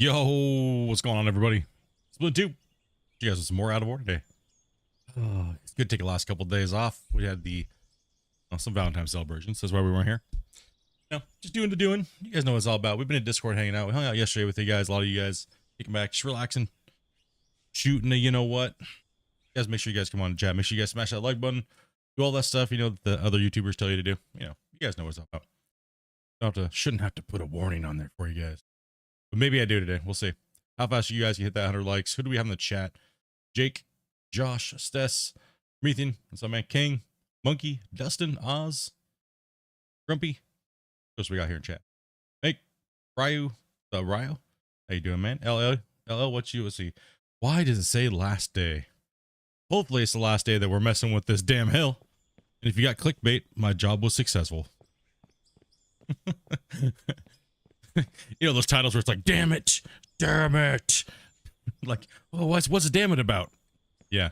Yo, what's going on, everybody? Splitintwo Tee. You guys with some more out of order today. It's good to take the last couple of days off. We had the some Valentine's celebrations. That's why we weren't here. Just doing the doing. You guys know what it's all about. We've been in Discord hanging out. We hung out yesterday with you guys. A lot of you guys kicking back, just relaxing, shooting a you know what. You guys, make sure you guys come on and chat. Make sure you guys smash that like button. Do all that stuff. You know that the other YouTubers tell you to do. You guys know what it's all about. Shouldn't have to put a warning on there for you guys. But maybe I do today. We'll see. How fast you guys can hit that 100 likes. Who do we have in the chat? Jake, Josh, Stess, Promethean, what's up, man? King, Monkey, Dustin, Oz, Grumpy. What else we got here in chat? Make, Ryu, Ryo. How you doing, man? LL, let's see. Why does it say last day? Hopefully it's the last day that we're messing with this damn hill. And if you got clickbait, my job was successful. You know those titles where it's like, damn it, like, oh, what's the damn it about? Yeah,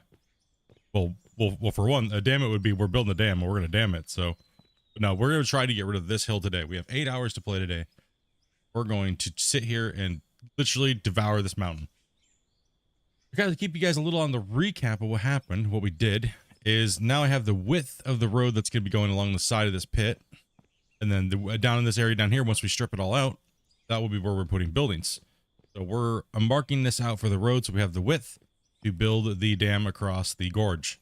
well, for one, a damn it would be we're building a dam and we're gonna dam it. So no, we're gonna try to get rid of this hill today. We have 8 hours to play today. We're going to sit here and literally devour this mountain. I gotta keep you guys a little on the recap of what happened. What we did is now I have the width of the road that's gonna be going along the side of this pit, and then down in this area down here, once we strip it all out, that will be where we're putting buildings. So I'm marking this out for the road so we have the width to build the dam across the gorge.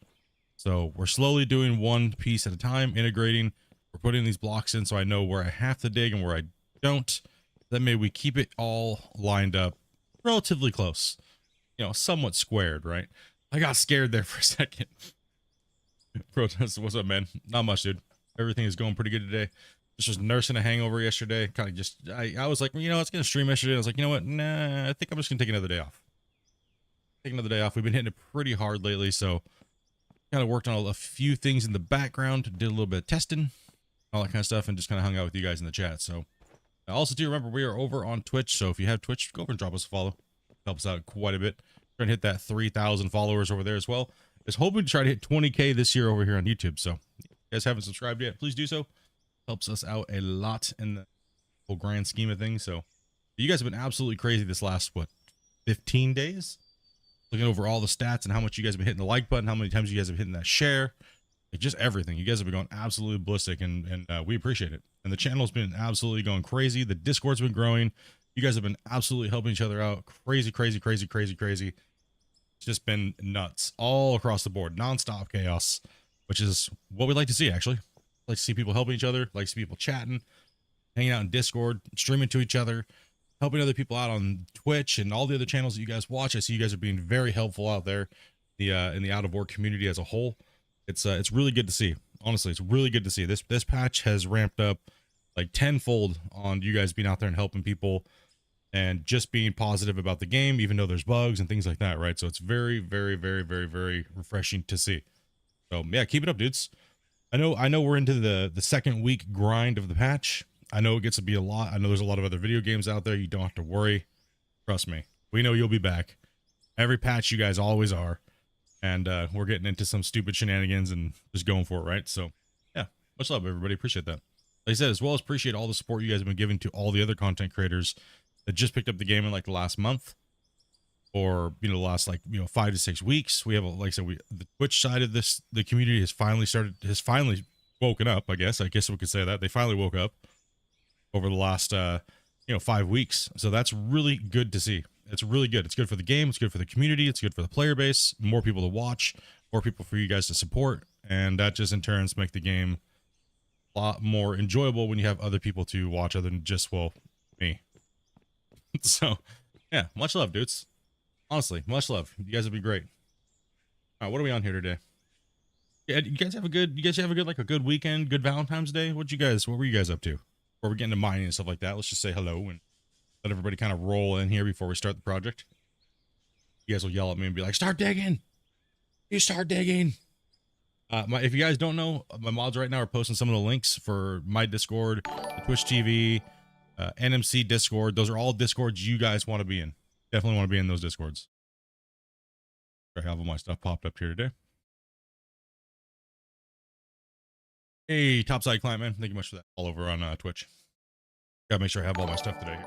So we're slowly doing one piece at a time, integrating. We're putting these blocks in so I know where I have to dig and where I don't. Then maybe we keep it all lined up relatively close. Somewhat squared, right? I got scared there for a second. Protest, what's up, man? Not much, dude. Everything is going pretty good today. Just nursing a hangover yesterday. Kind of just, I was like, it's gonna stream yesterday. I was like, you know what? Nah, I think I'm just gonna take another day off. Take another day off. We've been hitting it pretty hard lately, so kind of worked on a few things in the background. Did a little bit of testing, all that kind of stuff, and just kind of hung out with you guys in the chat. So also do remember we are over on Twitch. So if you have Twitch, go over and drop us a follow. Helps out quite a bit. Trying to hit that 3,000 followers over there as well. Just hoping to try to hit 20K this year over here on YouTube. So if you guys haven't subscribed yet, please do so. Helps us out a lot in the whole grand scheme of things. So you guys have been absolutely crazy this last 15 days, looking over all the stats and how much you guys have been hitting the like button, how many times you guys have hit that share, like just everything. You guys have been going absolutely ballistic, and we appreciate it. And the channel's been absolutely going crazy. The Discord's been growing. You guys have been absolutely helping each other out. Crazy. It's just been nuts all across the board, nonstop chaos, which is what we like to see. Actually, like to see people helping each other, like to see people chatting, hanging out in Discord, streaming to each other, helping other people out on Twitch and all the other channels that you guys watch. I see you guys are being very helpful out there, in the out of work community as a whole. It's really good to see. Honestly, it's really good to see. This patch has ramped up like tenfold on you guys being out there and helping people and just being positive about the game, even though there's bugs and things like that, right? So it's very refreshing to see. So yeah, keep it up, dudes. I know we're into the second week grind of the patch. I know it gets to be a lot. I know there's a lot of other video games out there. You don't have to worry. Trust me. We know you'll be back. Every patch you guys always are. And we're getting into some stupid shenanigans and just going for it, right? So yeah, much love, everybody. Appreciate that. Like I said, as well as appreciate all the support you guys have been giving to all the other content creators that just picked up the game in like the last month, or the last 5 to 6 weeks. We have, like I said, the Twitch side of the community has finally woken up. I guess we could say that they finally woke up over the last 5 weeks. So that's really good to see. It's really good. It's good for the game. It's good for the community. It's good for the player base. More people to watch, more people for you guys to support, and that just in turns make the game a lot more enjoyable when you have other people to watch other than just me. So yeah, much love, dudes. Honestly, much love. You guys have been great. All right, what are we on here today? Yeah, you guys have a good weekend, good Valentine's Day. What were you guys up to? Before we get into mining and stuff like that, let's just say hello and let everybody kind of roll in here before we start the project. You guys will yell at me and be like, start digging. You start digging. If you guys don't know, my mods right now are posting some of the links for my Discord, the Twitch TV, NMC Discord. Those are all Discords you guys want to be in. Definitely want to be in those Discords. I have all my stuff popped up here today. Hey, Topside Client, man. Thank you much for that. All over on Twitch. Gotta make sure I have all my stuff today.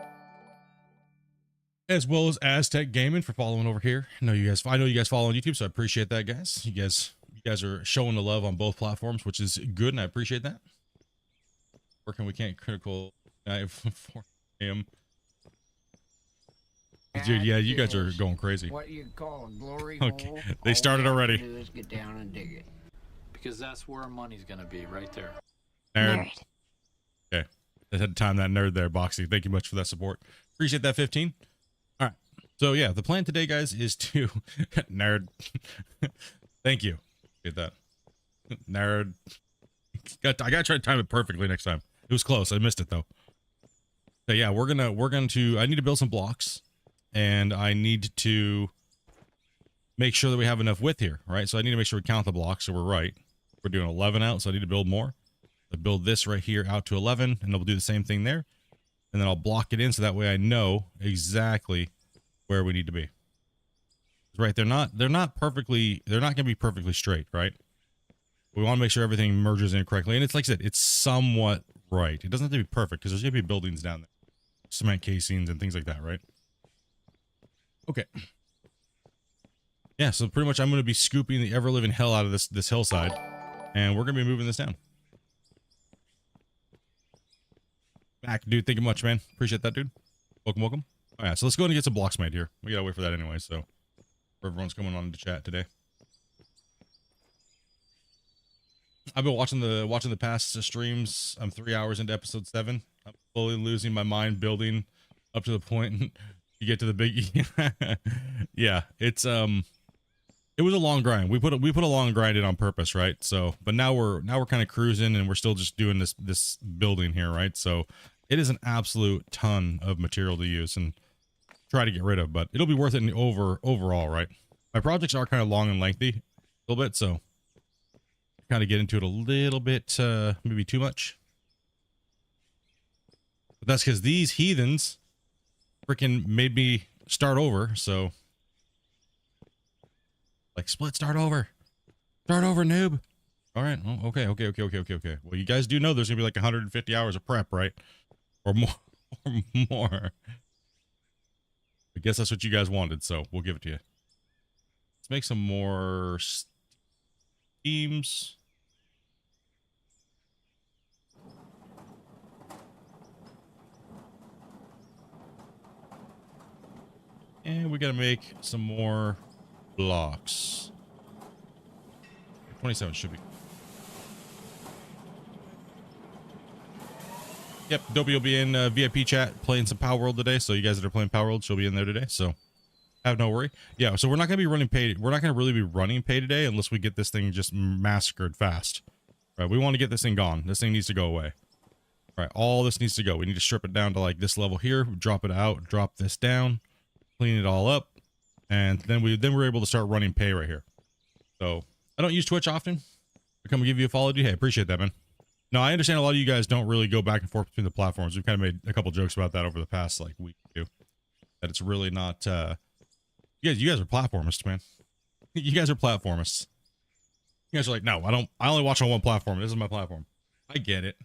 as well as Aztec Gaming for following over here. I know you guys follow on YouTube, so I appreciate that, guys. You guys are showing the love on both platforms, which is good, and I appreciate that. Working, we can't critical 4 a.m. Dude, yeah, you guys are going crazy. What you call a glory okay, hole. they started already. Do is get down and dig it. Because that's where money's gonna be, right there. Nerd. Okay, I had to time that nerd there, Boxy. Thank you much for that support. Appreciate that 15. All right, so yeah, the plan today, guys, is to nerd. Thank you. Get that nerd. I gotta try to time it perfectly next time. It was close. I missed it though. So yeah, we're going to. I need to build some blocks, and I need to make sure that we have enough width here, right? So I need to make sure we count the blocks so we're right. We're doing 11 out, so I need to build more. I build this right here out to 11, and we'll do the same thing there. And then I'll block it in so that way I know exactly where we need to be. Right, they're not going to be perfectly straight, right? We want to make sure everything merges in correctly. And it's like I said, it's somewhat right. It doesn't have to be perfect because there's going to be buildings down there. Cement casings and things like that, right? Okay. Yeah, so pretty much I'm going to be scooping the ever-living hell out of this hillside. And we're going to be moving this down. Back, dude. Thank you much, man. Appreciate that, dude. Welcome, welcome. All right, so let's go ahead and get some blocks made here. We got to wait for that anyway, so everyone's coming on to chat today. I've been watching the past streams. I'm 3 hours into episode 7. I'm slowly losing my mind building up to the point you get to the big. Yeah, it's it was a long grind. We put a long grind in on purpose, right? So, but now we're kind of cruising, and we're still just doing this building here, right? So, it is an absolute ton of material to use and try to get rid of, but it'll be worth it in overall, right? My projects are kind of long and lengthy, a little bit, so kind of get into it a little bit, maybe too much. But that's because these heathens freaking made me start over, so. Like, start over, noob. All right, oh, okay. Well, you guys do know there's gonna be like 150 hours of prep, right? Or more. I guess that's what you guys wanted, so we'll give it to you. Let's make some more steams. And we gotta make some more blocks. 27 should be. Yep, Dopey will be in VIP chat playing some Power World today. So you guys that are playing Power World, she'll be in there today. So have no worry. Yeah, so we're not gonna be running pay. We're not gonna really be running pay today unless we get this thing just massacred fast. Right? We want to get this thing gone. This thing needs to go away. Right? All this needs to go. We need to strip it down to like this level here. Drop it out. Drop this down. Clean it all up. And then we're able to start running pay right here. So I don't use Twitch often. I come and give you a follow, dude. Hey, appreciate that, man. No, I understand a lot of you guys don't really go back and forth between the platforms. We've kind of made a couple jokes about that over the past like week or two. That it's really not. You guys are platformists, man. You guys are platformists. You guys are like, no, I only watch on one platform. This is my platform. I get it.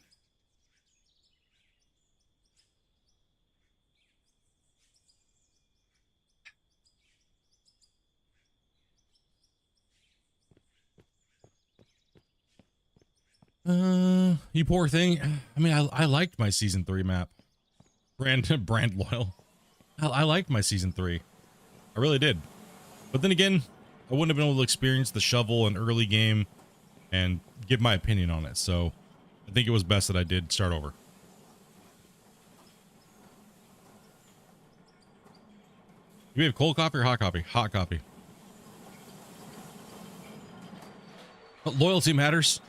You poor thing. I mean, I liked my season 3 map. Brand loyal. I liked my season 3. I really did. But then again, I wouldn't have been able to experience the shovel and early game and give my opinion on it. So I think it was best that I did start over. Do we have cold coffee or hot coffee? Hot coffee. But loyalty matters.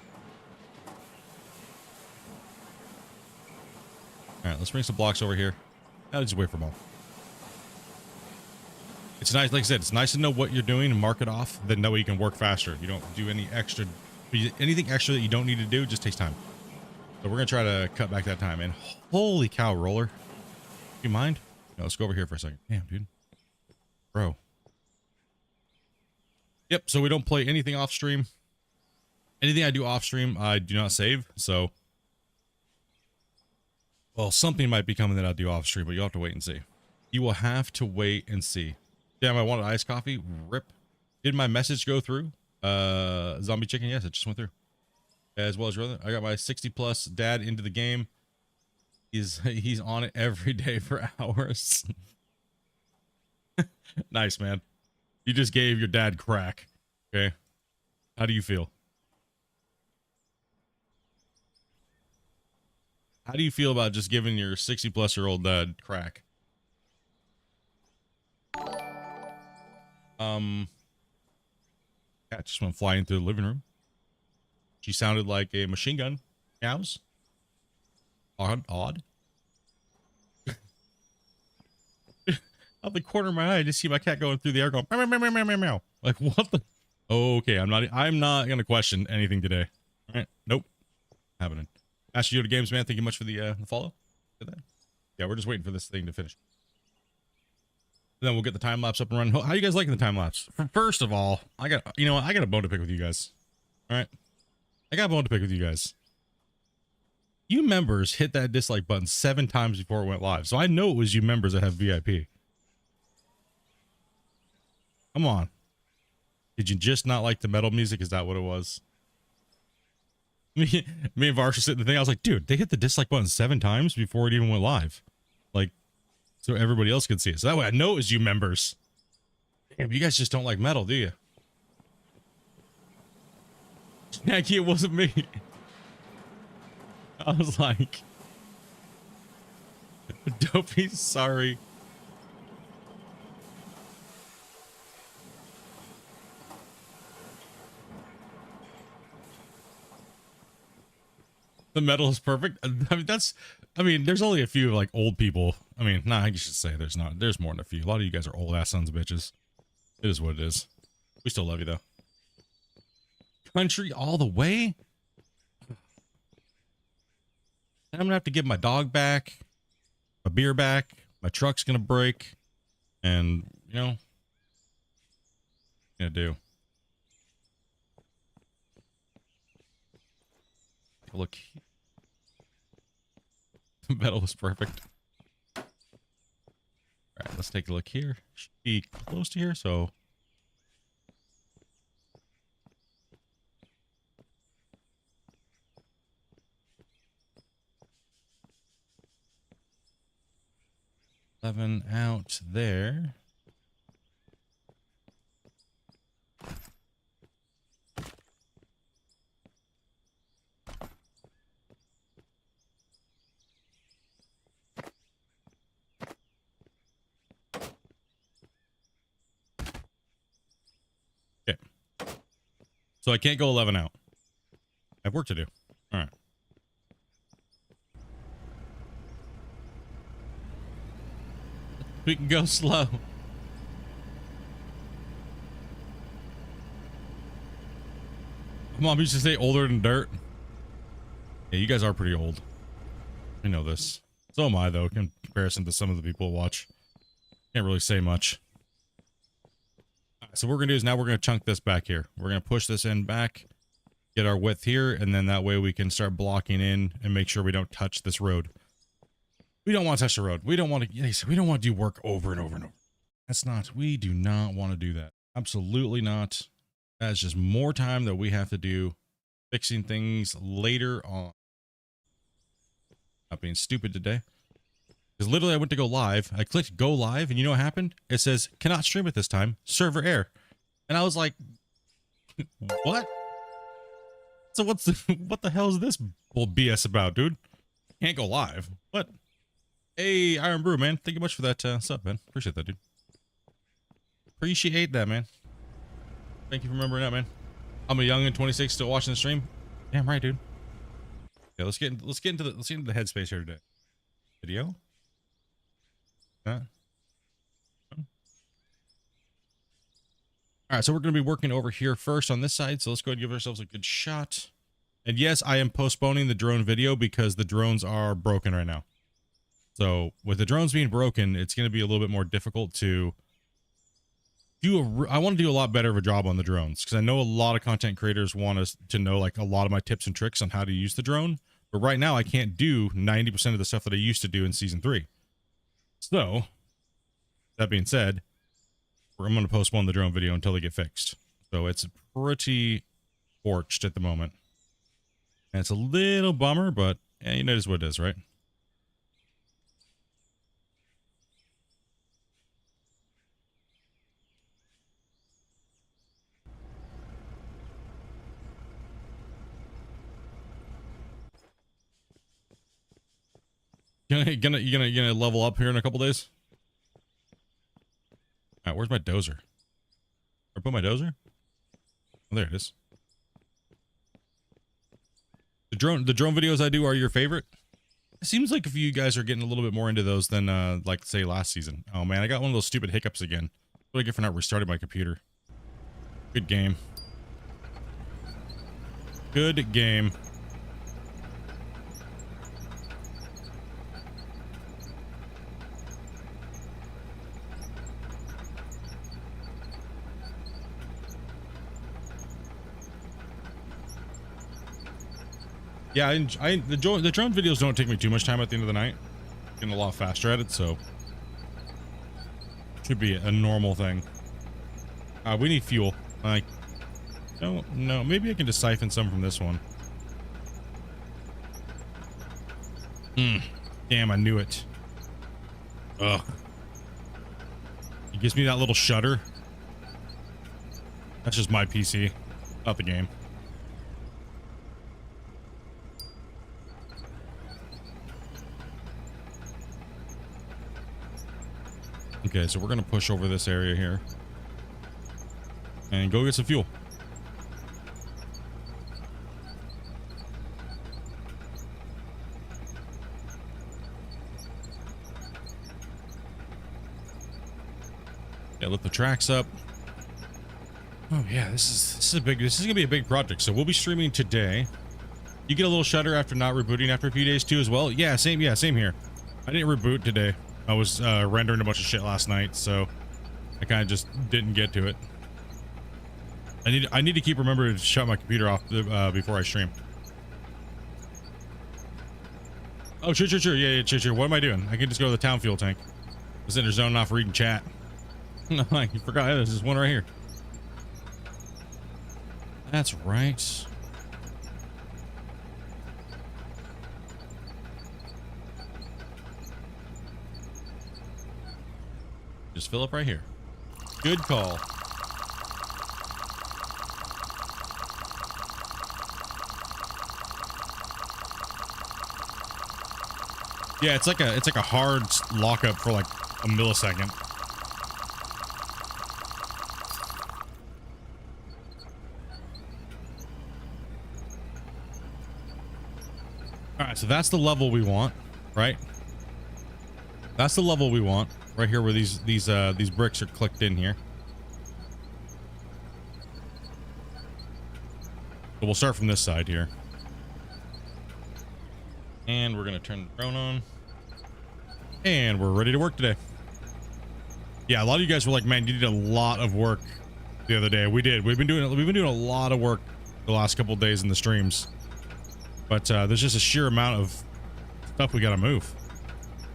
All right, let's bring some blocks over here. I'll just wait for them all. It's nice, like I said, it's nice to know what you're doing and mark it off. Then that way you can work faster. You don't do anything extra that you don't need to do. It just takes time. So we're gonna try to cut back that time. And holy cow, roller! Do you mind? No, let's go over here for a second. Damn, dude, bro. Yep. So we don't play anything off stream. Anything I do off stream, I do not save. So. Well, something might be coming that I'll do off stream, but you'll have to wait and see. You will have to wait and see. Damn, I wanted iced coffee. Rip. Did my message go through? Zombie chicken, yes, it just went through. As well as your other. I got my 60+ dad into the game. He's on it every day for hours. Nice, man. You just gave your dad crack. Okay. How do you feel? How do you feel about just giving your 60+-year-old dad crack? Cat just went flying through the living room. She sounded like a machine gun. Meows. Odd. Out the corner of my eye, I just see my cat going through the air going meow, meow, meow, meow, meow, meow. Like, what the? Okay, I'm not gonna question anything today. All right, nope, happening. Master Yoda Games, man, thank you much for the follow. Yeah, we're just waiting for this thing to finish. Then we'll get the time lapse up and running. How you guys liking the time lapse? First of all, I got a bone to pick with you guys. All right, I got a bone to pick with you guys. You members hit that dislike button 7 times before it went live, so I know it was you members that have VIP. Come on. Did you just not like the metal music? Is that what it was? Me and Varsh were sitting in the thing. I was like, dude, they hit the dislike button 7 times before it even went live. Like, so everybody else could see it. So that way I know it was you members. Damn, you guys just don't like metal, do you? Jackie, it wasn't me. I was like, Dopey, sorry. The metal is perfect. I mean, there's only a few like old people. I mean, nah, I should say there's more than a few. A lot of you guys are old ass sons of bitches. It is what it is. We still love you though. Country all the way? I'm gonna have to give my dog back, my beer back, my truck's gonna break, and you know, gonna do. Look, the metal was perfect. All right, let's take a look here. Should be close to here, so. $11 out there. Okay. So I can't go 11 out. I have work to do. All right. We can go slow. Mom used to say older than dirt. Yeah, you guys are pretty old. I know this. So am I, though, in comparison to some of the people who watch. Can't really say much. All right, so what we're going to do is now we're going to chunk this back here. We're going to push this in back, get our width here, and then that way we can start blocking in and make sure we don't touch this road. We don't want to touch the road. We don't want to do work over and over and over. We do not want to do that. Absolutely not. That's just more time that we have to do fixing things later on. Not being stupid today. Because literally I went to go live. I clicked go live and you know what happened? It says cannot stream at this time. Server error. And I was like, what? So what the hell is this bull BS about, dude? Can't go live. What? Hey, Iron Brew, man. Thank you much for that sub, man. Appreciate that, dude. Appreciate that, man. Thank you for remembering that, man. I'm a youngin' 26 still watching the stream. Damn right, dude. Yeah, let's get into the headspace here today. Video. All right, so we're going to be working over here first on this side. So let's go ahead and give ourselves a good shot. And yes, I am postponing the drone video because the drones are broken right now. So with the drones being broken, it's going to be a little bit more difficult to do. I want to do a lot better of a job on the drones because I know a lot of content creators want us to know like a lot of my tips and tricks on how to use the drone. But right now I can't do 90% of the stuff that I used to do in season 3. So That being said, I'm going to postpone the drone video until they get fixed. So it's pretty torched at the moment. And it's a little bummer, but yeah, you notice what it is, right? You gonna level up here in a couple days? All right, where's my dozer? I put my dozer? Oh, there it is. The drone videos I do are your favorite? It seems like if you guys are getting a little bit more into those than like say last season. Oh man, I got one of those stupid hiccups again. What do I get for not restarting my computer? Good game. Good game. Yeah, the drone videos don't take me too much time at the end of the night. Getting a lot faster at it, so should be a normal thing. We need fuel. Like, no, maybe I can just siphon some from this one. Damn, I knew it. Ugh. It gives me that little shutter. That's just my PC, not the game. Okay, so we're gonna push over this area here and go get some fuel. Yeah, lift the tracks up. Oh yeah, this is gonna be a big project. So we'll be streaming today. You get a little shudder after not rebooting after a few days too as well. Yeah, same here. I didn't reboot today. I was rendering a bunch of shit last night, so I kind of just didn't get to it. I need to keep remembering to shut my computer off before I stream. Oh, sure. Yeah, sure. What am I doing? I can just go to the town fuel tank. I was in there zoning off reading chat. No, I forgot. There's this one right here. That's right. Just fill up right here. Good call. Yeah, it's like a hard lockup for like a millisecond. All right, so that's the level we want, right? That's the level we want. Right here where these bricks are clicked in here. So we'll start from this side here. And we're gonna turn the drone on. And we're ready to work today. Yeah, a lot of you guys were like, man, you did a lot of work the other day. We did. We've been doing a lot of work the last couple of days in the streams. But there's just a sheer amount of stuff we gotta move.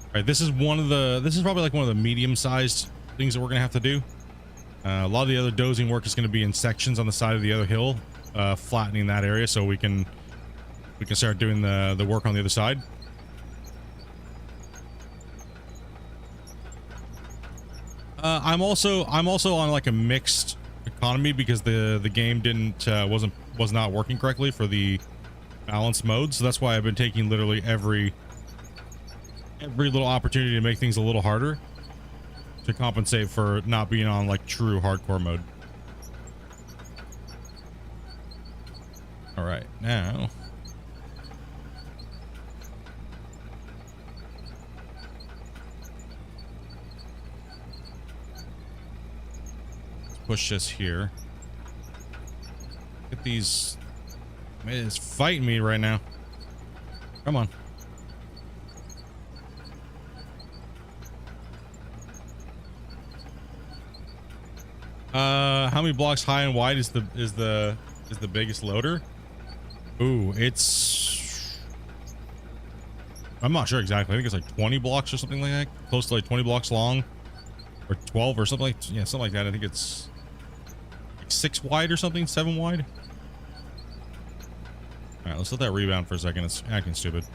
All right, this is probably like one of the medium-sized things that we're gonna have to do. A lot of the other dozing work is gonna be in sections on the side of the other hill, flattening that area so we can start doing the work on the other side. I'm also on like a mixed economy because the game was not working correctly for the balance mode, so that's why I've been taking literally every little opportunity to make things a little harder to compensate for not being on like true hardcore mode. All right, now let's push this here. Get these. Man, it's fighting me right now. Come on. How many blocks high and wide is the biggest loader? Ooh, I'm not sure exactly. I think it's like 20 blocks or something like that. Close to like 20 blocks long. or 12 or something like, yeah, something like that. I think it's like 6 wide or something, 7 wide. All right, let's let that rebound for a second. It's acting stupid.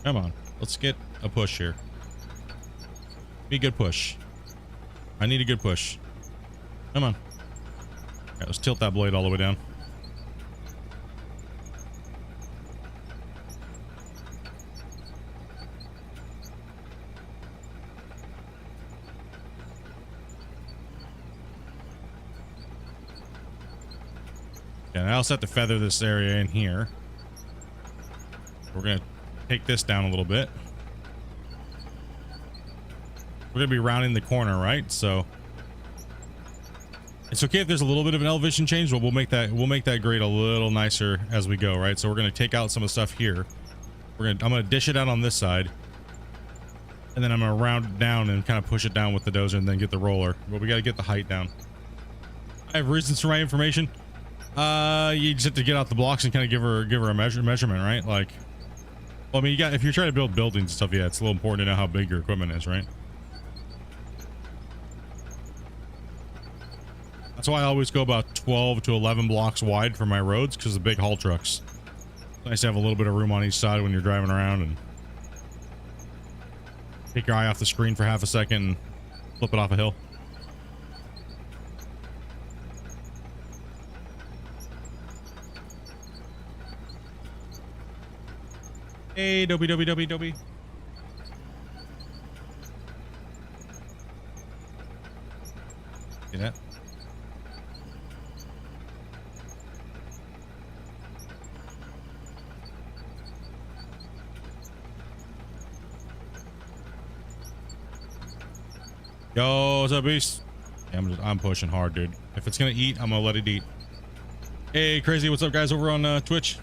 Come on, let's get a push here. Be a good push. I need a good push. Come on. All right, let's tilt that blade all the way down. Yeah, now I'll set to feather this area in here. We're gonna take this down a little bit. We're gonna be rounding the corner, right? So it's okay if there's a little bit of an elevation change, but we'll make that grade a little nicer as we go, right? So we're gonna take out some of the stuff here. I'm gonna dish it out on this side, and then I'm gonna round it down and kind of push it down with the dozer, and then get the roller. But we gotta get the height down. I have reasons for my information. You just have to get out the blocks and kind of give her a measurement, right? Like, well, I mean, if you're trying to build buildings and stuff, yeah, it's a little important to know how big your equipment is, right? That's why I always go about 12 to 11 blocks wide for my roads, because of big haul trucks. It's nice to have a little bit of room on each side when you're driving around, and take your eye off the screen for half a second and flip it off a hill. Hey, Dobby. See that? Yo, what's up, beast? Yeah, I'm pushing hard, dude. If it's gonna eat, I'm gonna let it eat. Hey, crazy, what's up, guys, over on Twitch?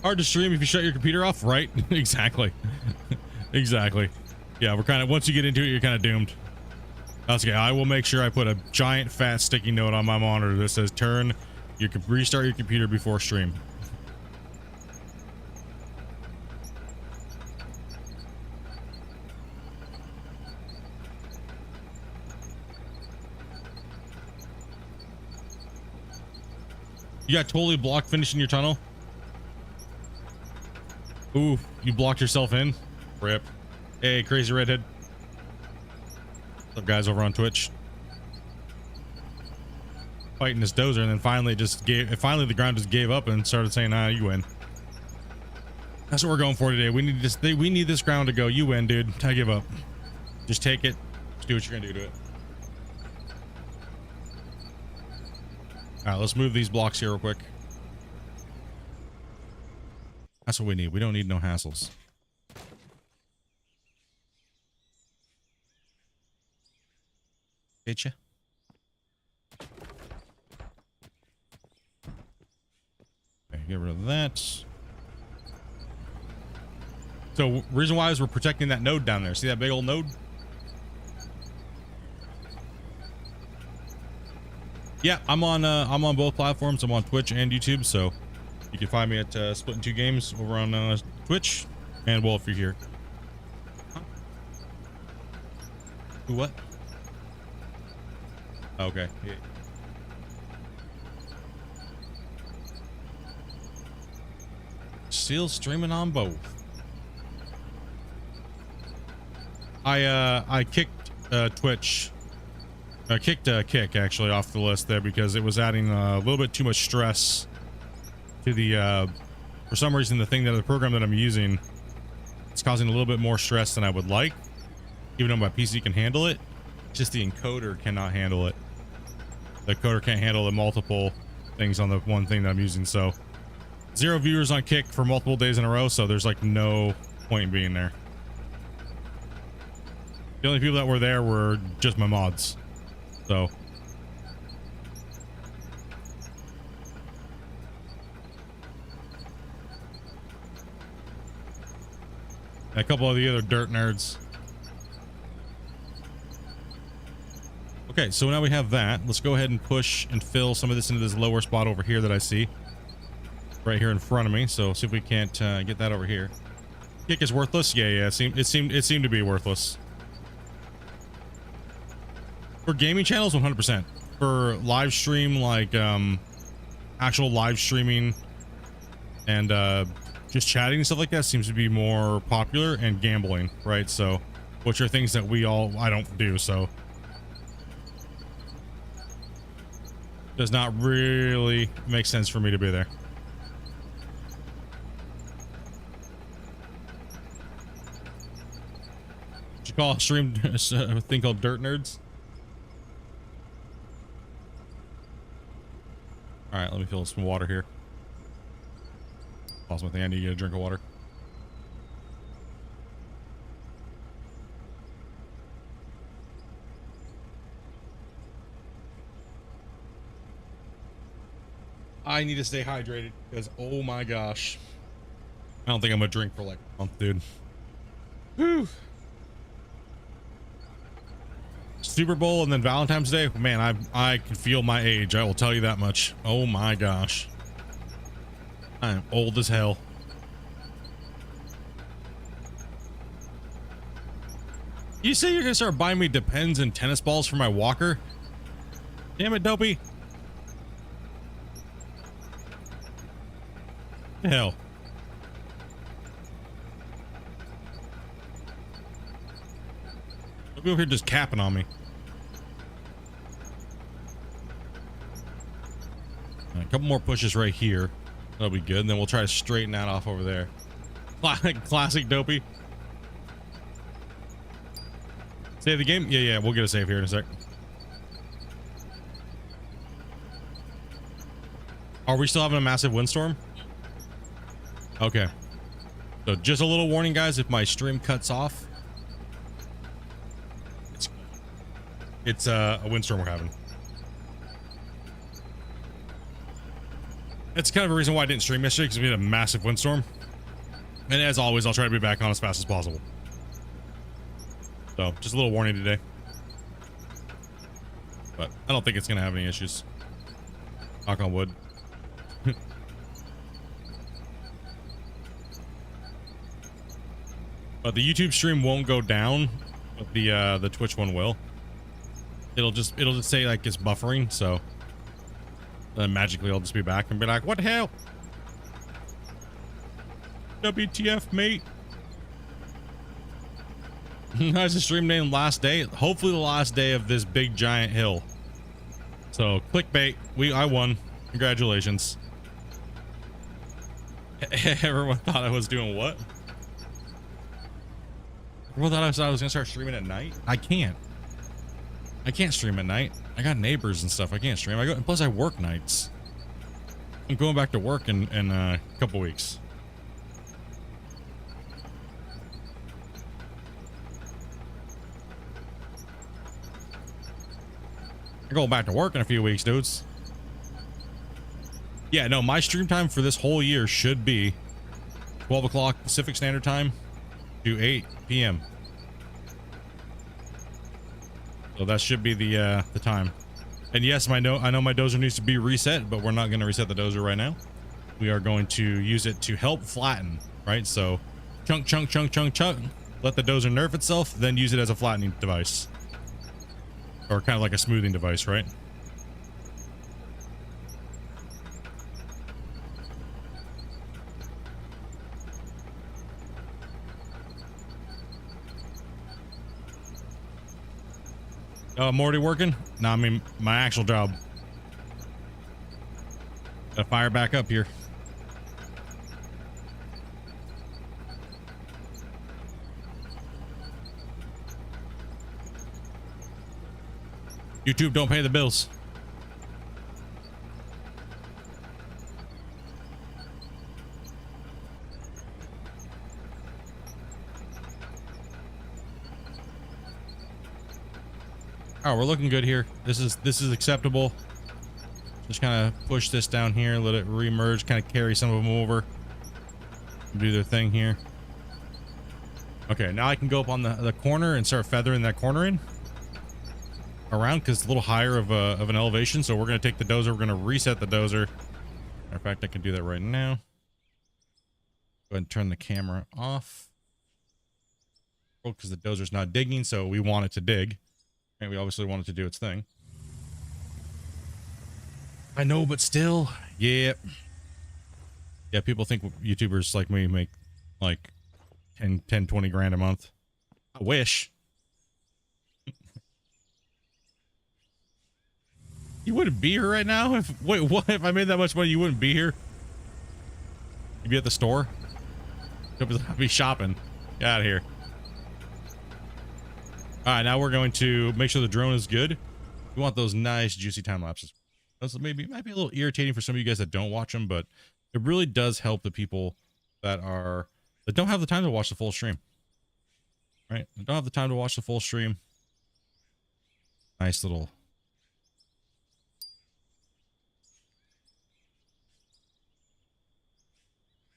Hard to stream if you shut your computer off, right? Exactly. Exactly. Yeah, we're kind of, once you get into it, you're kind of doomed. That's okay. I will make sure I put a giant fat sticky note on my monitor that says restart your computer before stream. You got totally blocked finishing your tunnel? Ooh, you blocked yourself in? Rip. Hey, crazy redhead. What's up, guys, over on Twitch? Fighting this dozer, and then finally the ground just gave up and started saying, "Ah, you win." That's what we're going for today. We need this ground to go. You win, dude. I give up. Just take it. Just do what you're gonna do to it. All right, let's move these blocks here real quick. That's what we need. We don't need no hassles. Get ya? Okay, get rid of that. So reason why is we're protecting that node down there. See that big old node? Yeah, I'm on both platforms. I'm on Twitch and YouTube, so you can find me at Splitintwo Games over on Twitch, and well, if you're here. Huh? Who, what? Okay. Yeah. Still streaming on both. I kicked Twitch. I kicked Kick actually off the list there because it was adding a little bit too much stress to the for some reason the program that I'm using, it's causing a little bit more stress than I would like, even though my PC can handle it. Just the encoder cannot handle it. The encoder can't handle the multiple things on the one thing that I'm using. So 0 viewers on Kick for multiple days in a row, so there's like no point in being there. The only people that were there were just my mods. So a couple of the other dirt nerds. Okay, so now we have that. Let's go ahead and push and fill some of this into this lower spot over here that I see. right here in front of me. So see if we can't get that over here. Kick is worthless. Yeah, it seemed to be worthless. For gaming channels, 100%. For live stream, like actual live streaming and just chatting and stuff like that seems to be more popular, and gambling, right? So, which are things that I don't do, so does not really make sense for me to be there. Should you call a stream a thing called Dirt Nerds? All right, let me fill some water here. Pause my thing. I need to get a drink of water. I need to stay hydrated because, oh my gosh, I don't think I'm gonna drink for like a month, dude. Whew. Super Bowl and then Valentine's Day, man, I can feel my age. I will tell you that much. Oh my gosh, I am old as hell. You say you're gonna start buying me Depends and tennis balls for my walker? Damn it, Dopey. The hell. Don't be over here just capping on me. A couple more pushes right here. That'll be good. And then we'll try to straighten that off over there. Classic Dopey. Save the game? Yeah, we'll get a save here in a sec. Are we still having a massive windstorm? Okay. So just a little warning, guys, if my stream cuts off, it's a windstorm we're having. That's kind of a reason why I didn't stream yesterday, because we had a massive windstorm. And as always, I'll try to be back on as fast as possible. So just a little warning today. But I don't think it's going to have any issues. Knock on wood. But the YouTube stream won't go down, but the Twitch one will. It'll just say like it's buffering, so then magically I'll just be back and be like, what the hell? WTF, mate? How's the stream name? Last day? Hopefully the last day of this big giant hill. So clickbait. I won. Congratulations. Everyone thought I was doing what? Everyone thought I was gonna start streaming at night. I can't stream at night. I got neighbors and stuff. I can't stream. And plus I work nights. I'm going back to work in a couple weeks. I'm going back to work in a few weeks, dudes. Yeah, no, my stream time for this whole year should be 12 o'clock Pacific Standard Time to 8 p.m. So that should be the time. And yes, I know my dozer needs to be reset, but we're not going to reset the dozer right now. We are going to use it to help flatten, right? So chunk, chunk, chunk, chunk, chunk. Let the dozer nerf itself, then use it as a flattening device. Or kind of like a smoothing device, right? Oh, I'm already working? No, I mean my actual job. Gotta fire back up here. YouTube, don't pay the bills. Oh, we're looking good here. This is acceptable. Just kind of push this down here, let it re-merge, kind of carry some of them over, do their thing here. Okay, now I can go up on the corner and start feathering that corner in around, because it's a little higher of an elevation. So we're going to take the dozer, we're going to reset the dozer, Matter of fact, I can do that right now. Go ahead and turn the camera off. Because the dozer's not digging, so we want it to dig. And we obviously want it to do its thing. I know, but still. Yeah. Yeah, people think YouTubers like me make like 10, 20 grand a month. I wish. You wouldn't be here right now? Wait, what? If I made that much money, you wouldn't be here? You'd be at the store? You'd be shopping. Get out of here. Alright, now we're going to make sure the drone is good. We want those nice, juicy time lapses. Those might be a little irritating for some of you guys that don't watch them, but it really does help the people that don't have the time to watch the full stream. Right? They don't have the time to watch the full stream. Nice little.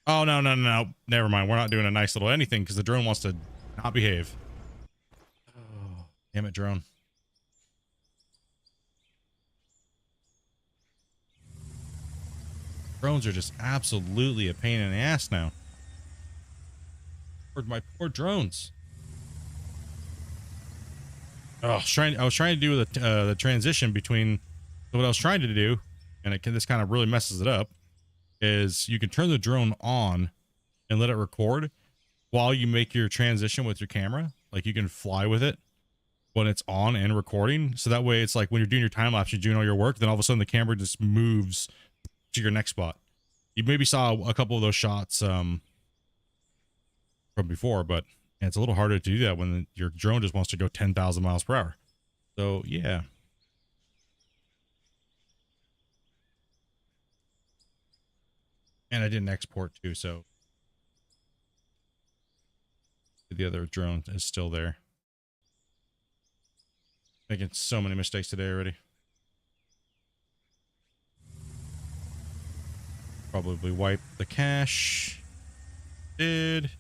Oh, no. Never mind. We're not doing a nice little anything because the drone wants to not behave. Oh, damn it, drone. Drones are just absolutely a pain in the ass now. My poor drones. Oh, I was trying to do the transition between what I was trying to do, and this kind of really messes it up, is you can turn the drone on and let it record while you make your transition with your camera. Like you can fly with it when it's on and recording. So that way it's like when you're doing your time lapse, you're doing all your work, then all of a sudden the camera just moves to your next spot. You maybe saw a couple of those shots from before, but it's a little harder to do that when your drone just wants to go 10,000 miles per hour. So yeah. And I didn't export too, so the other drone is still there. Making so many mistakes today already. Probably wipe the cache. Did.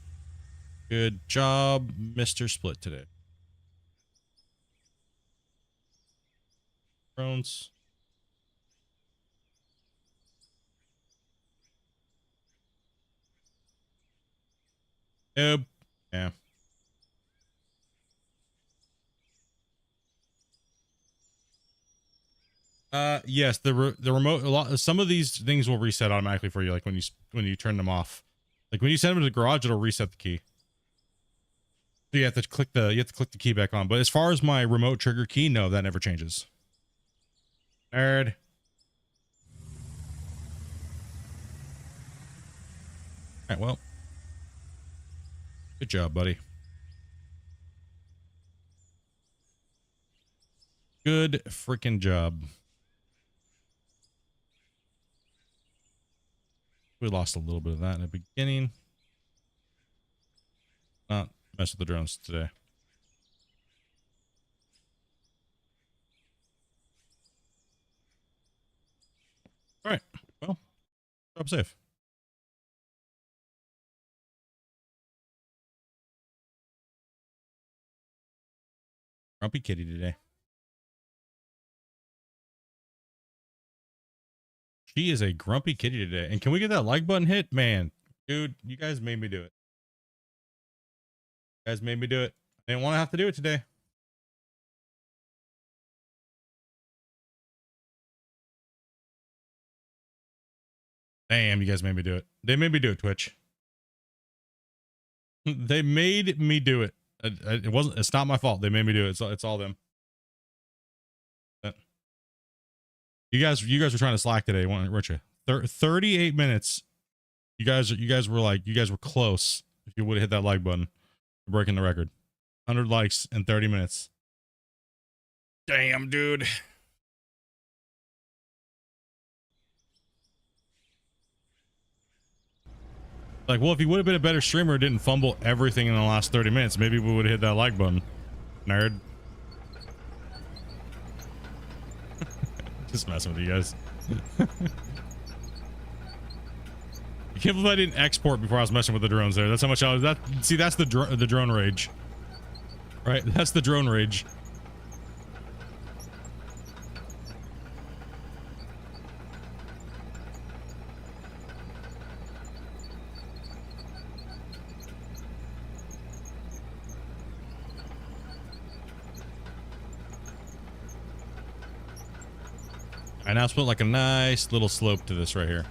Good job, Mr. Split today. Drones. Yep. Yeah. Yes, the remote, some of these things will reset automatically for you, like when you turn them off. Like when you send them to the garage, it'll reset the key. So you have to click the key back on. But as far as my remote trigger key, no, that never changes. Nerd. All right, well. Good job, buddy. Good freaking job. We lost a little bit of that in the beginning. Not mess with the drones today. All right. Well, drop safe. Grumpy kitty today. She is a grumpy kitty today. And can we get that like button hit? Man, dude, you guys made me do it. You guys made me do it. I didn't want to have to do it today. Damn, you guys made me do it. They made me do it, Twitch. They made me do it. It's not my fault. They made me do it. It's all them. You guys were trying to slack today, weren't you? 38 minutes. You guys were close. If you would have hit that like button, you're breaking the record. 100 likes in 30 minutes. Damn, dude. Like, well, if he would have been a better streamer, didn't fumble everything in the last 30 minutes, maybe we would have hit that like button. Nerd. Just messing with you guys. I can't believe I didn't export before I was messing with the drones there. That's how much I was. See, that's the drone rage. Right? That's the drone rage. And now let's put like a nice little slope to this right here.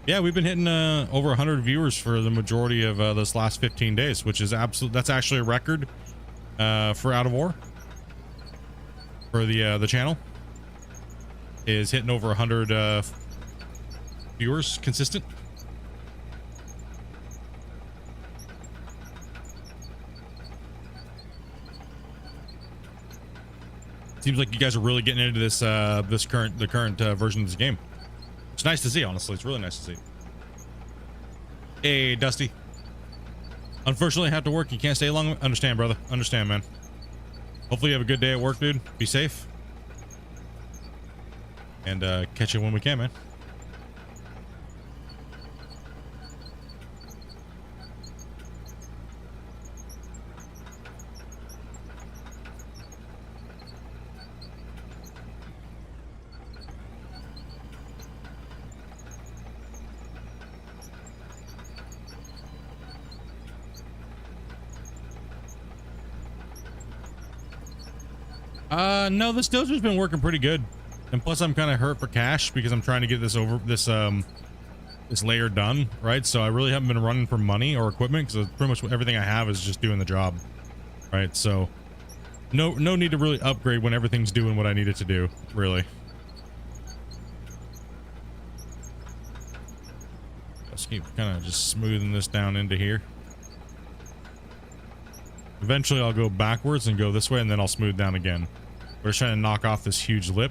Yeah, we've been hitting over 100 viewers for the majority of this last 15 days, which is that's actually a record for Out of War. For the channel is hitting over 100 viewers consistent. Seems like you guys are really getting into this the current version of this game. It's nice to see, honestly. It's really nice to see. Hey, Dusty. Unfortunately, I have to work. You can't stay long. Understand, brother. Understand, man. Hopefully you have a good day at work, dude. Be safe. And catch you when we can, man. No, this dozer's been working pretty good. And plus I'm kind of hurt for cash because I'm trying to get this this layer done, right? So I really haven't been running for money or equipment because pretty much everything I have is just doing the job, right? So no need to really upgrade when everything's doing what I need it to do, really. Let's keep kind of just smoothing this down into here. Eventually I'll go backwards and go this way, and then I'll smooth down again. We're just trying to knock off this huge lip.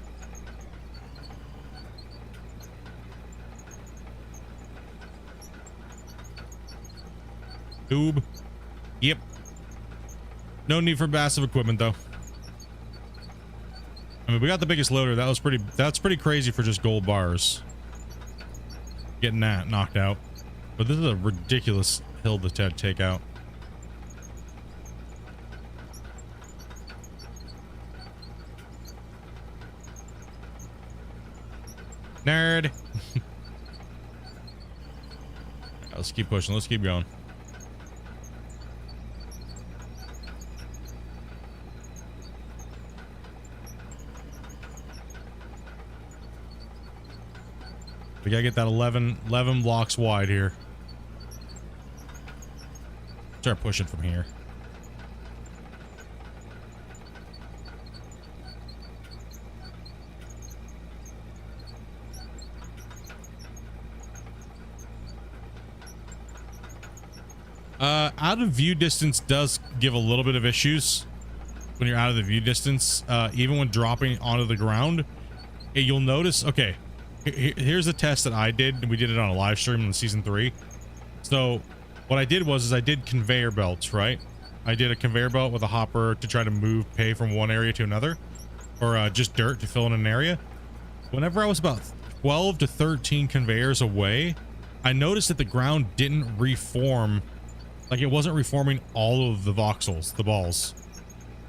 Tube. Yep. No need for massive equipment though. I mean, we got the biggest loader. That's pretty crazy for just gold bars. Getting that knocked out. But this is a ridiculous hill to take out. Nerd. Let's keep pushing. Let's keep going. We gotta get that 11 blocks wide here. Start pushing from here. Out of view distance does give a little bit of issues when you're out of the view distance, even when dropping onto the ground. You'll notice, okay, here's a test that I did, and we did it on a live stream in season 3. So what I did was I did conveyor belts, right? I did a conveyor belt with a hopper to try to move pay from one area to another, or just dirt to fill in an area. Whenever I was about 12 to 13 conveyors away, I noticed that the ground didn't reform. Like, it wasn't reforming all of the voxels, the balls.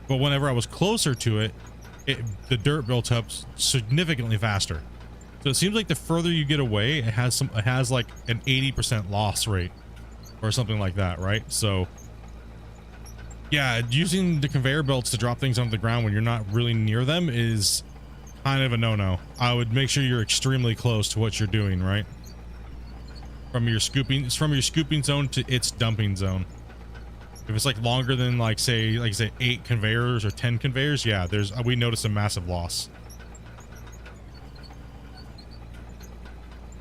But whenever I was closer to it, the dirt built up significantly faster. So it seems like the further you get away, it has like an 80% loss rate or something like that, right? So yeah, using the conveyor belts to drop things onto the ground when you're not really near them is kind of a no-no. I would make sure you're extremely close to what you're doing, right? From your scooping zone to its dumping zone. If it's like longer than like say 8 conveyors or 10 conveyors, yeah, we notice a massive loss.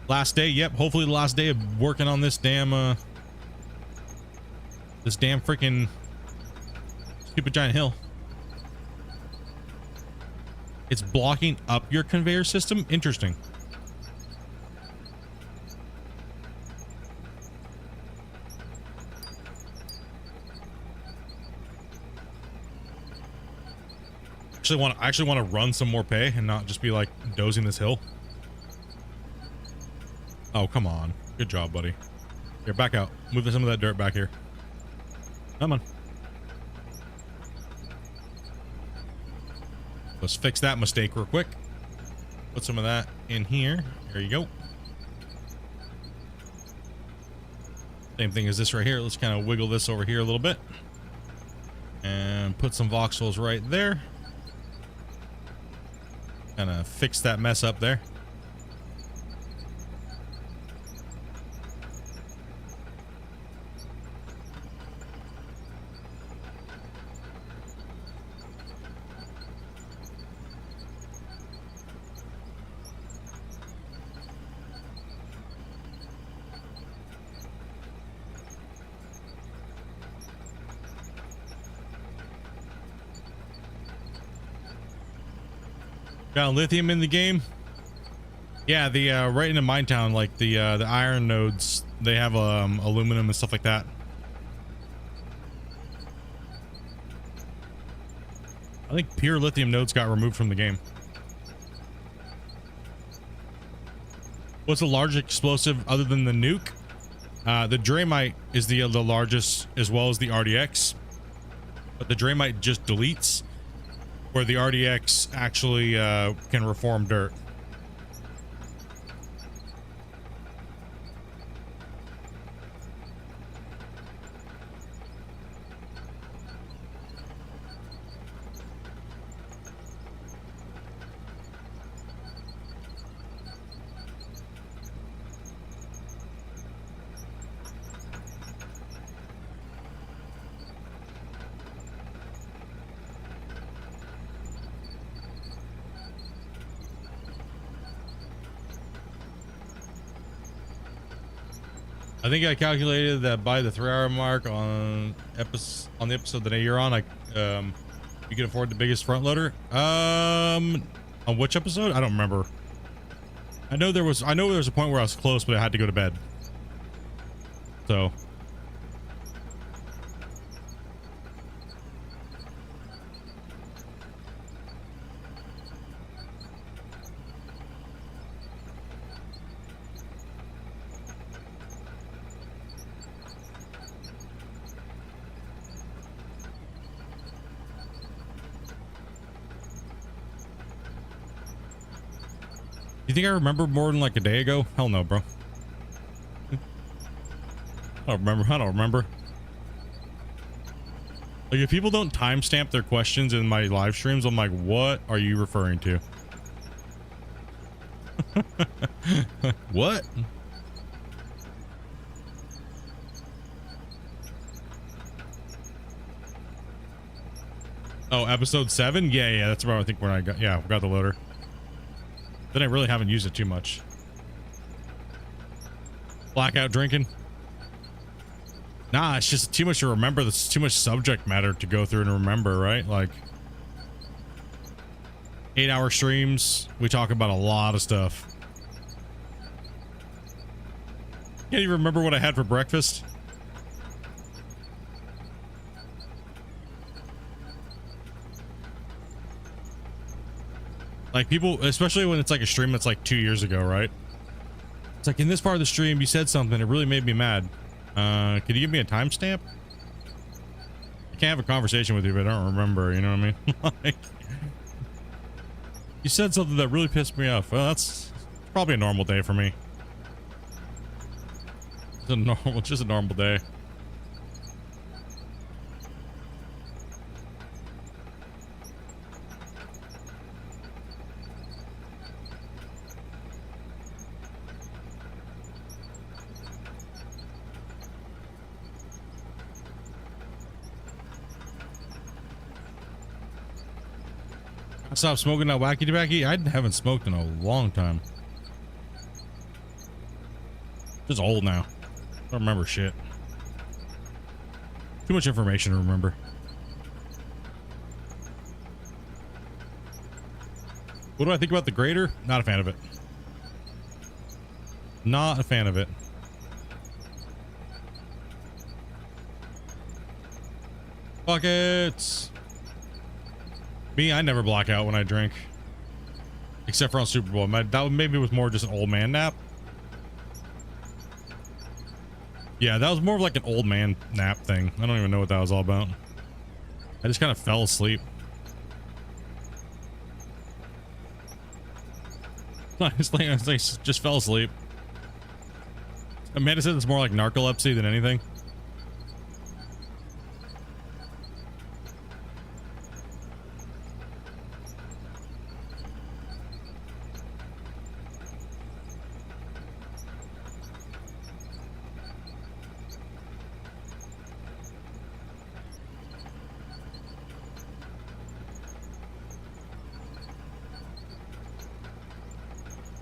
Last day, yep, hopefully the last day of working on this damn freaking stupid giant hill. It's blocking up your conveyor system. Interesting. I actually want to run some more pay and not just be like dozing this hill. Oh, come on. Good job, buddy. Here, back out. Move some of that dirt back here. Come on. Let's fix that mistake real quick. Put some of that in here. There you go. Same thing as this right here. Let's kind of wiggle this over here a little bit and put some voxels right there. Kind of fix that mess up there. Got lithium in the game. Yeah, the right into mine town, like the iron nodes, they have aluminum and stuff like that. I think pure lithium nodes got removed from the game. What's the largest explosive other than the nuke? The Dramite is the largest, as well as the RDX, but the Dramite just deletes, where the RDX actually can reform dirt. I think I calculated that by the 3-hour mark on the episode that you're on, you can afford the biggest front loader. On which episode? I don't remember. I know there was a point where I was close, but I had to go to bed. So. You think I remember more than like a day ago? Hell no, bro. I don't remember. Like, if people don't timestamp their questions in my live streams, I'm like, what are you referring to? What? Oh, episode 7? Yeah, that's about, I think, when I got the loader. Then I really haven't used it too much. Blackout drinking. Nah, it's just too much to remember. There's too much subject matter to go through and remember, right? Like 8-hour streams, we talk about a lot of stuff. Can't even remember what I had for breakfast. Like, people, especially when it's like a stream that's like 2 years ago, right? It's like, in this part of the stream, you said something, it really made me mad. Could you give me a timestamp? I can't have a conversation with you if I don't remember, you know what I mean? Like, you said something that really pissed me off. Well, that's probably a normal day for me. It's just a normal day. Stop smoking that wacky tobacco. I haven't smoked in a long time. Just old now. Don't remember shit. Too much information to remember. What do I think about the grader? Not a fan of it. Not a fan of it. Buckets. Me, I never black out when I drink. Except for on Super Bowl. That maybe was more just an old man nap. Yeah, that was more of like an old man nap thing. I don't even know what that was all about. I just kind of fell asleep. I just fell asleep. Amanda said it's more like narcolepsy than anything.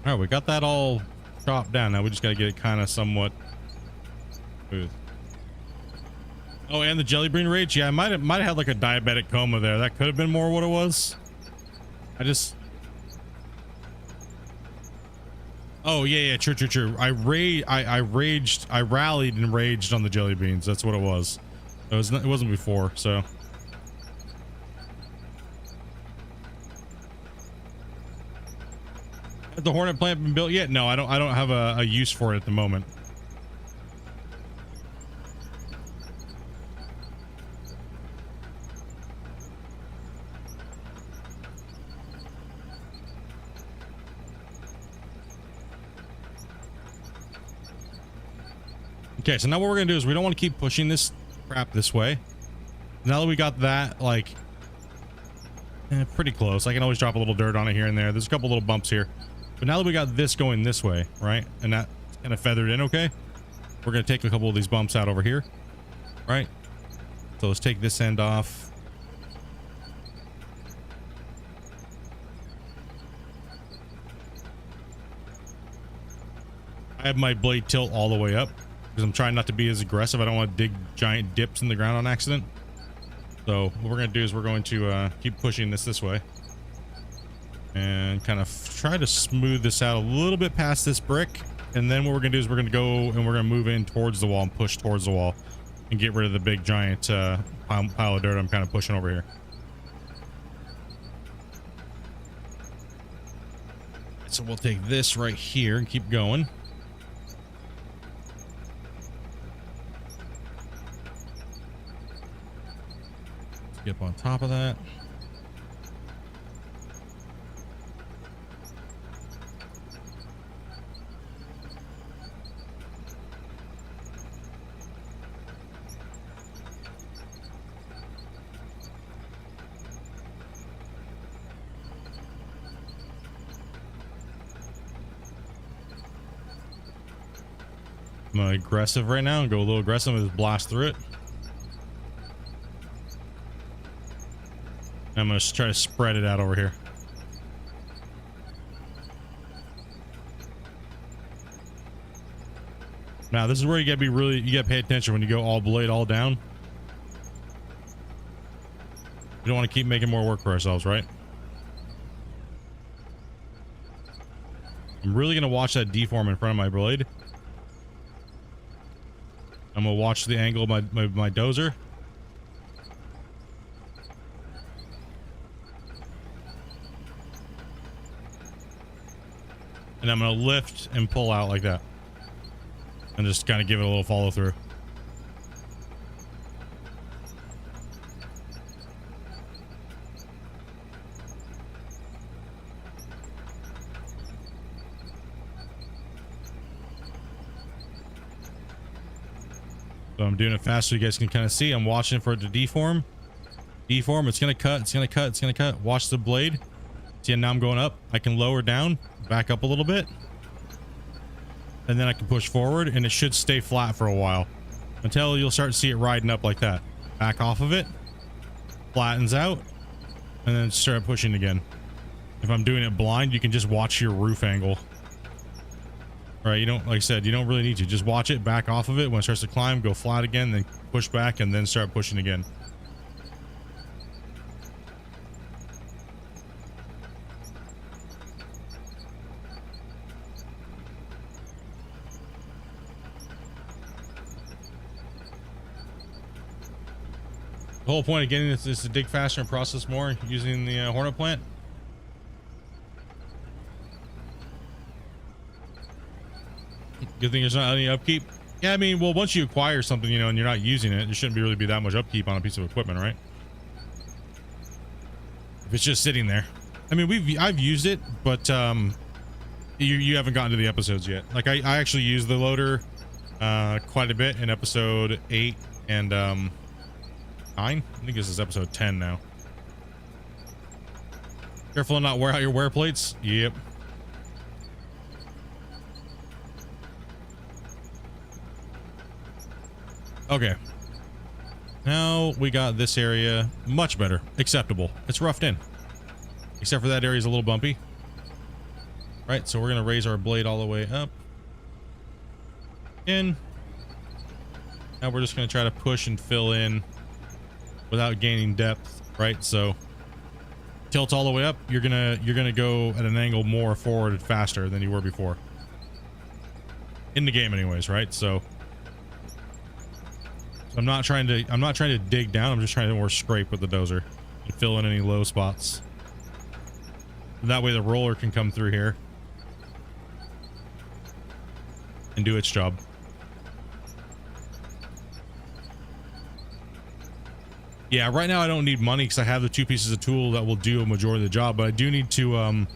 All right, we got that all chopped down. Now we just got to get it kind of somewhat smooth. Oh, and the jelly bean rage. Yeah, I might have had like a diabetic coma there. That could have been more what it was. Oh yeah, true. I rallied and raged on the jelly beans. That's what it was. It wasn't before. So. Has the Hornet plant been built yet? No, I don't have a use for it at the moment. Okay, so now what we're gonna do is we don't want to keep pushing this crap this way. Now that we got that, like, pretty close. I can always drop a little dirt on it here and there. There's a couple little bumps here. But now that we got this going this way, right? And that's kind of feathered in, okay? We're going to take a couple of these bumps out over here, right? So let's take this end off. I have my blade tilt all the way up because I'm trying not to be as aggressive. I don't want to dig giant dips in the ground on accident. So what we're going to do is we're going to keep pushing this way. And kind of try to smooth this out a little bit past this brick. And then what we're going to do is we're going to go and we're going to move in towards the wall and push towards the wall and get rid of the big giant pile of dirt I'm kind of pushing over here. So we'll take this right here and keep going. Get up on top of that. I'm aggressive right now and go a little aggressive and just blast through it. I'm going to try to spread it out over here. Now this is where you gotta pay attention when you go all blade all down. We don't want to keep making more work for ourselves, right? I'm really going to watch that deform in front of my blade. I'm gonna watch the angle of my dozer. And I'm gonna lift and pull out like that. And just kind of give it a little follow through. So I'm doing it fast so you guys can kind of see. I'm watching for it to deform. Deform, it's gonna cut, it's gonna cut, it's gonna cut. Watch the blade. See, now I'm going up. I can lower down, back up a little bit. And then I can push forward and it should stay flat for a while. Until you'll start to see it riding up like that. Back off of it. Flattens out. And then start pushing again. If I'm doing it blind, you can just watch your roof angle. Right, you don't, like I said, you don't really need to. Just watch it, back off of it. When it starts to climb, go flat again, then push back, and then start pushing again. The whole point of getting this is to dig faster and process more using the Hornet plant. Good thing there's not any upkeep. Yeah, I mean, well, once you acquire something, you know, and you're not using it, there shouldn't really be that much upkeep on a piece of equipment, right? If it's just sitting there. I mean, I've used it, but you haven't gotten to the episodes yet. Like I actually used the loader quite a bit in episode 8 and 9. I think this is episode 10 now. Careful to not wear out your wear plates. Yep. Okay. Now we got this area much better. Acceptable. It's roughed in. Except for that area is a little bumpy. Right, so we're going to raise our blade all the way up. In. Now we're just going to try to push and fill in without gaining depth, right? So tilt all the way up, you're gonna go at an angle more forward and faster than you were before. In the game anyways, right? So I'm not trying to dig down, I'm just trying to more scrape with the dozer and fill in any low spots. And that way the roller can come through here and do its job. Yeah, right now I don't need money because I have the 2 pieces of tool that will do a majority of the job, but I do need to,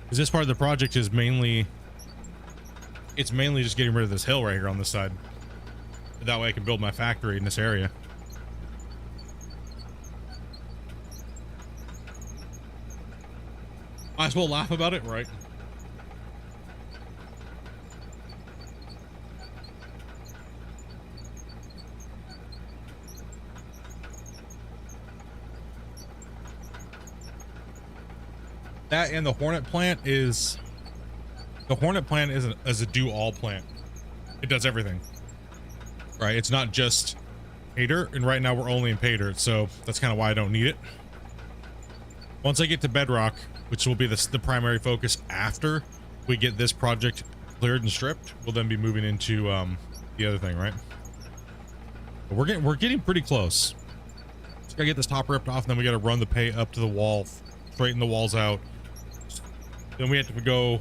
because this part of the project is mainly just getting rid of this hill right here on this side. That way I can build my factory in this area. Might as well laugh about it, right? That and the Hornet plant is a do-all plant. It does everything. Right? It's not just pay dirt, and right now we're only in pay dirt, so that's kind of why I don't need it. Once I get to bedrock, which will be the primary focus after we get this project cleared and stripped, we'll then be moving into the other thing, right? But we're getting pretty close. Just gotta get this top ripped off, and then we gotta run the pay up to the wall, straighten the walls out. Then we have to go.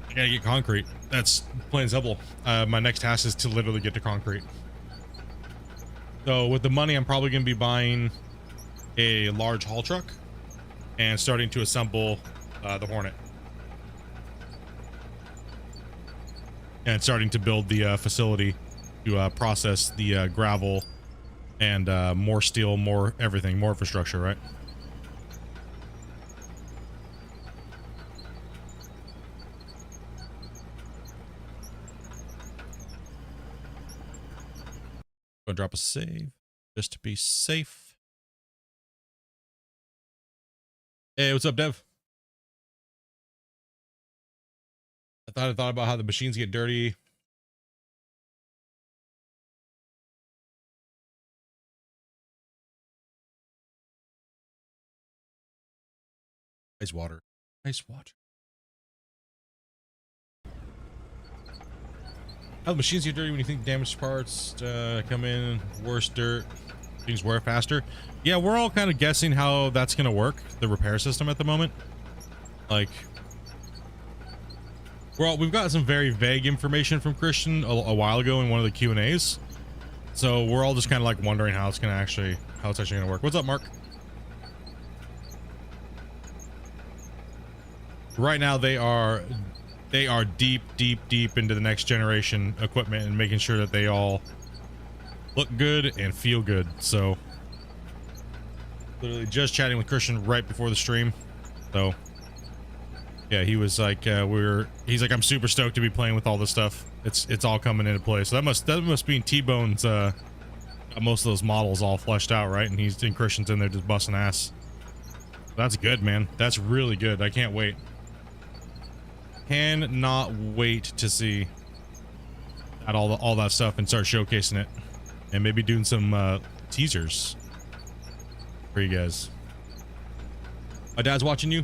I gotta get concrete. That's plain and simple. My next task is to literally get to concrete. So with the money, I'm probably gonna be buying a large haul truck and starting to assemble the Hornet. And starting to build the facility to process the gravel and more steel, more everything, more infrastructure, right? Gonna drop a save just to be safe. Hey, what's up, Dev? I thought about how the machines get dirty. Ice water. Ice water. How the machines get dirty when you think damaged parts come in, worse dirt, things wear faster. Yeah, we're all kind of guessing how that's going to work, the repair system at the moment. Like, we've got some very vague information from Christian a while ago in one of the Q&As. So we're all just kind of like wondering how it's actually going to work. What's up, Mark? Right now they are deep into the next generation equipment and making sure that they all look good and feel good. So literally just chatting with Christian right before the stream. So yeah, he was like, he's like, I'm super stoked to be playing with all this stuff. It's all coming into play. So that must be T-Bone's got most of those models all fleshed out, right? And Christian's in there just busting ass. That's good, man. That's really good. I can't wait. Cannot wait to see all that stuff and start showcasing it, and maybe doing some teasers for you guys. My dad's watching you.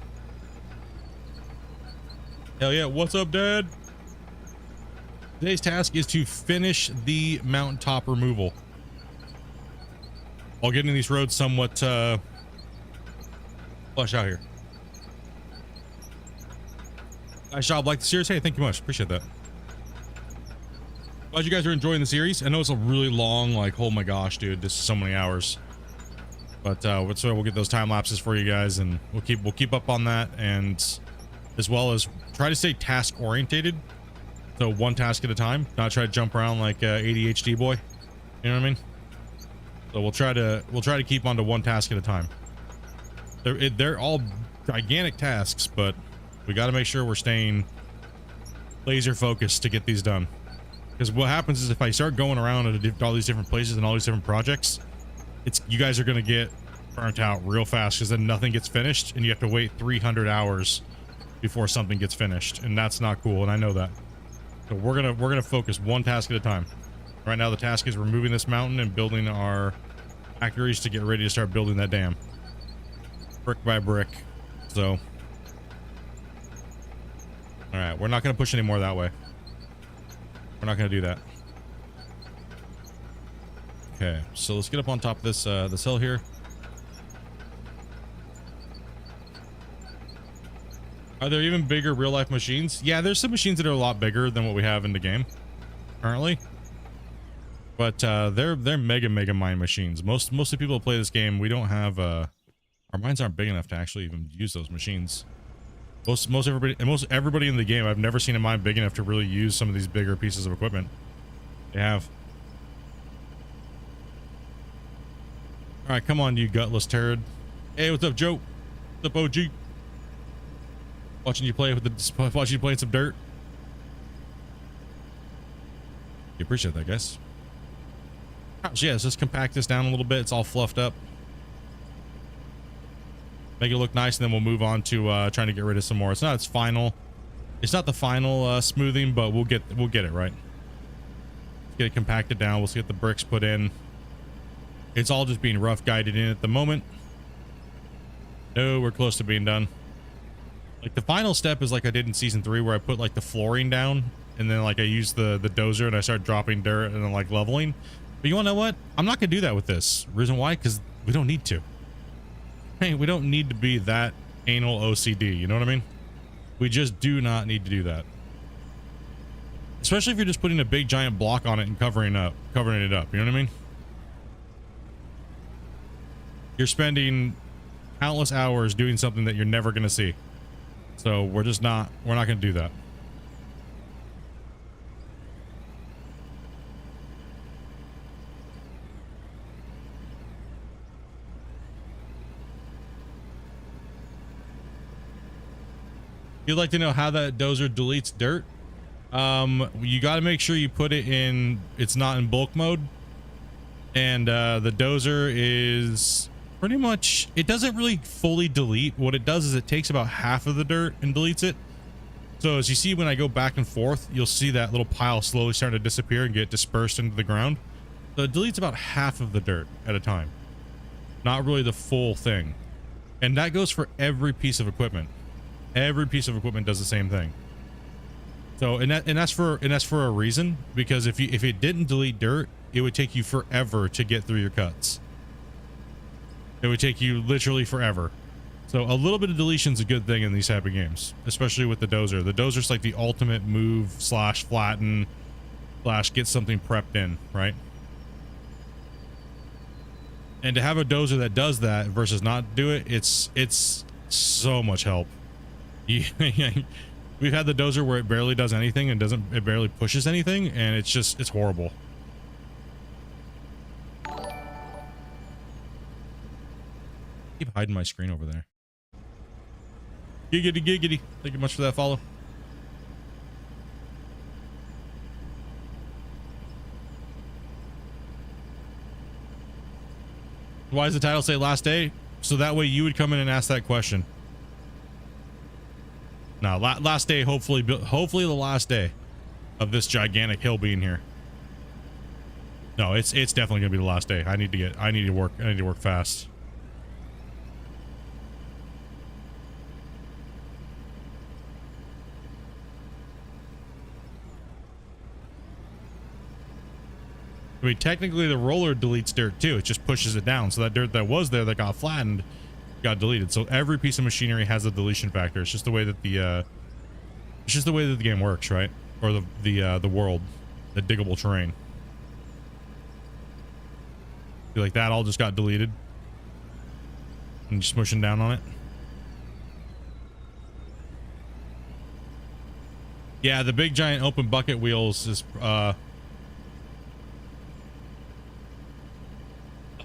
Hell yeah! What's up, Dad? Today's task is to finish the mountaintop removal while getting these roads somewhat flush out here. Nice job. Like the series. Hey, thank you much. Appreciate that. Glad you guys are enjoying the series. I know it's a really long, like, oh my gosh, dude, this is so many hours. But we'll get those time lapses for you guys, and we'll keep up on that, and as well as try to stay task orientated. So one task at a time, not try to jump around like ADHD boy. You know what I mean? So we'll try to keep on to one task at a time. They're all gigantic tasks, but we got to make sure we're staying laser focused to get these done. Because what happens is if I start going around to all these different places and all these different projects, you guys are going to get burnt out real fast, because then nothing gets finished and you have to wait 300 hours before something gets finished, and that's not cool, and I know that. So we're gonna focus one task at a time. Right now the task is removing this mountain and building our factories to get ready to start building that dam, brick by brick. So all right, we're not gonna push any more that way. We're not gonna do that. Okay, so let's get up on top of this this hill here. Are there even bigger real life machines? Yeah, there's some machines that are a lot bigger than what we have in the game currently. But they're mega mine machines. Most of the people that play this game, we don't have our mines aren't big enough to actually even use those machines. Most everybody in the game, I've never seen a mine big enough to really use some of these bigger pieces of equipment. They have. All right, come on, you gutless turd. Hey, what's up, Joe? What's up, OG? Watching you play in some dirt. You appreciate that, guys. So yeah, let's just compact this down a little bit. It's all fluffed up. Make it look nice, and then we'll move on to trying to get rid of some more. It's not the final smoothing, but we'll get it right. Let's get it compacted down. Let's get the bricks put in. It's all just being rough guided in at the moment. No, we're close to being done. Like the final step is like I did in season 3, where I put like the flooring down, and then like I use the dozer and I start dropping dirt and then like leveling. But you want to know what? I'm not gonna do that with this. Reason why? Because we don't need to. Hey, we don't need to be that anal OCD. You know what I mean? We just do not need to do that. Especially if you're just putting a big giant block on it and covering it up. You know what I mean? You're spending countless hours doing something that you're never gonna see. So we're not going to do that. You'd like to know how that dozer deletes dirt? You got to make sure you put it in, it's not in bulk mode. And the dozer is pretty much, it doesn't really fully delete. What it does is it takes about half of the dirt and deletes it. So as you see, when I go back and forth, you'll see that little pile slowly starting to disappear and get dispersed into the ground. So it deletes about half of the dirt at a time, not really the full thing. And that goes for every piece of equipment. Every piece of equipment does the same thing. So and that's for a reason, because if it didn't delete dirt, it would take you forever to get through your cuts. It would take you literally forever. So a little bit of deletion is a good thing in these type of games, especially with the dozer. The dozer's like the ultimate move / flatten / get something prepped in, right? And to have a dozer that does that versus not do it, it's so much help. We've had the dozer where it barely does anything and it barely pushes anything, and it's horrible. Keep hiding my screen over there. Giggity giggity. Thank you much for that follow. Why does the title say last day? So that way you would come in and ask that question. No, last day, hopefully the last day of this gigantic hill being here. No, it's definitely gonna be the last day. I need to work fast. I mean, technically the roller deletes dirt too. It just pushes it down. So that dirt that was there that got flattened got deleted. So every piece of machinery has a deletion factor. It's just the way that the game works, right? Or the world, the diggable terrain. Feel like that all just got deleted. And just smushing down on it. Yeah, the big giant open bucket wheels is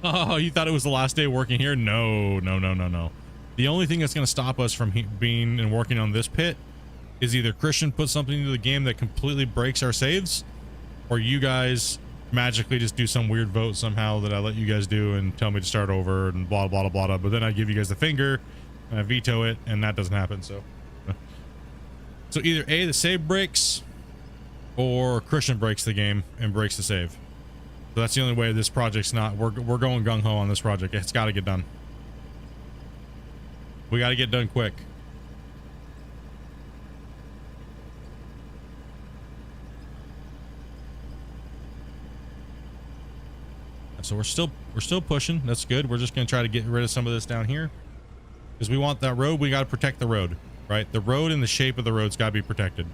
oh, you thought it was the last day working here? No, no, no, no, no. The only thing that's going to stop us from being and working on this pit is either Christian puts something into the game that completely breaks our saves, or you guys magically just do some weird vote somehow that I let you guys do and tell me to start over and blah, blah, blah, blah. But then I give you guys the finger and I veto it, and that doesn't happen. So either A, the save breaks, or Christian breaks the game and breaks the save. So that's the only way this project's not, we're going gung-ho on this project. It's got to get done. We got to get done quick. So we're still pushing. That's good. We're just going to try to get rid of some of this down here because we want that road. We got to protect the road, right? The road and the shape of the road's got to be protected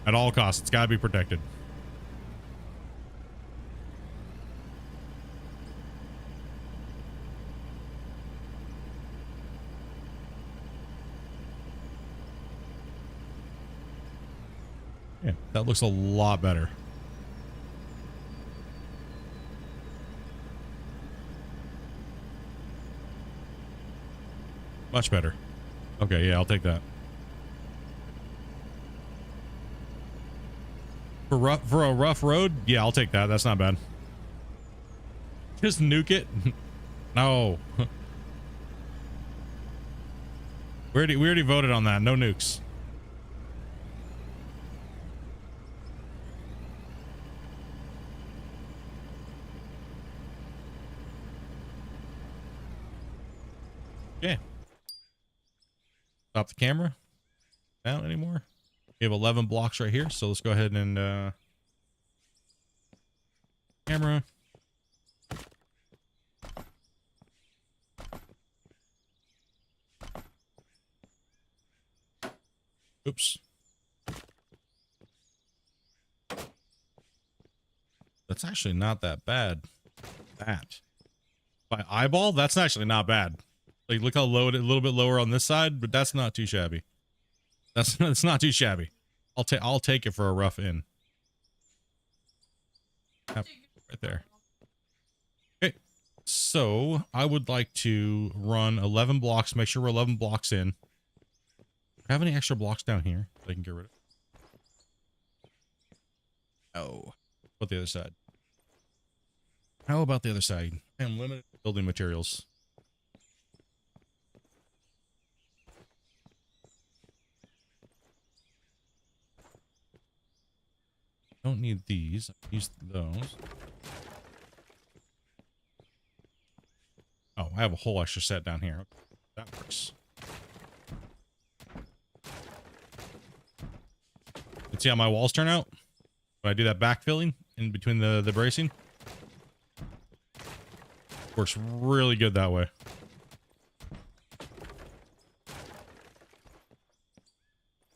at all costs. It's got to be protected. Yeah, that looks a lot better. Much better. Okay, yeah, I'll take that. For a rough road, yeah, I'll take that. That's not bad. Just nuke it. No. we already voted on that. No nukes. Okay. Stop the camera. Down anymore. We have 11 blocks right here, so let's go ahead and camera. Oops. That's actually not that bad. That by eyeball, that's actually not bad. Like, look how low it, a little bit lower on this side, but that's not too shabby. It's not too shabby. I'll take it for a rough in. Yep, right there. Okay, so I would like to run 11 blocks. Make sure we're 11 blocks in. Do I have any extra blocks down here that I can get rid of? Oh, what the other side? How about the other side? I am limited building materials. Don't need these. Use those. Oh, I have a whole extra set down here. That works. Let's see how my walls turn out when I do that backfilling in between the bracing. Works really good that way.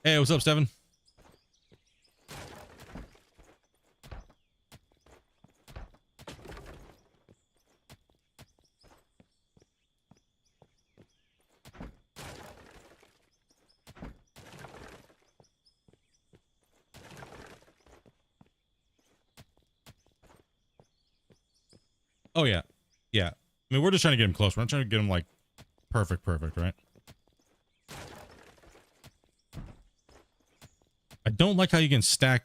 Hey, what's up, Steven? Oh yeah, yeah. I mean, we're just trying to get him close. We're not trying to get him like perfect, right? I don't like how you can stack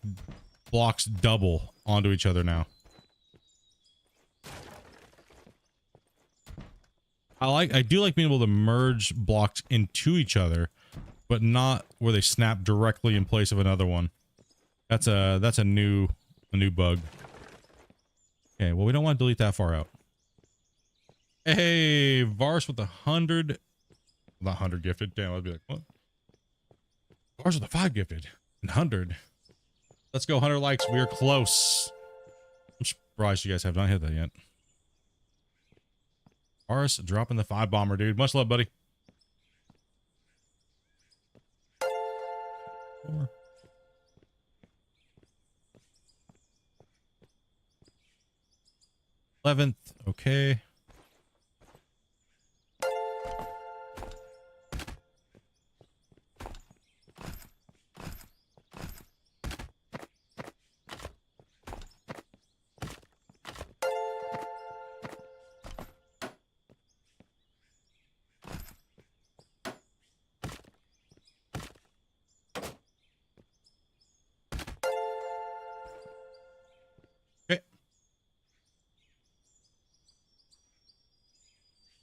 blocks double onto each other now. I do like being able to merge blocks into each other, but not where they snap directly in place of another one. That's a new bug. Okay, well, we don't want to delete that far out. Hey, Vars with 100, not 100 gifted. Damn, I'd be like, what? Vars with a 5 gifted and 100. Let's go, 100 likes. We are close. I'm surprised you guys have not hit that yet. Vars dropping the 5 bomber, dude. Much love, buddy. 4. 11th, okay.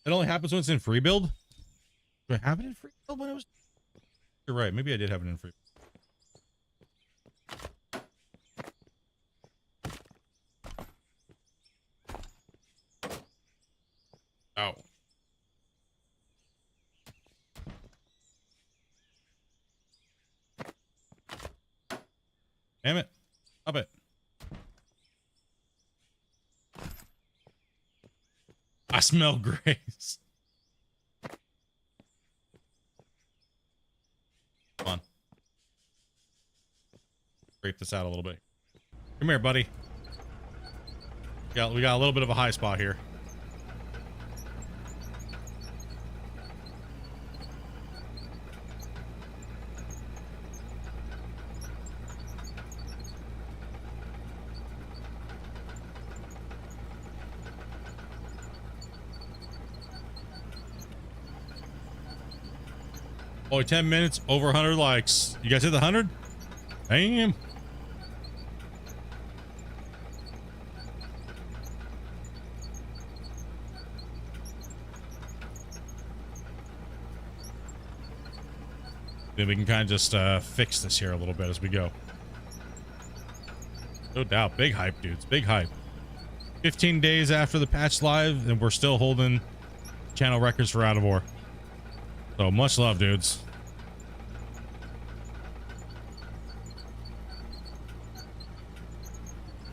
It only happens when it's in free build. Do I have it in free build when it was? You're right. Maybe I did have it in free. Oh. Damn it. Stop it. I smell grace. Come on. Scrape this out a little bit. Come here, buddy. We got a little bit of a high spot here. Only 10 minutes, over 100 likes. You guys hit the 100? Damn. Then we can kind of just fix this here a little bit as we go. No doubt. Big hype, dudes. Big hype. 15 days after the patch live, and we're still holding channel records for Out of War. So much love, dudes.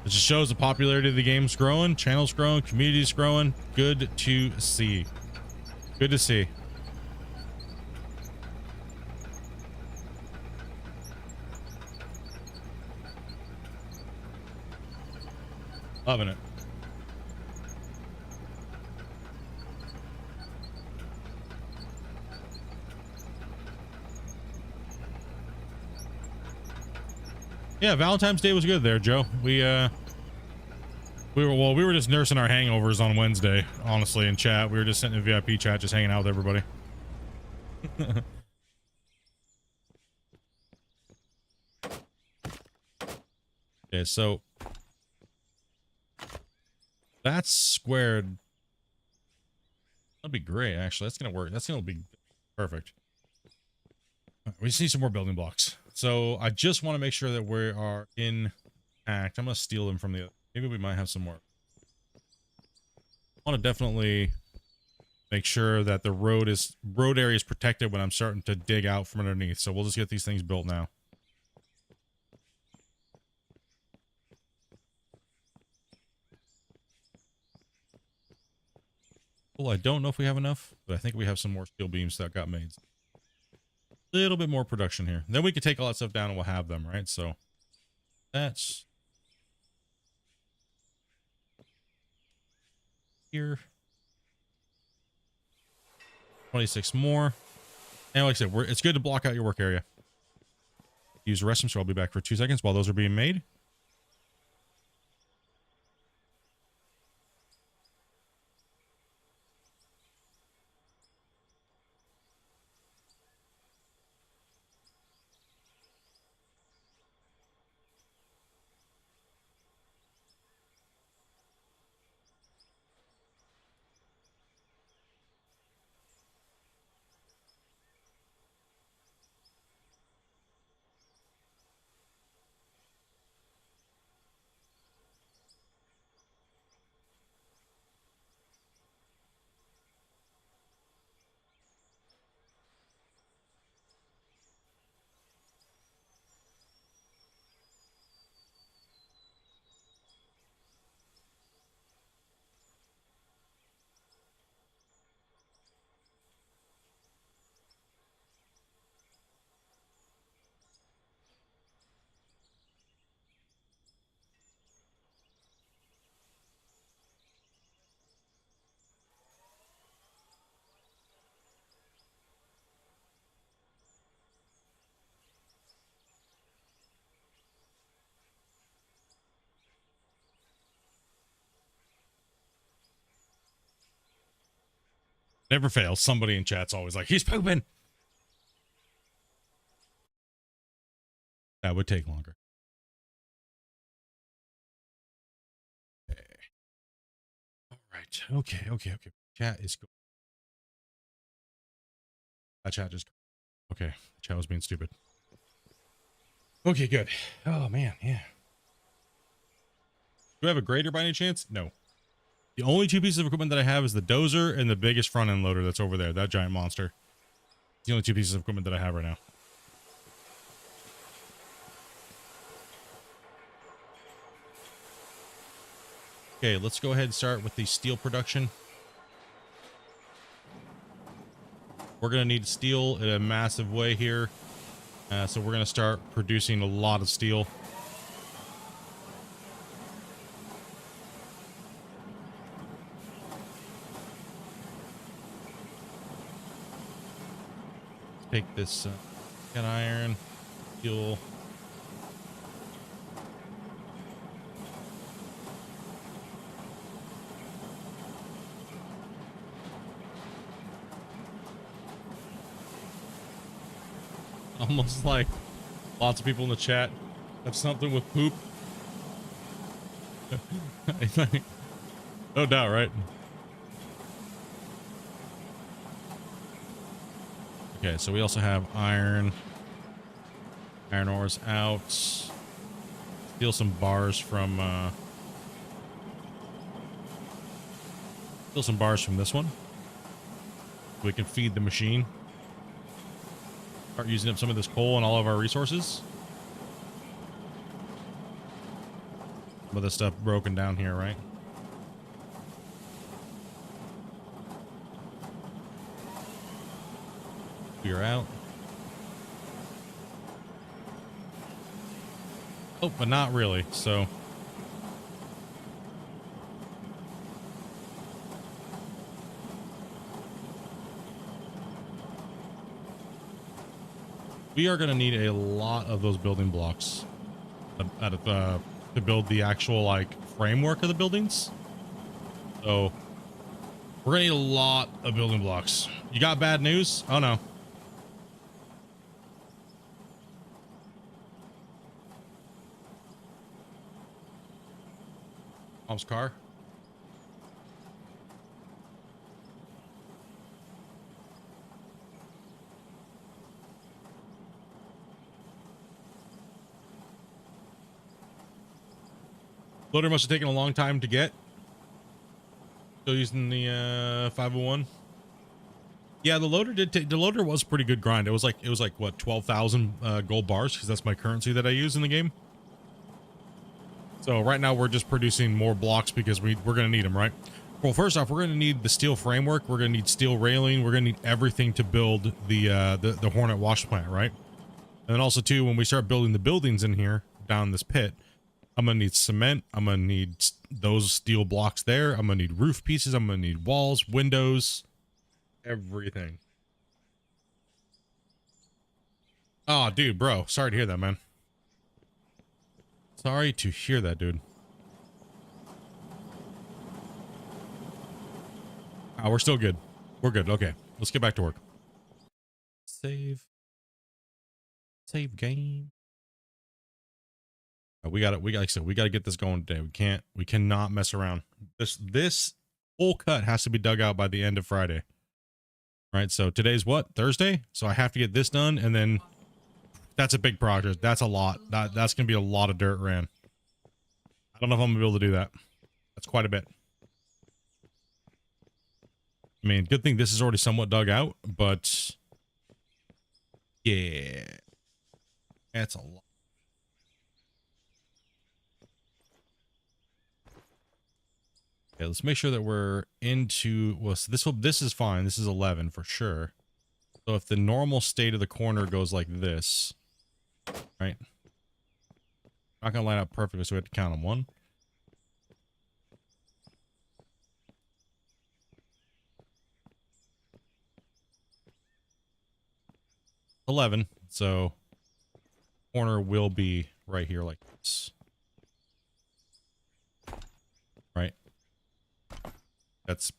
It just shows the popularity of the game's growing, channel's growing, community's growing. Good to see. Good to see. Loving it. Yeah, Valentine's Day was good there, Joe. We were just nursing our hangovers on Wednesday, honestly, in chat. We were just sitting in VIP chat, just hanging out with everybody. Okay, so that's squared. That'd be great, actually. That's gonna work. That's gonna be perfect. We just need some more building blocks. So I just want to make sure that we are intact. I'm gonna steal them from the other. Maybe we might have some more. I want to definitely make sure that the road area is protected when I'm starting to dig out from underneath. So we'll just get these things built now. Well, I don't know if we have enough, but I think we have some more steel beams that got made. A little bit more production here. Then we can take all that stuff down and we'll have them, right? So that's here. 26 more. And like I said, it's good to block out your work area. Use the restroom, so I'll be back for 2 seconds while those are being made. Never fails. Somebody in chat's always like, he's pooping. That would take longer. Okay. All right. Okay. Chat is good. That chat just, okay. The chat was being stupid. Okay, good. Oh man, yeah. Do I have a grader by any chance? No. The only two pieces of equipment that I have is the dozer and the biggest front end loader that's over there, that giant monster. It's the only two pieces of equipment that I have right now. Okay, let's go ahead and start with the steel production. We're going to need steel in a massive way here. So we're going to start producing a lot of steel. Take this cut iron, steel. Almost like lots of people in the chat have something with poop. No doubt, right? Okay, so we also have iron. Iron ores out. Steal some bars from steal some bars from this one. We can feed the machine. Start using up some of this coal and all of our resources. Some of this stuff broken down here, right? We are out. Oh, but not really, so. We are going to need a lot of those building blocks to build the actual, like, framework of the buildings. So, we're going to need a lot of building blocks. You got bad news? Oh, no. Mom's car. Loader must have taken a long time to get. Still using the 501. Yeah, the loader did take. The loader was a pretty good grind. It was like what, 12,000 gold bars, because that's my currency that I use in the game. So right now we're just producing more blocks because we're gonna need them, right? Well, first off, we're gonna need the steel framework. We're gonna need steel railing. We're gonna need everything to build the Hornet wash plant, right? And then also too, when we start building the buildings in here down this pit, I'm gonna need cement. I'm gonna need those steel blocks there. I'm gonna need roof pieces. I'm gonna need walls, windows, everything. Oh, dude, bro, sorry to hear that, man. Sorry to hear that, dude. Oh, we're still good. We're good. Okay, let's get back to work. Save game. We got it. Like I said, we got to get this going today. We cannot mess around. This whole cut has to be dug out by the end of Friday. Right. So today's what? Thursday. So I have to get this done, and then that's a big project. That's a lot. That's going to be a lot of dirt ran. I don't know if I'm gonna be able to do that. That's quite a bit. I mean, good thing this is already somewhat dug out, but yeah, that's a lot. Okay, let's make sure that we're into, well, so this is fine. This is 11 for sure. So if the normal state of the corner goes like this, right? Not gonna line up perfectly, so we have to count them. 1, 11. So corner will be right here like this. Right? That's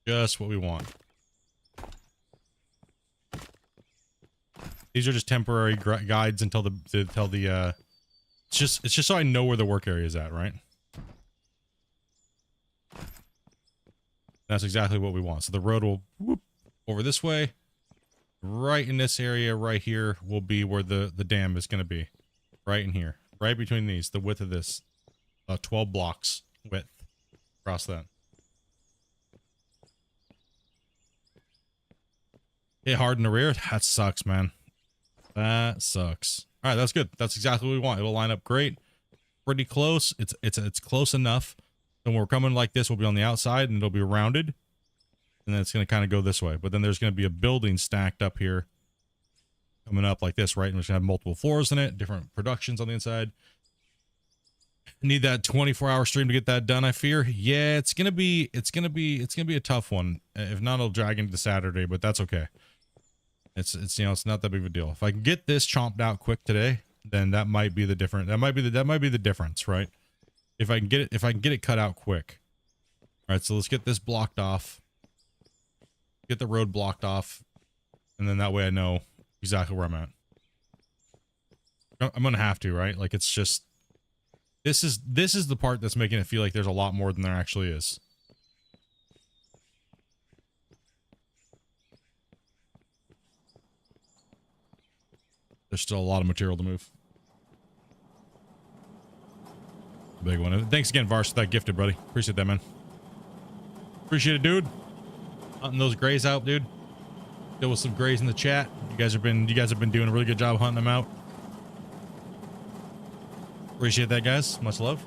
just what we want. These are just temporary guides until the it's just so I know where the work area is at, right? That's exactly what we want. So the road will whoop over this way. right in this area right here will be where the dam is going to be. Right in here. Right between these. The width of this. 12 blocks width across that. Hit hard in the rear. That sucks, man. That sucks. All right, that's good. That's exactly what we want. It'll line up great. Pretty close. It's close enough. When we're coming like this, we'll be on the outside and it'll be rounded. And then it's going to kind of go this way. But then there's going to be a building stacked up here. Coming up like this, right? And we're going to have multiple floors in it. Different productions on the inside. Need that 24-hour stream to get that done, I fear. Yeah, it's gonna be a tough one. If not, it'll drag into Saturday, but that's okay. It's you know, it's not that big of a deal. If I can get this chomped out quick today, then that might be the difference. That might be the difference, right? If I can get it cut out quick. All right, so let's get this blocked off. Get the road blocked off, and then that way I know exactly where I'm at. I'm gonna have to, right? Like, it's just this is the part that's making it feel like there's a lot more than there actually is. There's still a lot of material to move. Big one. Thanks again, Vars, for that gifted, buddy. Appreciate that, man. Appreciate it, dude. Hunting those grays out, dude. There was some grays in the chat. You guys have been doing a really good job hunting them out. Appreciate that, guys. Much love.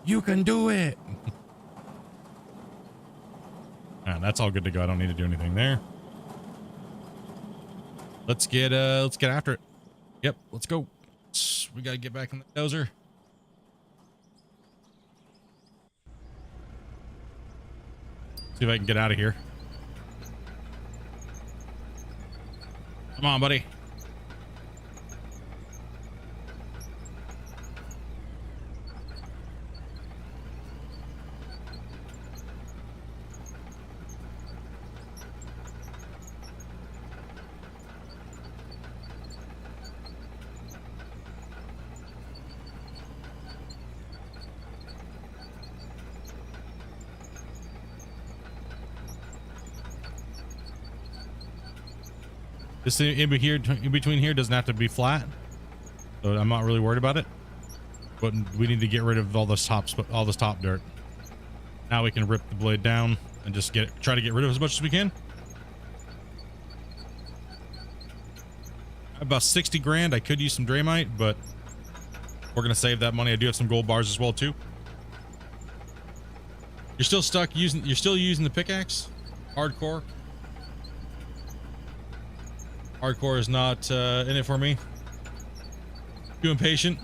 You can do it. That's all good to go. I don't need to do anything there. Let's get after it. Yep, let's go. We gotta get back in the dozer. See if I can get out of here. Come on, buddy. This in between here doesn't have to be flat, so I'm not really worried about it. But we need to get rid of all this top dirt. Now we can rip the blade down and just try to get rid of as much as we can. About 60 grand. I could use some Draymite, but we're gonna save that money. I do have some gold bars as well too. You're still stuck using. You're still using the pickaxe. Hardcore. Hardcore is not in it for me. Too impatient.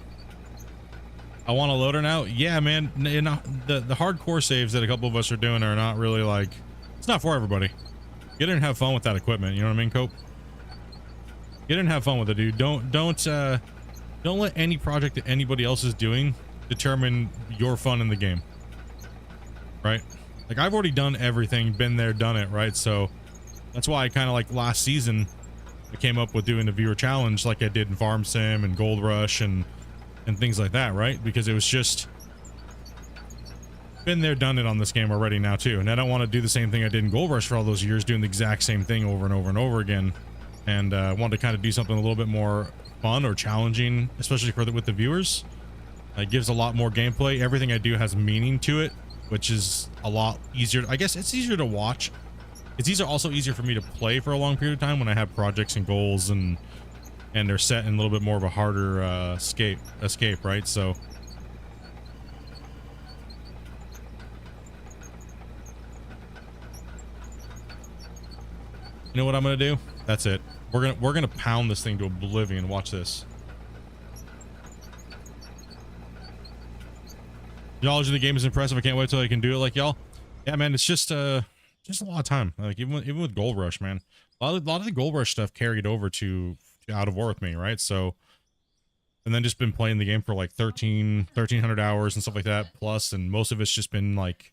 I want a loader now. Yeah, man. You know, the hardcore saves that a couple of us are doing are not really like. It's not for everybody. Get in and have fun with that equipment. You know what I mean, Cope? Get in and have fun with it, dude. Don't let any project that anybody else is doing determine your fun in the game. Right? Like, I've already done everything, been there, done it, right? So that's why I kind of like last season I came up with doing the viewer challenge like I did in Farm Sim and Gold Rush and things like that, right? Because it was just been there, done it on this game already now too. And I don't want to do the same thing I did in Gold Rush for all those years, doing the exact same thing over and over and over again. And I wanted to kind of do something a little bit more fun or challenging, especially with the viewers. It gives a lot more gameplay. Everything I do has meaning to it, which is a lot easier. I guess it's easier to watch. It's also easier for me to play for a long period of time when I have projects and goals and they're set in a little bit more of a harder escape, right? So you know what I'm gonna do? That's it. We're gonna pound this thing to oblivion. Watch this. Knowledge of the game is impressive. I can't wait till I can do it like y'all. Yeah, man. It's just a lot of time. Like even with Gold Rush, man. A lot of the Gold Rush stuff carried over to Out of War with me, right? So, and then just been playing the game for like 1,300 hours and stuff like that plus, and most of it's just been like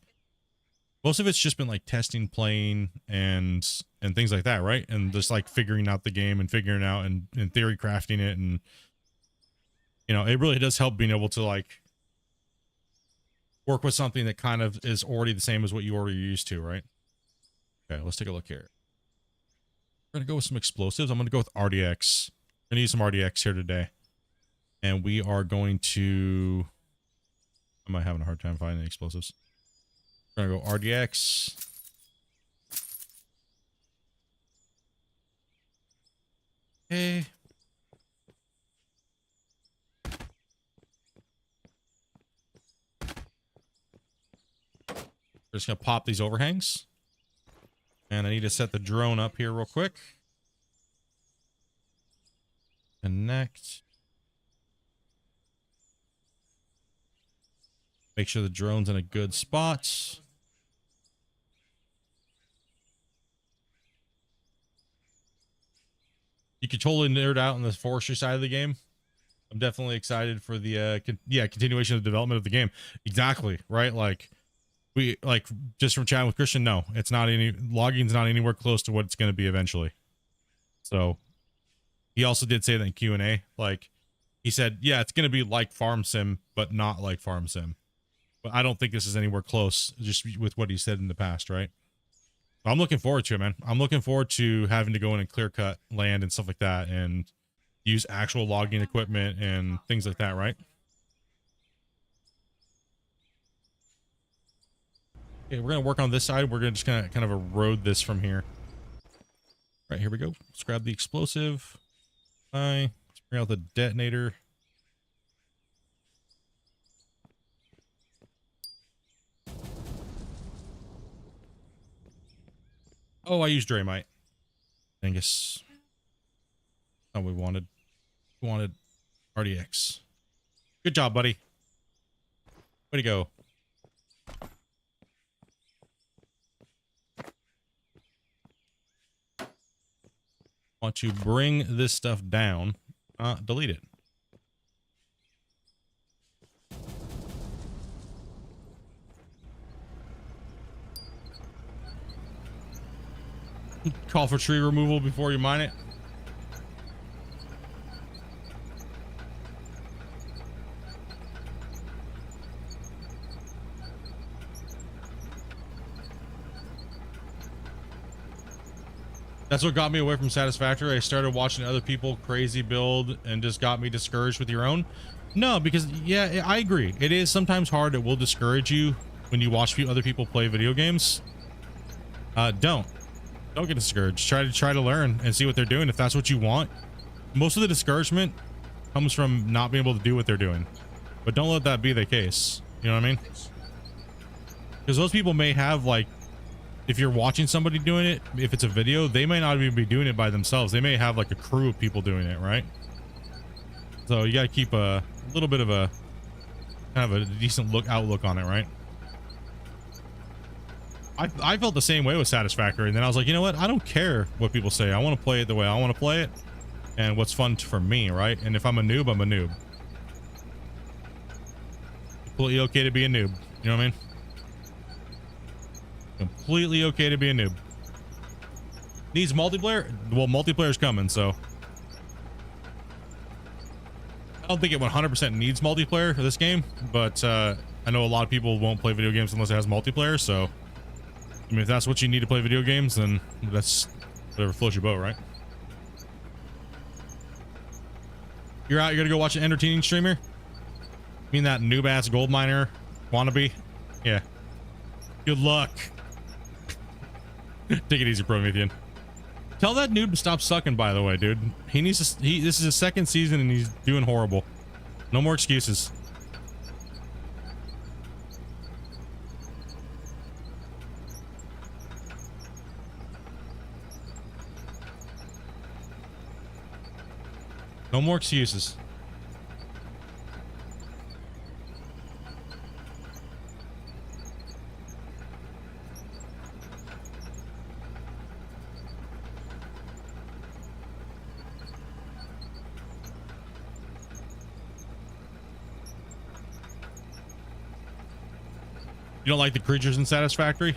testing, playing, and things like that, right? And just like figuring out the game and figuring out and theory crafting it, and you know, it really does help being able to like work with something that kind of is already the same as what you already used to, right? Okay, let's take a look here. We're going to go with some explosives. I'm going to go with RDX. I'm going to use some RDX here today. And we are going to... Am I having a hard time finding the explosives? We're going to go RDX. Okay. We're just going to pop these overhangs. And I need to set the drone up here real quick. Connect. Make sure the drone's in a good spot. You could totally nerd out on the forestry side of the game. I'm definitely excited for the continuation of the development of the game. Exactly, right? Like we just from chatting with Christian, no, it's not any logging's not anywhere close to what it's going to be eventually. So he also did say that in Q&A, like he said, yeah, it's going to be like Farm Sim, but not like Farm Sim. But I don't think this is anywhere close, just with what he said in the past, right? I'm looking forward to it, man. I'm looking forward to having to go in and clear cut land and stuff like that and use actual logging equipment and things like that, right? Okay, we're going to work on this side. We're going to just kind of erode this from here. All right, here we go. Let's grab the explosive. Let's bring out the detonator. Oh, I used Draymite. Angus. Oh, we wanted RDX. Good job, buddy. Way to go. Want to bring this stuff down. Delete it. Call for tree removal before you mine it. That's what got me away from Satisfactory. I started watching other people crazy build and just got me discouraged with your own. No, because yeah, I agree. It is sometimes hard. It will discourage you when you watch other people play video games. Don't get discouraged. Try to learn and see what they're doing if that's what you want. Most of the discouragement comes from not being able to do what they're doing, but don't let that be the case. You know what I mean? Because those people may have, like, if you're watching somebody doing it, if it's a video, they may not even be doing it by themselves. They may have like a crew of people doing it, right? So you got to keep a little bit of a kind of a decent outlook on it, right? I felt the same way with Satisfactory, and then I was like, you know what? I don't care what people say. I want to play it the way I want to play it, and what's fun for me, right? And if I'm a noob, I'm a noob. Completely okay to be a noob. You know what I mean? Completely okay to be a noob. Needs multiplayer? Well, multiplayer's coming, so I don't think it 100% needs multiplayer for this game, but I know a lot of people won't play video games unless it has multiplayer, so I mean, if that's what you need to play video games, then that's whatever floats your boat, right? You're out, you're gonna go watch an entertaining streamer? You mean that noob ass gold miner wannabe? Yeah. Good luck. Take it easy, Promethean. Tell that noob to stop sucking, by the way, dude. He needs to, this is his second season and he's doing horrible. No more excuses. No more excuses. You don't like the creatures in Satisfactory?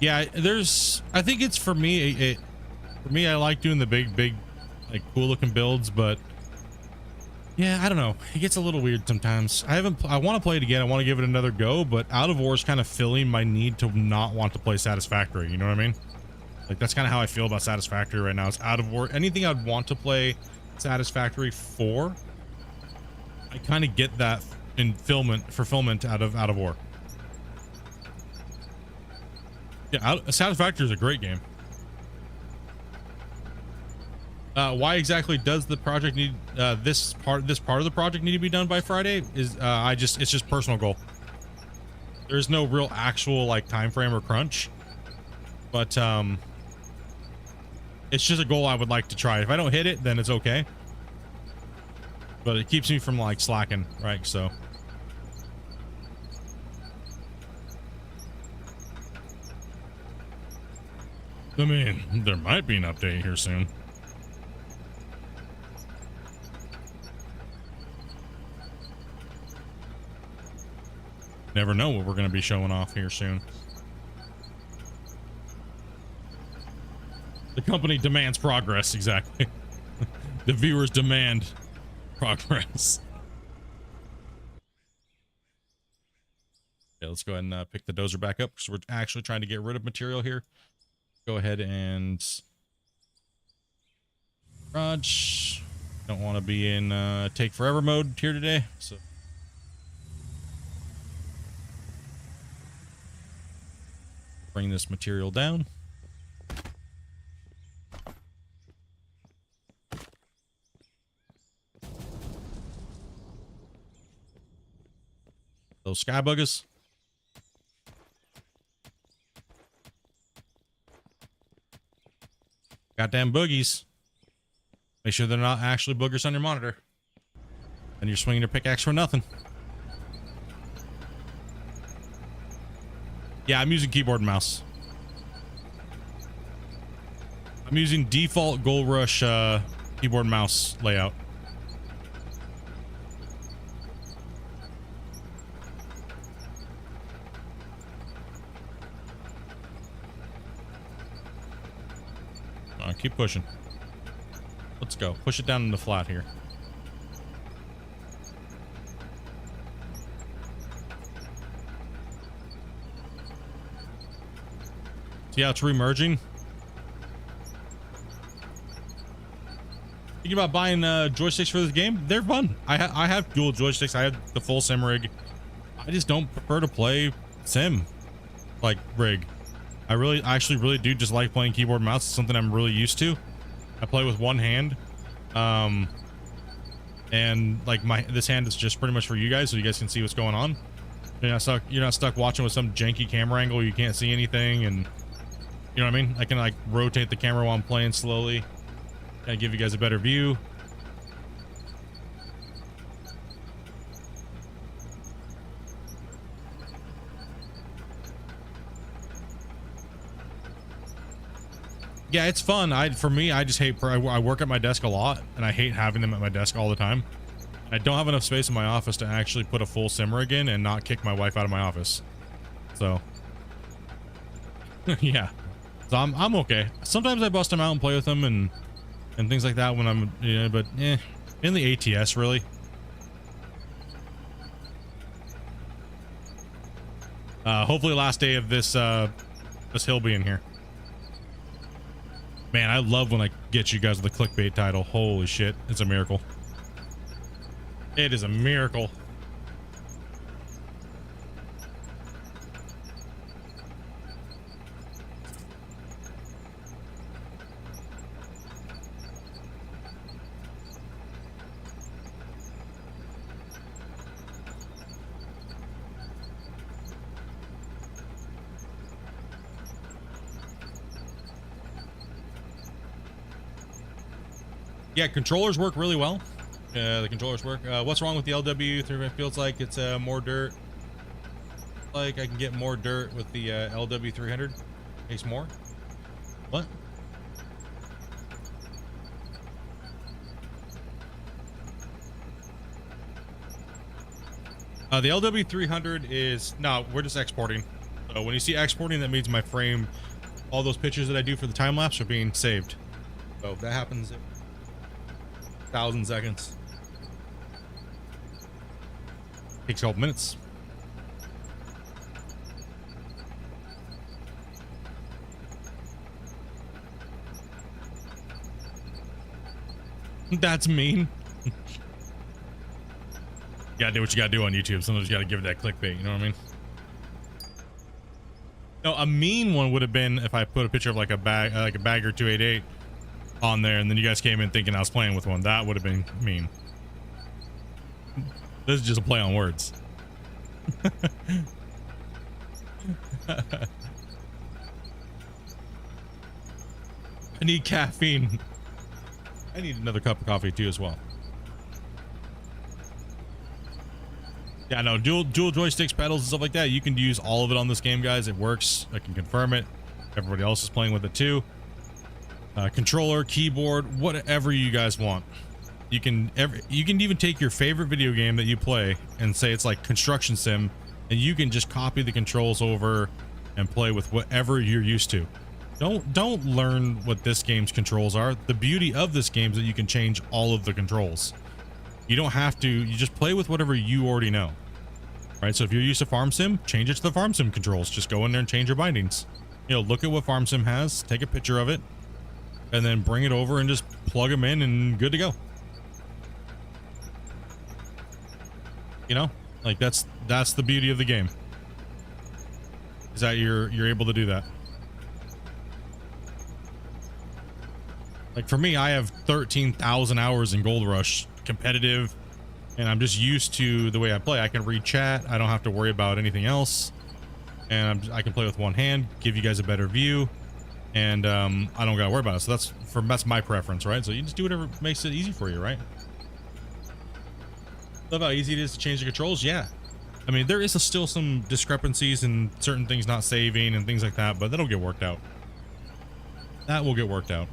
Yeah, I think it's for me. For me, I like doing the big, like cool looking builds, but yeah, I don't know. It gets a little weird sometimes. I want to play it again. I want to give it another go, but Out of War is kind of filling my need to not want to play Satisfactory. You know what I mean? Like, that's kind of how I feel about Satisfactory right now. It's Out of War. Anything I'd want to play Satisfactory for, I kind of get that in fulfillment out of War. Yeah, Satisfactory is a great game. Why exactly does the project need this part of the project need to be done by Friday? Is it's just personal goal. There's no real actual like time frame or crunch, but it's just a goal I would like to try. If I don't hit it, then it's okay. But it keeps me from like slacking, right? So. I mean, there might be an update here soon. Never know what we're going to be showing off here soon. The company demands progress, exactly. The viewers demand progress. Okay, let's go ahead and pick the dozer back up because we're actually trying to get rid of material here. Go ahead and garage. Don't want to be in take forever mode here today, so bring this material down. Those sky buggers. Goddamn boogies. Make sure they're not actually boogers on your monitor. And you're swinging your pickaxe for nothing. Yeah, I'm using keyboard and mouse. I'm using default Gold Rush keyboard and mouse layout. Keep pushing. Let's go. Push it down in the flat here. See how it's remerging? Thinking about buying joysticks for this game? They're fun. I have dual joysticks. I have the full sim rig. I just don't prefer to play sim like rig. I actually really do just like playing keyboard and mouse. It's something I'm really used to. I play with one hand. And like this hand is just pretty much for you guys so you guys can see what's going on. You're not stuck watching with some janky camera angle. You can't see anything, and you know what I mean? I can like rotate the camera while I'm playing slowly. Kind of give you guys a better view. Yeah, it's fun. For me, I just hate, I work at my desk a lot and I hate having them at my desk all the time. I don't have enough space in my office to actually put a full sim rig in and not kick my wife out of my office. So yeah, so I'm okay. Sometimes I bust them out and play with them and things like that when I'm, but in the ATS really. Hopefully last day of this hill being here. Man, I love when I get you guys with a clickbait title. Holy shit, it's a miracle. It is a miracle. Yeah, controllers work really well. The controllers work. What's wrong with the LW3? It feels like it's more dirt. Like I can get more dirt with the LW300. Takes more. What? The LW300 is no. We're just exporting. So when you see exporting, that means my frame, all those pictures that I do for the time lapse are being saved. So that happens in 1,000 seconds. Takes a couple minutes. That's mean. You gotta do what you gotta do on YouTube. Sometimes you gotta give it that clickbait, you know what I mean? No, a mean one would have been if I put a picture of like a bagger 288 on there, and then you guys came in thinking I was playing with one. That would have been mean. This is just a play on words. I need caffeine. I need another cup of coffee too as well. Yeah, no, dual joysticks, pedals, and stuff like that. You can use all of it on this game, guys. It works. I can confirm it. Everybody else is playing with it too. Controller, keyboard, whatever you guys want. You can even take your favorite video game that you play and say it's like construction sim, and you can just copy the controls over and play with whatever you're used to. Don't learn what this game's controls are. The beauty of this game is that you can change all of the controls. You don't have to, you just play with whatever you already know. Right? So if you're used to farm sim, change it to the farm sim controls. Just go in there and change your bindings. You know, look at what farm sim has, take a picture of it, and then bring it over and just plug them in and good to go. You know, like that's the beauty of the game, is that you're able to do that. Like for me, I have 13,000 hours in Gold Rush competitive, and I'm just used to the way I play. I can read chat. I don't have to worry about anything else, and I can play with one hand, give you guys a better view, and I don't gotta worry about it. So that's my preference, right? So you just do whatever makes it easy for you, right? Love how easy it is to change the controls. Yeah, I mean there is still some discrepancies and certain things not saving and things like that, but that'll get worked out. That will get worked out.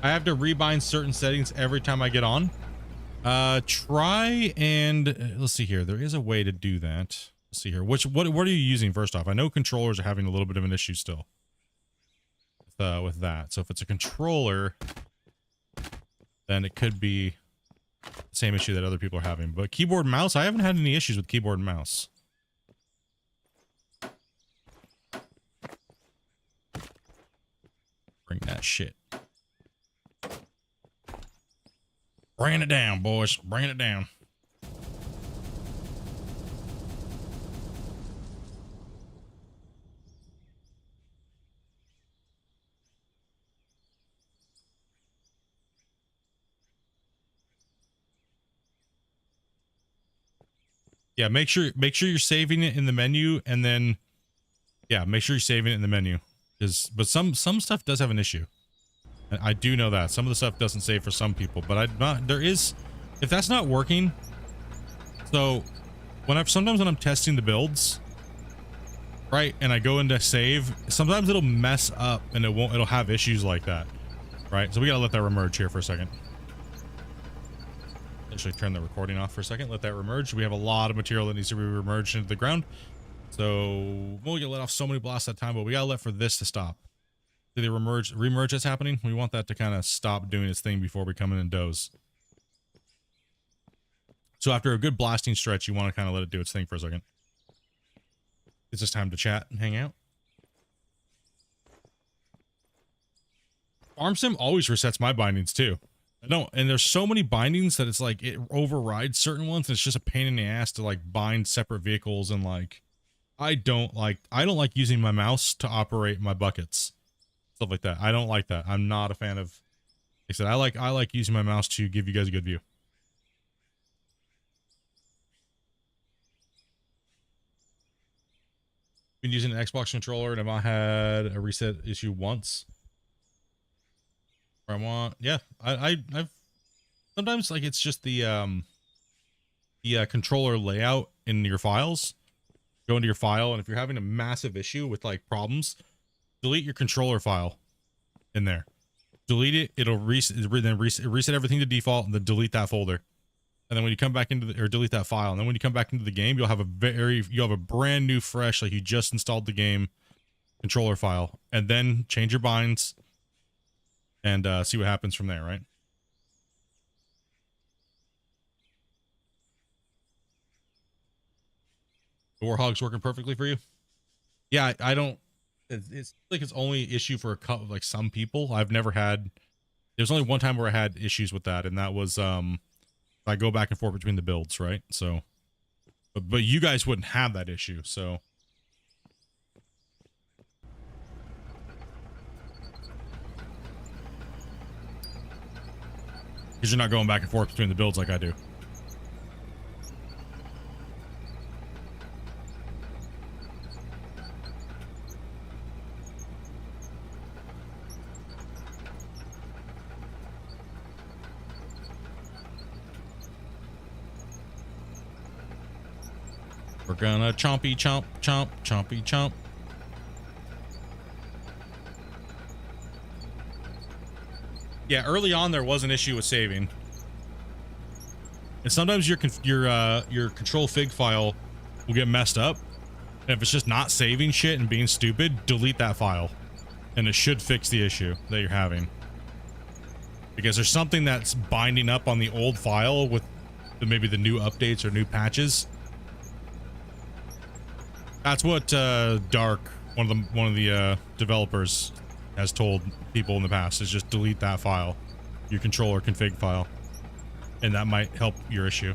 I have to rebind certain settings every time I get on. Try and let's see here. There is a way to do that. Let's see here. What are you using first off? I know controllers are having a little bit of an issue still with that. So if it's a controller, then it could be the same issue that other people are having. But keyboard and mouse, I haven't had any issues with keyboard and mouse. Bring that shit. Bring it down, boys. Bring it down. Yeah, make sure you're saving it in the menu, and then yeah, make sure you're saving it in the menu. But some stuff does have an issue. I do know that some of the stuff doesn't save for some people, but if that's not working. So sometimes when I'm testing the builds, right, and I go into save, sometimes it'll mess up and it'll have issues like that, right? So we gotta let that remerge here for a second. Actually turn the recording off for a second, let that remerge. We have a lot of material that needs to be remerged into the ground, so we'll get let off so many blasts at a time, but we gotta let for this to stop. See the remerge that's happening? We want that to kind of stop doing its thing before we come in and doze. So after a good blasting stretch, you want to kind of let it do its thing for a second. It's just time to chat and hang out. Farm Sim always resets my bindings too. And there's so many bindings that it's like it overrides certain ones, and it's just a pain in the ass to like bind separate vehicles, and like I don't like using my mouse to operate my buckets. Stuff like that. I don't like that. I'm not a fan of, like I said, I like using my mouse to give you guys a good view. Been using an Xbox controller, and I've not had a reset issue once. Yeah, I've sometimes like it's just the controller layout in your files go into your file, and if you're having a massive issue with like problems, delete your controller file in there. Delete it. It'll reset everything to default, and then delete that folder. And then when you come back into the, or delete that file, and then when you come back into the game, you'll have a brand new, fresh, like you just installed the game controller file, and then change your binds and see what happens from there, right? The Warhog's working perfectly for you? Yeah, I don't. It's like it's only issue for a couple, like some people. I've never had. There's only one time where I had issues with that, and that was I go back and forth between the builds, right? So, but you guys wouldn't have that issue, so. Because you're not going back and forth between the builds like I do. We're gonna chompy chomp chomp chompy chomp. Yeah, early on there was an issue with saving, and sometimes your control fig file will get messed up, and if it's just not saving shit and being stupid, delete that file, and it should fix the issue that you're having. Because there's something that's binding up on the old file with maybe the new updates or new patches. That's what Dark, one of the developers, has told people in the past, is just delete that file, your controller config file, and that might help your issue.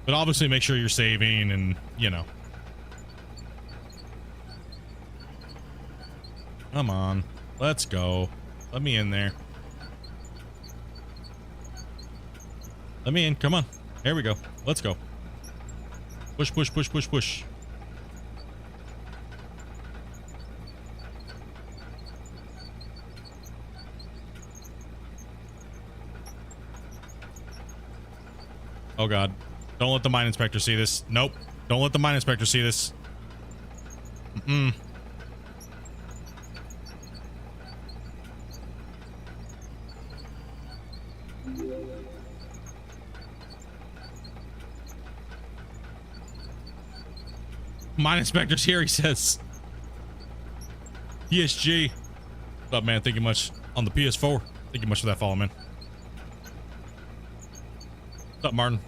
But obviously make sure you're saving, and you know. Come on, let's go. Let me in there. Let me in, come on. There we go, let's go. Push, push, push, push, push. Oh god. Don't let the mine inspector see this. Nope. Don't let the mine inspector see this. Mm-mm. Mine inspector's here, he says. PSG. What's up, man? Thank you much on the PS4. Thank you much for that follow, man. What's up, Martin?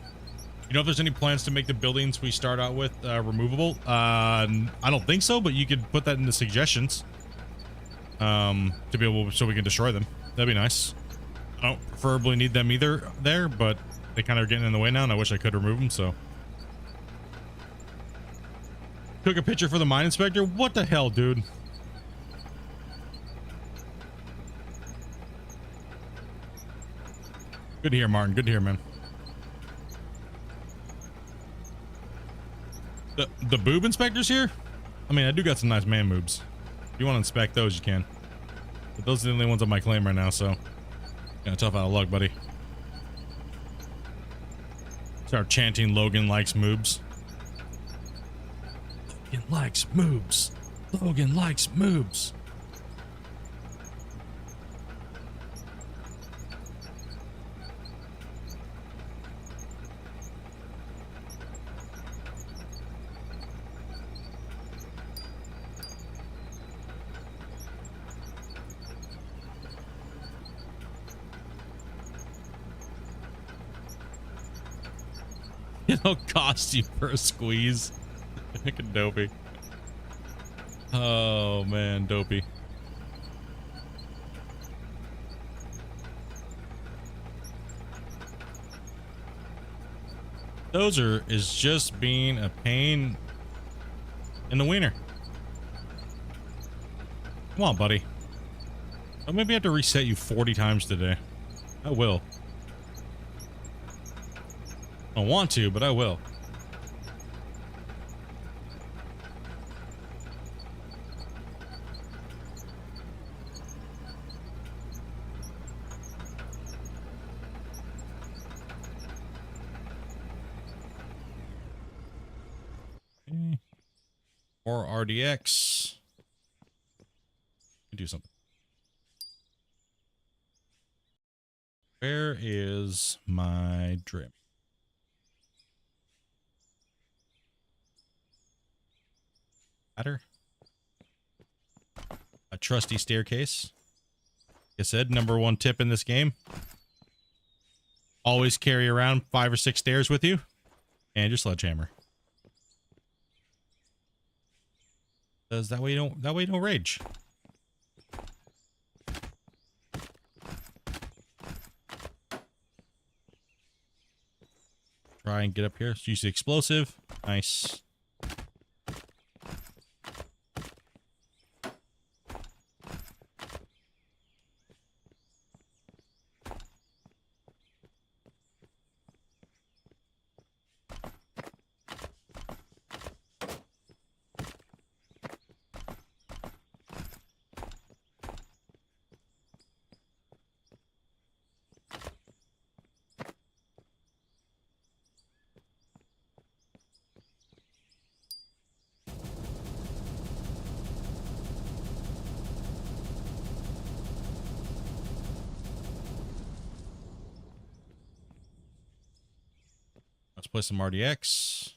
You know if there's any plans to make the buildings we start out with removable? I don't think so, but you could put that in the suggestions. To be able, so we can destroy them. That'd be nice. I don't preferably need them either there, but they kind of are getting in the way now, and I wish I could remove them, so. Took a picture for the mine inspector? What the hell, dude? Good to hear, Martin. Good to hear, man. The boob inspector's here? I mean, I do got some nice man boobs. If you want to inspect those, you can. But those are the only ones on my claim right now, so. Kinda tough out of luck, buddy. Start chanting Logan likes moobs. Logan likes moobs. Logan likes moobs. It'll cost you per squeeze. Fucking dopey. Oh man, dopey. Dozer is just being a pain in the wiener. Come on, buddy. I maybe have to reset you 40 times today. I will. I don't want to, but I will. Or RDX. Do something. Where is my drip? Ladder. A trusty staircase. Like I said, #1 tip in this game. Always carry around 5 or 6 stairs with you. And your sledgehammer. Because that way you don't rage. Try and get up here. Use the explosive. Nice. Let's play some RDX.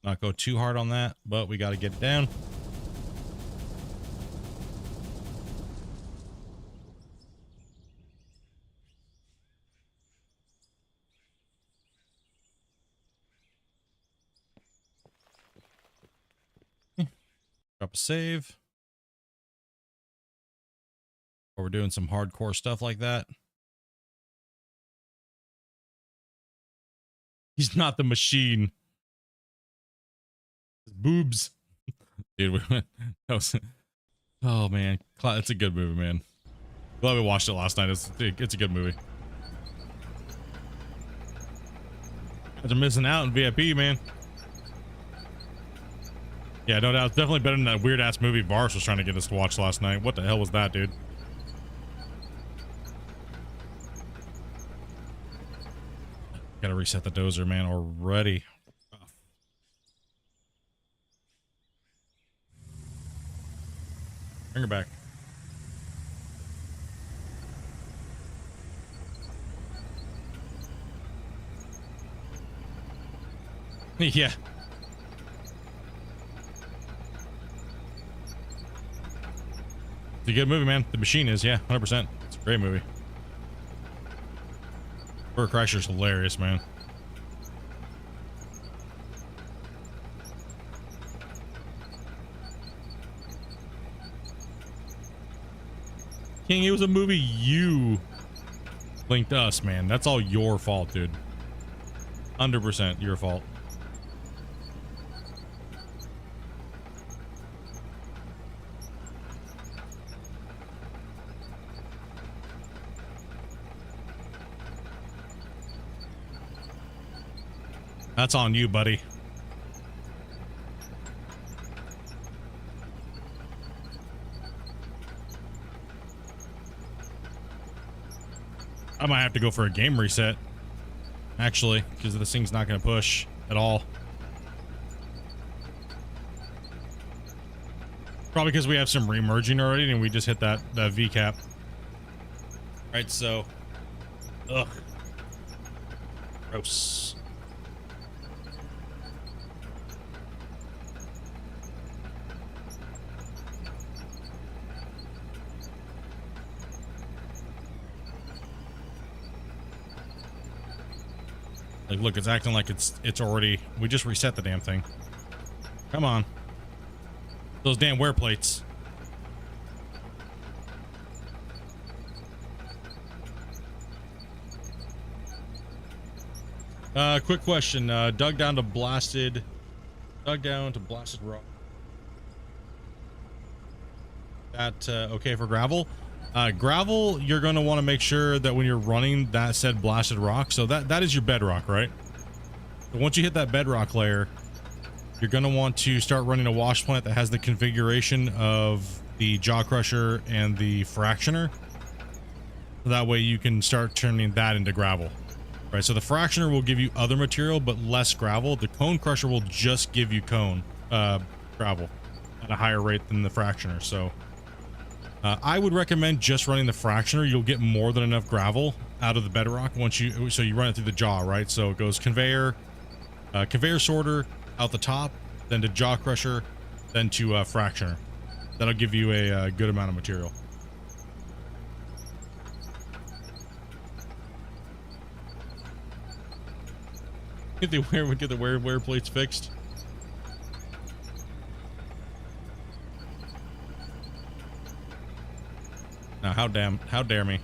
Not go too hard on that, but we got to get it down. Drop a save. Or we're doing some hardcore stuff like that. He's not the machine. His boobs. Dude, that was, oh man. It's a good movie, man. Glad we watched it last night. It's a good movie. Guys are missing out in VIP, man. Yeah, no doubt. It's definitely better than that weird ass movie Vars was trying to get us to watch last night. What the hell was that, dude? Gotta reset the dozer, man, already. Bring her back. Yeah. It's a good movie, man. The Machine is, yeah, 100%. It's a great movie. Burt Kreischer's hilarious, man. King, it was a movie you linked us, man. That's all your fault, dude. 100% your fault. That's on you, buddy. I might have to go for a game reset, actually, because this thing's not going to push at all. Probably because we have some remerging already and we just hit that V cap. Right, so, ugh, gross. Like, look, it's acting like it's already... We just reset the damn thing. Come on. Those damn wear plates. Quick question. Dug down to blasted rock. That okay for gravel? Gravel, you're going to want to make sure that when you're running that said blasted rock, so that is your bedrock, right? But once you hit that bedrock layer, you're going to want to start running a wash plant that has the configuration of the jaw crusher and the fractioner. So that way you can start turning that into gravel, right? So the fractioner will give you other material, but less gravel. The cone crusher will just give you gravel at a higher rate than the fractioner. So I would recommend just running the fractioner. You'll get more than enough gravel out of the bedrock so you run it through the jaw, right? So it goes conveyor sorter out the top, then to jaw crusher, then to fractioner. That'll give you a good amount of material. Get the wear plates fixed. Now, how dare me.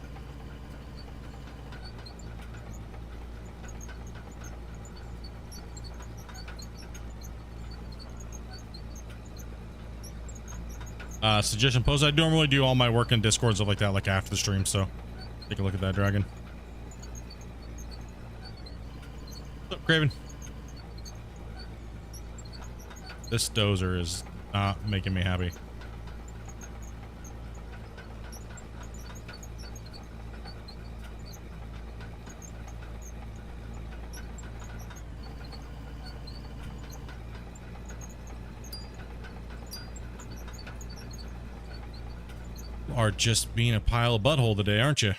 Suggestion post. I normally do all my work in Discord, stuff like that, like after the stream, so take a look at that, Dragon. What's up, Craven? This dozer is not making me happy. Are just being a pile of butthole today, aren't you?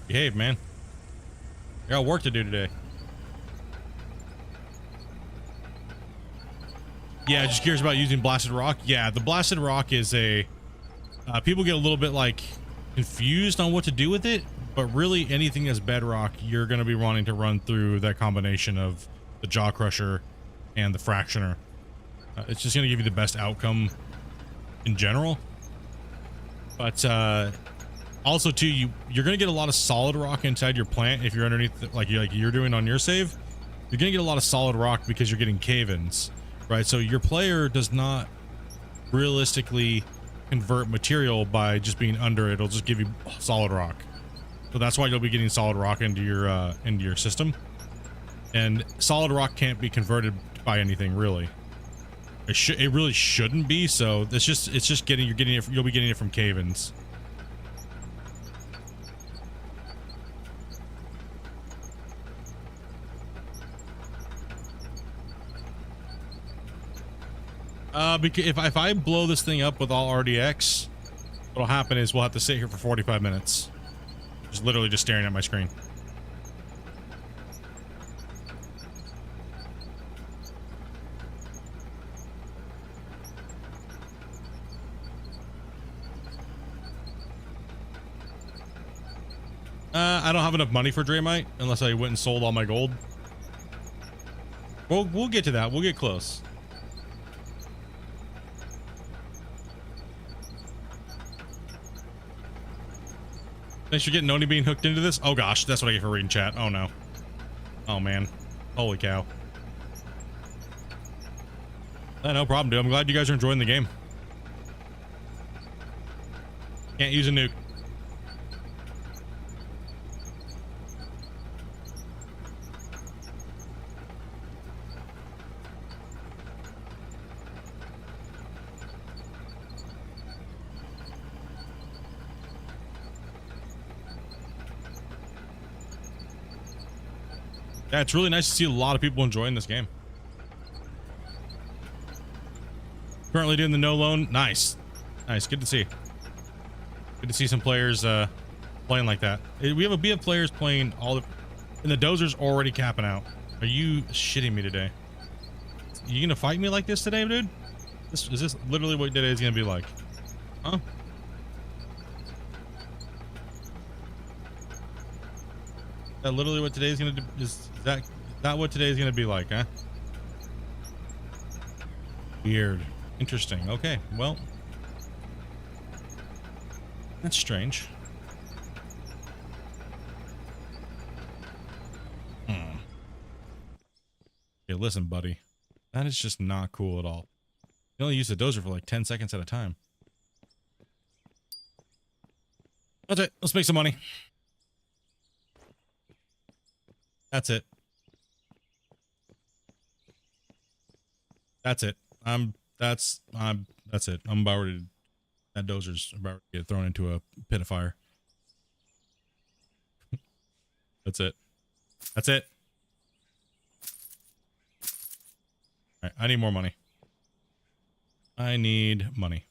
Behave, man. I got work to do today. Yeah, just curious about using blasted rock. Yeah, the blasted rock is a people get a little bit like confused on what to do with it, but really anything that's bedrock, you're going to be wanting to run through that combination of the jaw crusher and the fractioner. It's just going to give you the best outcome in general. But also too, you're going to get a lot of solid rock inside your plant if you're underneath, like you're doing on your save. You're going to get a lot of solid rock because you're getting cave-ins, right? So your player does not realistically convert material by just being under it. It'll just give you solid rock. So that's why you'll be getting solid rock into your system. And solid rock can't be converted by anything really. It really shouldn't be. So it's just you'll be getting it from cave-ins. Because if I blow this thing up with all RDX, what'll happen is we'll have to sit here for 45 minutes. Just literally just staring at my screen. I don't have enough money for Draymite unless I went and sold all my gold. We'll get to that. We'll get close. Thanks for getting Noni being hooked into this. Oh gosh, that's what I get for reading chat. Oh no. Oh man. Holy cow. No problem, dude. I'm glad you guys are enjoying the game. Can't use a nuke. Yeah, it's really nice to see a lot of people enjoying this game. Currently doing the no loan. Nice. Nice. Good to see. Good to see some players playing like that. We have a BF players playing all the... And the dozer's already capping out. Are you shitting me today? You gonna fight me like this today, dude? Is this literally what today's gonna be like? Huh? That literally what today's gonna do? Is that what today's gonna be like, huh? Weird. Interesting. Okay, well, that's strange. Okay, listen, buddy. That is just not cool at all. You only use the dozer for like 10 seconds at a time. That's it. Let's make some money. That's it. That's it. That's it. I'm about ready to, that dozer's about to get thrown into a pit of fire. That's it. That's it. All right, I need more money. I need money.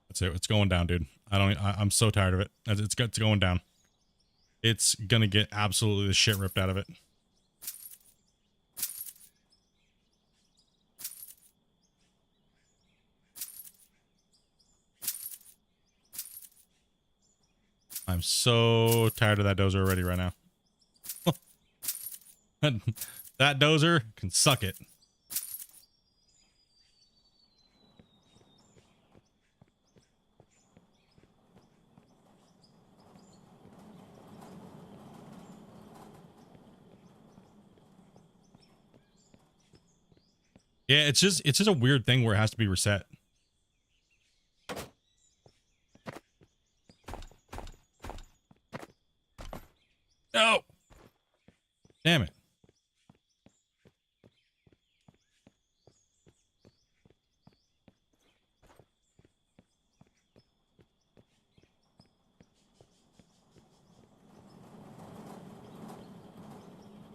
That's it. It's going down, dude. I'm so tired of it. It's going down. It's gonna get absolutely the shit ripped out of it. I'm so tired of that dozer already right now. That dozer can suck it. Yeah, it's just a weird thing where it has to be reset. No. Damn it.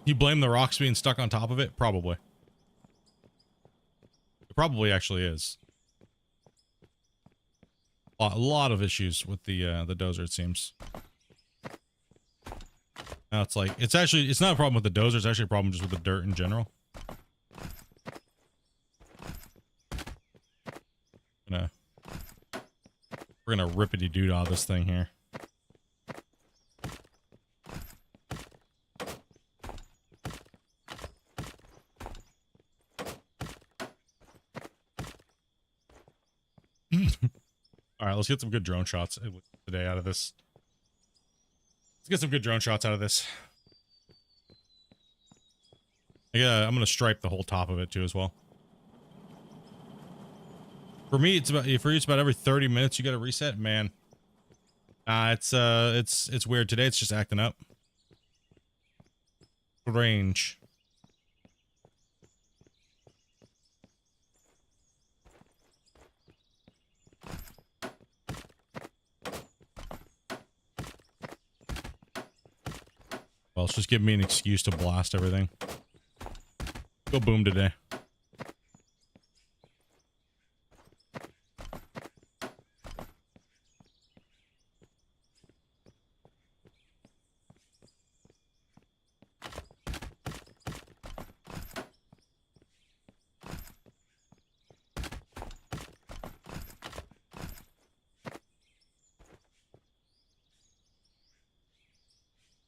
You blame the rocks being stuck on top of it? Probably. It probably actually is. A lot of issues with the dozer, it seems. Now it's like, it's not a problem with the dozer, it's actually a problem just with the dirt in general. We're gonna rippity-doo-dah this thing here. All right, let's get some good drone shots today out of this. Let's get some good drone shots out of this. Yeah, I'm gonna stripe the whole top of it too as well. For me, it's about every 30 minutes you got to reset. Man, it's weird today. It's just acting up. Strange. Well, it's just giving me an excuse to blast everything. Go boom today.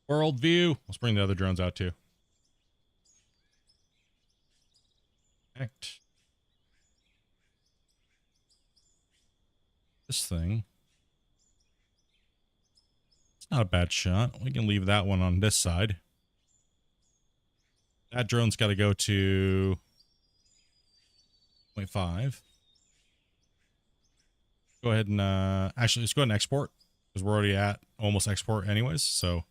World view. Let's bring the other drones out too. Connect. This thing. It's not a bad shot. We can leave that one on this side. That drone's got to go to 0.5. Go ahead and actually let's go ahead and export because we're already at almost export anyways. So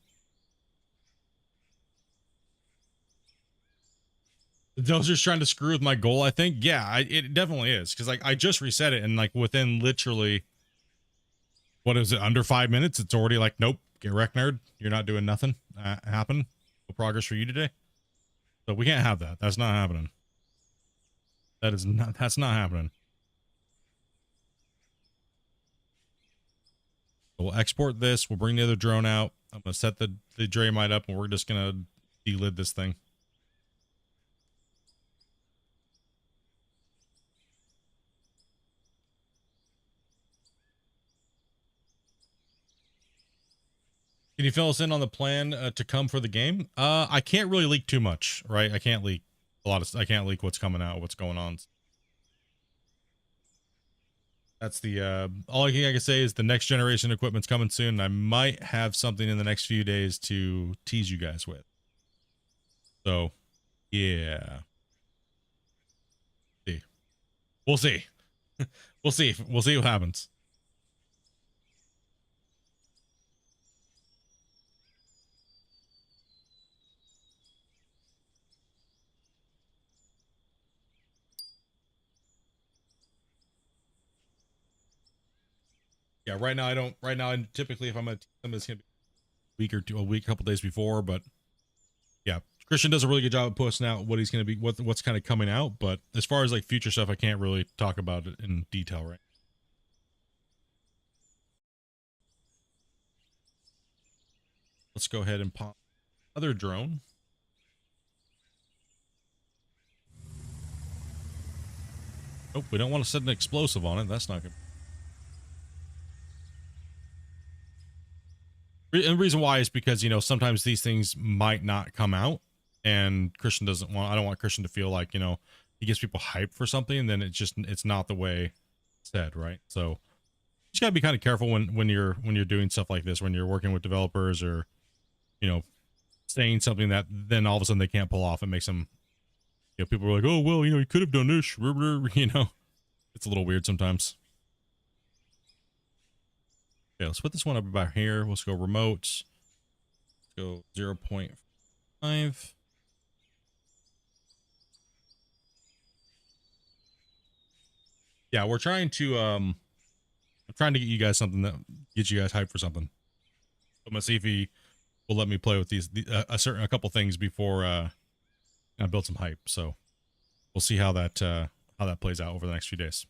the dozer's trying to screw with my goal, I think. Yeah, it definitely is because like I just reset it and like within literally what is it, under 5 minutes, it's already like, nope, get wrecked, nerd. You're not doing nothing. Happen. No progress for you today. So we can't have that. That's not happening. That's not happening. So we'll export this. We'll bring the other drone out. I'm going to set the Draymite up and we're just going to delid this thing. Can you fill us in on the plan to come for the game? I can't really leak too much, right? I can't leak I can't leak what's coming out, what's going on. That's the all I can say is the next generation equipment's coming soon, and I might have something in the next few days to tease you guys with. So yeah, see, we'll see. We'll see what happens. Yeah, right now I don't. Right now, typically, if I'm gonna, it's gonna be a week, a couple days before. But yeah, Christian does a really good job of posting out what he's gonna be, what's kind of coming out. But as far as like future stuff, I can't really talk about it in detail, right? Let's go ahead and pop other drone. Oh, we don't want to set an explosive on it. That's not good. And the reason why is because, you know, sometimes these things might not come out, and Christian doesn't want, I don't want Christian to feel like, you know, he gets people hyped for something and then it's not the way it's said, right? So you just gotta be kind of careful when you're doing stuff like this, when you're working with developers or, you know, saying something that then all of a sudden they can't pull off. It makes them, you know, people are like, oh, well, you know, you could have done this, you know, it's a little weird sometimes. Okay, let's put this one up about here. Let's go remote. Let's go 0.5. Yeah, we're trying to I'm trying to get you guys something that gets you guys hyped for something. I'm gonna see if he will let me play with a couple things before I build some hype. So we'll see how that plays out over the next few days.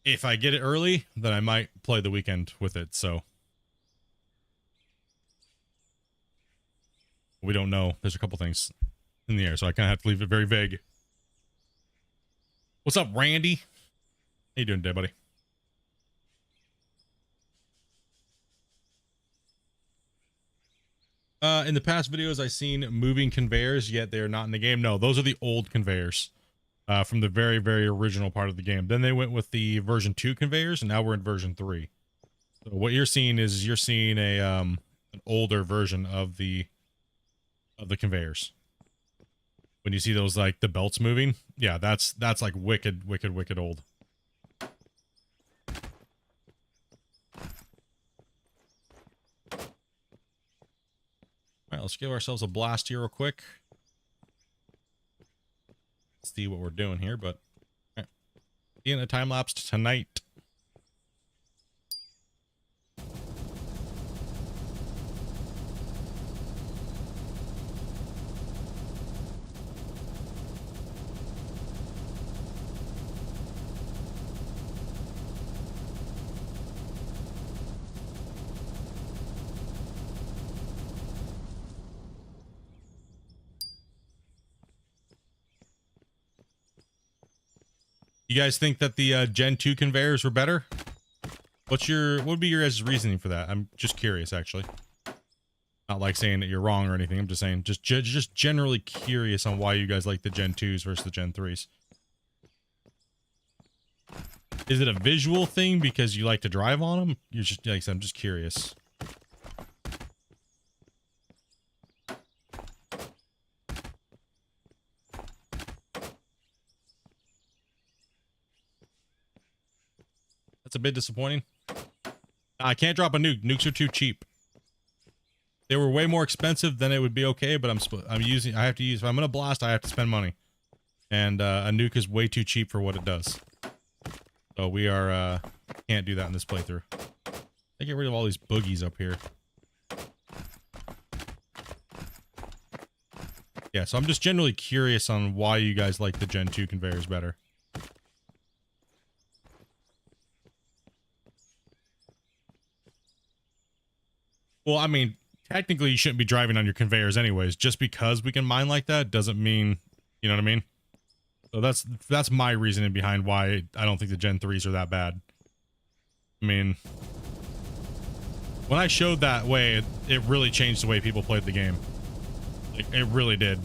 If I get it early, then I might play the weekend with it. So we don't know. There's a couple things in the air, so I kind of have to leave it very vague. What's up, Randy? How you doing today, buddy? In the past videos, I've seen moving conveyors, yet they're not in the game. No, those are the old conveyors. From the very, very original part of the game. Then they went with the version 2 conveyors, and now we're in version 3. So what you're seeing is you're seeing an older version of the conveyors. When you see those, like the belts moving, yeah, that's like wicked old. All right, let's give ourselves a blast here real quick. See what we're doing here, but all right. See you in a time lapse tonight. You guys think that the Gen 2 conveyors were better? What would be your guys' reasoning for that? I'm just curious, actually. Not like saying that you're wrong or anything. I'm just saying, just generally curious on why you guys like the Gen 2s versus the Gen 3s. Is it a visual thing because you like to drive on them? You're just, like I said, I'm just curious. That's a bit disappointing. I can't drop a nuke. Nukes are too cheap. They were way more expensive, then it would be okay, but I have to use, if I'm gonna blast, I have to spend money. And a nuke is way too cheap for what it does. So we are can't do that in this playthrough. I get rid of all these boogies up here. Yeah, so I'm just generally curious on why you guys like the Gen 2 conveyors better. Well, I mean, technically you shouldn't be driving on your conveyors anyways. Just because we can mine like that doesn't mean, you know what I mean? So that's my reasoning behind why I don't think the Gen 3s are that bad. I mean, when I showed that way, it really changed the way people played the game. Like, it really did.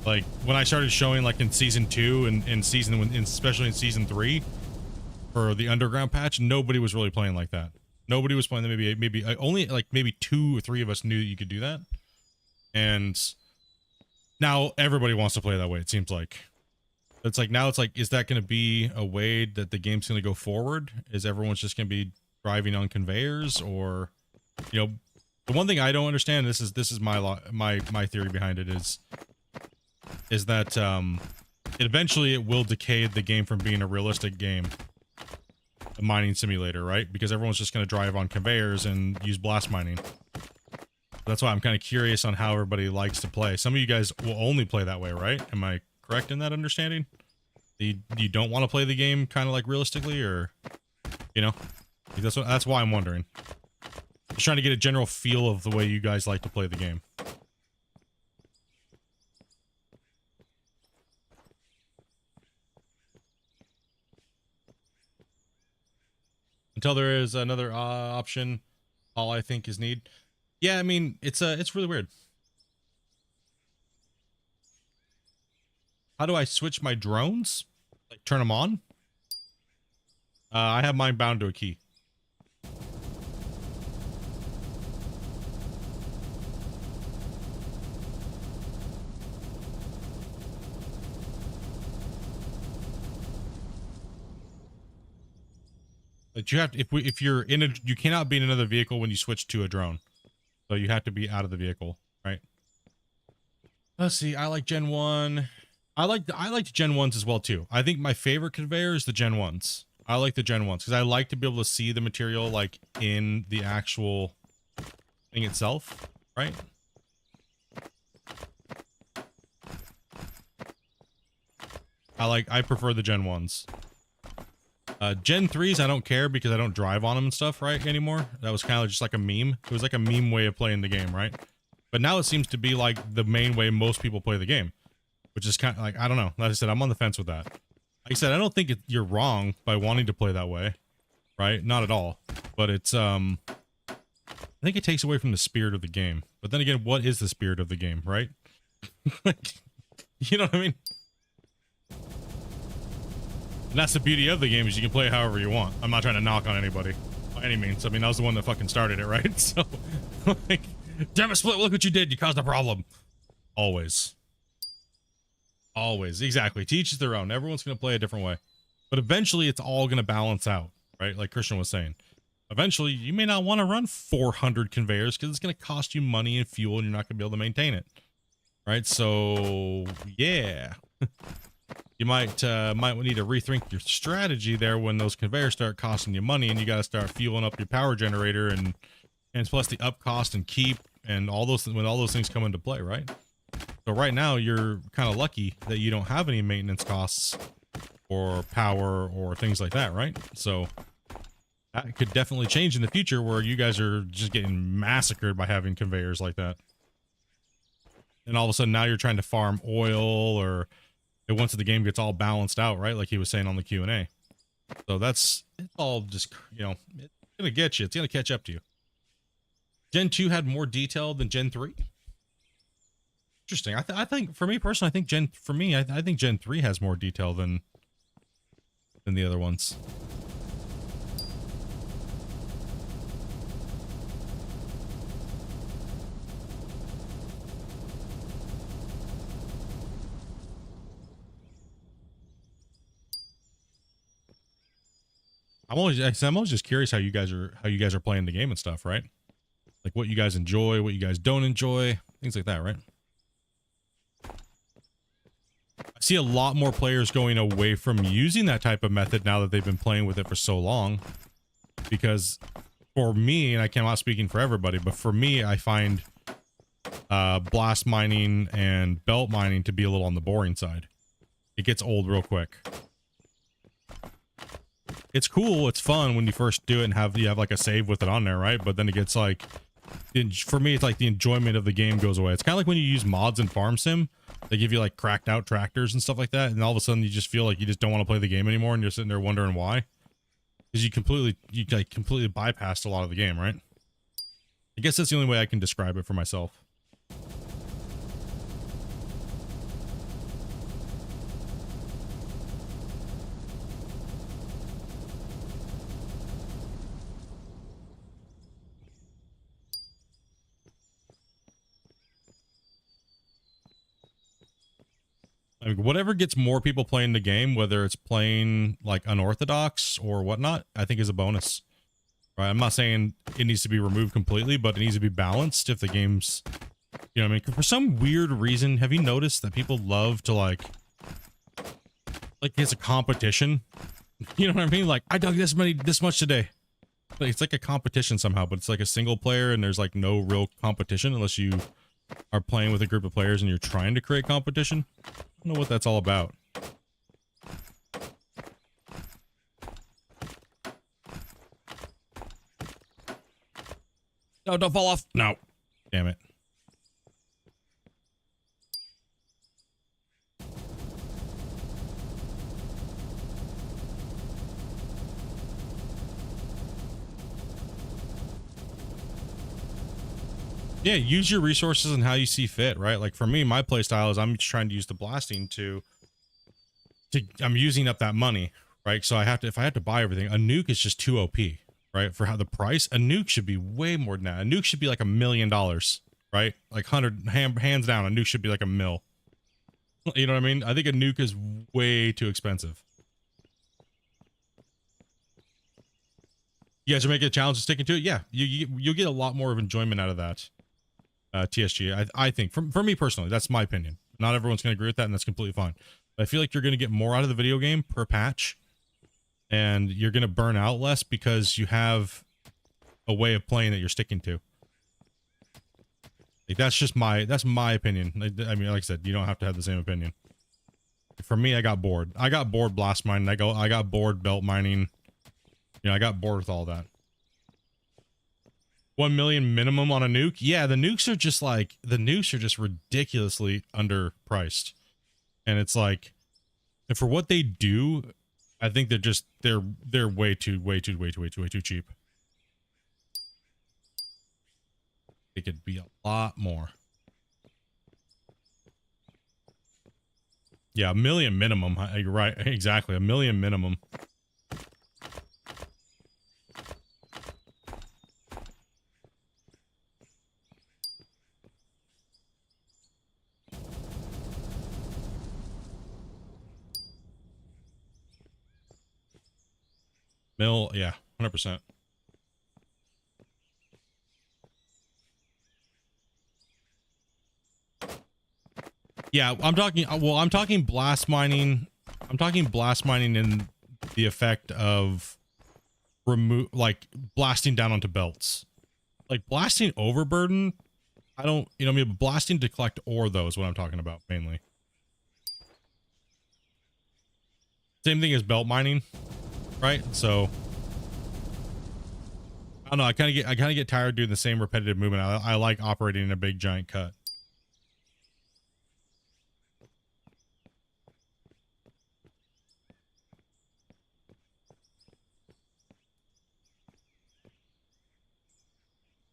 Like when I started showing like in season 2 and especially in season 3 for the underground patch, nobody was really playing like that. Nobody was playing that. Maybe only like maybe 2 or 3 of us knew that you could do that. And now everybody wants to play that way. It seems like it's like now it's like, is that going to be a way that the game's going to go forward? Is everyone's just going to be driving on conveyors? Or, you know, the one thing I don't understand, this is my theory behind it is that eventually it will decay the game from being a realistic game, a mining simulator, right? Because everyone's just going to drive on conveyors and use blast mining. That's why I'm kind of curious on how everybody likes to play. Some of you guys will only play that way, right? Am I correct in that understanding? You don't want to play the game kind of like realistically, or, you know, that's why I'm wondering. Just trying to get a general feel of the way you guys like to play the game. Until there is another option, all I think is need. Yeah, I mean, it's really weird. How do I switch my drones? Like turn them on? I have mine bound to a key. But you have to, if you're in a, you cannot be in another vehicle when you switch to a drone. So you have to be out of the vehicle, right? Let's see. I like Gen 1. I liked Gen 1s as well too. I think my favorite conveyor is the Gen 1s. I like the Gen 1s because I like to be able to see the material like in the actual thing itself, right? I prefer the Gen 1s. Gen 3s, I don't care because I don't drive on them and stuff, right, anymore. That was kind of just like a meme. It was like a meme way of playing the game, right? But now it seems to be like the main way most people play the game, which is kind of like, I don't know. Like I said, I'm on the fence with that. Like I said, I don't think you're wrong by wanting to play that way, right? Not at all. But it's, I think it takes away from the spirit of the game. But then again, what is the spirit of the game, right? Like, you know what I mean? And that's the beauty of the game, is you can play it however you want. I'm not trying to knock on anybody by any means. I mean, I was the one that fucking started it, right? So, like, damn it, Split, look what you did. You caused a problem. Always. Always. Exactly. To each their own. Everyone's going to play a different way. But eventually, it's all going to balance out, right? Like Christian was saying. Eventually, you may not want to run 400 conveyors because it's going to cost you money and fuel, and you're not going to be able to maintain it. Right? So, yeah. You might need to rethink your strategy there when those conveyors start costing you money, and you got to start fueling up your power generator, and plus the up cost and keep and all those, when all those things come into play, right? So right now you're kind of lucky that you don't have any maintenance costs or power or things like that, right? So that could definitely change in the future, where you guys are just getting massacred by having conveyors like that. And all of a sudden now you're trying to farm oil, or once the game gets all balanced out, right? Like he was saying on the Q&A. So it's all just, you know, it's going to get you. It's going to catch up to you. Gen 2 had more detail than Gen 3. Interesting. I think, for me personally, I think Gen 3 has more detail than the other ones. I'm always just curious how you guys are playing the game and stuff, right? Like what you guys enjoy, what you guys don't enjoy, things like that, right? I see a lot more players going away from using that type of method now that they've been playing with it for so long. Because for me, and I'm not speaking for everybody, but for me, I find blast mining and belt mining to be a little on the boring side. It gets old real quick. It's cool, it's fun when you first do it and you have like a save with it on there, right? But then it gets like, for me, it's like the enjoyment of the game goes away. It's kind of like when you use mods in Farm Sim. They give you like cracked out tractors and stuff like that, and all of a sudden you just feel like you just don't want to play the game anymore, and you're sitting there wondering why. Because you completely bypassed a lot of the game, right? I guess that's the only way I can describe it for myself. I mean, whatever gets more people playing the game, whether it's playing like unorthodox or whatnot, I think is a bonus. Right? I'm not saying it needs to be removed completely, but it needs to be balanced if the game's, you know what I mean? For some weird reason, have you noticed that people love to like it's a competition? You know what I mean? Like, I dug this much today. Like, it's like a competition somehow, but it's like a single player and there's like no real competition unless you are playing with a group of players and you're trying to create competition. I don't know what that's all about. No, don't fall off. No. Damn it. Yeah, use your resources and how you see fit, right? Like for me, my playstyle is I'm just trying to use the blasting to I'm using up that money, right? So I have to, if I have to buy everything, a nuke is just too OP, right? For how the price, a nuke should be way more than that. A nuke should be like $1 million, right? Like hands down, a nuke should be like $1 million. You know what I mean? I think a nuke is way too expensive. You guys are making a challenge of sticking to it? Yeah, you'll get a lot more of enjoyment out of that. TSG, I think, for me personally, that's my opinion. Not everyone's going to agree with that, and that's completely fine. But I feel like you're going to get more out of the video game per patch, and you're going to burn out less because you have a way of playing that you're sticking to. Like, that's my opinion. I mean, like I said, you don't have to have the same opinion. For me, I got bored. I got bored blast mining. I got bored belt mining. You know, I got bored with all that. 1 million minimum on a nuke. Yeah, the nukes are just ridiculously underpriced. And it's like, and for what they do, I think they're way too cheap. It could be a lot more. Yeah, 1 million minimum. You're right. Exactly. 1 million minimum. Yeah, 100%. Yeah, I'm talking blast mining. I'm talking blast mining in the effect of like blasting down onto belts. Like blasting overburden, I don't, you know, I mean, blasting to collect ore though is what I'm talking about mainly. Same thing as belt mining, right? So I don't know. I kind of get tired doing the same repetitive movement. I like operating in a big giant cut.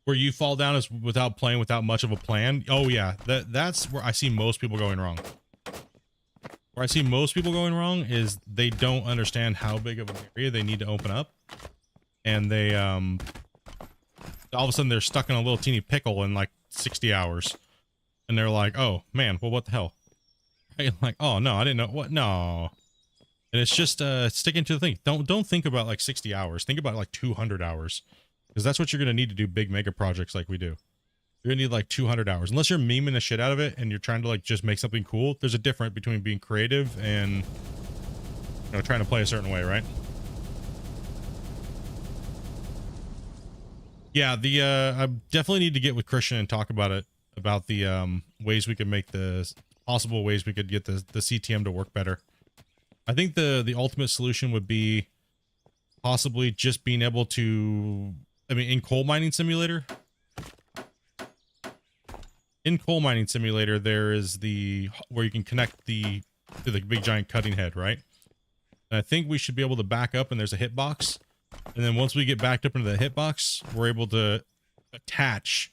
Where you fall down is without much of a plan. Oh yeah, that's where I see most people going wrong. Where I see most people going wrong is they don't understand how big of an area they need to open up, and they all of a sudden they're stuck in a little teeny pickle in like 60 hours, and they're like, oh man, well what the hell? Right? Like, oh no, I didn't know what. No, and it's just sticking to the thing. Don't think about like 60 hours. Think about like 200 hours. Because that's what you're going to need to do big mega projects like we do. You're going to need like 200 hours. Unless you're memeing the shit out of it and you're trying to like just make something cool. There's a difference between being creative and, you know, trying to play a certain way, right? Yeah, I definitely need to get with Christian and talk about it. About the ways we could make the possible ways we could get the CTM to work better. I think the ultimate solution would be possibly just being able to... I mean, in Coal Mining Simulator, there is where you can connect to the big giant cutting head, right? And I think we should be able to back up, and there's a hitbox. And then once we get backed up into the hitbox, we're able to attach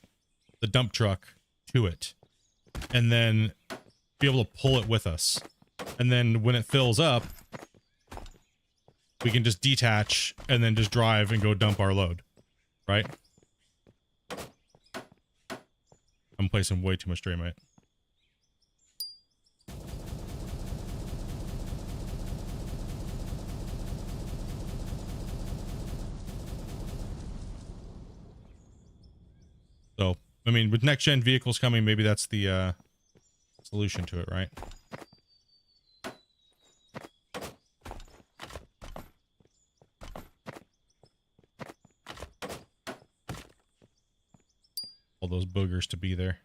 the dump truck to it, and then be able to pull it with us. And then when it fills up, we can just detach and then just drive and go dump our load. Right? I'm placing way too much Draymite. I mean, with next gen vehicles coming, maybe that's the solution to it, right? All those boogers to be there.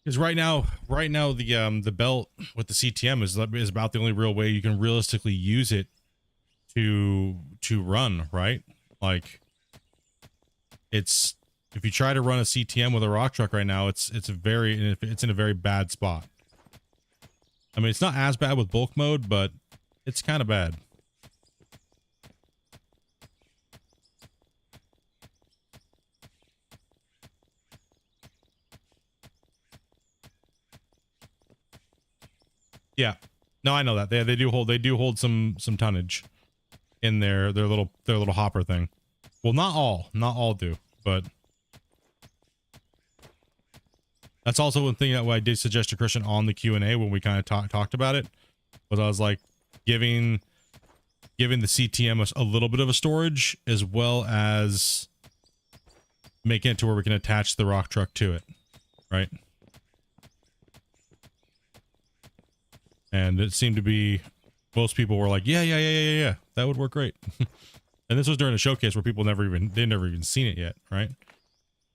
Because right now the belt with the CTM is about the only real way you can realistically use it to run, right? Like, it's, if you try to run a CTM with a rock truck right now, it's in a very bad spot. I mean, it's not as bad with bulk mode, but it's kind of bad. Yeah, no, I know that they do hold some tonnage in their little hopper thing. Well, not all do, but that's also one thing that I did suggest to Christian on the Q&A when we kind of talked about it. Was I was like giving the CTM a little bit of a storage, as well as making it to where we can attach the rock truck to it, right? And it seemed to be, most people were like, yeah, that would work great. And this was during a showcase where people never even seen it yet, right?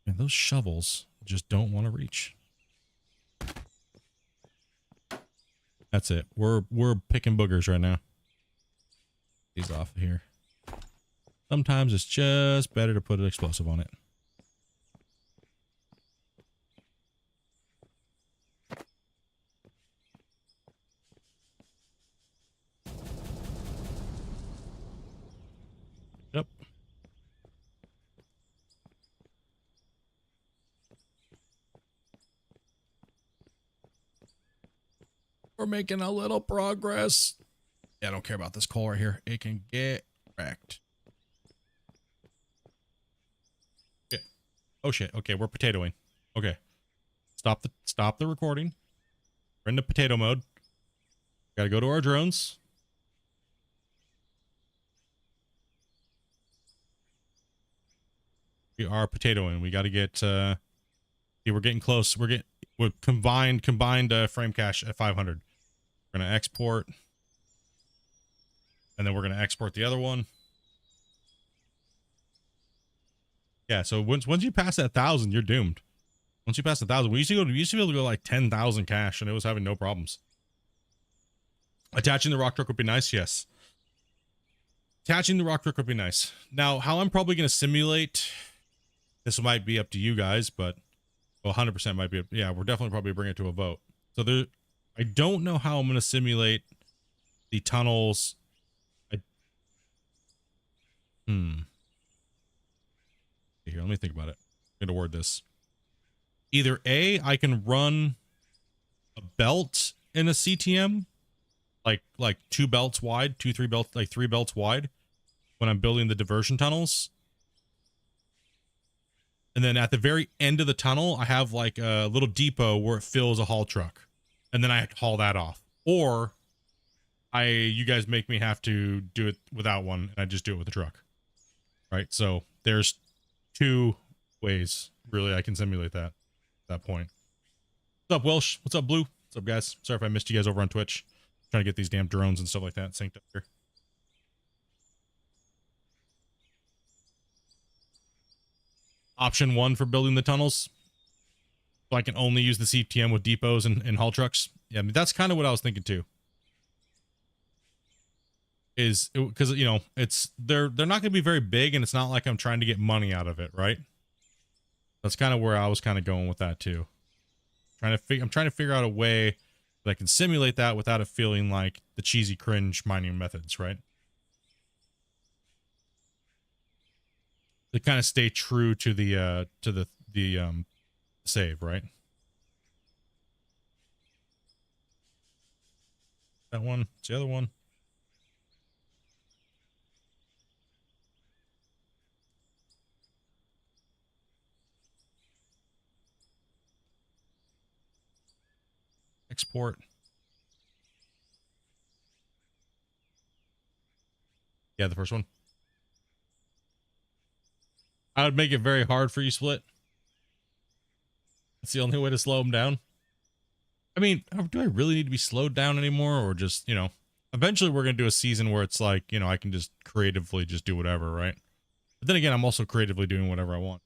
And those shovels just don't want to reach. That's it. We're picking boogers right now. These off of here. Sometimes it's just better to put an explosive on it. Yep. We're making a little progress. Yeah, I don't care about this coal right here. It can get wrecked. Okay. Oh shit. Okay, we're potatoing. Okay. Stop the recording. We're into potato mode. Gotta go to our drones. We are potatoing. We gotta get see, we're getting close. We're combined frame cache at 500. We're gonna export. And then we're gonna export the other one. Yeah, so once you pass that 1,000, you're doomed. Once you pass 1,000, we used to be able to go like 10,000 cache, and it was having no problems. Attaching the rock truck would be nice, yes. Attaching the rock truck would be nice. Now, how I'm probably gonna simulate, this might be up to you guys, but well, 100% might be. Yeah, we're definitely probably bring it to a vote. So there, I don't know how I'm gonna simulate the tunnels. Here, let me think about it. I'm gonna word this. Either A, I can run a belt in a CTM, like 2 belts wide, 3 belts, like 3 belts wide, when I'm building the diversion tunnels. And then at the very end of the tunnel, I have like a little depot where it fills a haul truck, and then I haul that off. Or you guys make me have to do it without one, and I just do it with a truck. Right? So there's 2 ways really I can simulate that at that point. What's up, Welsh? What's up, Blue? What's up, guys? Sorry if I missed you guys over on Twitch. Trying to get these damn drones and stuff like that synced up here. Option 1 for building the tunnels, so I can only use the CTM with depots and haul trucks. Yeah, I mean, that's kind of what I was thinking too. Is because, you know, it's they're not going to be very big, and it's not like I'm trying to get money out of it, right? That's kind of where I was kind of going with that too. I'm trying to figure out a way that I can simulate that without it feeling like the cheesy cringe mining methods, right? To kind of stay true to the save, right? That one, it's the other one. Export. Yeah, the first one. I would make it very hard for you, Split. It's the only way to slow them down. I mean, do I really need to be slowed down anymore? Or just, you know, eventually we're going to do a season where it's like, you know, I can just creatively just do whatever, right? But then again, I'm also creatively doing whatever I want.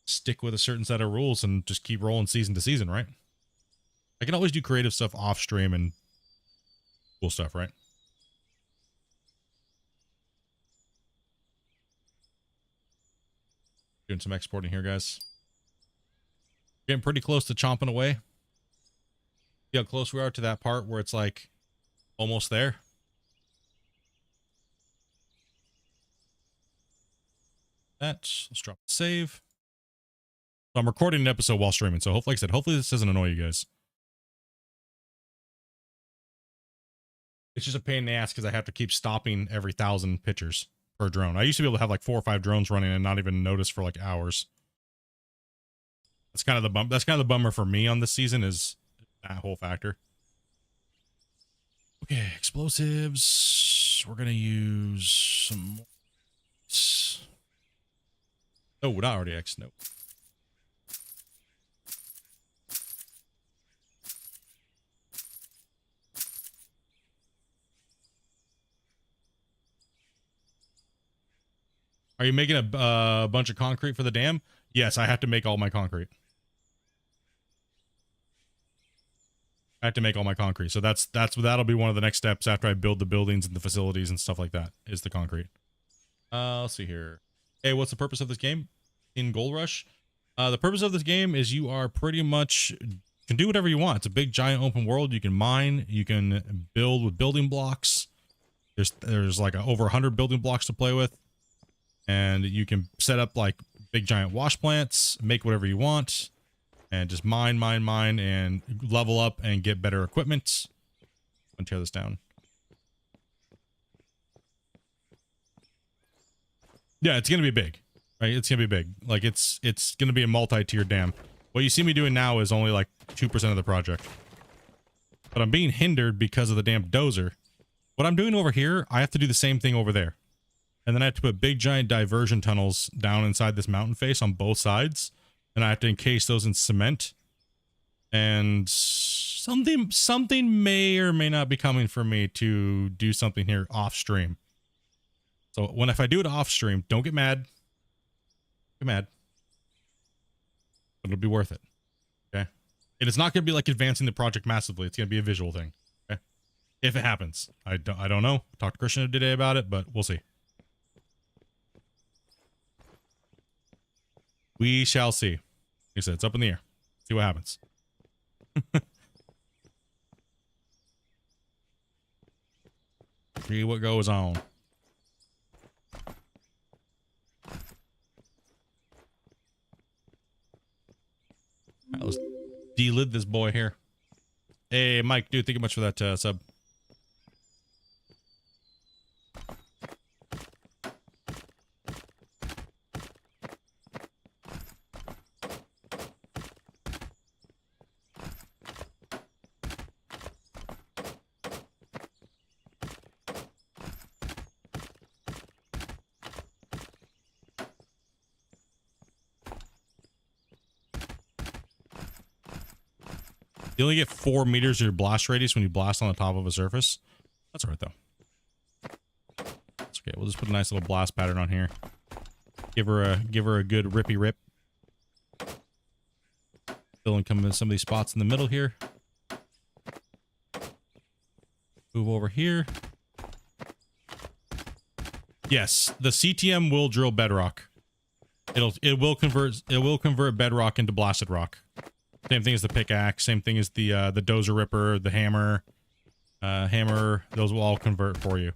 Stick with a certain set of rules and just keep rolling season to season, right? I can always do creative stuff off stream and cool stuff, right? Doing some exporting here, guys. Getting pretty close to chomping away. See how close we are to that part where it's like almost there. Let's drop the save. So I'm recording an episode while streaming, so hopefully, like I said, hopefully this doesn't annoy you guys. It's just a pain in the ass because I have to keep stopping every 1,000 pictures per drone. I used to be able to have like 4 or 5 drones running and not even notice for like hours. That's kind of the bummer for me on this season, is that whole factor. Okay, explosives. We're gonna use some more. Oh, not RDX. Nope. Are you making a bunch of concrete for the dam? Yes, I have to make all my concrete. I have to make all my concrete. So that'll be one of the next steps after I build the buildings and the facilities and stuff like that, is the concrete. Let's see here. Hey, what's the purpose of this game in Gold Rush? The purpose of this game is you are pretty much can do whatever you want. It's a big giant open world. You can mine, you can build with building blocks. There's like over 100 building blocks to play with. And you can set up like big giant wash plants, make whatever you want. And just mine, and level up and get better equipment. I'm gonna tear this down. Yeah, it's gonna be big, right? It's gonna be big. Like it's gonna be a multi-tier dam. What you see me doing now is only like 2% of the project. But I'm being hindered because of the damn dozer. What I'm doing over here, I have to do the same thing over there. And then I have to put big giant diversion tunnels down inside this mountain face on both sides. And I have to encase those in cement. And something may or may not be coming for me to do something here off stream. So if I do it off stream, don't get mad. Get mad. But it'll be worth it. Okay. And it's not going to be like advancing the project massively. It's going to be a visual thing. Okay. If it happens. I don't know. Talked to Christian today about it, but we'll see. We shall see. Like I said, it's up in the air. See what happens. See what goes on. Right, let's delid this boy here. Hey, Mike, dude, thank you much for that sub. You only get 4 meters of your blast radius when you blast on the top of a surface. That's all right, though. That's okay. We'll just put a nice little blast pattern on here. Give her a good rippy rip. Fill in some of these spots in the middle here. Move over here. Yes, the CTM will drill bedrock. It will convert bedrock into blasted rock. Same thing as the pickaxe, same thing as the dozer ripper, the hammer, those will all convert for you.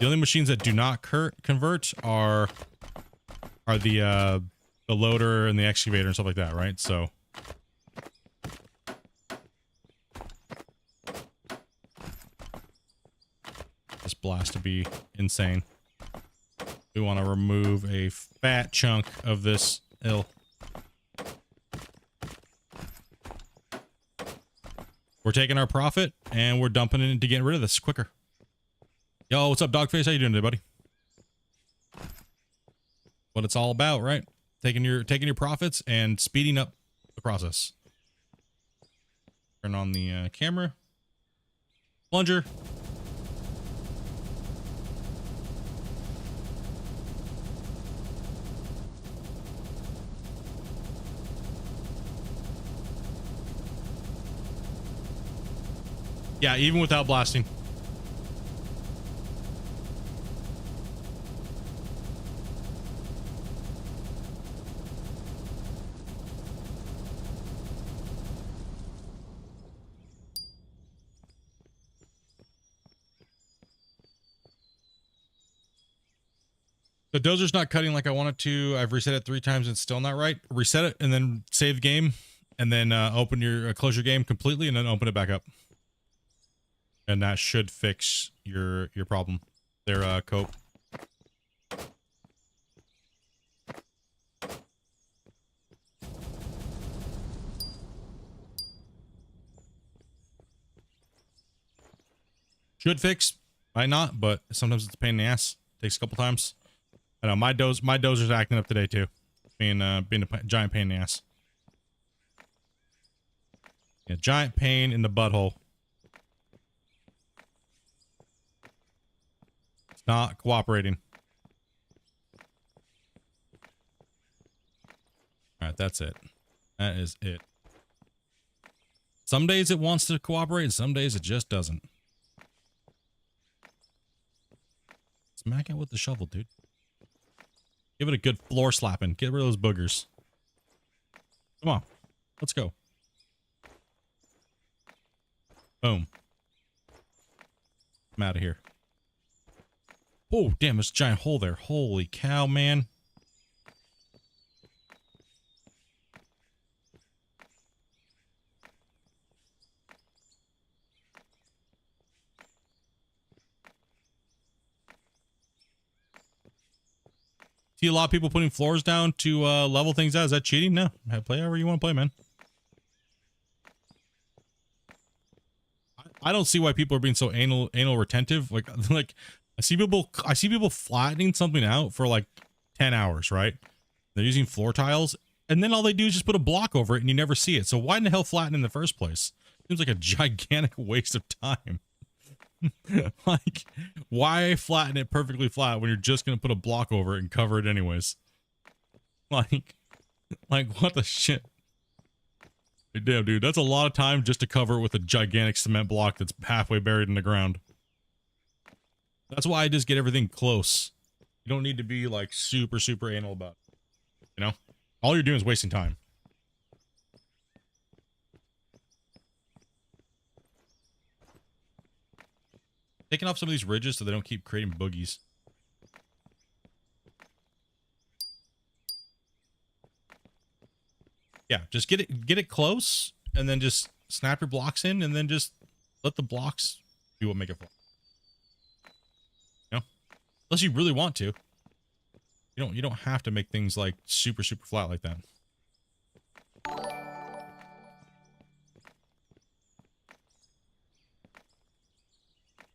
The only machines that do not convert are the loader and the excavator and stuff like that, right? So this blast to be insane. We want to remove a fat chunk of this hill. We're taking our profit and we're dumping it into getting rid of this quicker. Yo, what's up, Dogface? How you doing today, buddy? What it's all about, right? Taking your profits and speeding up the process. Turn on the camera. Plunger. Yeah, even without blasting. The dozer's not cutting like I want it to. I've reset it 3 times and it's still not right. Reset it and then save the game, and then open your close your game completely and then open it back up. And that should fix your problem. Their cope. Should fix. Might not, but sometimes it's a pain in the ass. Takes a couple times. I know my dozer's acting up today too. Being a giant pain in the ass. Yeah, giant pain in the butthole. It's not cooperating. Alright, that's it. That is it. Some days it wants to cooperate, and some days it just doesn't. Smack it with the shovel, dude. Give it a good floor slapping. Get rid of those boogers. Come on. Let's go. Boom. I'm out of here. Oh, damn, there's a giant hole there. Holy cow, man. See a lot of people putting floors down to level things out. Is that cheating? No. Play however you want to play, man. I don't see why people are being so anal retentive. Like I see people flattening something out for like 10 hours, right? They're using floor tiles, and then all they do is just put a block over it and you never see it. So why in the hell flatten in the first place? Seems like a gigantic waste of time. Like, why flatten it perfectly flat when you're just gonna put a block over it and cover it anyways? Like what the shit? Damn, dude, that's a lot of time just to cover it with a gigantic cement block that's halfway buried in the ground. That's why I just get everything close. You don't need to be like super anal about it. You know, all you're doing is wasting time. Taking off some of these ridges so they don't keep creating boogies. Yeah, just get it close, and then just snap your blocks in, and then just let the blocks be what make it fly. You know, unless you really want to. You don't have to make things like super flat like that.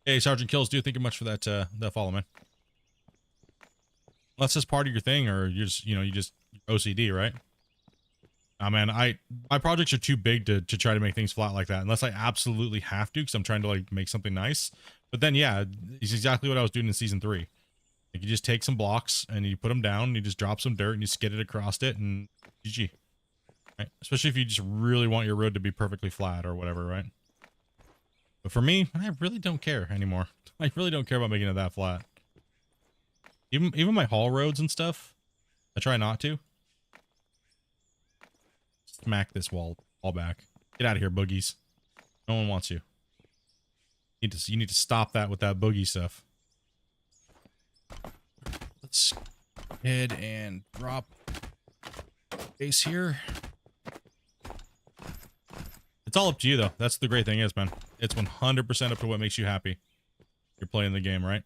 Hey, Sergeant Kills, dude, thank you much for that that follow, man. Unless that's part of your thing, or you're just, you just OCD, right? Man, my projects are too big to try to make things flat like that, unless I absolutely have to, because I'm trying to like make something nice. But then, yeah, it's exactly what I was doing in season 3. Like, you just take some blocks and you put them down, and you just drop some dirt and you skid it across it, and GG. Right? Especially if you just really want your road to be perfectly flat or whatever, right? But for me, I really don't care anymore. I really don't care about making it that flat. Even my haul roads and stuff, I try not to. Smack this wall back. Get out of here, boogies. No one wants you. You need to stop that with that boogie stuff. Let's go ahead and drop base here. It's all up to you, though. That's the great thing is, man. It's 100% up to what makes you happy. You're playing the game, right?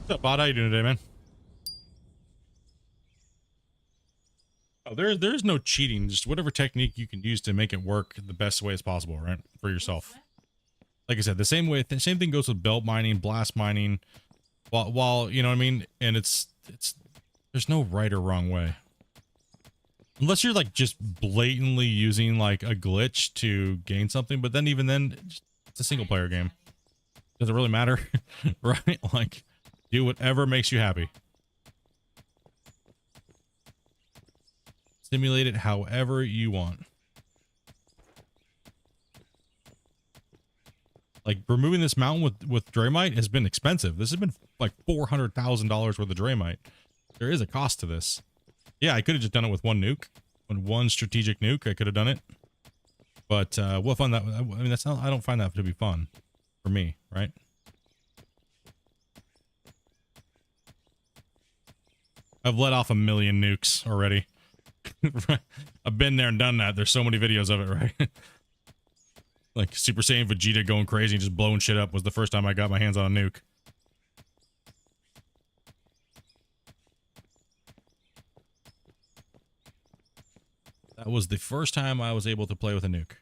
What's up, Bot? How you doing today, man? Oh, there's no cheating. Just whatever technique you can use to make it work the best way as possible, right? For yourself. Like I said, the same thing goes with belt mining, blast mining. While you know what I mean, and it's there's no right or wrong way. Unless you're like just blatantly using like a glitch to gain something, but then even then, it's a single player game. Does it really matter? Right? Like, do whatever makes you happy. Simulate it however you want. Like, removing this mountain with Draymite has been expensive. This has been like $400,000 worth of Draymite. There is a cost to this. Yeah, I could have just done it with one nuke. With one strategic nuke, I could have done it. But what fun that... I mean, that's not... I don't find that to be fun. For me, right? I've let off 1 million nukes already. I've been there and done that. There's so many videos of it, right? Like Super Saiyan Vegeta going crazy and just blowing shit up was the first time I got my hands on a nuke. That was the first time I was able to play with a nuke.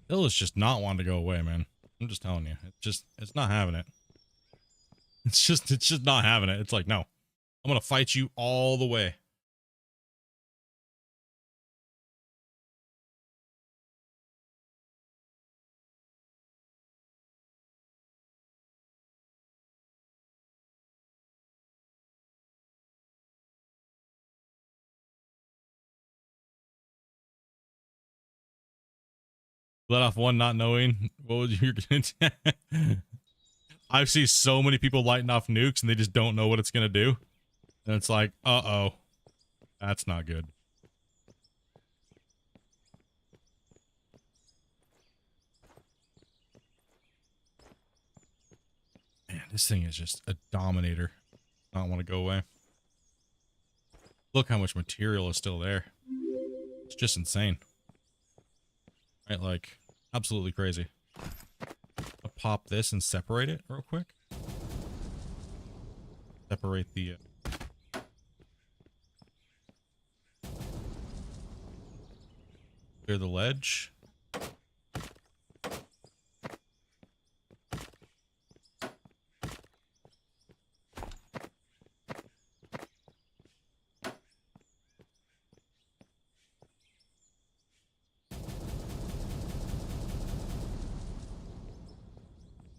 Bill is just not wanting to go away, man. I'm just telling you. It's not having it. It's just not having it. It's like, no. I'm gonna fight you all the way. Let off one not knowing what was your... I see so many people lighting off nukes and they just don't know what it's gonna do. And it's like, uh-oh. That's not good. Man, this thing is just a dominator. I don't want to go away. Look how much material is still there. It's just insane. Right, like, absolutely crazy. I'll pop this and separate it real quick. Separate the... clear the ledge.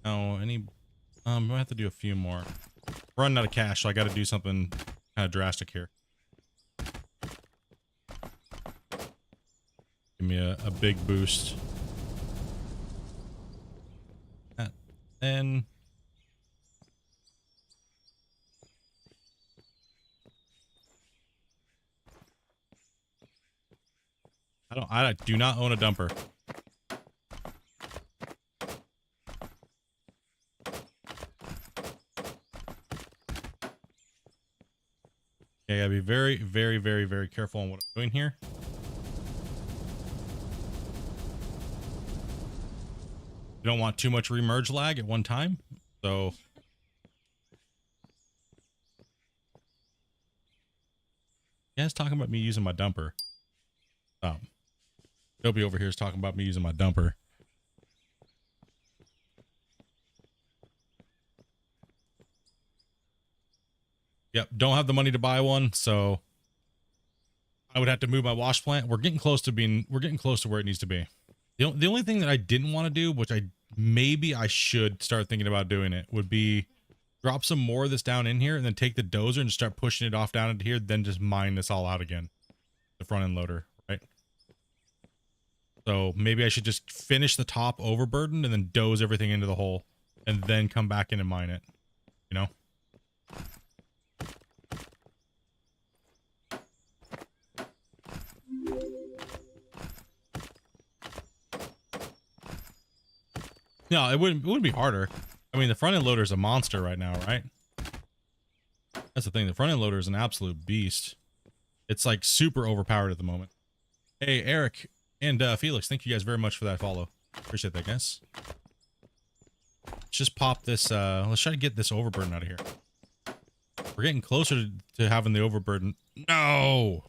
Oh, any... I might have to do a few more. We're running out of cash, so I got to do something kind of drastic here. Give me a big boost. And I do not own a dumper. Yeah, I gotta be very, very, very, very careful on what I'm doing here. You don't want too much remerge lag at one time, so yeah, it's talking about me using my dumper. Toby over here is talking about me using my dumper. Yep, don't have the money to buy one, so I would have to move my wash plant. We're getting close to where it needs to be. The only thing that I didn't want to do, which maybe I should start thinking about doing it, would be drop some more of this down in here and then take the dozer and just start pushing it off down into here, then just mine this all out again. The front end loader, right? So maybe I should just finish the top overburden and then doze everything into the hole and then come back in and mine it, you know? No, it wouldn't be harder. I mean, the front end loader is a monster right now, right? That's the thing. The front end loader is an absolute beast. It's like super overpowered at the moment. Hey, Eric and Felix, thank you guys very much for that follow. Appreciate that, guys. Let's just pop this. Let's try to get this overburden out of here. We're getting closer to having the overburden. No!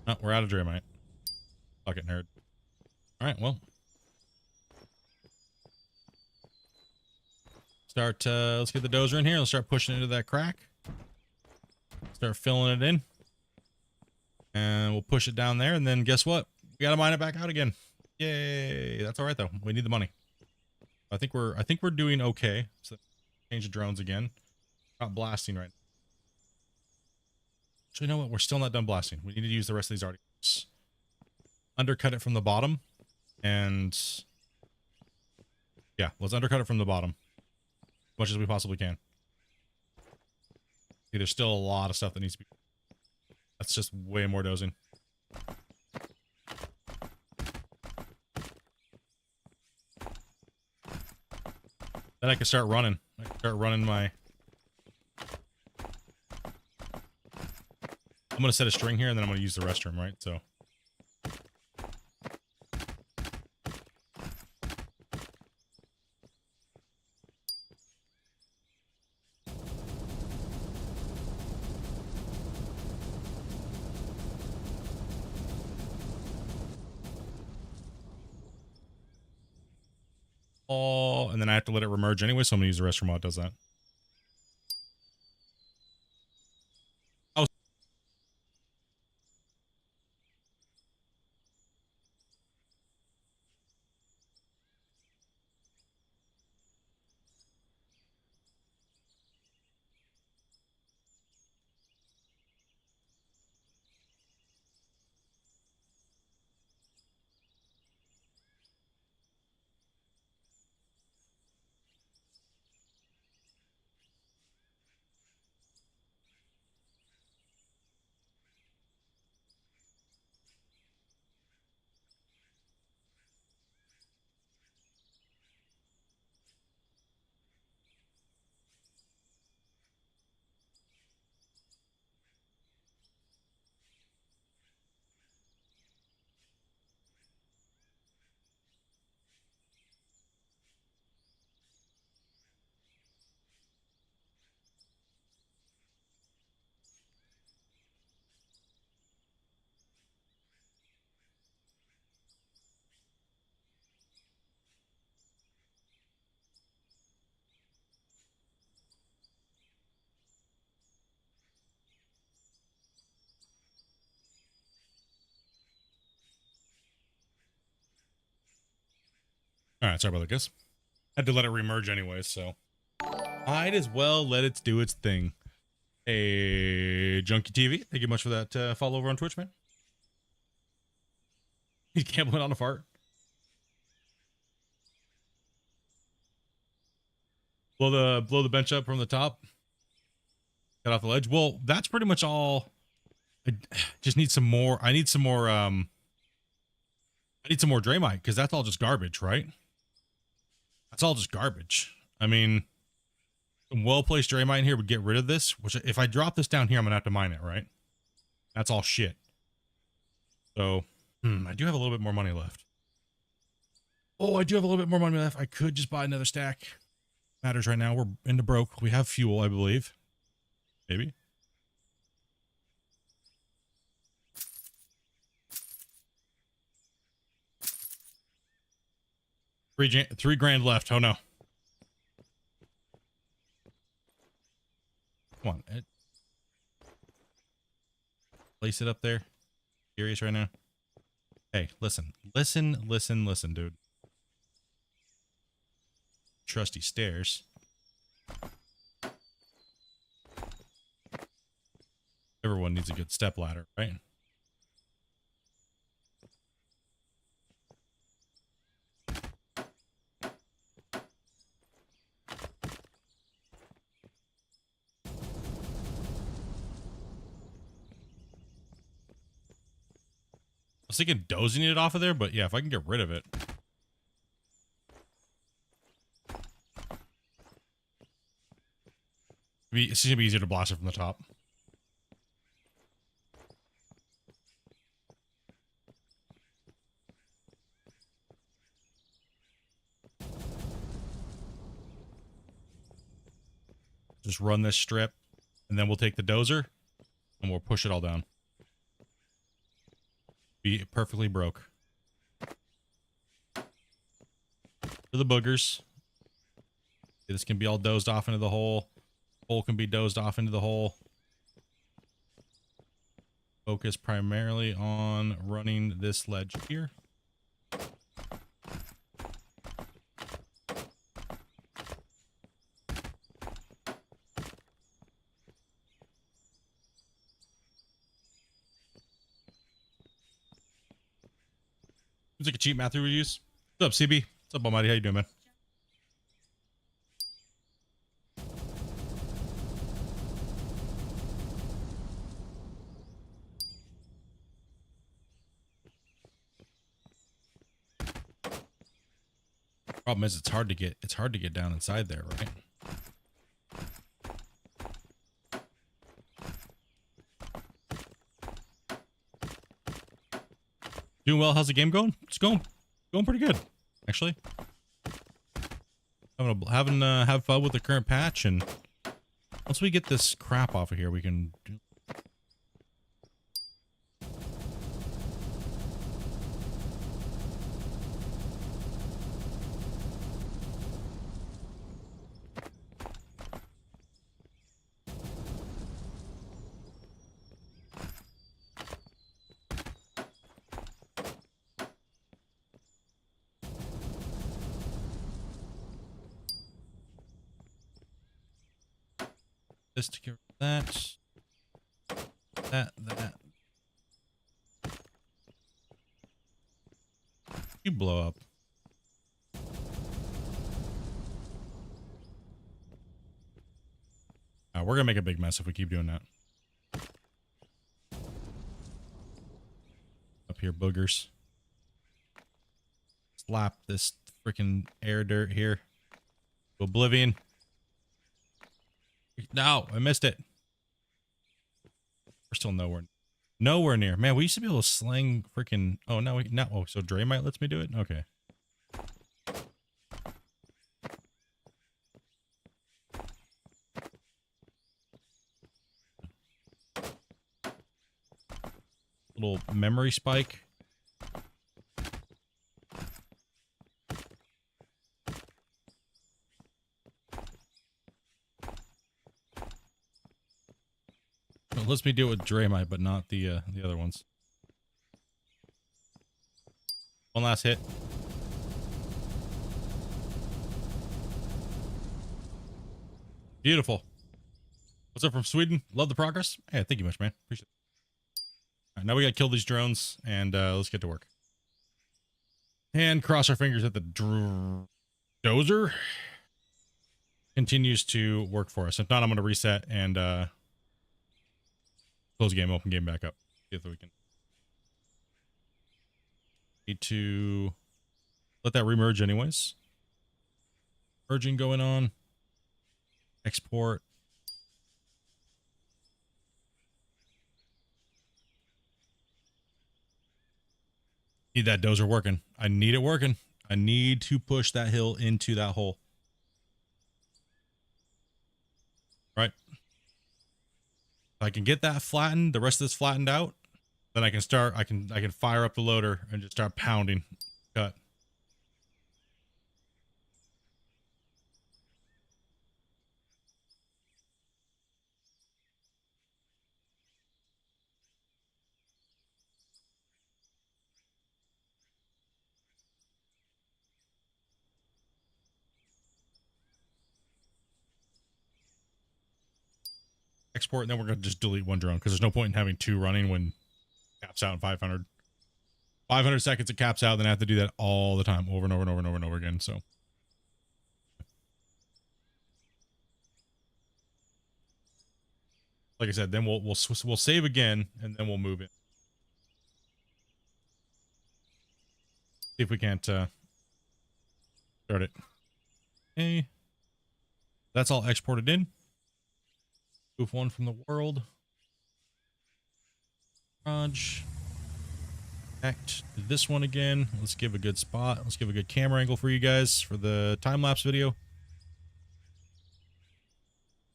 Oh, we're out of Draymite. Fuck it, nerd. Alright, well. Let's get the dozer in here. Let's start pushing into that crack. Start filling it in. And we'll push it down there, and then guess what? We gotta mine it back out again. Yay! That's alright though. We need the money. I think we're doing okay. So change the drones again. Not blasting right now. So you know what? We're still not done blasting. We need to use the rest of these articles. Undercut it from the bottom. And yeah, let's undercut it from the bottom. As much as we possibly can. See, there's still a lot of stuff that needs to be. That's just way more dozing. Then I can start running. I can start running my... I'm going to set a string here, and then I'm going to use the restroom, right? So... Oh, and then I have to let it remerge anyway, so I'm going to use the restroom while it does that. Oh. Alright, sorry about that, guys. Had to let it remerge anyway, so... Might as well let it do its thing. Hey, Junkie TV, thank you much for that follow over on Twitch, man. He's gambling on a fart. Blow the bench up from the top. Cut off the ledge. Well, that's pretty much all. I just need some more. I need some more Draymite, because that's all just garbage, right? That's all just garbage. I mean, some well-placed Draymite in here would get rid of this, which if I drop this down here, I'm gonna have to mine it, right? That's all shit. So, I do have a little bit more money left. Oh, I do have a little bit more money left. I could just buy another stack. Matters right now. We're into broke. We have fuel, I believe. Maybe. Three grand left. Oh no. Come on. Place it up there. Serious right now? Hey, listen, dude. Trusty stairs. Everyone needs a good step ladder, right? I was thinking dozing it off of there, but yeah, if I can get rid of it. It's gonna be easier to blast it from the top. Just run this strip, and then we'll take the dozer, and we'll push it all down. Be perfectly broke. To the boogers. This can be all dozed off into the hole. Hole can be dozed off into the hole. Focus primarily on running this ledge here. Seems like a cheap Matthew would use. What's up, CB? What's up, Almighty? How you doing, man? Problem is, it's hard to get down inside there, right? Doing well. How's the game going? It's going pretty good, actually. Have fun with the current patch, and once we get this crap off of here, we can do. This to get rid of that. You blow up. We're gonna make a big mess if we keep doing that. Up here, boogers. Slap this freaking air dirt here. Oblivion. No, I missed it. We're still nowhere near. Man, we used to be able to sling freaking. Oh no, oh, so Dre might lets me do it. Okay. Little memory spike. It lets me do it with Draymite, but not the other ones. One last hit. Beautiful. What's up from Sweden? Love the progress. Hey, thank you much, man. Appreciate it. All right, now we gotta kill these drones, and let's get to work. And cross our fingers that the dozer continues to work for us. If not, I'm gonna reset and close game, open game back up. See if we can. Need to let that remerge anyways. Merging going on. Export. Need that dozer working. I need it working. I need to push that hill into that hole. Right. If I can get that flattened, the rest of this flattened out, then I can start, I can fire up the loader and just start pounding. Cut. export, and then we're going to just delete one drone because there's no point in having two running when it caps out in 500. 500 seconds it caps out, then I have to do that all the time, over and over and over and over and over again. So like I said, then we'll save again, and then we'll move in. See if we can't start it. Okay, that's all exported in. Move one from the world. Garage. Connect to this one again. Let's give a good spot. Let's give a good camera angle for you guys for the time-lapse video.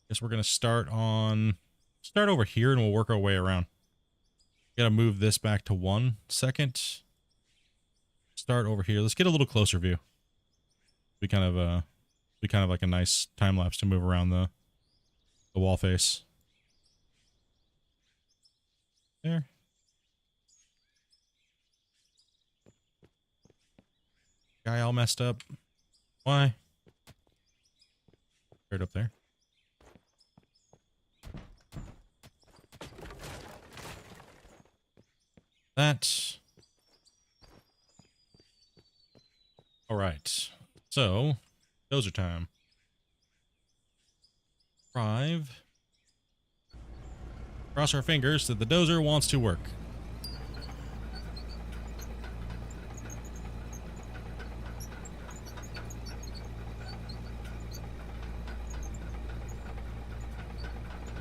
Guess we're gonna start over here, and we'll work our way around. Gotta move this back to 1 second. Start over here. Let's get a little closer view. Be kind of like a nice time lapse to move around the wall face. There. Guy all messed up. Why? Right up there. That. All right. So, dozer time. Drive. Cross our fingers that the dozer wants to work.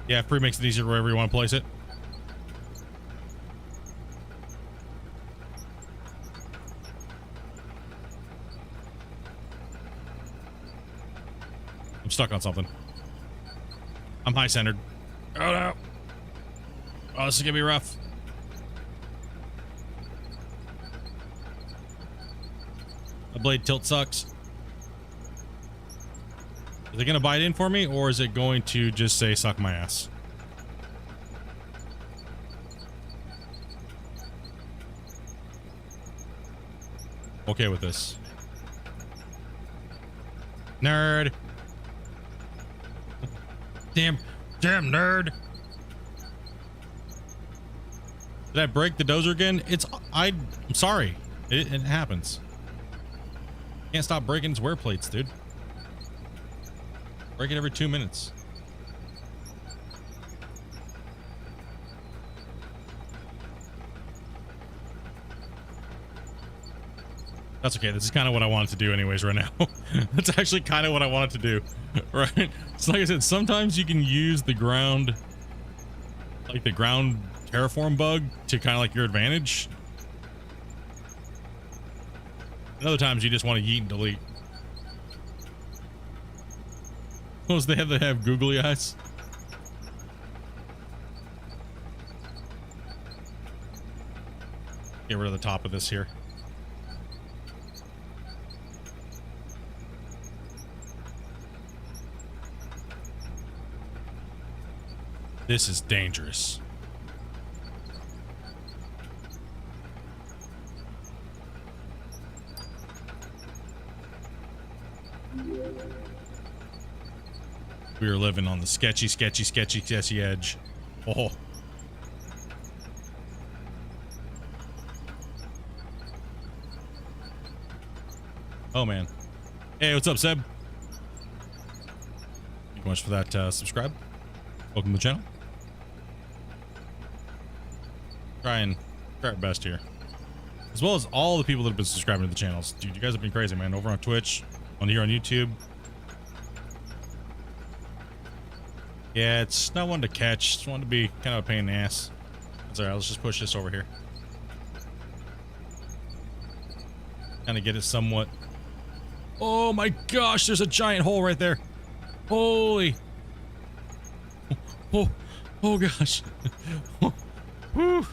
Yeah, free makes it easier wherever you want to place it. I'm stuck on something. I'm high centered. Oh no. Oh, this is gonna be rough. The blade tilt sucks. Is it gonna bite in for me, or is it going to just say suck my ass? Okay with this. Nerd. Damn nerd. Did I break the dozer again? I'm sorry. It happens. Can't stop breaking its wear plates, dude. Break it every 2 minutes. That's okay. This is kind of what I wanted to do anyways right now. That's actually kind of what I wanted to do. Right? So like I said, sometimes you can use the ground, like the ground terraform bug, to kind of like your advantage. And other times you just want to yeet and delete. Those they have googly eyes. Get rid of the top of this here. This is dangerous. We are living on the sketchy edge. Oh. Oh, man. Hey, what's up, Seb? Thank you much for that subscribe. Welcome to the channel. Try our best here. As well as all the people that have been subscribing to the channels. Dude, you guys have been crazy, man. Over on Twitch, on here on YouTube. Yeah, it's not one to catch. It's one to be kind of a pain in the ass. That's alright, let's just push this over here. Kind of get it somewhat. Oh my gosh, there's a giant hole right there. Holy. Oh gosh. Woo.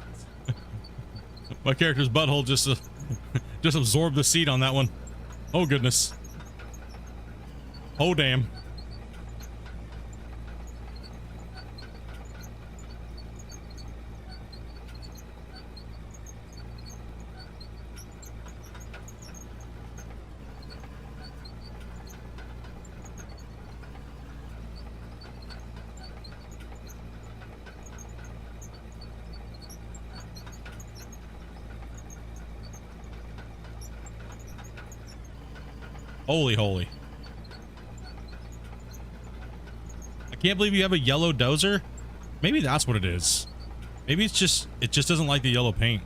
My character's butthole just absorbed the seed on that one. Oh goodness. Oh damn. Holy holy. I can't believe you have a yellow dozer. Maybe that's what it is. Maybe it's just, it just doesn't like the yellow paint.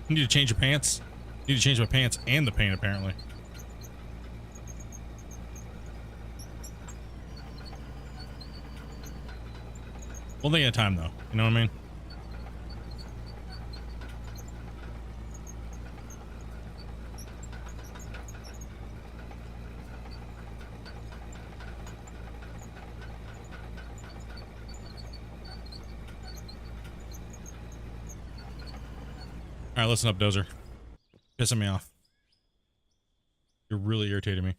You need to change your pants. You need to change my pants and the paint, apparently. One thing at a time, though. You know what I mean? All right, listen up, Dozer. Pissing me off. You're really irritating me.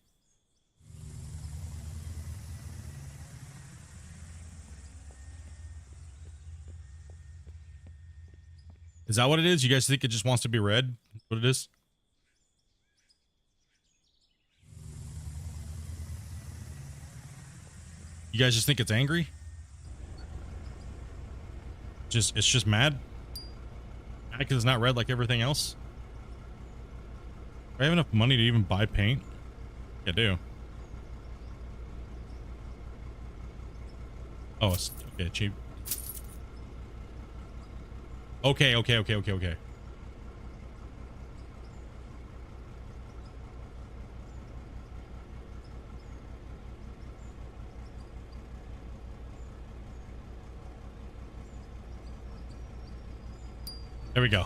Is that what it is? You guys think it just wants to be red? What it is? You guys just think it's angry? It's just mad? Mad because it's not red like everything else? Do I have enough money to even buy paint? I do. Oh, it's okay, cheap. Okay. There we go.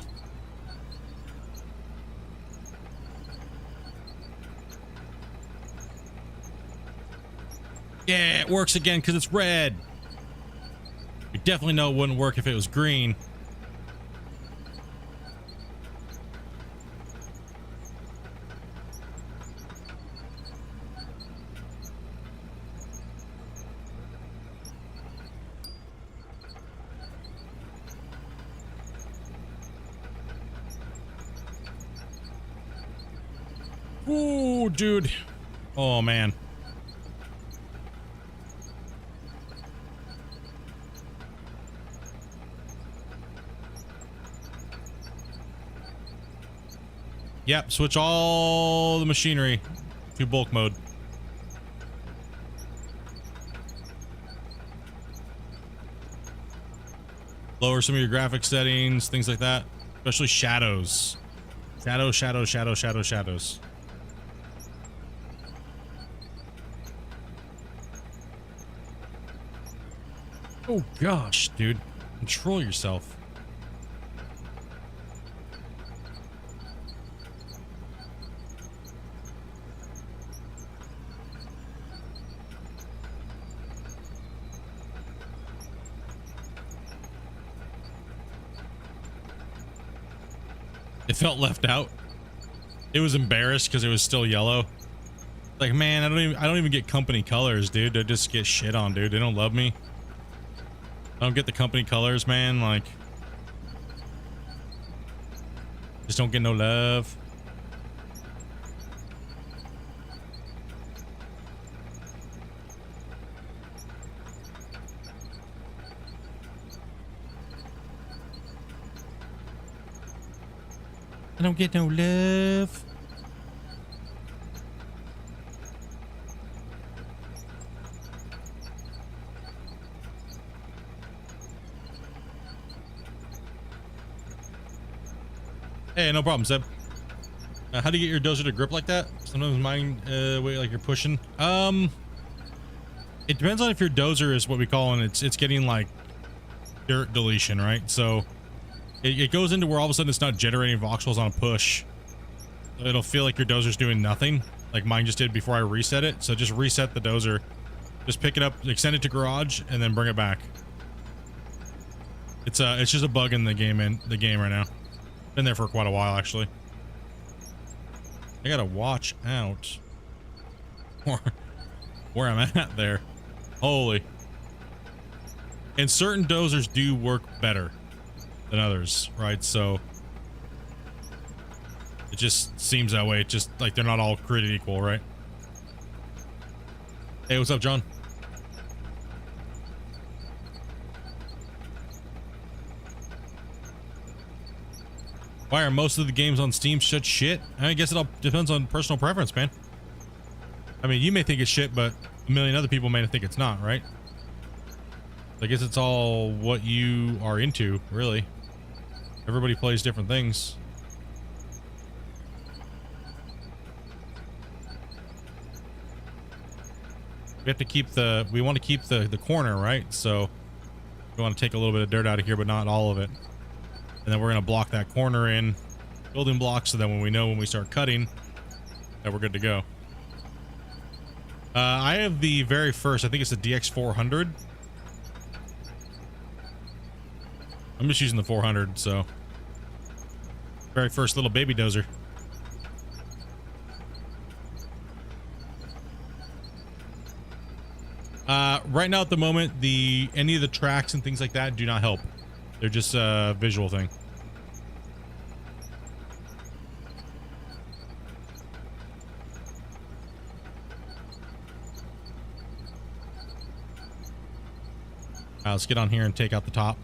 Yeah, it works again because it's red. You definitely know it wouldn't work if it was green. Ooh, dude. Oh, man. Yep, switch all the machinery to bulk mode. Lower some of your graphic settings, things like that. Especially shadows. Shadows. Oh gosh, dude. Control yourself. It felt left out. It was embarrassed because it was still yellow. Like, man, I don't even get company colors, dude. I just get shit on, dude. They don't love me. I don't get the company colors, man. Like, just don't get no love. I don't get no love. Hey, no problem, Seb. How do you get your dozer to grip like that? Sometimes mine, wait, like you're pushing. It depends on if your dozer is what we call, and it's getting like dirt deletion, right? So it goes into where all of a sudden it's not generating voxels on a push. It'll feel like your dozer's doing nothing, like mine just did before I reset it. So just reset the dozer, just pick it up, extend it to garage, and then bring it back. It's just a bug in the game right now. Been there for quite a while, actually. I gotta watch out where I'm at there. Holy. And certain dozers do work better than others, right? So it just seems that way. It just like they're not all created equal, right? Hey, what's up, John? Why are most of the games on Steam such shit? I guess it all depends on personal preference, man. I mean, you may think it's shit, but a million other people may think it's not, right? I guess it's all what you are into, really. Everybody plays different things. We have to keep we want to keep the corner, right? So we want to take a little bit of dirt out of here, but not all of it. And then we're going to block that corner in building blocks so that when we know when we start cutting that we're good to go. I have the very first, I think it's the DX400. I'm just using the 400, so very first little baby dozer. Right now at the moment, any of the tracks and things like that do not help. They're just a visual thing. Let's get on here and take out the top.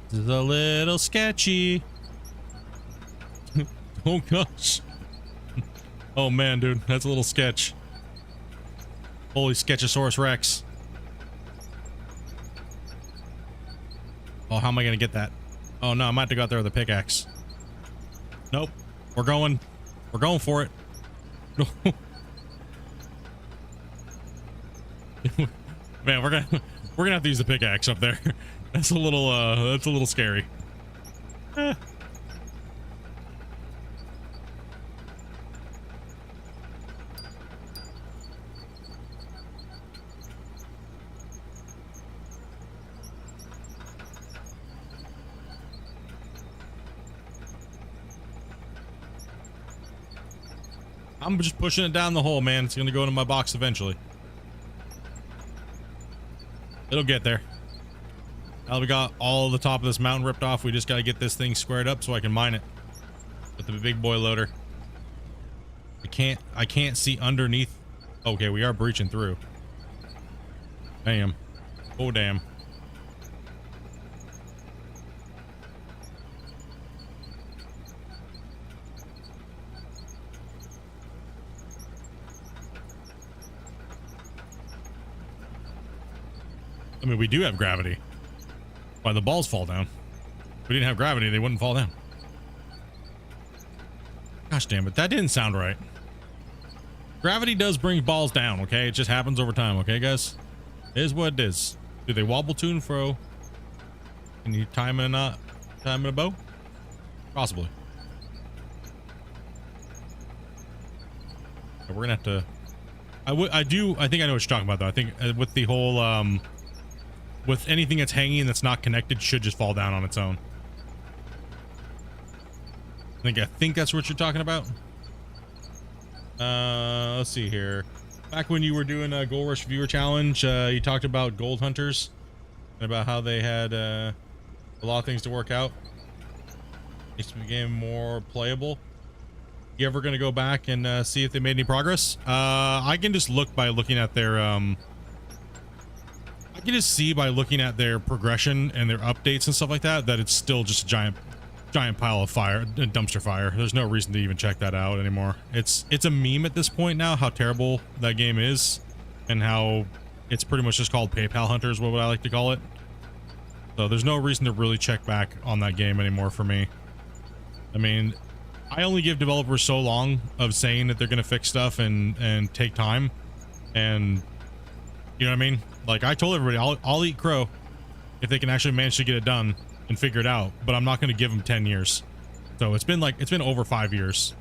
This is a little sketchy. Oh gosh. Oh man, dude, that's a little sketch. Holy Sketchosaurus Rex. Oh, how am I gonna get that? Oh no, I might have to go out there with a pickaxe. Nope. We're going for it. Man, we're gonna have to use the pickaxe up there. That's a little scary. I'm just pushing it down the hole, man. It's gonna go into my box eventually. It'll get there. Now we got all the top of this mountain ripped off. We just got to get this thing squared up so I can mine it with the big boy loader. I can't see underneath. Okay, we are breaching through. Damn. Oh, damn. I mean, we do have gravity. Why the balls fall down? If we didn't have gravity, they wouldn't fall down. Gosh damn it, that didn't sound right. Gravity does bring balls down, okay? It just happens over time, okay, guys? It is what it is. Do they wobble to and fro? Can you time in a bow? Possibly. We're gonna have to. I think I know what you're talking about, though. I think with the whole with anything that's hanging that's not connected should just fall down on its own. I think that's what you're talking about. Let's see here. Back when you were doing a Gold Rush Viewer Challenge, you talked about gold hunters and about how they had a lot of things to work out. Makes the game more playable. You ever gonna go back and see if they made any progress? I can just look by looking at their I can just see by looking at their progression and their updates and stuff like that it's still just a giant pile of fire, dumpster fire. There's no reason to even check that out anymore. It's a meme at this point now how terrible that game is and how it's pretty much just called PayPal Hunters, what would I like to call it. So there's no reason to really check back on that game anymore for me. I mean, I only give developers so long of saying that they're going to fix stuff and take time, and you know what I mean? Like, I told everybody I'll eat crow if they can actually manage to get it done and figure it out, but I'm not going to give them 10 years. So it's been over 5 years.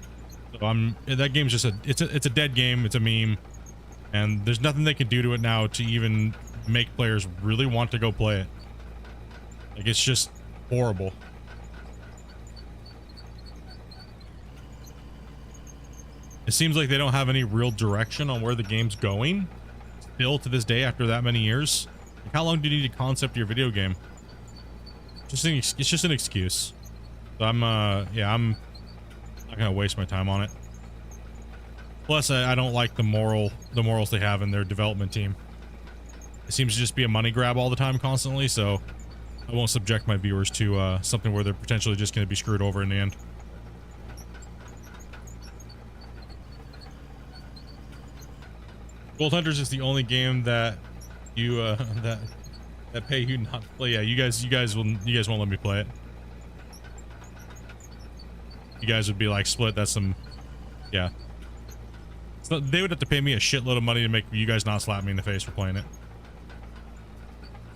So that game's just it's a dead game. It's a meme, and there's nothing they can do to it now to even make players really want to go play it. Like, it's just horrible. It seems like they don't have any real direction on where the game's going still to this day after that many years. Like, how long do you need to concept your video game? It's just an excuse. So I'm yeah, I'm not gonna waste my time on it. Plus, I don't like the morals they have in their development team. It seems to just be a money grab all the time, constantly. So I won't subject my viewers to something where they're potentially just going to be screwed over in the end. Gold Hunters is the only game that you that pay you not to play. Yeah, you guys won't let me play it. You guys would be like, Split, that's some, yeah. So they would have to pay me a shitload of money to make you guys not slap me in the face for playing it.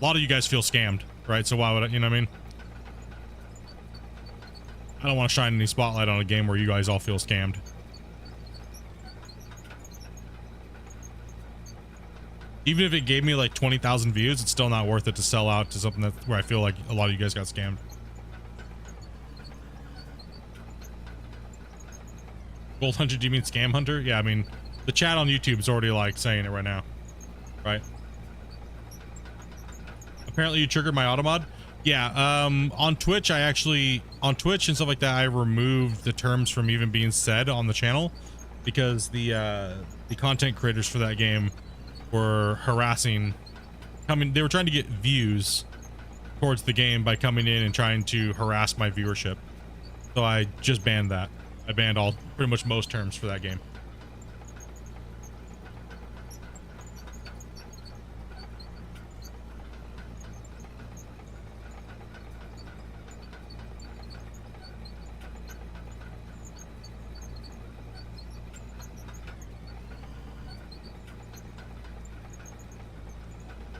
A lot of you guys feel scammed, right? So why would I, you know what I mean? I don't want to shine any spotlight on a game where you guys all feel scammed. Even if it gave me like 20,000 views, it's still not worth it to sell out to something where I feel like a lot of you guys got scammed. Gold Hunter, do you mean Scam Hunter? Yeah, I mean, the chat on YouTube is already like saying it right now, right? Apparently you triggered my automod. Yeah, on Twitch, on Twitch and stuff like that, I removed the terms from even being said on the channel because the content creators for that game were harassing, they were trying to get views towards the game by coming in and trying to harass my viewership. So I just banned that. I banned pretty much most terms for that game.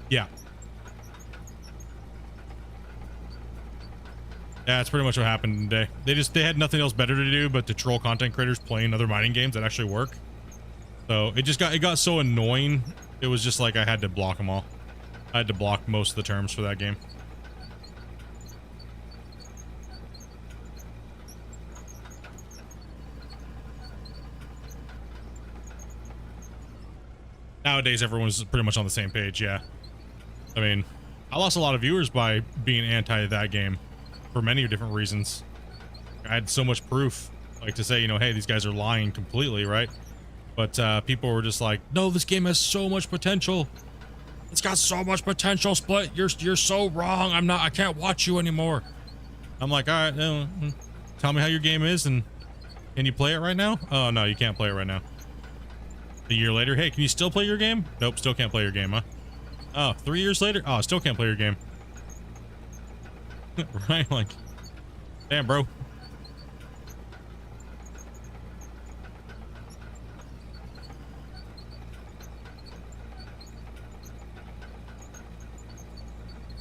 Yeah. Yeah, that's pretty much what happened today. They had nothing else better to do but to troll content creators playing other mining games that actually work. So it got so annoying. It was just like I had to block them all. I had to block most of the terms for that game. Nowadays, everyone's pretty much on the same page. Yeah. I mean, I lost a lot of viewers by being anti that game for many different reasons. I had so much proof, like to say, you know, hey, these guys are lying completely, right? But people were just like, no, this game has so much potential. It's got so much potential, Split. You're so wrong. I can't watch you anymore. I'm like, all right, tell me how your game is, and can you play it right now? Oh no, you can't play it right now. A year later, hey, can you still play your game? Nope, still can't play your game, huh? Oh, 3 years later? Oh, still can't play your game. Right? Like, damn, bro.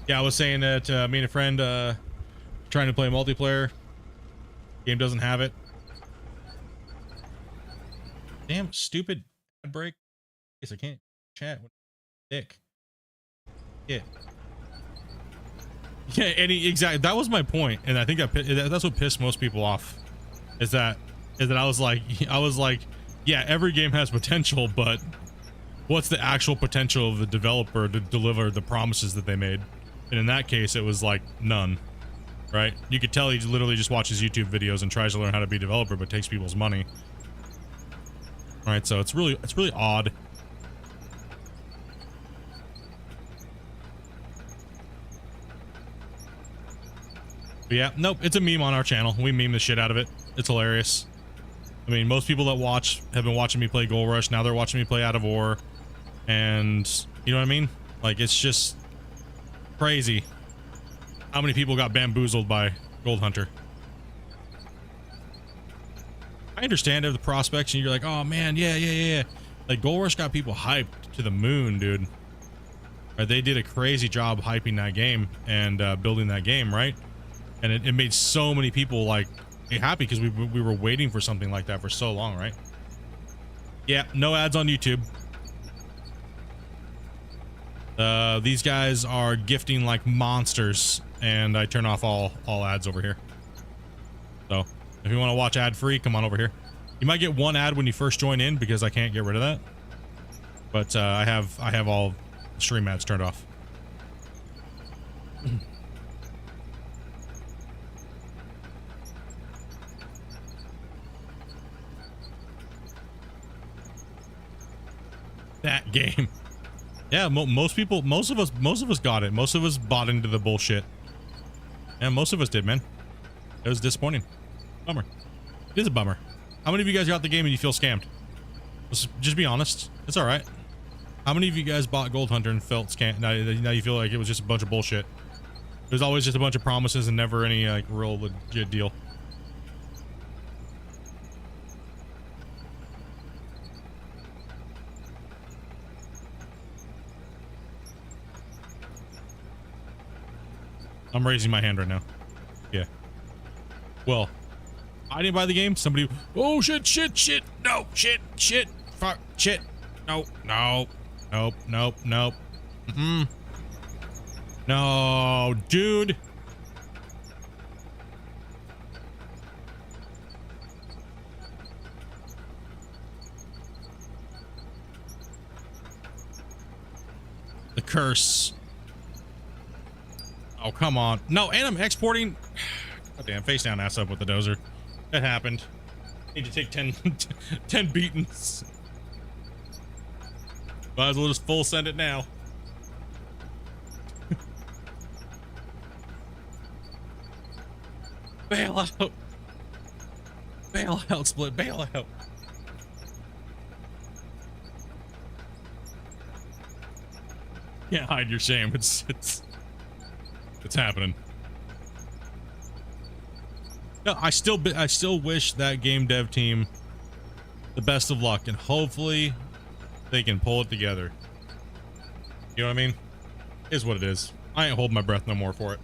Yeah, I was saying that me and a friend trying to play multiplayer. Game doesn't have it. Damn, stupid ad break. Guess I can't chat with dick. Yeah. Yeah, exactly. That was my point, and I think that's what pissed most people off. Is that I was like, yeah, every game has potential, but what's the actual potential of the developer to deliver the promises that they made? And in that case, it was like none. Right? You could tell he literally just watches YouTube videos and tries to learn how to be a developer, but takes people's money. All right, so it's really odd. But yeah, nope, it's a meme on our channel. We meme the shit out of it. It's hilarious. I mean, most people that watch have been watching me play Gold Rush. Now they're watching me play Out of War. And you know what I mean? Like, it's just crazy how many people got bamboozled by Gold Hunter. I understand the prospects, and you're like, oh man, yeah. Like, Gold Rush got people hyped to the moon, dude. Right, they did a crazy job hyping that game and building that game, right? And it made so many people like happy because we were waiting for something like that for so long, right? Yeah, no ads on YouTube. These guys are gifting like monsters, and I turn off all ads over here. So if you want to watch ad free, come on over here. You might get one ad when you first join in because I can't get rid of that. But I have all stream ads turned off. That game. Yeah, most people, most of us got it. Most of us bought into the bullshit. Yeah, most of us did, man. It was disappointing. Bummer. It is a bummer. How many of you guys got the game and you feel scammed? Just be honest. It's all right. How many of you guys bought Gold Hunter and felt scammed? Now you feel like it was just a bunch of bullshit. It was always just a bunch of promises and never any like real legit deal. I'm raising my hand right now. Yeah. Well, I didn't buy the game. Somebody. Oh shit! Shit! Shit! No! Shit! Shit! Fuck! Shit! No! No! Nope! Nope! Nope! No, dude. The curse. Oh, come on. No, and I'm exporting. God damn, face down, ass up with the dozer. It happened. Need to take 10 beatings. Might as well just full send it now. Bail out. Bail out, Split. Bail out. Can't hide your shame. It's happening. No, I still wish that game dev team the best of luck, and hopefully they can pull it together. You know what I mean? Is what it is. I ain't holding my breath no more for it.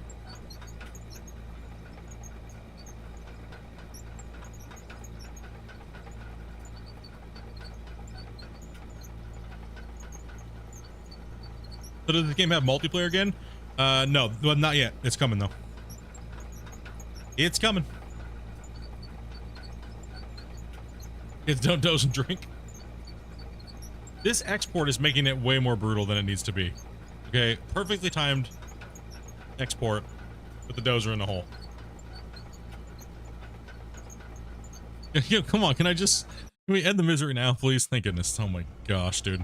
So does this game have multiplayer again? No, well, not yet. It's coming though. It's coming. Kids don't dose and drink. This export is making it way more brutal than it needs to be. Okay, perfectly timed export with the dozer in the hole. Yo, come on, can we end the misery now, please? Thank goodness. Oh my gosh, dude.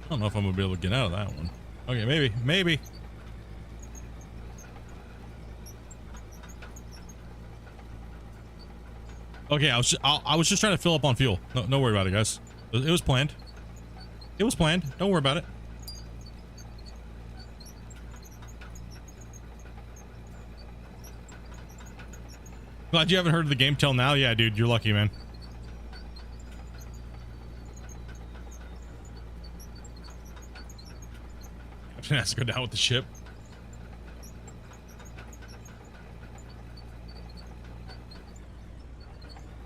I don't know if I'm gonna be able to get out of that one. Okay, maybe. Okay, I was just trying to fill up on fuel. No worry about it, guys. It was planned. It was planned. Don't worry about it. Glad you haven't heard of the game till now. Yeah, dude, you're lucky, man. Captain has to go down with the ship.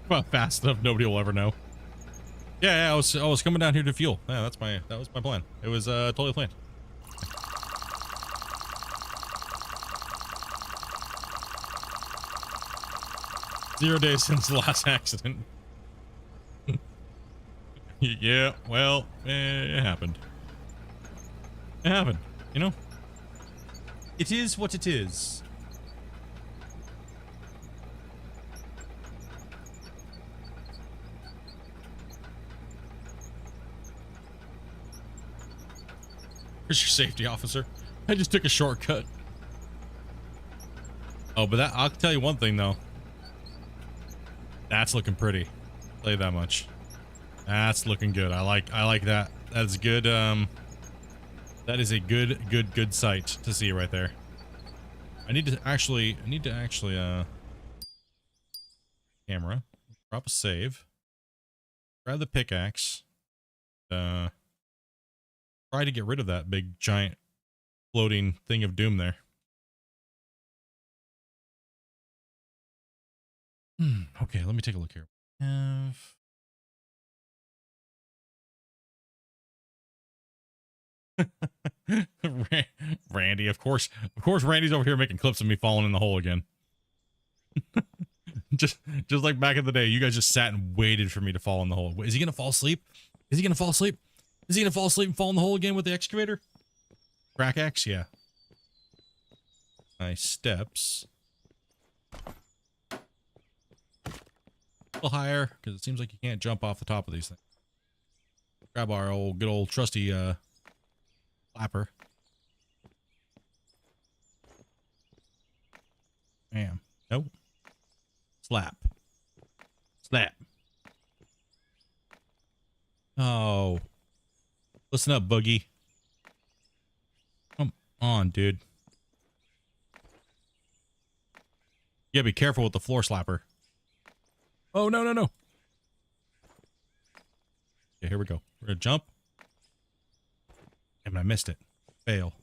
Well, fast enough, nobody will ever know. Yeah, I was coming down here to fuel. Yeah, that was my plan. It was totally planned. Zero days since the last accident. Yeah, well, it happened. It happened, you know? It is what it is. Here's your safety officer. I just took a shortcut. Oh, but I'll tell you one thing though. That's looking pretty. I'll tell you that much. That's looking good. I like that. That's good. That is a good sight to see right there. I need to actually camera, drop a save, grab the pickaxe, try to get rid of that big giant floating thing of doom there. Okay, let me take a look here. Randy, of course Randy's over here making clips of me falling in the hole again. just like back in the day, you guys just sat and waited for me to fall in the hole. Is he gonna fall asleep? Is he gonna fall asleep? Is he gonna fall asleep and fall in the hole again with the excavator? Crack axe, yeah. Nice steps. little higher because it seems like you can't jump off the top of these things. Grab our good old trusty flapper. Bam. Nope. Slap. Slap. Oh. Listen up, Boogie. Come on, dude. You gotta be careful with the floor slapper. Oh, no, no, no. Okay, here we go. We're gonna jump. Damn, I missed it. Fail.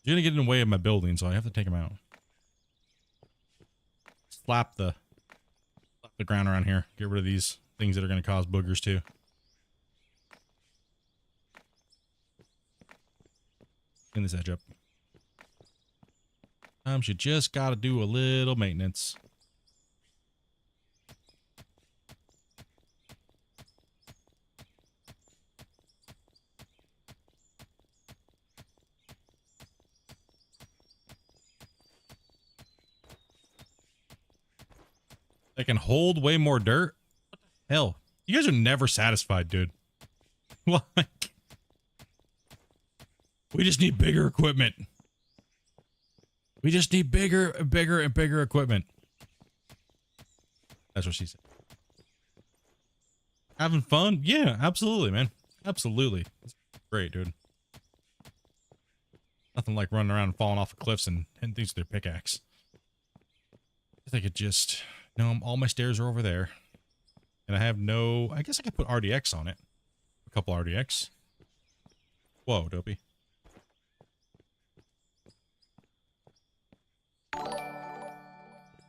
You're gonna get in the way of my building, so I have to take him out. Slap the ground around here. Get rid of these things that are gonna cause boogers too. Clean this edge up. Sometimes you just gotta do a little maintenance. They can hold way more dirt? What the hell? You guys are never satisfied, dude. Like, we just need bigger equipment. We just need bigger and bigger and bigger equipment. That's what she said. Having fun? Yeah, absolutely, man. Absolutely. It's great, dude. Nothing like running around and falling off of cliffs and hitting things with their pickaxe. I think it just... No, all my stairs are over there. And I have no... I guess I could put RDX on it. A couple RDX. Whoa, dopey.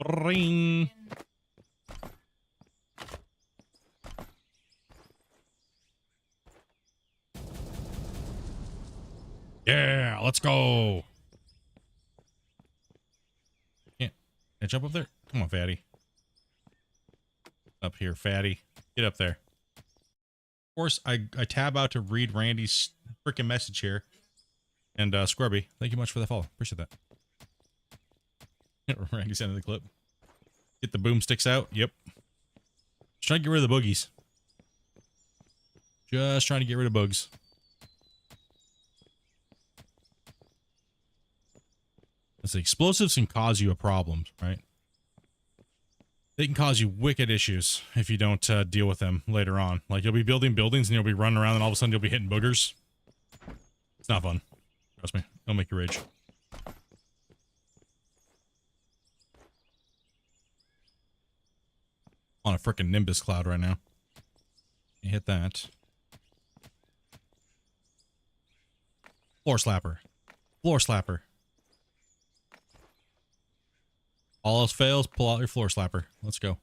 Ring. Yeah, let's go. Can't I jump up there? Come on, fatty. Up here, fatty. Get up there. Of course, I tab out to read Randy's freaking message here. And Scrubby, thank you much for the follow. Appreciate that. Randy sent the clip. Get the boomsticks out. Yep. Just trying to get rid of the boogies. Just trying to get rid of bugs. Let's see. Explosives can cause you a problem, right? They can cause you wicked issues if you don't deal with them later on. Like, you'll be building buildings and you'll be running around and all of a sudden you'll be hitting boogers. It's not fun. Trust me. It'll make you rage. On a freaking Nimbus cloud right now. You hit that. Floor slapper. Floor slapper. All else fails, pull out your floor slapper. Let's go.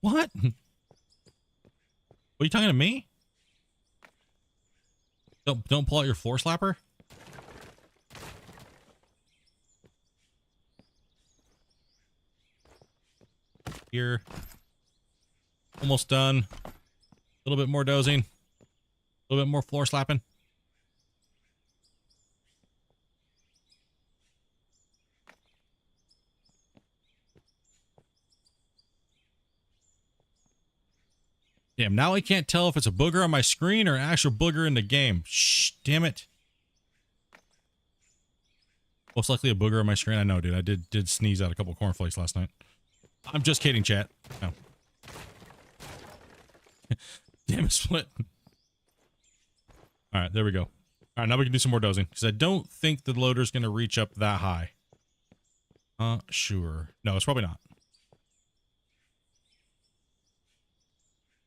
What? Are you talking to me? Don't pull out your floor slapper? Here. Almost done. A little bit more dozing. A little bit more floor slapping. Damn, now I can't tell if it's a booger on my screen or an actual booger in the game. Shh, damn it. Most likely a booger on my screen. I know, dude. I did sneeze out a couple cornflakes last night. I'm just kidding, chat. No. Damn it, Split. Alright, there we go. Alright, now we can do some more dozing. Because I don't think the loader's going to reach up that high. Sure. No, it's probably not.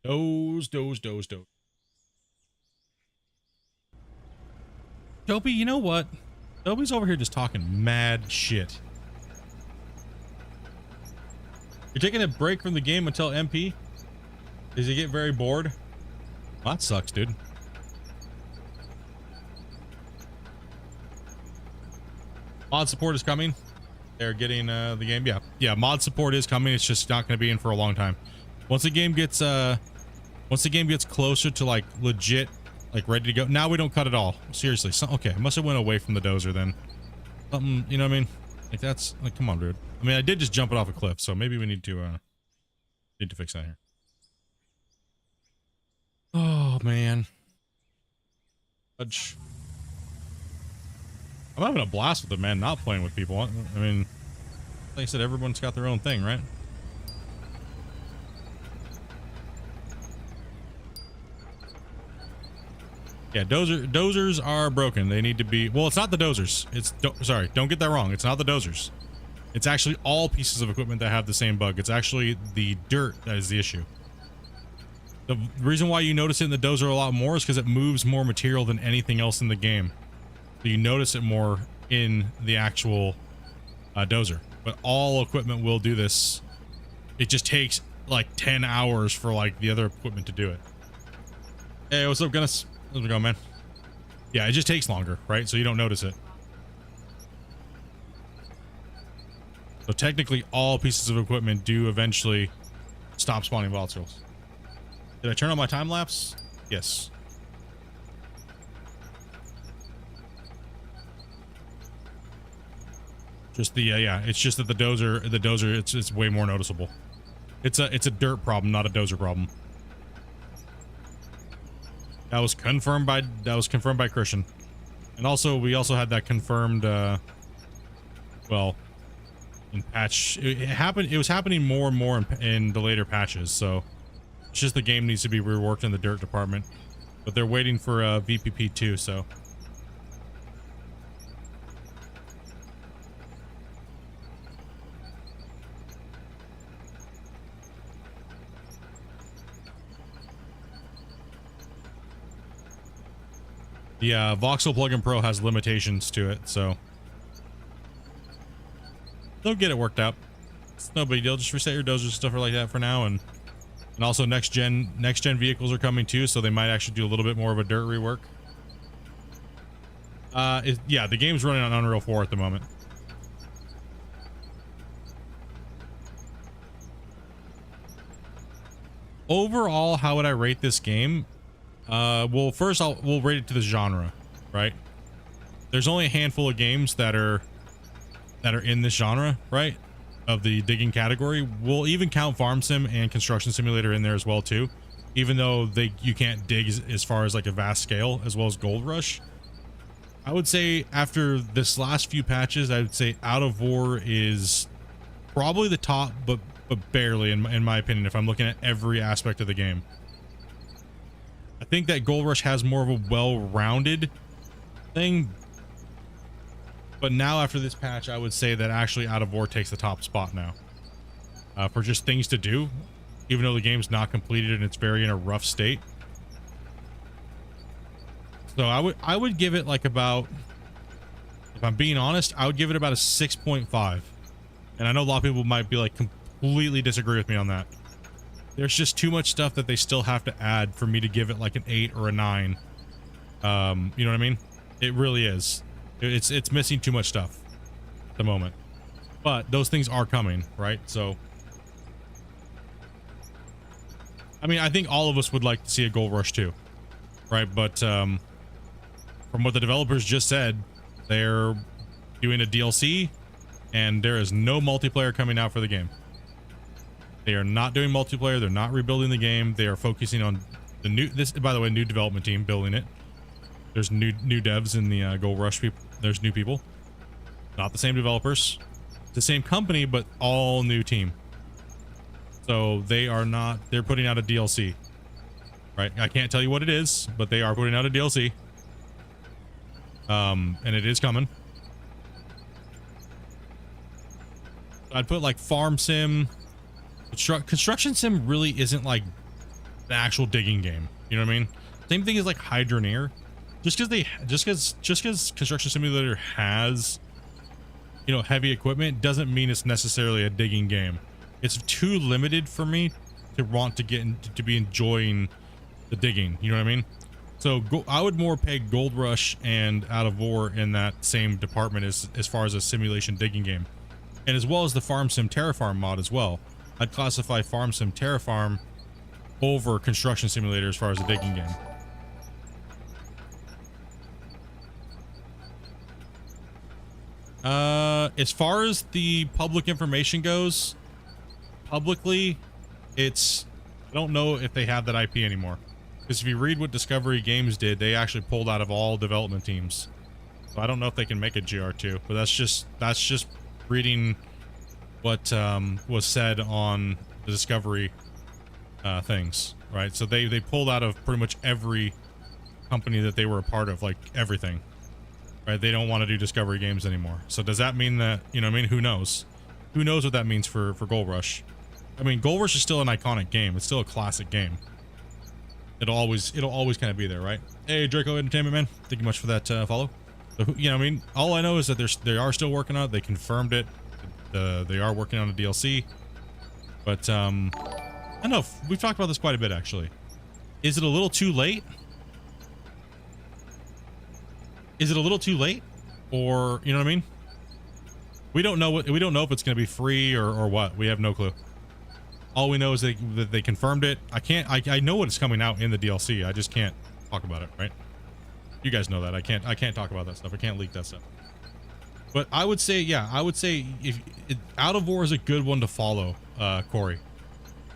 Doze. Dopey, you know what? Dopey's over here just talking mad shit. You're taking a break from the game until MP? Does he get very bored? Well, that sucks, dude. Mod support is coming. They're getting the game. Yeah, mod support is coming. It's just not going to be in for a long time. Once the game gets closer to like legit like ready to go. Now we don't cut at all. Seriously. Okay, I must have went away from the dozer then. Something, you know what I mean? Like that's like, come on, dude. I mean, I did just jump it off a cliff, so maybe we need to fix that here. Oh man. Fudge. I'm having a blast with it, man, not playing with people. I mean, like I said, everyone's got their own thing, right? Yeah, dozers are broken. They need to be, well, it's not the dozers. Sorry, don't get that wrong. It's not the dozers. It's actually all pieces of equipment that have the same bug. It's actually the dirt that is the issue. The reason why you notice it in the dozer a lot more is because it moves more material than anything else in the game. So you notice it more in the actual dozer. But all equipment will do this. It just takes like 10 hours for like the other equipment to do it. Hey, what's up, Guinness? How's it going, man? Yeah, it just takes longer, right? So you don't notice it. So technically, all pieces of equipment do eventually stop spawning volatiles. Did I turn on my time lapse? Yes. Just the yeah, it's just that the dozer, it's way more noticeable. It's a dirt problem, not a dozer problem. That was confirmed by Christian. And also we also had that confirmed well, in patch it was happening more and more in the later patches, so it's just the game needs to be reworked in the dirt department. But they're waiting for VPP-2, so the Voxel Plugin Pro has limitations to it, so they'll get it worked out. It's no big deal. Just reset your dozers and stuff like that for now, and also next gen vehicles are coming too, so they might actually do a little bit more of a dirt rework. Yeah, the game's running on Unreal 4 at the moment. Overall, how would I rate this game? Well, first we'll rate it to the genre, right? There's only a handful of games that are in this genre, right? Of the digging category. We'll even count Farm Sim and Construction Simulator in there as well too, even though you can't dig as far as like a vast scale, as well as Gold Rush. I would say after this last few patches, I would say Out of War is probably the top, but barely in my opinion, if I'm looking at every aspect of the game. I think that Gold Rush has more of a well-rounded thing, but now after this patch, I would say that actually Out of War takes the top spot now for just things to do, even though the game's not completed and it's very in a rough state. So I would give it like about, if I'm being honest, I would give it about a 6.5. And I know a lot of people might be like completely disagree with me on that. There's just too much stuff that they still have to add for me to give it like an 8 or a 9. You know what I mean? It really is. It's missing too much stuff at the moment, but those things are coming, right? So I mean, I think all of us would like to see a Gold Rush too, right? But from what the developers just said, they're doing a DLC and there is no multiplayer coming out for the game. They are not doing multiplayer. They're not rebuilding the game. They are focusing on the new, by the way, new development team building it. There's new devs in the Gold Rush people. There's new people, not the same developers, the same company, but all new team. So they are not, they're putting out a DLC, right? I can't tell you what it is, but they are putting out a DLC. And it is coming. I'd put like Farm Sim, Construction Sim really isn't like the actual digging game. You know what I mean? Same thing as like Hydroneer. Just because Construction Simulator has, you know, heavy equipment doesn't mean it's necessarily a digging game. It's too limited for me to want to get into, to be enjoying the digging. You know what I mean? So I would more peg Gold Rush and Out of War in that same department as far as a simulation digging game, and as well as the Farm Sim Terrafarm mod as well. I'd classify Farm Sim Terrafarm over Construction Simulator as far as a digging game. As far as the public information goes, publicly, I don't know if they have that IP anymore. Because if you read what Discovery Games did, they actually pulled out of all development teams. So I don't know if they can make a GR2, but that's just reading what was said on the Discovery things, right? So they pulled out of pretty much every company that they were a part of, like everything, right? They don't want to do Discovery Games anymore. So does that mean that, you know what I mean? Who knows? Who knows what that means for Gold Rush? I mean, Gold Rush is still an iconic game. It's still a classic game. It'll always kind of be there, right? Hey, Draco Entertainment, man. Thank you much for that follow. So, you know what I mean? All I know is that they are still working on it. They confirmed it. They are working on a DLC. But, I don't know. We've talked about this quite a bit, actually. Is it a little too late? Is it a little too late? Or, you know what I mean? We don't know if it's going to be free or what. We have no clue. All we know is that they confirmed it. I know what is coming out in the DLC. I just can't talk about it, right? You guys know that. I can't talk about that stuff. I can't leak that stuff. But I would say, yeah, Out of War is a good one to follow, Corey.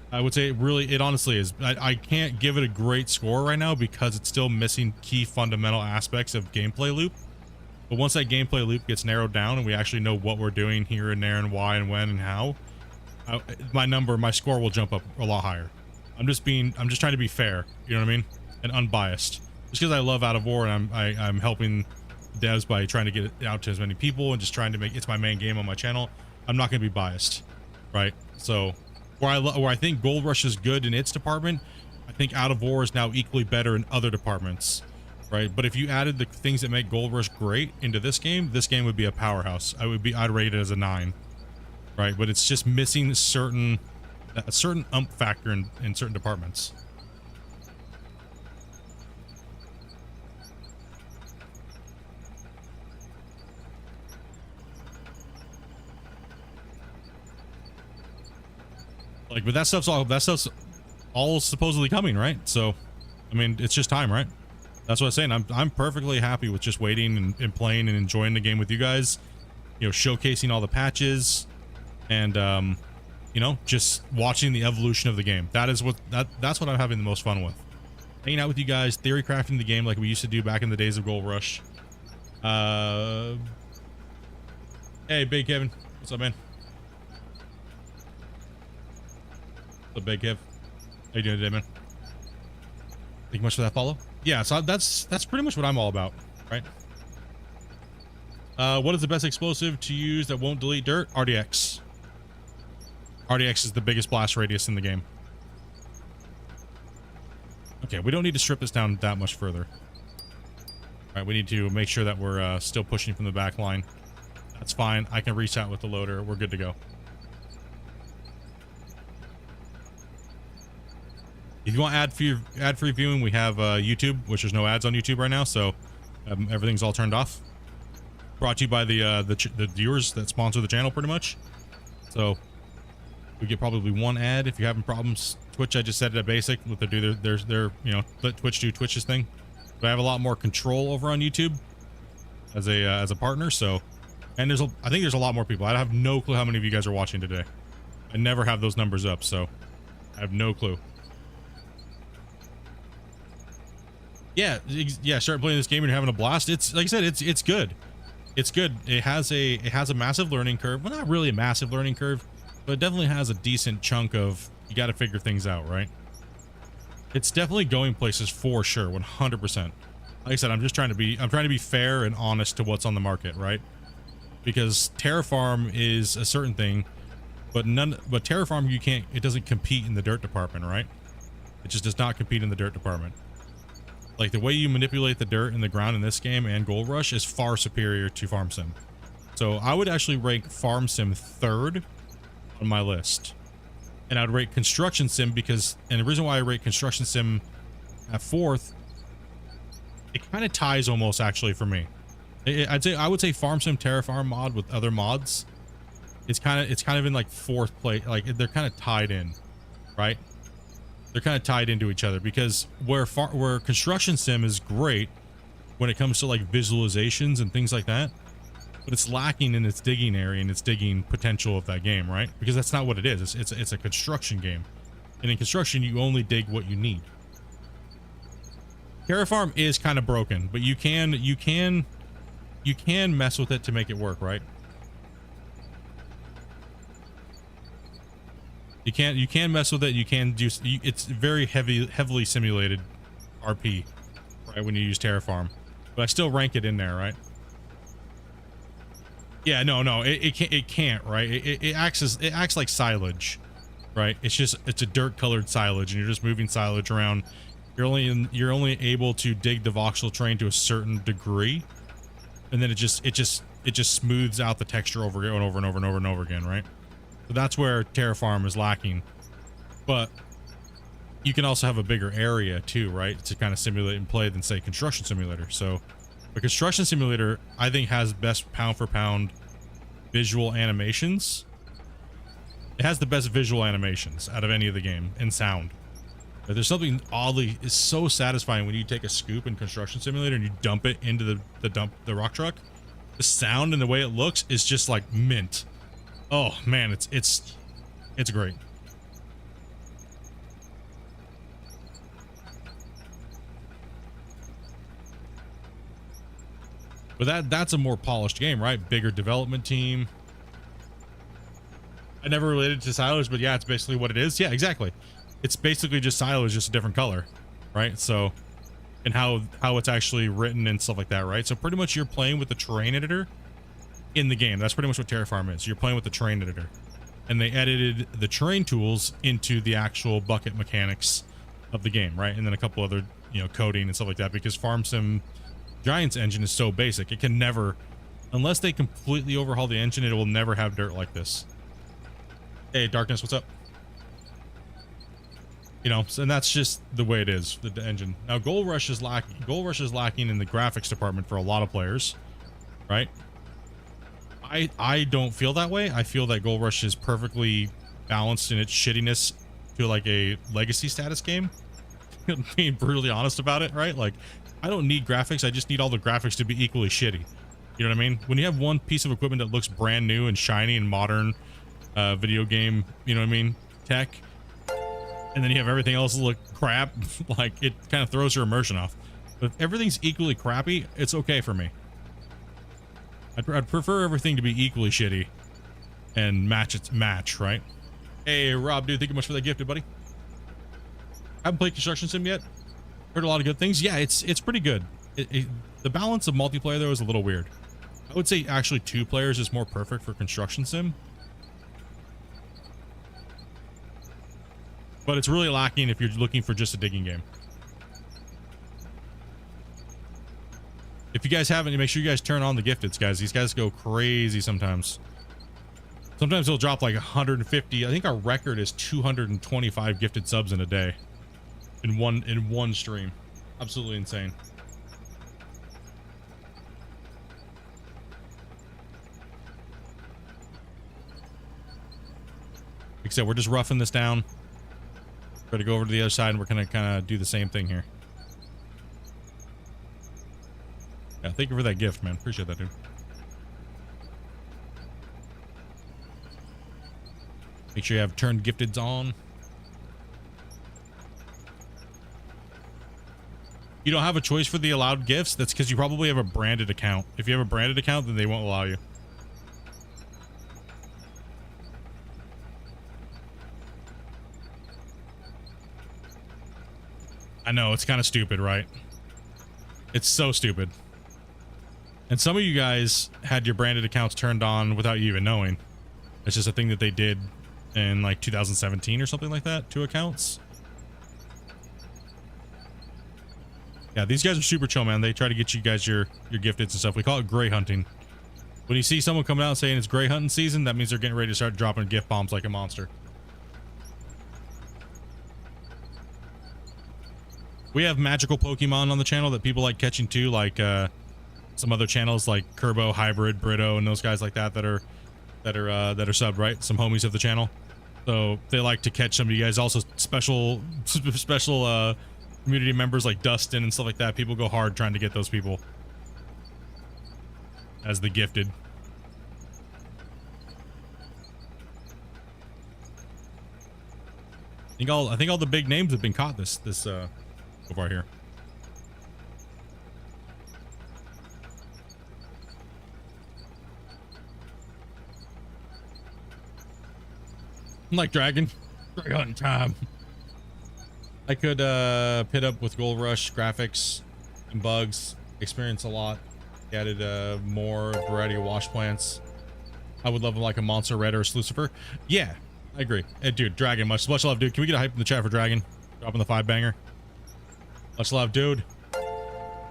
I would say it honestly is. I can't give it a great score right now because it's still missing key fundamental aspects of gameplay loop. But once that gameplay loop gets narrowed down and we actually know what we're doing here and there and why and when and how, my score will jump up a lot higher. I'm just trying to be fair, you know what I mean, and unbiased. Just because I love Out of War and I'm helping devs by trying to get it out to as many people and just trying to make it's my main game on my channel. I'm not going to be biased, right? So where I think Gold Rush is good in its department, I think Out of War is now equally better in other departments, right? But if you added the things that make Gold Rush great into this game would be a powerhouse. I'd rate it as a 9. Right, but it's just missing a certain ump factor in certain departments. Like, but that stuff's all supposedly coming, right? So, I mean, it's just time, right? That's what I'm saying. I'm perfectly happy with just waiting and playing and enjoying the game with you guys. You know, showcasing all the patches. And you know, just watching the evolution of the game. That's what I'm having the most fun with. Hanging out with you guys, theory crafting the game like we used to do back in the days of Gold Rush. Hey, Big Kevin, what's up, man? What's up, Big Kev? How you doing today, man? Thank you much for that follow. Yeah, so that's pretty much what I'm all about, right? What is the best explosive to use that won't delete dirt? RDX. RDX is the biggest blast radius in the game. Okay, we don't need to strip this down that much further. All right, we need to make sure that we're still pushing from the back line. That's fine. I can reach out with the loader. We're good to go. If you want ad-free viewing, we have YouTube, which there's no ads on YouTube right now, so everything's all turned off. Brought to you by the viewers that sponsor the channel, pretty much. So we get probably one ad. If you're having problems, Twitch, I just set it at basic. Let them do their you know, let Twitch do Twitch's thing. But I have a lot more control over on YouTube as a partner. So, and I think there's a lot more people. I have no clue how many of you guys are watching today. I never have those numbers up, so I have no clue. Yeah, start playing this game and you're having a blast. It's like I said, it's good. It's good. It has a massive learning curve. Well, not really a massive learning curve, but it definitely has a decent chunk of you got to figure things out, right? It's definitely going places for sure, 100%. Like I said, I'm trying to be fair and honest to what's on the market, right? Because Terraform is a certain thing, but Terraform it doesn't compete in the dirt department, right? It just does not compete in the dirt department. Like the way you manipulate the dirt in the ground in this game and Gold Rush is far superior to Farm Sim. So I would actually rank Farm Sim 3rd on my list. And I'd rate Construction Sim and the reason why I rate Construction Sim at 4th, it kind of ties almost actually for me. I would say Farm Sim Terraform mod with other mods. It's kind of in like 4th place. Like they're kind of tied in, right? They're kind of tied into each other because where Construction Sim is great when it comes to like visualizations and things like that, but it's lacking in its digging area and its digging potential of that game, right? Because that's not what it is. It's a construction game, and in construction you only dig what you need. Terraform is kind of broken, but you can mess with it to make it work, right? You can mess with it. You can do. It's very heavily simulated RP, right? When you use Terraform, but I still rank it in there, right? Yeah, no, it can't, right? It acts like silage, right? It's a dirt colored silage, and you're just moving silage around. You're only able to dig the voxel terrain to a certain degree, and then it just smooths out the texture over and over and over and over and over again, right? So that's where Terraform is lacking. But you can also have a bigger area too, right? To kind of simulate and play than say Construction Simulator. So the Construction Simulator, I think, has best pound for pound visual animations. It has the best visual animations out of any of the game, and sound. But there's something oddly, it's so satisfying when you take a scoop in Construction Simulator and you dump it into the rock truck. The sound and the way it looks is just like mint. Oh man, it's great. But that's a more polished game, right? Bigger development team. I never related to silage, but yeah, it's basically what it is. Yeah, exactly. It's basically just silage, just a different color, right? So, and how it's actually written and stuff like that, right? So pretty much you're playing with the terrain editor in the game. That's pretty much what Terraform is. You're playing with the terrain editor, and they edited the terrain tools into the actual bucket mechanics of the game, right? And then a couple other, coding and stuff like that, because Farm Sim Giants engine is so basic. It can never, unless they completely overhaul the engine, it will never have dirt like this. Hey, Darkness, what's up? And that's just the way it is, the engine. Now, Gold Rush is lacking in the graphics department for a lot of players, right? I don't feel that way. I feel that Gold Rush is perfectly balanced in its shittiness to like a legacy status game. Being brutally honest about it, right? Like, I don't need graphics. I just need all the graphics to be equally shitty. You know what I mean? When you have one piece of equipment that looks brand new and shiny and modern, video game, tech, and then you have everything else look crap, like, it kind of throws your immersion off. But if everything's equally crappy, it's okay for me. I'd prefer everything to be equally shitty and match, right? Hey, Rob, dude, thank you much for that gifted, buddy. Haven't played Construction Sim yet. Heard a lot of good things. Yeah, it's pretty good. The balance of multiplayer, though, is a little weird. I would say actually 2 players is more perfect for Construction Sim. But it's really lacking if you're looking for just a digging game. If you guys haven't, make sure you guys turn on the gifteds, guys. These guys go crazy sometimes. Sometimes they'll drop like 150. I think our record is 225 gifted subs in a day. In one stream. Absolutely insane. Like I said, we're just roughing this down. Try to go over to the other side, and we're gonna kind of do the same thing here. Yeah, thank you for that gift, man. Appreciate that, dude. Make sure you have turned gifteds on. You don't have a choice for the allowed gifts? That's because you probably have a branded account. If you have a branded account, then they won't allow you. I know, it's kind of stupid, right? It's so stupid. And some of you guys had your branded accounts turned on without you even knowing. It's just a thing that they did in like 2017 or something like that. 2 accounts. Yeah, these guys are super chill, man. They try to get you guys your gifteds and stuff. We call it gray hunting. When you see someone coming out saying it's gray hunting season, that means they're getting ready to start dropping gift bombs like a monster. We have magical Pokemon on the channel that people like catching too, like some other channels like Kerbo, Hybrid, Brito, and those guys like that that are subbed, right? Some homies of the channel. So they like to catch some of you guys. Also special community members like Dustin and stuff like that. People go hard trying to get those people as the gifted. I think all the big names have been caught so far here. I'm like Dragon hunting time. I could pit up with Gold Rush graphics and bugs, experience a lot. Added more variety of wash plants. I would love like a Monster Red or a Lucifer. Yeah, I agree. Hey, dude, Dragon, much love, dude. Can we get a hype in the chat for Dragon? Dropping the 5-banger. Much love, dude.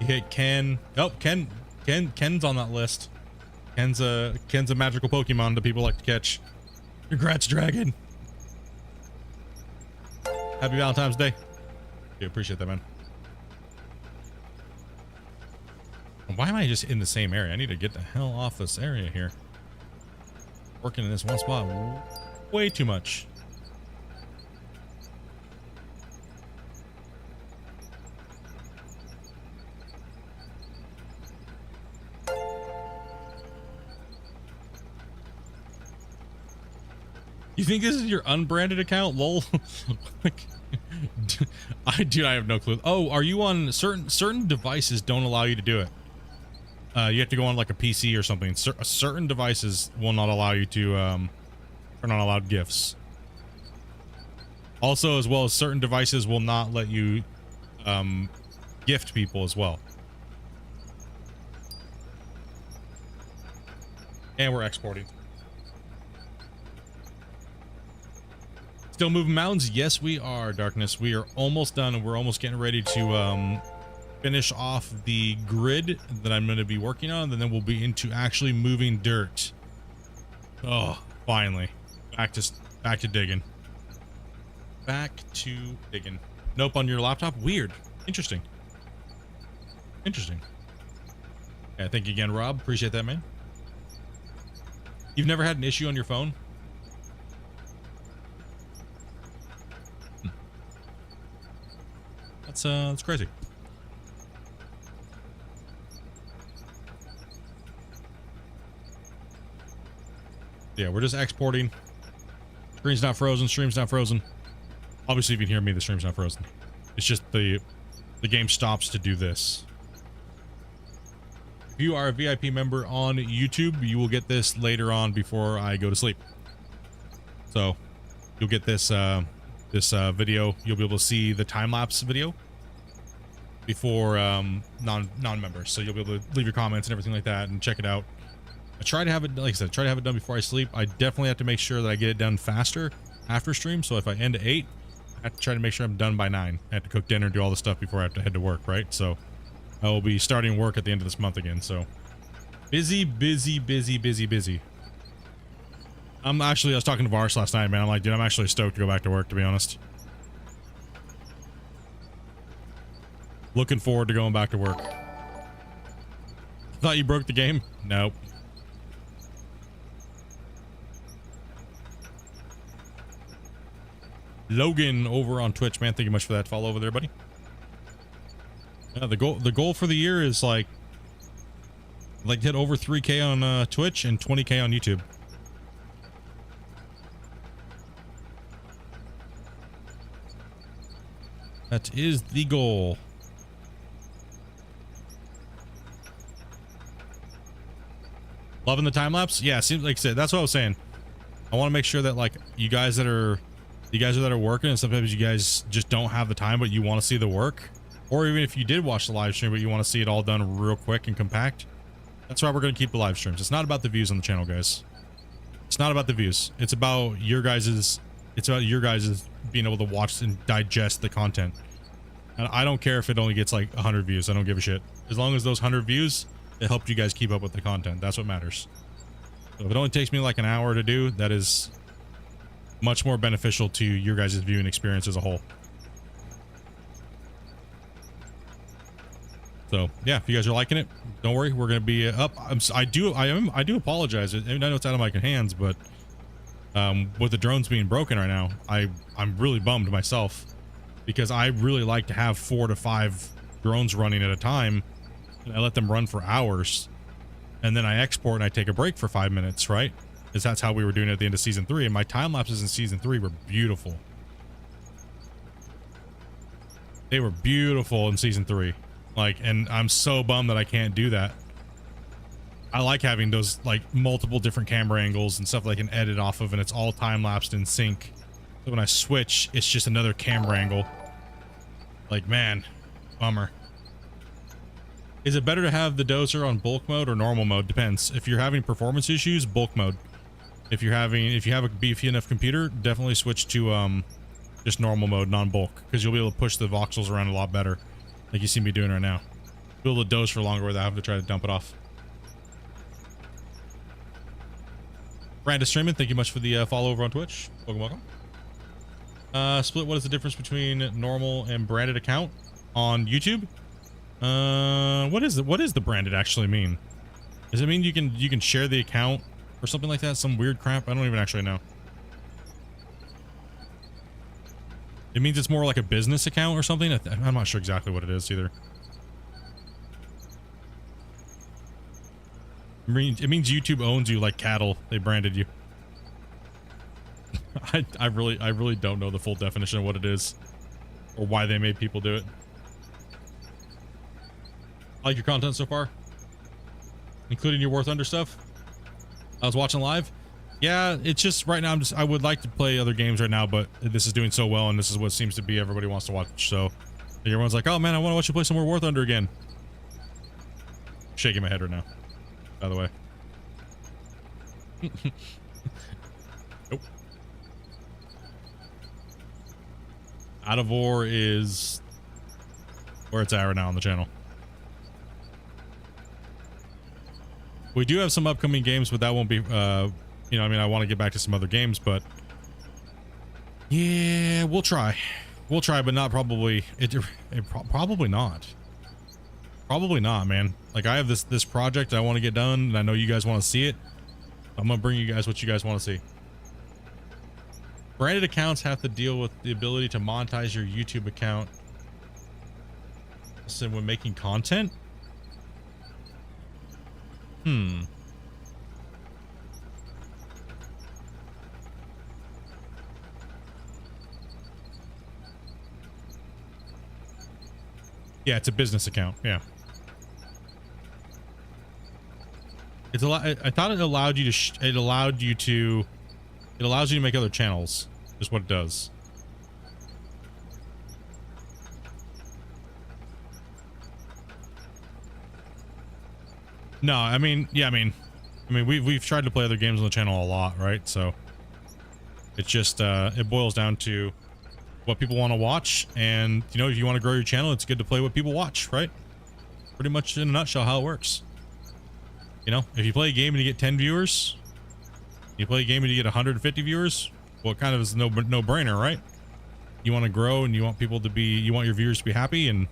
You hit Ken. Oh, Ken's on that list. Ken's a magical Pokemon that people like to catch. Congrats, Dragon. Happy Valentine's Day. Dude, appreciate that, man. Why am I just in the same area? I need to get the hell off this area here. Working in this one spot way too much. You think this is your unbranded account? Lol. Like, I have no clue. Oh, are you on certain devices don't allow you to do it? You have to go on like a PC or something. Certain devices will not allow you to turn on allowed gifts. Also, as well as certain devices will not let you gift people as well. And we're exporting. Still moving mountains? Yes, we are, Darkness. We are almost done, and we're almost getting ready to finish off the grid that I'm going to be working on, and then we'll be into actually moving dirt. Oh, finally. Back to digging. Back to digging. Nope, on your laptop? Weird. Interesting. Interesting. Yeah, thank you again, Rob. Appreciate that, man. You've never had an issue on your phone? That's crazy. Yeah, we're just exporting. Screen's not frozen, stream's not frozen. Obviously, if you can hear me, the stream's not frozen. It's just the game stops to do this. If you are a VIP member on YouTube, you will get this later on before I go to sleep. So you'll get this video. You'll be able to see the time-lapse video before non-members. So you'll be able to leave your comments and everything like that and check it out. I try to have it, like I said, try to have it done before I sleep. I definitely have to make sure that I get it done faster after stream. So if I end at 8, I have to try to make sure I'm done by 9. I have to cook dinner, do all the stuff before I have to head to work, right? So I will be starting work at the end of this month again. So busy. I was talking to Vars last night, man. I'm like, dude, I'm actually stoked to go back to work, to be honest. Looking forward to going back to work. Thought you broke the game? Nope. Logan over on Twitch, man. Thank you much for that follow over there, buddy. Yeah, the goal for the year is like hit over 3K on Twitch and 20K on YouTube. That is the goal. Loving the time lapse? Yeah, seems like I said, that's what I was saying. I want to make sure that like you guys that are working, and sometimes you guys just don't have the time, but you want to see the work, or even if you did watch the live stream but you want to see it all done real quick and compact, that's why we're going to keep the live streams. It's not about the views on the channel, guys. It's not about the views. It's about your guys's being able to watch and digest the content. And I don't care if it only gets like 100 views. I don't give a shit. As long as those 100 views, it helped you guys keep up with the content. That's what matters. So if it only takes me like an hour to do, that is much more beneficial to your guys' viewing experience as a whole. So yeah, if you guys are liking it, don't worry, we're gonna be up. I do apologize. I know it's out of my hands, but with the drones being broken right now, I'm really bummed myself, because I really like to have 4 to 5 drones running at a time. I let them run for hours, and then I export and I take a break for 5 minutes, right? Because that's how we were doing it at the end of season 3, and my time lapses in season 3 were beautiful. They were beautiful in season 3. Like, and I'm so bummed that I can't do that. I like having those like multiple different camera angles and stuff that I can edit off of, and it's all time-lapsed in sync. So when I switch, it's just another camera angle. Like, man, bummer. Is it better to have the dozer on bulk mode or normal mode? Depends. If you're having performance issues, bulk mode. If you have a beefy enough computer, definitely switch to just normal mode, non-bulk, because you'll be able to push the voxels around a lot better, like you see me doing right now. Be able to doze for longer without having to try to dump it off. Brandon Streaming, thank you much for the follow over on Twitch. Welcome. Split, what is the difference between normal and branded account on YouTube? What is the branded actually mean? Does it mean you can share the account or something like that? Some weird crap? I don't even actually know. It means it's more like a business account or something? I'm not sure exactly what it is either. It means YouTube owns you like cattle. They branded you. I really don't know the full definition of what it is or why they made people do it. I like your content so far, including your War Thunder stuff. I was watching live. Yeah, it's just right now I would like to play other games right now, but this is doing so well and this is what seems to be everybody wants to watch. So everyone's like, oh man, I want to watch you play some more War Thunder again. Shaking my head right now, by the way. Nope. Out of War is where it's at right now on the channel. We do have some upcoming games, but that won't be, you know, I mean, I want to get back to some other games, but yeah, we'll try. We'll try, but not probably. Probably not. Probably not, man. Like, I have this project I want to get done, and I know you guys want to see it. I'm going to bring you guys what you guys want to see. Branded accounts have to deal with the ability to monetize your YouTube account. So when making content? Yeah, it's a business account. Yeah. It's a lot. I thought it allowed you to. It allows you to make other channels. Is what it does. No, I mean, yeah, I mean, we've tried to play other games on the channel a lot, right? So it's just it boils down to what people want to watch, and you know, if you want to grow your channel, it's good to play what people watch, right? Pretty much in a nutshell how it works. You know, if you play a game and you get 10 viewers, you play a game and you get 150 viewers, well, it kind of is no brainer, right? You want to grow and you want people to be, you want your viewers to be happy, and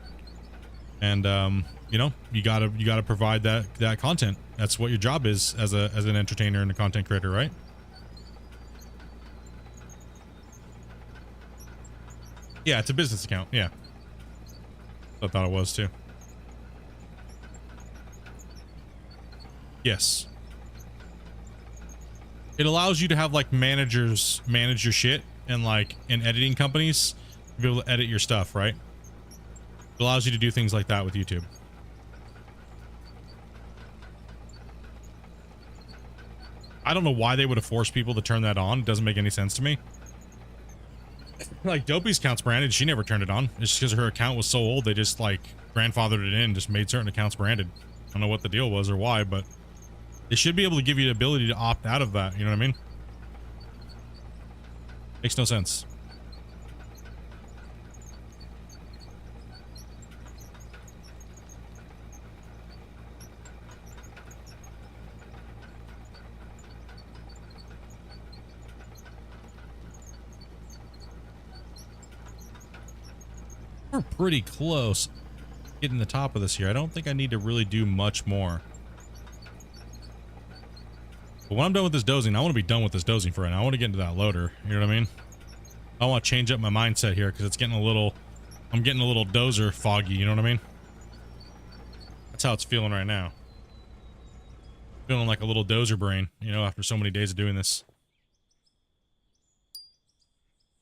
you know, you gotta provide that content. That's what your job is as an entertainer and a content creator, right? Yeah, it's a business account. Yeah, I thought it was too. Yes. It allows you to have like managers manage your shit, and like in editing companies, be able to edit your stuff, right? It allows you to do things like that with YouTube. I don't know why they would have forced people to turn that on. It doesn't make any sense to me. Like, Dopey's account's branded. She never turned it on. It's just because her account was so old, they just, like, grandfathered it in, just made certain accounts branded. I don't know what the deal was or why, but they should be able to give you the ability to opt out of that. You know what I mean? Makes no sense. We're pretty close getting the top of this here. I don't think I need to really do much more. But when I'm done with this dozing, I want to be done with this dozing for right now. I want to get into that loader. You know what I mean? I want to change up my mindset here because it's getting a little, I'm getting a little dozer foggy. You know what I mean? That's how it's feeling right now. Feeling like a little dozer brain, you know, after so many days of doing this.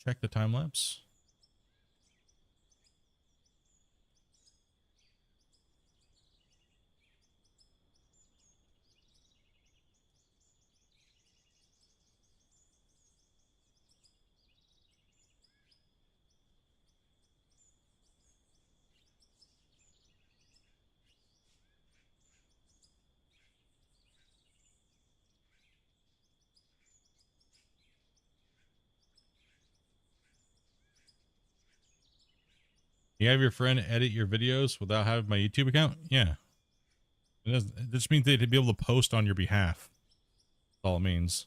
Check the time lapse. You have your friend edit your videos without having my YouTube account? Yeah. It just means they'd be able to post on your behalf. That's all it means.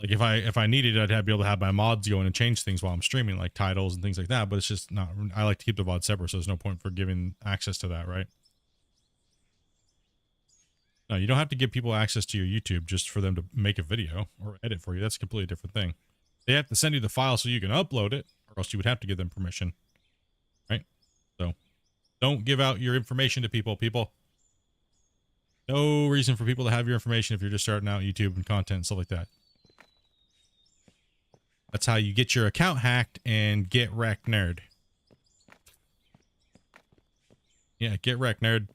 Like if I needed, I'd be able to have my mods go in and change things while I'm streaming, like titles and things like that. But it's just not. I like to keep the VOD separate, so there's no point for giving access to that, right? No, you don't have to give people access to your YouTube just for them to make a video or edit for you. That's a completely different thing. They have to send you the file so you can upload it, or else you would have to give them permission, right? So don't give out your information to people. No reason for people to have your information if you're just starting out YouTube and content and stuff like that. That's how you get your account hacked and get wrecked, nerd. Yeah, get wrecked, nerd.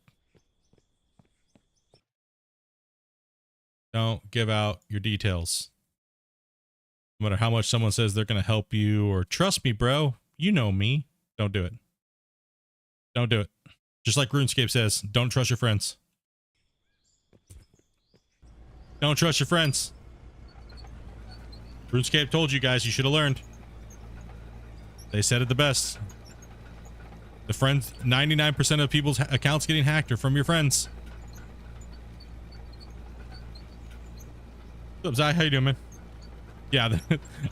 Don't give out your details. No matter how much someone says they're going to help you or trust me, bro, you know me. Don't do it. Don't do it. Just like RuneScape says, don't trust your friends. Don't trust your friends. RuneScape told you guys, you should have learned. They said it the best. The friends, 99% of people's accounts getting hacked are from your friends. What's up, Zai? How you doing, man? Yeah,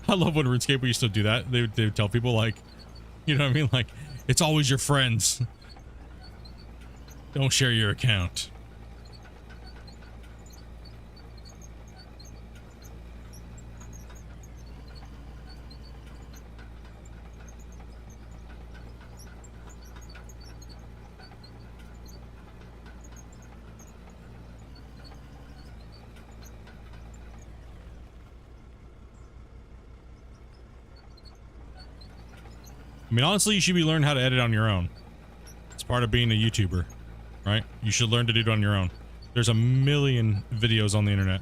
I love when RuneScape we used to do that. They would tell people, like, you know what I mean? Like, it's always your friends. Don't share your account. I mean, honestly, you should be learning how to edit on your own. It's part of being a YouTuber, right? You should learn to do it on your own. There's a million videos on the internet.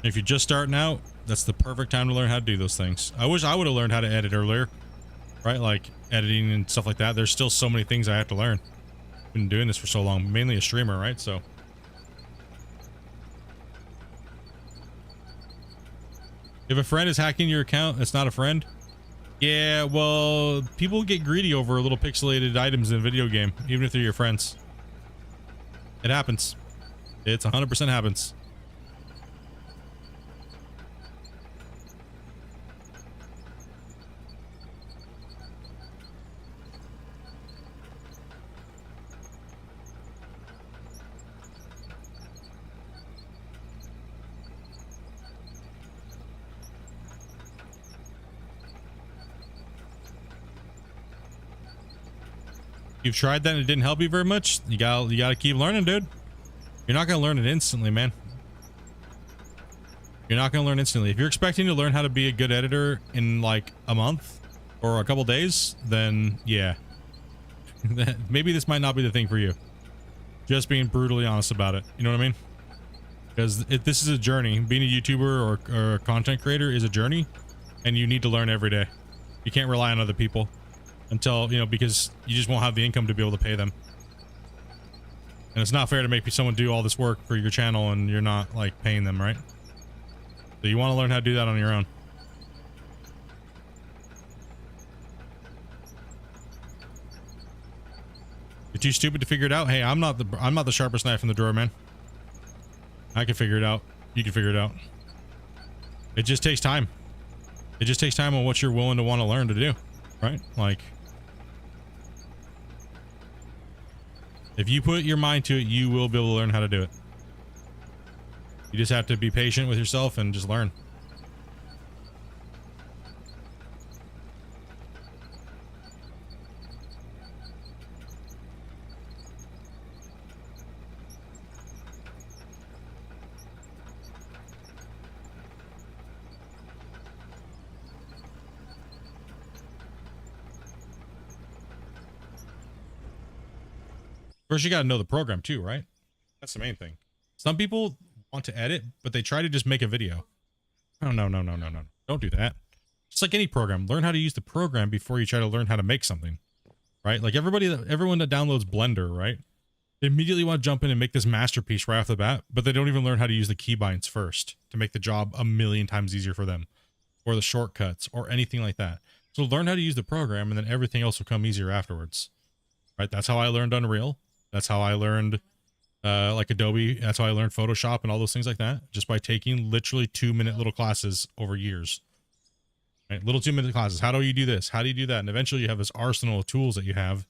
If you're just starting out, that's the perfect time to learn how to do those things. I wish I would have learned how to edit earlier, right? Like editing and stuff like that. There's still so many things I have to learn. Been doing this for so long, mainly a streamer, right? So if a friend is hacking your account, that's not a friend. Yeah, well, people get greedy over little pixelated items in a video game, even if they're your friends. It happens. It's 100% happens. You've tried that and it didn't help you very much. You gotta keep learning, dude. You're not gonna learn it instantly, man. You're not gonna learn instantly. If you're expecting to learn how to be a good editor in like a month or a couple days, then yeah, maybe this might not be the thing for you. Just being brutally honest about it. You know what I mean? Because this is a journey. Being a YouTuber or a content creator is a journey, and you need to learn every day. You can't rely on other people. Until, you know, because you just won't have the income to be able to pay them. And it's not fair to make someone do all this work for your channel and you're not, like, paying them, right? So you want to learn how to do that on your own. You're too stupid to figure it out? Hey, I'm not the sharpest knife in the drawer, man. I can figure it out. You can figure it out. It just takes time. It just takes time on what you're willing to want to learn to do, right? Like, if you put your mind to it, you will be able to learn how to do it. You just have to be patient with yourself and just learn. First, you got to know the program too, right? That's the main thing. Some people want to edit, but they try to just make a video. Oh, no. Don't do that. Just like any program, learn how to use the program before you try to learn how to make something, right? Like everyone that downloads Blender, right? They immediately want to jump in and make this masterpiece right off the bat, but they don't even learn how to use the keybinds first to make the job a million times easier for them. or the shortcuts or anything like that. So learn how to use the program, and then everything else will come easier afterwards. Right? That's how I learned Unreal. That's how I learned like Adobe. That's how I learned Photoshop and all those things like that, just by taking literally 2-minute little classes over years. Right? Little 2-minute classes. How do you do this? How do you do that? And eventually you have this arsenal of tools that you have,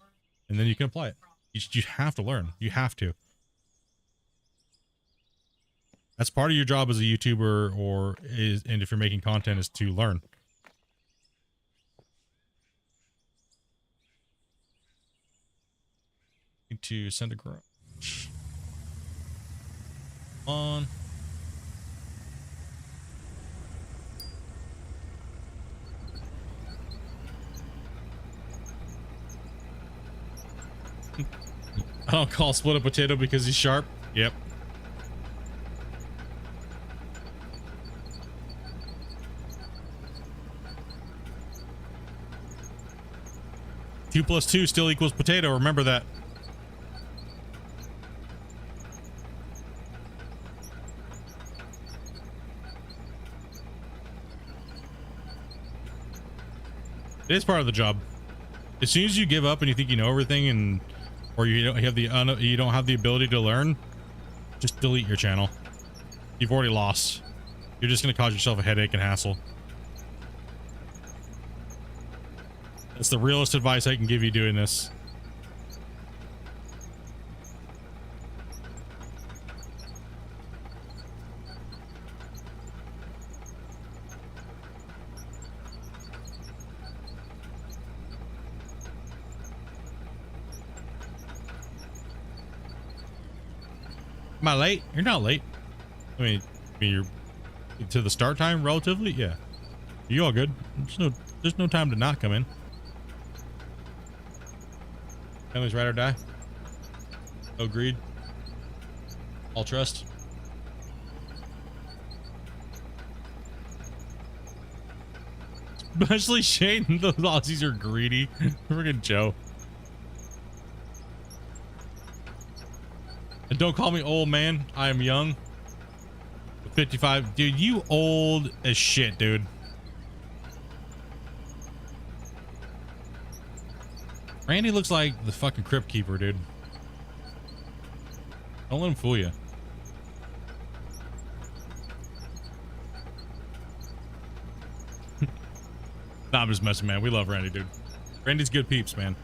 and then you can apply it. You have to learn. You have to. That's part of your job as a YouTuber, and if you're making content, is to learn. Need to send a garage. On. I don't call Split a potato because he's sharp. Yep. Two plus two still equals potato. Remember that. It is part of the job. As soon as you give up and you think you know everything, and or you don't have the ability to learn, just delete your channel. You've already lost. You're just going to cause yourself a headache and hassle. That's the realest advice I can give you doing this. Am I late? You're not late. I mean you're to the start time relatively. Yeah, you all good. There's no time to not come in. Family's ride or die. No greed. All trust. Especially Shane. Those Aussies are greedy. Friggin' Joe. And don't call me old, man. I am young. 55. Dude, you old as shit, dude. Randy looks like the fucking Crypt Keeper, dude. Don't let him fool you. Nah, I'm just messing, man. We love Randy, dude. Randy's good peeps, man.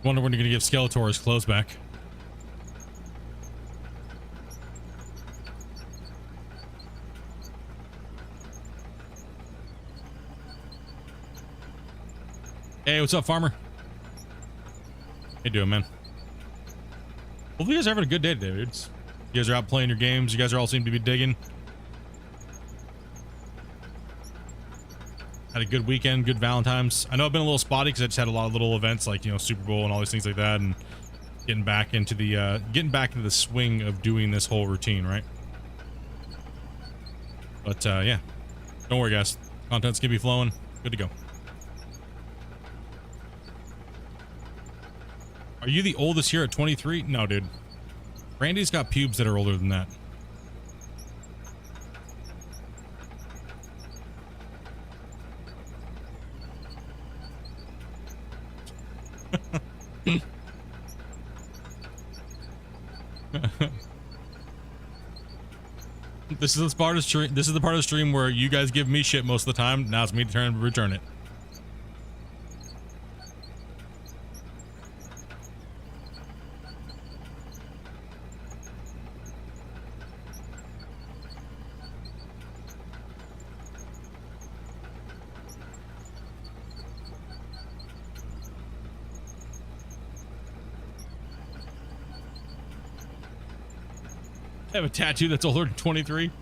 Wonder when you're gonna give Skeletor his clothes back. Hey, what's up, farmer? How you doing, man? Hopefully you guys are having a good day today, dudes. You guys are out playing your games. You guys are all seem to be digging. Had a good weekend, good Valentine's. I know I've been a little spotty because I just had a lot of little events like, you know, Super Bowl and all these things like that, and getting back into the swing of doing this whole routine, right? But yeah, don't worry, guys. Content's gonna be flowing. Good to go. Are you the oldest here at 23? No, dude. Randy's got pubes that are older than that. This is the part of stream. This is the part of the stream where you guys give me shit most of the time. Now it's me to return it. I have a tattoo that's older than 23.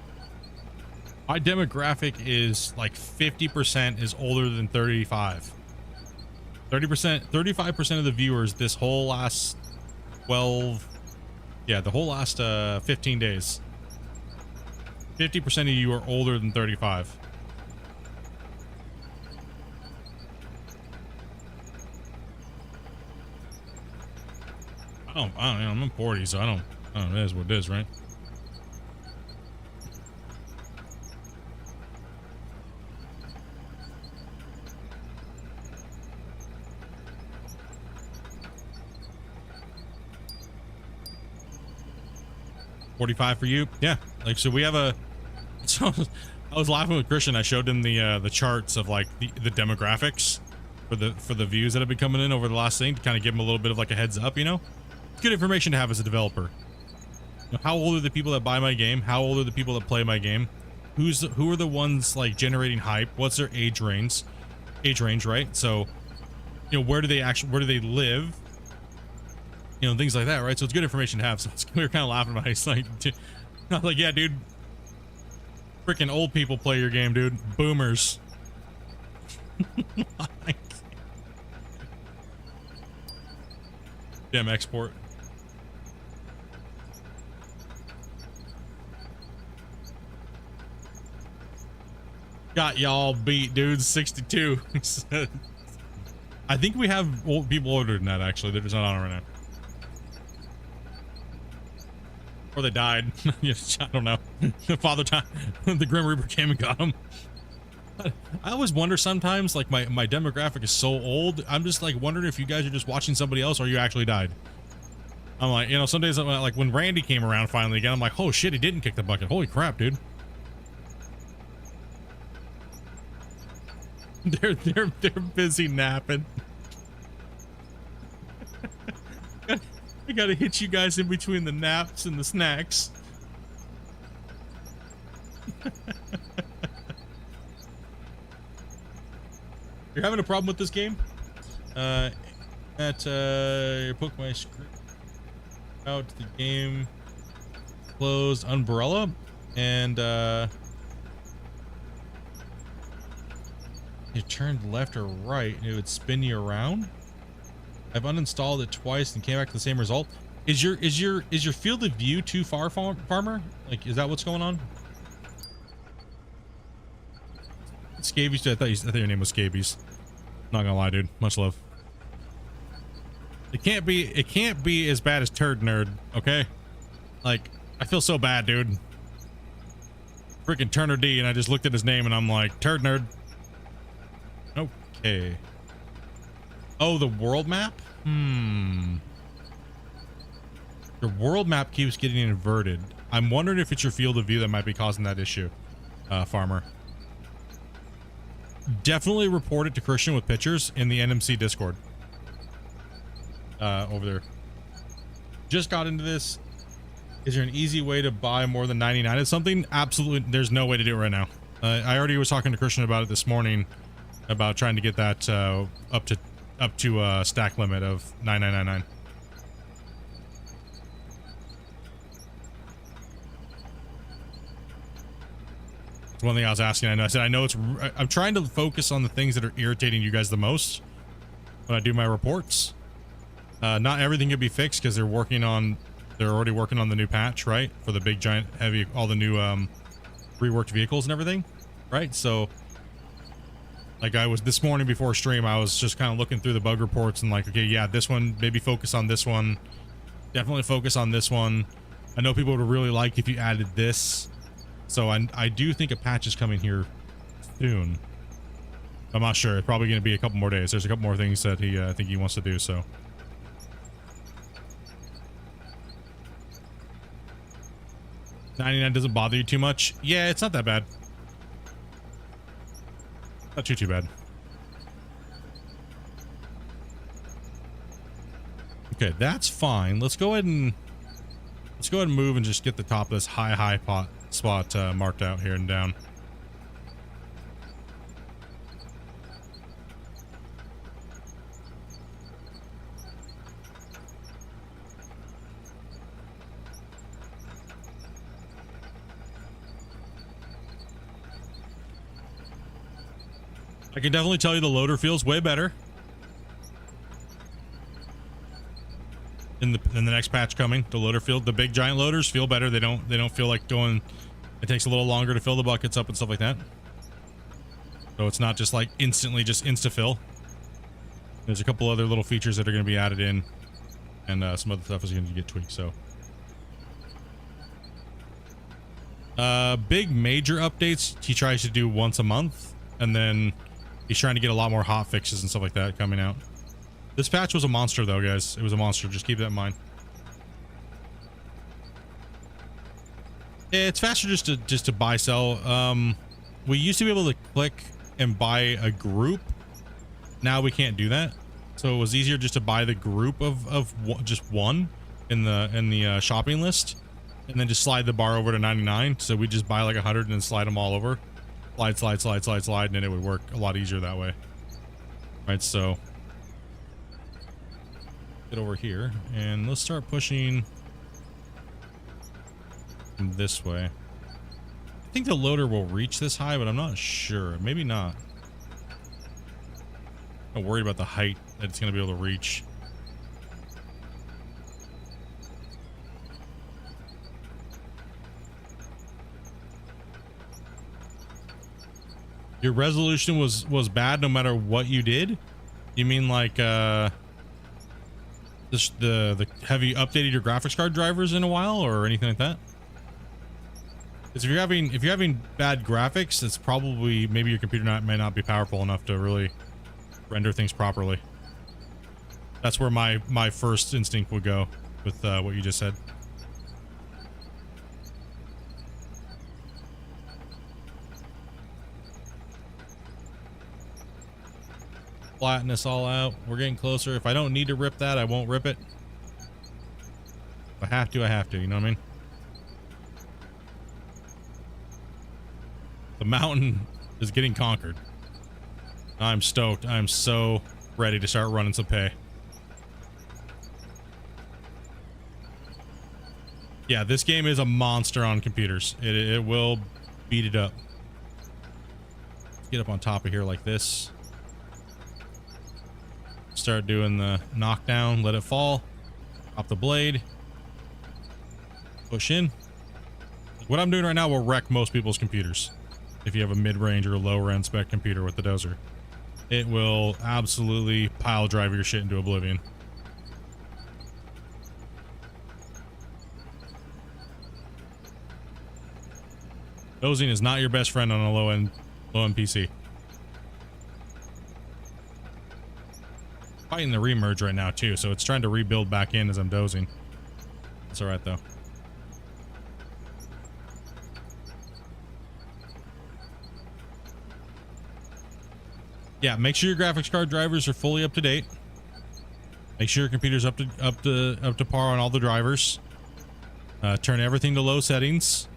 My demographic is like 50% is older than 35. 30%, 35% of the viewers this whole last 12, yeah, the whole last 15 days. 50% of you are older than 35. I don't know, I'm 40, so I don't know, it is what it is, right? $45 for you. Yeah. Like, so we have a, so I was laughing with Christian. I showed him the charts of like the demographics for the views that have been coming in over the last thing to kind of give him a little bit of like a heads up, you know? It's good information to have as a developer. You know, how old are the people that buy my game? How old are the people that play my game? Who are the ones like generating hype? What's their age range? Right? So, you know, where do they live? You know, things like that, right? So it's good information to have. So we were kind of laughing about it. It's like, I was like, yeah, dude, freaking old people play your game, dude. Boomers. Damn export. Got y'all beat, dude. 62. I think we have people older than that, actually. They're just not on it right now. Or they died. Yes, I don't know. The Father Time, the Grim Reaper came and got them. I always wonder sometimes, like my demographic is so old. I'm just like wondering if you guys are just watching somebody else or you actually died. I'm like, you know, some days I'm like when Randy came around finally again, I'm like, oh shit, he didn't kick the bucket. Holy crap, dude. They're busy napping. I gotta hit you guys in between the naps and the snacks. You're having a problem with this game? You poke my screen out the game closed umbrella and you turned left or right and it would spin you around. I've uninstalled it twice and came back to the same result. Is your field of view too far, farmer? Like, is that what's going on? Scabies, I thought your name was Scabies. Not gonna lie, dude. Much love. It can't be as bad as Turd Nerd, okay? Like, I feel so bad, dude. Freaking Turner D, and I just looked at his name and I'm like, Turd Nerd. Okay. Oh, the world map? Your world map keeps getting inverted. I'm wondering if it's your field of view that might be causing that issue, farmer. Definitely report it to Christian with pictures in the NMC Discord. Over there. Just got into this. Is there an easy way to buy more than 99 of something? Absolutely. There's no way to do it right now. I already was talking to Christian about it this morning about trying to get that up to a stack limit of 9999. It's one thing I was asking. I said I know I'm trying to focus on the things that are irritating you guys the most when I do my reports. Not everything can be fixed because they're already working on the new patch, right? For the big giant heavy, all the new reworked vehicles and everything, right? So like I was this morning before stream, I was just kind of looking through the bug reports and like, okay, yeah, this one, maybe focus on this one. Definitely focus on this one. I know people would really like if you added this. So I do think a patch is coming here soon. I'm not sure. It's probably going to be a couple more days. There's a couple more things that I think he wants to do, so. $99 doesn't bother you too much? Yeah, it's not that bad. Not too bad. Okay, that's fine. Let's go ahead and move and just get the top of this high spot marked out here and down. I can definitely tell you the loader feels way better in the next patch coming. The loader field, the big giant loaders feel better. They don't feel like going. It takes a little longer to fill the buckets up and stuff like that. So it's not just like instantly just insta fill. There's a couple other little features that are going to be added in and some other stuff is going to get tweaked. So big major updates he tries to do once a month, and then he's trying to get a lot more hot fixes and stuff like that coming out. This patch was a monster though, guys. It was a monster. Just keep that in mind. It's faster just to buy sell. We used to be able to click and buy a group. Now we can't do that. So it was easier just to buy the group of just one in the shopping list, and then just slide the bar over to 99. So we just buy like 100 and then slide them all over. Slide, and then it would work a lot easier that way. Right, so get over here and let's start pushing this way. I think the loader will reach this high, but I'm not sure. Maybe not. I'm worried about the height that it's going to be able to reach. Your resolution was bad no matter what you did? You mean like the have you updated your graphics card drivers in a while or anything like that? Because if you're having bad graphics, it's probably maybe your computer may not be powerful enough to really render things properly. That's where my first instinct would go with what you just said. Flatten this all out. We're getting closer. If I don't need to rip that, I won't rip it. If I have to, I have to. You know what I mean? The mountain is getting conquered. I'm stoked. I'm so ready to start running some pay. Yeah, this game is a monster on computers. It will beat it up. Get up on top of here like this. Start doing the knockdown. Let it fall. Drop the blade. Push in. What I'm doing right now will wreck most people's computers. If you have a mid-range or a lower-end spec computer with the dozer, it will absolutely pile drive your shit into oblivion. Dozing is not your best friend on a low-end PC. Fighting the remerge right now too, so it's trying to rebuild back in as I'm dozing. It's all right though. Yeah, make sure your graphics card drivers are fully up to date. Make sure your computer's up to par on all the drivers. Turn everything to low settings.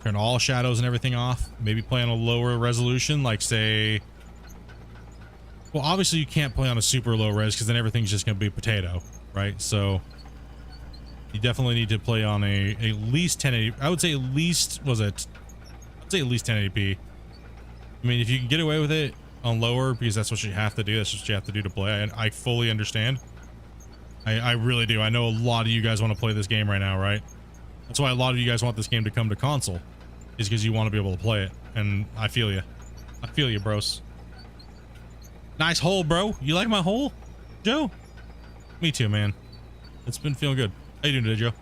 Turn all shadows and everything off. Maybe play on a lower resolution, like say. Well, obviously you can't play on a super low res because then everything's just gonna be potato, right? So you definitely need to play on a at least 1080. I would say at least I'd say at least 1080p. I mean, if you can get away with it on lower because that's what you have to do. That's what you have to do to play. And I fully understand. I really do. I know a lot of you guys want to play this game right now, right? That's why a lot of you guys want this game to come to console, is because you want to be able to play it. And I feel you. I feel you, bros. Nice hole, bro. You like my hole, Joe? Me too, man. It's been feeling good. How you doing today, Joe?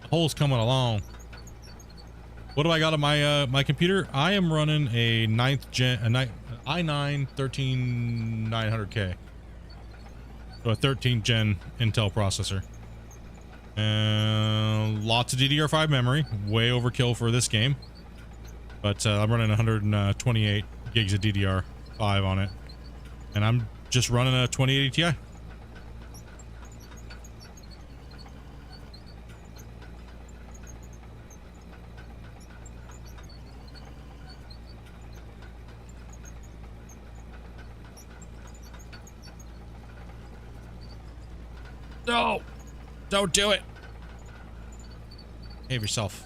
The hole's coming along. What do I got on my my computer? I am running a i9 13900K. So a 13th gen Intel processor. Lots of DDR5 memory. Way overkill for this game. But I'm running 128 gigs of DDR5 on it. And I'm just running a 2080 Ti. No! Don't do it! Behave yourself.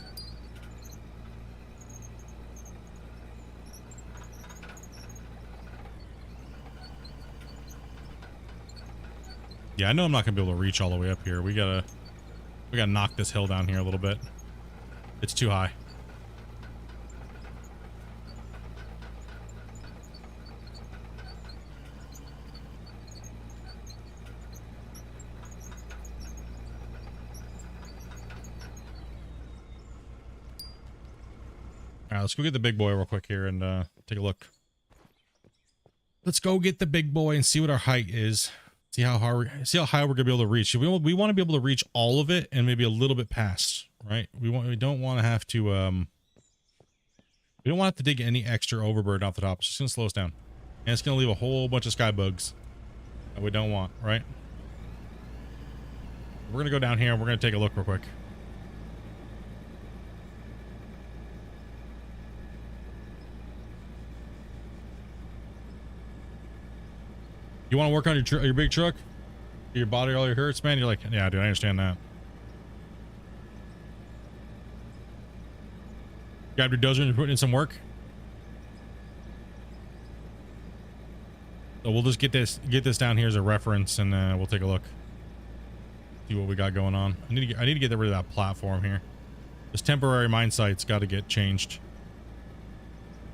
Yeah, I know I'm not gonna be able to reach all the way up here. We gotta knock this hill down here a little bit. It's too high. right, let's go get the big boy real quick here and take a look. Let's go get the big boy and see what our height is. See how high we're gonna be able to reach. We want to be able to reach all of it and maybe a little bit past, right? We don't want to have to we don't want to dig any extra overburden off the top. It's just gonna slow us down, and it's gonna leave a whole bunch of sky bugs that we don't want, right? We're gonna go down here and we're gonna take a look real quick. You want to work on your big truck? Your body all your hurts, man? You're like, yeah, dude, I understand that. Grab your dozer and you're putting in some work. So we'll just get this down here as a reference, and we'll take a look. See what we got going on. I need to get rid of that platform here. This temporary mine site's got to get changed.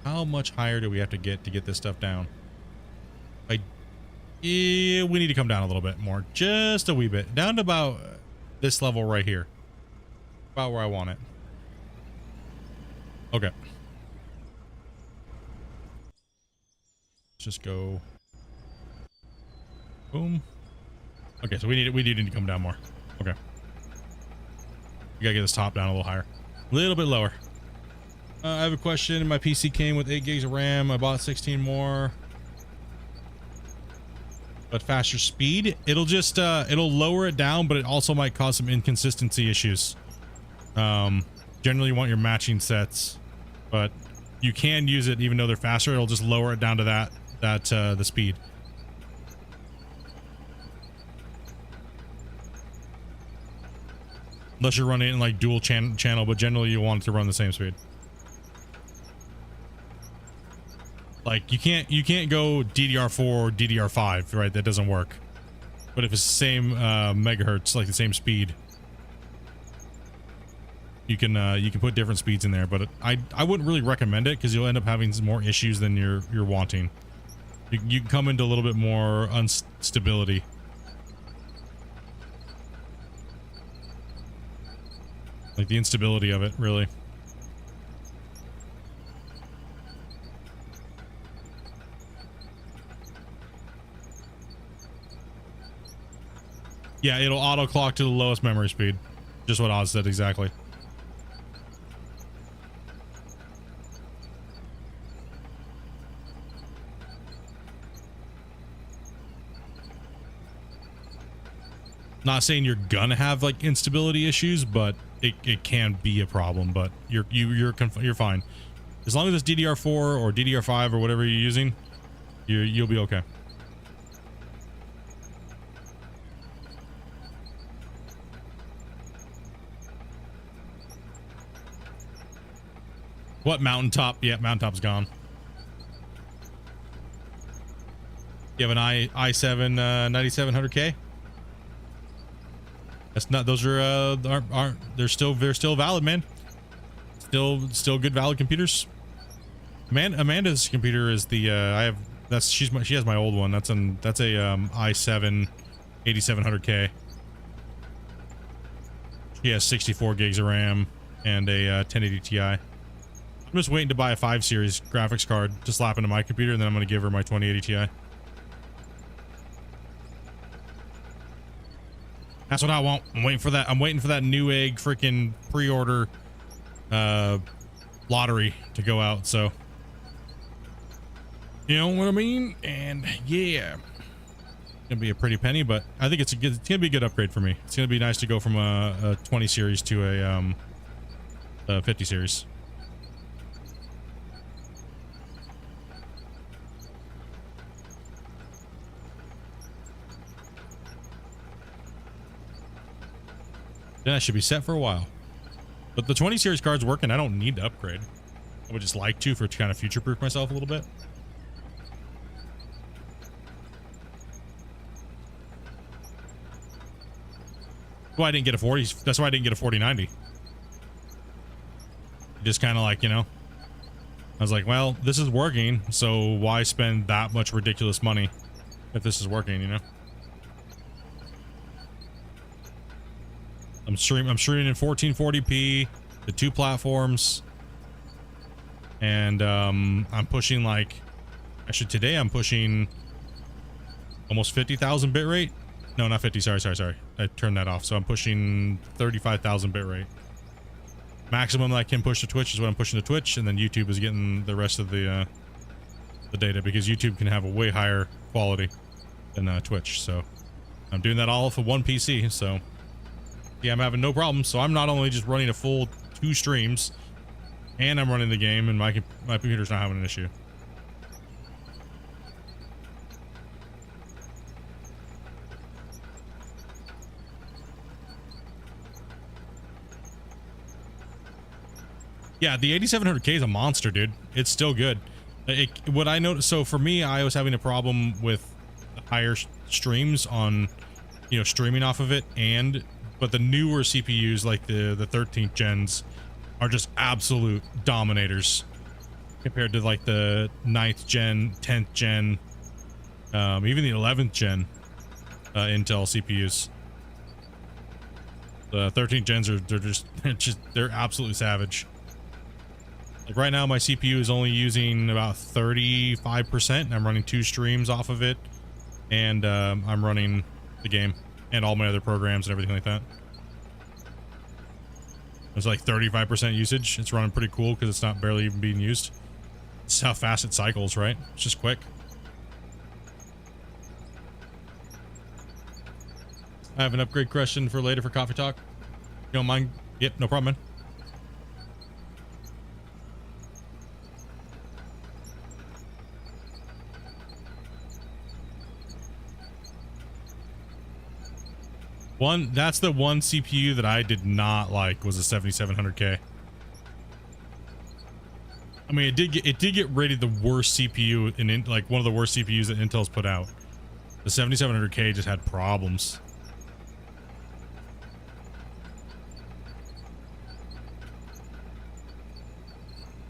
How much higher do we have to get this stuff down? Yeah, we need to come down a little bit more, just a wee bit, down to about this level right here, about where I want it. Okay, let's just go boom. Okay, so we need to come down more. Okay, we gotta get this top down a little higher, a little bit lower. I have a question. My PC came with 8 gigs of RAM. I bought 16 more. But faster speed, it'll just it'll lower it down, but it also might cause some inconsistency issues. Generally you want your matching sets, but you can use it even though they're faster. It'll just lower it down to the speed. Unless you're running it in like dual channel, but generally you want it to run the same speed. Like you can't go DDR4 or DDR5, right? That doesn't work. But if it's the same megahertz, like the same speed, you can put different speeds in there. But I wouldn't really recommend it because you'll end up having some more issues than you're wanting. You can come into a little bit more instability. Like the instability of it, really. Yeah, it'll auto clock to the lowest memory speed. Just what Oz said exactly. Not saying you're gonna have like instability issues, but it can be a problem. But you're fine as long as it's DDR4 or DDR5 or whatever you're using. You'll be okay. What mountaintop? Yeah, mountaintop's gone. You have an i7 9700K? That's not. Those are aren't. They're still valid, man. Still good valid computers. Amanda's computer is the she has my old one. That's a i7 8700K. She has 64 gigs of RAM and a 1080 Ti. I'm just waiting to buy a 5 series graphics card to slap into my computer, and then I'm going to give her my 2080 Ti. That's what I want. I'm waiting for that. I'm waiting for that Newegg freaking pre-order lottery to go out. So, you know what I mean? And yeah, it's gonna be a pretty penny, but I think it's gonna be a good upgrade for me. It's gonna be nice to go from a 20 series to a 50 series. Then I should be set for a while. But the 20 series card's working. I don't need to upgrade. I would just like to for kind of future-proof myself a little bit. Well, I didn't get a 40. That's why I didn't get a 4090. Just kind of like, you know, I was like, well, this is working, so why spend that much ridiculous money if this is working, you know? I'm streaming in 1440p, the 2 platforms. and I'm pushing like, actually today I'm pushing almost 50,000 bit rate. No, not 50. Sorry. I turned that off. So I'm pushing 35,000 bit rate. Maximum that I can push to Twitch is what I'm pushing to Twitch, and then YouTube is getting the rest of the data, because YouTube can have a way higher quality than Twitch. So I'm doing that all for one PC. So yeah, I'm having no problems. So I'm not only just running a full 2 streams, and I'm running the game, and my computer's not having an issue. Yeah, the 8700K is a monster, dude. It's still good. What I noticed, so for me, I was having a problem with higher streams on, you know, streaming off of it, but the newer CPUs, like the 13th gens, are just absolute dominators compared to like the 9th gen, 10th gen, even the 11th gen Intel CPUs. The 13th gens they're absolutely savage. Like right now, my CPU is only using about 35%, and I'm running 2 streams off of it, and I'm running the game and all my other programs and everything like that. It's like 35% usage. It's running pretty cool because it's not barely even being used. It's how fast it cycles, right? It's just quick. I have an upgrade question for later for Coffee Talk. You don't mind? Yep, no problem, man. That's the one CPU that I did not like, was a 7700K. I mean, it did get rated the worst CPU in like one of the worst CPUs that Intel's put out. The 7700K just had problems.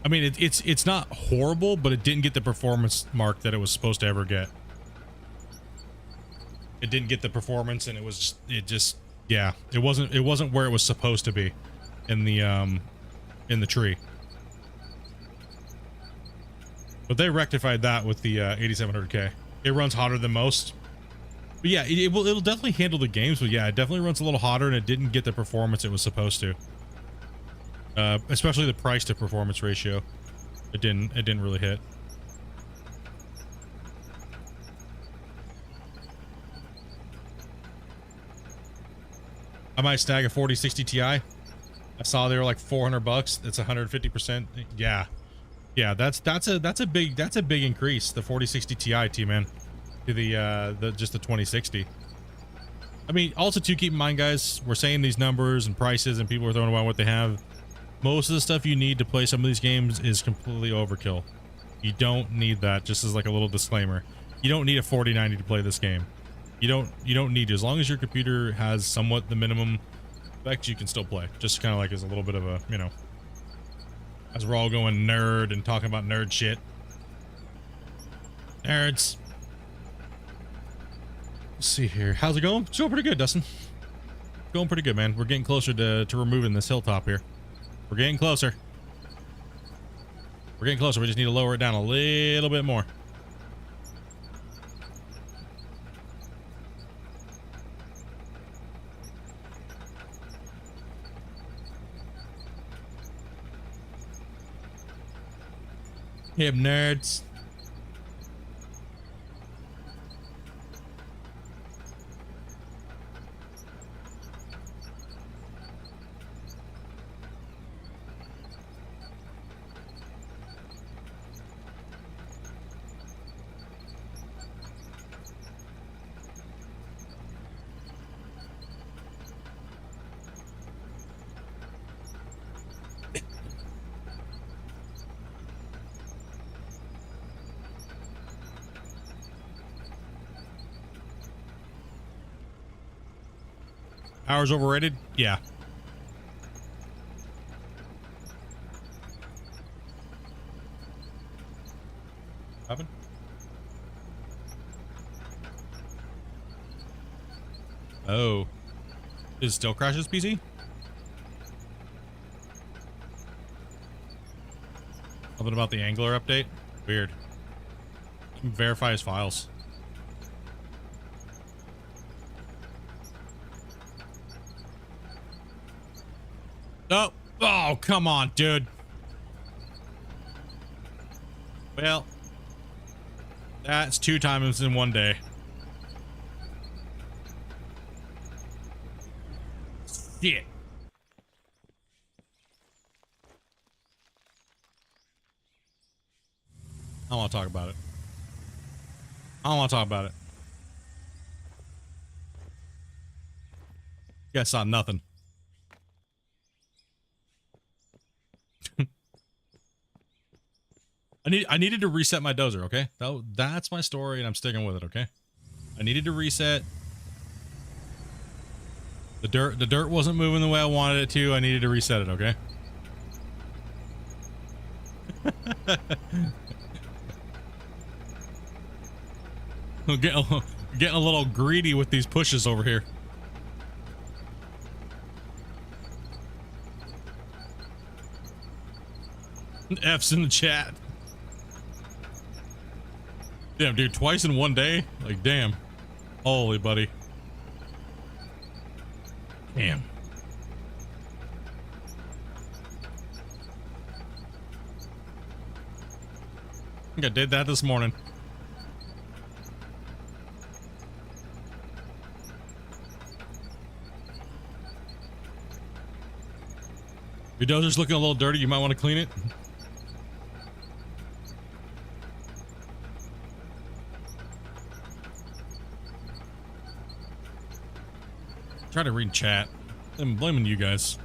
I mean, it's not horrible, but it didn't get the performance mark that it was supposed to ever get. It didn't get the performance, and it wasn't where it was supposed to be in the tree. But they rectified that with the 8700K. It runs hotter than most. But yeah, it'll definitely handle the games, but yeah, it definitely runs a little hotter, and it didn't get the performance it was supposed to. Especially the price to performance ratio. It didn't really hit. I might snag a 4060 Ti. I saw they were like $400. It's 150%. Yeah, that's a big increase. The 4060 Ti, T-man, to the just the 2060. I mean, also to keep in mind, guys, we're saying these numbers and prices, and people are throwing around what they have. Most of the stuff you need to play some of these games is completely overkill. You don't need that. Just as like a little disclaimer, you don't need a 4090 to play this game. You don't need to. As long as your computer has somewhat the minimum specs, you can still play. Just kind of like as a little bit of a, you know, as we're all going nerd and talking about nerd shit. Nerds. Let's see here. How's it going? It's going pretty good, Dustin. Going pretty good, man. We're getting closer to removing this hilltop here. We're getting closer. We're getting closer. We just need to lower it down a little bit more. Hip nerds. Hours overrated? Yeah. Happen? Oh. Does it still crash this PC? Something about the Angler update? Weird. Verify his files. Oh, oh, come on, dude. Well, that's 2 times in one day. Shit. I don't want to talk about it. I don't want to talk about it. You guys saw nothing. I needed to reset my dozer, okay? That's my story and I'm sticking with it, okay? I needed to reset. The dirt wasn't moving the way I wanted it to. I needed to reset it, okay? I'm getting a little greedy with these pushes over here. F's in the chat. Damn, dude, twice in one day? Like, damn. Holy buddy. Damn. I think I did that this morning. Your dozer's looking a little dirty. You might want to clean it. Try to read chat. I'm blaming you guys.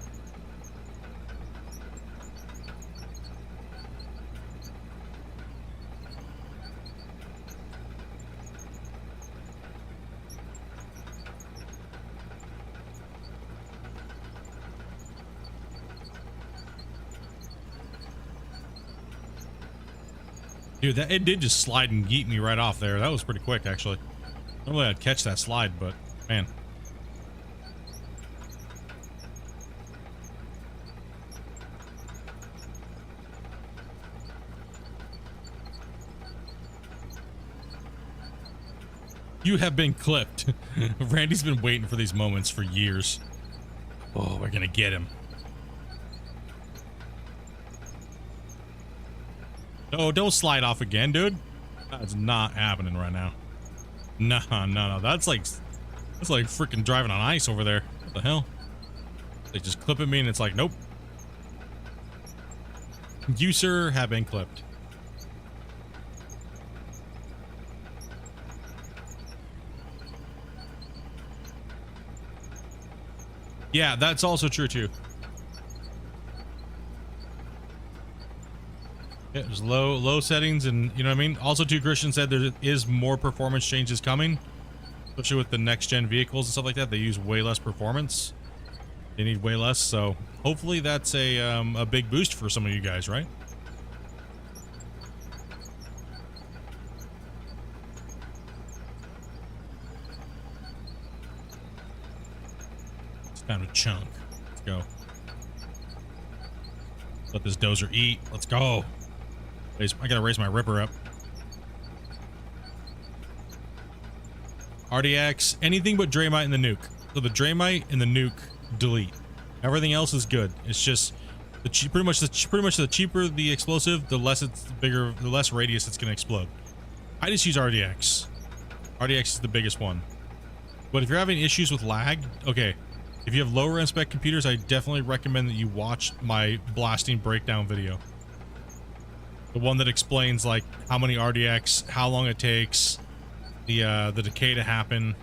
Dude, it did just slide and yeet me right off there. That was pretty quick, actually. Normally I'd catch that slide, but man. You have been clipped. Randy's been waiting for these moments for years. Oh, we're gonna get him. No, don't slide off again, dude. That's not happening right now. No. That's like freaking driving on ice over there. What the hell? They just clipping me and it's like, nope. You, sir, have been clipped. Yeah, that's also true too. Yeah, there's low settings, and you know what I mean. Also, too, Christian said there is more performance changes coming, especially with the next gen vehicles and stuff like that. They use way less performance. They need way less, so hopefully that's a big boost for some of you guys, right? It's time to chunk. Let's go. Let this dozer eat. Let's go. I gotta raise my ripper up. RDX, anything but Draymite and the nuke. So the Draymite and the nuke, delete. Everything else is good. It's just pretty much the cheaper the explosive, the less it's bigger, the less radius it's gonna explode. I just use RDX. RDX is the biggest one. But if you're having issues with lag, okay. If you have lower end spec computers, I definitely recommend that you watch my blasting breakdown video. The one that explains like how many RDX, how long it takes, the decay to happen,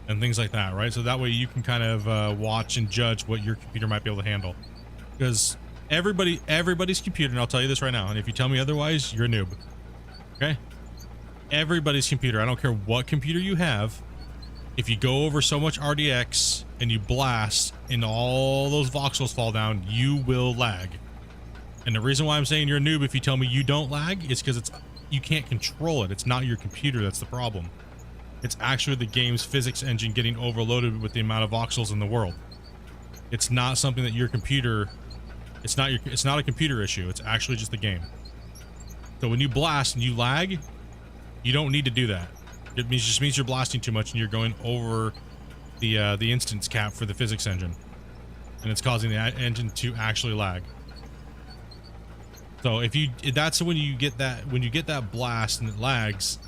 and things like that, right? So that way you can kind of watch and judge what your computer might be able to handle. Because everybody's computer, and I'll tell you this right now, and if you tell me otherwise, you're a noob. Okay? Everybody's computer, I don't care what computer you have, if you go over so much RDX and you blast and all those voxels fall down, you will lag. And the reason why I'm saying you're a noob if you tell me you don't lag is because you can't control it. It's not your computer that's the problem. It's actually the game's physics engine getting overloaded with the amount of voxels in the world. It's not something that your computer, it's not a computer issue. It's actually just the game. So when you blast and you lag, you don't need to do that. It just means you're blasting too much and you're going over the instance cap for the physics engine, and it's causing the engine to actually lag. So that's when you get that blast and it lags,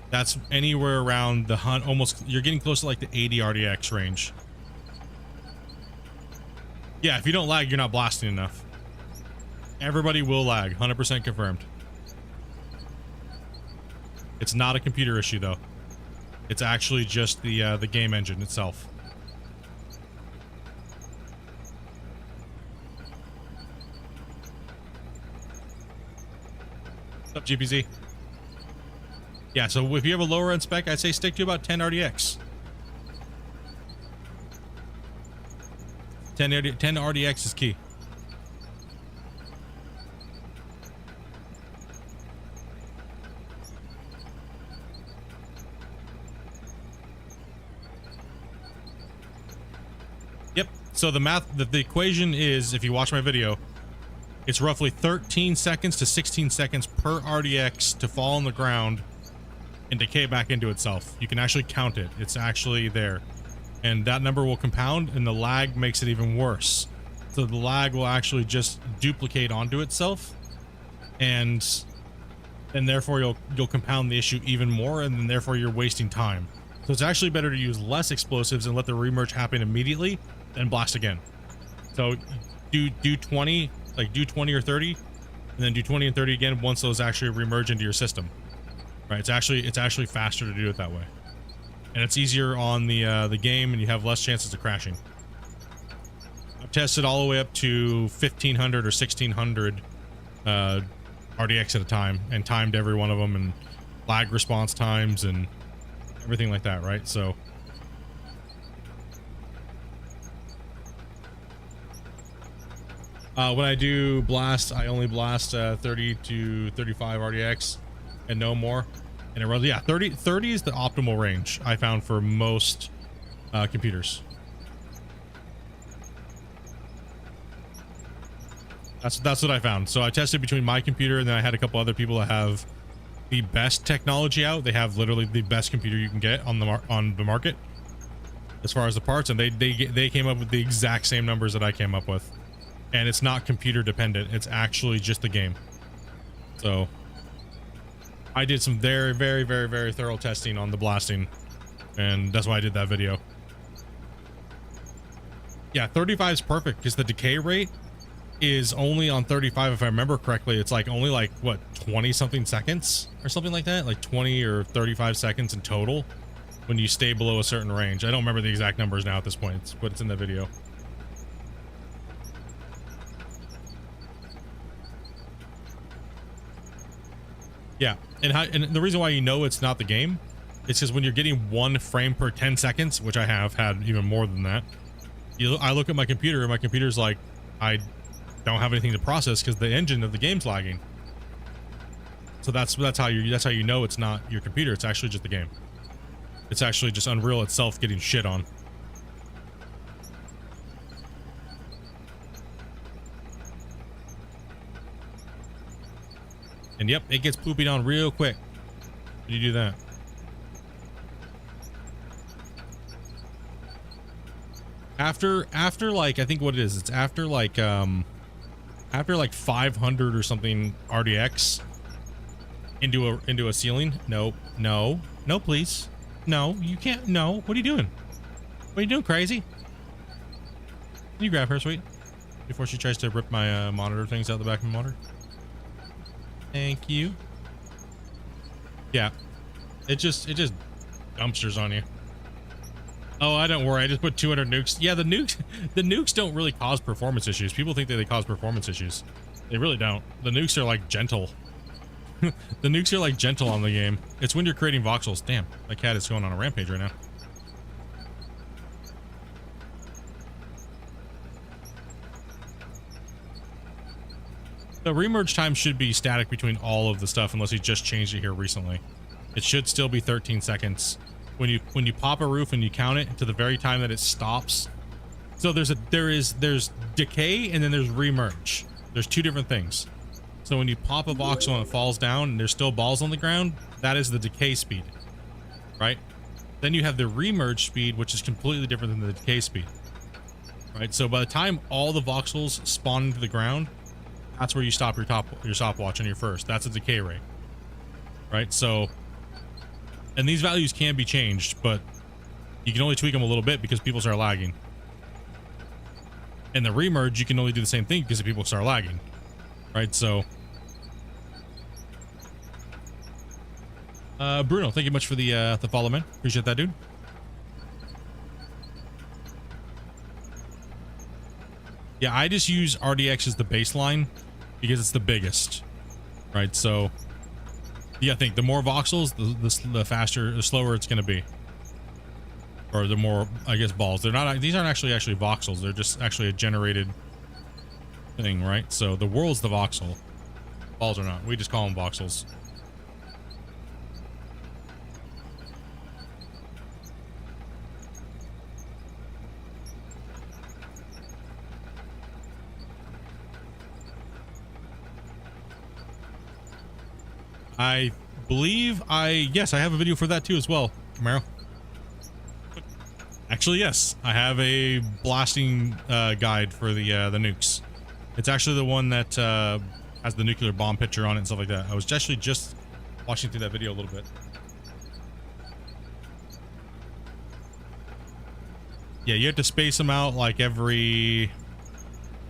that's anywhere around the almost, you're getting close to like the 80 RDX range. Yeah, if you don't lag, you're not blasting enough. Everybody will lag, 100% confirmed. It's not a computer issue though. It's actually just the game engine itself. What's up, GPZ? Yeah, so if you have a lower end spec, I'd say stick to about 10 RDX. 10 RDX is key. Yep. So the equation is, if you watch my video, it's roughly 13 seconds to 16 seconds per RDX to fall on the ground and decay back into itself. You can actually count it. It's actually there. And that number will compound, and the lag makes it even worse. So the lag will actually just duplicate onto itself, and therefore you'll compound the issue even more, and then therefore you're wasting time. So it's actually better to use less explosives and let the remerge happen immediately than blast again. So do 20, like do 20 or 30, and then do 20 and 30 again once those actually remerge into your system. Right? It's actually faster to do it that way. And it's easier on the game, and you have less chances of crashing. I've tested all the way up to 1500 or 1600 RDX at a time, and timed every one of them, and lag response times and everything like that, right? So when I do blast, I only blast 30 to 35 RDX and no more. And it runs, yeah, 30 is the optimal range I found for most computers. That's what I found. So I tested between my computer, and then I had a couple other people that have the best technology out. They have literally the best computer you can get on the market as far as the parts, and they came up with the exact same numbers that I came up with. And it's not computer dependent. It's actually just the game. So I did some very, very, very, very thorough testing on the blasting, and that's why I did that video. Yeah, 35 is perfect because the decay rate is only on 35, if I remember correctly. It's like only like what, 20 something seconds or something like that, like 20 or 35 seconds in total when you stay below a certain range. I don't remember the exact numbers now at this point, but it's in the video. Yeah, and the reason why you know it's not the game is because when you're getting 1 frame per 10 seconds, which I have had even more than that, I look at my computer, and my computer's like, I don't have anything to process because the engine of the game's lagging. So that's how you know it's not your computer. It's actually just the game. It's actually just Unreal itself getting shit on. And yep, it gets poopied on real quick when you do that. After like, I think what it is, it's after like 500 or something RDX into a ceiling. No, please. No, you can't. No, what are you doing? What are you doing, crazy? Can you grab her, sweet? Before she tries to rip my monitor things out the back of my monitor. Thank you. Yeah, it just dumpsters on you. Oh, I don't worry. I just put 200 nukes. Yeah, the nukes don't really cause performance issues. People think that they cause performance issues. They really don't. The nukes are like gentle. The nukes are like gentle on the game. It's when you're creating voxels. Damn, that cat is going on a rampage right now. The remerge time should be static between all of the stuff unless you just changed it here recently. It should still be 13 seconds. When you pop a roof and you count it to the very time that it stops. So there's decay and then there's remerge. There's two different things. So when you pop a voxel and it falls down and there's still balls on the ground, that is the decay speed, right? Then you have the remerge speed, which is completely different than the decay speed, right? So by the time all the voxels spawn into the ground, that's where you stop your stopwatch on your first. That's a decay rate, right? So, and these values can be changed, but you can only tweak them a little bit because people start lagging. And the remerge, you can only do the same thing because people start lagging, right? So, Bruno, thank you much for the follow, man. Appreciate that, dude. Yeah, I just use RDX as the baseline because it's the biggest, right? So, yeah, I think the more voxels, the faster, the slower it's going to be. Or the more, I guess, balls. They're not, these aren't actually voxels. They're just actually a generated thing, right? So the world's the voxel. Balls are not. We just call them voxels. I believe yes, I have a video for that too as well, Camaro. Actually, yes, I have a blasting guide for the nukes. It's actually the one that has the nuclear bomb picture on it and stuff like that. I was actually just watching through that video a little bit. Yeah, you have to space them out like every,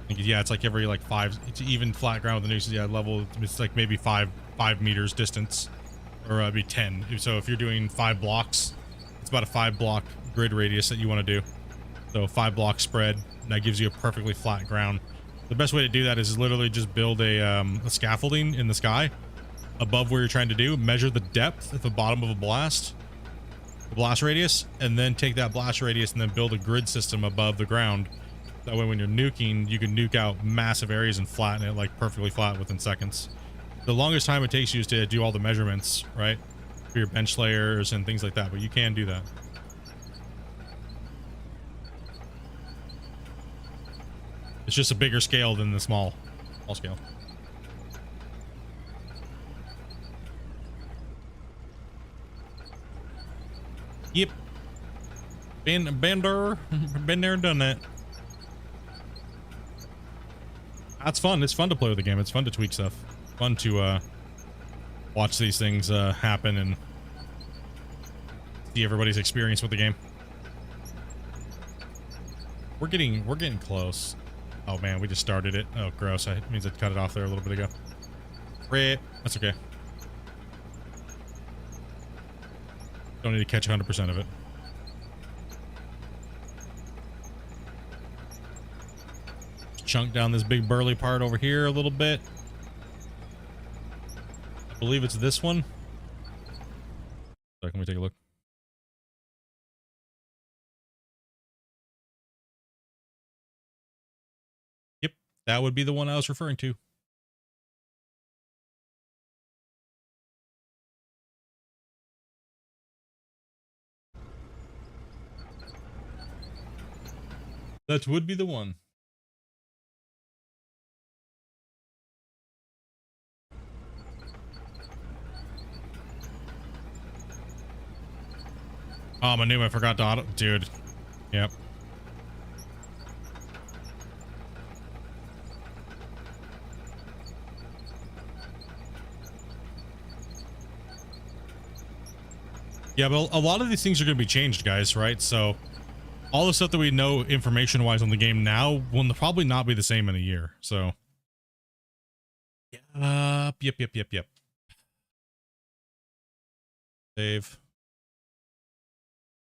yeah, it's like every like 5, it's even flat ground with the nukes. Yeah, level, it's like maybe 5 meters distance, or it'd be 10. So if you're doing 5 blocks, it's about a 5 block grid radius that you want to do. So 5 block spread, and that gives you a perfectly flat ground. The best way to do that is literally just build a scaffolding in the sky above where you're trying to do, measure the depth at the bottom of a blast, the blast radius, and then take that blast radius and then build a grid system above the ground. That way when you're nuking, you can nuke out massive areas and flatten it like perfectly flat within seconds. The longest time it takes you is to do all the measurements, right? For your bench layers and things like that, but you can do that. It's just a bigger scale than the small scale. Yep. Been there and done that. That's fun. It's fun to play with the game. It's fun to tweak stuff. Fun to watch these things happen and see everybody's experience with the game. We're getting close. Oh man, we just started it. Oh gross. That means I cut it off there a little bit ago. Rip. That's okay. Don't need to catch 100% of it. Chunk down this big burly part over here a little bit. I believe it's this one. So, can we take a look? Yep, that would be the one I was referring to. That would be the one. Oh, my name, I forgot to auto, dude. Yep. Yeah, but a lot of these things are going to be changed, guys, right? So all the stuff that we know information-wise on the game now will probably not be the same in a year. So, yep. Save.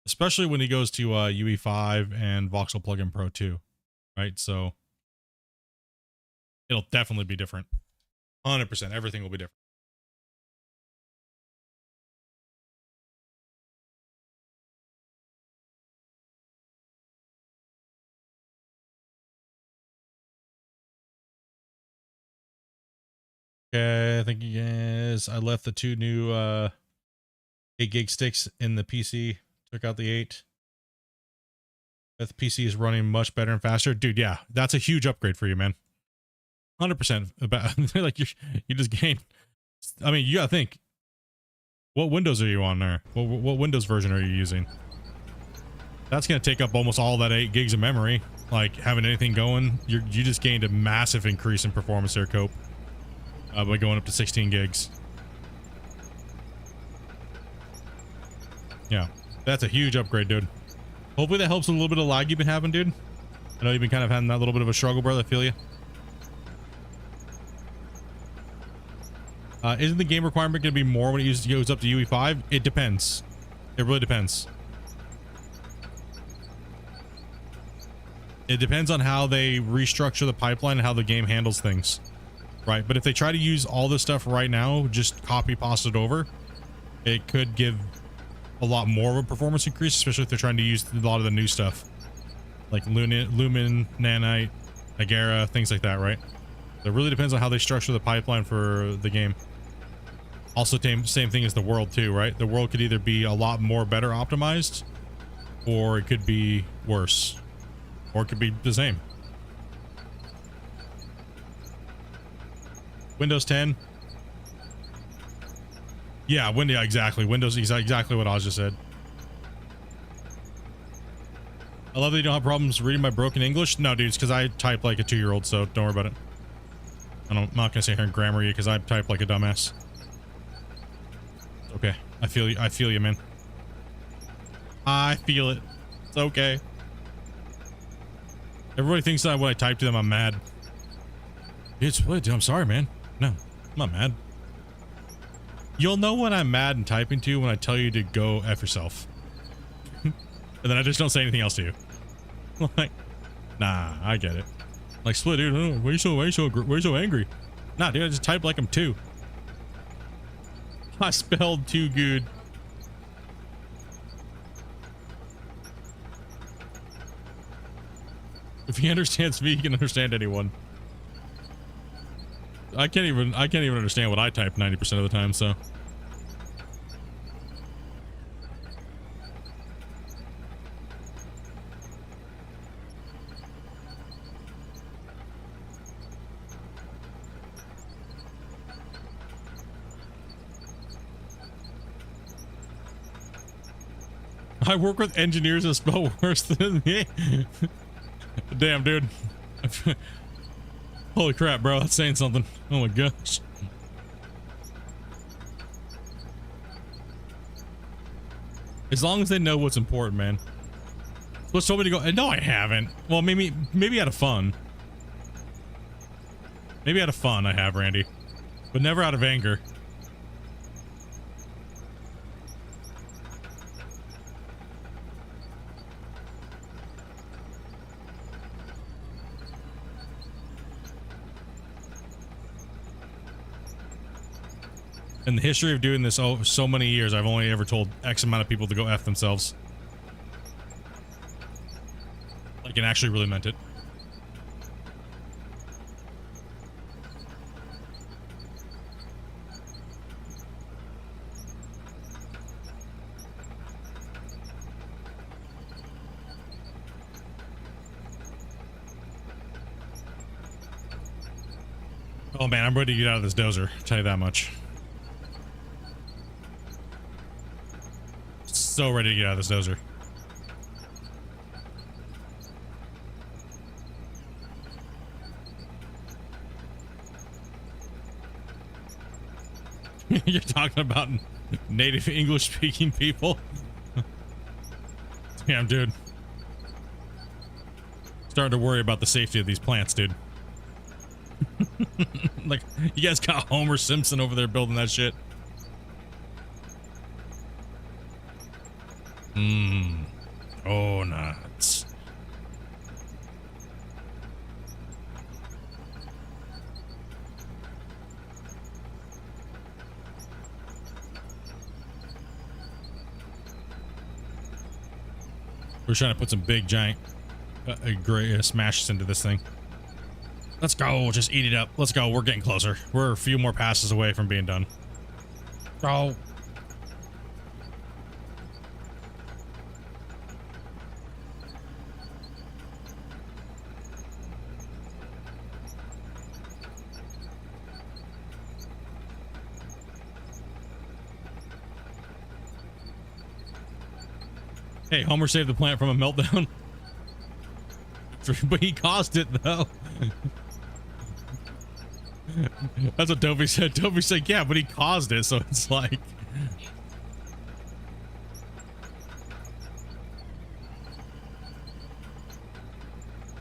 Especially when he goes to UE5 and Voxel Plugin Pro 2, right? So it'll definitely be different. 100%. Everything will be different. Okay, I think you guys, I left the 2 new 8 gig sticks in the PC. Took out the 8. The PC is running much better and faster. Dude, yeah, that's a huge upgrade for you, man. 100% about like you just gained. I mean, you gotta think. What Windows are you on there? What Windows version are you using? That's gonna take up almost all that 8 gigs of memory. Like having anything going, you just gained a massive increase in performance there, Cope, by going up to 16 gigs. Yeah, that's a huge upgrade, dude. Hopefully that helps with a little bit of lag you've been having, dude. I know you've been kind of having that little bit of a struggle, brother. I feel you. Isn't the game requirement going to be more when it goes up to UE5? It depends. It really depends. It depends on how they restructure the pipeline and how the game handles things, right? But if they try to use all this stuff right now, just copy paste it over, it could give a lot more of a performance increase, especially if they're trying to use a lot of the new stuff like Lumen, Nanite, Agera, things like that, right? It really depends on how they structure the pipeline for the game. Also, same thing as the world too, right? The world could either be a lot more better optimized, or it could be worse, or it could be the same. Windows 10. Yeah, exactly. Windows is exactly what Oz just said. I love that you don't have problems reading my broken English. No, dudes, because I type like a 2-year-old, so don't worry about it. I'm not gonna sit here and grammar you because I type like a dumbass. Okay, I feel you. I feel you, man. I feel it. It's okay. Everybody thinks that when I type to them, I'm mad. It's what? I'm sorry, man. No, I'm not mad. You'll know when I'm mad and typing to you when I tell you to go F yourself. And then I just don't say anything else to you. Like, nah, I get it. Like, Split, dude, why are you so angry? Nah, dude, I just type like I'm 2. I spelled too good. If he understands me, he can understand anyone. I can't even understand what I type 90% of the time, so. I work with engineers that spell worse than me. Damn, dude. Holy crap, bro. That's saying something. Oh my gosh. As long as they know what's important, man. What's told me to go? No, I haven't. Well, maybe out of fun. Maybe out of fun I have, Randy. But never out of anger. In the history of doing this so many years, I've only ever told X amount of people to go F themselves. Like, and actually really meant it. Oh man, I'm ready to get out of this dozer, I'll tell you that much. So ready to get out of this dozer. You're talking about native English speaking people? Damn, dude. Starting to worry about the safety of these plants, dude. Like, you guys got Homer Simpson over there building that shit. Oh, nuts. We're trying to put some big giant gray smashes into this thing. Let's go. Just eat it up. Let's go. We're getting closer. We're a few more passes away from being done. Go. Hey, Homer saved the plant from a meltdown. But he caused it, though. That's what Toby said. Toby said, yeah, but he caused it, so it's like...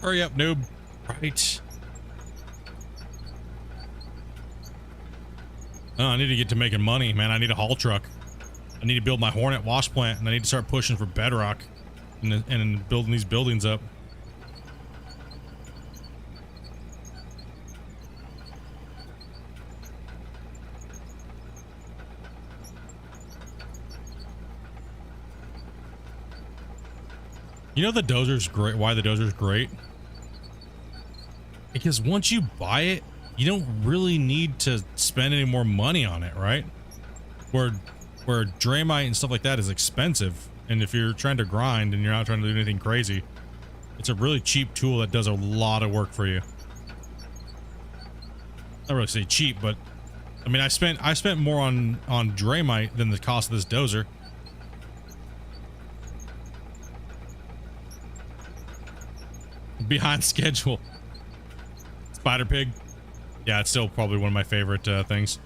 Hurry up, noob. Right. Oh, I need to get to making money, man. I need a haul truck. I need to build my Hornet wash plant, and I need to start pushing for bedrock and building these buildings up. You know the dozer's great. Why the dozer's great? Because once you buy it, you don't really need to spend any more money on it, right? Where Draymite and stuff like that is expensive, and if you're trying to grind and you're not trying to do anything crazy, it's a really cheap tool that does a lot of work for you. I don't really say cheap, but I mean I spent more on Draymite than the cost of this dozer. Behind schedule. Spider Pig. Yeah, it's still probably one of my favorite things.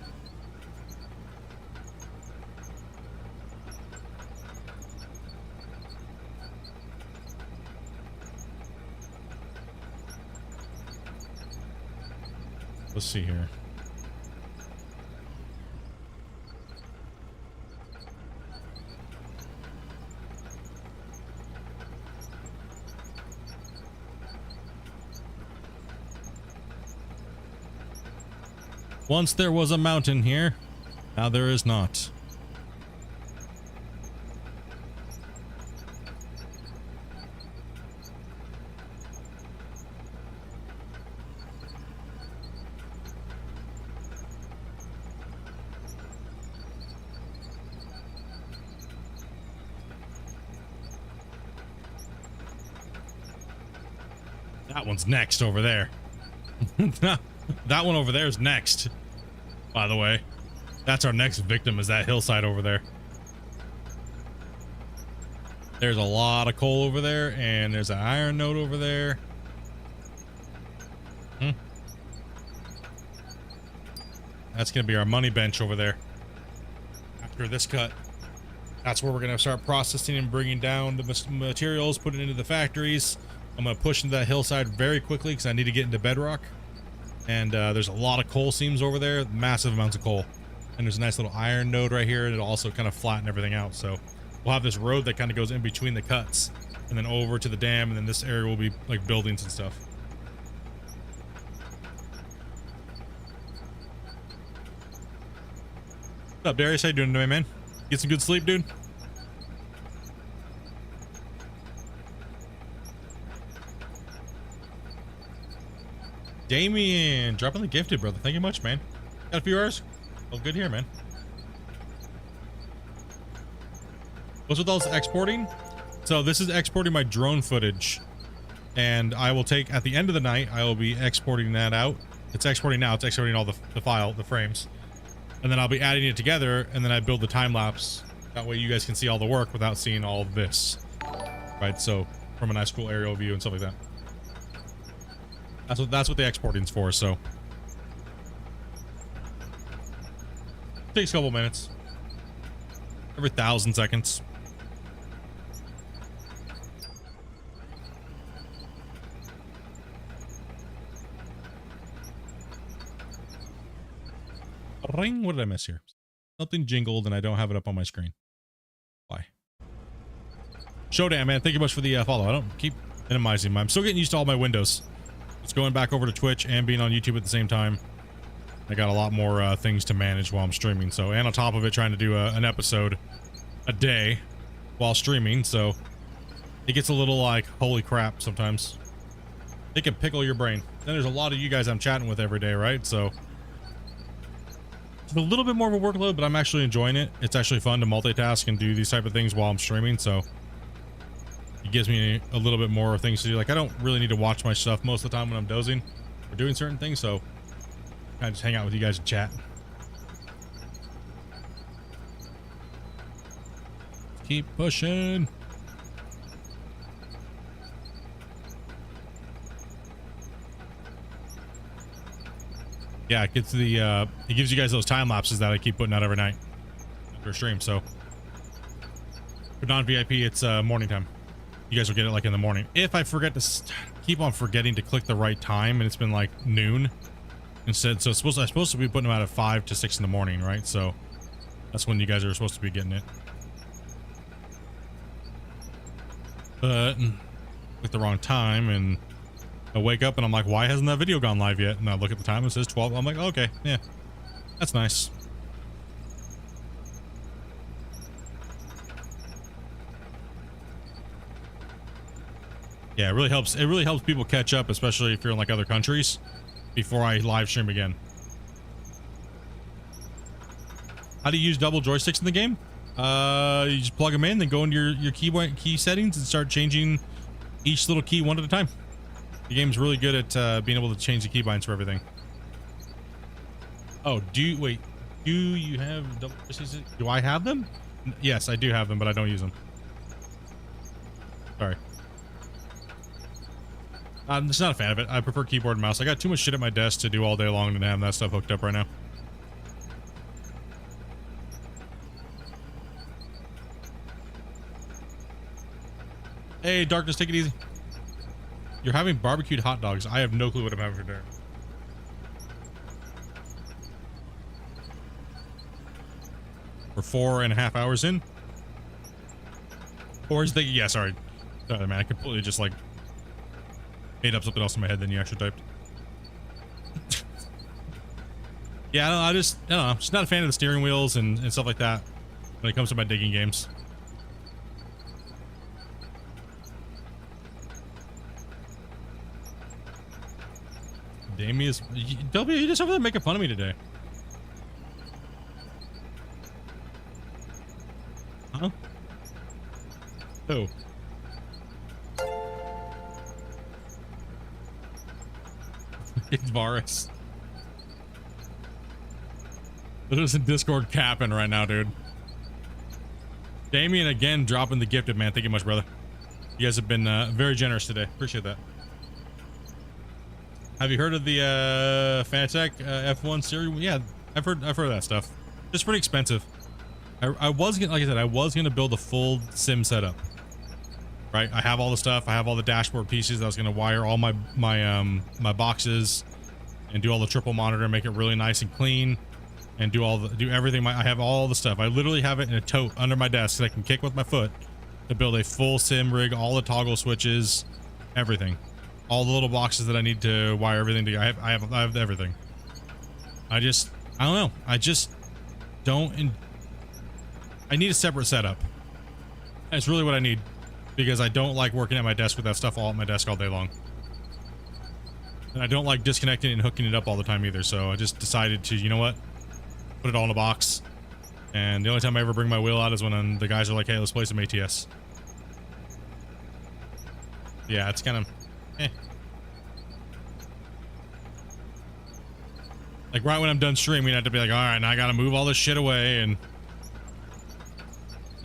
Let's see here. Once there was a mountain here, now there is not. That one's next over there. That one over there is next. By the way, that's our next victim, is that hillside over there. There's a lot of coal over there, and there's an iron node over there. That's gonna be our money bench over there. After this cut, that's where we're gonna start processing and bringing down the materials, putting it into the factories. I'm gonna push into that hillside very quickly because I need to get into bedrock. And there's a lot of coal seams over there, massive amounts of coal. And there's a nice little iron node right here, and it'll also kind of flatten everything out. So we'll have this road that kind of goes in between the cuts, and then over to the dam, and then this area will be like buildings and stuff. What's up, Darius? How you doing today, man? Get some good sleep, dude? Damien, dropping the gifted, brother. Thank you much, man. Got a few hours? Well, good here, man. What's with all this exporting? So this is exporting my drone footage, and I will take, at the end of the night, I will be exporting that out. It's exporting now. It's exporting all the frames. And then I'll be adding it together, and then I build the time lapse. That way you guys can see all the work without seeing all of this. Right, so from a nice cool aerial view and stuff like that. That's what the exporting's for, so. Takes a couple minutes. Every 1,000 seconds. Ring, what did I miss here? Something jingled and I don't have it up on my screen. Why? Showdown, man, thank you much for the follow. I don't keep minimizing. I'm still getting used to all my windows. It's going back over to Twitch and being on YouTube at the same time. I got a lot more things to manage while I'm streaming. So, and on top of it, trying to do an episode a day while streaming. So it gets a little like, holy crap sometimes. It can pickle your brain. Then there's a lot of you guys I'm chatting with every day, right? So it's a little bit more of a workload, but I'm actually enjoying it. It's actually fun to multitask and do these type of things while I'm streaming. So it gives me a little bit more things to do. Like, I don't really need to watch my stuff most of the time when I'm dozing or doing certain things, so I just hang out with you guys and chat. Keep pushing. Yeah, it gets the it gives you guys those time lapses that I keep putting out every night after stream. So for non-VIP, it's morning time. You guys will get it like in the morning. If I forget to keep on forgetting to click the right time, and it's been like noon instead, so I'm supposed to be putting them out at 5 to 6 in the morning, right? So that's when you guys are supposed to be getting it. But click the wrong time, and I wake up and I'm like, why hasn't that video gone live yet? And I look at the time, it says 12. I'm like, okay, yeah, that's nice. Yeah, it really helps. It really helps people catch up, especially if you're in like other countries, before I live stream again. How do you use double joysticks in the game? You just plug them in, then go into your key settings and start changing each little key one at a time. The game's really good at being able to change the keybinds for everything. Oh, do you have double joysticks? Do I have them? Yes, I do have them, but I don't use them. Sorry. I'm just not a fan of it. I prefer keyboard and mouse. I got too much shit at my desk to do all day long and have that stuff hooked up right now. Hey, Darkness, take it easy. You're having barbecued hot dogs. I have no clue what I'm having for dinner. We're 4.5 hours in. Or is the yeah, sorry, man. I completely just like made up something else in my head than you actually typed. Yeah, I don't know. I'm just not a fan of the steering wheels and stuff like that when it comes to my digging games. Damien's W, you just over there making fun of me today. Huh? Who? It's Varus. There's a Discord capping right now, dude. Damien again dropping the gifted, man. Thank you much, brother. You guys have been very generous today. Appreciate that. Have you heard of the Fanatec F1 series? Yeah, I've heard of that stuff. It's pretty expensive. I was gonna, like I said, I was gonna build a full sim setup. Right, I have all the stuff. I have all the dashboard pieces. I was gonna wire all my boxes and do all the triple monitor, make it really nice and clean, and do everything. I have all the stuff. I literally have it in a tote under my desk that I can kick with my foot to build a full sim rig, all the toggle switches, everything, all the little boxes that I need to wire everything together. I have everything. I don't know. I just don't. I need a separate setup. That's really what I need. Because I don't like working at my desk with that stuff all at my desk all day long. And I don't like disconnecting and hooking it up all the time either. So I just decided to, you know what? Put it all in a box. And the only time I ever bring my wheel out is when the guys are like, hey, let's play some ATS. Yeah, it's kind of... eh. Like right when I'm done streaming, I have to be like, all right, now I got to move all this shit away and...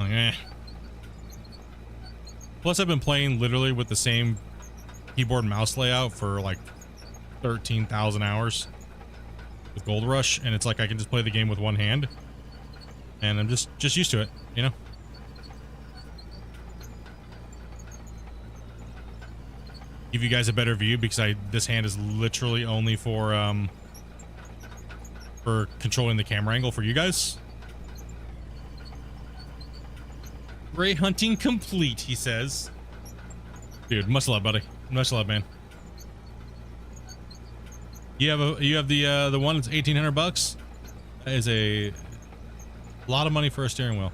like, eh. Plus, I've been playing literally with the same keyboard and mouse layout for like 13,000 hours with Gold Rush, and it's like I can just play the game with one hand, and I'm just used to it, you know. Give you guys a better view because this hand is literally only for controlling the camera angle for you guys. Ray hunting complete, he says. Dude, much love, buddy. Much love, man. You have the one that's 1,800 bucks. That is a lot of money for a steering wheel.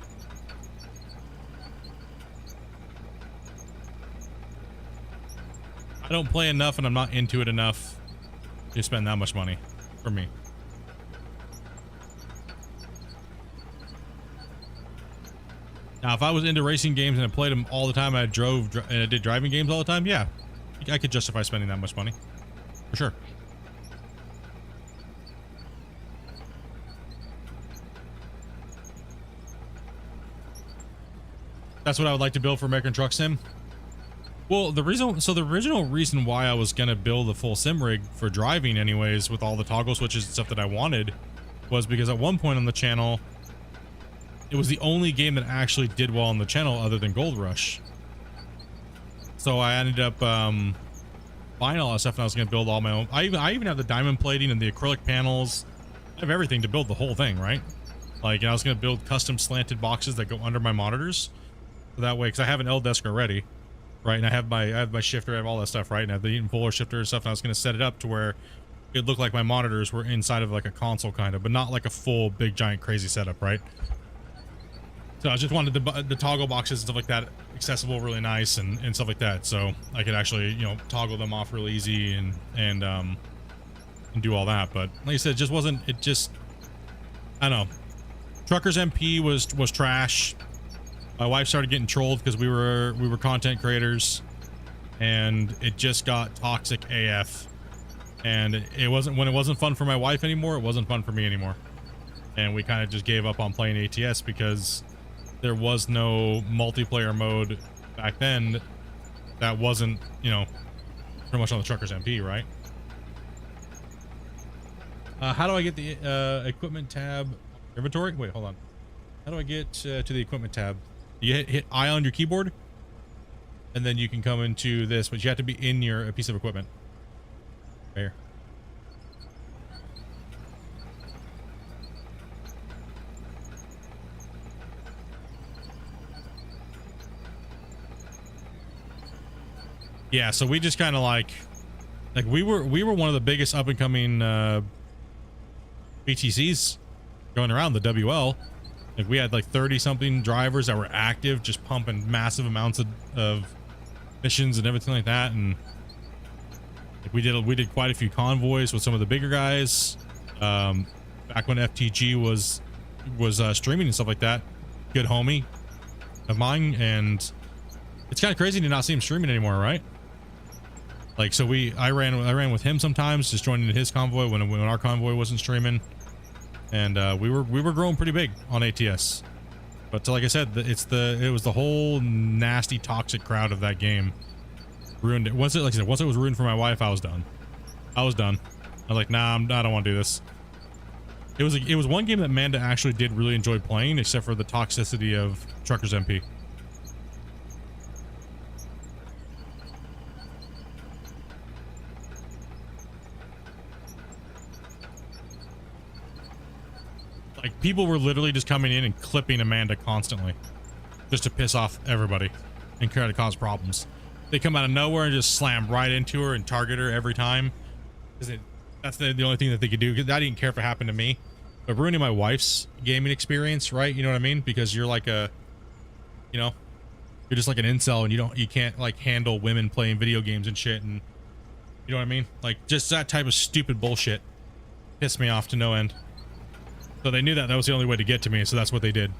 I don't play enough, and I'm not into it enough to spend that much money for me. Now, if I was into racing games and I played them all the time, and I did driving games all the time, yeah, I could justify spending that much money, for sure. That's what I would like to build for American Truck Sim. Well, the original reason why I was gonna build a full sim rig for driving anyways with all the toggle switches and stuff that I wanted was because at one point on the channel, it was the only game that actually did well on the channel other than Gold Rush. So I ended up buying all that stuff, and I was going to build all my own. I even have the diamond plating and the acrylic panels. I have everything to build the whole thing, right? Like, and I was going to build custom slanted boxes that go under my monitors. So that way, because I have an L desk already, right? And I have my shifter, I have all that stuff, right? And I have the Eaton Fuller shifter and stuff, and I was going to set it up to where it looked like my monitors were inside of like a console kind of, but not like a full big giant crazy setup, right? So I just wanted the toggle boxes and stuff like that accessible, really nice, and stuff like that, so I could actually, you know, toggle them off real easy and do all that. But like I said, it just wasn't. It just, I don't know. Truckers MP was trash. My wife started getting trolled because we were content creators, and it just got toxic AF. And it wasn't fun for my wife anymore. It wasn't fun for me anymore, and we kind of just gave up on playing ATS because there was no multiplayer mode back then that wasn't, you know, pretty much on the Truckers MP, right? How do I get the equipment tab inventory? Wait, hold on. How do I get to the equipment tab? You hit I on your keyboard, and then you can come into this, but you have to be in your piece of equipment. Right here. Yeah, so we just kind of like we were one of the biggest up and coming BTCs going around the WL. Like, we had like 30 something drivers that were active, just pumping massive amounts of missions and everything like that. And like, we did quite a few convoys with some of the bigger guys back when FTG was streaming and stuff like that. Good homie of mine, and it's kind of crazy to not see him streaming anymore, right? Like, so I ran with him sometimes, just joining his convoy when our convoy wasn't streaming, and we were growing pretty big on ATS. But like I said, it was the whole nasty toxic crowd of that game ruined it. Once it was ruined for my wife, I was done. I was like, nah, I don't want to do this. It was one game that Amanda actually did really enjoy playing, except for the toxicity of Truckers MP. Like, people were literally just coming in and clipping Amanda constantly just to piss off everybody and try to cause problems. They come out of nowhere and just slam right into her and target her every time. Because that's the only thing that they could do. I didn't care if it happened to me. But ruining my wife's gaming experience, right? You know what I mean? Because you're like you're just like an incel, and you can't like handle women playing video games and shit, and you know what I mean? Like, just that type of stupid bullshit pissed me off to no end. So they knew that was the only way to get to me, so that's what they did.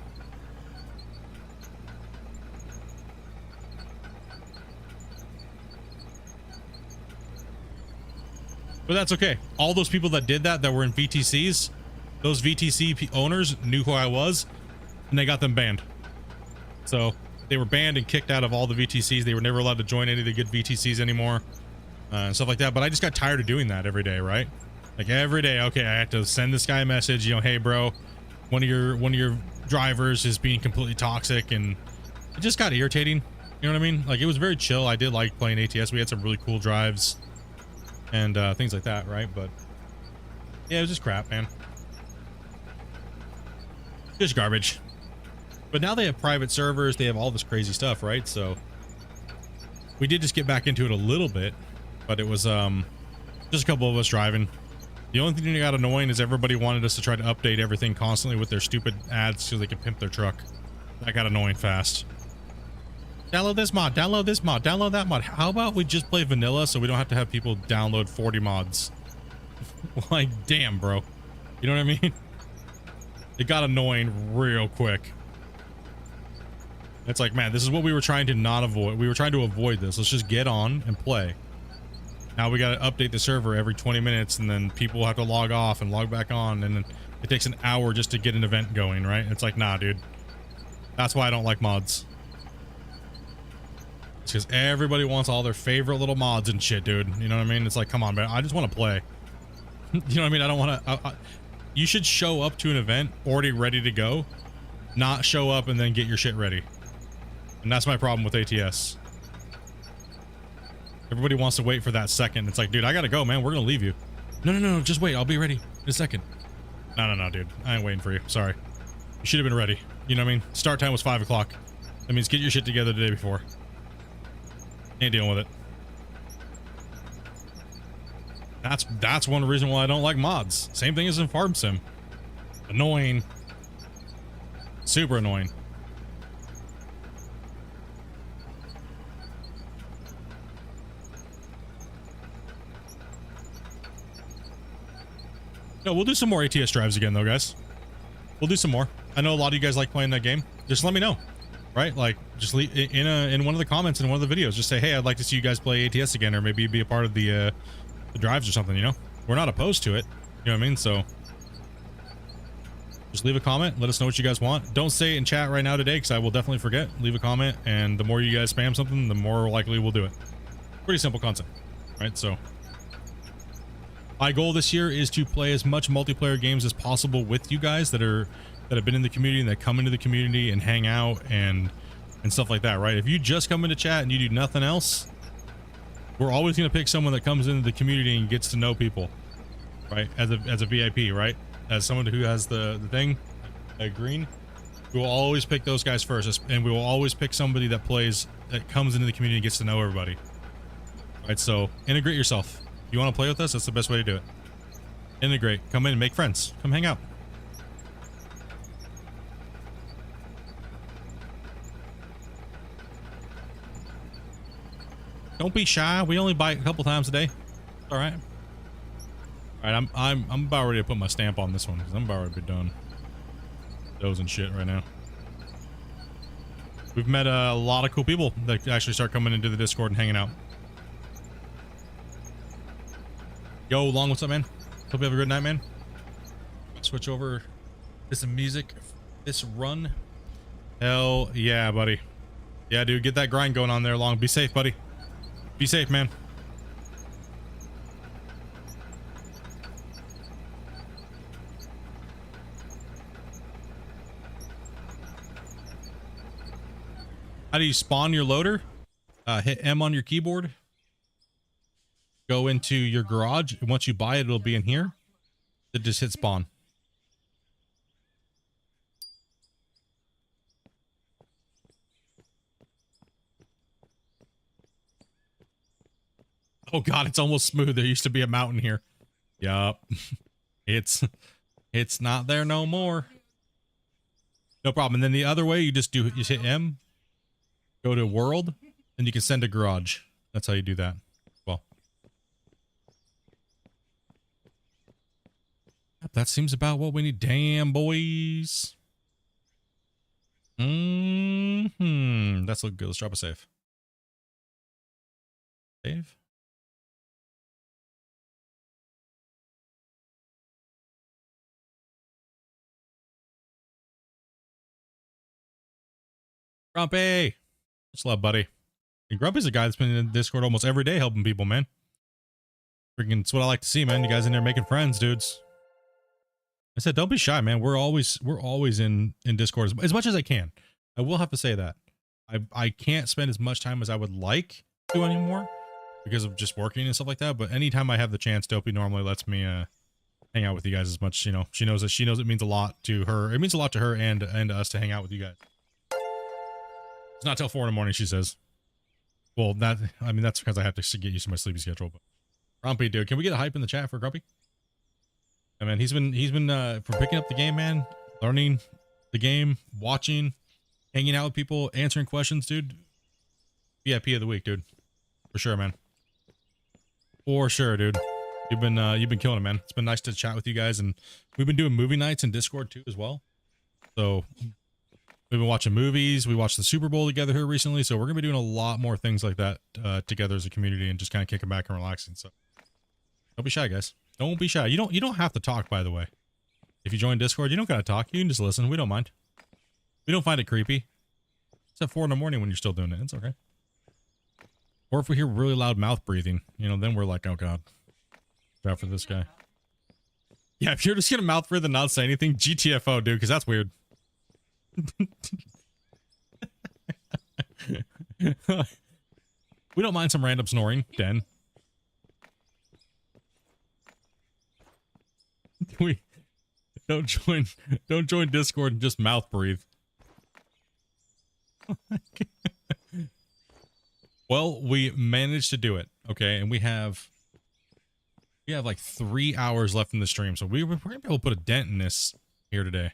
But that's okay. All those people that did that were in VTCs, those VTC owners knew who I was, and they got them banned. So they were banned and kicked out of all the VTCs. They were never allowed to join any of the good VTCs anymore, and stuff like that. But I just got tired of doing that every day, right? Like, every day, okay, I have to send this guy a message, you know, hey bro, one of your drivers is being completely toxic, and it just got irritating. You know what I mean? Like, it was very chill. I did like playing ATS. We had some really cool drives and things like that, right? But yeah, it was just crap, man. Just garbage. But now they have private servers, they have all this crazy stuff, right? So we did just get back into it a little bit, but it was just a couple of us driving. The only thing that got annoying is everybody wanted us to try to update everything constantly with their stupid ads so they could pimp their truck. That got annoying fast. Download this mod, download this mod, download that mod. How about we just play vanilla so we don't have to have people download 40 mods? Like, damn, bro. You know what I mean? It got annoying real quick. It's like, man, this is what we were trying to not avoid. We were trying to avoid this. Let's just get on and play. Now we got to update the server every 20 minutes, and then people have to log off and log back on, and then it takes an hour just to get an event going, right? It's like, nah, dude. That's why I don't like mods. It's because everybody wants all their favorite little mods and shit, dude. You know what I mean? It's like, come on, man. I just want to play. You know what I mean? I don't want to. You should show up to an event already ready to go, not show up and then get your shit ready. And that's my problem with ATS. Everybody wants to wait for that second. It's like, dude, I gotta go, man. We're gonna leave you. No, just wait. I'll be ready in a second. No, dude. I ain't waiting for you. Sorry. You should have been ready. You know what I mean? Start time was 5 o'clock. That means get your shit together the day before. Ain't dealing with it. That's one reason why I don't like mods. Same thing as in Farm Sim. Annoying. Super annoying. No, we'll do some more ATS drives again though, guys. We'll do some more. I know a lot of you guys like playing that game. Just let me know, right? Like, just leave in one of the comments in one of the videos. Just say, hey, I'd like to see you guys play ATS again, or maybe be a part of the drives or something. You know, we're not opposed to it. You know what I mean? So just leave a comment. Let us know what you guys want. Don't say it in chat right now today, because I will definitely forget. Leave a comment, and the more you guys spam something, the more likely we'll do it. Pretty simple concept, right? So my goal this year is to play as much multiplayer games as possible with you guys that have been in the community and that come into the community and hang out and stuff like that, right? If you just come into chat and you do nothing else, we're always going to pick someone that comes into the community and gets to know people, right? As a VIP, right? As someone who has the thing, green, we will always pick those guys first, and we will always pick somebody that comes into the community and gets to know everybody, right? So integrate yourself. You want to play with us? That's the best way to do it. Integrate. Come in and make friends. Come hang out. Don't be shy. We only bite a couple times a day. All right. All right. I'm about ready to put my stamp on this one, because I'm about ready to be done dozing shit right now. We've met a lot of cool people that actually start coming into the Discord and hanging out. Yo, Long, what's up, man? Hope you have a good night, man. Switch over to some music. This run. Hell yeah, buddy. Yeah, dude, get that grind going on there, Long. Be safe, buddy. Be safe, man. How do you spawn your loader? Hit M on your keyboard. Go into your garage. Once you buy it, it'll be in here. Then just hit spawn. Oh god, it's almost smooth. There used to be a mountain here. Yup. It's not there no more. No problem. And then the other way, you just hit M, go to world, and you can send to garage. That's how you do that. Well, that seems about what we need. Damn, boys. That's looking good. Let's drop a save. Save. Grumpy. Much love, buddy. And Grumpy's a guy that's been in Discord almost every day helping people, man. Freaking, it's what I like to see, man. You guys in there making friends, dudes. I said, don't be shy, man. We're always in Discord as much as I can. I will have to say that. I can't spend as much time as I would like to anymore because of just working and stuff like that. But anytime I have the chance, Dopey normally lets me hang out with you guys as much. You know, she knows it means a lot to her. It means a lot to her and to us to hang out with you guys. It's not till 4 in the morning, she says. Well, that's because I have to get used to my sleeping schedule. But Grumpy, dude, can we get a hype in the chat for Grumpy? I mean, he's been for picking up the game, man, learning the game, watching, hanging out with people, answering questions, dude. VIP of the week, dude. For sure, man. For sure, dude. You've been killing it, man. It's been nice to chat with you guys, and we've been doing movie nights in Discord too as well. So we've been watching movies. We watched the Super Bowl together here recently, so we're gonna be doing a lot more things like that together as a community and just kind of kicking back and relaxing. So don't be shy, guys. Don't be shy. You don't have to talk, by the way. If you join Discord, you don't gotta talk. You can just listen. We don't mind. We don't find it creepy. It's at 4 in the morning when you're still doing it. It's okay. Or if we hear really loud mouth breathing, you know, then we're like, oh god, watch out for this guy. Yeah, if you're just gonna mouth breathe and not say anything, GTFO, dude, because that's weird. We don't mind some random snoring, Den. We don't join Discord and just mouth breathe. Well, we managed to do it, okay, and we have like 3 hours left in the stream, so we're gonna be able to put a dent in this here today.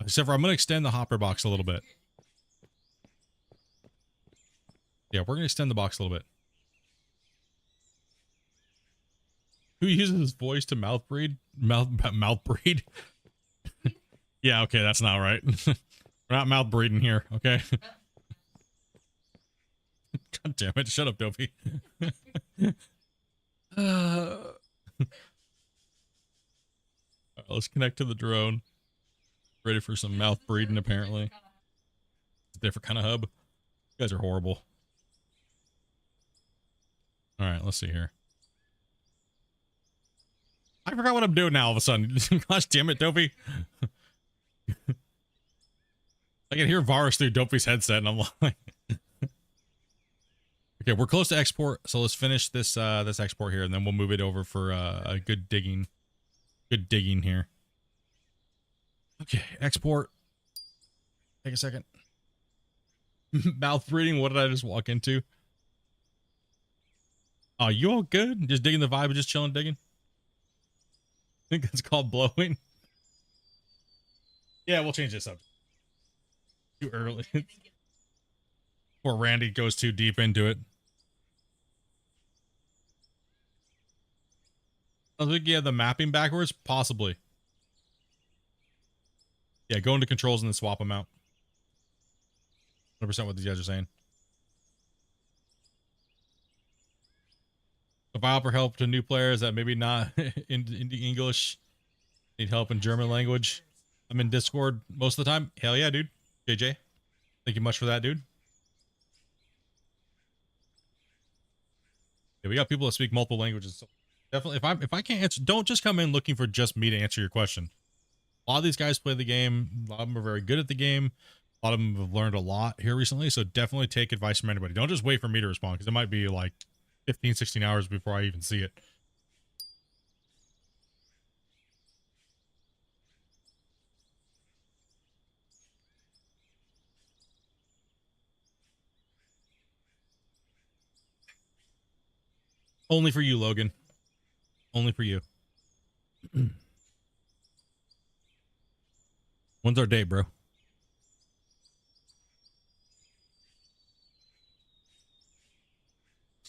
Except for I'm gonna extend the hopper box a little bit. Yeah, we're gonna extend the box a little bit. Who uses his voice to mouth breed? Mouth breed? Yeah, okay, that's not right. We're not mouth breeding here, okay? God damn it, shut up, Dopey. Alright, let's connect to the drone. Ready for some mouth breeding, apparently. It's a different kind of hub. You guys are horrible. Alright, let's see here. I forgot what I'm doing now all of a sudden. Gosh damn it, Dopey. I can hear Varus through Dopey's headset, and I'm like... Okay, we're close to export, so let's finish this this export here, and then we'll move it over for a good digging. Good digging here. Okay, export. Take a second. Mouth breathing, what did I just walk into? Oh, you all good? Just digging the vibe and just chilling, digging? I think that's called blowing. Yeah, we'll change this up. Too early. Before Randy goes too deep into it. I think you have the mapping backwards? Possibly. Yeah, go into controls and then swap them out. 100% what these guys are saying. If I offer help to new players that maybe not in English, need help in German language, I'm in Discord most of the time. Hell yeah, dude. JJ, thank you much for that, dude. Yeah, we got people that speak multiple languages. So definitely, if I can't answer, don't just come in looking for just me to answer your question. A lot of these guys play the game. A lot of them are very good at the game. A lot of them have learned a lot here recently. So definitely take advice from anybody. Don't just wait for me to respond, because it might be like 15, 16 hours before I even see it. Only for you, Logan. Only for you. When's our date, bro?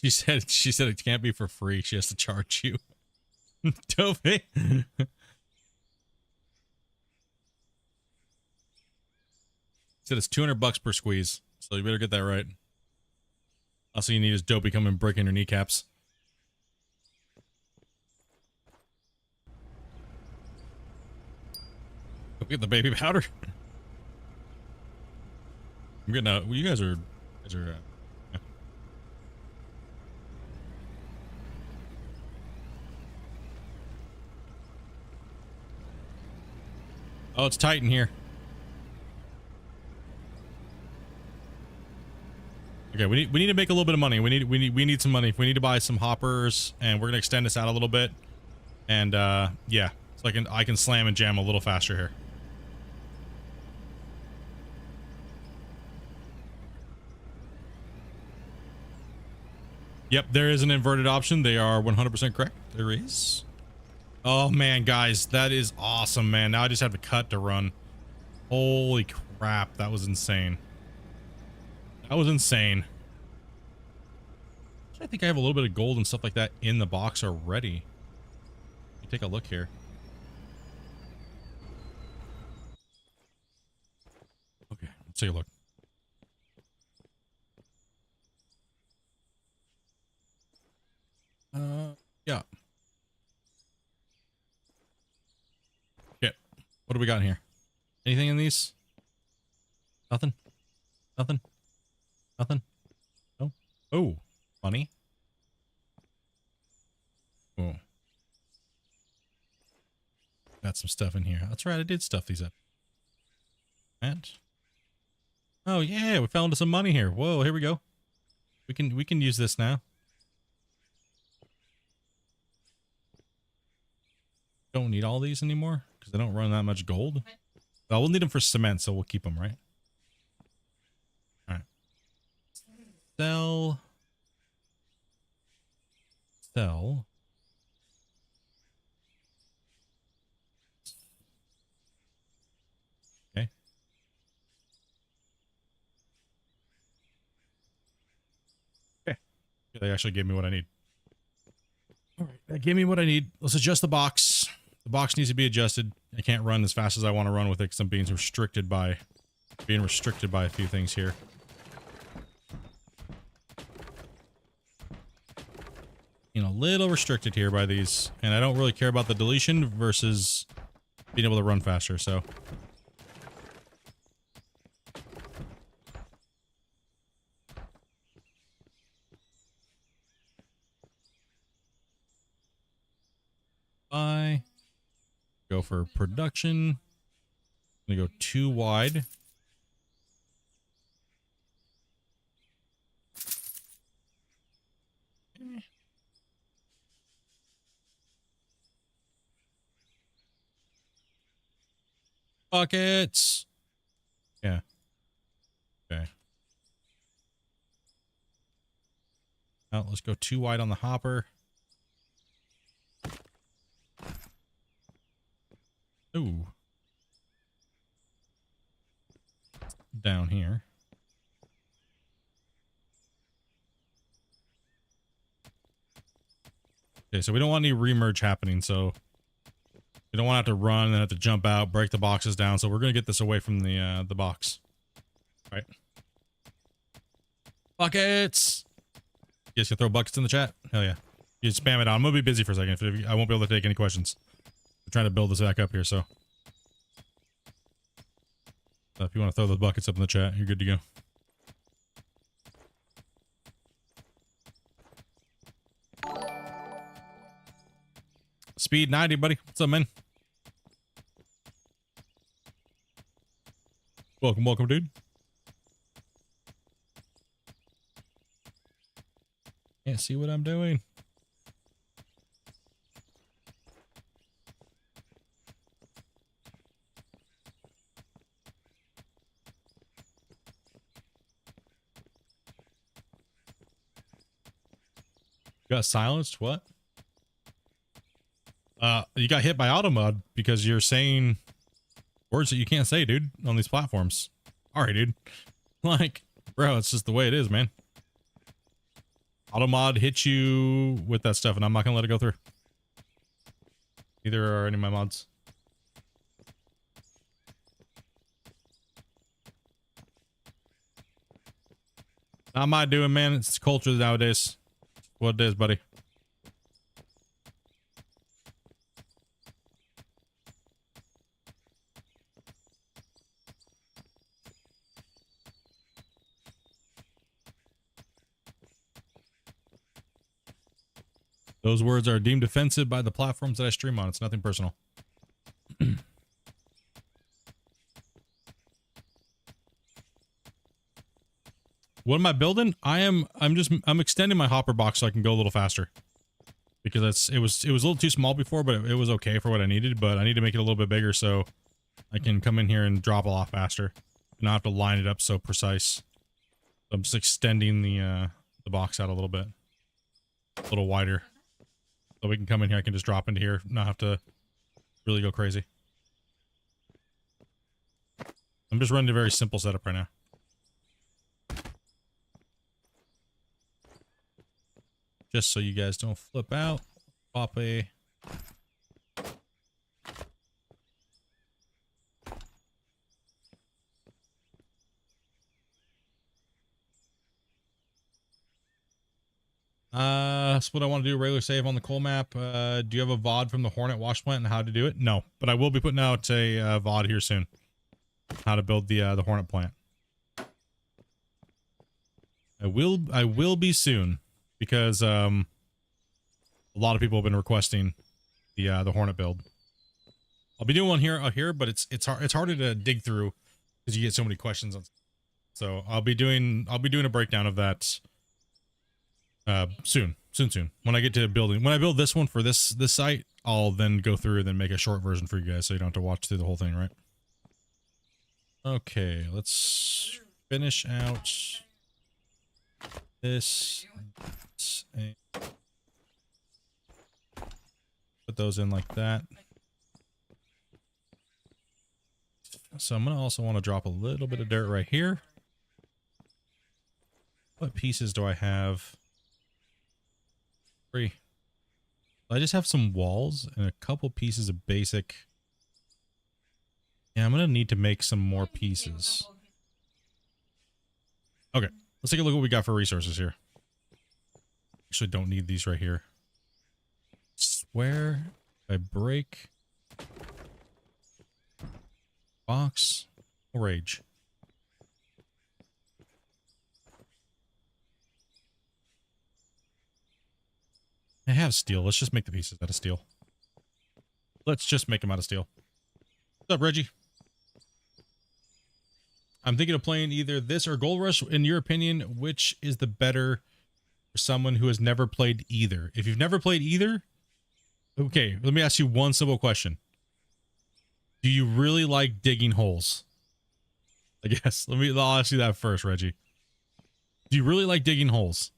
She said it can't be for free. She has to charge you. Toby. Said it's $200 per squeeze. So you better get that right. Also, you need is Dopey come and break in your kneecaps. Go get the baby powder. I'm getting well, you guys are yeah. Oh, it's tight in here. Okay, we need to make a little bit of money. We need some money. We need to buy some hoppers, and we're gonna extend this out a little bit. And yeah, so I can slam and jam a little faster here. Yep, there is an inverted option. They are 100% correct. There is. Oh man, guys, that is awesome, man. Now I just have to cut to run. Holy crap, that was insane. That was insane. I think I have a little bit of gold and stuff like that in the box already. Let me take a look here. Okay, let's take a look. Yeah. Okay, what do we got in here? Anything in these? Nothing? Nothing? Nothing? No? Oh, Funny. Oh. Got some stuff in here. That's right, I did stuff these up. And oh yeah, we found some money here. Whoa, here we go. We can use this now. Don't need all these anymore because they don't run that much gold. Well, we'll need them for cement, so we'll keep them, right? All right. Sell. Sell. Okay. Okay. They actually gave me what I need. All right, that gave me what I need. Let's adjust the box. The box needs to be adjusted. I can't run as fast as I want to run with it because I'm being restricted by a few things here. You know, a little restricted here by these, and I don't really care about the deletion versus being able to run faster, so. Go for production. I'm gonna go 2 wide. Buckets. Yeah. Okay. Now let's go 2 wide on the hopper. Ooh. Down here. Okay, so we don't want any remerge happening, so we don't want to have to run and have to jump out, break the boxes down, so we're going to get this away from the box. All right. Buckets! You guys can throw buckets in the chat? Hell yeah. You spam it out. I'm going to be busy for a second. I won't be able to take any questions. I'm trying to build this back up here, so if you want to throw those buckets up in the chat, you're good to go. Speed 90, buddy. What's up, man? Welcome, welcome, dude. Can't see what I'm doing. Got silenced? What? You got hit by auto mod because you're saying words that you can't say, dude, on these platforms. Alright, dude. Like, bro, it's just the way it is, man. Auto mod hits you with that stuff, and I'm not gonna let it go through. Neither are any of my mods. Not my doing, man. It's the culture nowadays. What it is, buddy. Those words are deemed offensive by the platforms that I stream on. It's nothing personal. What am I building? I'm extending my hopper box so I can go a little faster. Because it was a little too small before, but it was okay for what I needed, but I need to make it a little bit bigger so I can come in here and drop a lot faster. And not have to line it up so precise. So I'm just extending the box out a little bit. A little wider. So we can come in here, I can just drop into here, not have to really go crazy. I'm just running a very simple setup right now. Just so you guys don't flip out. Pop a... That's what I want to do. Regular save on the coal map. Do you have a VOD from the Hornet wash plant and how to do it? No, but I will be putting out a VOD here soon. How to build the Hornet plant. I will be soon. because a lot of people have been requesting the Hornet build. I'll be doing one here, but it's harder to dig through because you get so many questions on. So I'll be doing a breakdown of that soon. When I get to building, when I build this one for this site, I'll then go through and then make a short version for you guys, so you don't have to watch through the whole thing, right? Okay, let's finish out this and put those in like that. So I'm gonna also want to drop a little bit of dirt right here. What pieces do I have? 3. I just have some walls and a couple pieces of basic. Yeah, I'm gonna need to make some more pieces. Okay, let's take a look at what we got for resources here. Actually, don't need these right here. Swear I break box rage. I have steel. Let's just make the pieces out of steel. Let's just make them out of steel. What's up, Reggie? I'm thinking of playing either this or Gold Rush. In your opinion, which is the better for someone who has never played either? If you've never played either, okay, let me ask you one simple question. Do you really like digging holes? I guess. I'll ask you that first, Reggie. Do you really like digging holes?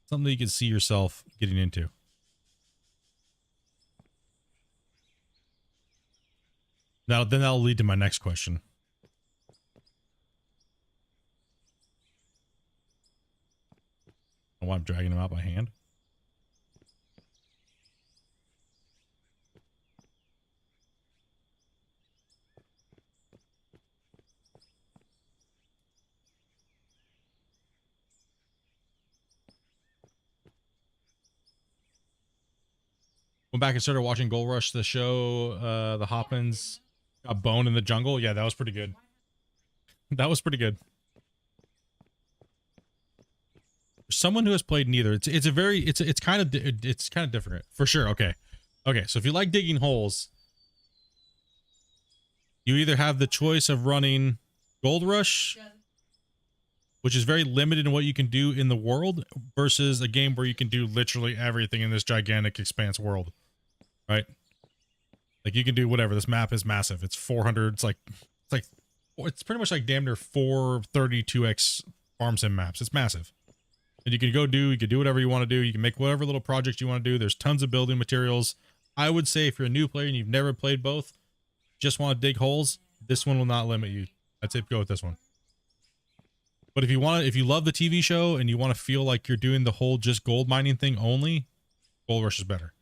Something you can see yourself getting into. Now, then that'll lead to my next question. Why I'm dragging them out by hand? Went back and started watching Gold Rush, the show, the Hoppins got boned in the jungle. Yeah, that was pretty good. That was pretty good. For someone who has played neither, it's kind of different for sure. Okay, so if you like digging holes, you either have the choice of running Gold Rush, which is very limited in what you can do in the world, versus a game where you can do literally everything in this gigantic expanse world, right? Like you can do whatever. This map is massive. It's 400. It's pretty much like damn near 432x farm sim maps. It's massive. And you can do whatever you want to do. You can make whatever little projects you want to do. There's tons of building materials. I would say if you're a new player and you've never played both, just want to dig holes, this one will not limit you. I'd say go with this one. But if you love the TV show and you want to feel like you're doing the whole just gold mining thing only, Gold Rush is better.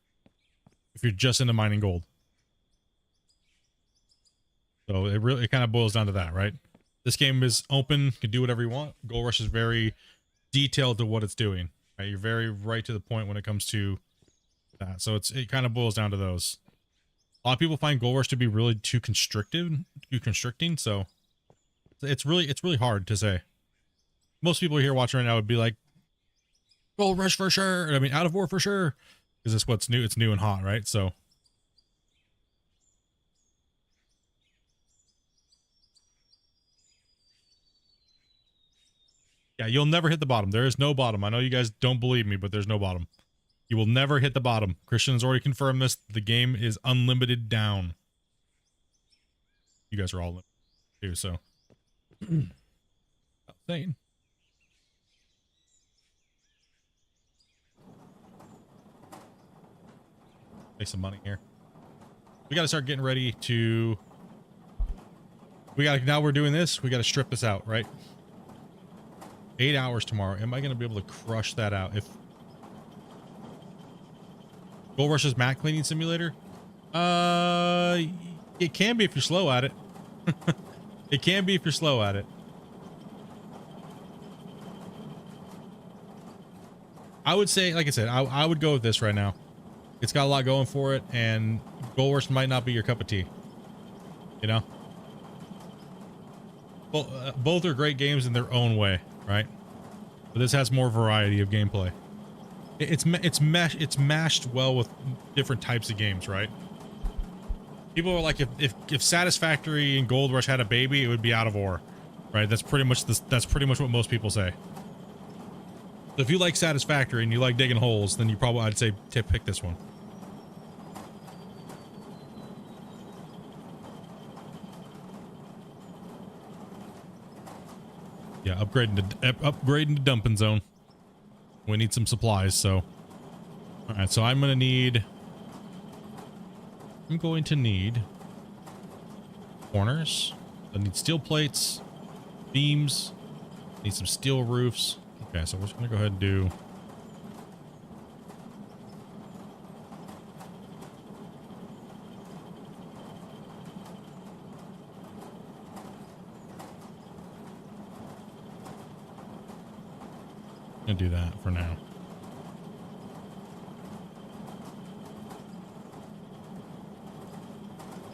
If you're just into mining gold. So it kind of boils down to that, right? This game is open, you can do whatever you want. Gold Rush is very detailed to what it's doing, right? You're very right to the point when it comes to that. So it kind of boils down to those. A lot of people find Gold Rush to be really too constricting, so it's really hard to say. Most people here watching right now would be like, Gold Rush for sure. I mean, Out of War for sure. Because it's what's new. It's new and hot, right? So. Yeah, you'll never hit the bottom. There is no bottom. I know you guys don't believe me, but there's no bottom. You will never hit the bottom. Christian has already confirmed this. The game is unlimited down. You guys are all limited too, so. Insane. Make some money here. We got to start getting ready to. Now we're doing this. We got to strip this out, right? 8 hours tomorrow. Am I going to be able to crush that out? If Gold Rush's mat cleaning simulator, it can be if you're slow at it. It can be if you're slow at it. I would say, like I said, I would go with this right now. It's got a lot going for it, and Gold Rush might not be your cup of tea. You know? Well, both are great games in their own way, right? But this has more variety of gameplay. It's mashed well with different types of games, right? People are like, if Satisfactory and Gold Rush had a baby, it would be Out of Ore, right? That's pretty much what most people say. So if you like Satisfactory and you like digging holes, then I'd say pick this one. Yeah, upgrading to dumping zone. We need some supplies, so. All right, so I'm going to need corners. I need steel plates, beams, need some steel roofs. Okay, so we're just going to go ahead and do. I'm gonna do that for now.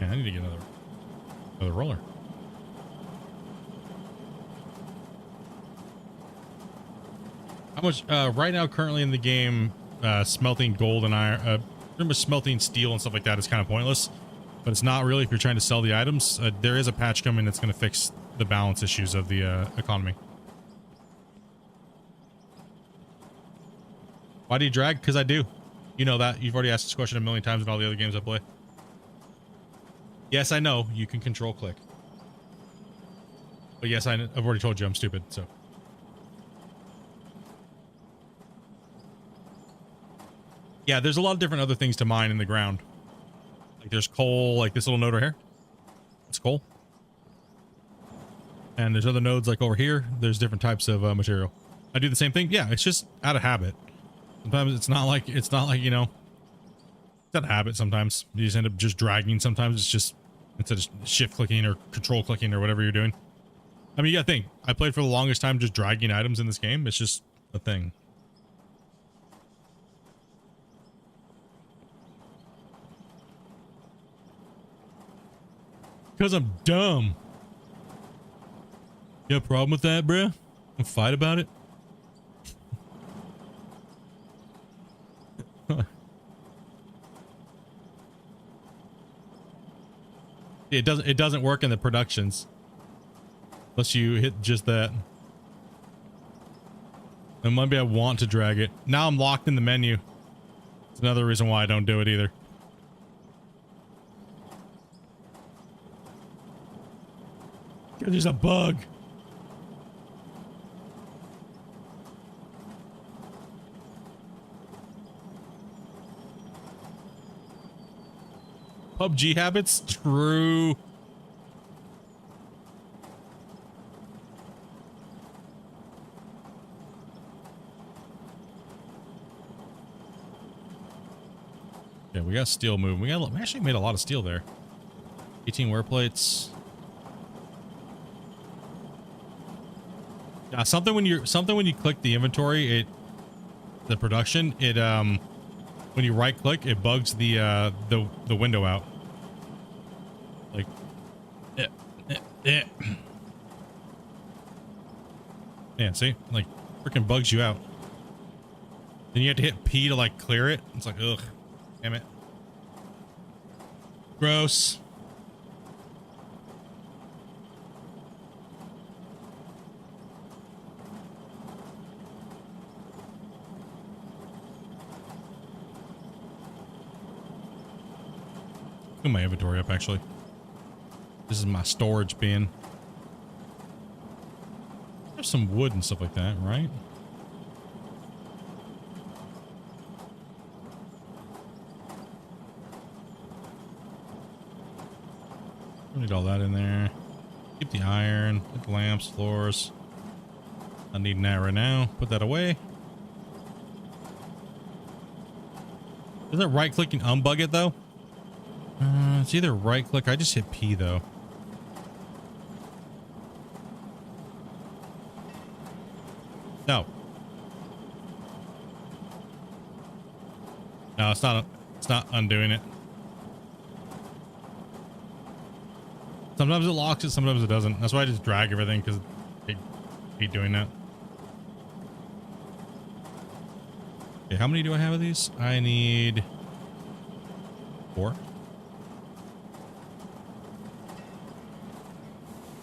Yeah, I need to get another roller. How much right now currently in the game, smelting gold and iron, pretty much smelting steel and stuff like that is kind of pointless, but it's not really if you're trying to sell the items. There is a patch coming that's going to fix the balance issues of the economy. Why do you drag? Because I do. You know that. You've already asked this question a million times in all the other games I play. Yes, I know. You can control click. But yes, I've already told you I'm stupid, so. Yeah, there's a lot of different other things to mine in the ground. Like there's coal, like this little node right here. It's coal. And there's other nodes like over here. There's different types of material. I do the same thing. Yeah, it's just out of habit. Sometimes it's not like, you know, it's out of habit. Sometimes you just end up just dragging. Sometimes it's just instead of shift clicking or control clicking or whatever you're doing. I mean, you gotta think, I played for the longest time just dragging items in this game. It's just a thing. Because I'm dumb. You have a problem with that, bruh? Wanna fight about it? It doesn't work in the productions unless you hit just that. And maybe I want to drag it. Now I'm locked in the menu. It's another reason why I don't do it either. There's a bug. PUBG habits? True. Yeah, we got steel moving. We actually made a lot of steel there. 18 wear plates. Yeah, something when you click the inventory, the production, when you right click, it bugs the window out. Like, yeah, see, like, freaking bugs you out. Then you have to hit P to like clear it. It's like, ugh, damn it, gross. Put my inventory up, actually. This is my storage bin. There's some wood and stuff like that, right? Don't need all that in there. Keep the iron, put the lamps, floors. Not needing that right now. Put that away. Isn't right clicking unbug it though? It's either right click. I just hit P though. No. No, it's not. It's not undoing it. Sometimes it locks it, sometimes it doesn't. That's why I just drag everything, because I hate doing that. Okay, how many do I have of these? I need 4.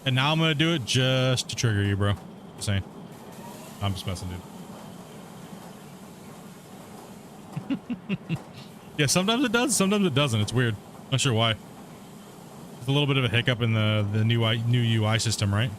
And now I'm gonna do it just to trigger you, bro. Just saying. I'm just messing, dude. Yeah, sometimes it does, sometimes it doesn't. It's weird. Not sure why. It's a little bit of a hiccup in the new UI system, right?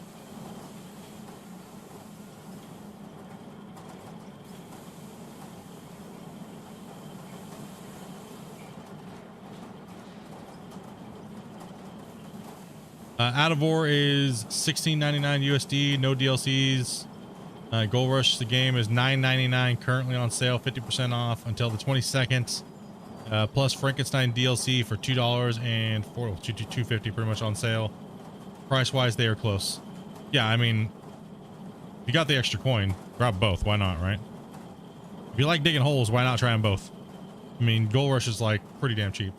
Out of War is $16.99 USD, no DLCs. Gold Rush, the game, is $9.99, currently on sale, 50% off until the 22nd. Plus Frankenstein DLC for $2 and $2.50 pretty much on sale. Price wise, they are close. Yeah, I mean, if you got the extra coin, grab both. Why not, right? If you like digging holes, why not try them both? I mean, Gold Rush is like pretty damn cheap.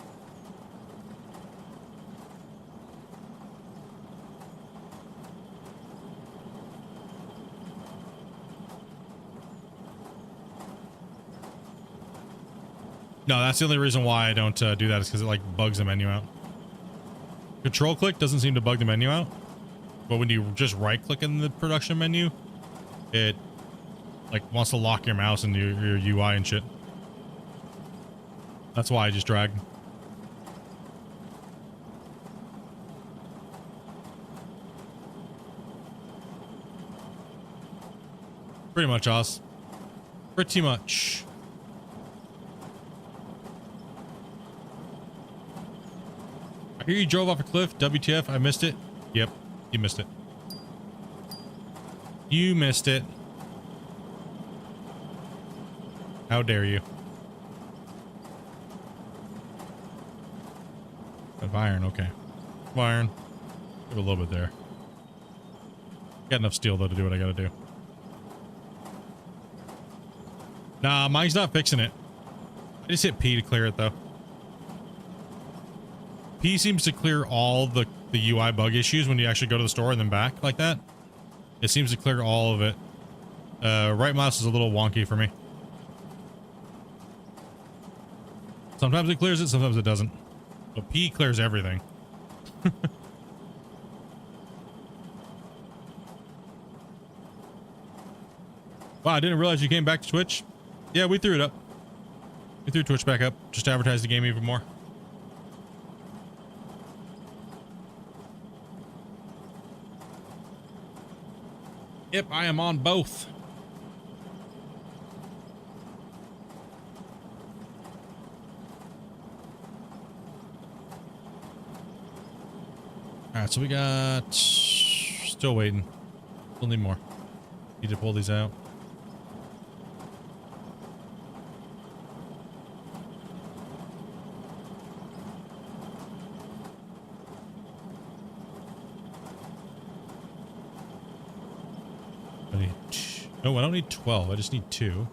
No, that's the only reason why I don't do that, is because it like bugs the menu out. Control click doesn't seem to bug the menu out, but when you just right click in the production menu, it like wants to lock your mouse into your UI and shit. That's why I just drag. Pretty much, Oz. Pretty much. I hear you drove off a cliff. WTF, I missed it. Yep, you missed it. You missed it. How dare you? Of iron, okay. Of iron. Give a little bit there. Got enough steel though to do what I gotta do. Nah, mine's not fixing it. I just hit P to clear it though. P seems to clear all the UI bug issues when you actually go to the store and then back like that. It seems to clear all of it. Right mouse is a little wonky for me. Sometimes it clears it, sometimes it doesn't. But P clears everything. Wow, I didn't realize you came back to Twitch. Yeah, we threw it up. We threw Twitch back up just to advertise the game even more. Yep, I am on both. All right, so we got still waiting. Still need more. Need to pull these out. No, I don't need 12. I just need 2.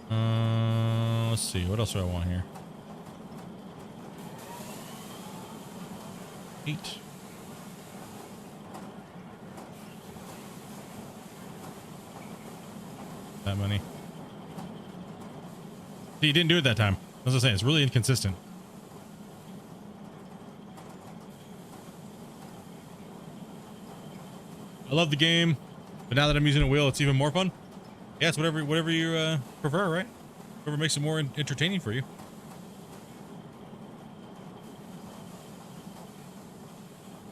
Let's see. What else do I want here? 8. That many. See, you didn't do it that time. As I was saying, it's really inconsistent. I love the game, but now that I'm using a wheel, it's even more fun. Yeah, it's whatever you prefer, right? Whatever makes it more entertaining for you.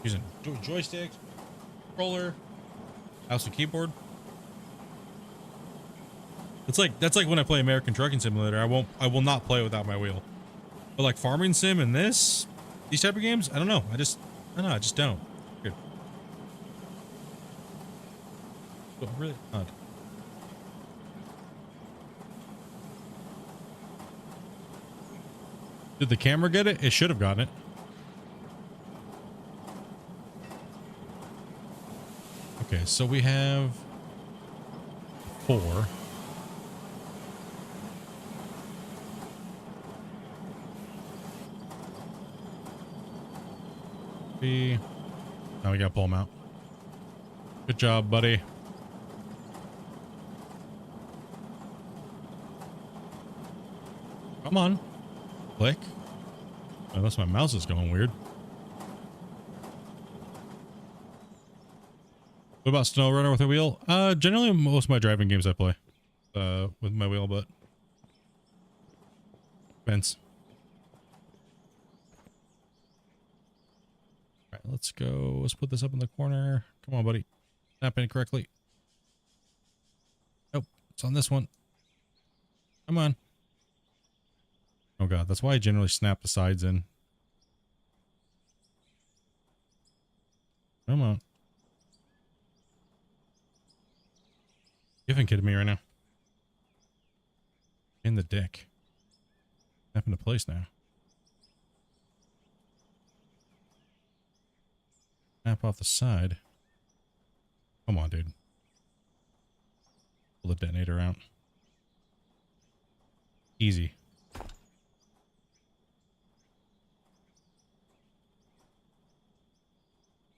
Using joystick, controller, mouse and keyboard. That's like when I play American Trucking Simulator. I will not play without my wheel. But like Farming Sim and these type of games, I don't know. I just don't. Good. But really odd. Did the camera get it? It should have gotten it. Okay, so we have 4. Now we gotta pull him out. Good job, buddy. Come on. Click. Unless my mouse is going weird. What about Snow Runner with a wheel? Generally most of my driving games I play with my wheel, but depends. All right, let's go. Let's put this up in the corner. Come on, buddy. Snap in correctly. Nope, it's on this one. Come on. Oh god, that's why I generally snap the sides in. Come on. You haven't kidding me right now. In the dick. Snap into place now. Snap off the side. Come on, dude. Pull the detonator out. Easy.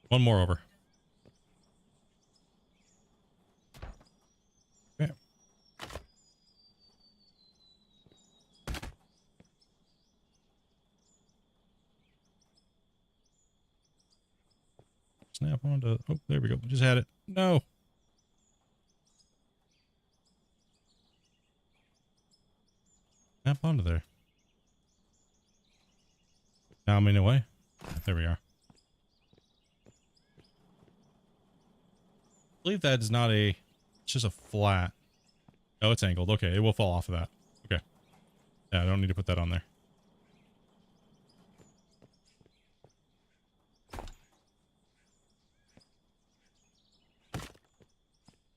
One more over. Okay. Snap onto. Oh, there we go. Just had it. No. Snap onto there. Now I'm in the way. There we are. I believe that is not a, it's just a flat. Oh, it's angled. Okay, it will fall off of that. Okay. Yeah, I don't need to put that on there.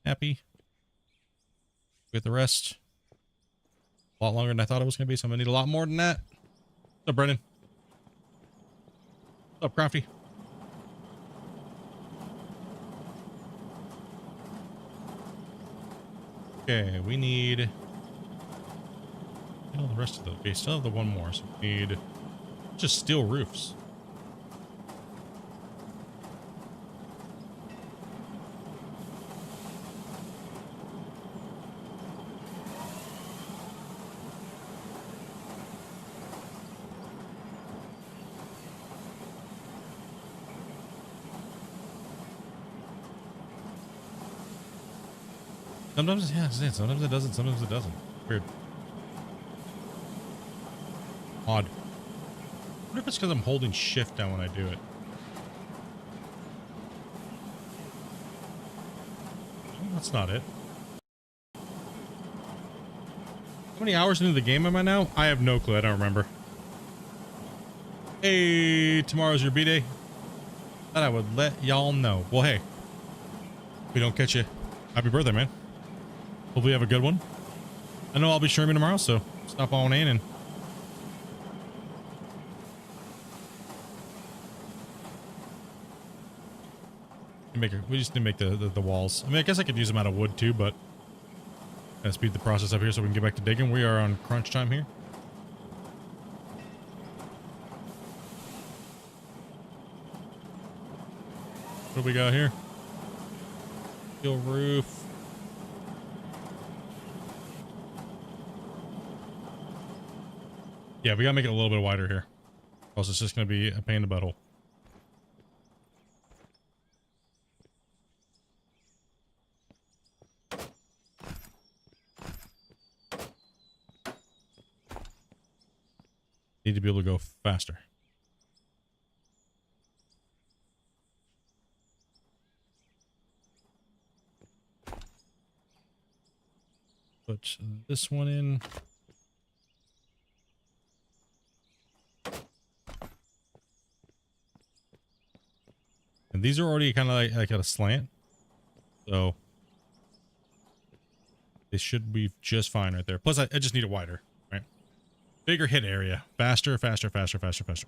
Happy. Get the rest. A lot longer than I thought it was going to be, so I'm going to need a lot more than that. What's up, Brennan? What's up, Crafty? Okay, we need all the rest of those. Okay, still have the one more, so we need just steel roofs. Sometimes, yeah, sometimes it doesn't, sometimes it doesn't. Weird. Odd. I wonder if it's because I'm holding shift down when I do it. That's not it. How many hours into the game am I now? I have no clue. I don't remember. Hey, tomorrow's your B-Day. Thought I would let y'all know. Well, hey. If we don't catch you, happy birthday, man. Hopefully you have a good one. I know I'll be streaming tomorrow, so stop on in and we just need to make the walls. I mean, I guess I could use them out of wood too, but gotta speed the process up here so we can get back to digging. We are on crunch time here. What do we got here? Steel roof. Yeah, we gotta make it a little bit wider here. Or else it's just gonna be a pain in the butthole. Need to be able to go faster. Put this one in. And these are already kind of like at a slant. So they should be just fine right there. Plus I just need it wider, right? Bigger hit area. Faster, faster, faster, faster, faster.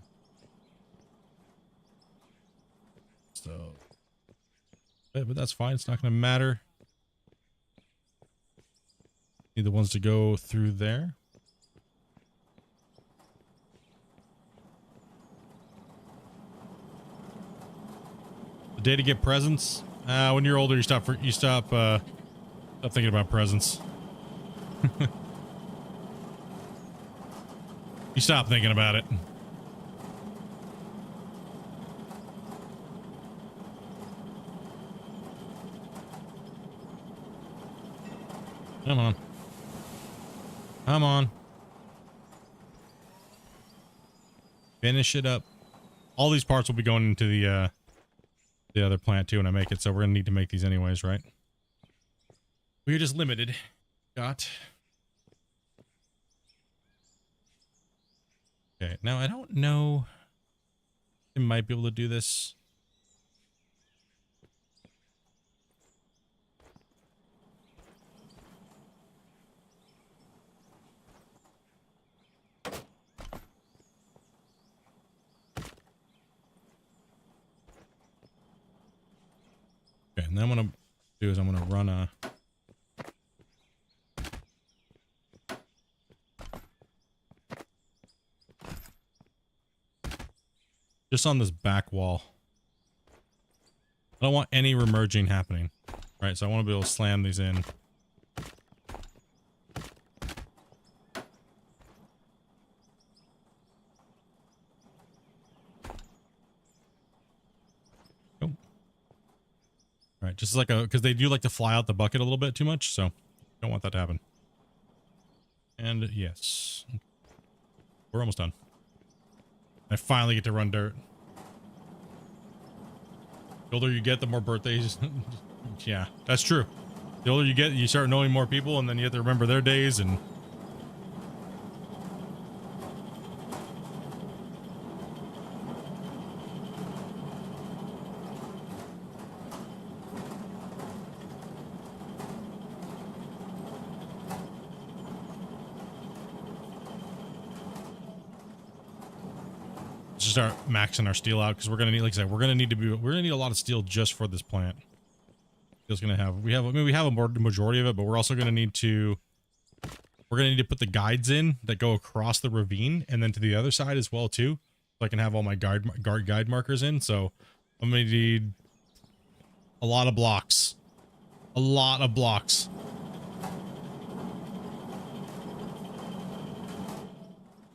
So, but that's fine. It's not going to matter. Need the ones to go through there. The day to get presents. When you're older, you stop thinking about presents. You stop thinking about it. Come on. Come on. Finish it up. All these parts will be going into the other plant too when I make it, so we're gonna need to make these anyways, right? We're just limited. Got. Okay, now I don't know. I might be able to do this. Okay, and then what I'm gonna do is I'm gonna run a just on this back wall. I don't want any remerging happening. Right, so I want to be able to slam these in. Oh. Right, just like because they do like to fly out the bucket a little bit too much, so don't want that to happen. And yes, we're almost done. I finally get to run dirt. The older you get, the more birthdays. Yeah, that's true. The older you get, you start knowing more people, and then you have to remember their days and. Start maxing our steel out because we're gonna need, like I said, we're gonna need a lot of steel just for this plant. It's gonna have we have a majority of it, but we're also gonna need to put the guides in that go across the ravine and then to the other side as well too, so I can have all my guide markers in. So I'm gonna need a lot of blocks,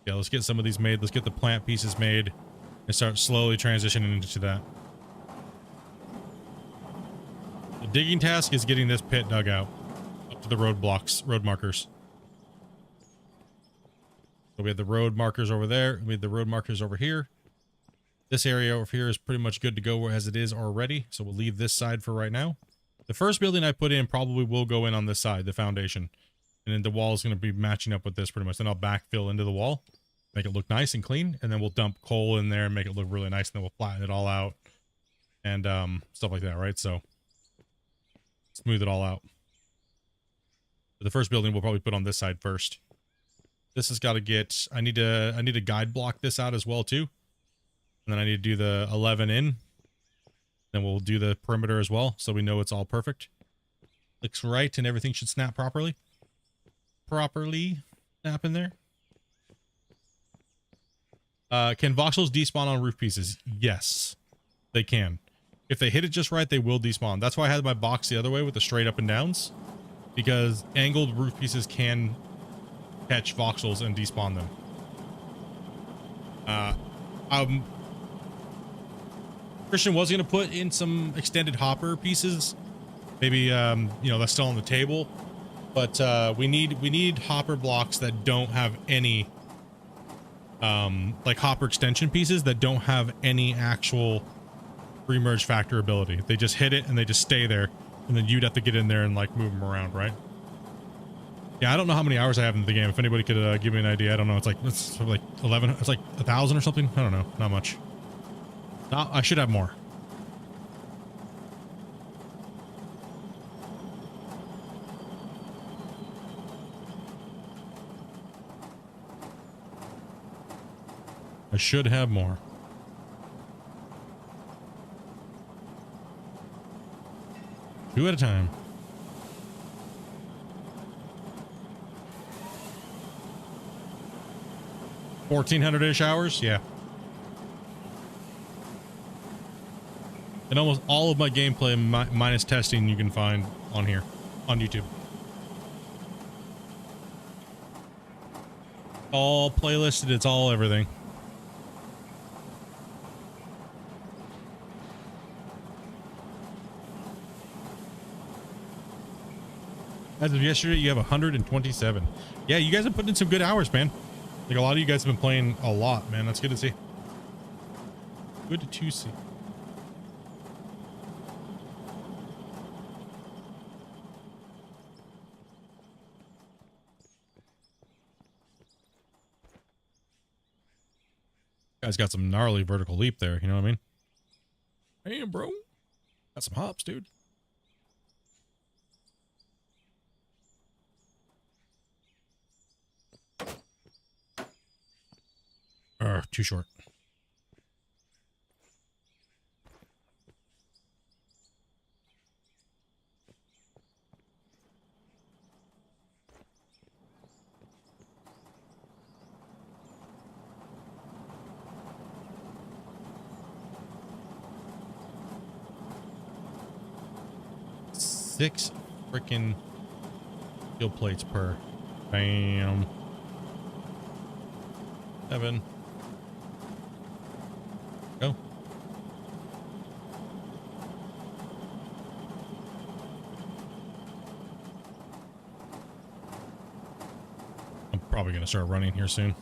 Yeah, let's get some of these made. Let's get the plant pieces made and start slowly transitioning into that. The digging task is getting this pit dug out up to the road markers. So we have the road markers over there. We have the road markers over here. This area over here is pretty much good to go as it is already. So we'll leave this side for right now. The first building I put in probably will go in on this side, the foundation. And then the wall is going to be matching up with this pretty much. Then I'll backfill into the wall, make it look nice and clean. And then we'll dump coal in there and make it look really nice. And then we'll flatten it all out and stuff like that, right? So smooth it all out. But the first building we'll probably put on this side first. This has got to get, I need to guide block this out as well too. And then I need to do the 11 in. Then we'll do the perimeter as well, so we know it's all perfect. Looks right and everything should snap properly. Snap in there. Can voxels despawn on roof pieces? Yes, they can. If they hit it just right, they will despawn. That's why I had my box the other way with the straight up and downs, because angled roof pieces can catch voxels and despawn them. Christian was going to put in some extended hopper pieces. Maybe, you know, that's still on the table. But we need hopper blocks that don't have any, like hopper extension pieces that don't have any actual remerge factor ability. They just hit it and they just stay there. And then you'd have to get in there and like move them around, right? Yeah, I don't know how many hours I have in the game. If anybody could give me an idea, I don't know. It's like 11. It's like 1,000 or something. I don't know. Not much. I should have more. I should have more. Two at a time. 1,400-ish hours? Yeah. And almost all of my gameplay minus testing you can find on here, on YouTube. All playlisted, it's all everything. As of yesterday, you have 127. Yeah, you guys have put in some good hours, man. Like, a lot of you guys have been playing a lot, man. That's good to see. Good to see. Guy's got some gnarly vertical leap there, you know what I mean? Damn, bro. Got some hops, dude. Too short. Six freaking steel plates per. Bam. 7. Go. I'm probably going to start running here soon.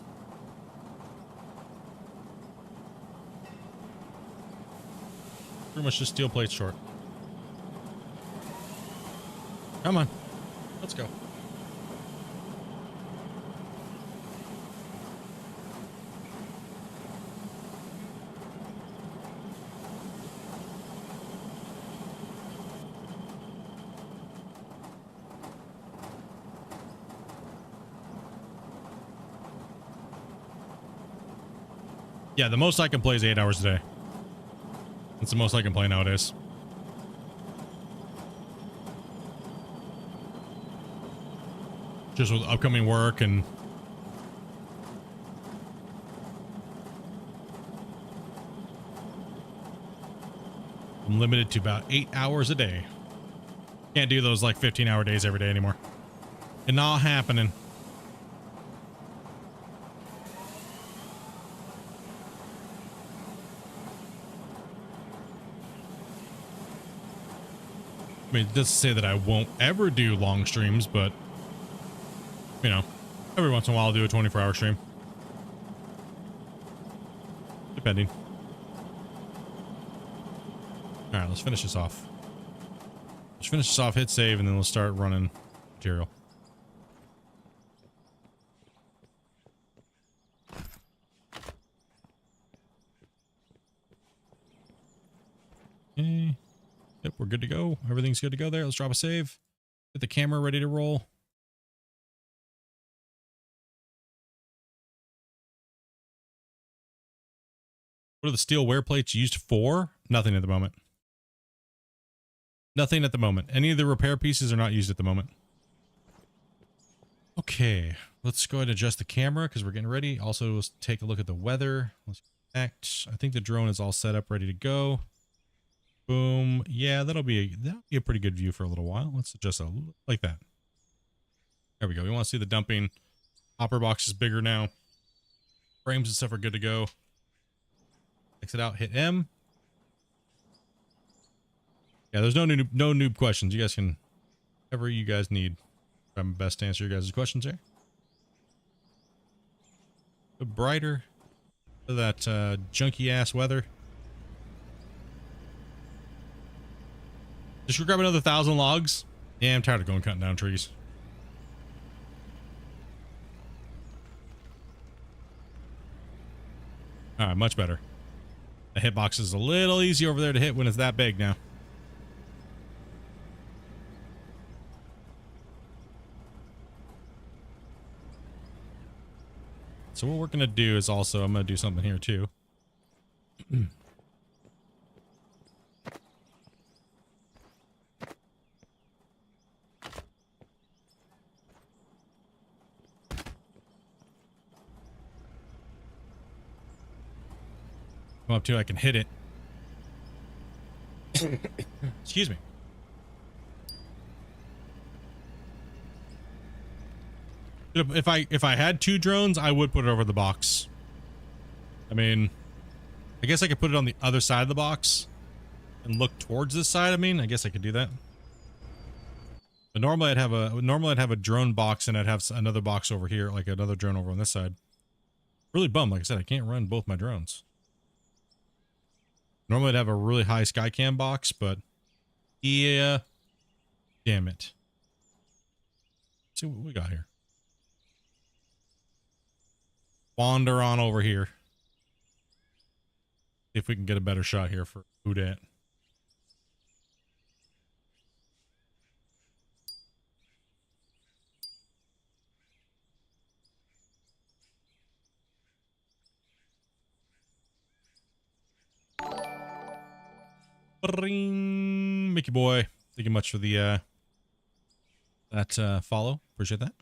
Pretty much just steel plates short. Come on. Let's go. Yeah, the most I can play is 8 hours a day. That's the most I can play nowadays. Just with upcoming work and I'm limited to about 8 hours a day. Can't do those like 15-hour days every day anymore. And not happening. I mean, it doesn't say that I won't ever do long streams, but you know, every once in a while I'll do a 24-hour stream. Depending. All right, let's finish this off. Let's finish this off, hit save, and then we'll start running material. Okay. Yep, we're good to go. Everything's good to go there. Let's drop a save. Get the camera ready to roll. What are the steel wear plates used for? Nothing at the moment. Nothing at the moment. Any of the repair pieces are not used at the moment. Okay, let's go ahead and adjust the camera because we're getting ready. Also, let's take a look at the weather. Let's connect. I think the drone is all set up, ready to go. Boom. Yeah, that'll be a pretty good view for a little while. Let's adjust it like that. There we go. We want to see the dumping. Hopper box is bigger now. Frames and stuff are good to go. Exit out, hit M. Yeah, there's no noob questions. You guys can, whatever you guys need. Try my best to answer your guys' questions here. A bit brighter for that junky ass weather. Just grab another 1,000 logs. Yeah, I'm tired of going cutting down trees. All right, much better. The hitbox is a little easy over there to hit when it's that big now. So what we're going to do is also, I'm going to do something here too. Come up to, I can hit it. Excuse me. If I had 2 drones, I would put it over the box. I mean, I guess I could put it on the other side of the box and look towards this side. I mean, I guess I could do that. But normally I'd have a drone box, and I'd have another box over here, like another drone over on this side. Really bummed. Like I said, I can't run both my drones. Normally I'd have a really high Skycam box, but yeah, damn it. Let's see what we got here. Wander on over here. See if we can get a better shot here for Udat. Bring, Mickey boy. Thank you much for the that follow. Appreciate that.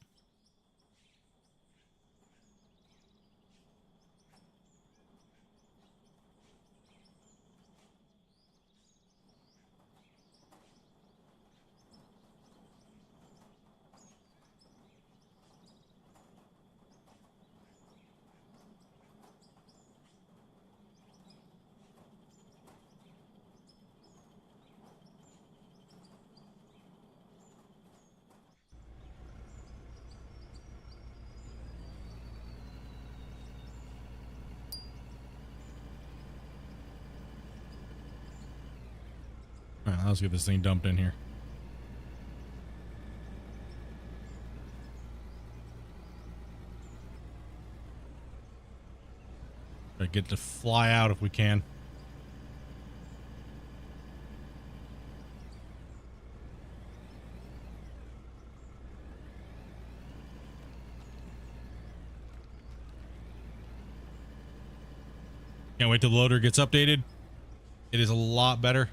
All right, let's get this thing dumped in here. Try to get to fly out if we can. Can't wait till the loader gets updated. It is a lot better.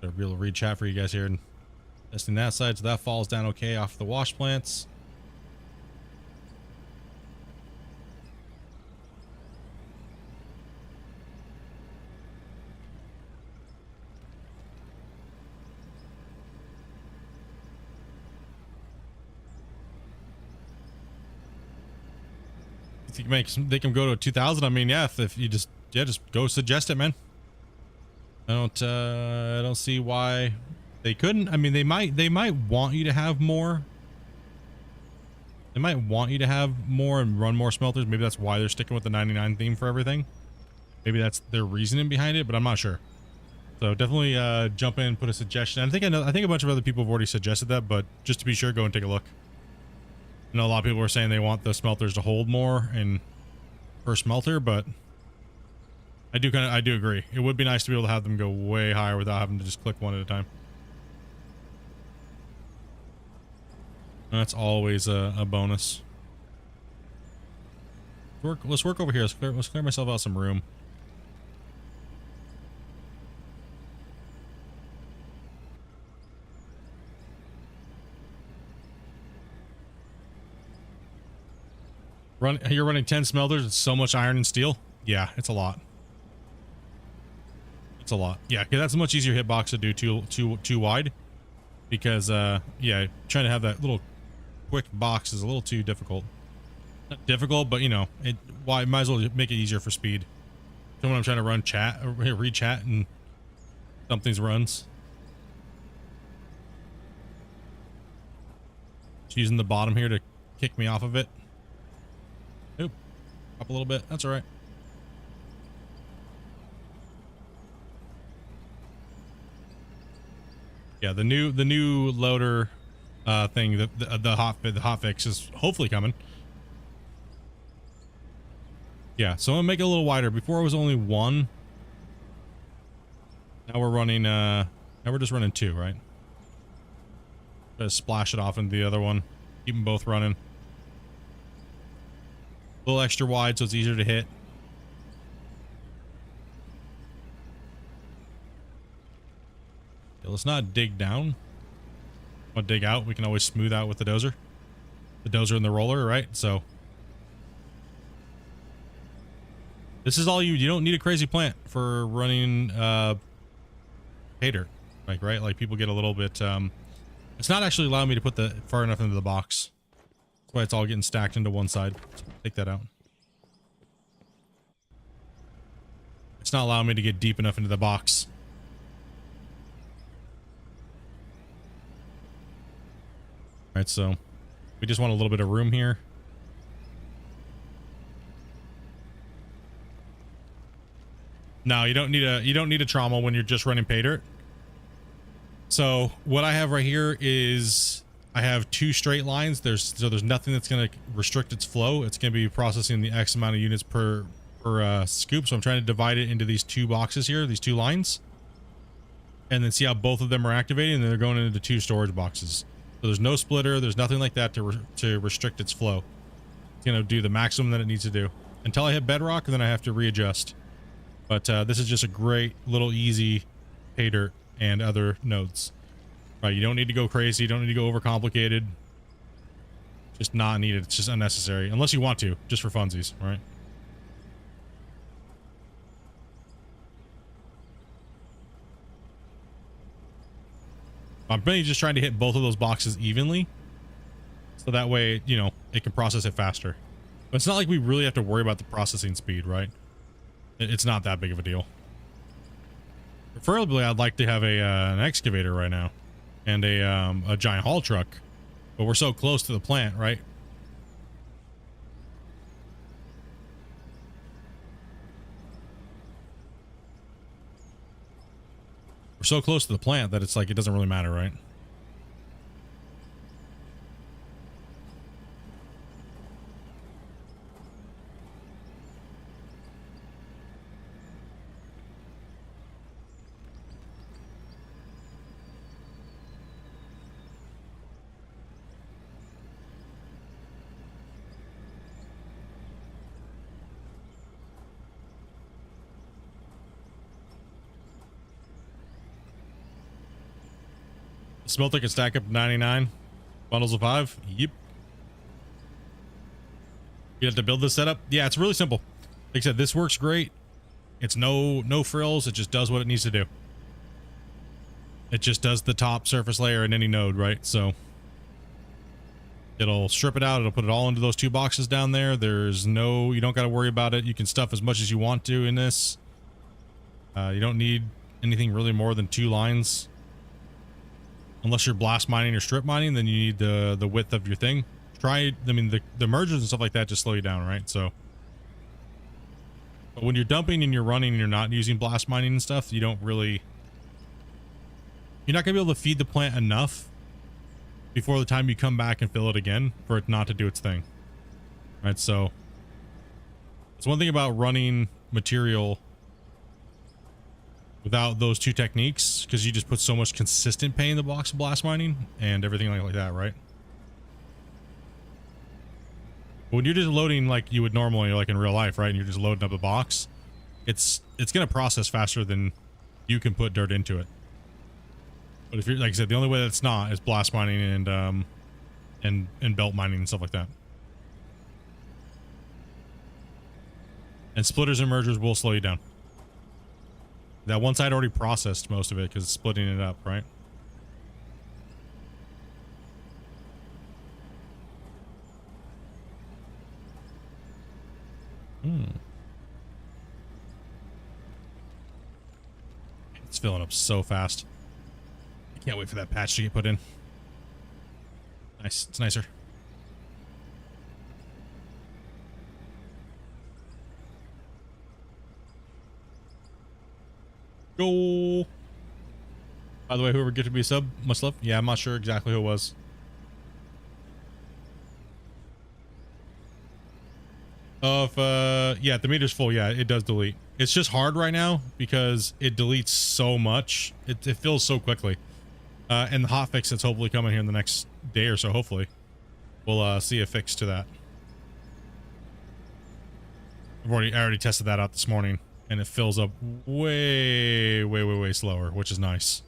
I'll be able to read chat for you guys here and testing that side, so that falls down okay off the wash plants. If you can they can go to a 2000. I mean, yeah, if you just go suggest it, man. I don't see why they couldn't. I mean, they might want you to have more. They might want you to have more and run more smelters. Maybe that's why they're sticking with the 99 theme for everything. Maybe that's their reasoning behind it, but I'm not sure. So definitely jump in and put a suggestion. I think a bunch of other people have already suggested that, but just to be sure, go and take a look. I know a lot of people are saying they want the smelters to hold more and per smelter, but I do agree. It would be nice to be able to have them go way higher without having to just click one at a time. That's always a bonus. Let's work over here. Let's clear myself out some room. You're running 10 smelters. It's so much iron and steel. Yeah, it's a lot. It's a lot. Yeah, because that's a much easier hitbox to do too wide. Because yeah, trying to have that little quick box is a little too difficult. Not difficult, but you know, might as well make it easier for speed. So when I'm trying to run chat or read chat and something's runs. Just using the bottom here to kick me off of it. Oop, up a little bit. That's all right. Yeah, the new loader thing, the hot fix is hopefully coming. Yeah, so I'm gonna make it a little wider. Before it was only one. Now we're running now we're just running two, right? Just splash it off into the other one. Keep them both running. A little extra wide so it's easier to hit. Let's not dig down. Want to dig out? We can always smooth out with the dozer. The dozer and the roller, right? So This is all you don't need a crazy plant for running pay dirt, like, right? Like people get a little bit it's not actually allowing me to put the far enough into the box. That's why it's all getting stacked into one side. So take that out. It's not allowing me to get deep enough into the box. All right, so we just want a little bit of room here. No, you don't need a trauma when you're just running pay dirt. So what I have right here is I have 2 straight lines. There's nothing that's going to restrict its flow. It's going to be processing the X amount of units per scoop. So I'm trying to divide it into these 2 boxes here, these 2 lines, and then see how both of them are activating. And then they're going into 2 storage boxes. So there's no splitter. There's nothing like that to restrict its flow. It's going to do the maximum that it needs to do until I hit bedrock, and then I have to readjust. But this is just a great little easy pay dirt and other nodes. Right, you don't need to go crazy. You don't need to go overcomplicated. Just not needed. It's just unnecessary. Unless you want to, just for funsies, right? I'm really just trying to hit both of those boxes evenly. So that way, you know, it can process it faster. But it's not like we really have to worry about the processing speed, right? It's not that big of a deal. Preferably, I'd like to have an excavator right now and a giant haul truck, but we're so close to the plant, right? We're so close to the plant that it's like it doesn't really matter, right? Smelter can stack up to 99 bundles of 5. Yep. You have to build this setup. Yeah, it's really simple. Like I said, this works great. It's no frills. It just does what it needs to do. It just does the top surface layer in any node, right? So it'll strip it out. It'll put it all into those 2 boxes down there. You don't got to worry about it. You can stuff as much as you want to in this. You don't need anything really more than 2 lines. Unless you're blast mining or strip mining, then you need the width of your thing. I mean, the mergers and stuff like that just slow you down, right? So, but when you're dumping and you're running and you're not using blast mining and stuff, you're not gonna be able to feed the plant enough before the time you come back and fill it again for it not to do its thing, right? So, it's one thing about running material without those 2 techniques, because you just put so much consistent pay in the box of blast mining and everything like that, right? When you're just loading like you would normally, like in real life, right, and you're just loading up a box, it's going to process faster than you can put dirt into it. But if you're, like I said, the only way that's not is blast mining and belt mining and stuff like that. And splitters and mergers will slow you down. That one side already processed most of it because it's splitting it up, right? It's filling up so fast. I can't wait for that patch to get put in. Nice. It's nicer. Go. By the way, whoever gifted me a sub, much love. Yeah, I'm not sure exactly who it was. Yeah, the meter's full. Yeah, it does delete. It's just hard right now because it deletes so much. It fills so quickly. And the hotfix that's hopefully coming here in the next day or so, hopefully, we'll see a fix to that. I already tested that out this morning. And it fills up way slower, which is nice.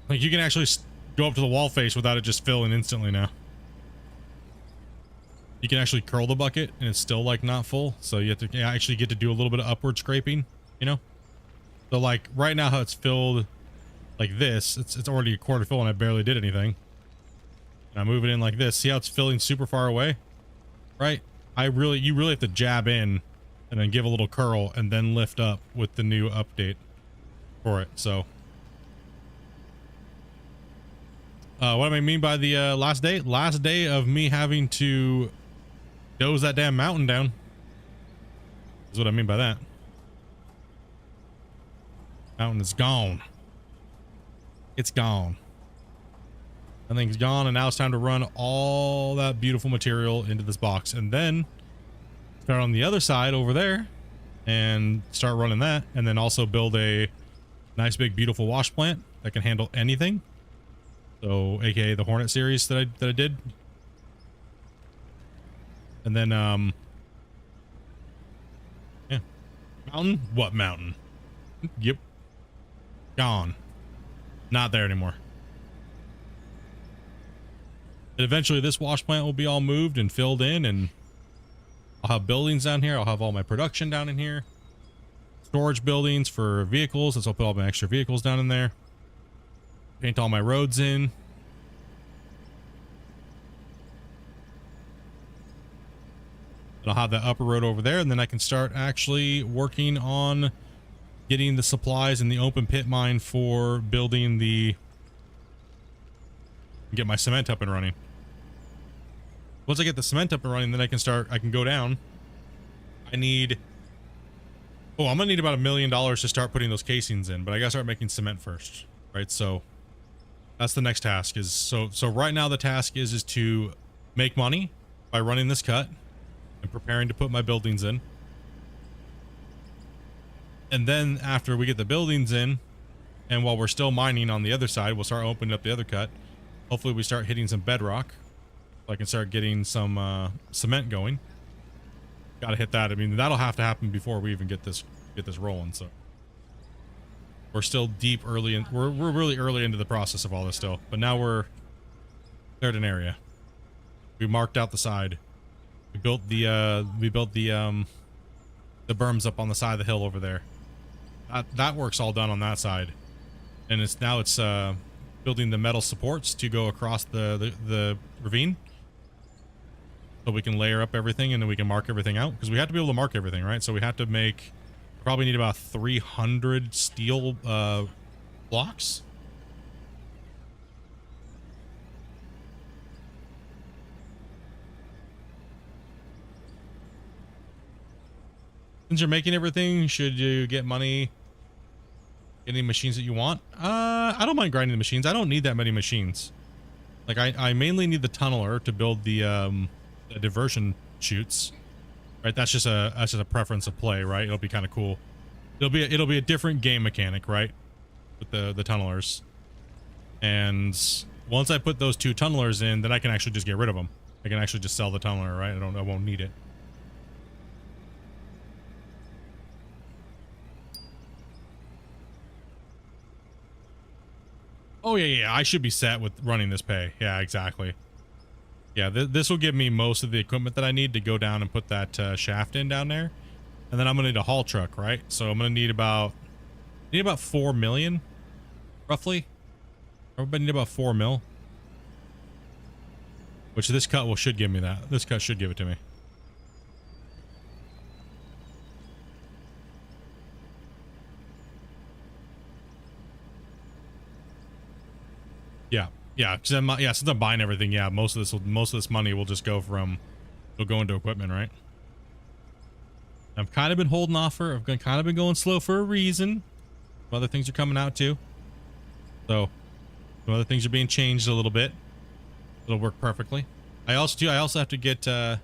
Like, you can actually go up to the wall face without it just filling instantly now. you can actually curl the bucket and it's still like not full. So you have to actually get to do a little bit of upward scraping, you know? So like right now how it's filled like this, it's already a quarter full and I barely did anything. And I move it in like this. See how it's filling super far away? Right? You really have to jab in and then give a little curl and then lift up with the new update for it. So what do I mean by the last day of me having to doze that damn mountain down is what I mean by that. Mountain is gone. It's gone. Everything's gone, and now it's time to run all that beautiful material into this box, and then start on the other side over there and start running that, and then also build a nice big beautiful wash plant that can handle anything. So aka the Hornet series that I did. And then yeah. Mountain? What mountain? Yep. Gone. Not there anymore. And eventually this wash plant will be all moved and filled in, and I'll have buildings down here. I'll have all my production down in here. Storage buildings for vehicles. So I'll put all my extra vehicles down in there. Paint all my roads in. And I'll have that upper road over there, and then I can start actually working on getting the supplies in the open pit mine for building the... get my cement up and running. Once I get the cement up and running, then I can go down. I'm gonna need about $1 million to start putting those casings in, but I gotta start making cement first, right? So that's the next task. So right now the task is to make money by running this cut and preparing to put my buildings in. And then after we get the buildings in, and while we're still mining on the other side, we'll start opening up the other cut. Hopefully we start hitting some bedrock so I can start getting some cement going. Gotta hit that. I mean, that'll have to happen before we even get this rolling. So we're still deep early in, we're really early into the process of all this still, but now we're cleared an area. We marked out the side. We built the berms up on the side of the hill over there. That work's all done on that side, and it's building the metal supports to go across the ravine, so we can layer up everything and then we can mark everything out, because we have to be able to mark everything, right? So we have to probably need about 300 steel blocks. Since you're making everything, should you get money? Any machines that you want? I don't mind grinding the machines. I don't need that many machines. Like I mainly need the tunneler to build the diversion chutes. Right? That's just a preference of play, right? It'll be kind of cool. It'll be a different game mechanic, right? With the tunnelers. And once I put those 2 tunnelers in, then I can actually just get rid of them. I can actually just sell the tunneler, right? I won't need it. Oh, yeah, I should be set with running this pay. Yeah, exactly. Yeah, this will give me most of the equipment that I need to go down and put that shaft in down there. And then I'm going to need a haul truck, right? So I'm going to need about 4 million, roughly. Everybody need about 4 mil. Which this cut should give me that. This cut should give it to me. Yeah, since I'm buying everything, yeah, most of this money will just go into equipment, right? I've kind of been holding off I've kind of been going slow for a reason. Some other things are coming out too. So some other things are being changed a little bit. It'll work perfectly. I also have to get I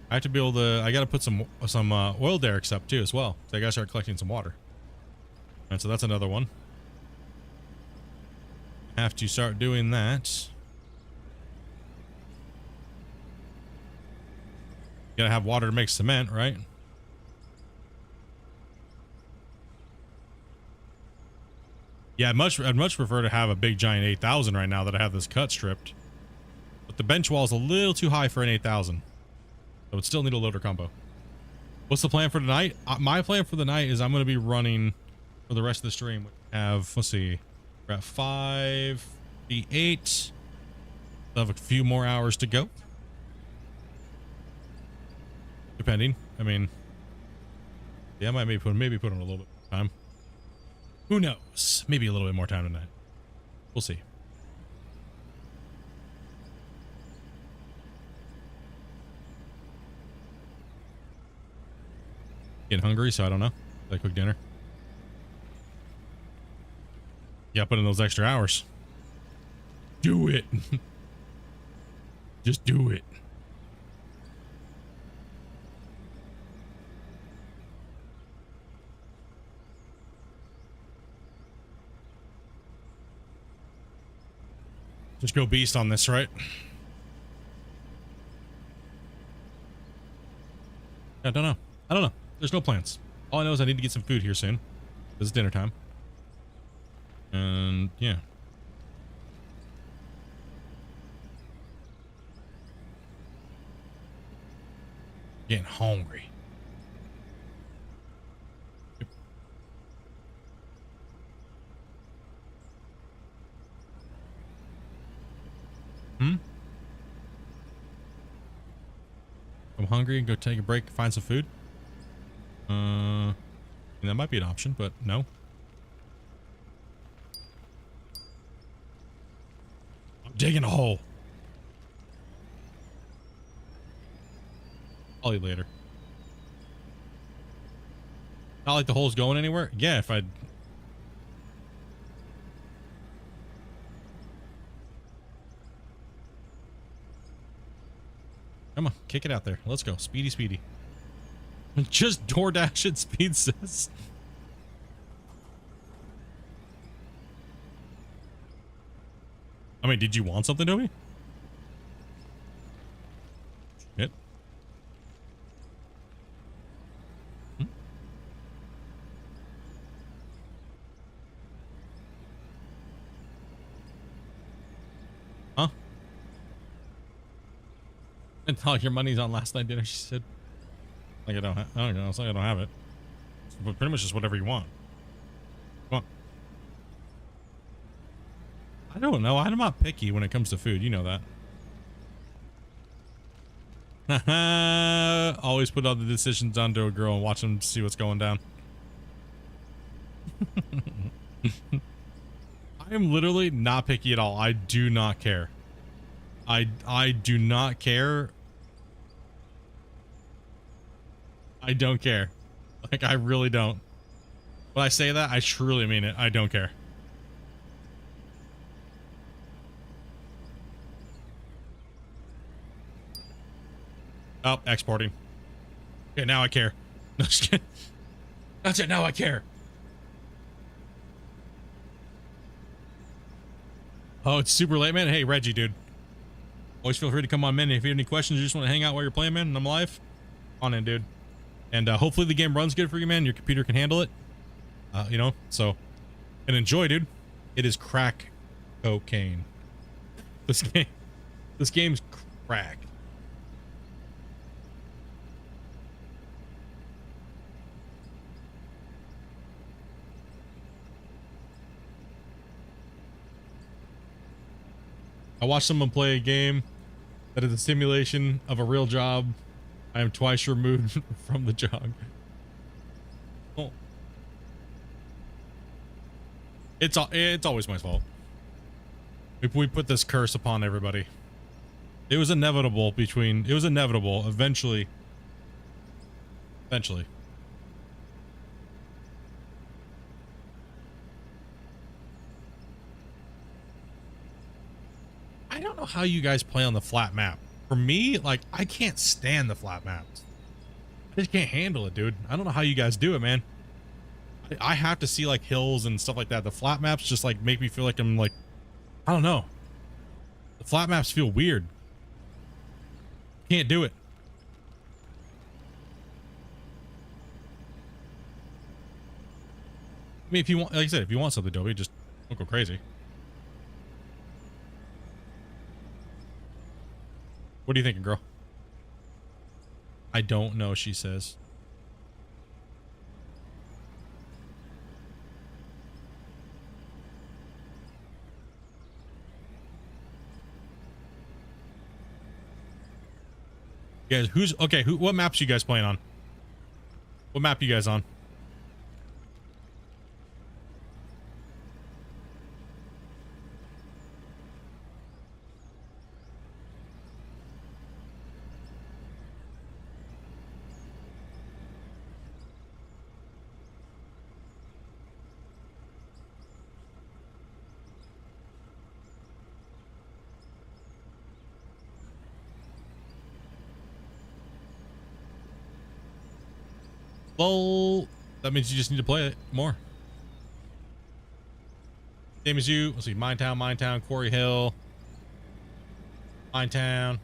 have to be able to, I got to put some oil derricks up too as well. So I got to start collecting some water. And so that's another one. Have to start doing that. Gotta have water to make cement, right? Yeah, I'd much prefer to have a big giant 8000 right now that I have this cut stripped. But the bench wall is a little too high for an 8000. So it still need a loader combo. What's the plan for tonight? My plan for the night is I'm going to be running for the rest of the stream. We have, let's see, we're at 5:08. I have a few more hours to go. Depending. I mean, yeah, I might maybe put on a little bit more time. Who knows? Maybe a little bit more time tonight. We'll see. Getting hungry, so I don't know. Did I cook dinner? Yeah, put in those extra hours. Do it. Just do it. Just go beast on this, right? I don't know. I don't know. There's no plans. All I know is I need to get some food here soon. It's dinner time. And yeah. Getting hungry. Yep. I'm hungry and go take a break, find some food. That might be an option, but no. I'm digging a hole. I'll eat later. Not like the hole's going anywhere. Yeah, if I'd... Come on, kick it out there. Let's go. Speedy, speedy. Just DoorDash and speed says. I mean, did you want something, Toby? Shit. Huh? And all your money's on last night dinner, she said. Like I don't know. It's like I don't have it. But pretty much just whatever you want. Come on. I don't know. I'm not picky when it comes to food. You know that. Always put all the decisions onto a girl and watch them see what's going down. I am literally not picky at all. I do not care. I do not care. I don't care. Like, I really don't. When I say that, I truly mean it. I don't care. Oh, exporting. Okay, now I care. No, just kidding. That's it. Now I care. Oh, it's super late, man. Hey, Reggie, dude. Always feel free to come on, man. If you have any questions, you just want to hang out while you're playing, man, and I'm live, on in, dude. And hopefully the game runs good for you, man. Your computer can handle it. You know, so. And enjoy, dude. It is crack cocaine. This game's crack. I watched someone play a game that is a simulation of a real job. I am twice removed from the job. Oh. It's always my fault. We put this curse upon everybody. It was inevitable eventually. Eventually. I don't know how you guys play on the flat map. For me, like, I can't stand the flat maps. I just can't handle it, dude. I don't know how you guys do it, man. I have to see, like, hills and stuff like that. The flat maps just, like, make me feel like I'm, like, I don't know. The flat maps feel weird. Can't do it. I mean, if you want, like I said, if you want something, Dobie, just don't go crazy. What are you thinking, girl? I don't know, she says. You guys, what maps you guys playing on? What map you guys on? Well, that means you just need to play it more. Same as you. Let's see. Minetown, Quarry Hill. Minetown.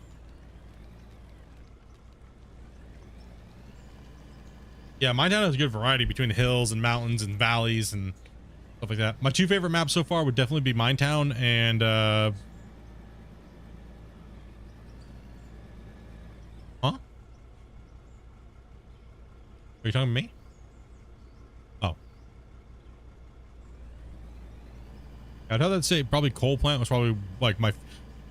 Yeah, Minetown has a good variety between the hills and mountains and valleys and stuff like that. My two favorite maps so far would definitely be Minetown and huh? Are you talking to me? Oh. I'd have to say probably Coal Plant was probably like my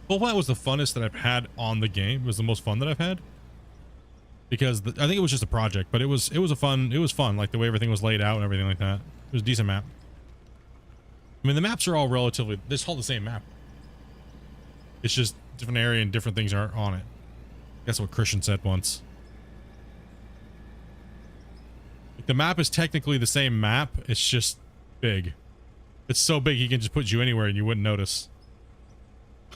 Coal Plant was the funnest that I've had on the game. It was the most fun that I've had. Because I think it was just a project, but it was fun, like the way everything was laid out and everything like that. It was a decent map. I mean, the maps are all relatively, it's all the same map. It's just different area and different things are on it. That's what Christian said once. The map is technically the same map, it's just big. It's so big he can just put you anywhere and you wouldn't notice.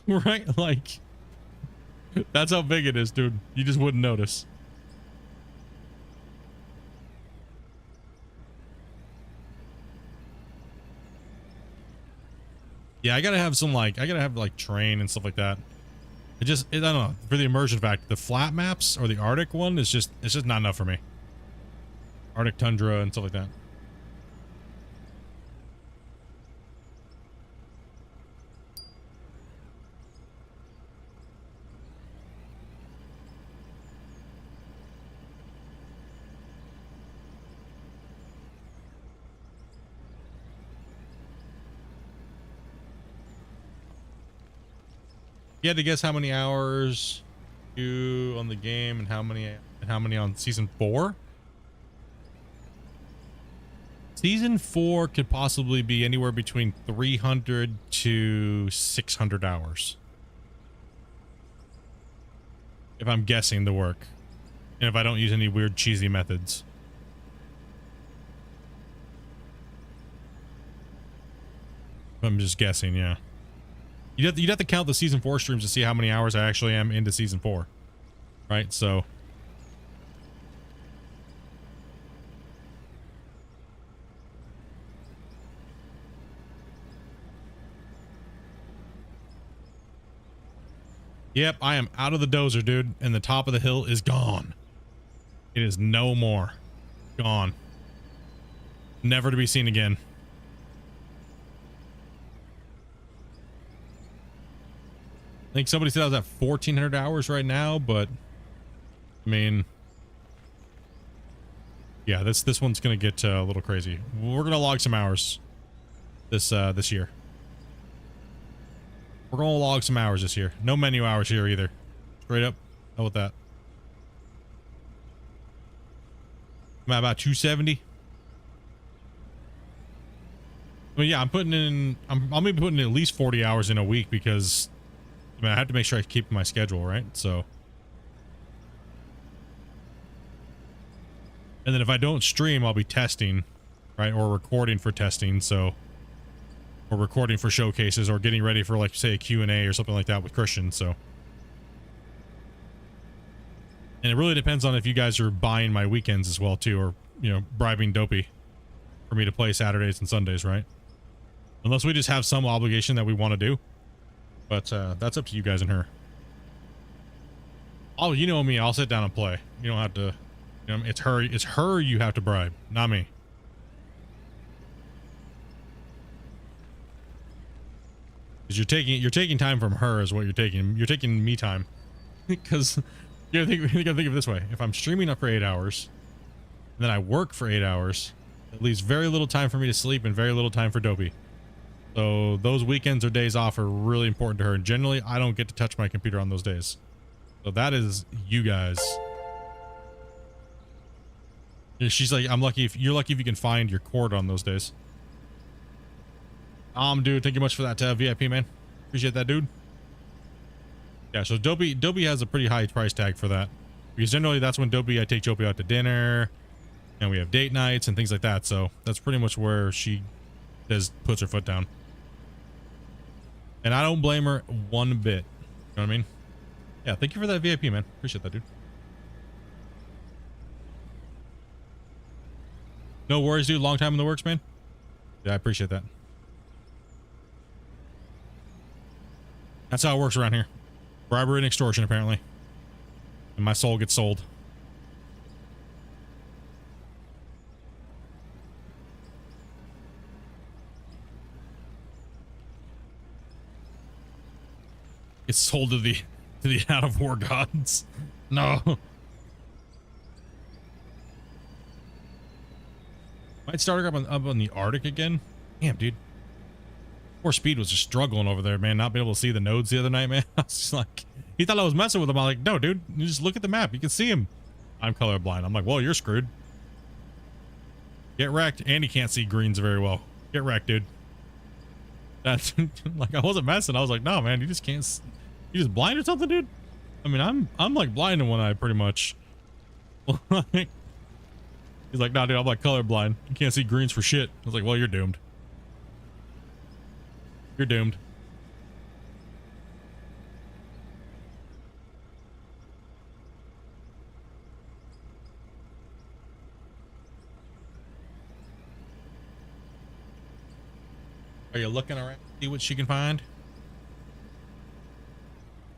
Right? Like, that's how big it is, dude. You just wouldn't notice. Yeah, I gotta have some like terrain and stuff like that. I don't know, for the immersion factor, the flat maps or the Arctic one is just, it's just not enough for me. Arctic tundra and stuff like that. You had to guess how many hours you on the game and how many on season 4? Season 4 could possibly be anywhere between 300 to 600 hours. If I'm guessing the work. And if I don't use any weird cheesy methods. I'm just guessing, yeah. You'd have to count the season 4 streams to see how many hours I actually am into season 4. Right? So yep, I am out of the dozer, dude, and the top of the hill is gone. It is no more. Gone. Never to be seen again. I think somebody said I was at 1,400 hours right now, but I mean, yeah, this one's gonna get a little crazy. We're gonna log some hours this year. We're gonna log some hours this year. No menu hours here either. Straight up. How about that? I'm at about 270. I mean, yeah, I'll be putting in at least 40 hours in a week because I mean, I have to make sure I keep my schedule, right? So, and then if I don't stream, I'll be testing, right? Or recording for testing. So, or recording for showcases or getting ready for, like, say, a Q&A or something like that with Christian. So, and it really depends on if you guys are buying my weekends as well, too, or, you know, bribing Dopey for me to play Saturdays and Sundays, right? Unless we just have some obligation that we want to do. But that's up to you guys and her. Oh, you know me. I'll sit down and play. You don't have to. You know, it's her. It's her you have to bribe, not me. Because you're taking time from her is what you're taking. You're taking me time. Because You gotta think of it this way. If I'm streaming up for 8 hours, and then I work for 8 hours, it leaves very little time for me to sleep and very little time for Dopey. So those weekends or days off are really important to her. And generally, I don't get to touch my computer on those days. So that is you guys. She's like, I'm lucky if you're lucky if you can find your cord on those days. Dude, thank you much for that VIP, man. Appreciate that, dude. Yeah, so Dopey has a pretty high price tag for that. Because generally that's when I take Dopey out to dinner and we have date nights and things like that. So that's pretty much where she puts her foot down. And I don't blame her one bit. You know what I mean? Yeah, thank you for that VIP, man. Appreciate that, dude. No worries, dude. Long time in the works, man. Yeah, I appreciate that. That's how it works around here. Bribery and extortion, apparently. And my soul gets sold. It's sold to the out of war gods. No. Might start up on the Arctic again. Damn, dude. Poor Speed was just struggling over there, man. Not being able to see the nodes the other night, man. I was just like, he thought I was messing with him. I'm like, no, dude. You just look at the map. You can see him. I'm colorblind. I'm like, well, you're screwed. Get wrecked. And he can't see greens very well. Get wrecked, dude. That's like, I wasn't messing. I was like, no, man. You just can't. You just blind or something, dude? I mean, I'm like blind in one eye pretty much. He's like, nah, dude, I'm like colorblind. You can't see greens for shit. I was like, well, you're doomed. You're doomed. Are you looking around to see what she can find?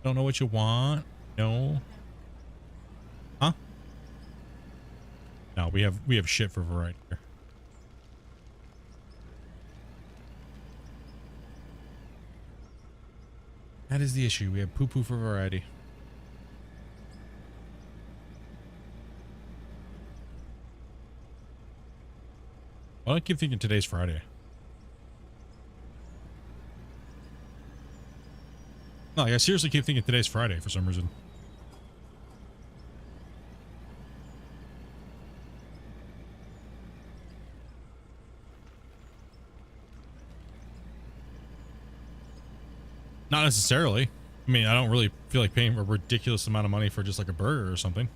Don't know what you want? No. Huh? No, we have shit for variety here. That is the issue. We have poo-poo for variety. Well, I keep thinking today's Friday. No, I seriously keep thinking today's Friday for some reason. Not necessarily. I mean, I don't really feel like paying a ridiculous amount of money for just like a burger or something.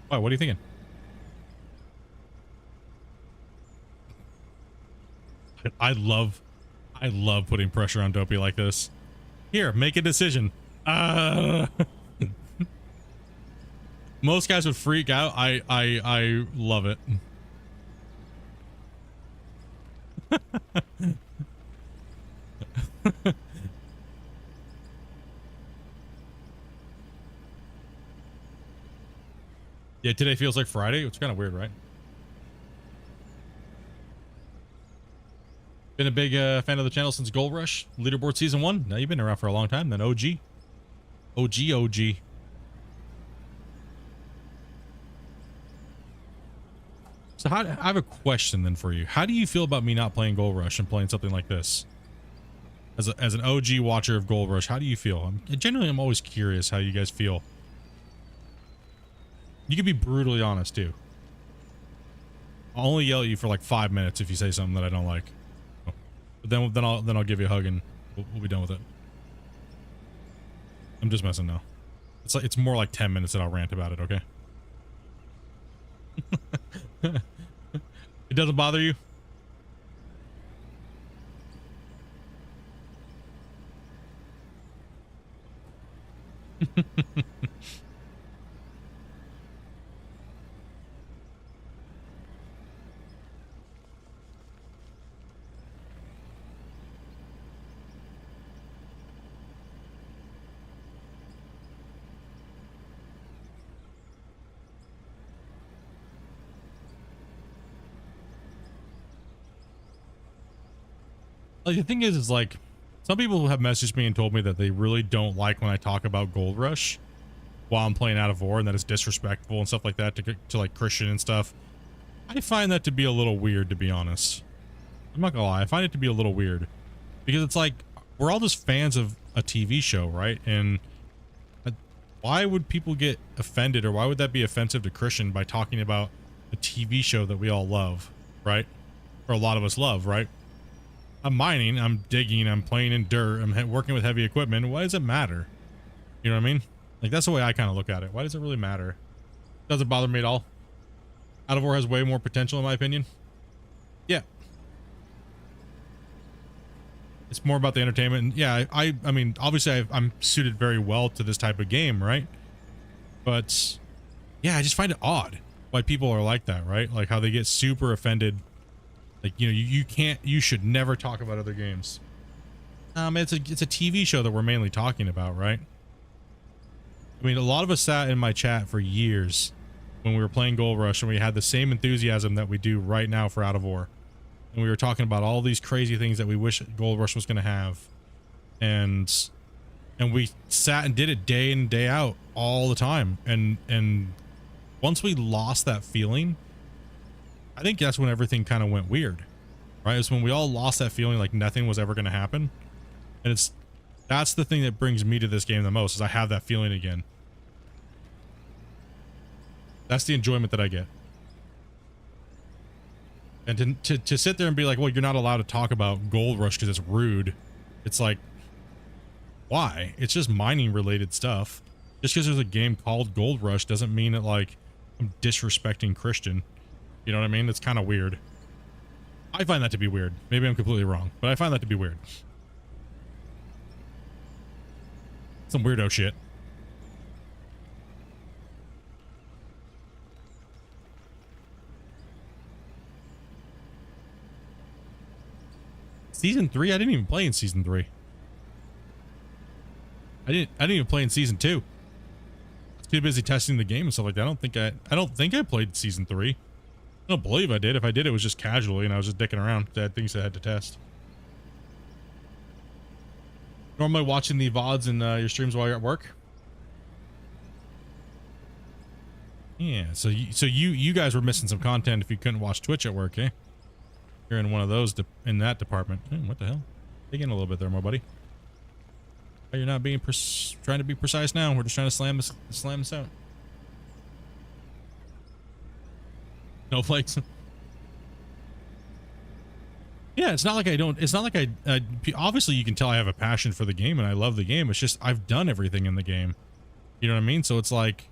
Why? What are you thinking? I love putting pressure on Dopey like this. Here, make a decision. Most guys would freak out. I love it. Yeah, today feels like Friday. It's kind of weird, right? Been a big fan of the channel since Gold Rush, Leaderboard Season 1. Now you've been around for a long time. Then OG. So I have a question then for you. How do you feel about me not playing Gold Rush and playing something like this? As an OG watcher of Gold Rush, how do you feel? I'm always curious how you guys feel. You can be brutally honest too. I'll only yell at you for like 5 minutes if you say something that I don't like. But then I'll give you a hug and we'll be done with it. I'm just messing now. It's more like 10 minutes that I'll rant about it, okay? It doesn't bother you? Like, the thing is like Some people have messaged me and told me that they really don't like when I talk about Gold Rush while I'm playing Out of War, and that it's disrespectful and stuff like that to like Christian and stuff. I find that to be a little weird, to be honest. I'm not gonna lie, I find it to be a little weird because it's like we're all just fans of a TV show, right? And why would people get offended, or why would that be offensive to Christian by talking about a TV show that we all love, right? Or a lot of us love, right? I'm mining, I'm digging, I'm playing in dirt, I'm working with heavy equipment. Why does it matter? You know what I mean? Like, that's the way I kind of look at it. Why does it really matter? Doesn't bother me at all. Out of War has way more potential, in my opinion. Yeah. It's more about the entertainment. And yeah, I mean, obviously I'm suited very well to this type of game, right? But yeah, I just find it odd why people are like that, right? Like how they get super offended. Like, you know, you should never talk about other games. It's a TV show that we're mainly talking about, right? I mean, a lot of us sat in my chat for years when we were playing Gold Rush, and we had the same enthusiasm that we do right now for Out of War. And we were talking about all these crazy things that we wish Gold Rush was going to have. And we sat and did it day in, day out all the time. And once we lost that feeling, I think that's when everything kind of went weird, right? It's when we all lost that feeling like nothing was ever going to happen. And that's the thing that brings me to this game the most, is I have that feeling again. That's the enjoyment that I get. And to sit there and be like, well, you're not allowed to talk about Gold Rush because it's rude. It's like, why? It's just mining related stuff. Just because there's a game called Gold Rush doesn't mean that, like, I'm disrespecting Christian. You know what I mean? It's kind of weird. I find that to be weird. Maybe I'm completely wrong, but I find that to be weird. Some weirdo shit. Season 3? I didn't even play in Season 3. I didn't even play in Season 2. I was too busy testing the game and stuff like that. I don't think I played Season 3. I don't believe I did. If I did, it was just casually, and I was just dicking around. I had things I had to test. Normally watching the VODs and your streams while you're at work. Yeah, so you guys were missing some content if you couldn't watch Twitch at work, eh? You're in one of those in that department. What the hell? Dig in a little bit there, my buddy. Oh, you're not being trying to be precise now. We're just trying to slam this out. No flakes. Yeah, it's not like I don't. It's not like I. Obviously, you can tell I have a passion for the game and I love the game. It's just I've done everything in the game. You know what I mean? So it's like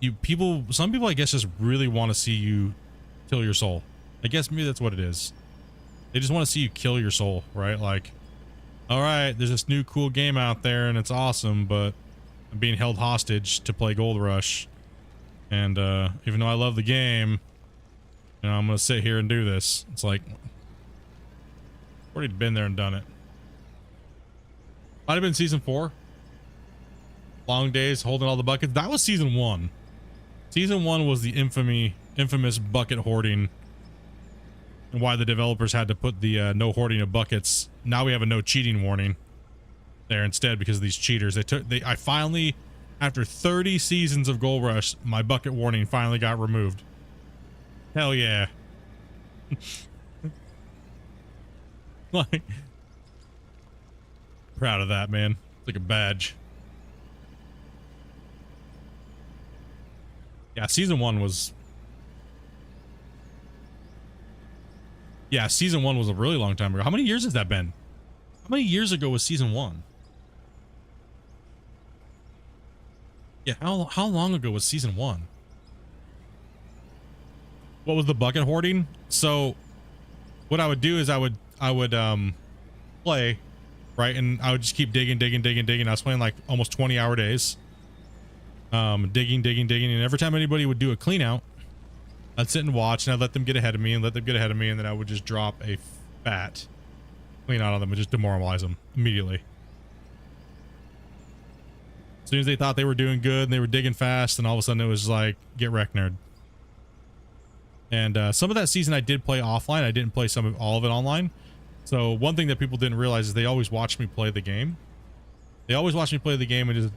some people I guess just really want to see you kill your soul. I guess maybe that's what it is. They just want to see you kill your soul, right? Like, all right, there's this new cool game out there and it's awesome, but I'm being held hostage to play Gold Rush. And even though I love the game, you know, I'm gonna sit here and do this. It's like, already been there and done it. Might have been Season 4. Long days holding all the buckets. That was Season 1. Season 1 was the infamous bucket hoarding, and why the developers had to put the no hoarding of buckets. Now we have a no cheating warning there instead because of these cheaters. I finally, after 30 seasons of Gold Rush, my bucket warning finally got removed. Hell yeah. Like, proud of that, man. It's like a badge. Yeah, Season 1 was... Yeah, Season 1 was a really long time ago. How many years has that been? How many years ago was Season 1? Yeah, how long ago was Season 1? What was the bucket hoarding? So what I would do is I would play, right? And I would just keep digging. I was playing like almost 20-hour days. Digging. And every time anybody would do a clean out, I'd sit and watch, and I'd let them get ahead of me and then I would just drop a fat clean out on them and just demoralize them immediately. As soon as they thought they were doing good and they were digging fast, and all of a sudden it was like, get wrecked, nerd. And some of that season I did play offline. I didn't play all of it online. So one thing that people didn't realize is they always watched me play the game. They always watched me play the game and just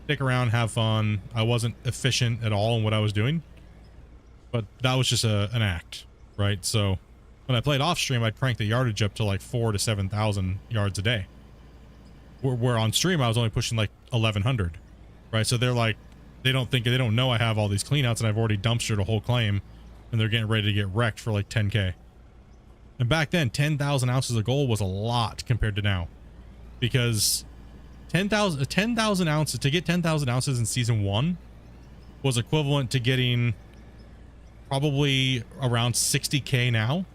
stick around, have fun. I wasn't efficient at all in what I was doing, but that was just an act, right? So when I played off stream, I'd crank the yardage up to like 4,000 to 7,000 yards a day. Where on stream, I was only pushing like 1,100, right? So they're like, they don't know I have all these cleanouts and I've already dumpstered a whole claim and they're getting ready to get wrecked for like 10K. And back then, 10,000 ounces of gold was a lot compared to now, because 10,000 ounces, to get 10,000 ounces in season 1 was equivalent to getting probably around 60K now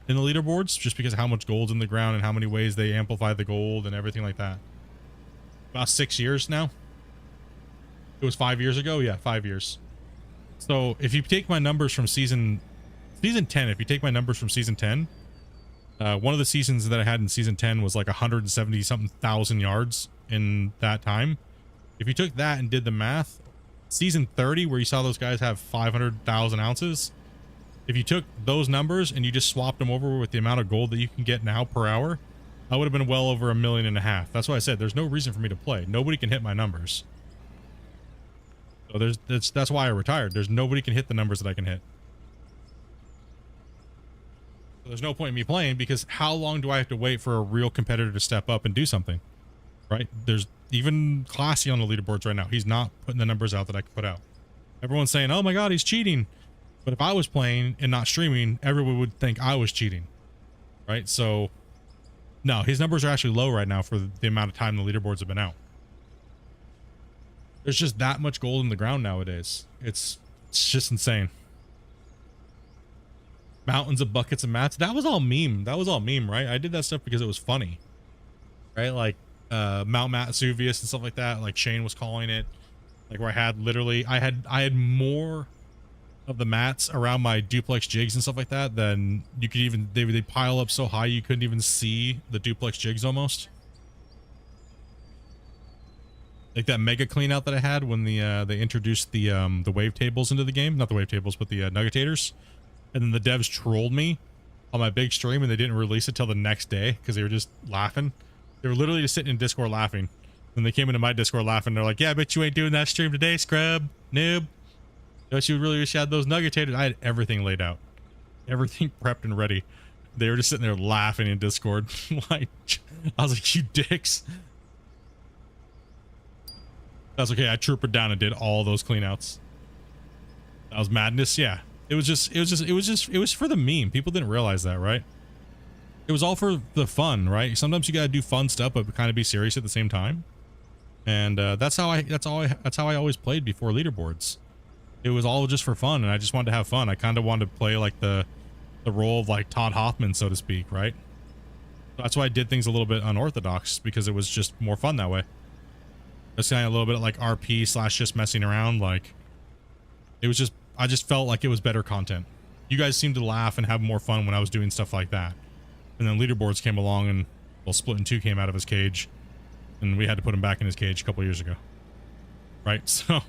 in the leaderboards, just because of how much gold's in the ground and how many ways they amplify the gold and everything like that. About 6 years now. It was 5 years ago. Yeah, 5 years. So if you take my numbers from season 10, if you take my numbers from season 10, one of the seasons that I had in season 10 was like 170 something thousand yards in that time. If you took that and did the math, season 30, where you saw those guys have 500,000 ounces, if you took those numbers and you just swapped them over with the amount of gold that you can get now per hour, I would have been well over 1.5 million. That's why I said there's no reason for me to play. Nobody can hit my numbers. So that's why I retired. There's nobody can hit the numbers that I can hit. So there's no point in me playing, because how long do I have to wait for a real competitor to step up and do something? Right? There's even Classy on the leaderboards right now. He's not putting the numbers out that I can put out. Everyone's saying, oh my God, he's cheating. But if I was playing and not streaming, everyone would think I was cheating. Right? So no, his numbers are actually low right now for the amount of time the leaderboards have been out. There's just that much gold in the ground nowadays. It's just insane. Mountains of buckets and mats. That was all meme. That was all meme, right? I did that stuff because it was funny. Right? Like Mount Matsuvius and stuff like that. Like Shane was calling it. Like where I had literally I had more of the mats around my duplex jigs and stuff like that than you could even, they pile up so high you couldn't even see the duplex jigs almost. Like that mega clean out that I had when they introduced the wave tables into the game, not the wave tables, but the nuggetators, and then the devs trolled me on my big stream and they didn't release it till the next day because they were just laughing. They were literally just sitting in Discord laughing. When they came into my Discord laughing, they're like, yeah, I bet you ain't doing that stream today, scrub, noob. Don't you really wish you had those nuggetators? I had everything laid out, everything prepped and ready. They were just sitting there laughing in Discord. Like, I was like, you dicks. That's okay. I troopered down and did all those cleanouts. That was madness. Yeah, it was for the meme. People didn't realize that, right? It was all for the fun, right? Sometimes you gotta do fun stuff, but kind of be serious at the same time. And that's how I always played before leaderboards. It was all just for fun, and I just wanted to have fun. I kind of wanted to play like the role of like Todd Hoffman, so to speak, right? That's why I did things a little bit unorthodox, because it was just more fun that way. It's kind of a little bit like RP / just messing around. Like, it was just, I just felt like it was better content. You guys seemed to laugh and have more fun when I was doing stuff like that. And then leaderboards came along, and well, Splitintwo Tee came out of his cage, and we had to put him back in his cage a couple years ago. Right? So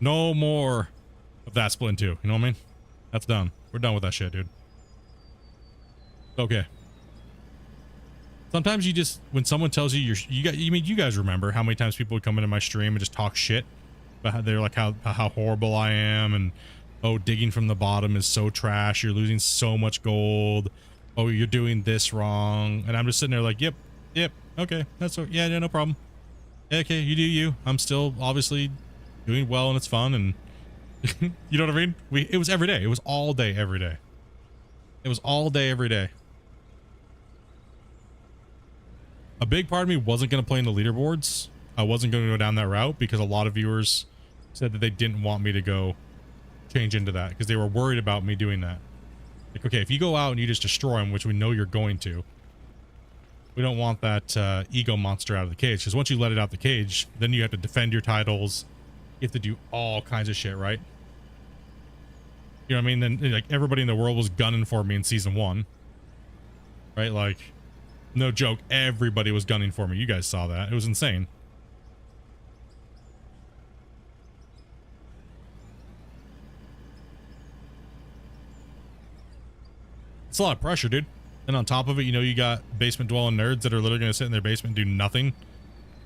no more of that Splitintwo Tee. You know what I mean? That's done. We're done with that shit, dude. Okay. Sometimes you just, when someone tells you you guys remember how many times people would come into my stream and just talk shit about how they're like how horrible I am, and oh, digging from the bottom is so trash, you're losing so much gold, oh, you're doing this wrong, and I'm just sitting there like, yep, okay, that's okay, yeah, no problem, okay, you do you. I'm still obviously doing well and it's fun, and you know what I mean? It was every day. It was all day every day. It was all day every day. A big part of me wasn't going to play in the leaderboards. I wasn't going to go down that route because a lot of viewers said that they didn't want me to go change into that because they were worried about me doing that. Like, okay, if you go out and you just destroy them, which we know you're going to, we don't want that ego monster out of the cage, because once you let it out the cage, then you have to defend your titles. You have to do all kinds of shit, right? You know what I mean? Then like everybody in the world was gunning for me in season 1, right? Like, no joke, everybody was gunning for me. You guys saw that. It was insane. It's a lot of pressure, dude. And on top of it, you know, you got basement dwelling nerds that are literally going to sit in their basement and do nothing.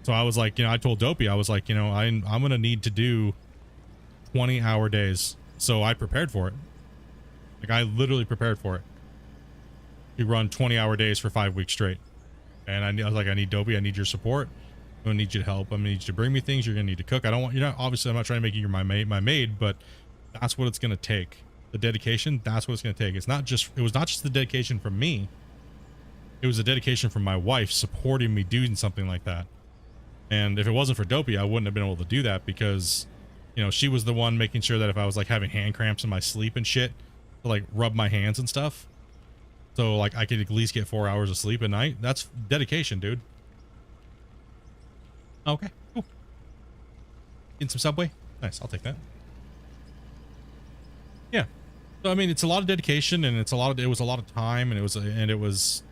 So I was like, you know, I told Dopey, I was like, you know, I'm going to need to do 20-hour days. So I prepared for it. Like, I literally prepared for it. We run 20-hour days for 5 weeks straight. And I was like, I need Dopey, I need your support. I'm gonna need you to help. I'm gonna need you to bring me things. You're gonna need to cook. I don't want, you're not, obviously I'm not trying to make you my maid, but that's what it's gonna take. The dedication, that's what it's gonna take. It was not just the dedication from me. It was a dedication from my wife supporting me doing something like that. And if it wasn't for Dopey, I wouldn't have been able to do that, because, you know, she was the one making sure that if I was like having hand cramps in my sleep and shit, to like rub my hands and stuff. So like I could at least get 4 hours of sleep a night. That's dedication, dude. Okay, cool. In some Subway? Nice, I'll take that. Yeah. So I mean, it's a lot of dedication, and it was a lot of time, and it was,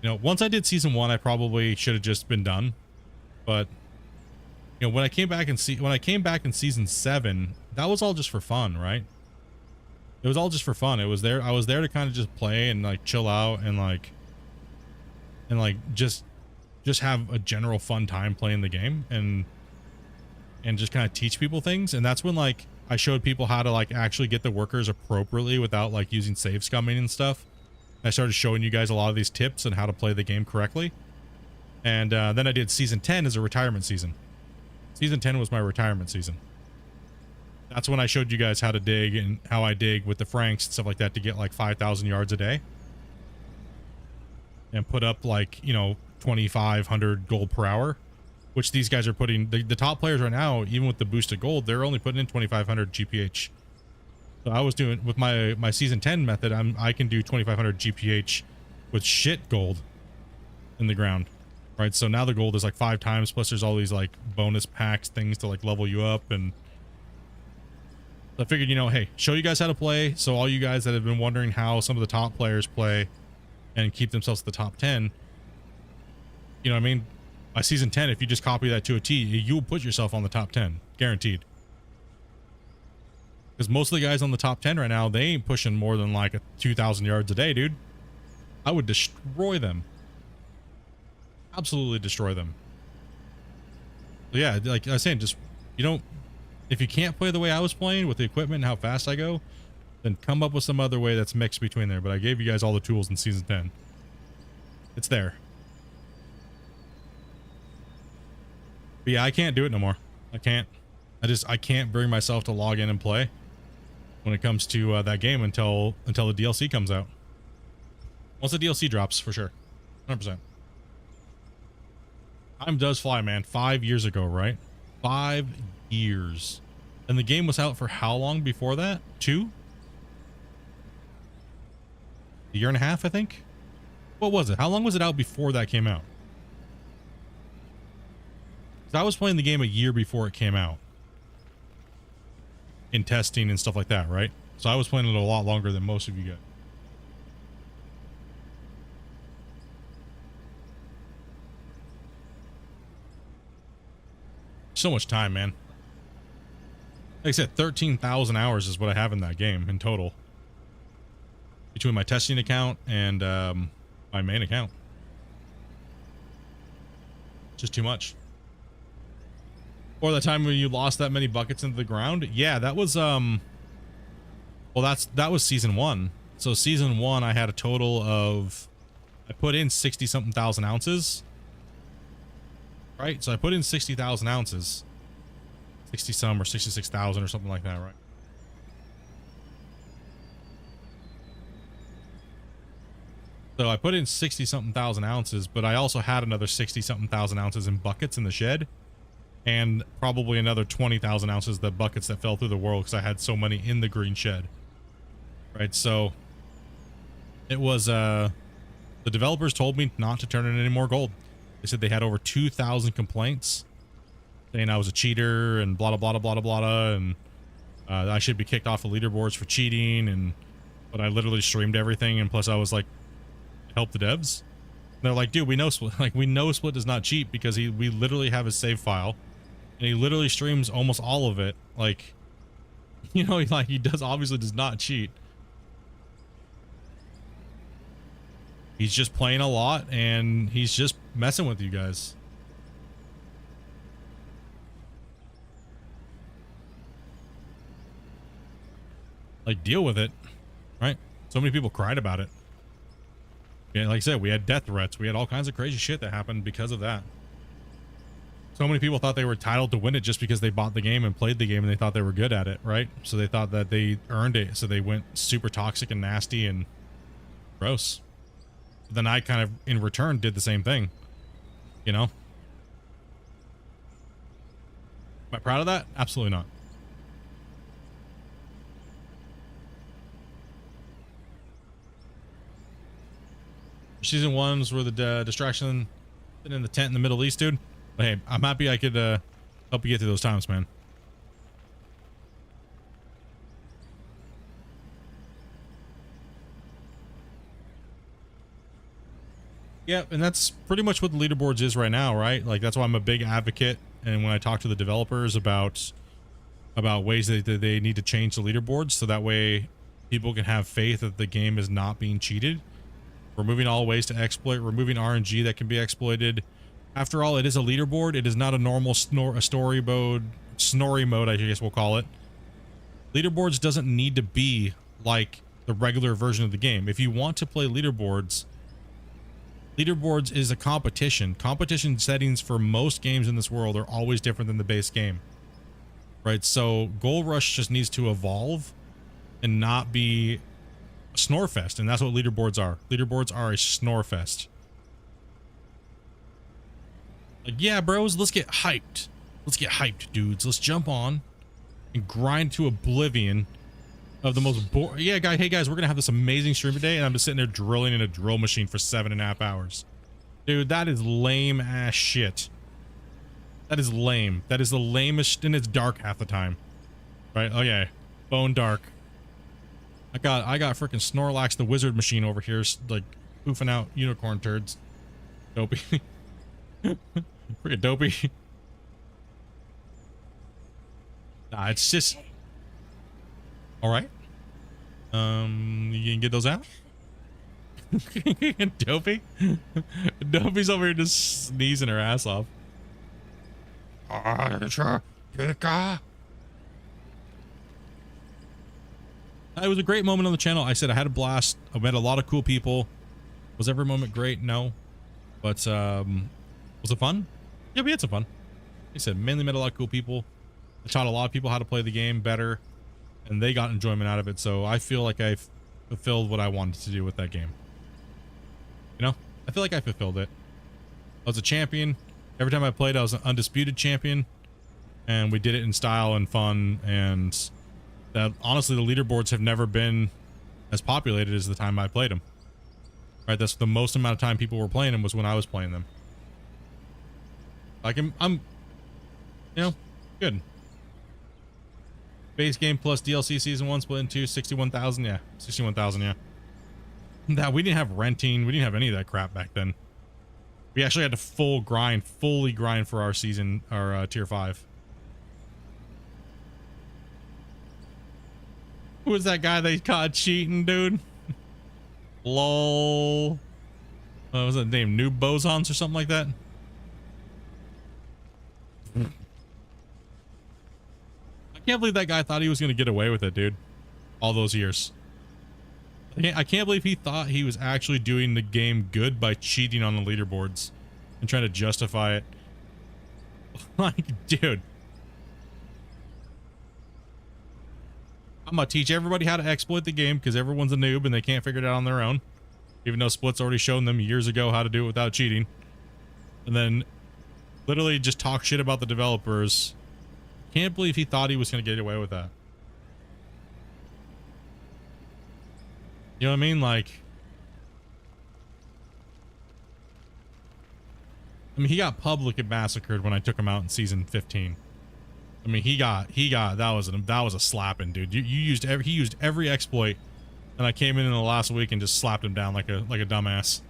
you know, once I did season 1, I probably should have just been done. But, you know, when I came back in season 7, that was all just for fun, right? It was all just for fun. I was there to kind of just play and like chill out and just have a general fun time playing the game and just kind of teach people things. And that's when like I showed people how to like actually get the workers appropriately without like using save scumming and stuff. I started showing you guys a lot of these tips and how to play the game correctly. And then I did season 10 as a retirement season. Season 10 was my retirement season. That's when I showed you guys how to dig and how I dig with the Franks and stuff like that to get like 5,000 yards a day. And put up like, you know, 2,500 gold per hour, which these guys are putting, the top players right now, even with the boosted gold, they're only putting in 2,500 GPH. So I was doing, with my season 10 method, I can do 2,500 GPH with shit gold in the ground. Right, so now the gold is like 5 times, plus there's all these like bonus packs, things to like level you up. And I figured, you know, hey, show you guys how to play. So all you guys that have been wondering how some of the top players play and keep themselves at the top 10, you know what I mean? By season 10, if you just copy that to a T, you'll put yourself on the top 10, guaranteed. Because most of the guys on the top 10 right now, they ain't pushing more than like 2,000 yards a day, dude. I would destroy them. Absolutely destroy them. So yeah, like I was saying, just, you don't, if you can't play the way I was playing with the equipment and how fast I go, then come up with some other way that's mixed between there. But I gave you guys all the tools in season 10. It's there. But yeah, I can't do it no more. I can't. I can't bring myself to log in and play when it comes to that game until the DLC comes out. Once the DLC drops, for sure. 100%. Time does fly, man. 5 years ago, right? 5 years. And the game was out for how long before that? 2? A year and a half, I think? What was it? How long was it out before that came out? 'Cause I was playing the game a year before it came out. In testing and stuff like that, right? So I was playing it a lot longer than most of you guys. So much time, man. Like I said, 13,000 hours is what I have in that game in total. Between my testing account and my main account. Just too much. Or the time when you lost that many buckets into the ground? Yeah, that was well, that was season 1. So season 1 I had a total of, I put in 60 something thousand ounces. Right? So I put in 60,000 ounces. 60 some or 66,000 or something like that, right? So I put in 60 something thousand ounces, but I also had another 60 something thousand ounces in buckets in the shed. And probably another 20,000 ounces the buckets that fell through the world because I had so many in the green shed. Right? So it was the developers told me not to turn in any more gold. They said they had over 2,000 complaints saying I was a cheater and blah, blah, blah, blah, blah, blah, and I should be kicked off the leaderboards for cheating. But I literally streamed everything, and plus I was like, help the devs. And they're like, dude, we know Split. Like, we know Split does not cheat because we literally have his save file, and he literally streams almost all of it. Like, you know, like he obviously does not cheat. He's just playing a lot and he's just messing with you guys. Like, deal with it, right? So many people cried about it. Yeah, like I said, we had death threats. We had all kinds of crazy shit that happened because of that. So many people thought they were entitled to win it just because they bought the game and played the game and they thought they were good at it, right? So they thought that they earned it. So they went super toxic and nasty and gross. But then I kind of, in return, did the same thing. You know? Am I proud of that? Absolutely not. Season 1's where the distraction in the tent in the Middle East, dude. But hey, I'm happy I could help you get through those times, man. Yeah, and that's pretty much what the leaderboards is right now, right? Like, that's why I'm a big advocate. And when I talk to the developers about ways that they need to change the leaderboards, so that way people can have faith that the game is not being cheated. Removing all ways to exploit, removing RNG that can be exploited. After all, it is a leaderboard. It is not a normal story mode, snorri mode, I guess we'll call it. Leaderboards doesn't need to be like the regular version of the game. If you want to play leaderboards, leaderboards is a competition. Competition settings for most games in this world are always different than the base game. Right? So Gold Rush just needs to evolve and not be a snore fest, and that's what leaderboards are. Leaderboards are a snore fest. Like, yeah, bros, let's get hyped. Let's get hyped, dudes. Let's jump on and grind to oblivion of the most boring. Yeah, guy. Hey, guys, we're gonna have this amazing stream today, and I'm just sitting there drilling in a drill machine for 7.5 hours. Dude, that is lame ass shit. That is lame. That is the lamest, and it's dark half the time. Right? Oh yeah, bone dark. I got freaking Snorlax the wizard machine over here, like poofing out unicorn turds. Dopey. Freaking dopey. Nah, it's just all right. You can get those out. Dopey. Dopey's over here just sneezing her ass off. It was a great moment on the channel. I said I had a blast. I met a lot of cool people. Was every moment great? No. But was it fun? Yeah, we had some fun. Like I said, mainly met a lot of cool people. I taught a lot of people how to play the game better, and they got enjoyment out of it. So I feel like I've fulfilled what I wanted to do with that game. You know, I feel like I fulfilled it. I was a champion. Every time I played, I was an undisputed champion, and we did it in style and fun. And that, honestly, the leaderboards have never been as populated as the time I played them. Right, that's the most amount of time people were playing them was when I was playing them. Like, I'm, you know, good. Base game plus DLC season 1 split in 2, 61,000. Yeah, 61,000. Yeah. That we didn't have renting. We didn't have any of that crap back then. We actually had to fully grind for our season, our tier 5. Who was that guy they caught cheating, dude? Lol. What was that name? Noob Bosons or something like that? I can't believe that guy thought he was going to get away with it, dude. All those years. I can't believe he thought he was actually doing the game good by cheating on the leaderboards and trying to justify it. Like, dude. I'm going to teach everybody how to exploit the game because everyone's a noob and they can't figure it out on their own. Even though Split's already shown them years ago how to do it without cheating. And then literally just talk shit about the developers. Can't believe he thought he was going to get away with that. You know what I mean? Like, I mean, he got publicly massacred when I took him out in season 15. I mean, he got that was a slapping, dude. He used every exploit, and I came in the last week and just slapped him down like a dumbass.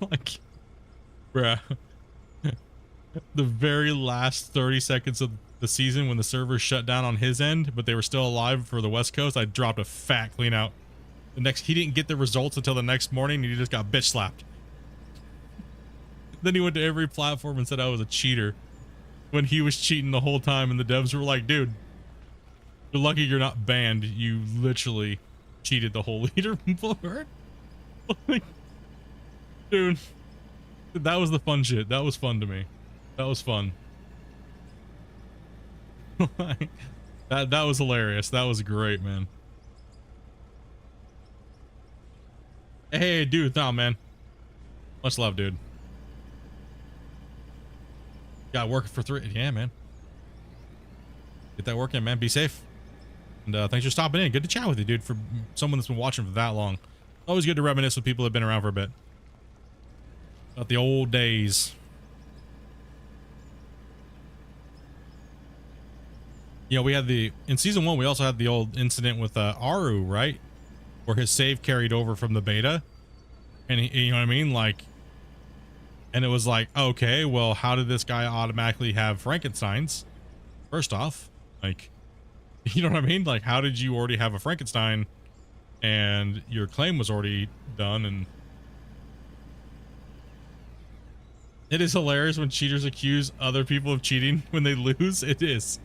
Like, bruh. The very last 30 seconds of the season when the server shut down on his end, but they were still alive for the West Coast, I dropped a fat clean out. he didn't get the results until the next morning, and he just got bitch slapped. Then he went to every platform and said I was a cheater when he was cheating the whole time, and the devs were like, dude, you're lucky you're not banned. You literally cheated the whole leaderboard. Like, dude, that was the fun shit. That was fun to me. That was fun. Like, that was hilarious. That was great, man. Hey, dude, nah, man. Much love, dude. Got working for 3. Yeah, man. Get that work in, man. Be safe. And thanks for stopping in. Good to chat with you, dude. For someone that's been watching for that long. Always good to reminisce with people that have been around for a bit. About the old days. You know, we had in season 1, we also had the old incident with Aru, right? Where his save carried over from the beta. And you know what I mean? Like, and it was like, okay, well, how did this guy automatically have Frankensteins? First off, like, you know what I mean? Like, how did you already have a Frankenstein and your claim was already done? And it is hilarious when cheaters accuse other people of cheating when they lose. It is.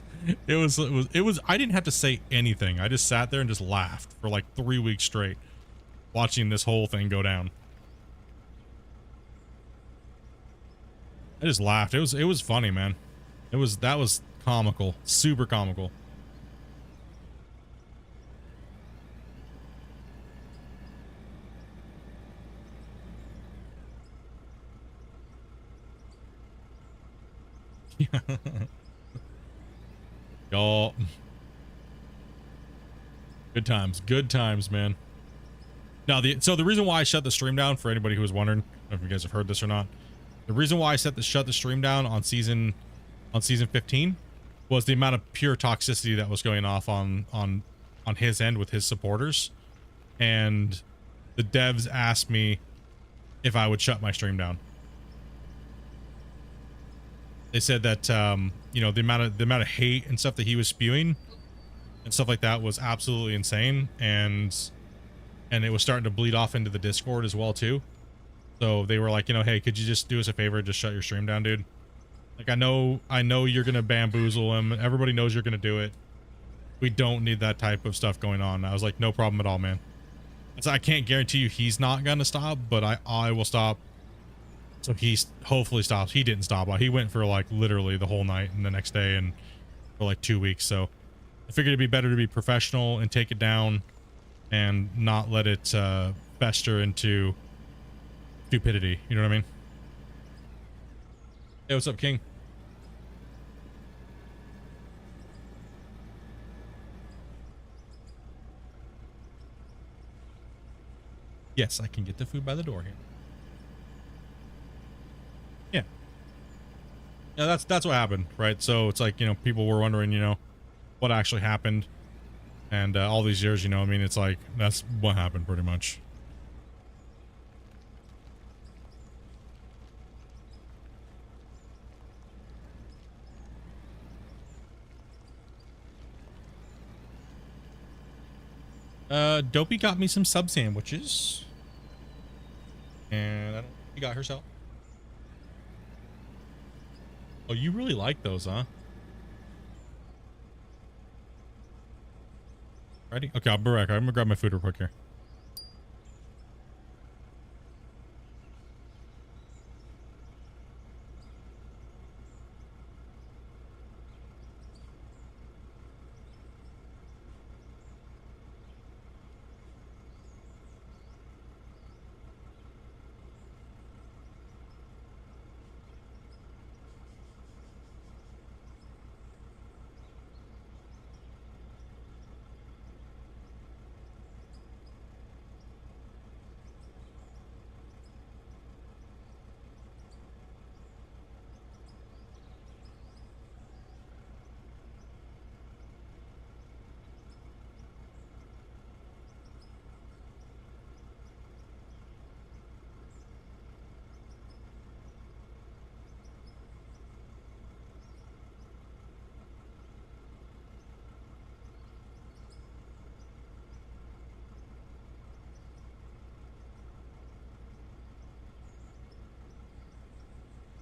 It was, I didn't have to say anything. I just sat there and just laughed for like 3 weeks straight watching this whole thing go down. I just laughed. It was funny, man. That was comical. Super comical. Y'all. Good times, man. Now, so the reason why I shut the stream down, for anybody who was wondering, I don't know if you guys have heard this or not, the reason why I shut the stream down on season 15 was the amount of pure toxicity that was going off on his end with his supporters, and the devs asked me if I would shut my stream down. They said that you know, the amount of hate and stuff that he was spewing and stuff like that was absolutely insane, and it was starting to bleed off into the Discord as well too. So they were like, you know, hey, could you just do us a favor, just shut your stream down, dude? Like, I know you're gonna bamboozle him. Everybody knows you're gonna do it. We don't need that type of stuff going on. I was like, no problem at all, man. So I can't guarantee you he's not gonna stop, but I will stop. So he hopefully stops. He didn't stop. He went for like literally the whole night and the next day and for like 2 weeks. So I figured it'd be better to be professional and take it down and not let it fester into stupidity. You know what I mean? Hey, what's up, King? Yes, I can get the food by the door here. Yeah. Yeah, that's what happened, right? So it's like, you know, people were wondering, you know, what actually happened. And all these years, you know, I mean, it's like, that's what happened pretty much. Dopey got me some sub sandwiches. And I don't think she got herself. Oh, you really like those, huh? Ready? Okay, I'll be right back. I'm gonna grab my food real quick here.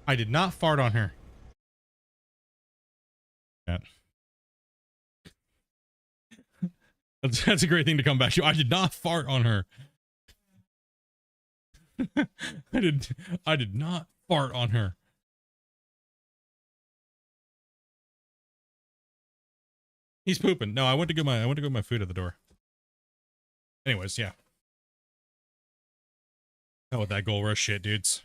I did not fart on her. Yeah. That's a great thing to come back to. I did not fart on her. I did not fart on her. He's pooping. No, I went to get my food at the door. Anyways, yeah. Hell with that gold rush shit, dudes.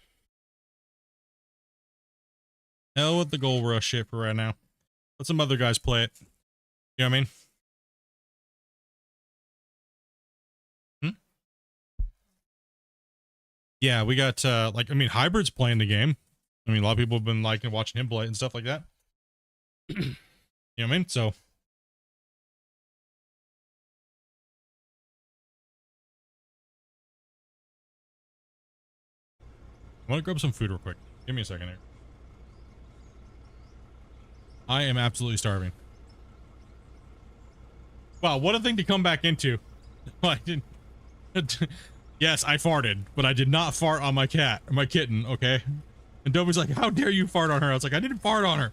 Hell with the gold rush shit for right now. Let some other guys play it. You know what I mean? Yeah, we got like, I mean, Hybrid's playing the game. I mean, a lot of people have been liking watching him play it and stuff like that. You know what I mean? So I want to grab some food real quick. Give me a second here. I am absolutely starving. Wow, what a thing to come back into. I didn't. Yes, I farted, but I did not fart on my cat, or my kitten, okay? And Dobie's like, how dare you fart on her? I was like, I didn't fart on her.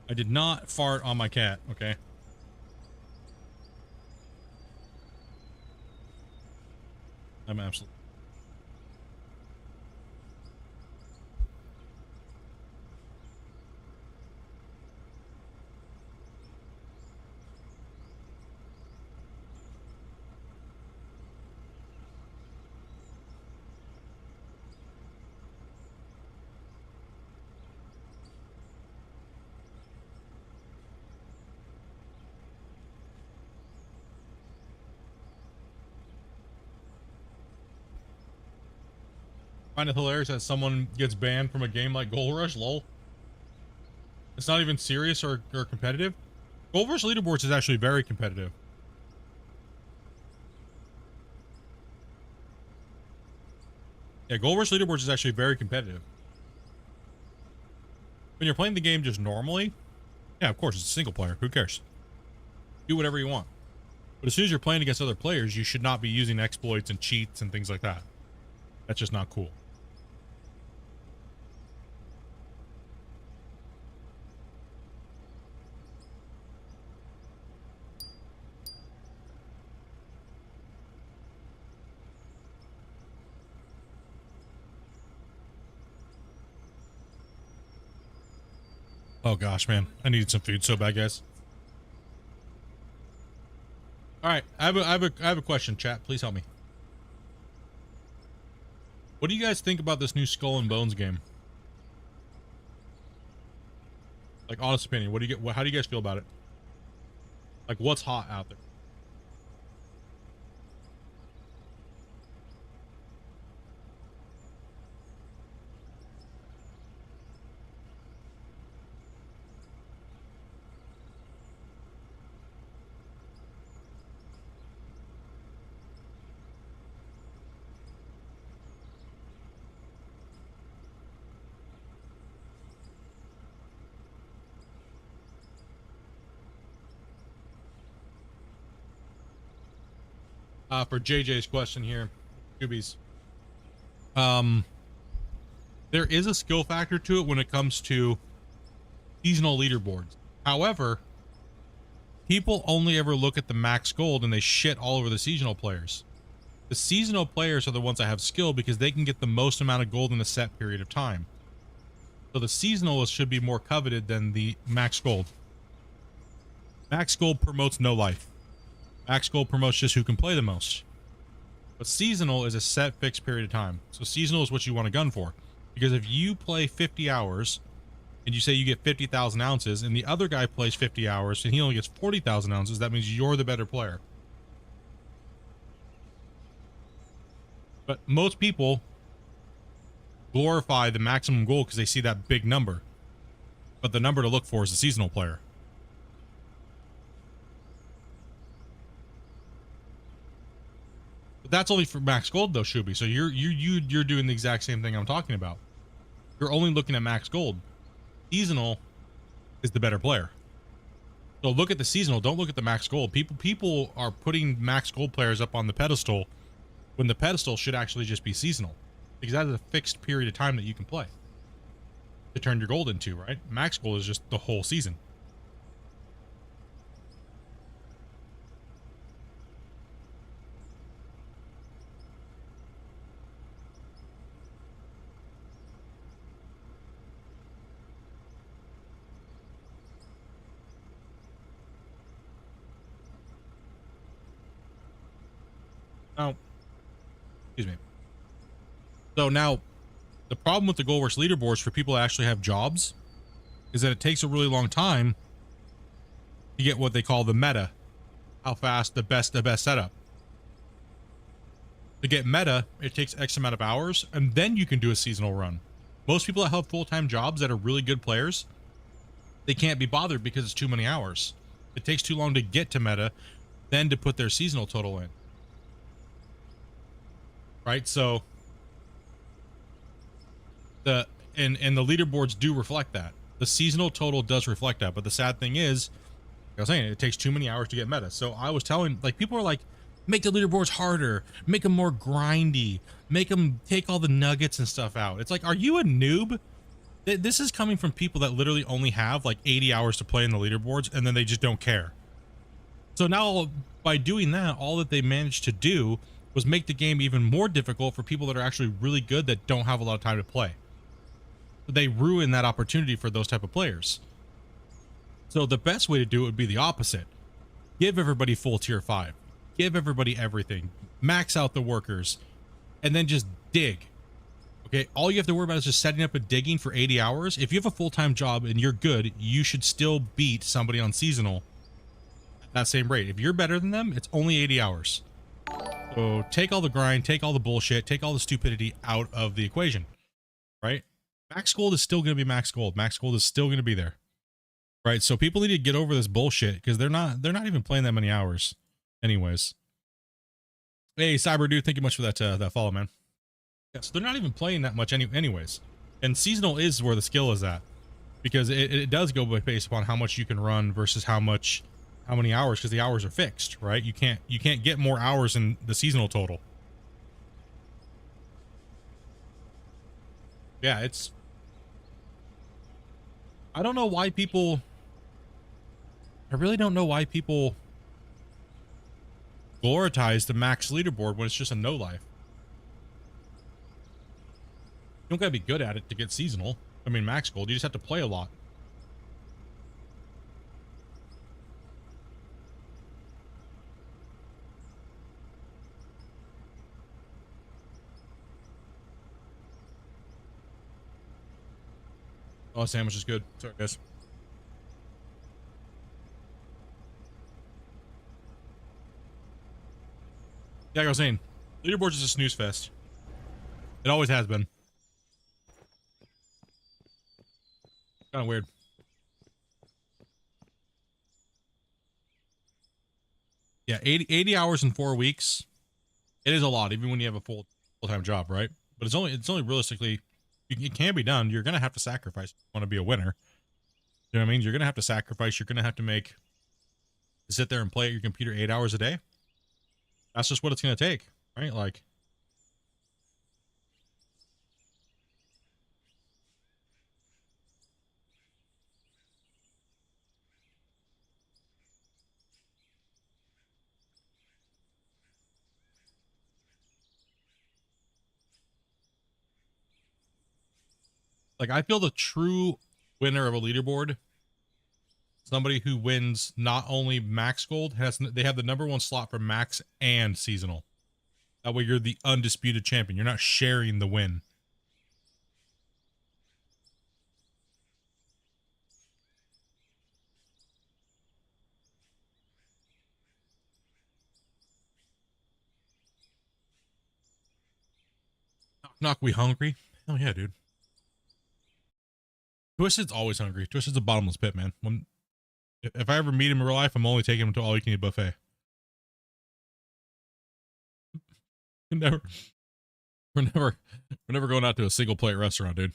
I did not fart on my cat, okay? I'm absolutely. Find it hilarious that someone gets banned from a game like Gold Rush, lol. It's not even serious or competitive. Gold Rush leaderboards is actually very competitive. Yeah, Gold Rush leaderboards is actually very competitive. When you're playing the game just normally, yeah, of course, it's a single player. Who cares? Do whatever you want. But as soon as you're playing against other players, you should not be using exploits and cheats and things like that. That's just not cool. Oh gosh, man. I needed some food so bad, guys. Alright, I have a question, chat. Please help me. What do you guys think about this new Skull and Bones game? Like, honest opinion, what do you get? How do you guys feel about it? Like, what's hot out there? For JJ's question here, Cubies. There is a skill factor to it when it comes to seasonal leaderboards. However, people only ever look at the max gold and they shit all over the seasonal players. The seasonal players are the ones that have skill because they can get the most amount of gold in a set period of time. So the seasonalists should be more coveted than the max gold. Max gold promotes no life. Max gold promotes just who can play the most. But seasonal is a set fixed period of time. So seasonal is what you want to gun for. Because if you play 50 hours and you say you get 50,000 ounces and the other guy plays 50 hours and he only gets 40,000 ounces, that means you're the better player. But most people glorify the maximum goal because they see that big number. But the number to look for is the seasonal player. But that's only for max gold though, Shubi. So you're doing the exact same thing I'm talking about. You're only looking at max gold. Seasonal is the better player. So look at the seasonal, don't look at the max gold. People are putting max gold players up on the pedestal when the pedestal should actually just be seasonal. because that is a fixed period of time that you can play to turn your gold into, right? Max gold is just the whole season. Now, excuse me. So now, the problem with the gold rush leaderboards for people that actually have jobs is that it takes a really long time to get what they call the meta. How fast the best setup. To get meta, it takes X amount of hours, and then you can do a seasonal run. Most people that have full-time jobs that are really good players, they can't be bothered because it's too many hours. It takes too long to get to meta, then to put their seasonal total in. Right? So the leaderboards do reflect that. The seasonal total does reflect that, but the sad thing is, like I was saying, it takes too many hours to get meta. So I was telling, like, people are like, make the leaderboards harder, make them more grindy, make them take all the nuggets and stuff out. It's like, are you a noob? This is coming from people that literally only have like 80 hours to play in the leaderboards, and then they just don't care. So now, by doing that, all that they managed to do was make the game even more difficult for people that are actually really good that don't have a lot of time to play. They ruin that opportunity for those type of players. So the best way to do it would be the opposite. Give everybody full tier 5. Give everybody everything. Max out the workers. And then just dig. Okay, all you have to worry about is just setting up and digging for 80 hours. If you have a full-time job and you're good, you should still beat somebody on seasonal at that same rate. If you're better than them, it's only 80 hours. So take all the grind, take all the bullshit, take all the stupidity out of the equation, right? Max gold is still going to be max gold. Max gold is still going to be there, right? So people need to get over this bullshit because they're not even playing that many hours anyways. Hey, Cyber Dude, thank you much for that follow, man. Yeah, so they're not even playing that much anyways. And seasonal is where the skill is at, because it does go based upon how much you can run versus how many hours, because the hours are fixed, right? You can't get more hours in the seasonal total. Yeah, I don't know why people, I really don't know why people glorifies the max leaderboard when it's just a no life. You don't gotta be good at it to get seasonal. I mean, max gold, you just have to play a lot. Oh, sandwich is good. Sorry, guys. Yeah, like I was saying, leaderboards is a snooze fest. It always has been. Kind of weird. Yeah, 80 hours in 4 weeks. It is a lot, even when you have a full-time job, right? But it's only realistically, it can be done. You're gonna have to sacrifice if you want to be a winner. You know what I mean? You're gonna have to sacrifice. You're gonna have to sit there and play at your computer 8 hours a day. That's just what it's gonna take, right? Like I feel the true winner of a leaderboard, somebody who wins not only max gold, they have the #1 slot for max and seasonal. That way you're the undisputed champion. You're not sharing the win. Knock, knock, we hungry? Hell yeah, dude. Twisted's always hungry. Twisted's a bottomless pit, man. If I ever meet him in real life, I'm only taking him to all you can eat buffet. Never, we're never going out to a single plate restaurant, dude.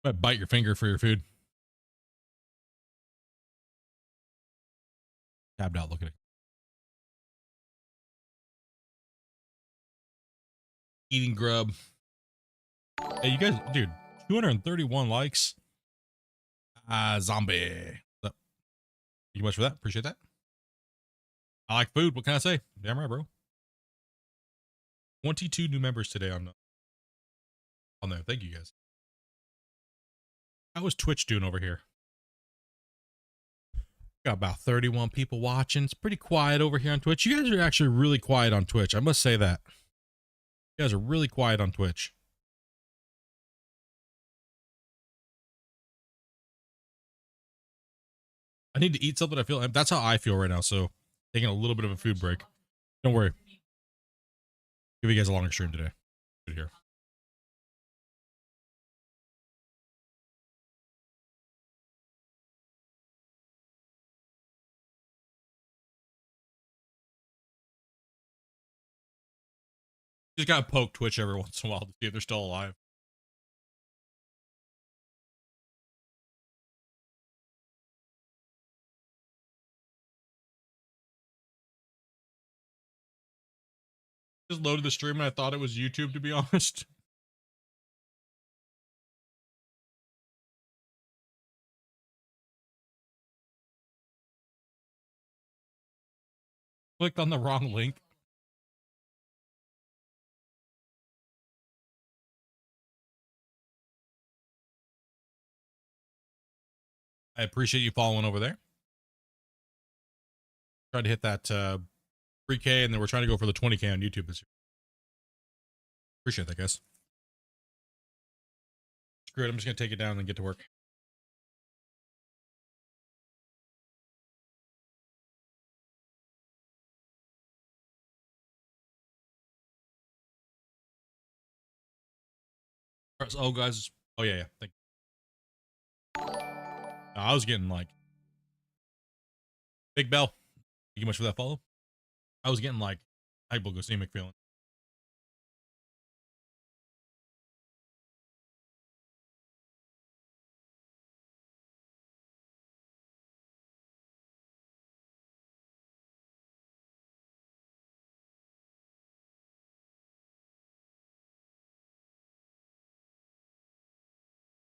Might bite your finger for your food. Tabbed out looking at it. eating grub. Hey, you guys, dude, 231 likes. Zombie. What's up? Thank you much for that. Appreciate that. I like food. What can I say? Damn right, bro. 22 new members today on there. Thank you guys. How was Twitch doing over here? Got about 31 people watching. It's pretty quiet over here on Twitch. You guys are actually really quiet on Twitch. I must say that. You guys are really quiet on Twitch. I need to eat something. I feel that's how I feel right now. So taking a little bit of a food break. Don't worry. Give you guys a longer stream today. Good here. Just gotta poke Twitch every once in a while to see if they're still alive. Just loaded the stream and I thought it was YouTube, to be honest. Clicked on the wrong link. I appreciate you following over there. Tried to hit that 3K and then we're trying to go for the 20K on YouTube this year. Appreciate that, guys. Screw it. I'm just going to take it down and get to work. Oh, guys. Oh, yeah. Thank you. I was getting like Big Bell. Thank you much for that follow. I was getting like hypoglycemic feeling.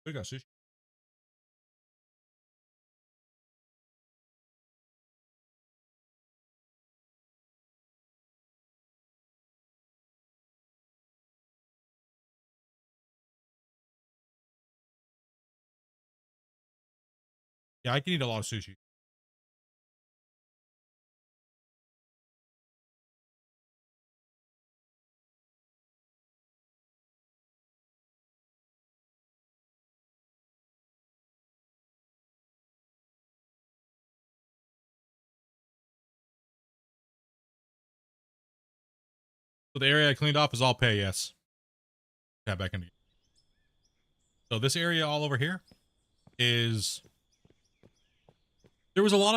We got sushi. Yeah, I can eat a lot of sushi. So the area I cleaned off is all pay, yes. Tap back into. So this area all over here is there was a lot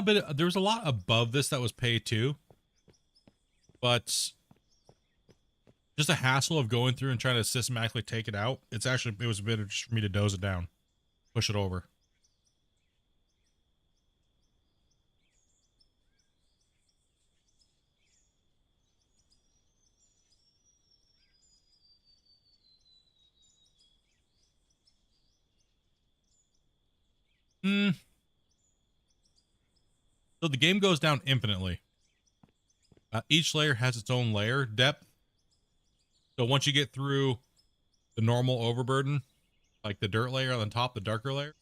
above this that was pay too. But just a hassle of going through and trying to systematically take it out. It was better just for me to doze it down. Push it over. So the game goes down infinitely. Each layer has its own layer depth. So once you get through the normal overburden, like the dirt layer on the top, the darker layer,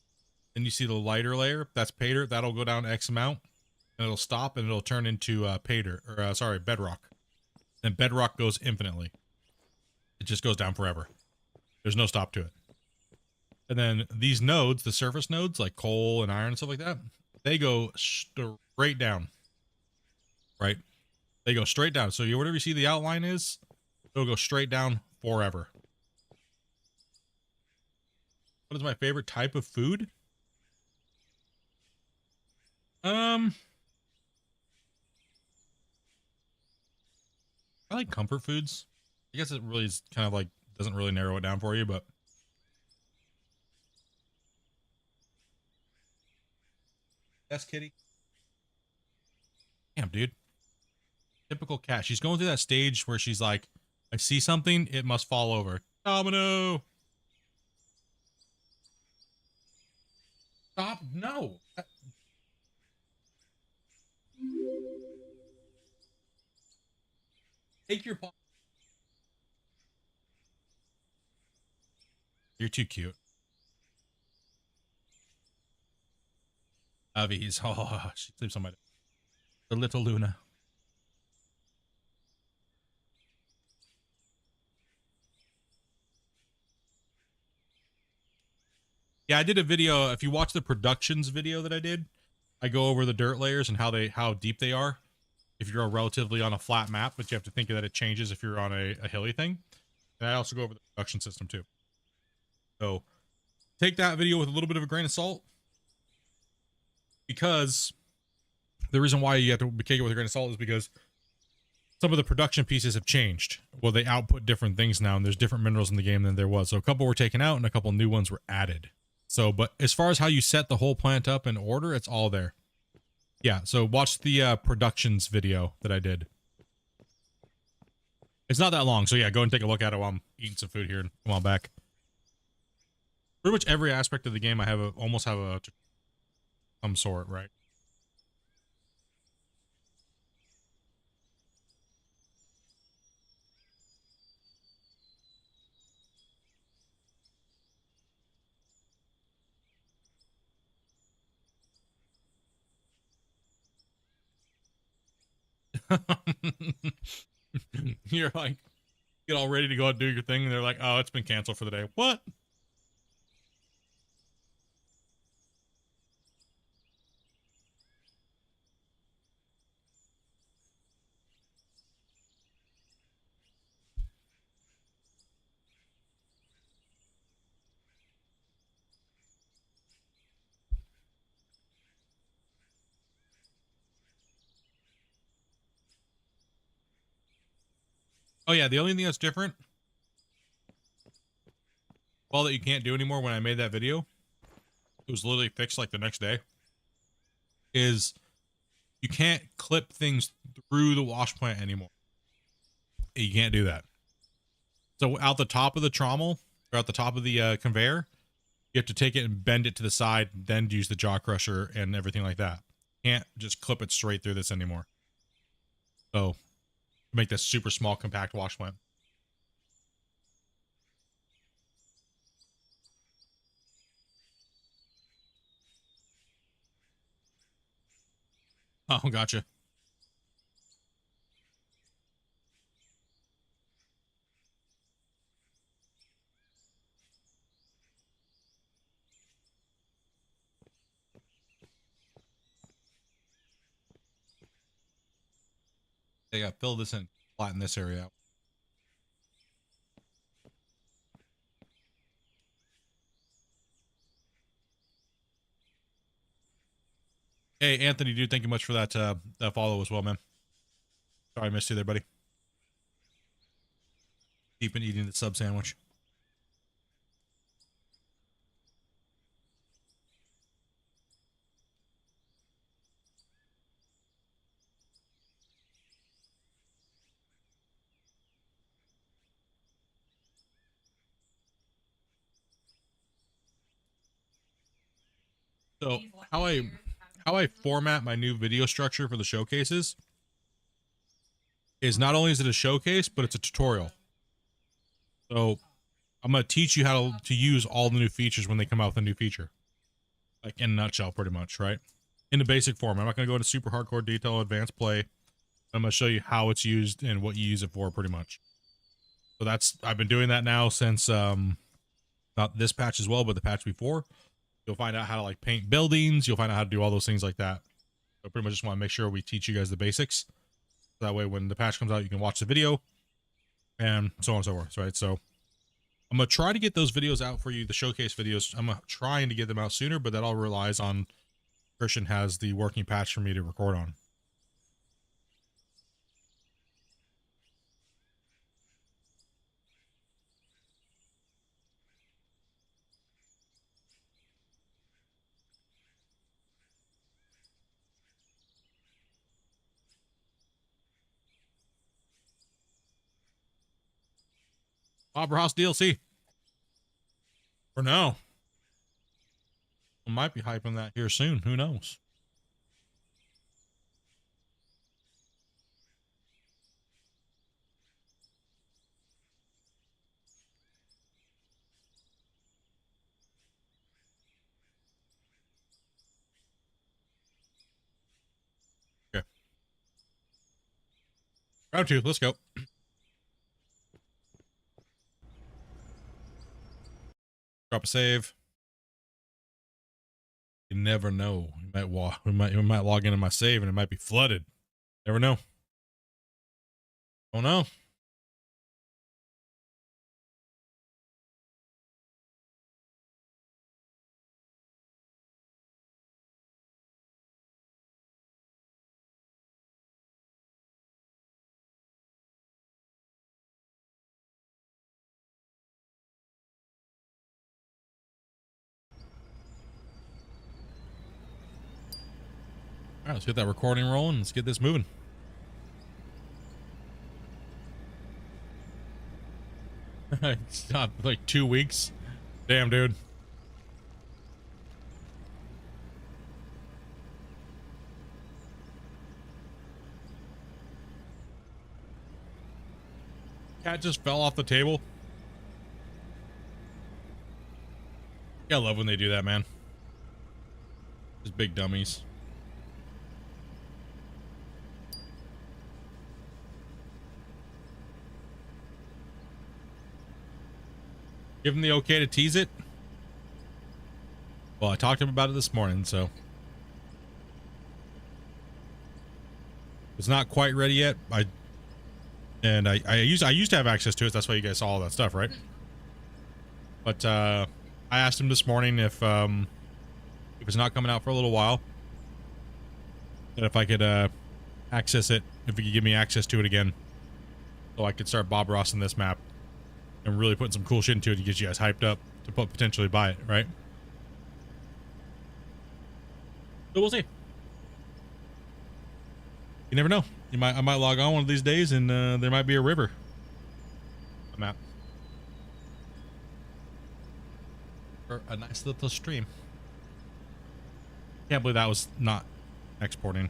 then you see the lighter layer, that's pay dirt, that'll go down X amount, and it'll stop and it'll turn into pay dirt, or bedrock. And bedrock goes infinitely. It just goes down forever. There's no stop to it. And then these nodes, the surface nodes, like coal and iron and stuff like that, they go straight down. Right? They go straight down. So whatever you see the outline is, it'll go straight down forever. What is my favorite type of food? I like comfort foods. I guess it really is kind of like, doesn't really narrow it down for you, but. Yes, kitty. Damn, dude. Typical cat. She's going through that stage where she's like I see something, it must fall over. Domino! Stop, no! Take your paw. You're too cute. Avi's, oh, she sleeps on my... The little Luna. Yeah, I did a video. If you watch the productions video that I did, I go over the dirt layers and how deep they are. If you're relatively on a flat map, but you have to think that it changes if you're on a hilly thing. And I also go over the production system too. So take that video with a little bit of a grain of salt, because the reason why you have to take it with a grain of salt is because some of the production pieces have changed. Well, they output different things now, and there's different minerals in the game than there was. So a couple were taken out and a couple new ones were added. So, but as far as how you set the whole plant up in order, it's all there. Yeah, so watch the productions video that I did. It's not that long, so yeah, go and take a look at it while I'm eating some food here and come on back. Pretty much every aspect of the game I have almost have a some sort, right? You're like, get all ready to go out and do your thing, and they're like, oh, it's been canceled for the day. What? Oh yeah, the only thing that's different, well, that you can't do anymore when I made that video, it was literally fixed like the next day, is you can't clip things through the wash plant anymore. You can't do that. So out the top of the trommel, or out the top of the conveyor, you have to take it and bend it to the side, then use the jaw crusher and everything like that. Can't just clip it straight through this anymore. So make this super small, compact wash plant. Oh, gotcha. They got fill this in, flatten this area out. Hey, Anthony, dude, thank you much for that that follow as well, man. Sorry I missed you there, buddy. Deep in eating the sub sandwich. So how I format my new video structure for the showcases is not only is it a showcase, but it's a tutorial. So I'm gonna teach you how to use all the new features when they come out with a new feature. Like in a nutshell, pretty much, right? In the basic form. I'm not gonna go into super hardcore detail, advanced play. I'm gonna show you how it's used and what you use it for, pretty much. So that's, I've been doing that now since not this patch as well, but the patch before. You'll find out how to like paint buildings. You'll find out how to do all those things like that. So pretty much just want to make sure we teach you guys the basics. So that way when the patch comes out, you can watch the video and so on and so forth, right? So I'm going to try to get those videos out for you, the showcase videos. I'm trying to get them out sooner, but that all relies on Christian has the working patch for me to record on. Bob Ross DLC. For now. We might be hyping that here soon. Who knows? Okay. Round 2. Let's go. Drop a save. You never know. We might log into my save and it might be flooded. Never know. Don't know. All right, let's get that recording rolling. Let's get this moving. It's not like 2 weeks. Damn, dude. Cat just fell off the table. Yeah, I love when they do that, man. Just big dummies. Give him the okay to tease it. Well, I talked to him about it this morning, so it's not quite ready yet. I used to have access to it. That's why you guys saw all that stuff, right? But I asked him this morning if it's not coming out for a little while, and if I could access it, if he could give me access to it again, so I could start Bob Ross in this map and really putting some cool shit into it to get you guys hyped up to potentially buy it, right? So we'll see. You never know. I might log on one of these days and there might be a river map or a nice little stream. Can't believe that was not exporting.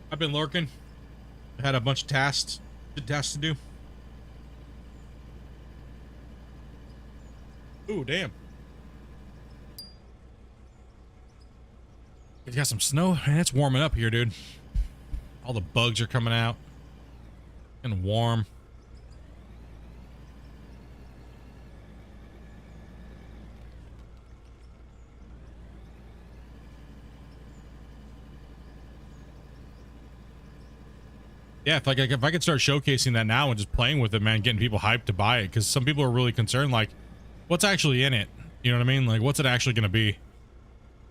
I've been lurking. I had a bunch of tasks to do. Ooh, damn. We got some snow, and it's warming up here, dude. All the bugs are coming out. And warm. Yeah, if I could start showcasing that now and just playing with it, man, getting people hyped to buy it, because some people are really concerned, like, what's actually in it? You know what I mean? Like, what's it actually going to be?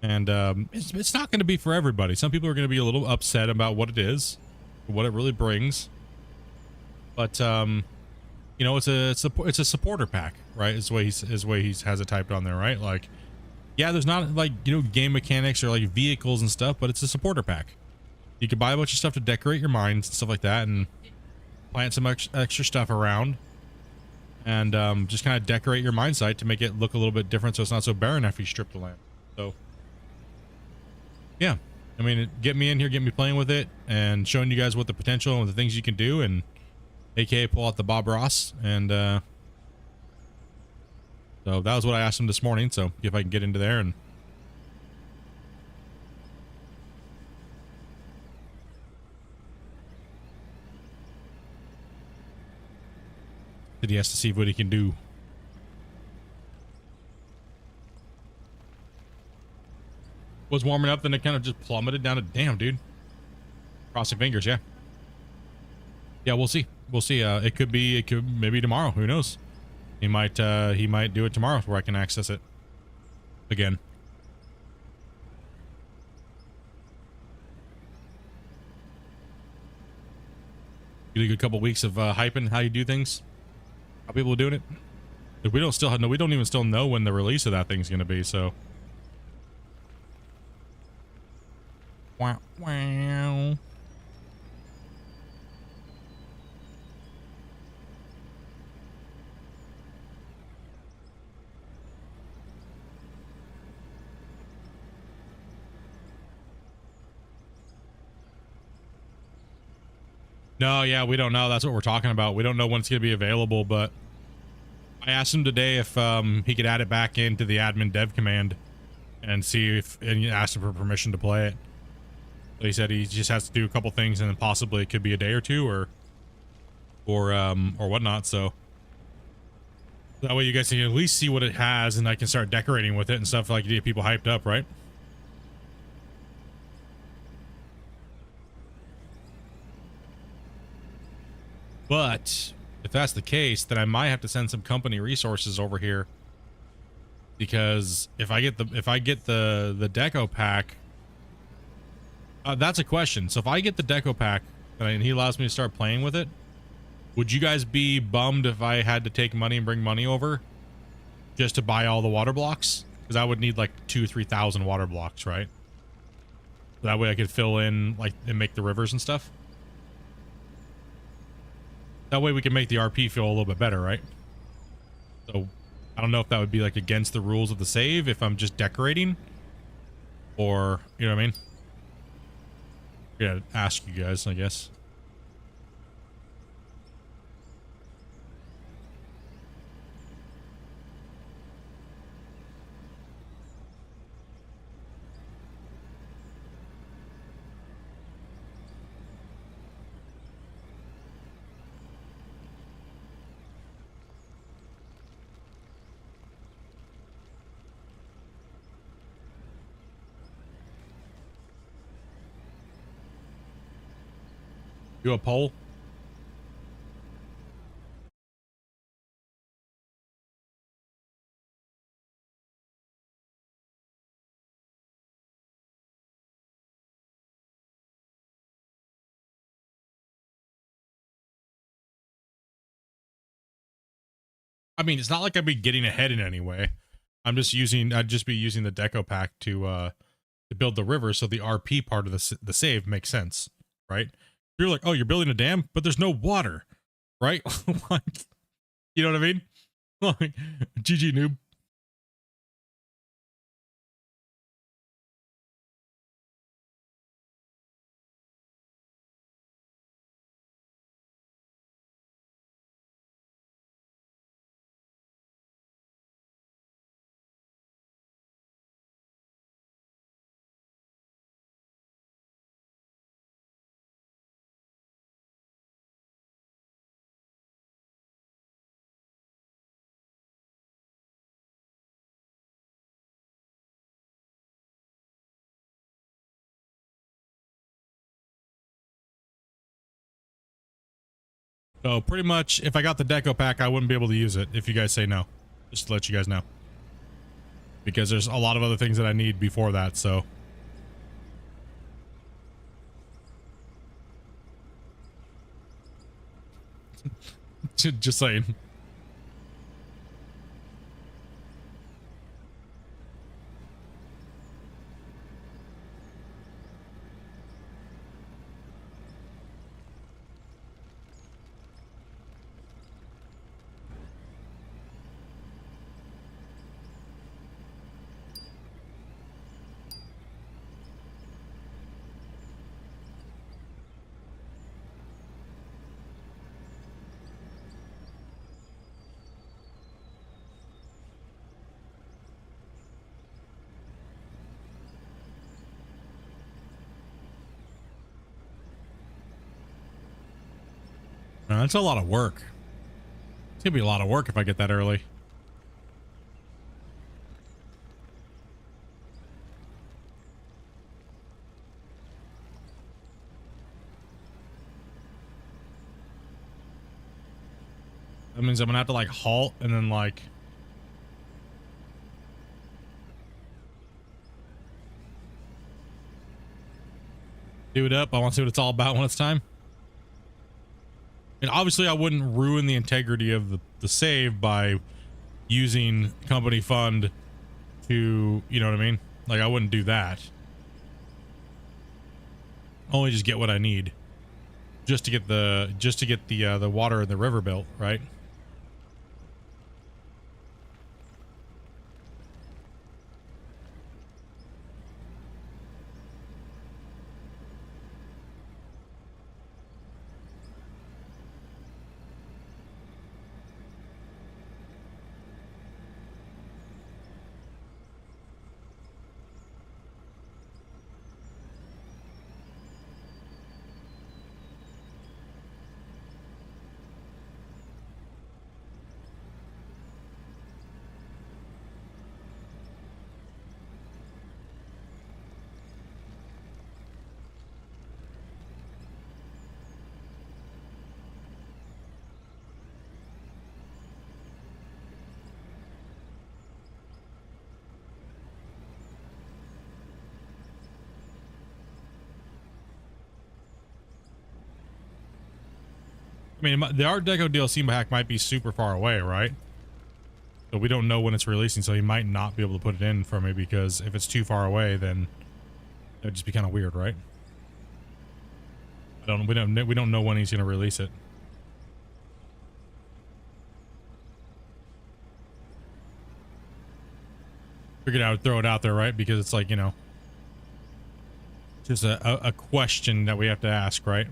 And it's not going to be for everybody. Some people are going to be a little upset about what it is, what it really brings. But you know, it's a supporter pack, right? Is the way he has it typed on there, right? Like, yeah, there's not like, you know, game mechanics or like vehicles and stuff, but it's a supporter pack. You can buy a bunch of stuff to decorate your mines and stuff like that, and plant some extra stuff around, and just kind of decorate your mine site to make it look a little bit different, so it's not so barren after you strip the land. So, yeah, I mean, get me in here, get me playing with it, and showing you guys what the potential and the things you can do, and AKA pull out the Bob Ross, and so that was what I asked him this morning. So if I can get into there and. He has to see what he can do. Was warming up, then it kind of just plummeted down to damn, dude. Crossing fingers, yeah. Yeah, we'll see. We'll see. It could maybe tomorrow. Who knows? He might do it tomorrow where I can access it again. Get a good couple weeks of hyping how you do things, how people are doing it. If we don't still have, no, we don't even still know when the release of that thing's going to be. So. Wow. Wow. No, yeah, we don't know. That's what we're talking about. We don't know when it's going to be available, but I asked him today if he could add it back into the admin dev command and see if, and asked him for permission to play it. But he said he just has to do a couple things and then possibly it could be a day or two or whatnot. So that way you guys can at least see what it has and I can start decorating with it and stuff like to get people hyped up, right? But if that's the case, then I might have to send some company resources over here, because if I get the deco pack, that's a question. So if I get the deco pack and he allows me to start playing with it, would you guys be bummed if I had to take money and bring money over just to buy all the water blocks? Because I would need like 2,000 or 3,000 water blocks, right? That way I could fill in like and make the rivers and stuff. That way we can make the RP feel a little bit better, right? So I don't know if that would be like against the rules of the save if I'm just decorating, or you know what I mean? Yeah, ask you guys, I guess. Do a poll. I mean, it's not like I'd be getting ahead in any way. I'd just be using the deco pack to build the river, so the RP part of the save makes sense, right? You're like, oh, you're building a dam, but there's no water, right? Like, you know what I mean? Like, GG noob. So pretty much, if I got the deco pack, I wouldn't be able to use it if you guys say no. Just to let you guys know. Because there's a lot of other things that I need before that, so. Just saying. That's a lot of work. It's gonna be a lot of work if I get that early. That means I'm gonna have to like halt and then like do it up. I want to see what it's all about when it's time. And obviously I wouldn't ruin the integrity of the save by using company fund to, you know what I mean? Like I wouldn't do that. Only just get what I need. Just to get the water in the river built, right? I mean, the Art Deco DLC hack might be super far away, right? So we don't know when it's releasing, so he might not be able to put it in for me because if it's too far away, then it'd just be kind of weird, right? We don't know when he's gonna release it. Figured I would throw it out there, right? Because it's like, you know, just a question that we have to ask, right?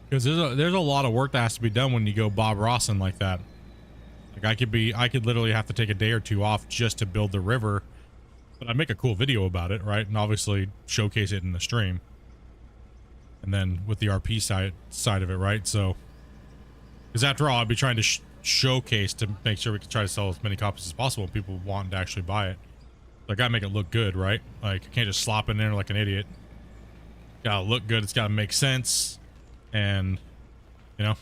Because there's a lot of work that has to be done when you go Bob Rossin like that. Like I could literally have to take a day or two off just to build the river, but I'd make a cool video about it, right? And obviously showcase it in the stream. And then with the RP side of it, right? So, because after all, I'd be trying to showcase to make sure we can try to sell as many copies as possible. And people want to actually buy it. So I gotta make it look good, right? Like I can't just slop it in there like an idiot. Gotta look good. It's gotta make sense. And, you know,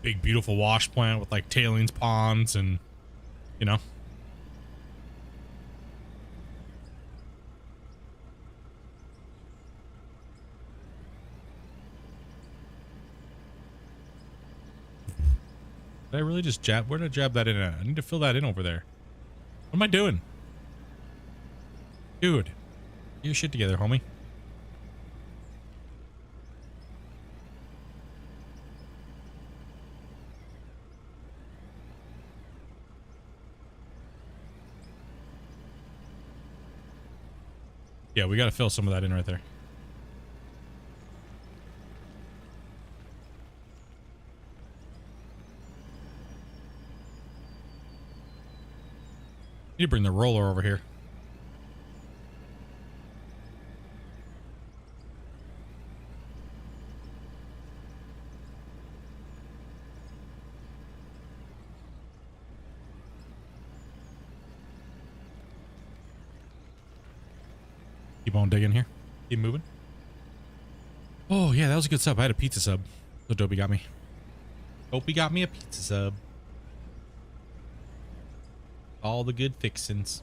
big, beautiful wash plant with like tailings ponds and, you know. Did I really just jab? Where did I jab that in at? I need to fill that in over there. What am I doing? Dude, get your shit together, homie. Yeah, we got to fill some of that in right there. Need to bring the roller over here. Keep on digging here. Keep moving. Oh, yeah, that was a good sub. I had a pizza sub. So Dopey got me. Dopey got me a pizza sub. All the good fixins.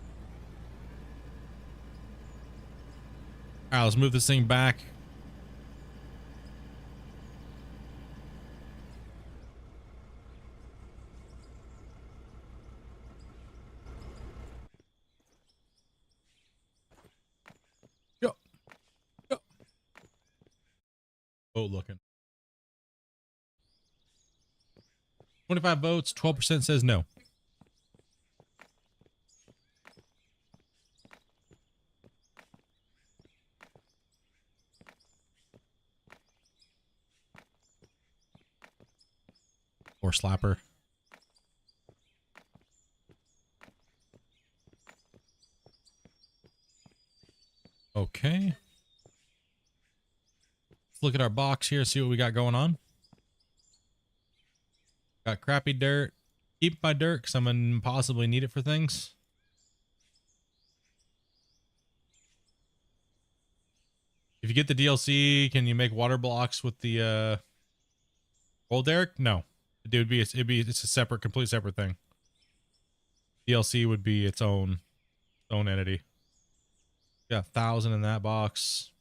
All right, let's move this thing back. Yo. Yo. Vote looking. 25 votes, 12% says no. Or slapper. Okay. Let's look at our box here, see what we got going on. Got crappy dirt. Keep my dirt because I'm gonna possibly need it for things. you get the DLC, can you make water blocks with the old Derek? No. It's a separate, complete separate thing. DLC would be its own entity. Got 1,000 in that box.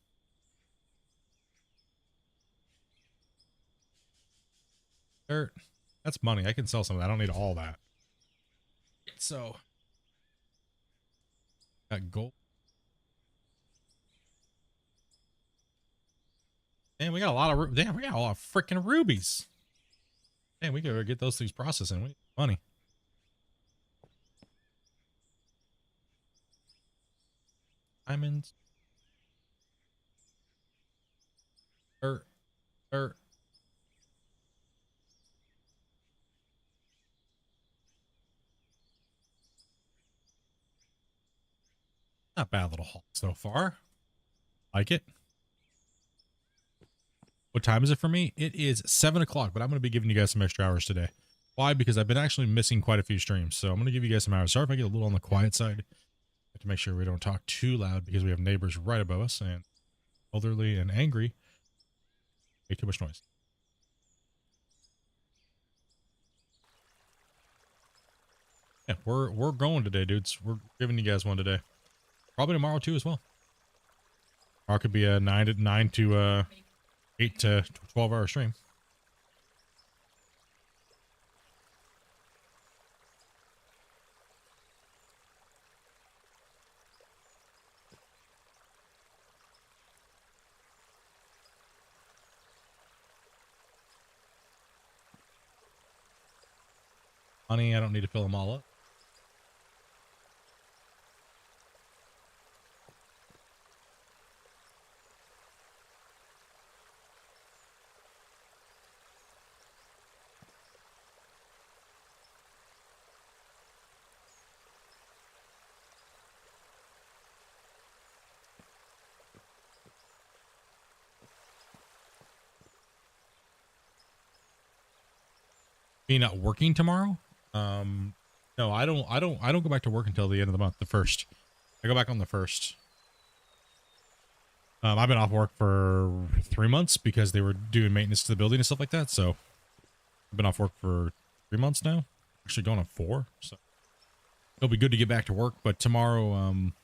Dirt. That's money. I can sell some of that. I don't need all that. So got gold. Man, we got a lot of damn, we got a lot of freaking rubies. Man, we gotta get those things processing. We need money. Diamonds. Dirt. Dirt. Not bad little haul so far. Like it. What time is it for me? It is 7 o'clock, but I'm going to be giving you guys some extra hours today. Why? Because I've been actually missing quite a few streams. So I'm going to give you guys some hours. Sorry if I get a little on the quiet side. I have to make sure we don't talk too loud because we have neighbors right above us and elderly and angry. Make too much noise. Yeah, we're going today, dudes. We're giving you guys one today. Probably tomorrow too as well. Tomorrow could be a 9 to 8 to 12 hour stream. Honey, I don't need to fill them all up. Me not working tomorrow? No, I don't go back to work until the end of the month, the 1st. I go back on the 1st. I've been off work for 3 months because they were doing maintenance to the building and stuff like that. So I've been off work for 3 months now. Actually going on 4. So it'll be good to get back to work. But tomorrow, I'm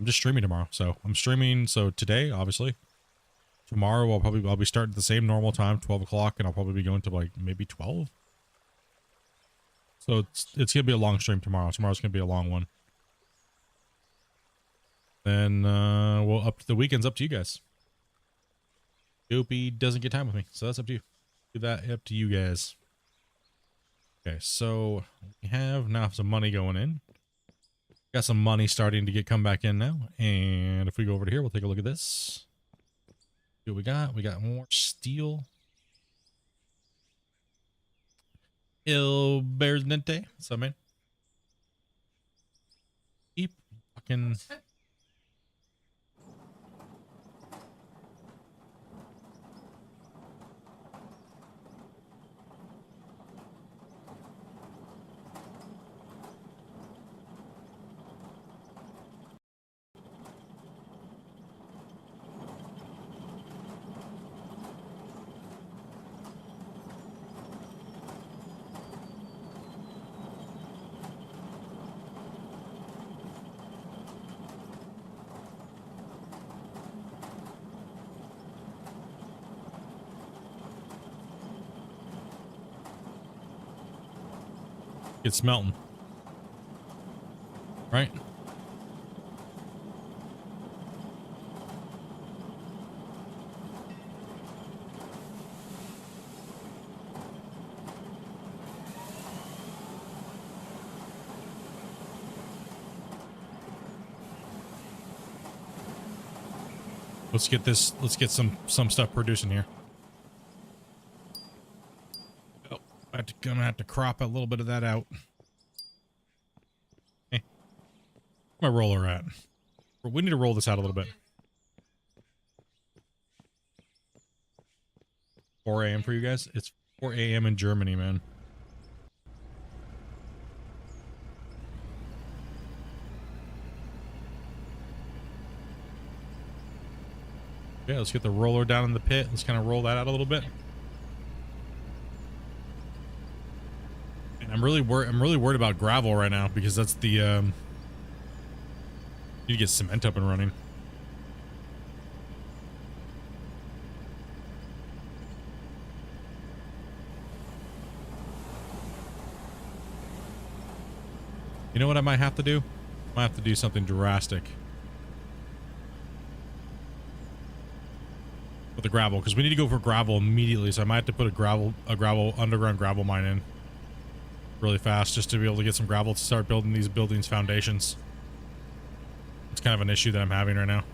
just streaming tomorrow. So I'm streaming. So today, obviously. Tomorrow I'll be starting at the same normal time, 12 o'clock, and I'll probably be going to like maybe 12. So it's gonna be a long stream tomorrow. Tomorrow's gonna be a long one. Then well, up to the weekend's up to you guys. Dopey doesn't get time with me, so that's up to you. Do that up to you guys. Okay, so we have now some money going in. Got some money starting to come back in now. And if we go over to here, we'll take a look at this. See what we got. We got more steel. Il Bersnente. What's up, man? Keep fucking. It's smelting. Right? Let's get some stuff producing here. Gonna have to crop a little bit of that out. Hey, where's my roller at? We need to roll this out a little bit. 4 a.m. for you guys? It's 4 a.m. in Germany, man. Yeah, let's get the roller down in the pit. Let's kind of roll that out a little bit. And I'm really worried about gravel right now because that's the need to get cement up and running. You know what I might have to do? I might have to do something drastic with the gravel, because we need to go for gravel immediately. So I might have to put a underground gravel mine in really fast just to be able to get some gravel to start building these buildings foundations. It's kind of an issue that I'm having right now.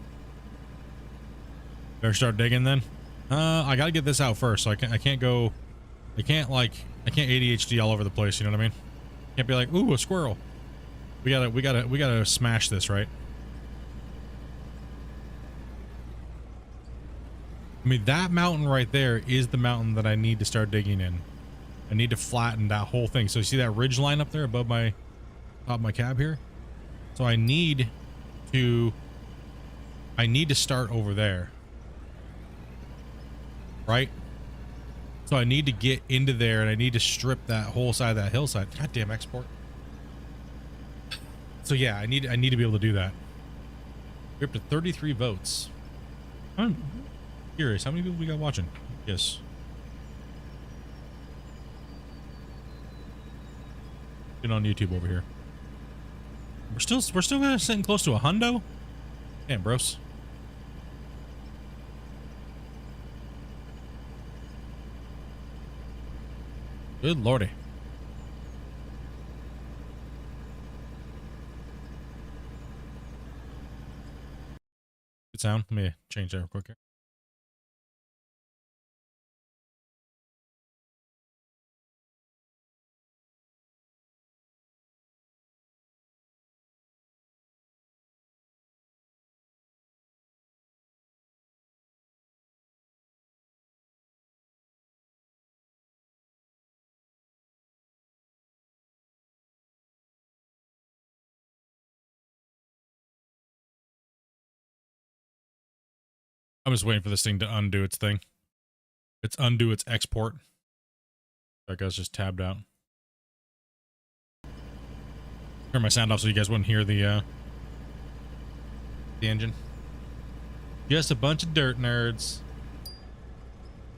Better start digging then. I gotta get this out first, so I can't ADHD all over the place. You know what I mean? Can't be like, ooh, a squirrel. We gotta smash this, right? I mean, that mountain right there is the mountain that I need to start digging in. I need to flatten that whole thing. So you see that ridge line up there above my top of my cab here? So I need to start over there. Right? So I need to get into there and I need to strip that whole side of that hillside. Goddamn export. So yeah, I need to be able to do that. We're up to 33 votes. I'm curious, how many people we got watching? Yes. Been on YouTube over here. We're still sitting close to a hundo. Damn, bros. Good lordy. Good sound. Let me change that real quick here. I'm just waiting for this thing to undo its thing. Undo its export. That guy's just tabbed out. Turn my sound off so you guys wouldn't hear the engine. Just a bunch of dirt nerds.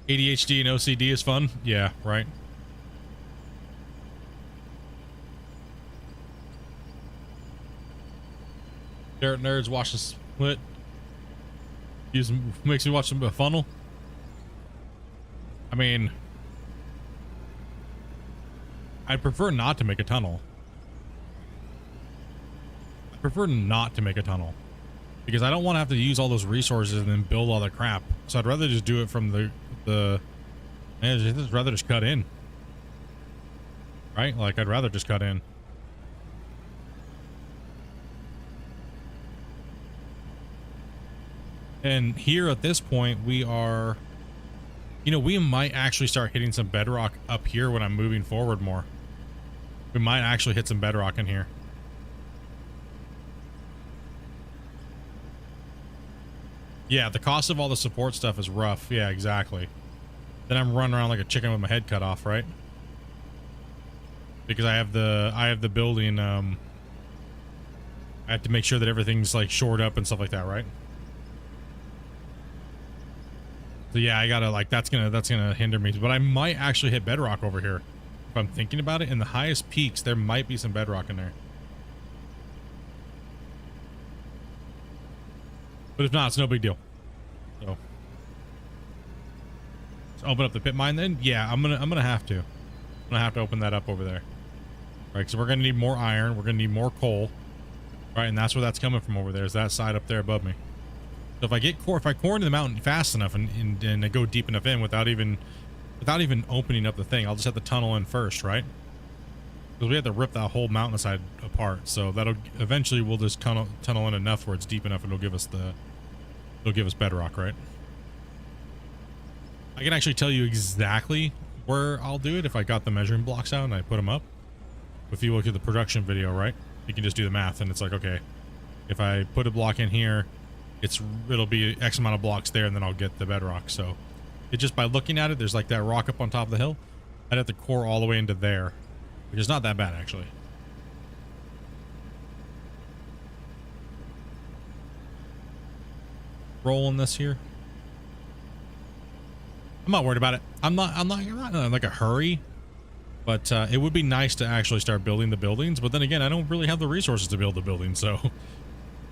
ADHD and OCD is fun? Yeah, right. Dirt nerds watch the split. Makes me watch some funnel. I mean, I'd prefer not to make a tunnel. I prefer not to make a tunnel because I don't want to have to use all those resources and then build all the crap. So I'd rather just do it from I'd rather just cut in. Right? Like, I'd rather just cut in. And here at this point, we are, you know, we might actually start hitting some bedrock up here when I'm moving forward more. We might actually hit some bedrock in here. Yeah, the cost of all the support stuff is rough. Yeah, exactly. Then I'm running around like a chicken with my head cut off, right? Because I have the building, I have to make sure that everything's like shored up and stuff like that, right? So yeah, I gotta, like, that's gonna hinder me. But I might actually hit bedrock over here if I'm thinking about it. In the highest peaks, there might be some bedrock in there. But if not, it's no big deal. So let's open up the pit mine then. Yeah, I'm gonna have to. I'm gonna have to open that up over there. Right, because we're gonna need more iron. We're gonna need more coal. Right, and that's where that's coming from over there. Is that side up there above me. So if I core into the mountain fast enough and I go deep enough in without even opening up the thing, I'll just have to tunnel in first, right? Because we have to rip that whole mountainside apart. So that'll eventually we'll just tunnel in enough where it's deep enough and it'll give us bedrock, right? I can actually tell you exactly where I'll do it if I got the measuring blocks out and I put them up. If you look at the production video, right? You can just do the math and it's like, okay, if I put a block in here it'll be X amount of blocks there, and then I'll get the bedrock. So it just by looking at it, there's like that rock up on top of the hill. I'd have to core all the way into there, which is not that bad actually. Rolling this here. I'm not worried about it. I'm not in like a hurry, but it would be nice to actually start building the buildings. But then again, I don't really have the resources to build the building, so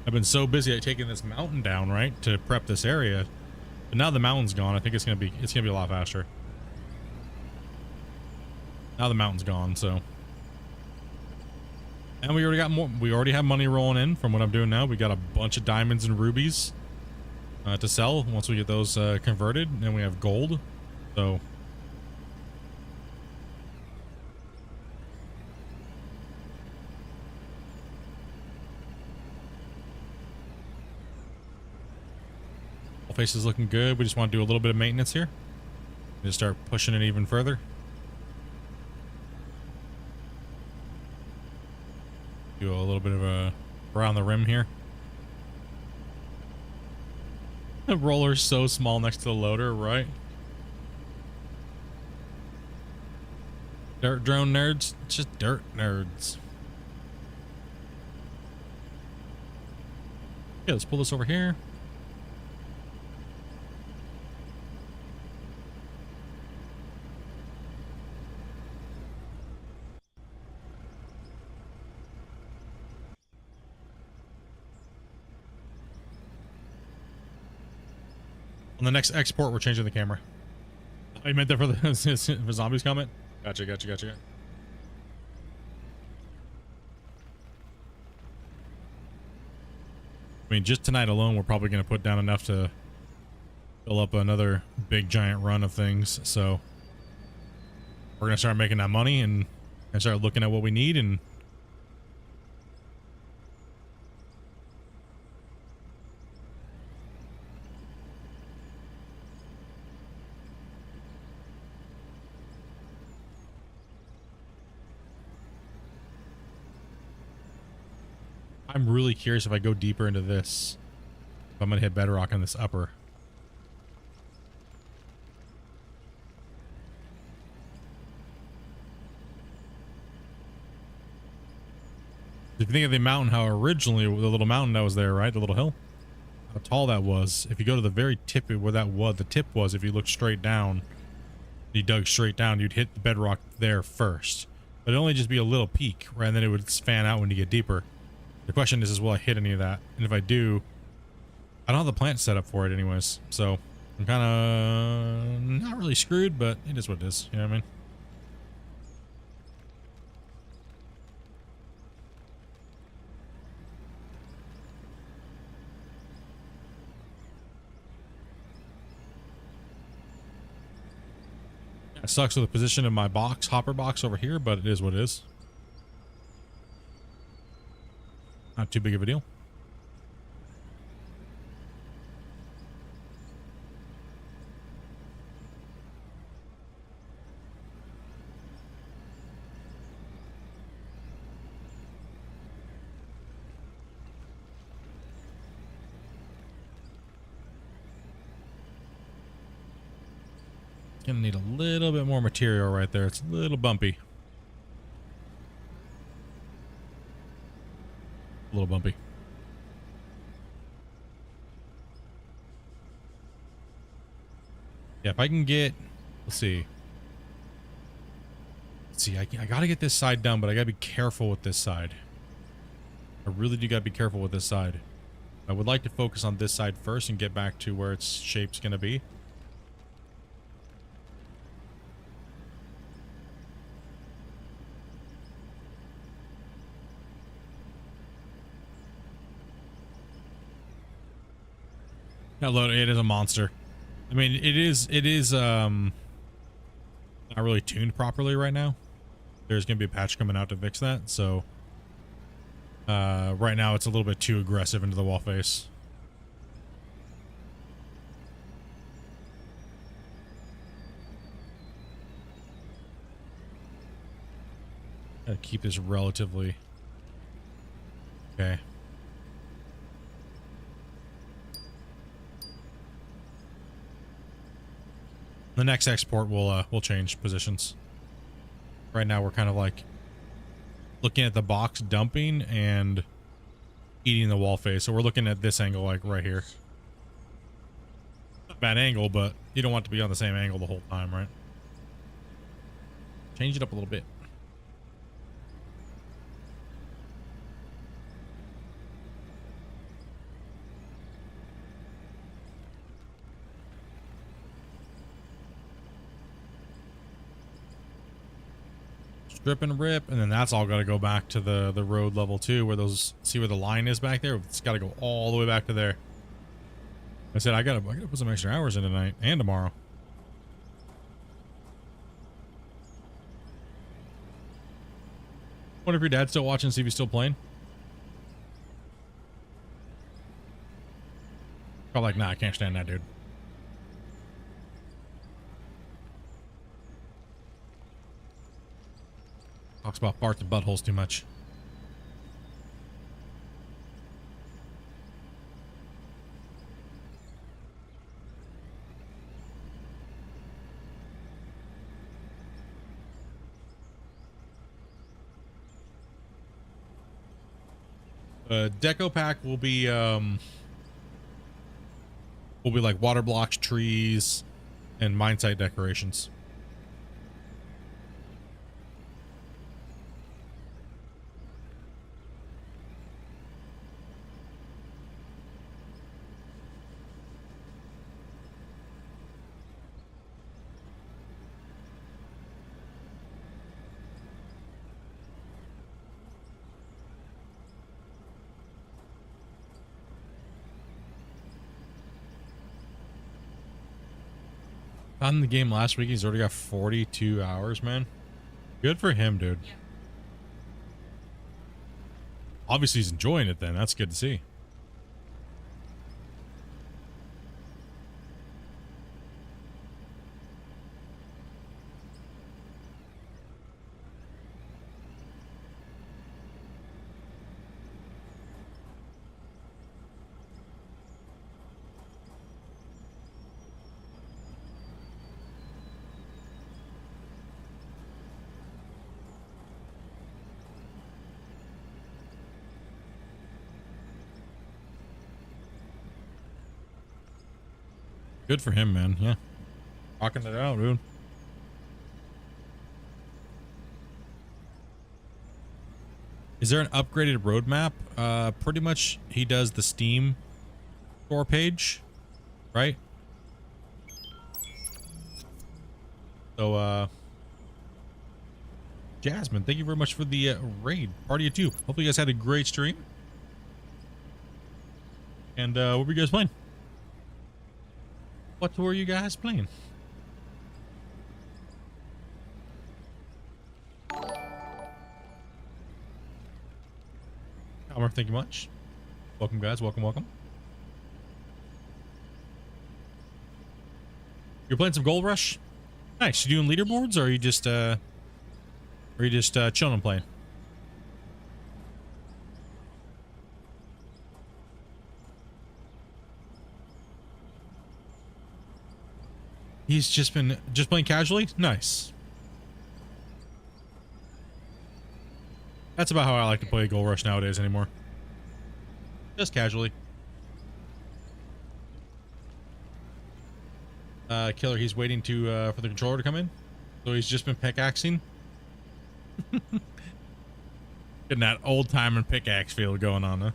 I've been so busy at taking this mountain down, right, to prep this area. But now the mountain's gone. I think it's gonna be a lot faster. Now the mountain's gone, so. And we already got more. We already have money rolling in from what I'm doing now. We got a bunch of diamonds and rubies to sell once we get those converted, and we have gold. So whole face is looking good. We just want to do a little bit of maintenance here. Just start pushing it even further. Do a little bit of a around the rim here. The roller's so small next to the loader, right? Dirt drone nerds, just dirt nerds. Okay, let's pull this over here. On the next export, we're changing the camera. Oh, you meant that for the for zombies comment? Gotcha. I mean, just tonight alone, we're probably going to put down enough to fill up another big giant run of things. So we're going to start making that money and start looking at what we need. And I'm really curious if I go deeper into this, if I'm going to hit bedrock on this upper. If you think of the mountain, how originally the little mountain that was there, right? The little hill, how tall that was. If you go to the very tip of where that was, the tip was, if you look straight down, you dug straight down, you'd hit the bedrock there first. But it'd only just be a little peak, right? And then it would fan out when you get deeper. The question is will I hit any of that? And if I do, I don't have the plant set up for it anyways. So I'm kind of not really screwed, but it is what it is. You know what I mean? It sucks with the position of my box, hopper box over here, but it is what it is. Not too big of a deal. Gonna need a little bit more material right there. It's a little bumpy. A little bumpy. Yeah, if I can get, let's see, I gotta get this side done, but I gotta be careful with this side. I really do gotta be careful with this side. I would like to focus on this side first and get back to where its shape's gonna be. That load, it is a monster. I mean, it is not really tuned properly right now. There's gonna be a patch coming out to fix that, so right now it's a little bit too aggressive into the wall face. Gotta keep this relatively okay. The next export we'll change positions. Right now we're kind of like looking at the box dumping and eating the wall face. So we're looking at this angle, like right here. Not a bad angle, but you don't want to be on the same angle the whole time, right? Change it up a little bit. Strip and rip, and then that's all got to go back to the road level too, where those, see where the line is back there. It's got to go all the way back to there. I said I gotta put some extra hours in tonight and tomorrow. Wonder if your dad's still watching, see if he's still playing. Probably like, nah, I can't stand that dude. Talks about farts and buttholes too much. Deco pack will be like water blocks, trees, and mine site decorations. On the game last week, he's already got 42 hours, man. Good for him, dude. Yeah. Obviously, he's enjoying it then. That's good to see. Good for him, man. Yeah. Rocking it out, dude. Is there an upgraded roadmap? Pretty much he does the Steam store page, right? So, Jasmine, thank you very much for the raid. Party of two. Hopefully you guys had a great stream. And what were you guys playing? What were you guys playing? Elmer, thank you much. Welcome, guys. Welcome, welcome. You're playing some Gold Rush? Nice. You doing leaderboards, or are you just chilling and playing? He's just playing casually? Nice. That's about how I like to play Gold Rush nowadays anymore. Just casually. Killer, he's waiting to for the controller to come in. So he's just been pickaxing. Getting that old time and pickaxe feel going on, huh?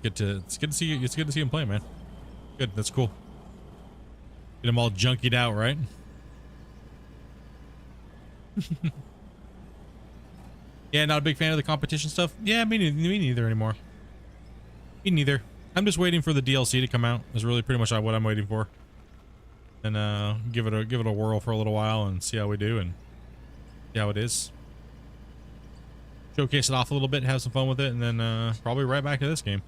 It's good to see you. It's good to see him play, man. Good, that's cool. Get him all junkied out, right? Yeah, not a big fan of the competition stuff. Yeah, me neither anymore. Me neither. I'm just waiting for the DLC to come out. Is really pretty much what I'm waiting for. And give it a whirl for a little while and see how we do and see how it is. Showcase it off a little bit, have some fun with it, and then probably right back to this game.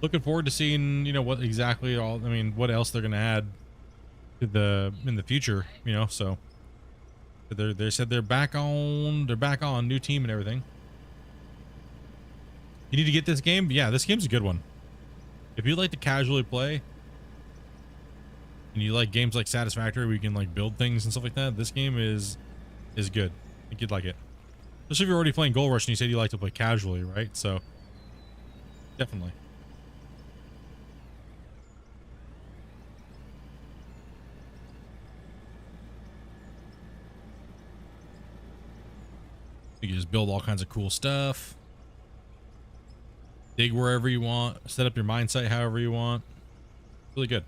Looking forward to seeing, you know, what exactly what else they're gonna add to in the future, you know. So they said they're back on new team and everything. You need to get this game. Yeah, this game's a good one. If you like to casually play and you like games like Satisfactory where you can like build things and stuff like that, this game is good. I think you'd like it. Especially if you're already playing Gold Rush and you said you like to play casually, right? So definitely. You can just build all kinds of cool stuff. Dig wherever you want. Set up your mine site however you want. Really good.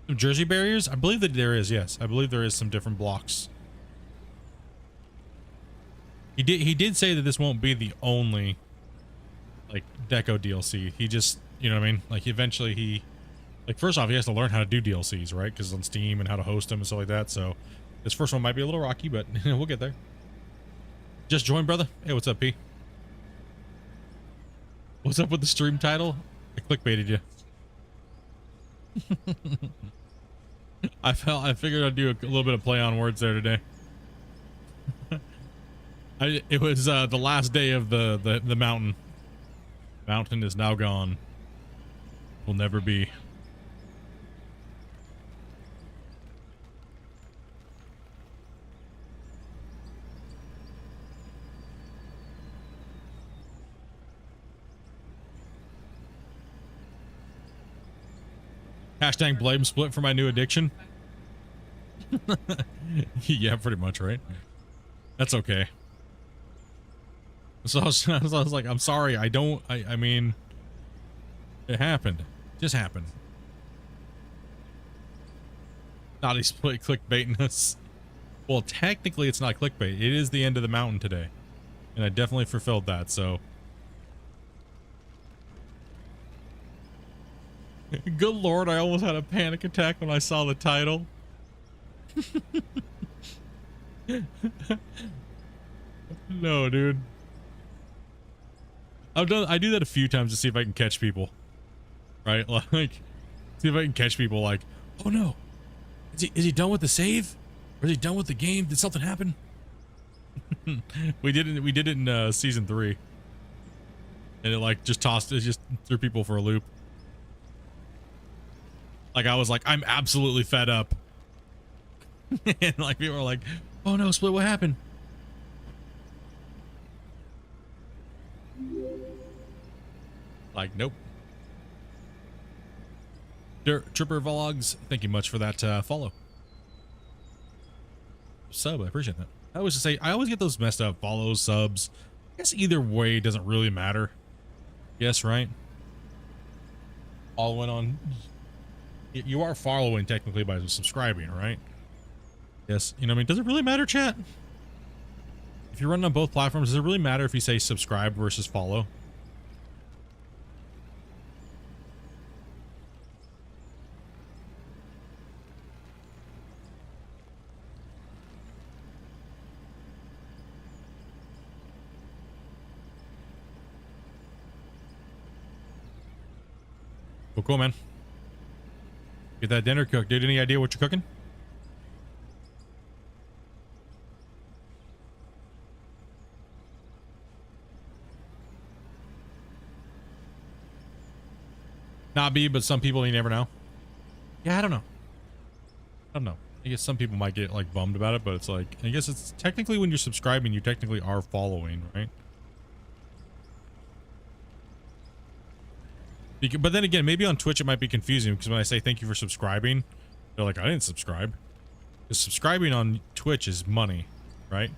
Some Jersey barriers? I believe that there is, yes. I believe there is some different blocks. He did say that this won't be the only like Deco DLC. He just, you know what I mean? Like eventually he, like first off he has to learn how to do DLCs, right? Because on Steam and how to host them and stuff like that. So this first one might be a little rocky, but we'll get there. Just joined, brother. Hey, what's up, P? What's up with the stream title? I clickbaited you. I figured I'd do a little bit of play on words there today. It was the last day of the mountain. Mountain is now gone. Will never be. Hashtag blame split for my new addiction. Yeah, pretty much, right? That's okay. So I was like, I'm sorry. I mean, it happened. Just happened. Naughty split clickbaiting us. Well, technically it's not clickbait. It is the end of the mountain today. And I definitely fulfilled that, so. Good Lord, I almost had a panic attack when I saw the title. No, dude. I do that a few times to see if I can catch people. Right? Like, see if I can catch people like, oh no. Is he done with the save? Or is he done with the game? Did something happen? We did it in season 3. And it just threw people for a loop. Like I was like, I'm absolutely fed up. And like people were like, oh no, Split, what happened? Like, nope. Tripper Vlogs, thank you much for that follow. Sub, I appreciate that. I always say, I always get those messed up follows, subs. I guess either way doesn't really matter. Yes, right? All went on. You are following technically by subscribing, right? Yes. You know what I mean? Does it really matter, chat? If you're running on both platforms, does it really matter if you say subscribe versus follow? Well, cool, man. Get that dinner cooked, dude. Any idea what you're cooking? Not me, but some people, you never know. Yeah, I don't know. I don't know. I guess some people might get like bummed about it, but it's like, I guess it's technically when you're subscribing, you technically are following, right? But then again, maybe on Twitch it might be confusing because when I say thank you for subscribing, they're like, I didn't subscribe. Because subscribing on Twitch is money, right?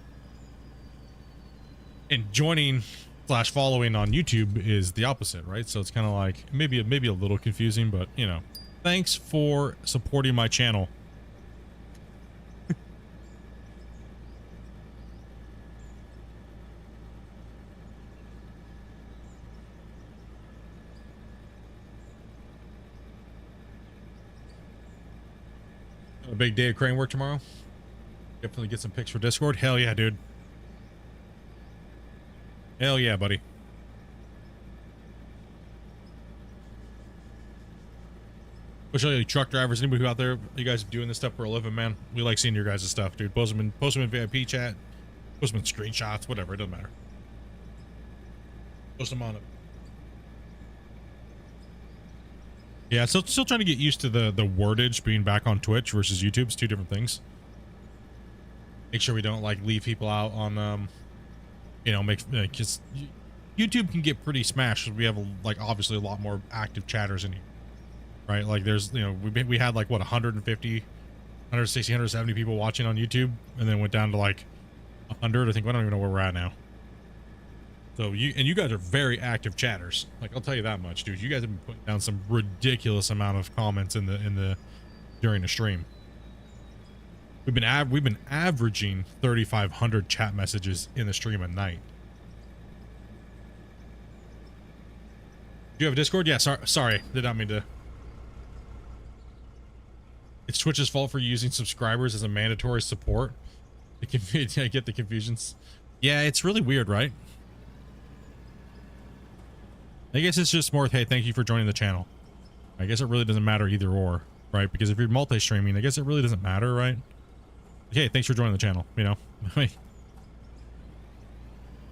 And joining / following on YouTube is the opposite, right? So it's kind of like maybe a little confusing, but you know, thanks for supporting my channel. A big day of crane work tomorrow. Definitely get some pics for Discord. Hell yeah, dude. Hell yeah, buddy. A Especially truck drivers, anybody who out there, you guys doing this stuff for a living, man. We like seeing your guys' stuff, dude. Post them in VIP chat, post them in screenshots, whatever. It doesn't matter. Post them on it. Yeah, still trying to get used to the wordage being back on Twitch versus YouTube. It's two different things. Make sure we don't like leave people out on, you know, because YouTube can get pretty smashed. We have like obviously a lot more active chatters in here, right? Like there's, you know, we had like what 150, 160, 170 people watching on YouTube, and then went down to like 100. I think I don't even know where we're at now. So you guys are very active chatters. Like I'll tell you that much, dude. You guys have been putting down some ridiculous amount of comments during the stream. We've been averaging 3,500 chat messages in the stream a night. Do you have a Discord? Yeah, sorry. Did not mean to. It's Twitch's fault for using subscribers as a mandatory support. I get the confusions. Yeah, it's really weird, right? I guess it's just more, hey, thank you for joining the channel. I guess it really doesn't matter either or, right? Because if you're multi-streaming, I guess it really doesn't matter, right? Hey, thanks for joining the channel, you know?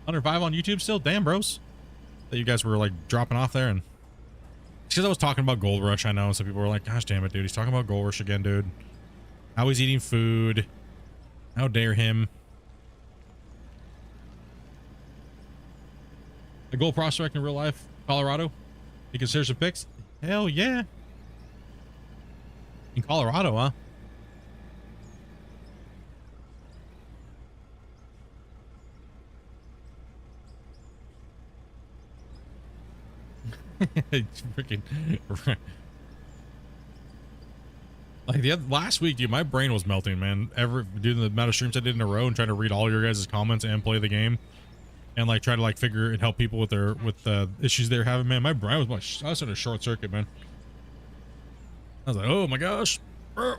105 on YouTube still? Damn, bros. That you guys were like dropping off there, and because I was talking about Gold Rush, I know, and some people were like, gosh damn it, dude, he's talking about Gold Rush again, dude. How he's eating food. How dare him. A gold prospect in real life, Colorado? You consider some picks? Hell yeah. In Colorado, huh? Freaking like last week, dude, my brain was melting, man. Doing the amount of streams I did in a row and trying to read all your guys' comments and play the game and like try to like figure and help people with the issues they're having, man. My brain was I was in a short circuit, man. I was like, oh my gosh. So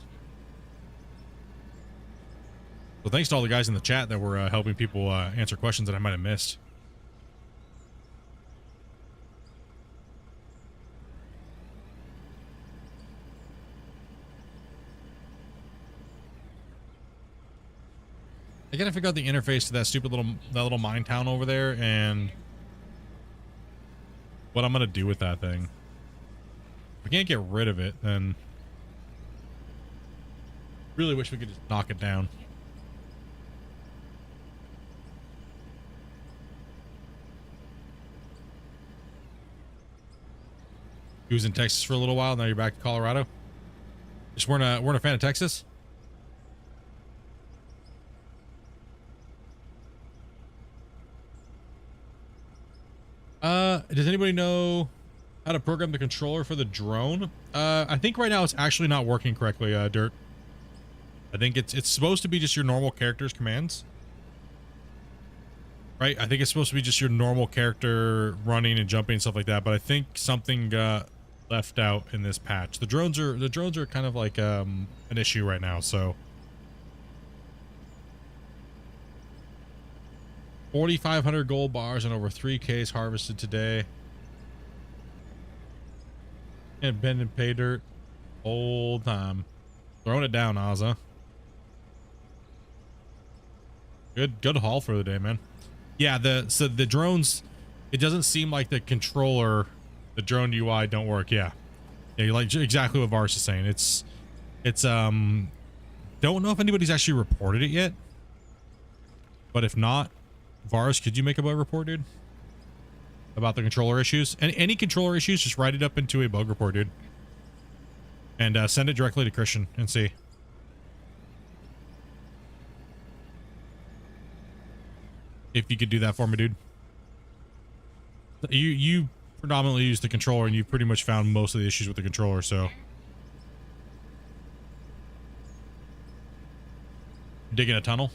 thanks to all the guys in the chat that were helping people answer questions that I might have missed. I gotta figure out the interface to that stupid little mine town over there and what I'm gonna do with that thing. If I can't get rid of it, then really wish we could just knock it down. He was in Texas for a little while. Now you're back to Colorado. Just weren't a fan of Texas. Does anybody know how to program the controller for the drone? I think right now it's actually not working correctly, Dirt. I think it's supposed to be just your normal character's commands. Right? I think it's supposed to be just your normal character running and jumping and stuff like that, but I think something got left out in this patch. The drones are kind of like an issue right now, so 4,500 gold bars and over 3Ks harvested today. And bend and pay dirt. Whole time. Throwing it down, Ozza. Good haul for the day, man. Yeah, so the drones, it doesn't seem like the controller, the drone UI don't work. Yeah. Yeah, you like exactly what Vars is saying. It's don't know if anybody's actually reported it yet. But if not, Vars, could you make a bug report, dude? About the controller issues? And any controller issues, just write it up into a bug report, dude. And send it directly to Christian and see. If you could do that for me, dude. You predominantly use the controller and you pretty much found most of the issues with the controller, so. Digging a tunnel?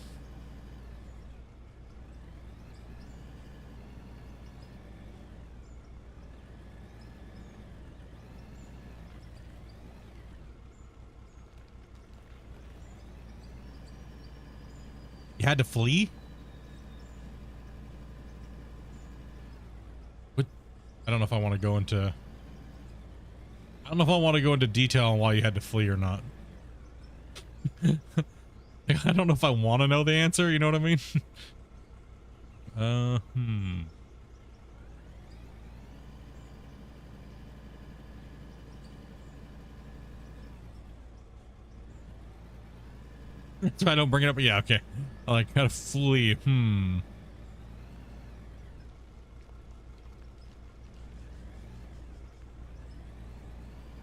You had to flee? What? I don't know if I want to go into... I don't know if I want to go into detail on why you had to flee or not. I don't know if I want to know the answer, you know what I mean? That's why I don't bring it up. Yeah, okay. I like gotta flee.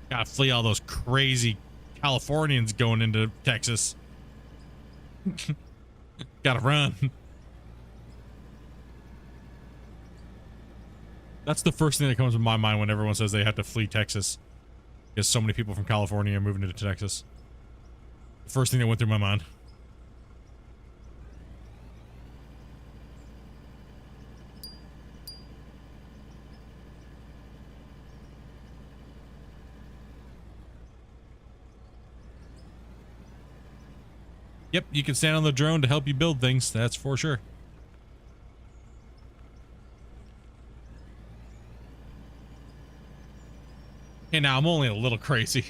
Gotta flee all those crazy Californians going into Texas. Gotta run. That's the first thing that comes to my mind when everyone says they have to flee Texas. Because so many people from California are moving to Texas. The first thing that went through my mind. Yep, you can stand on the drone to help you build things, that's for sure. Hey, now I'm only a little crazy.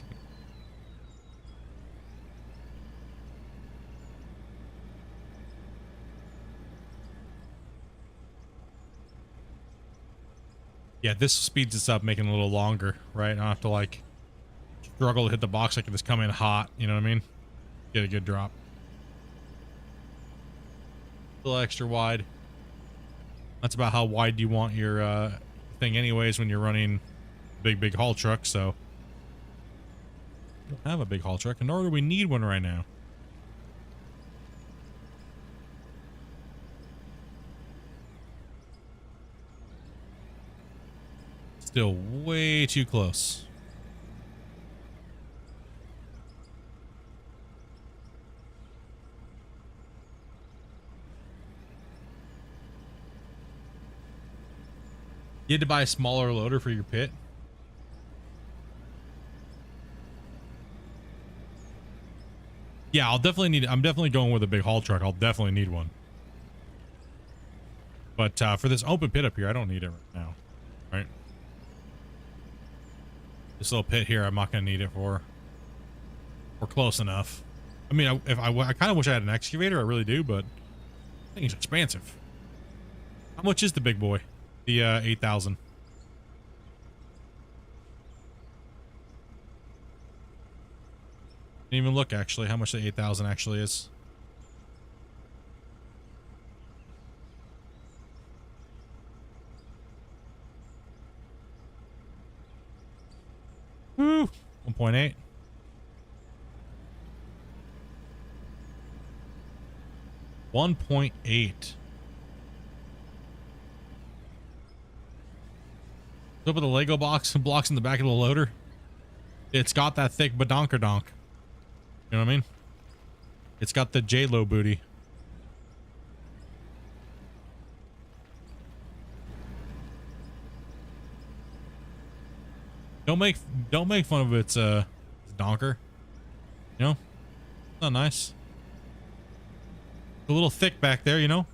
Yeah, this speeds this up, making it a little longer, right? I don't have to like struggle to hit the box like if it's coming hot, you know what I mean? Get a good drop. A little extra wide. That's about how wide you want your thing anyways when you're running big haul truck, so we don't have a big haul truck, and nor do we need one right now. Still way too close. You had to buy a smaller loader for your pit? Yeah, I'll definitely need, I'm definitely going with a big haul truck. I'll definitely need one. But for this open pit up here, I don't need it right now. Right? This little pit here, I'm not going to need it for. We're close enough. I mean, I kind of wish I had an excavator. I really do, but I think it's expensive. How much is the big boy? The 8,000. Didn't even look actually how much the 8,000 actually is. Woo! 1.8. $1.8. Up with the Lego box and blocks in the back of the loader. It's got that thick badonkerdonk. You know what I mean? It's got the J-Lo booty. Don't make fun of its donker. You know? It's not nice. It's a little thick back there, you know?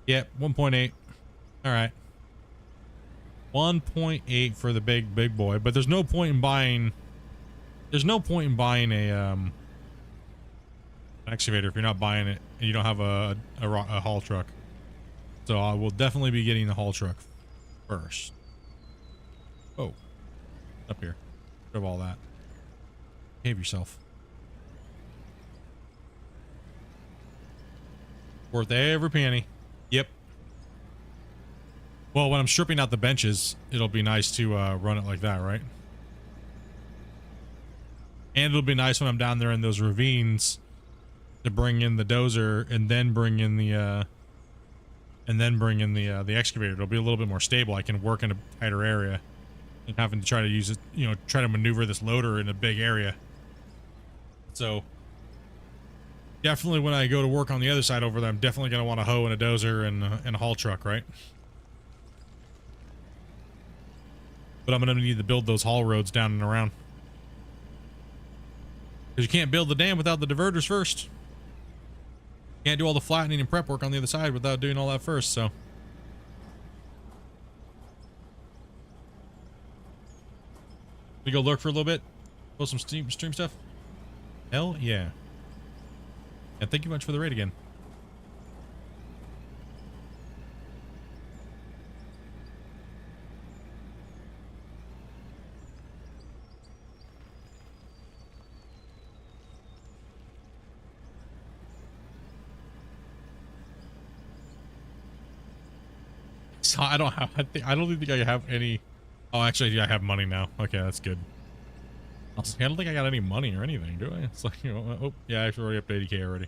Yep, 1.8. All right. 1.8 for the big boy, but there's no point in buying a an excavator if you're not buying it and you don't have a haul truck. So I will definitely be getting the haul truck first. Oh, up here. Grab all that. Behave yourself. Worth every penny. Yep. Well, when I'm stripping out the benches, it'll be nice to run it like that, right? And it'll be nice when I'm down there in those ravines to bring in the dozer and then bring in the the excavator. It'll be a little bit more stable. I can work in a tighter area and having to try to use it, you know, try to maneuver this loader in a big area. So definitely when I go to work on the other side over there, I'm definitely going to want a hoe and a dozer and a haul truck, right? But I'm going to need to build those haul roads down and around. Because you can't build the dam without the diverters first. Can't do all the flattening and prep work on the other side without doing all that first, so. We go lurk for a little bit. Post some stream stuff. Hell yeah. And thank you much for the raid again. So I don't have. I don't think I have any. Oh, actually, yeah, I have money now. Okay, that's good. I don't think I got any money or anything, do I? It's like, you know, oh yeah, I already up to 80K already.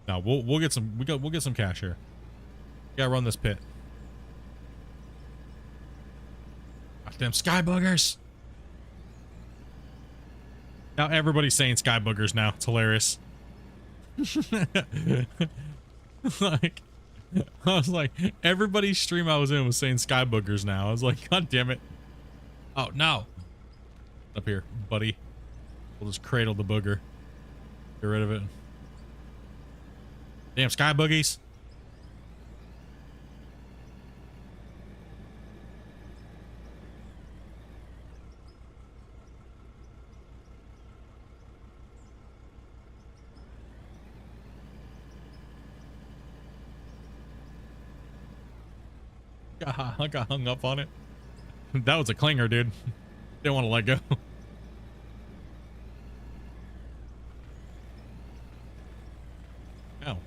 Now we'll get some. We'll get some cash here. Gotta run this pit. Goddamn sky buggers! Now everybody's saying sky boogers now. It's hilarious. Like, I was like, everybody's stream I was in was saying sky boogers now. I was like, God damn it. Oh, no. Up here, buddy. We'll just cradle the booger. Get rid of it. Damn sky boogies. I got hung up on it. That was a clinger, dude. Didn't want to let go. Ow.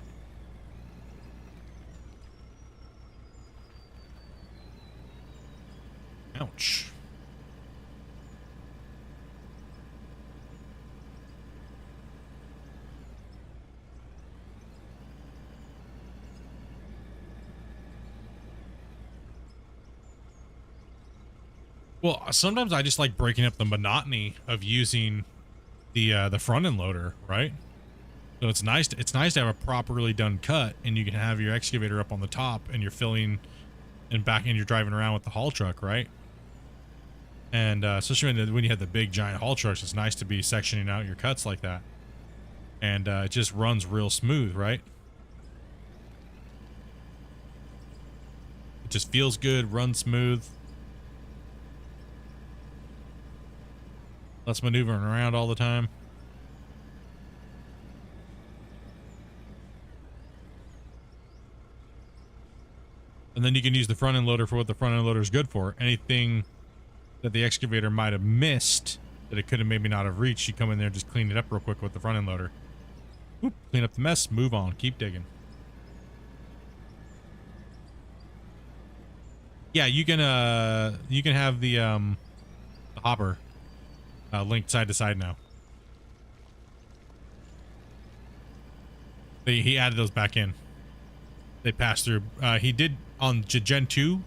Ouch. Well, sometimes I just like breaking up the monotony of using the front end loader, right? So it's nice to have a properly done cut, and you can have your excavator up on the top, and you're filling and back, and you're driving around with the haul truck, right? And especially when you have the big giant haul trucks, it's nice to be sectioning out your cuts like that, and it just runs real smooth, right? It just feels good, runs smooth. Less maneuvering around all the time. And then you can use the front end loader for what the front end loader is good for. Anything that the excavator might have missed that it could have maybe not have reached, you come in there and just clean it up real quick with the front end loader. Whoop, clean up the mess, move on, keep digging. Yeah, you can have the hopper linked side to side now. He added those back in. They passed through. He did on Gen 2.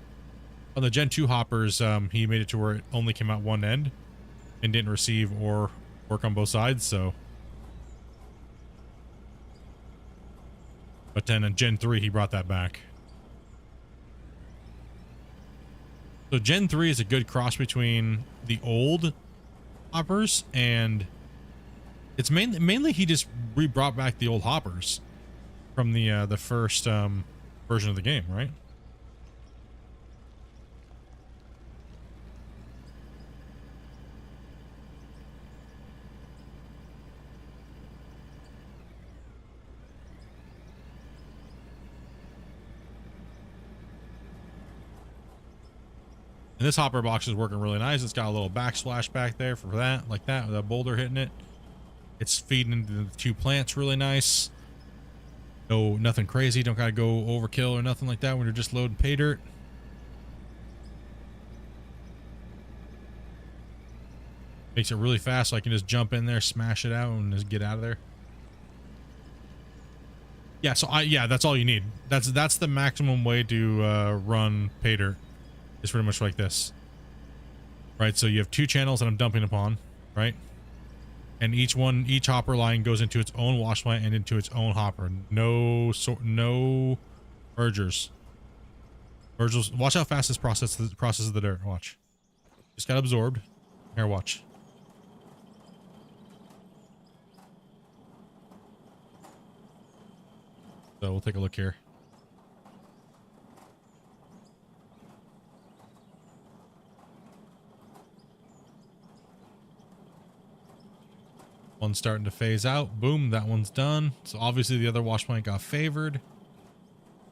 On the Gen 2 hoppers, he made it to where it only came out one end and didn't receive or work on both sides, so. But then on Gen 3, he brought that back. So Gen 3 is a good cross between the old hoppers, and it's mainly he just brought back the old hoppers from the first version of the game, right? And this hopper box is working really nice. It's got a little backsplash back there for that, like that, with a boulder hitting it. It's feeding into the two plants really nice. No, nothing crazy. Don't gotta go overkill or nothing like that when you're just loading pay dirt. Makes it really fast, so I can just jump in there, smash it out, and just get out of there. Yeah, so that's all you need. That's the maximum way to run pay dirt. It's pretty much like this, right? So you have two channels that I'm dumping upon, right? And each hopper line goes into its own wash plant and into its own hopper. No mergers. Watch how fast this processes the dirt. Watch. Just got absorbed. Here, watch. So we'll take a look here. One's starting to phase out. Boom, that one's done. So obviously the other wash plant got favored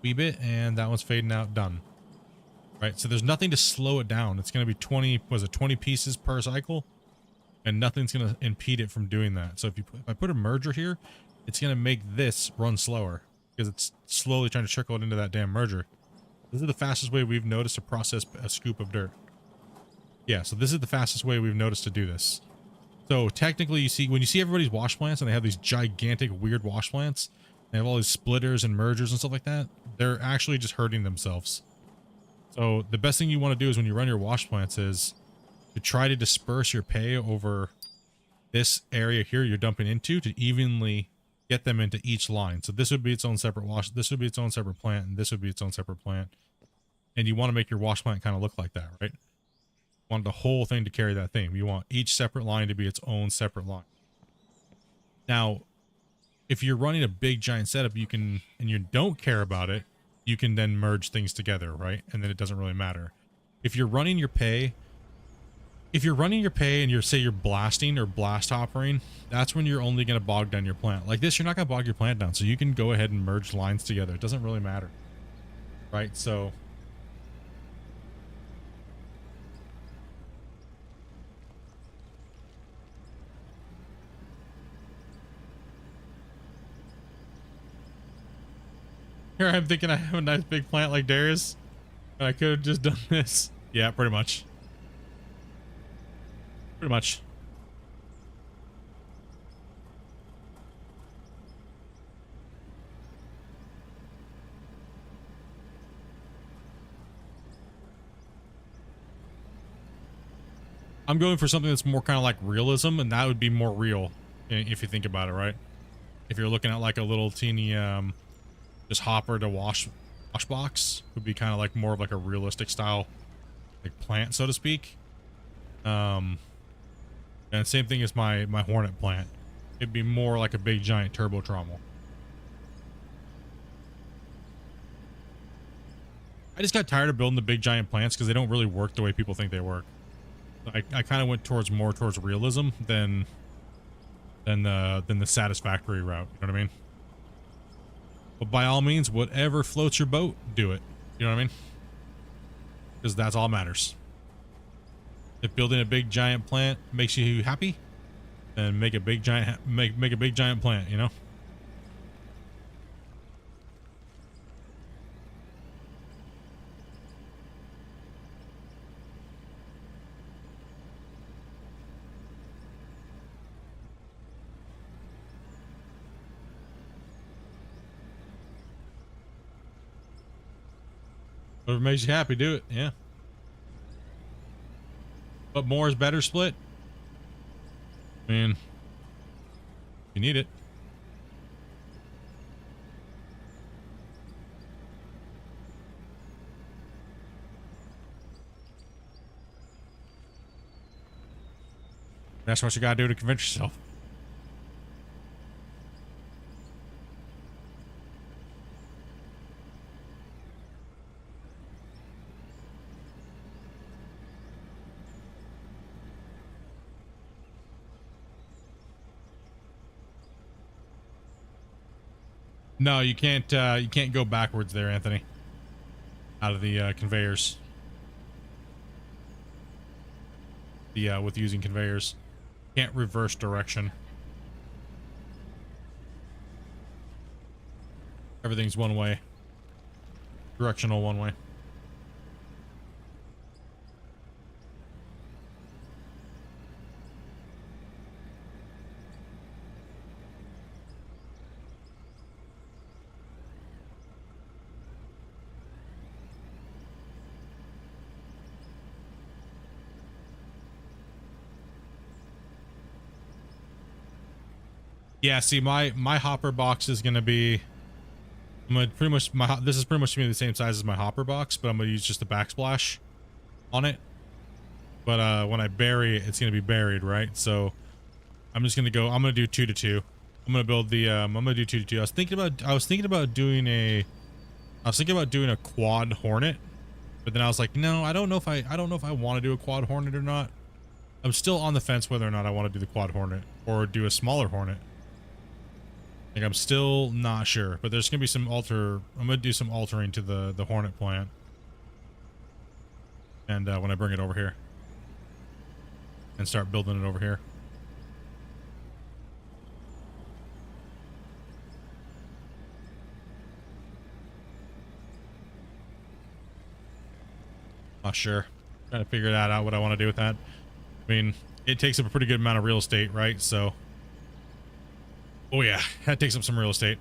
wee bit, and that one's fading out. Done. Right, so there's nothing to slow it down. It's going to be 20 pieces per cycle, and nothing's going to impede it from doing that. So if I put a merger here, it's going to make this run slower because it's slowly trying to trickle it into that damn merger. This is the fastest way we've noticed to process a scoop of dirt. Yeah, so this is the fastest way we've noticed to do this. So technically, you see, when you see everybody's wash plants and they have these gigantic weird wash plants, they have all these splitters and mergers and stuff like that, they're actually just hurting themselves. So the best thing you want to do is when you run your wash plants is to try to disperse your pay over this area here you're dumping into to evenly get them into each line. So this would be its own separate wash, this would be its own separate plant, and this would be its own separate plant. And you want to make your wash plant kind of look like that, right? You want the whole thing to carry that theme. You want each separate line to be its own separate line. Now, if you're running a big giant setup, you can, and you don't care about it, you can then merge things together, right? And then it doesn't really matter. If you're running your pay, and you're, say you're blasting or blast hoppering, that's when you're only going to bog down your plant. Like this, you're not going to bog your plant down. So you can go ahead and merge lines together. It doesn't really matter, right? So here I'm thinking I have a nice big plant like Darius, and I could have just done this. Yeah, pretty much. Pretty much. I'm going for something that's more kind of like realism, and that would be more real if you think about it, right? If you're looking at like a little teeny just hopper to wash box, would be kind of like more of like a realistic style like plant, so to speak. And same thing as my Hornet plant. It'd be more like a big giant turbo trommel. I just got tired of building the big giant plants because they don't really work the way people think they work. I kind of went more towards realism than the satisfactory route. You know what I mean? But by all means, whatever floats your boat, do it. You know what I mean? Because that's all matters. If building a big giant plant makes you happy, then make a big giant make a big giant plant, you know? Whatever makes you happy, do it. Yeah. But more is better split. I mean, you need it. That's what you gotta do to convince yourself. No, you can't go backwards there, Anthony. Out of the conveyors. With using conveyors. Can't reverse direction. Everything's one way. Directional one way. Yeah, see, my hopper box is gonna be, this is pretty much gonna be the same size as my hopper box, but I'm gonna use just the backsplash on it. But when I bury it, it's gonna be buried, right? So I'm gonna do 2 to 2. I'm gonna build the I'm gonna do 2 to 2. I was thinking about doing a quad Hornet, but then I was like, no, I don't know if I want to do a quad Hornet or not. I'm still on the fence whether or not I want to do the quad hornet or do a smaller hornet. Like, I'm still not sure, but there's gonna be some I'm gonna do some altering to the hornet plant, and when I bring it over here and start building it over here. Not sure. Trying to figure that out, what I want to do with that. I mean, it takes up a pretty good amount of real estate, right? So, oh yeah, that takes up some real estate.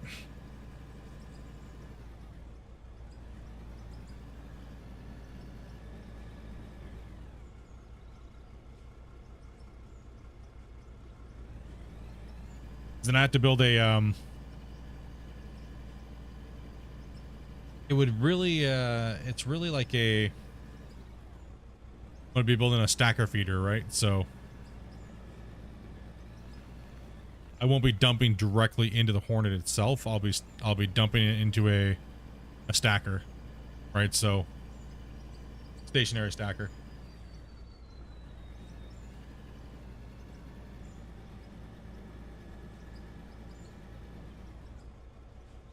Then I have to build a it would really it's really like I'm gonna be building a stacker feeder, right? So I won't be dumping directly into the hornet itself. I'll be dumping it into a stacker, right? So stationary stacker.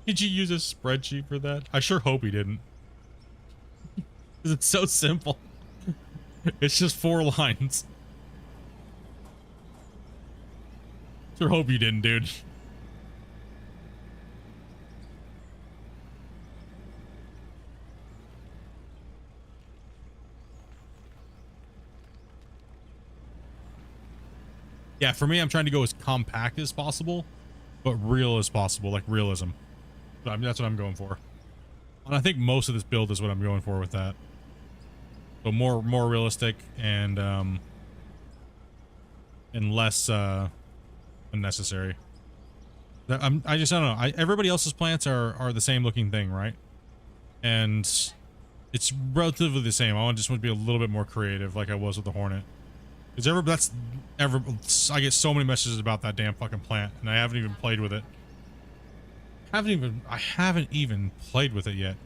Did you use a spreadsheet for that? I sure hope he didn't. Because it's so simple. It's just 4 lines. Sure hope you didn't, dude. Yeah, for me, I'm trying to go as compact as possible, but real as possible, like realism. I mean, that's what I'm going for. And I think most of this build is what I'm going for with that. So more realistic and less unnecessary. I just don't know. Everybody else's plants are the same looking thing, right? And it's relatively the same. I just want to be a little bit more creative, like I was with the Hornet. Because I get so many messages about that damn fucking plant, and I haven't even played with it. I haven't even played with it yet.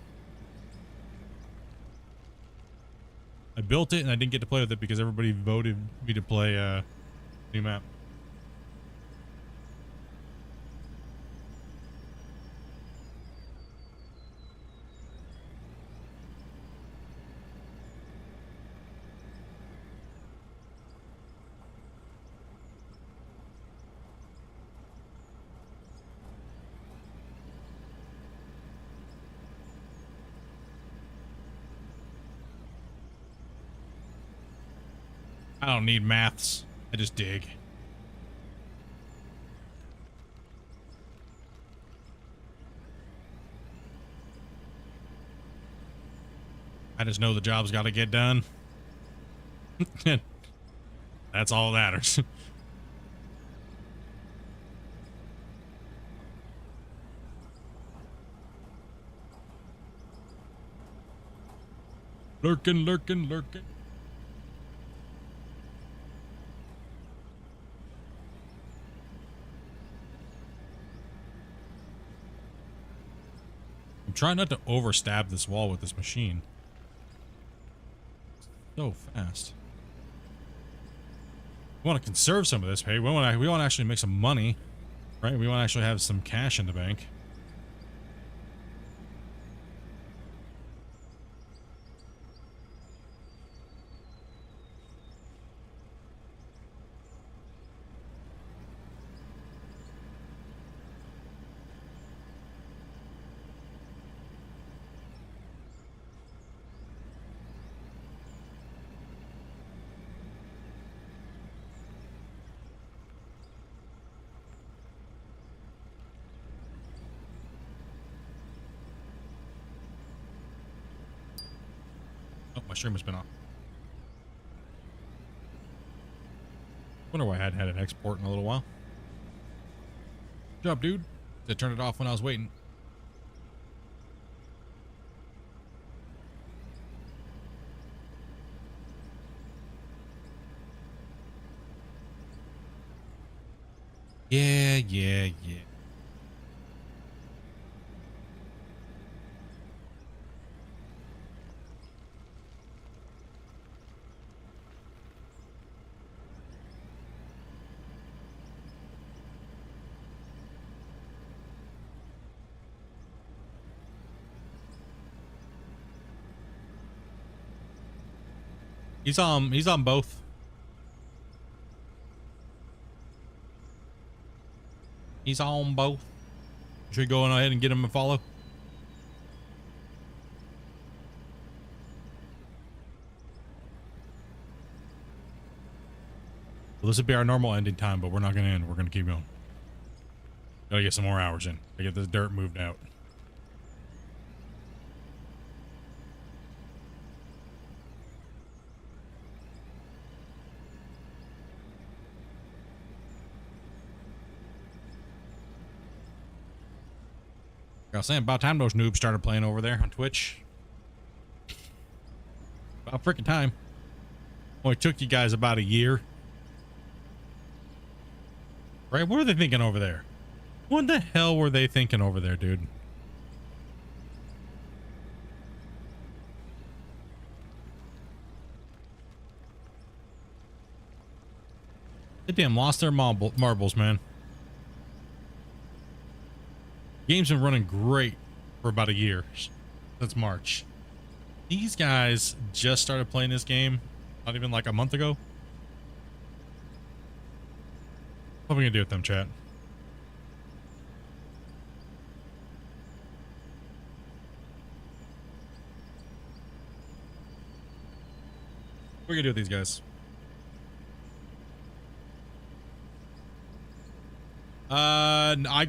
I built it and I didn't get to play with it because everybody voted me to play new map. I don't need maths. I just dig. I just know the job's got to get done. That's all that matters. Lurking. I'm trying not to overstab this wall with this machine. So fast. We want to conserve some of this pay. We want to actually make some money, right? We want to actually have some cash in the bank. Oh, my stream has been off. Wonder why I hadn't had an export in a little while. Good job, dude. I turned it off when I was waiting. Yeah. He's on both. He's on both. Should we go on ahead and get him a follow? Well, this would be our normal ending time, but we're not going to end. We're going to keep going. Gotta get some more hours in to get this dirt moved out. I was saying, about time those noobs started playing over there on Twitch. About freaking time. Only took you guys about a year. Right? What are they thinking over there? What the hell were they thinking over there, dude? They damn lost their marbles, man. Game's been running great for about a year. Since March. These guys just started playing this game not even like a month ago. What are we gonna do with them, chat? What are we gonna do with these guys? I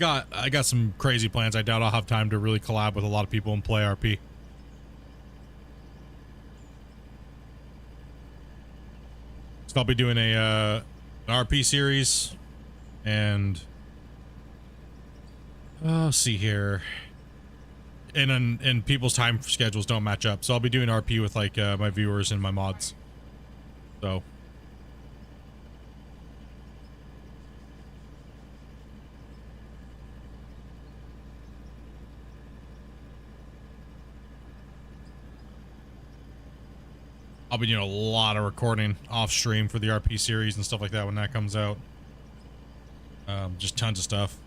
got some crazy plans. I doubt I'll have time to really collab with a lot of people and play RP. So I'll be doing an RP series, and let's see here. And people's time schedules don't match up, so I'll be doing RP with like my viewers and my mods. So. I'll be doing a lot of recording off stream for the RP series and stuff like that when that comes out. Just tons of stuff.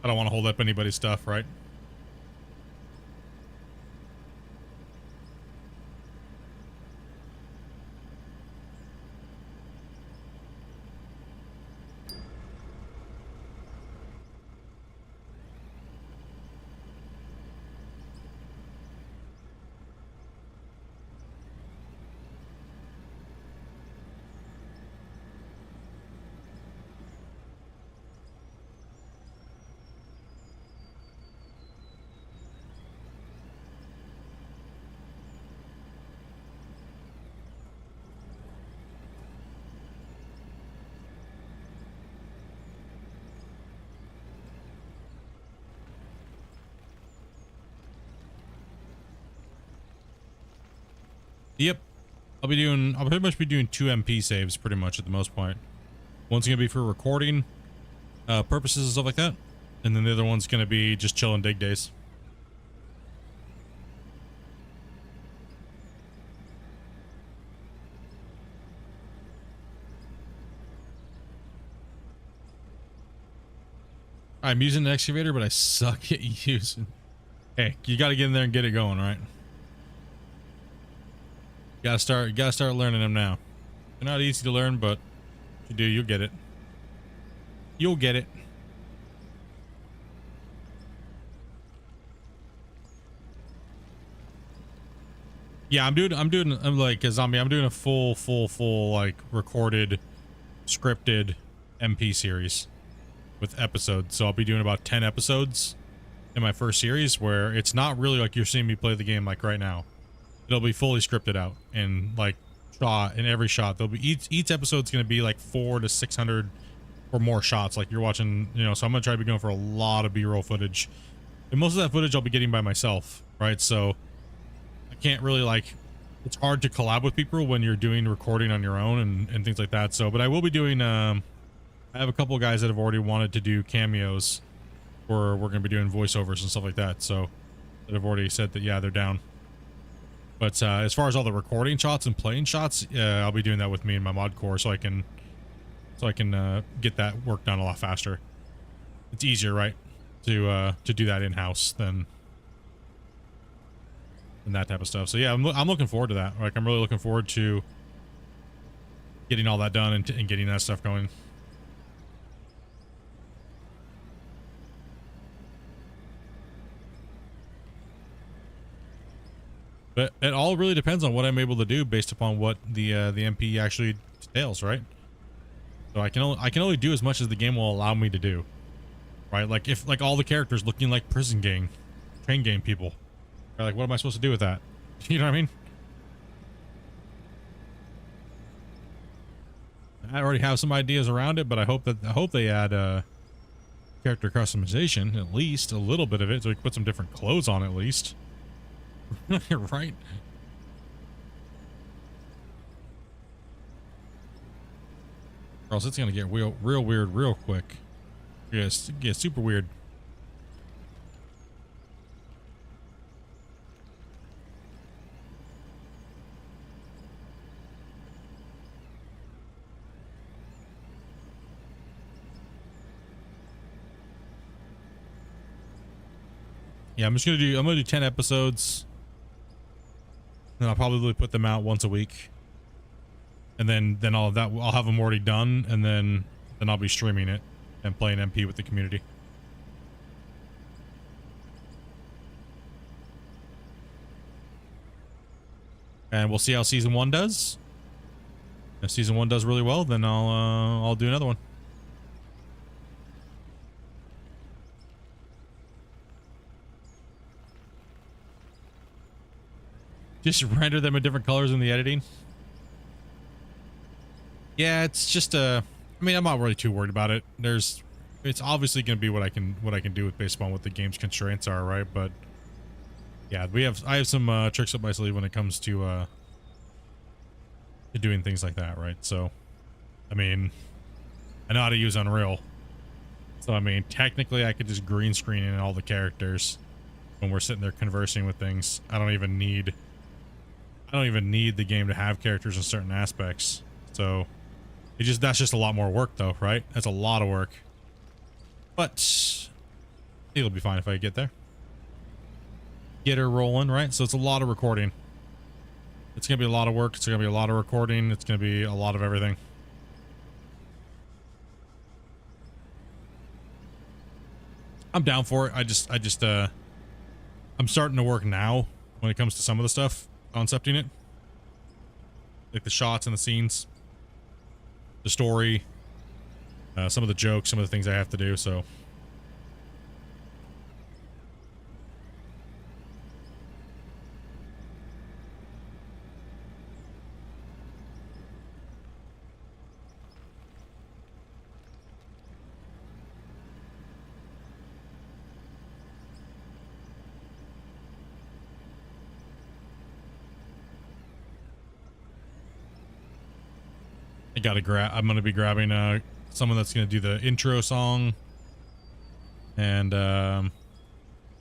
I don't want to hold up anybody's stuff, right? Yep. I'll pretty much be doing 2 MP saves pretty much at the most point. One's gonna be for recording purposes and stuff like that. And then the other one's gonna be just chilling dig days. I'm using an excavator, but I suck at using. Hey, you gotta get in there and get it going, right? You gotta start learning them now. They're not easy to learn, but if you do, you'll get it. You'll get it. Yeah, I'm doing like a zombie. I'm doing a full like recorded, scripted MP series with episodes. So I'll be doing about 10 episodes in my first series, where it's not really like you're seeing me play the game like right now. It'll be fully scripted out and like shot in every shot. There'll be each episode's going to be like 400 to 600 or more shots. Like you're watching, you know, so I'm going to try to be going for a lot of B-roll footage, and most of that footage I'll be getting by myself. Right. So I can't really like, it's hard to collab with people when you're doing recording on your own and things like that. So, but I will be doing, I have a couple of guys that have already wanted to do cameos, or we're going to be doing voiceovers and stuff like that. So that have already said that, yeah, they're down. But as far as all the recording shots and playing shots, I'll be doing that with me and my mod core, so I can get that work done a lot faster. It's easier, right, to do that in house than that type of stuff. So yeah, I'm looking forward to that. Like I'm really looking forward to getting all that done and getting that stuff going. But it all really depends on what I'm able to do based upon what the MP actually details, right? So I can only do as much as the game will allow me to do, right? Like if like all the characters looking like prison gang, train gang people, right? Like what am I supposed to do with that? You know what I mean? I already have some ideas around it, but I hope they add character customization, at least a little bit of it, so we can put some different clothes on at least. Right? Or else it's gonna get real weird real quick. Yes, get super weird. Yeah, I'm gonna do 10 episodes. Then I'll probably put them out once a week. And then I'll have them already done, and then I'll be streaming it and playing MP with the community. And we'll see how season 1 does. If season 1 does really well, then I'll do another one. Just render them in different colors in the editing. Yeah, it's just I mean, I'm not really too worried about it. It's obviously going to be what I can do with based upon what the game's constraints are, right? But yeah, I have some tricks up my sleeve when it comes to doing things like that, right? So, I mean, I know how to use Unreal. So, I mean, technically I could just green screen in all the characters when we're sitting there conversing with things. I don't even need the game to have characters in certain aspects. So, that's just a lot more work though, right? That's a lot of work. But it'll be fine if I get there. Get her rolling, right? So it's a lot of recording. It's going to be a lot of work. It's going to be a lot of recording. It's going to be a lot of everything. I'm down for it. I'm starting to work now when it comes to some of the stuff, concepting it. Like the shots and the scenes, the story, some of the jokes, some of the things I have to do, so. I'm gonna be grabbing someone that's gonna do the intro song, and I'm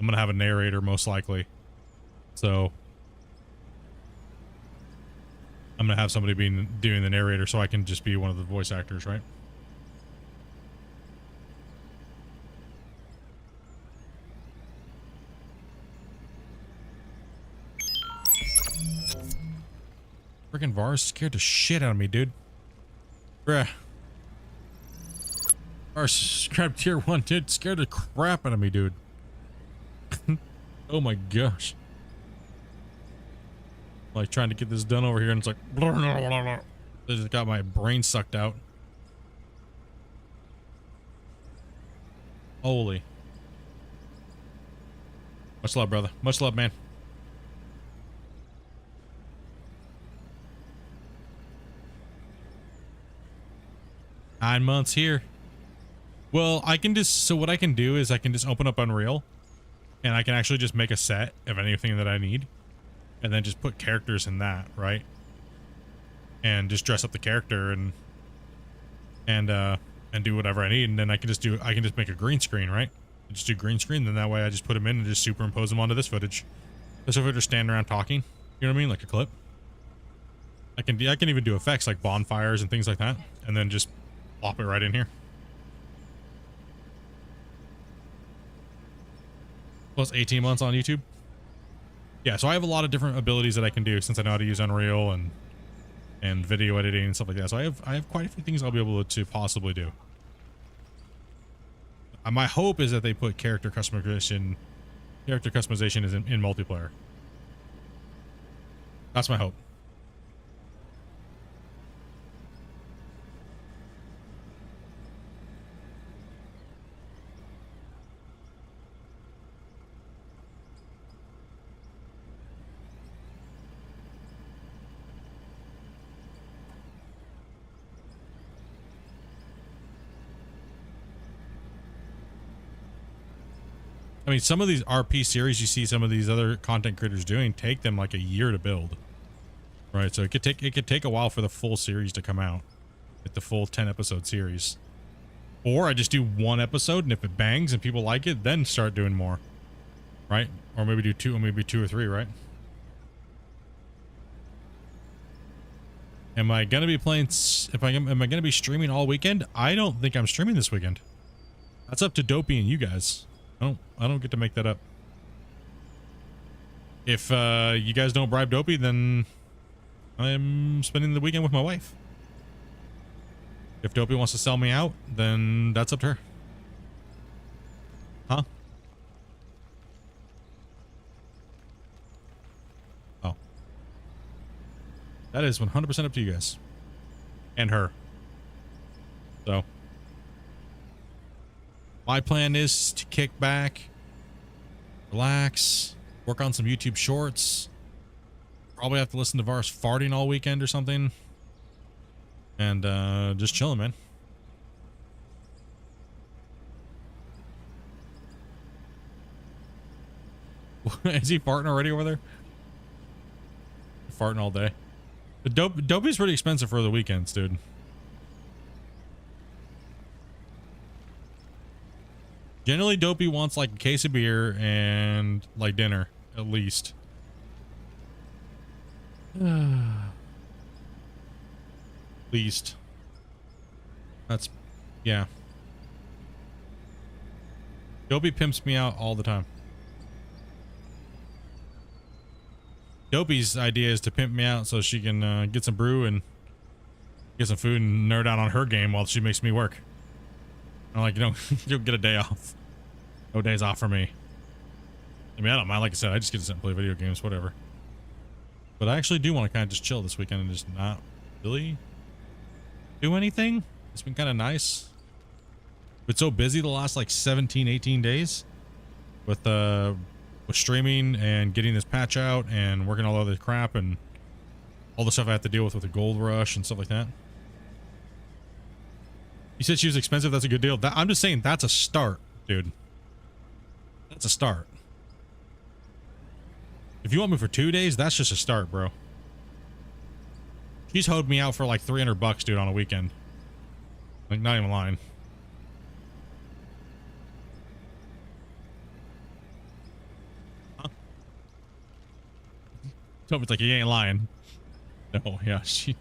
gonna have a narrator most likely. So I'm gonna have somebody doing the narrator, so I can just be one of the voice actors, right? Freaking Vars scared the shit out of me, dude. Bruh. Vars grabbed tier 1, dude. Scared the crap out of me, dude. Oh my gosh. Like trying to get this done over here, and it's like blah, blah, blah, blah. They just got my brain sucked out. Holy. Much love, brother. Much love, man. Nine months here. Well, so what I can do is I can just open up Unreal, and I can actually just make a set of anything that I need, and then just put characters in that, right? And just dress up the character and do whatever I need, and then I can just make a green screen, right? Just do green screen, then that way I just put them in and just superimpose them onto this footage. This footage just standing around talking, you know what I mean? Like a clip. I can even do effects like bonfires and things like that, and then just plop it right in here. Plus 18 months on YouTube. Yeah, so I have a lot of different abilities that I can do since I know how to use Unreal and and video editing and stuff like that. So I have quite a few things I'll be able to possibly do. My hope is that they put character customization is in multiplayer. That's my hope. I mean, some of these RP series you see some of these other content creators doing take them like a year to build. Right, so it could take a while for the full series to come out. Like the full 10 episode series. Or I just do one episode, and if it bangs and people like it, then start doing more. Right? Or maybe do two, or maybe 2 or 3, right? Am I gonna be playing am I gonna be streaming all weekend? I don't think I'm streaming this weekend. That's up to Dopey and you guys. I don't get to make that up. If you guys don't bribe Dopey, then I'm spending the weekend with my wife. If Dopey wants to sell me out, then that's up to her. Huh? Oh. That is 100% up to you guys. And her. So. My plan is to kick back, relax, work on some YouTube shorts. Probably have to listen to Vars farting all weekend or something. And just chilling, man. Is he farting already over there? Farting all day. But Dopey's pretty expensive for the weekends, dude. Generally, Dopey wants like a case of beer and like dinner, at least. Least. That's, yeah. Dopey pimps me out all the time. Dopey's idea is to pimp me out so she can get some brew and get some food and nerd out on her game while she makes me work. I'm like, you don't get a day off. No days off for me. I mean, I don't mind. Like I said, I just get to sit and play video games, whatever. But I actually do want to kind of just chill this weekend and just not really do anything. It's been kind of nice. Been so busy the last like 17, 18 days with streaming and getting this patch out and working all other crap and all the stuff I have to deal with the gold rush and stuff like that. You said she was expensive. That's a good deal. I'm just saying that's a start, dude. That's a start. If you want me for 2 days, that's just a start, bro. She's hoed me out for like $300, dude, on a weekend. Like, not even lying. Huh? Told me it's like, he ain't lying. No, yeah, she...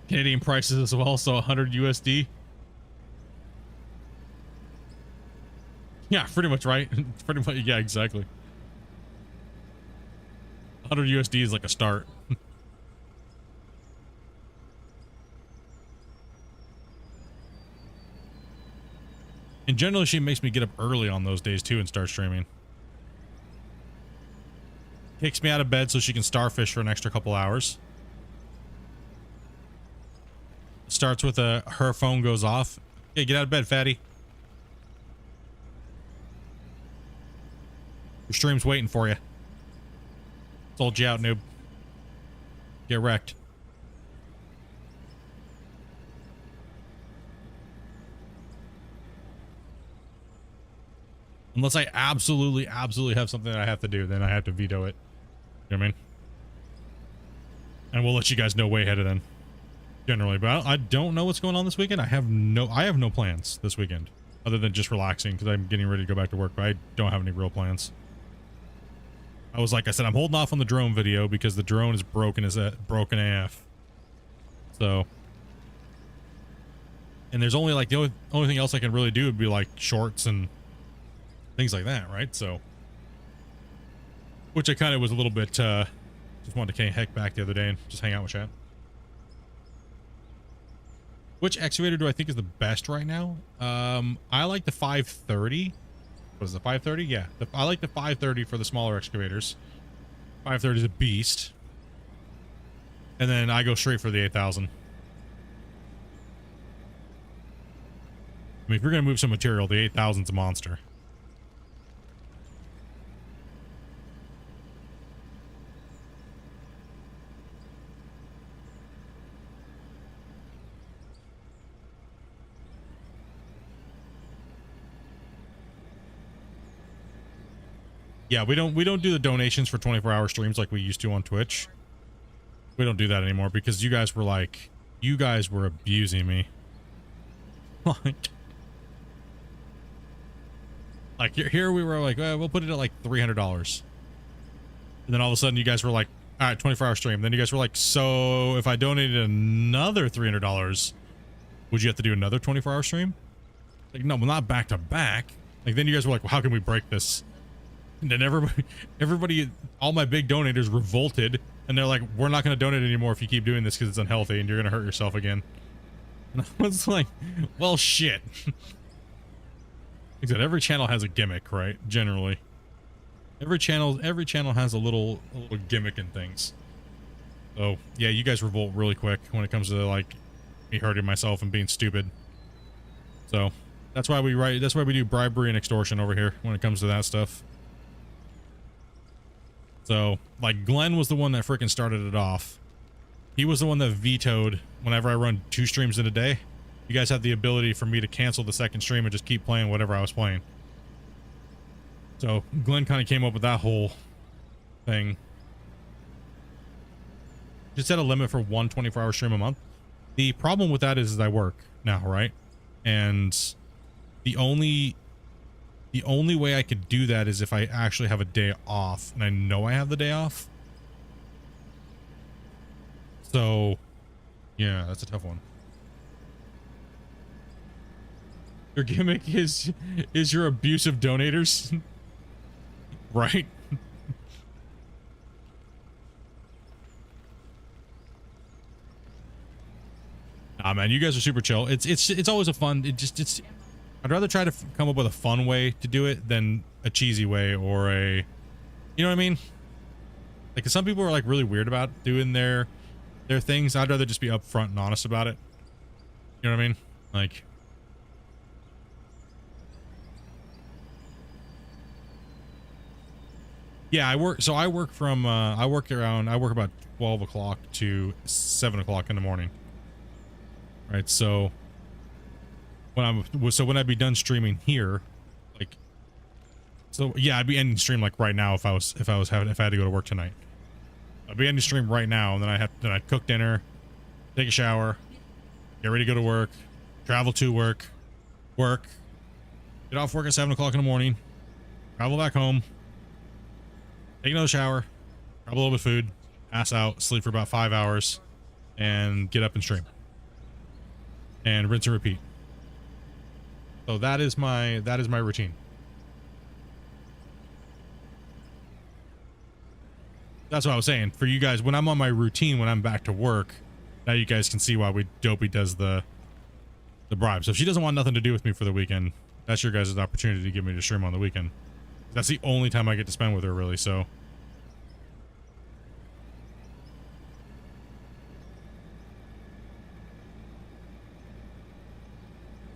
Canadian prices as well, so 100 USD. Yeah, pretty much, right? Pretty much, yeah, exactly. 100 USD is like a start. And generally, she makes me get up early on those days too and start streaming. Kicks me out of bed so she can starfish for an extra couple hours. Starts with her phone goes off. Hey, get out of bed, fatty. Your stream's waiting for you. Sold you out, noob. Get wrecked. Unless I absolutely have something that I have to do, then I have to veto it. You know what I mean? And we'll let you guys know way ahead of then. Generally, but I don't know what's going on this weekend. I have no plans this weekend other than just relaxing because I'm getting ready to go back to work, but I don't have any real plans. I was like I said, I'm holding off on the drone video because the drone is broken AF. So, and there's only like the only thing else I can really do would be like shorts and things like that, right? So, which I kind of was a little bit Just wanted to heck back the other day and just hang out with chat. Which excavator do I think is the best right now? I like the 530. What is it, 530? Yeah, I like the 530 for the smaller excavators. 530 is a beast. And then I go straight for the 8000. I mean, if you're going to move some material, the 8000's a monster. Yeah, we don't do the donations for 24-hour streams like we used to on Twitch. We don't do that anymore because you guys were abusing me. Like here we were like, we'll put it at like $300. And then all of a sudden you guys were like, all right, 24-hour stream. Then you guys were like, so if I donated another $300, would you have to do another 24-hour stream? Like, no, well, not back to back. Like, then you guys were like, well, how can we break this? And then everybody, all my big donators revolted, and they're like, we're not going to donate anymore if you keep doing this because it's unhealthy and you're going to hurt yourself again. And I was like, well, shit. Like I said, every channel has a gimmick, right? Generally. Every channel has a little gimmick in things. So, yeah, you guys revolt really quick when it comes to, like, me hurting myself and being stupid. So, that's why we do bribery and extortion over here when it comes to that stuff. So, like, Glenn was the one that freaking started it off. He was the one that vetoed whenever I run 2 streams in a day. You guys have the ability for me to cancel the second stream and just keep playing whatever I was playing. So, Glenn kind of came up with that whole thing. Just set a limit for 1 24-hour stream a month. The problem with that is I work now, right? And the only way I could do that is if I actually have a day off, and I know I have the day off. So, yeah, that's a tough one. Your gimmick is your abusive donators, right? Nah, man, you guys are super chill. It's always a fun. I'd rather try to come up with a fun way to do it than a cheesy way or a, you know what I mean? Like, 'cause some people are like really weird about doing their things. I'd rather just be upfront and honest about it. You know what I mean? Like, yeah, I work about 12 o'clock to 7 o'clock in the morning. Right. So when I'd be done streaming here, like, so yeah, I'd be ending stream like right now if I had to go to work tonight. I'd be ending stream right now, and then I'd cook dinner, take a shower, get ready to go to work, travel to work, get off work at 7 o'clock in the morning, travel back home, take another shower, grab a little bit of food, pass out, sleep for about 5 hours, and get up and stream. And rinse and repeat. So that is my routine. That's what I was saying. For you guys, when I'm on my routine, when I'm back to work, now you guys can see why Dopey does the bribe. So if she doesn't want nothing to do with me for the weekend, that's your guys' opportunity to get me to stream on the weekend. That's the only time I get to spend with her, really, so.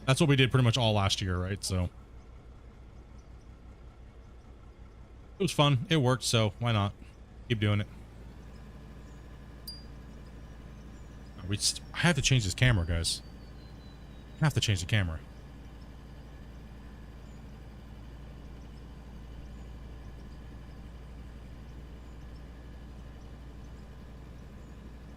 That's what we did pretty much all last year, right? So it was fun. It worked, so why not? Keep doing it. I have to change this camera, guys. I have to change the camera.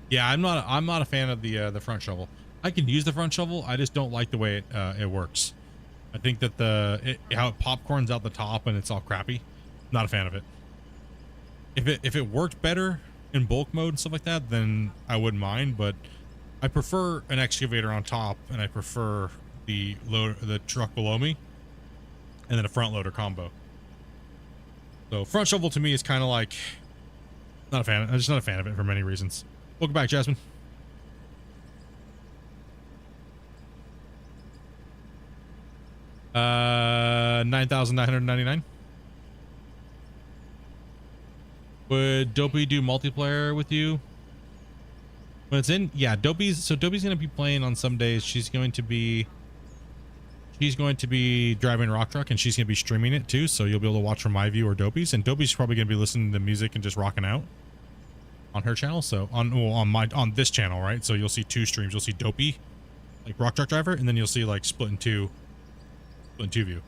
Yeah, I'm not a fan of the front shovel. I can use the front shovel. I just don't like the way it works. I think that how it popcorns out the top and it's all crappy. Not a fan of it. If it worked better in bulk mode and stuff like that, then I wouldn't mind. But I prefer an excavator on top, and I prefer the truck below me, and then a front loader combo. So front shovel to me is kind of like Not a fan. I'm just not a fan of it for many reasons. Welcome back, Jasmine. $9,999. Would Dopey do multiplayer with you when it's in? Yeah, Dopey's gonna be playing on some days. She's going to be driving a rock truck, and she's gonna be streaming it too, so you'll be able to watch from my view or Dopey's, and Dopey's probably gonna be listening to music and just rocking out on her channel. So on this channel, right? So you'll see two streams. You'll see Dopey, like rock truck driver, and then you'll see like Splitintwo view.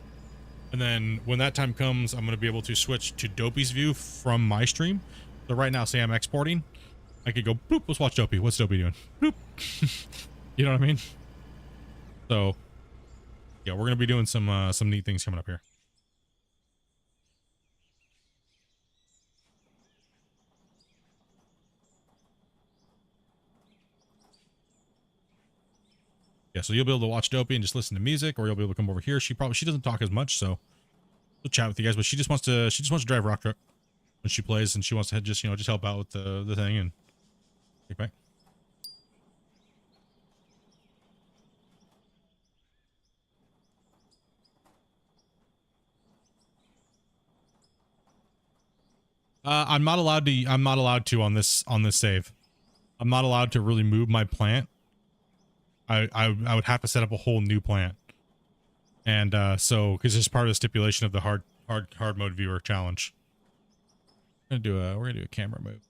And then when that time comes, I'm going to be able to switch to Dopey's view from my stream. So right now, say I'm exporting, I could go, boop, let's watch Dopey. What's Dopey doing? Boop. You know what I mean? So yeah, we're going to be doing some neat things coming up here. Yeah, so you'll be able to watch Dopey and just listen to music, or you'll be able to come over here. She doesn't talk as much, so we'll chat with you guys. But she just wants to drive a rock truck when she plays, and she wants to just help out with the thing and get back. I'm not allowed to on this save. I'm not allowed to really move my plant. I would have to set up a whole new plant, and so because it's part of the stipulation of the hard mode viewer challenge. We're gonna do a camera move.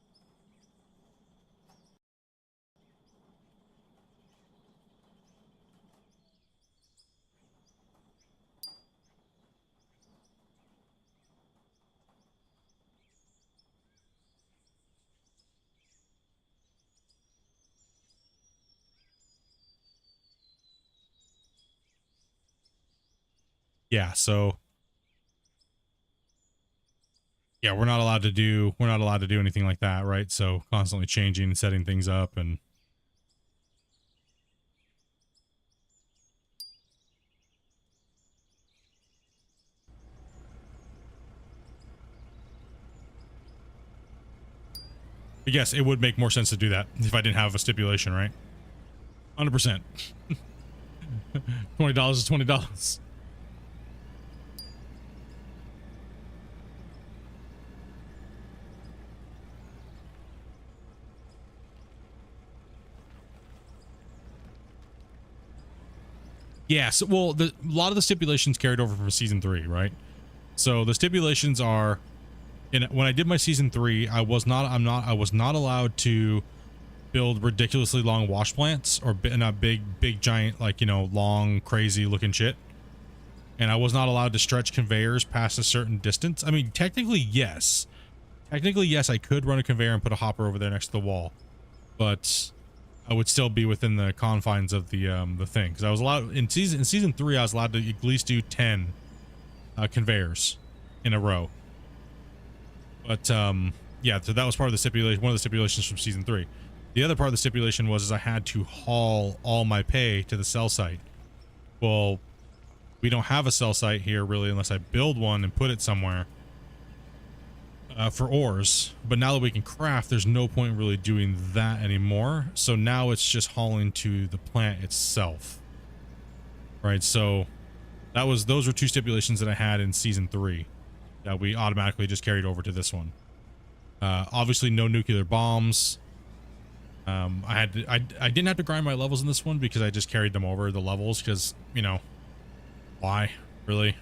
Yeah, so yeah, we're not allowed to do anything like that, right? So constantly changing and setting things up, and but yes, it would make more sense to do that if I didn't have a stipulation, right? 100%. $20 is $20. Yeah, so well, a lot of the stipulations carried over from season 3, right? So the stipulations are, when I did my season 3, I was not allowed to build ridiculously long wash plants or not big giant, like, long crazy looking shit. And I was not allowed to stretch conveyors past a certain distance. I mean, technically yes, I could run a conveyor and put a hopper over there next to the wall, but I would still be within the confines of the thing, because I was allowed in season 3. I was allowed to at least do 10 conveyors in a row. But yeah, so that was part of the stipulation. One of the stipulations from season 3. The other part of the stipulation was I had to haul all my pay to the cell site. Well, we don't have a cell site here really, unless I build one and put it somewhere for ores. But now that we can craft, there's no point really doing that anymore. So now it's just hauling to the plant itself, right? So those were two stipulations that I had in season 3 that we automatically just carried over to this one. Obviously no nuclear bombs. I didn't have to grind my levels in this one because I just carried them over the levels, because why really?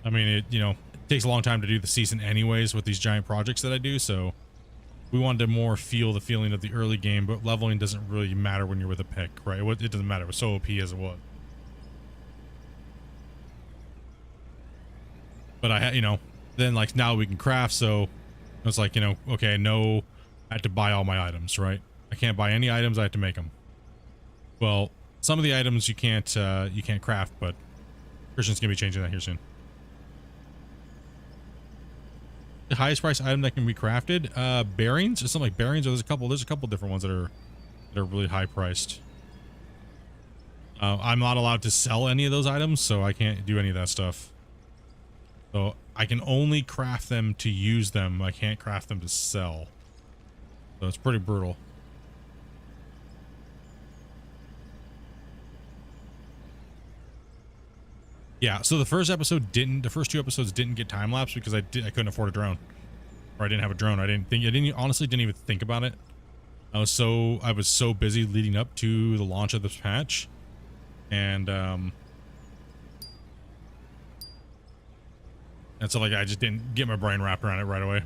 I mean, it takes a long time to do the season anyways with these giant projects that I do, so we wanted to more feel the feeling of the early game. But leveling doesn't really matter when you're with a pick, right? It doesn't matter. It was so OP as it was. But I had, then like now we can craft, so it's like, okay, no, I had to buy all my items, right? I can't buy any items, I have to make them. Well, some of the items you can't craft, but Christian's gonna be changing that here soon. The highest price item that can be crafted, bearings or something like bearings, or there's a couple different ones that are really high priced. I'm not allowed to sell any of those items, so I can't do any of that stuff. So I can only craft them to use them. I can't craft them to sell. So it's pretty brutal. Yeah, so the first two episodes didn't get time lapse because I couldn't afford a drone. Or I didn't have a drone. Honestly didn't even think about it. I was so busy leading up to the launch of this patch. And so like I just didn't get my brain wrapped around it right away.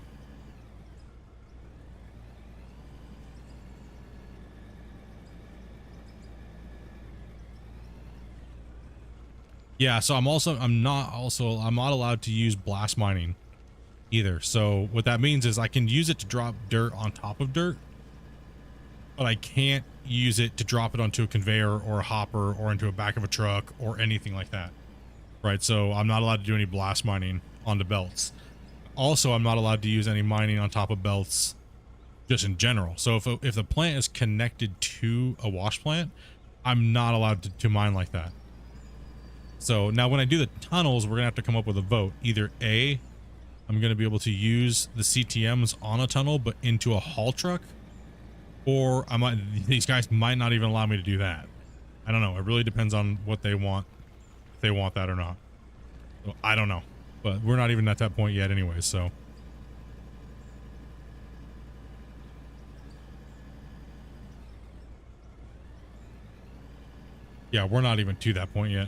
Yeah, so I'm not allowed to use blast mining either. So what that means is I can use it to drop dirt on top of dirt, but I can't use it to drop it onto a conveyor or a hopper or into a back of a truck or anything like that. Right? So I'm not allowed to do any blast mining on the belts. Also, I'm not allowed to use any mining on top of belts just in general. So if the plant is connected to a wash plant, I'm not allowed to mine like that. So now when I do the tunnels, we're gonna have to come up with a vote. Either A, I'm gonna be able to use the CTMs on a tunnel but into a haul truck, or these guys might not even allow me to do that. I don't know. It really depends on what they want, if they want that or not. So I don't know, but we're not even at that point yet anyway, so. Yeah, we're not even to that point yet.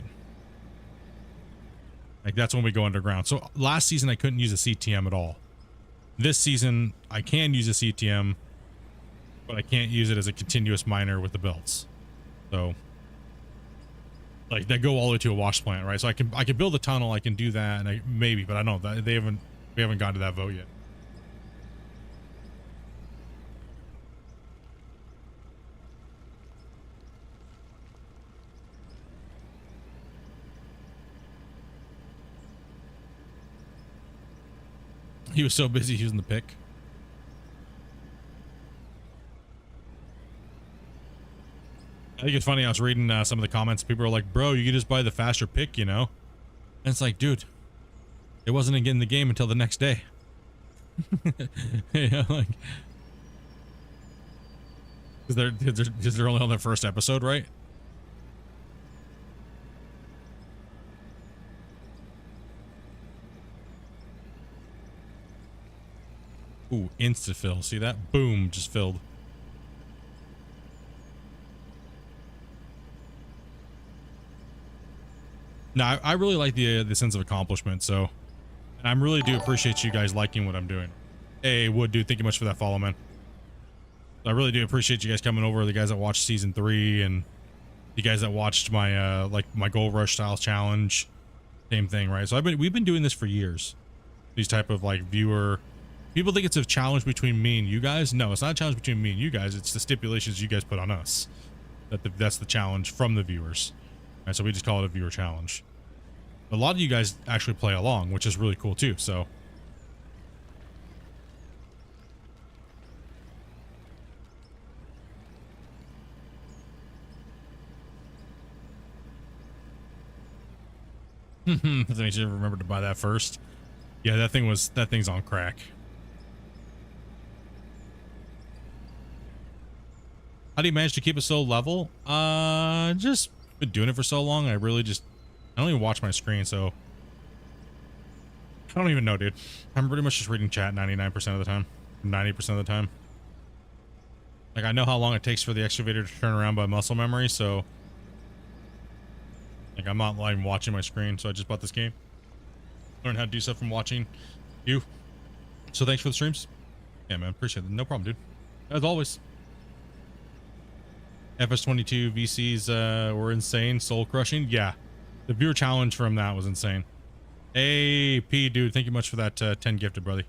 Like that's when we go underground. So last season I couldn't use a CTM at all. This season I can use a CTM, but I can't use it as a continuous miner with the belts. So like they go all the way to a wash plant, right? So I can build a tunnel, I can do that, and maybe, but I don't know. We haven't gotten to that vote yet. He was so busy using the pick. I think it's funny. I was reading some of the comments. People are like, bro, you could just buy the faster pick, you know? And it's like, dude, it wasn't in the game until the next day. You know, like, because they're only on their first episode, right? Ooh, insta fill. See that? Boom, just filled. No, I really like the sense of accomplishment. So, and I really do appreciate you guys liking what I'm doing. Hey, Wood, dude, thank you much for that follow, man. I really do appreciate you guys coming over. The guys that watched season 3 and you guys that watched my like my Gold Rush style challenge. Same thing, right? So we've been doing this for years. These type of like viewer. People think it's a challenge between me and you guys. No, it's not a challenge between me and you guys. It's the stipulations you guys put on us. That's the challenge from the viewers. And so we just call it a viewer challenge. A lot of you guys actually play along, which is really cool too. So. I think you should remember to buy that first. Yeah, that thing's on crack. How do you manage to keep it so level? Just been doing it for so long. I don't even watch my screen, so I don't even know, dude. I'm pretty much just reading chat 99% of the time, 90% of the time. Like I know how long it takes for the excavator to turn around by muscle memory, so like I'm not like watching my screen. So I just bought this game, learn how to do stuff from watching you. So thanks for the streams. Yeah, man, appreciate it. No problem, dude. As always. FS22 VCs were insane, soul crushing. Yeah, the viewer challenge from that was insane. Hey P, dude, thank you much for that 10 gifted, brother.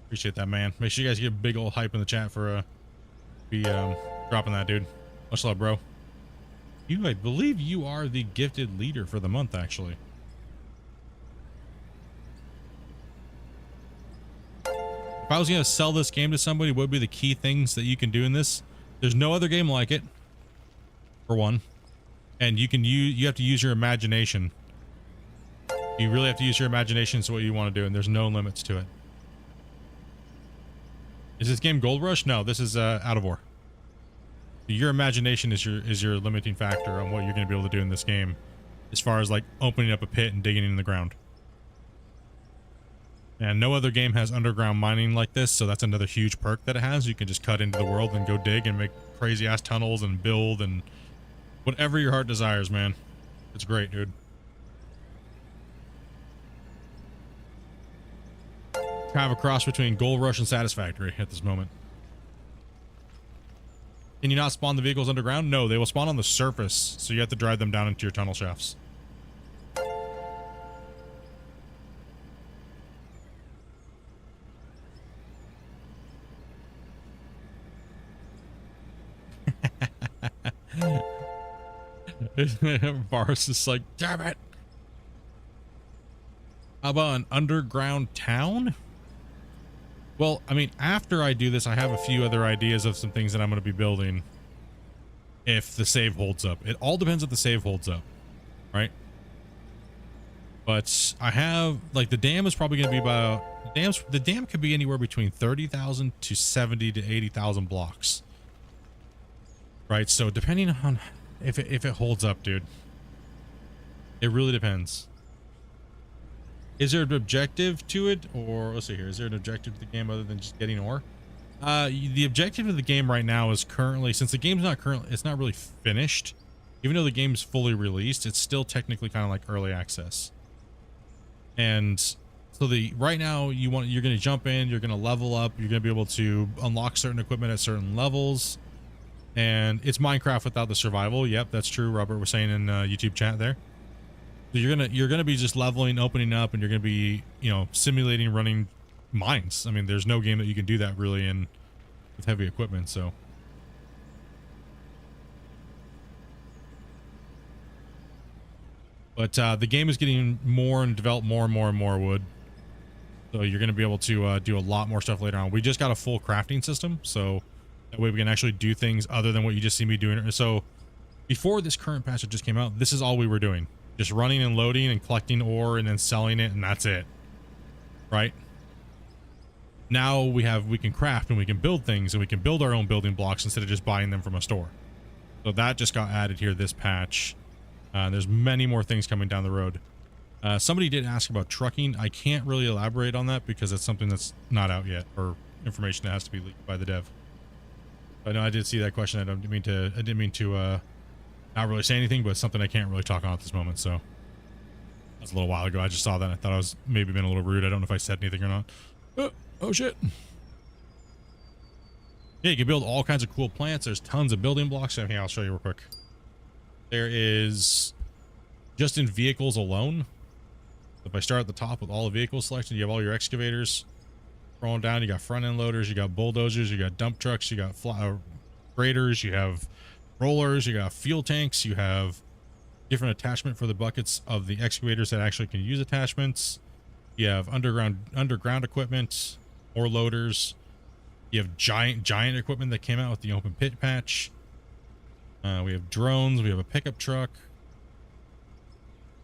Appreciate that, man. Make sure you guys get a big old hype in the chat for dropping that, dude. Much love, bro. I believe you are the gifted leader for the month, actually. If I was gonna sell this game to somebody, what would be the key things that you can do in this? There's no other game like it. For one, and you have to use your imagination You really have to use your imagination to what you want to do, and there's no limits to it. Is this game Gold Rush? No, this is Out of War. Your imagination is your limiting factor on what you're going to be able to do in this game, as far as like opening up a pit and digging in the ground. And no other game has underground mining like this, so that's another huge perk that it has. You can just cut into the world and go dig and make crazy ass tunnels and build and whatever your heart desires, man. It's great, dude. Kind of a cross between Gold Rush and Satisfactory at this moment. Can you not spawn the vehicles underground? No, they will spawn on the surface, so you have to drive them down into your tunnel shafts. Varus is like, damn it. How about an underground town? Well, I mean, after I do this, I have a few other ideas of some things that I'm going to be building if the save holds up. It all depends if the save holds up, right? But I have, like, the dam is probably going to be about, the dam could be anywhere between 30,000 to 70 to 80,000 blocks, right? So depending on if it holds up, dude, it really depends. Is there an objective to it, or let's see here, is there an objective to the game other than just getting ore? The objective of the game right now is currently, since the game's not it's not really finished, even though the game's fully released, it's still technically kind of like early access. And so right now you're going to jump in, you're going to level up, you're going to be able to unlock certain equipment at certain levels, and it's Minecraft without the survival. Yep, that's true. Robert was saying in YouTube chat there. So you're gonna be just leveling, opening up, and you're gonna be, you know, simulating running mines. I mean, there's no game that you can do that really in with heavy equipment. So, but the game is getting more and develop more and more and more wood. So you're gonna be able to do a lot more stuff later on. We just got a full crafting system, so that way we can actually do things other than what you just see me doing. So before this current patch that just came out, this is all we were doing. Just running and loading and collecting ore and then selling it, and that's it, right? Now we can craft and we can build things, and we can build our own building blocks instead of just buying them from a store. So that just got added here this patch. There's many more things coming down the road. Somebody did ask about trucking. I can't really elaborate on that because it's something that's not out yet, or information that has to be leaked by the dev. I know I did see that question. I didn't mean to not really say anything, but it's something I can't really talk on at this moment. So that's a little while ago. I just saw that. I thought I was maybe being a little rude. I don't know if I said anything or not. Oh shit. Yeah, you can build all kinds of cool plants. There's tons of building blocks. Okay, I'll show you real quick. There is, just in vehicles alone, if I start at the top with all the vehicle selection, you have all your excavators. Scrolling down, you got front end loaders, you got bulldozers, you got dump trucks, you got graders, you have rollers, you got fuel tanks, you have different attachment for the buckets of the excavators that actually can use attachments. You have underground equipment, more loaders. You have giant equipment that came out with the open pit patch. We have drones, we have a pickup truck.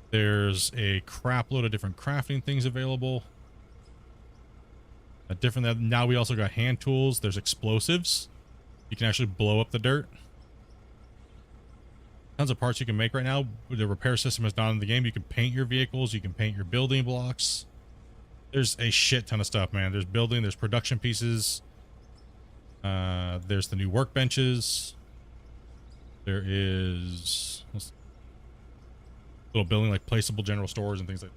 There's a crap load of different crafting things available. Now we also got hand tools. There's explosives. You can actually blow up the dirt. Tons of parts you can make right now. The repair system is not in the game. You can paint your vehicles. You can paint your building blocks. There's a shit ton of stuff, man. There's building. There's production pieces. There's the new workbenches. There is little building like placeable general stores and things like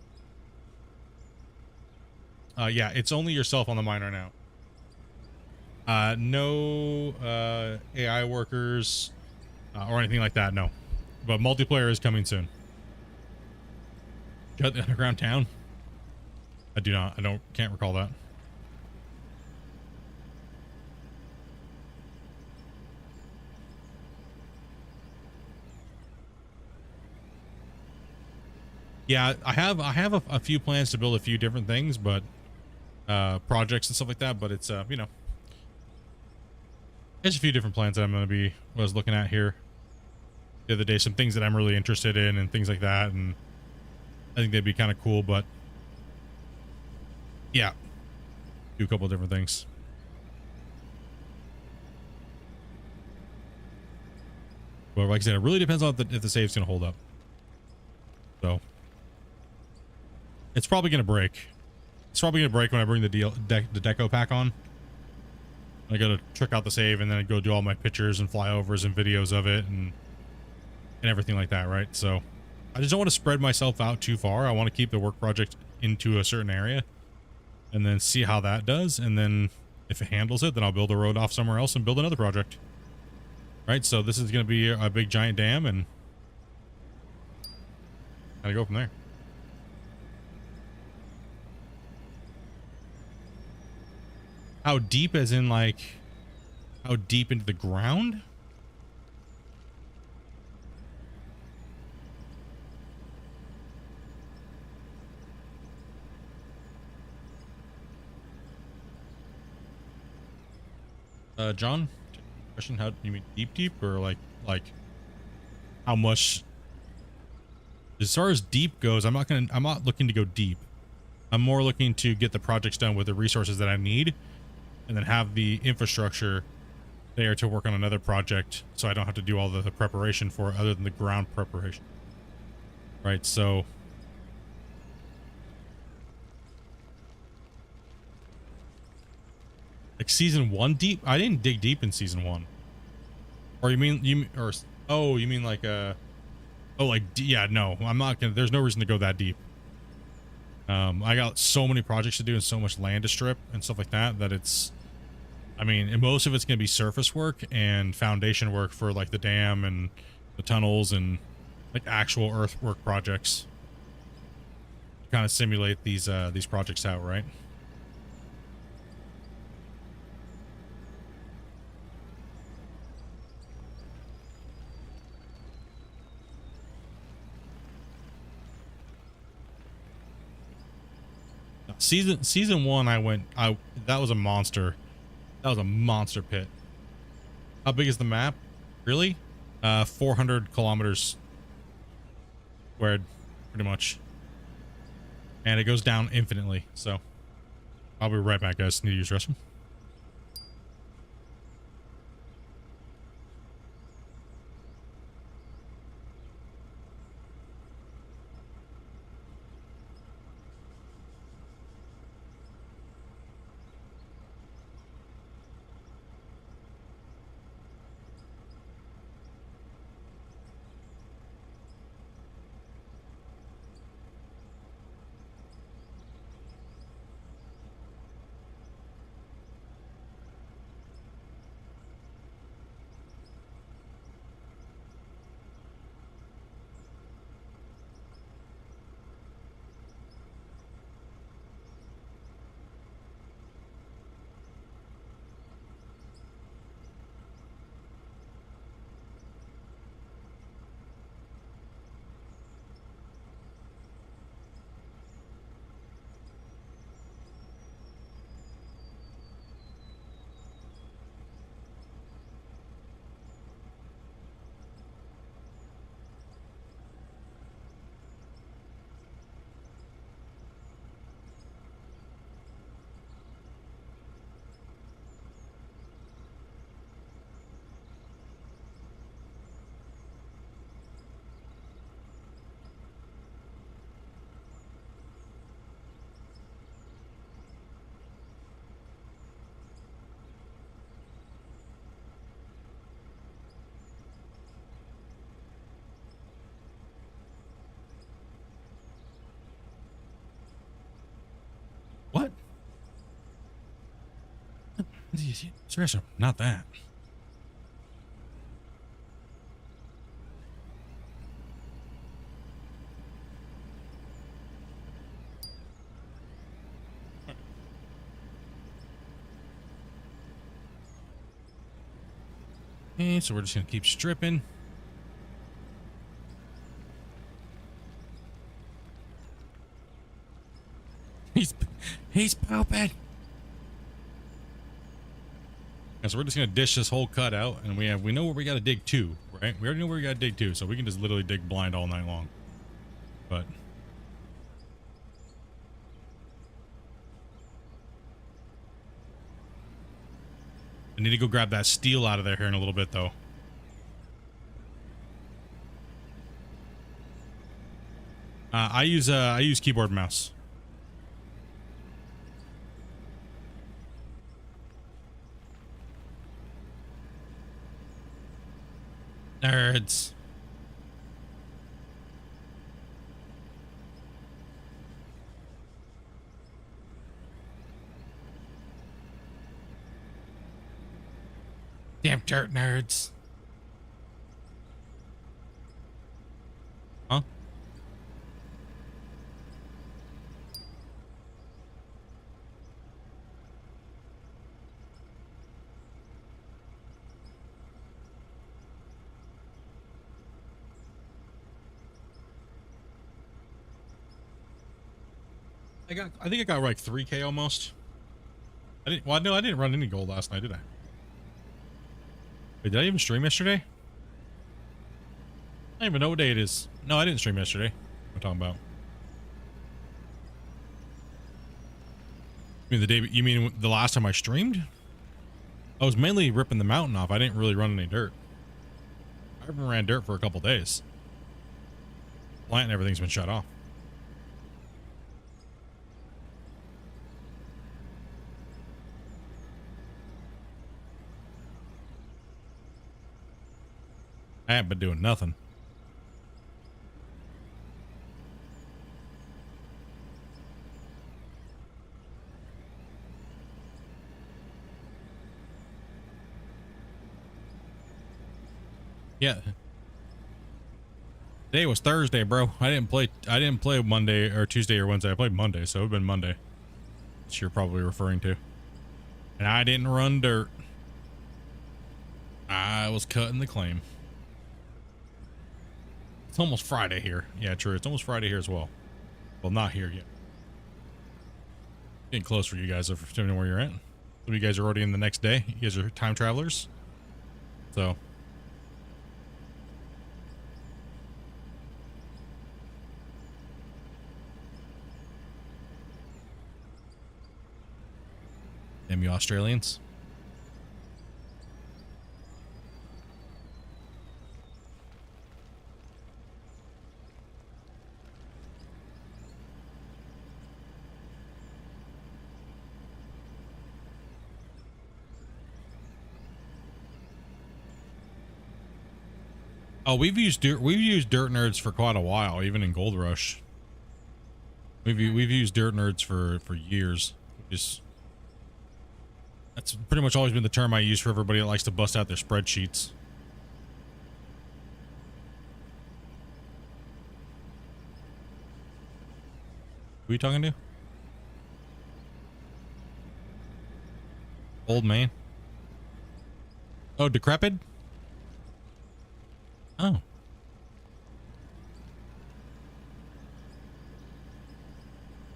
that. Yeah, it's only yourself on the mine right now. No AI workers or anything like that, no. But multiplayer is coming soon. Got the underground town? I do not. Can't recall that. Yeah, I have a few plans to build a few different things, but projects and stuff like that. But it's you know, there's a few different plans that I was looking at here the other day. Some things that I'm really interested in and things like that. And think they'd be kind of cool, but yeah, do a couple of different things. But like I said, it really depends on if the save's going to hold up. So it's probably going to break. It's probably going to break when I bring the deco pack on. I got to trick out the save and then I go do all my pictures and flyovers and videos of it and everything like that, right? So I just don't want to spread myself out too far. I want to keep the work project into a certain area and then see how that does. And then if it handles it, then I'll build a road off somewhere else and build another project. Right, so this is going to be a big giant dam and kind of go from there. How deep, as in like how deep into the ground? John, question, how you mean deep or like how much? As far as deep goes, I'm not looking to go deep. I'm more looking to get the projects done with the resources that I need and then have the infrastructure there to work on another project so I don't have to do all the preparation for it other than the ground preparation. Right, so like season 1 deep? I didn't dig deep in season 1. Or you mean like yeah, no, I'm not gonna, there's no reason to go that deep. I got so many projects to do and so much land to strip and stuff like that it's, I mean, and most of it's gonna be surface work and foundation work for like the dam and the tunnels and like actual earthwork projects. Kind of simulate these projects out, right? Season 1, that was a monster. That was a monster pit. How big is the map? Really? 400 kilometers squared, pretty much. And it goes down infinitely. So I'll be right back, guys. Need to use the restroom. What? Seriously, not that. Okay, so we're just gonna keep stripping. He's pooping. And so we're just gonna dish this whole cut out, and we know where we gotta dig to, right? We already know where we gotta dig to, so we can just literally dig blind all night long. But I need to go grab that steel out of there here in a little bit, though. I use keyboard and mouse. Nerds. Damn dirt nerds. Huh? I think I got like 3K almost. I didn't run any gold last night, did I? Wait, did I even stream yesterday? I don't even know what day it is. No, I didn't stream yesterday. What am I talking about? You mean the last time I streamed? I was mainly ripping the mountain off. I didn't really run any dirt. I haven't ran dirt for a couple days. Plant and everything's been shut off. I haven't been doing nothing. Yeah. Today was Thursday, bro. I didn't play Monday or Tuesday or Wednesday. I played Monday, so it would have been Monday. Which you're probably referring to. And I didn't run dirt. I was cutting the claim. It's almost Friday here. Yeah, true. It's almost Friday here as well. Well, not here yet. Getting close for you guys, depending on where you're at. Some of you guys are already in the next day. You guys are time travelers. So. Damn you Australians. Oh, we've used dirt nerds for quite a while, even in Gold Rush. We've used dirt nerds for years. That's pretty much always been the term I use for everybody that likes to bust out their spreadsheets. Who are you talking to? Old man. Oh, decrepit? Oh.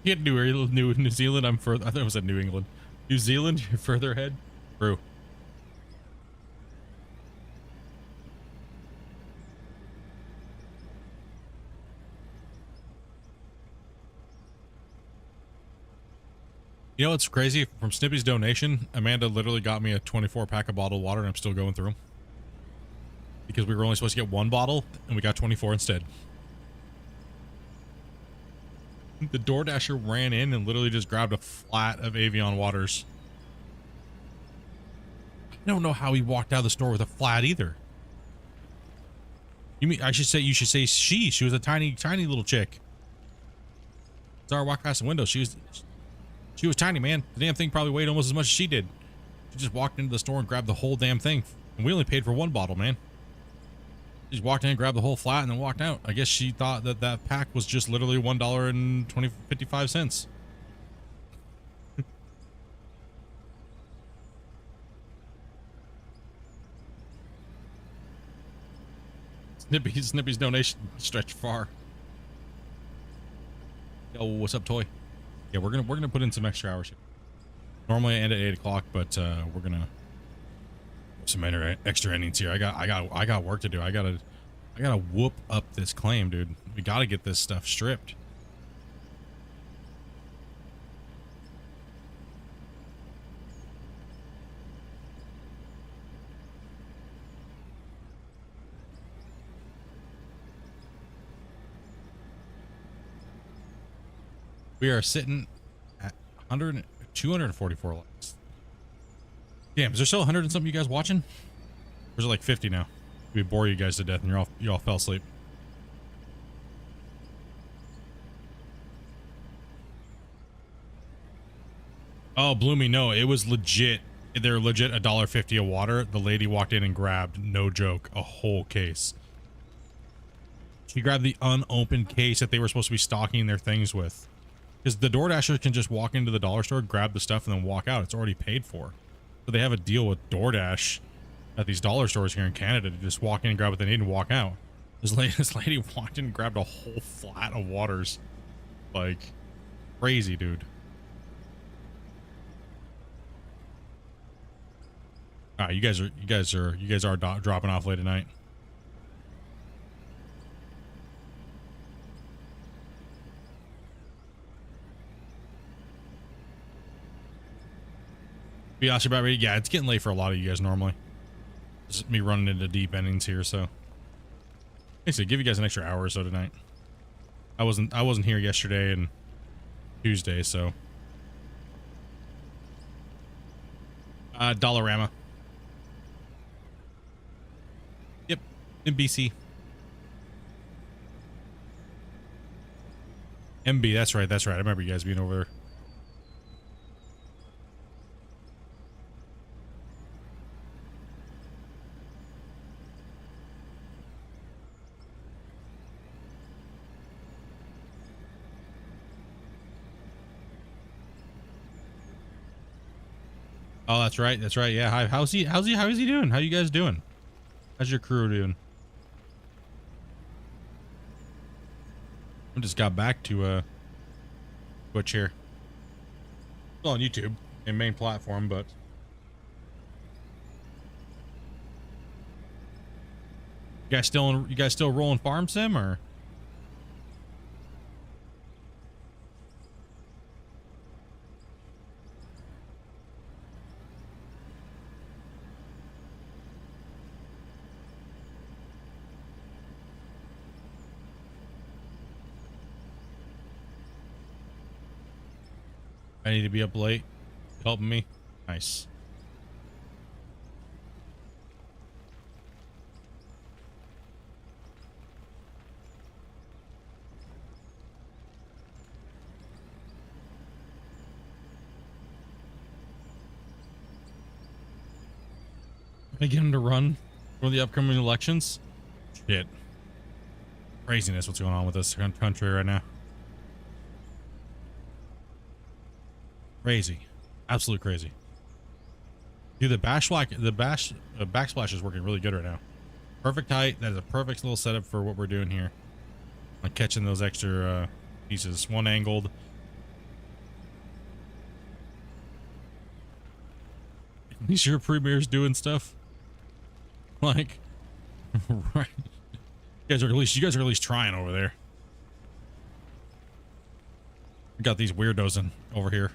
You had New Zealand. I'm further. I thought it was at New England. New Zealand, you're further ahead. True. You know what's crazy? From Snippy's donation, Amanda literally got me a 24 pack of bottled water, and I'm still going through them. Because we were only supposed to get one bottle, and we got 24 instead. The DoorDasher ran in and literally just grabbed a flat of Avion waters. I don't know how he walked out of the store with a flat either. You should say she was a tiny little chick. Zara walked past the window. She was tiny, man. The damn thing probably weighed almost as much as she did. She just walked into the store and grabbed the whole damn thing. And we only paid for one bottle, man. She just walked in, grabbed the whole flat, and then walked out. I guess she thought that pack was just literally $1.55. Snippy's donation stretched far. Yo, what's up, Toy? Yeah, we're gonna put in some extra hours here. Normally I end at 8 o'clock, but we're gonna some extra innings here. I got work to do. I gotta whoop up this claim, dude. We gotta get this stuff stripped. We are sitting at 244 likes. Damn, is there still 100 and something you guys watching? Or is it like 50 now? We bore you guys to death and you all fell asleep. Oh, Bloomy, no, it was legit. They're legit $1.50 a water. The lady walked in and grabbed, no joke, a whole case. She grabbed the unopened case that they were supposed to be stocking their things with. Because the DoorDashers can just walk into the dollar store, grab the stuff, and then walk out. It's already paid for. So they have a deal with DoorDash at these dollar stores here in Canada to just walk in and grab what they need and walk out. This lady walked in and grabbed a whole flat of waters. Like, crazy, dude. All right, you guys are dropping off late at night. Be honest about ready. Yeah, it's getting late for a lot of you guys normally. Just me running into deep endings here, so basically give you guys an extra hour or so tonight. I wasn't here yesterday and Tuesday, so Dollarama. Yep, in BC. MB, that's right. I remember you guys being over there. Oh, that's right. Yeah. Hi. How is he doing? How you guys doing? How's your crew doing? I just got back to Twitch here. Still on YouTube, and main platform, but you guys still rolling farm sim or? I need to be up late. Helping me. Nice. I get him to run for the upcoming elections. Shit. Craziness what's going on with this country right now. Crazy. Absolute crazy. Dude, the backsplash is working really good right now. Perfect height. That is a perfect little setup for what we're doing here. I'm catching those extra pieces. One angled. At least your premier's doing stuff. Like, right. You guys are at least trying over there. We got these weirdos over here.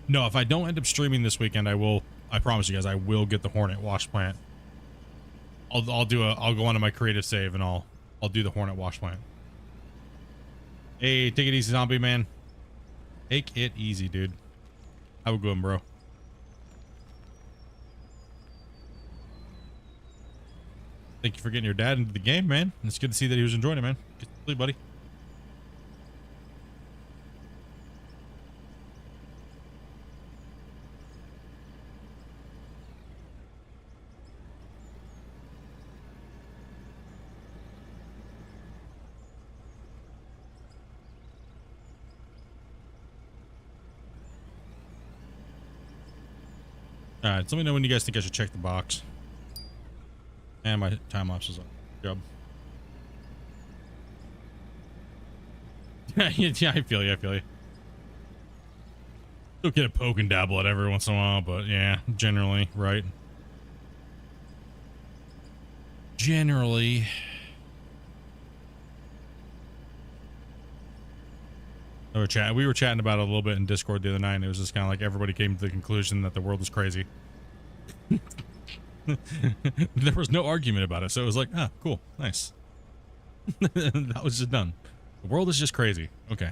No, if I don't end up streaming this weekend, I promise you guys, I will get the Hornet wash plant. I'll go onto my creative save and I'll do the Hornet wash plant. Hey, take it easy, zombie man. Take it easy, dude. Have a good one, bro. Thank you for getting your dad into the game, man. It's good to see that he was enjoying it, man. Get to sleep, buddy. Alright, so let me know when you guys think I should check the box. And my time lapse is up. Job. Yeah, I feel you. Still get a poke and dabble at every once in a while, but yeah, generally, right? generally, we were chatting about it a little bit in Discord the other night, and it was just kind of like everybody came to the conclusion that the world is crazy. There was no argument about it, so it was like, ah, cool, nice. That was just done. The world is just crazy. Okay.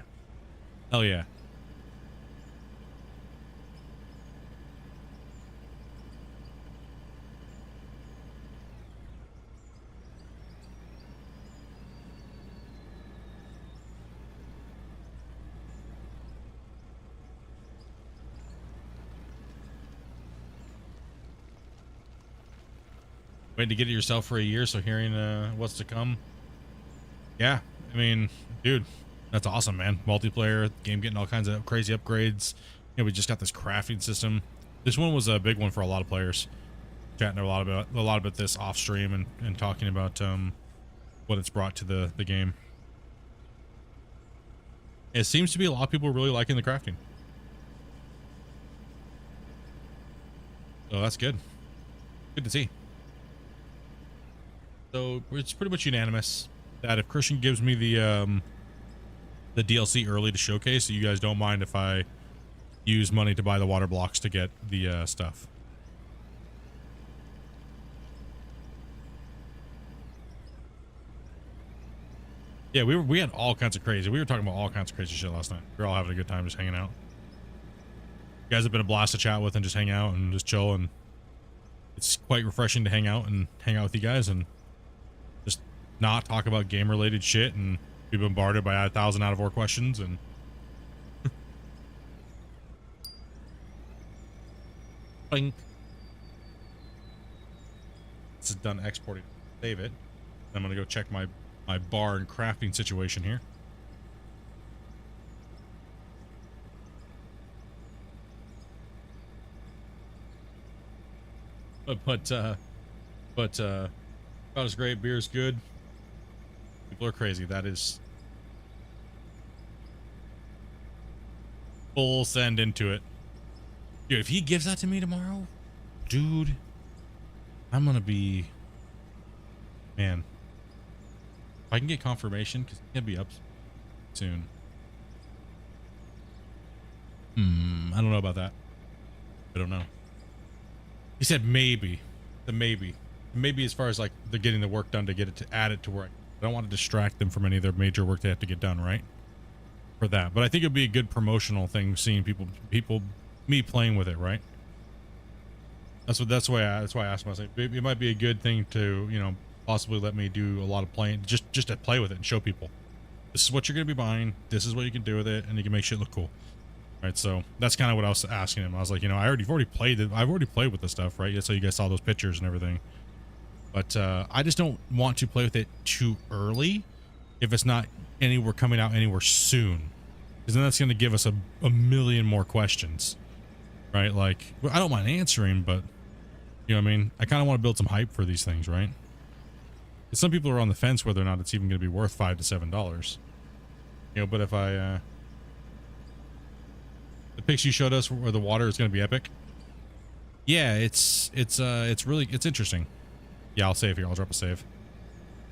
Hell yeah. Waiting to get it yourself for a year, so hearing what's to come. Yeah, I mean, dude, that's awesome, man. Multiplayer game getting all kinds of crazy upgrades. You know, we just got this crafting system. This one was a big one for a lot of players. Chatting a lot about this off stream and talking about what it's brought to the game. It seems to be a lot of people really liking the crafting. So that's good. Good to see. So it's pretty much unanimous that if Christian gives me the DLC early to showcase, so you guys don't mind if I use money to buy the water blocks to get the stuff. Yeah, we had all kinds of crazy. We were talking about all kinds of crazy shit last night. We were all having a good time just hanging out. You guys have been a blast to chat with and just hang out and just chill, and it's quite refreshing to hang out with you guys and just not talk about game related shit and be bombarded by 1,000 out of 4 questions and Blink. This is done exporting. Save it. I'm gonna go check my bar and crafting situation here. But about as great. Beer is good. People are crazy. That is full send into it. Dude, if he gives that to me tomorrow, dude, I'm gonna be, man. If I can get confirmation, because he'll be up soon. I don't know about that. I don't know. He said maybe. The maybe. Maybe as far as like they're getting the work done to get it to add it to where I don't want to distract them from any of their major work they have to get done, right? For that. But I think it'd be a good promotional thing seeing me playing with it, right? That's why I asked myself. It might be a good thing to, you know, possibly let me do a lot of playing, just to play with it and show people this is what you're gonna be buying, this is what you can do with it, and you can make shit look cool. Right, so that's kind of what I was asking him. I was like, you know, I've already played with this stuff, right? So you guys saw those pictures and everything, but I just don't want to play with it too early if it's not coming out anywhere soon, because then that's going to give us a million more questions, right? Like, I don't mind answering, but you know what I mean? I kind of want to build some hype for these things, right? Some people are on the fence whether or not it's even going to be worth $5 to $7. You know, but if I the pics you showed us where the water is going to be epic. Yeah, it's really interesting. Yeah, I'll save here. I'll drop a save.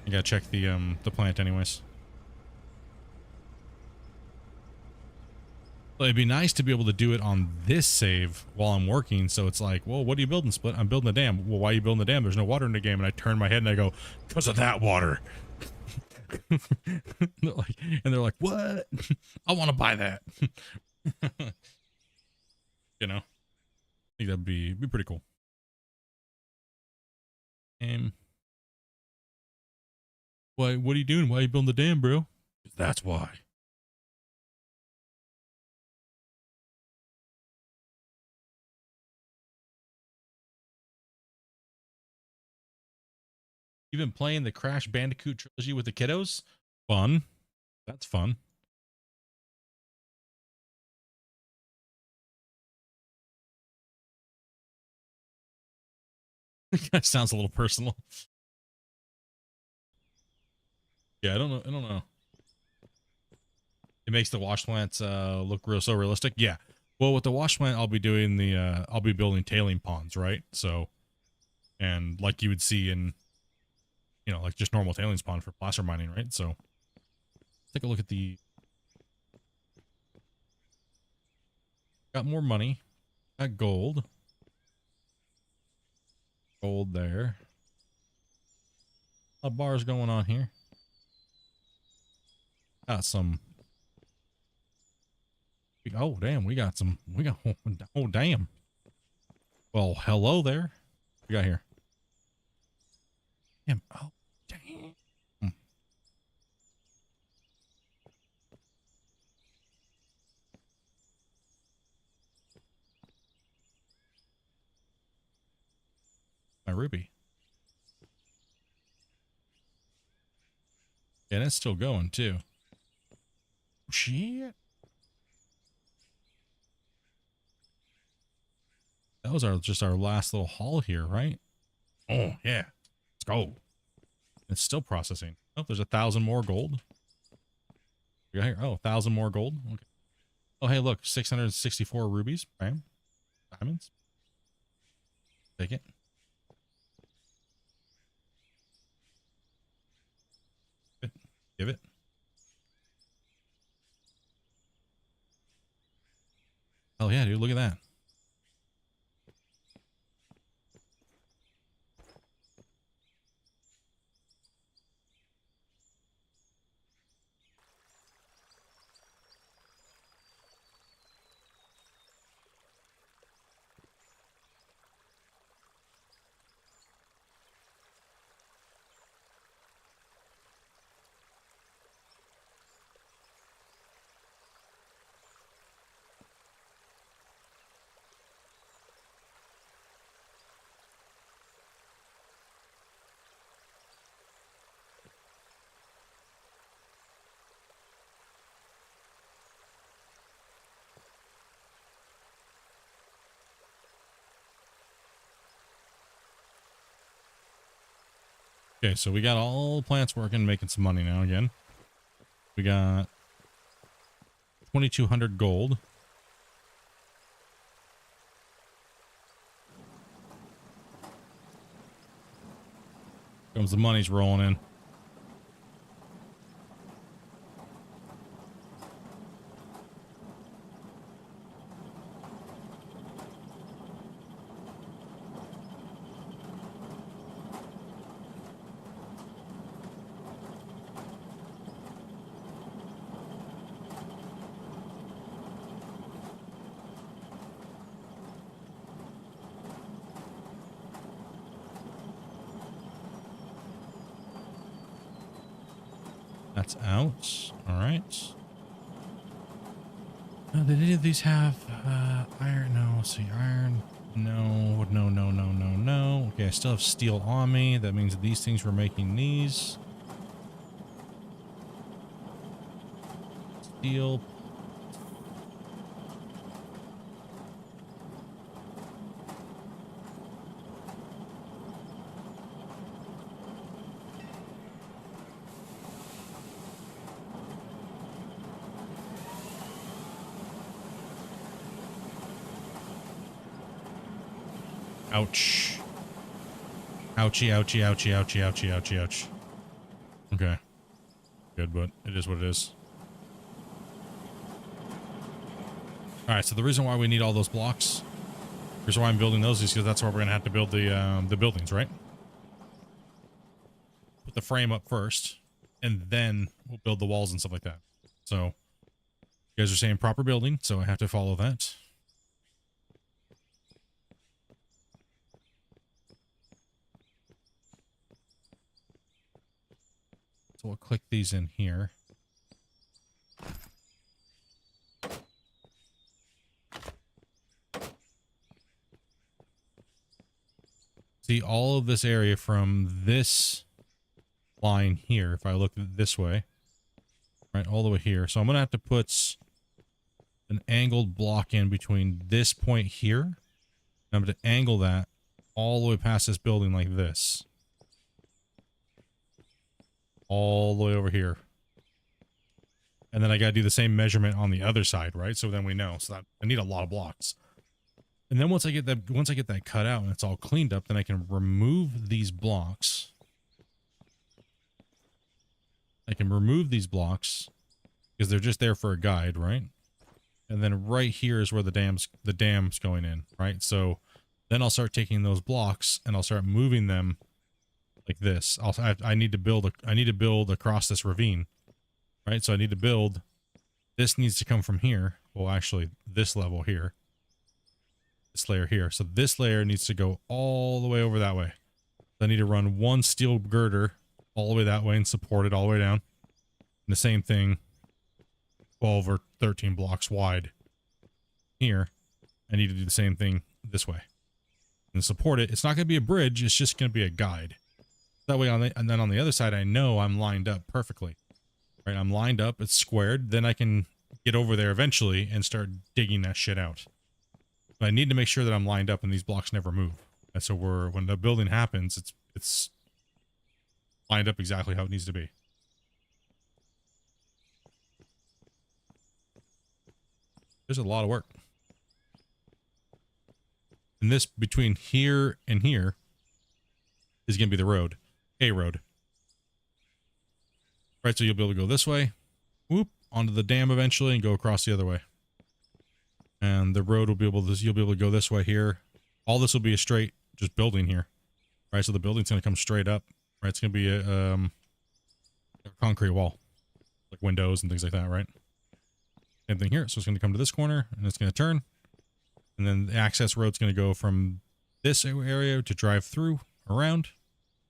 I gotta check the plant anyways. But it'd be nice to be able to do it on this save while I'm working. So it's like, well, what are you building, Split? I'm building a dam. Well, why are you building the dam? There's no water in the game. And I turn my head and I go, because of that water. And they're like, what? I want to buy that. You know, I think that'd be pretty cool. Why? What are you doing? Why are you building the dam, bro? That's why. You've been playing the Crash Bandicoot trilogy with the kiddos? Fun. That's fun. That sounds a little personal. Yeah, I don't know. It makes the wash plants look so realistic. Yeah. Well, with the wash plant, I'll be doing I'll be building tailing ponds, right? So, and like you would see in you know, like just normal tailings pond for placer mining, right? So take a look at the, got more money, got gold there. A bars going on here. Got some. Oh damn, we got oh damn. Well, hello there. What we got here? Damn. Oh damn. My ruby. Yeah, it's still going too. Shit. That was just our last little haul here, right? Oh yeah. Let's go. It's still processing. Oh, there's 1,000 more gold. We got here. Oh, 1,000 more gold. Okay. Oh, hey, look, 664 rubies. Bam. Diamonds. Take it. Give it. Oh yeah, dude, look at that. Okay, so we got all plants working, making some money now again. We got 2,200 gold. Comes the money's rolling in. That's out. All right. Oh, did any of these have iron? No. Let's see. Iron. No. No. Okay, I still have steel on me. That means these things were making these. Steel. Ouch. Ouchie, ouchie, ouchie, ouchie, ouchie, ouchie, ouch. Okay. Good, but it is what it is. Alright, so the reason why we need all those blocks, the reason why I'm building those is because that's where we're going to have to build the buildings, right? Put the frame up first, and then we'll build the walls and stuff like that. So, you guys are saying proper building, so I have to follow that. So we'll click these in here. See all of this area from this line here, if I look this way, right, all the way here. So I'm going to have to put an angled block in between this point here. And I'm going to angle that all the way past this building like this. All the way over here. And then I got to do the same measurement on the other side, right? So then we know. So that I need a lot of blocks. And then once I get that cut out and it's all cleaned up, then I can remove these blocks I can remove these blocks because they're just there for a guide, right? And then right here is where the dam's going in, right? So then I'll start taking those blocks and I'll start moving them like this. I need to build across this ravine, right? So I need to build. This needs to come from here. Well, actually, this level here, this layer here. So this layer needs to go all the way over that way. I need to run one steel girder all the way that way and support it all the way down. And the same thing, 12 or 13 blocks wide here. I need to do the same thing this way and support it. It's not going to be a bridge. It's just going to be a guide. That way and then on the other side, I know I'm lined up perfectly, right? I'm lined up. It's squared. Then I can get over there eventually and start digging that shit out. But I need to make sure that I'm lined up and these blocks never move. And so when the building happens, it's lined up exactly how it needs to be. There's a lot of work. And this between here and here is going to be the road. A road. Right, so you'll be able to go this way, whoop, onto the dam eventually and go across the other way. And the road will be able to, you'll be able to go this way here. All this will be a straight, just building here. Right, so the building's going to come straight up. Right, it's going to be a concrete wall. Like windows and things like that, right? Same thing here. So it's going to come to this corner and it's going to turn. And then the access road's going to go from this area to drive through, around,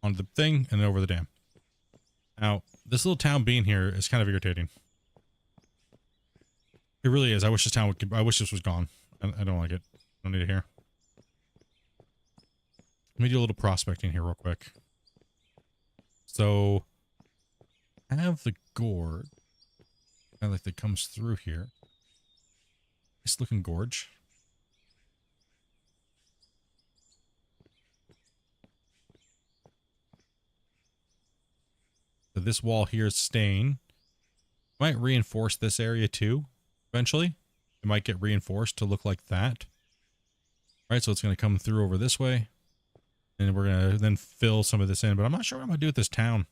onto the thing, and then over the dam. Now, this little town being here is kind of irritating. It really is. I wish this was gone. I don't like it. I don't need it here. Let me do a little prospecting here real quick. So, I have the gourd. Kind of like that comes through here. Nice looking gorge. So this wall here is staying. Might reinforce this area too, eventually. It might get reinforced to look like that. Right, so it's going to come through over this way. And we're going to then fill some of this in. But I'm not sure what I'm going to do with this town.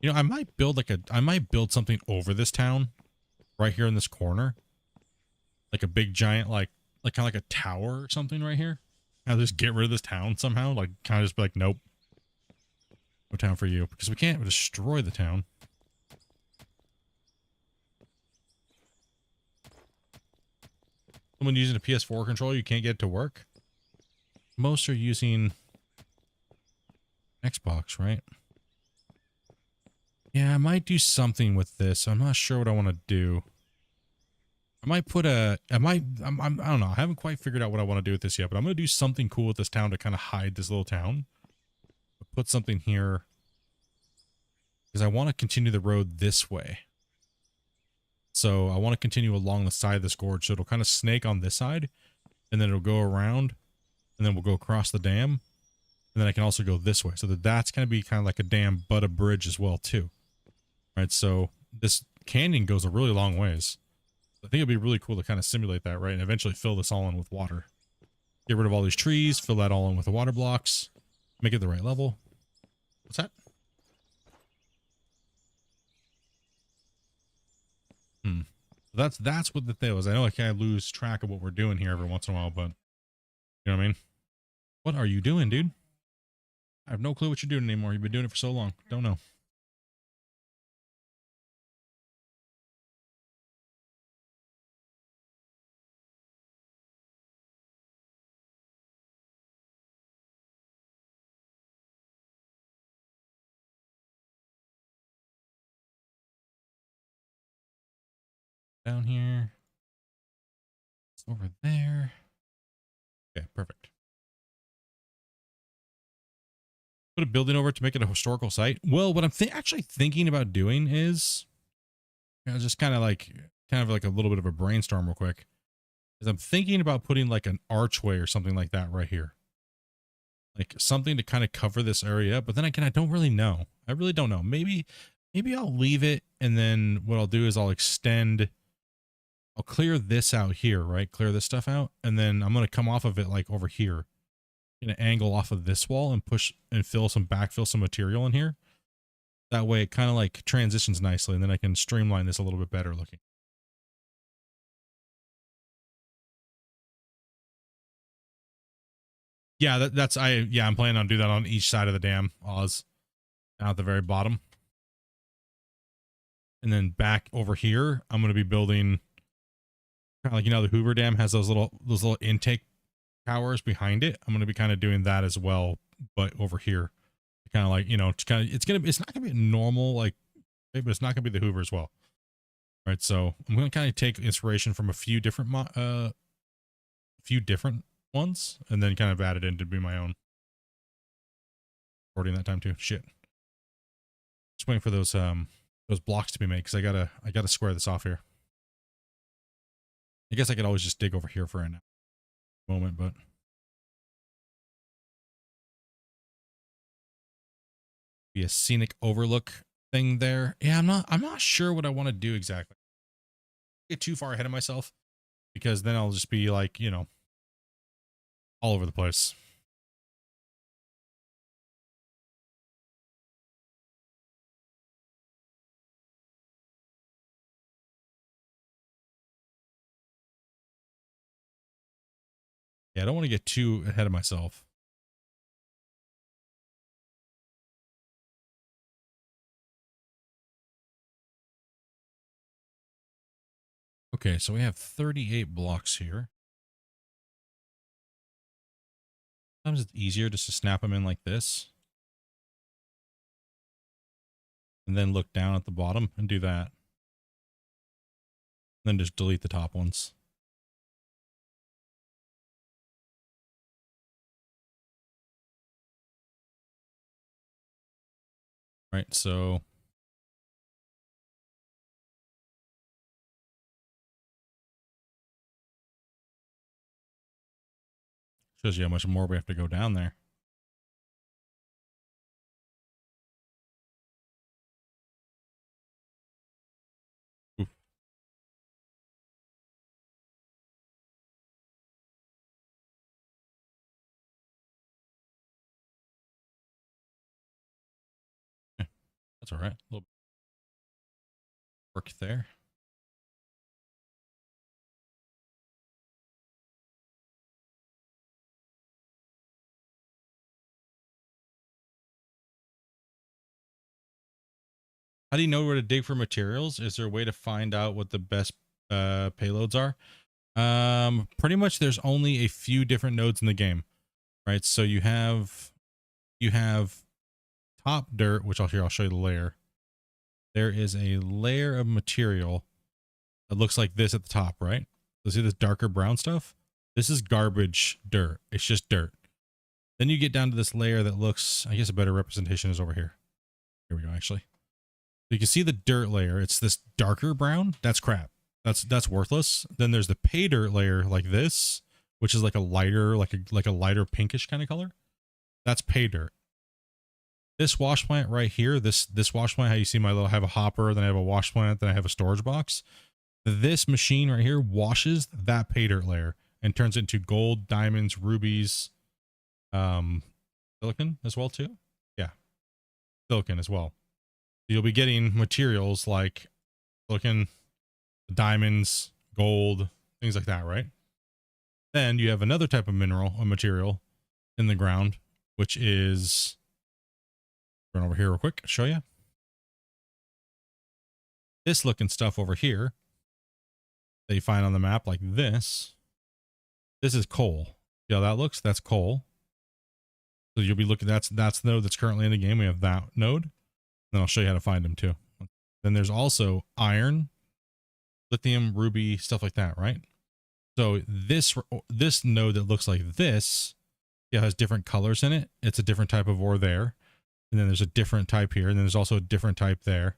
You know, I might build something over this town. Right here in this corner. Like a big giant, like kind of like a tower or something right here. I'll just get rid of this town somehow. Like, kind of just be like, nope. No town for you. Because we can't destroy the town. Someone using a PS4 controller, you can't get it to work? Most are using Xbox, right? Yeah, I might do something with this. I'm not sure what I want to do. I might put I don't know. I haven't quite figured out what I want to do with this yet, but I'm going to do something cool with this town to kind of hide this little town. Put something here because I want to continue the road this way. So I want to continue along the side of this gorge. So it'll kind of snake on this side and then it'll go around and then we'll go across the dam. And then I can also go this way. So that's going to be kind of like a dam, but a bridge as well too. Right. So this canyon goes a really long ways. I think it'd be really cool to kind of simulate that, right? And eventually fill this all in with water. Get rid of all these trees, fill that all in with the water blocks, make it the right level. What's that? That's what the thing was. I know I kind of lose track of what we're doing here every once in a while, but you know what I mean? What are you doing, dude? I have no clue what you're doing anymore. You've been doing it for so long. Don't know. Down here. It's over there. Okay, perfect. Put a building over to make it a historical site. Well, what I'm actually thinking about doing is, you know, just kind of like a little bit of a brainstorm real quick. Is I'm thinking about putting like an archway or something like that right here. Like something to kind of cover this area up. But then again, I don't really know. I really don't know. Maybe I'll leave it. And then what I'll do is I'll clear this out here, right? Clear this stuff out. And then I'm going to come off of it like over here. Going to angle off of this wall and push and backfill some material in here. That way it kind of like transitions nicely, and then I can streamline this a little bit better looking. Yeah, I'm planning on doing that on each side of the dam, Oz, down at the very bottom. And then back over here, I'm going to be building kind of like, you know, the Hoover Dam has those little intake towers behind it. I'm going to be kind of doing that as well, but over here, kind of like, you know, it's not going to be normal, like, but it's not going to be the Hoover as well. Right. So I'm going to kind of take inspiration from a few different ones, and then kind of add it in to be my own. Recording that time too. Shit. Just waiting for those blocks to be made, because I gotta square this off here. I guess I could always just dig over here for a moment, but be a scenic overlook thing there. Yeah, I'm not sure what I want to do exactly. Get too far ahead of myself, because then I'll just be like, you know, all over the place. Yeah, I don't want to get too ahead of myself. Okay, so we have 38 blocks here. Sometimes it's easier just to snap them in like this, and then look down at the bottom and do that. And then just delete the top ones. Right, so shows you how much more we have to go down there. Oof. That's all right. A little work there. How do you know where to dig for materials? Is there a way to find out what the best payloads are? Pretty much there's only a few different nodes in the game, right? So you have top dirt, which I'll show you the layer. There is a layer of material that looks like this at the top, right? So see this darker brown stuff? This is garbage dirt. It's just dirt. Then you get down to this layer that looks, I guess a better representation is over here. Here we go, actually. So you can see the dirt layer. It's this darker brown. That's crap. That's worthless. Then there's the pay dirt layer like this, which is like a lighter, like a lighter pinkish kind of color. That's pay dirt. This wash plant right here, this wash plant, how you see I have a hopper, then I have a wash plant, then I have a storage box. This machine right here washes that pay dirt layer and turns it into gold, diamonds, rubies, silicon as well too. Yeah, silicon as well. You'll be getting materials like silicon, diamonds, gold, things like that, right? Then you have another type of mineral or material in the ground, which is, run over here real quick, show you. This looking stuff over here that you find on the map like this. This is coal. See how that looks? That's coal. So you'll be looking, that's the node that's currently in the game. We have that node. Then I'll show you how to find them too. Then there's also iron, lithium, ruby, stuff like that, right? So this node that looks like this, yeah, has different colors in it. It's a different type of ore there. And then there's a different type here. And then there's also a different type there.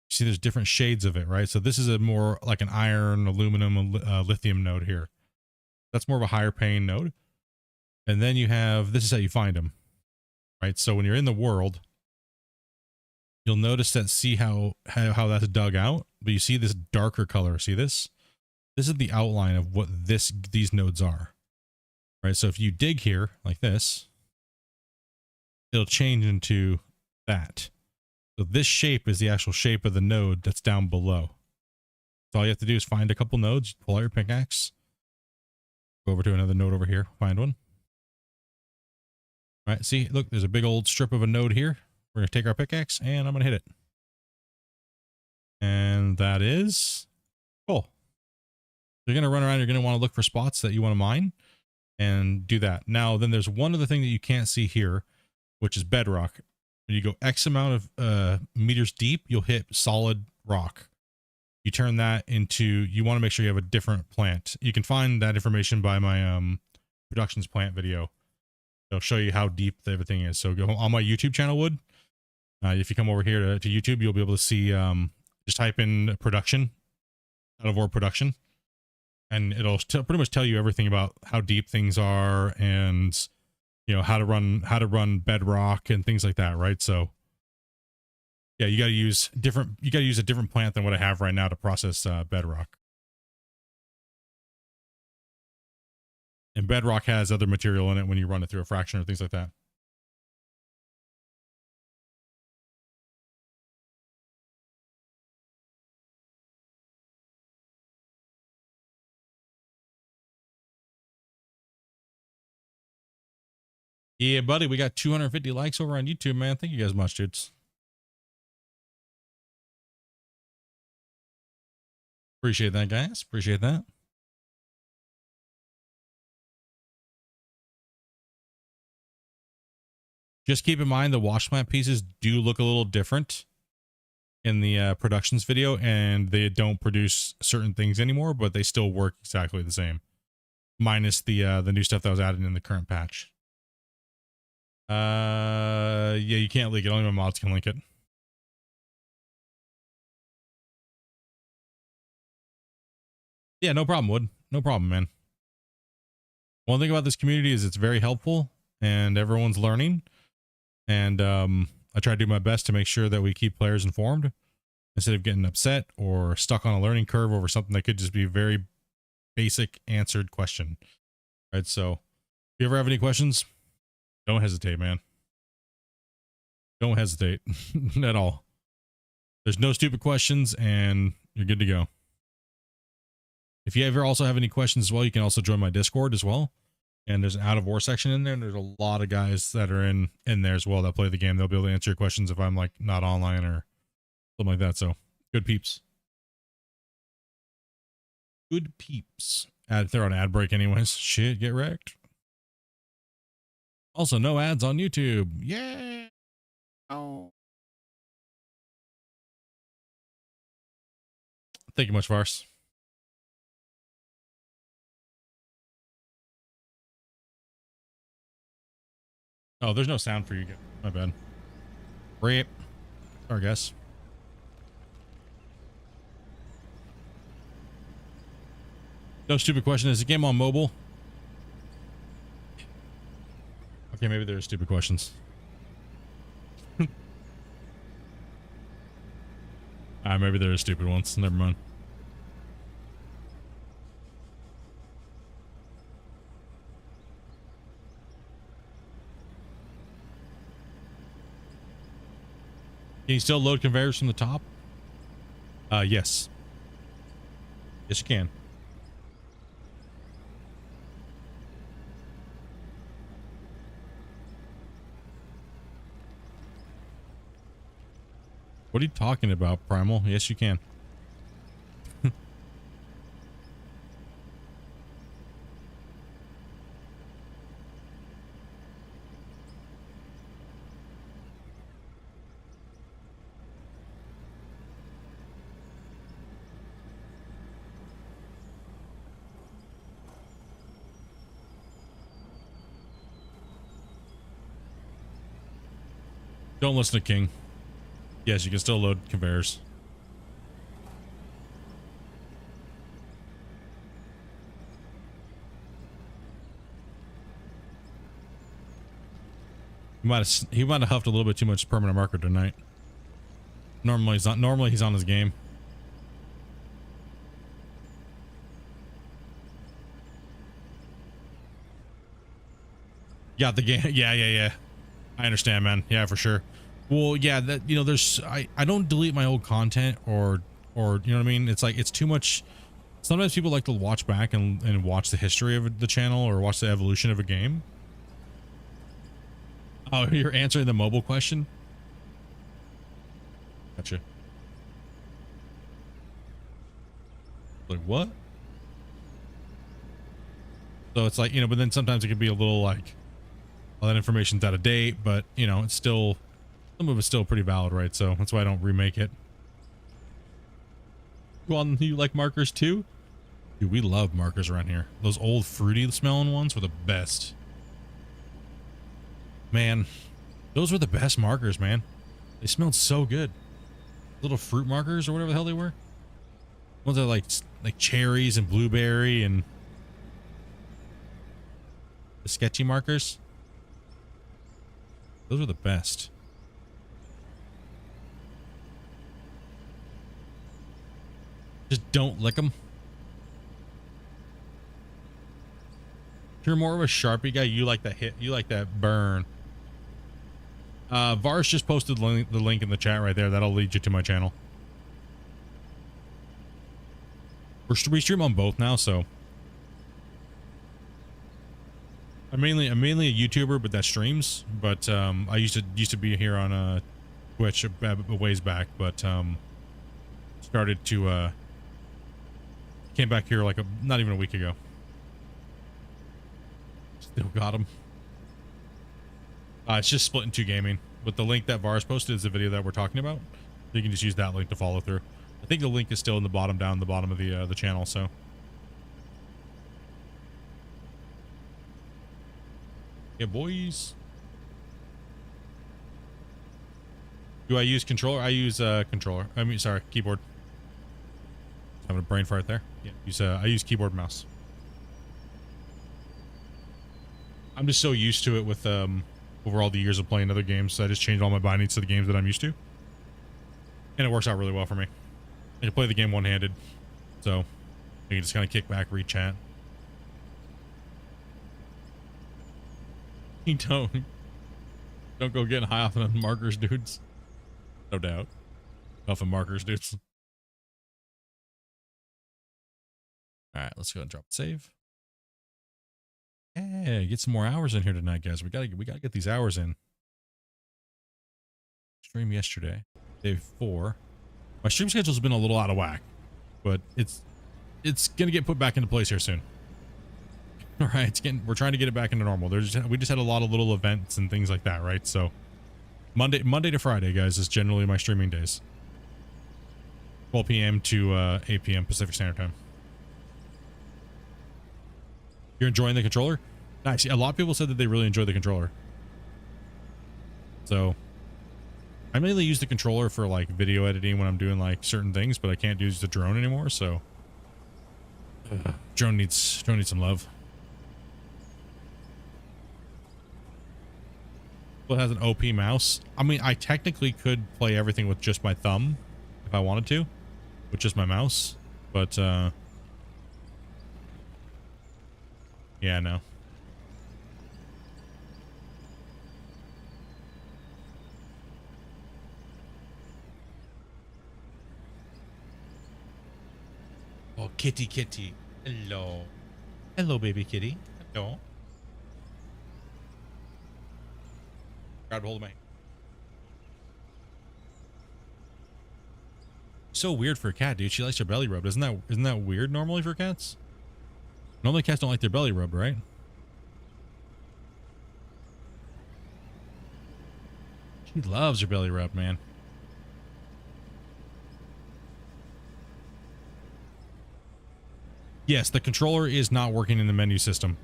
You see, there's different shades of it, right? So this is a more like an iron, aluminum, lithium node here. That's more of a higher paying node. And then you have, this is how you find them, right? So when you're in the world, you'll notice that, see how that's dug out, but you see this darker color. See this? This is the outline of what these nodes are, right? So if you dig here like this, it'll change into that. So this shape is the actual shape of the node that's down below. So all you have to do is find a couple nodes, pull out your pickaxe, go over to another node over here, find one. All right, see, look, there's a big old strip of a node here. We're going to take our pickaxe and I'm going to hit it. And that is cool. You're going to run around. You're going to want to look for spots that you want to mine and do that. Now, then there's one other thing that you can't see here, which is bedrock. When you go X amount of meters deep, you'll hit solid rock. You turn that into, you want to make sure you have a different plant. You can find that information by my productions plant video. It'll show you how deep everything is. So go on my YouTube channel, if you come over here to YouTube, you'll be able to see, just type in production, out of ore production, and it'll pretty much tell you everything about how deep things are and, you know, how to run bedrock and things like that. Right. So yeah, you got to use a different plant than what I have right now to process bedrock. And bedrock has other material in it when you run it through a fraction or things like that. Yeah, buddy, we got 250 likes over on YouTube, man. Thank you guys much, dudes. Appreciate that, guys. Appreciate that. Just keep in mind the wash plant pieces do look a little different in the productions video, and they don't produce certain things anymore, but they still work exactly the same, minus the new stuff that was added in the current patch. Yeah, you can't link it. Only my mods can link it. Yeah, no problem, Wood. No problem, man. One thing about this community is it's very helpful and everyone's learning. And I try to do my best to make sure that we keep players informed instead of getting upset or stuck on a learning curve over something that could just be a very basic answered question. Right. So if you ever have any questions, don't hesitate, man. Don't hesitate at all. There's no stupid questions and you're good to go. If you ever also have any questions as well, you can also join my Discord as well. And there's an out of war section in there, and there's a lot of guys that are in there as well that play the game. They'll be able to answer your questions if I'm like not online or something like that. So good peeps. Good peeps. They're on ad break anyways. Shit, get wrecked. Also, no ads on YouTube. Yeah. Oh. Thank you much, Vars. Oh, there's no sound for you. My bad. Rip. Sorry, guys. No stupid question. Is the game on mobile? Okay, maybe there are stupid questions. Maybe there are stupid ones. Never mind. Can you still load conveyors from the top? Yes. Yes, you can. What are you talking about, Primal? Yes, you can. Don't listen to King. Yes, you can still load conveyors. He might have huffed a little bit too much permanent marker tonight. Normally he's not. Normally he's on his game. Yeah, the game. Yeah. I understand, man. Yeah, for sure. Well, yeah, that, you know, there's, I don't delete my old content or, you know what I mean? It's like, it's too much. Sometimes people like to watch back and watch the history of the channel or watch the evolution of a game. Oh, you're answering the mobile question? Gotcha. Like, what? So it's like, you know, but then sometimes it can be a little like, well, that information's out of date, but, you know, it's still, some of it's still pretty valid, right? So that's why I don't remake it. Well, you like markers too? Dude, we love markers around here. Those old fruity smelling ones were the best. Man, those were the best markers, man. They smelled so good. Little fruit markers or whatever the hell they were. Ones that are like cherries and blueberry and the sketchy markers. Those were the best. Just don't lick them. If you're more of a Sharpie guy, you like that hit. You like that burn. Vars just posted the link in the chat right there. That'll lead you to my channel. We stream on both now, so I'm mainly a YouTuber, but that streams. But I used to be here on Twitch a ways back, but started to came back here like not even a week ago. Still got him. It's just Splitintwo Gaming, but the link that Vars posted is the video that we're talking about. So you can just use that link to follow through. I think the link is still in the bottom, down the bottom of the channel. So yeah, boys. Do I use controller? I use controller. I mean, sorry, keyboard. Having a brain fart there. Yeah, I use keyboard and mouse. I'm just so used to it with over all the years of playing other games, so I just changed all my bindings to the games that I'm used to, and it works out really well for me. I can play the game one-handed, so you can just kind of kick back, read chat. You don't go getting high off of markers, dudes. No doubt, off of markers, dudes. All right, let's go and drop save. Yeah, get some more hours in here tonight, guys. We gotta get these hours in. Stream yesterday, day 4. My stream schedule's been a little out of whack, but it's gonna get put back into place here soon. All right, we're trying to get it back into normal. We just had a lot of little events and things like that, right? So Monday to Friday, guys, is generally my streaming days. 12 p.m. to 8 p.m. Pacific Standard Time. You're enjoying the controller? Nice. A lot of people said that they really enjoy the controller. So I mainly use the controller for like video editing when I'm doing like certain things, but I can't use the drone anymore. So drone needs some love. Well, it has an OP mouse. I mean, I technically could play everything with just my thumb if I wanted to, with just my mouse, but yeah, no. Oh, kitty. Hello. Hello, baby kitty. Hello. Grab hold of me. So weird for a cat, dude. She likes her belly rubbed. Isn't that weird normally for cats? Normally cats don't like their belly rubbed, right? She loves her belly rub, man. Yes, the controller is not working in the menu system.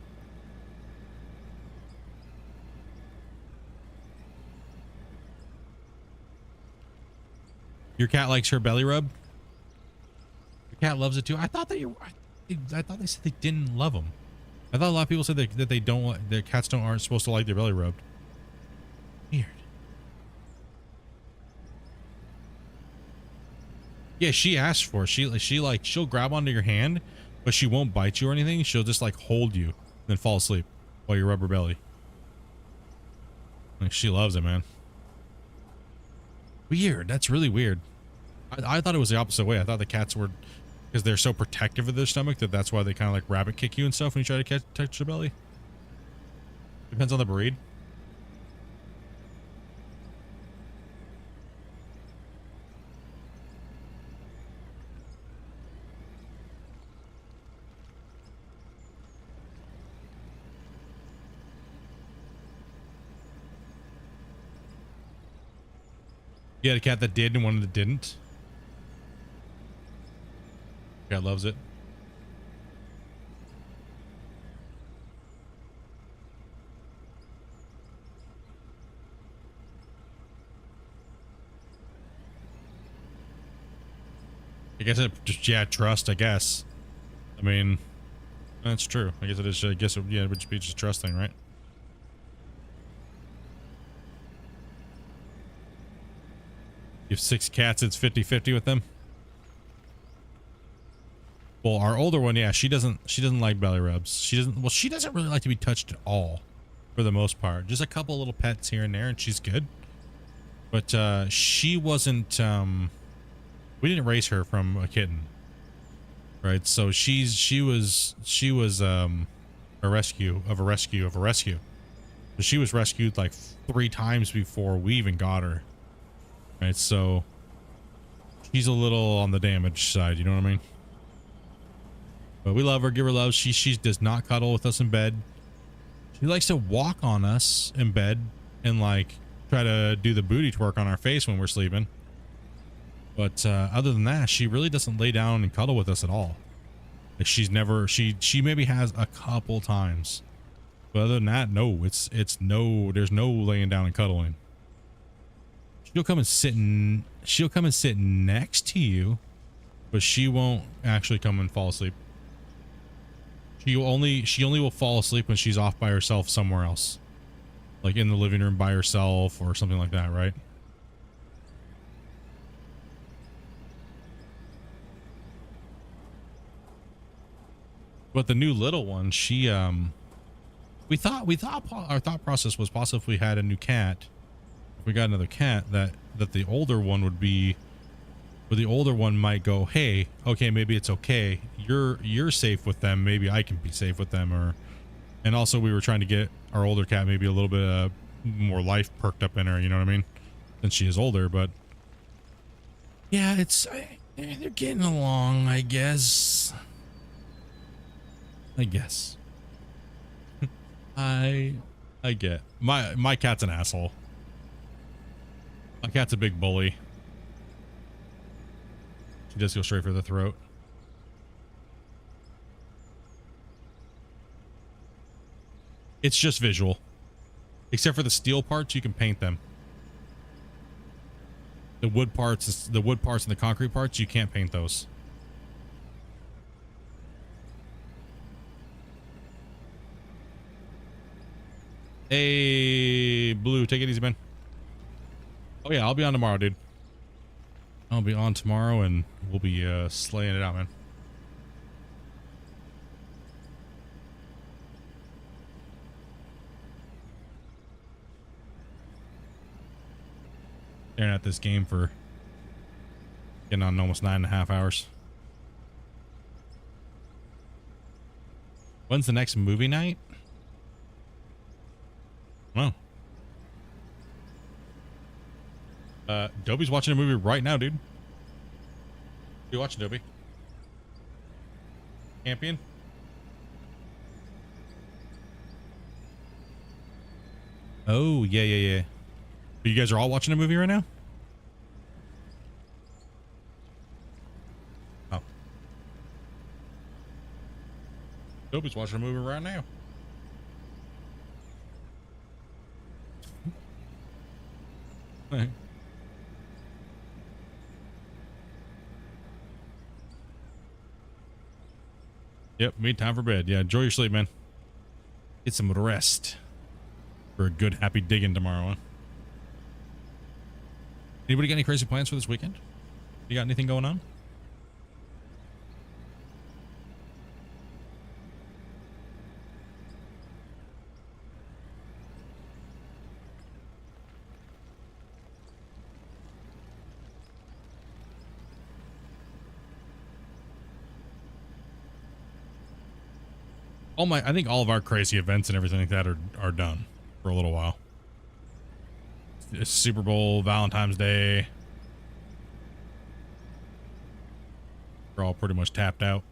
Your cat likes her belly rub? Your cat loves it too? I thought they said they didn't love them. I thought a lot of people said that they don't, their cats aren't supposed to like their belly rubbed. Weird. Yeah, she asked for it. She'll grab onto your hand, but she won't bite you or anything. She'll just like hold you, then fall asleep while you rub her belly. Like, she loves it, man. Weird. That's really weird. I thought it was the opposite way. I thought the cats were, because they're so protective of their stomach, that's why they kind of like rabbit kick you and stuff when you try to touch the belly. Depends on the breed. You had a cat that did and one that didn't. Cat loves it. I guess it just, yeah, trust, I guess. I mean, that's true. I guess it is. I guess it, yeah, it would just be just trust thing, right? You have 6 cats, it's 50-50 with them. Well, our older one, yeah, she doesn't like belly rubs. She doesn't really like to be touched at all, for the most part. Just a couple little pets here and there, and she's good. But she wasn't. We didn't raise her from a kitten, right? So she was a rescue of a rescue of a rescue. So she was rescued like 3 times before we even got her. Right, so she's a little on the damaged side, you know what I mean? But we love her, give her love. She does not cuddle with us in bed. She likes to walk on us in bed and like try to do the booty twerk on our face when we're sleeping. But other than that, she really doesn't lay down and cuddle with us at all. Like she's never, she maybe has a couple times, but other than that, no, it's no, there's no laying down and cuddling. She'll come and sit next to you, but she won't actually come and fall asleep. She only will fall asleep when she's off by herself somewhere else, like in the living room by herself or something like that, right? But the new little one, she we thought our thought process was possible if we had a new cat, if we got another cat, that the older one would be, but the older one might go, hey, okay, maybe it's okay, you're safe with them, maybe I can be safe with them. Or, and also we were trying to get our older cat maybe a little bit more life perked up in her, you know what I mean, since she is older. But yeah, they're getting along, I guess. I get my cat's an asshole. My cat's a big bully. She does go straight for the throat. It's just visual. Except for the steel parts, you can paint them. The wood parts and the concrete parts, you can't paint those. Hey, Blue, take it easy, man. Oh yeah, I'll be on tomorrow, dude. I'll be on tomorrow and we'll be slaying it out, man. Staring at this game for getting on almost 9.5 hours. When's the next movie night? Oh. Dobie's watching a movie right now, dude. What are you watching, Dobie? Champion? Oh, yeah. You guys are all watching a movie right now? Oh. Dobie's watching a movie right now. Yep, me, time for bed. Yeah, enjoy your sleep, man. Get some rest for a good, happy digging tomorrow, huh? Anybody got any crazy plans for this weekend? You got anything going on? I think all of our crazy events and everything like that are done for a little while. It's Super Bowl, Valentine's Day. We're all pretty much tapped out.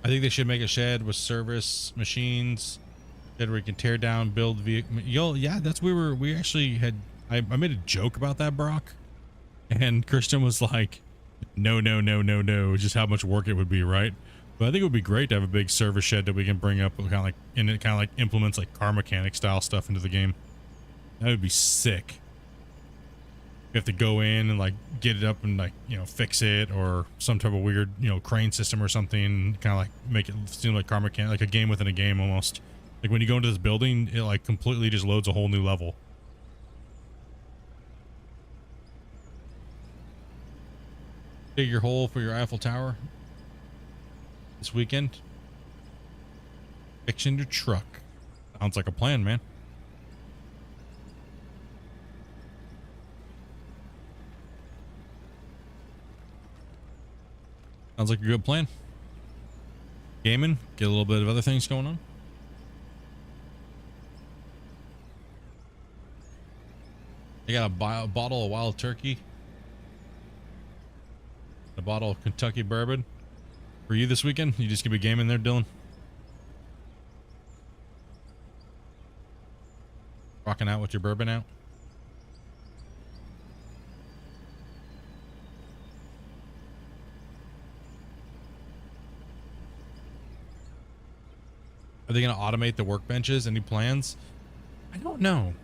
I think they should make a shed with service machines that we can tear down, build vehicle. Yeah, that's we actually had. I made a joke about that, Brock, and Christian was like, "No, no, no, no, no." Just how much work it would be, right? But I think it would be great to have a big service shed that we can bring up, kind of like, and it kind of like implements like car mechanic style stuff into the game. That would be sick. You have to go in and like get it up and like, you know, fix it, or some type of weird, you know, crane system or something, kind of like make it seem like car mechanic, like a game within a game almost. Like when you go into this building, it like completely just loads a whole new level. Dig your hole for your Eiffel Tower this weekend. Fixing your truck. Sounds like a plan, man. Sounds like a good plan. Gaming, get a little bit of other things going on. I got a bottle of wild turkey, a bottle of Kentucky bourbon for you this weekend. You just gonna be gaming there, Dylan? Rocking out with your bourbon out. Are they going to automate the workbenches? Any plans? I don't know.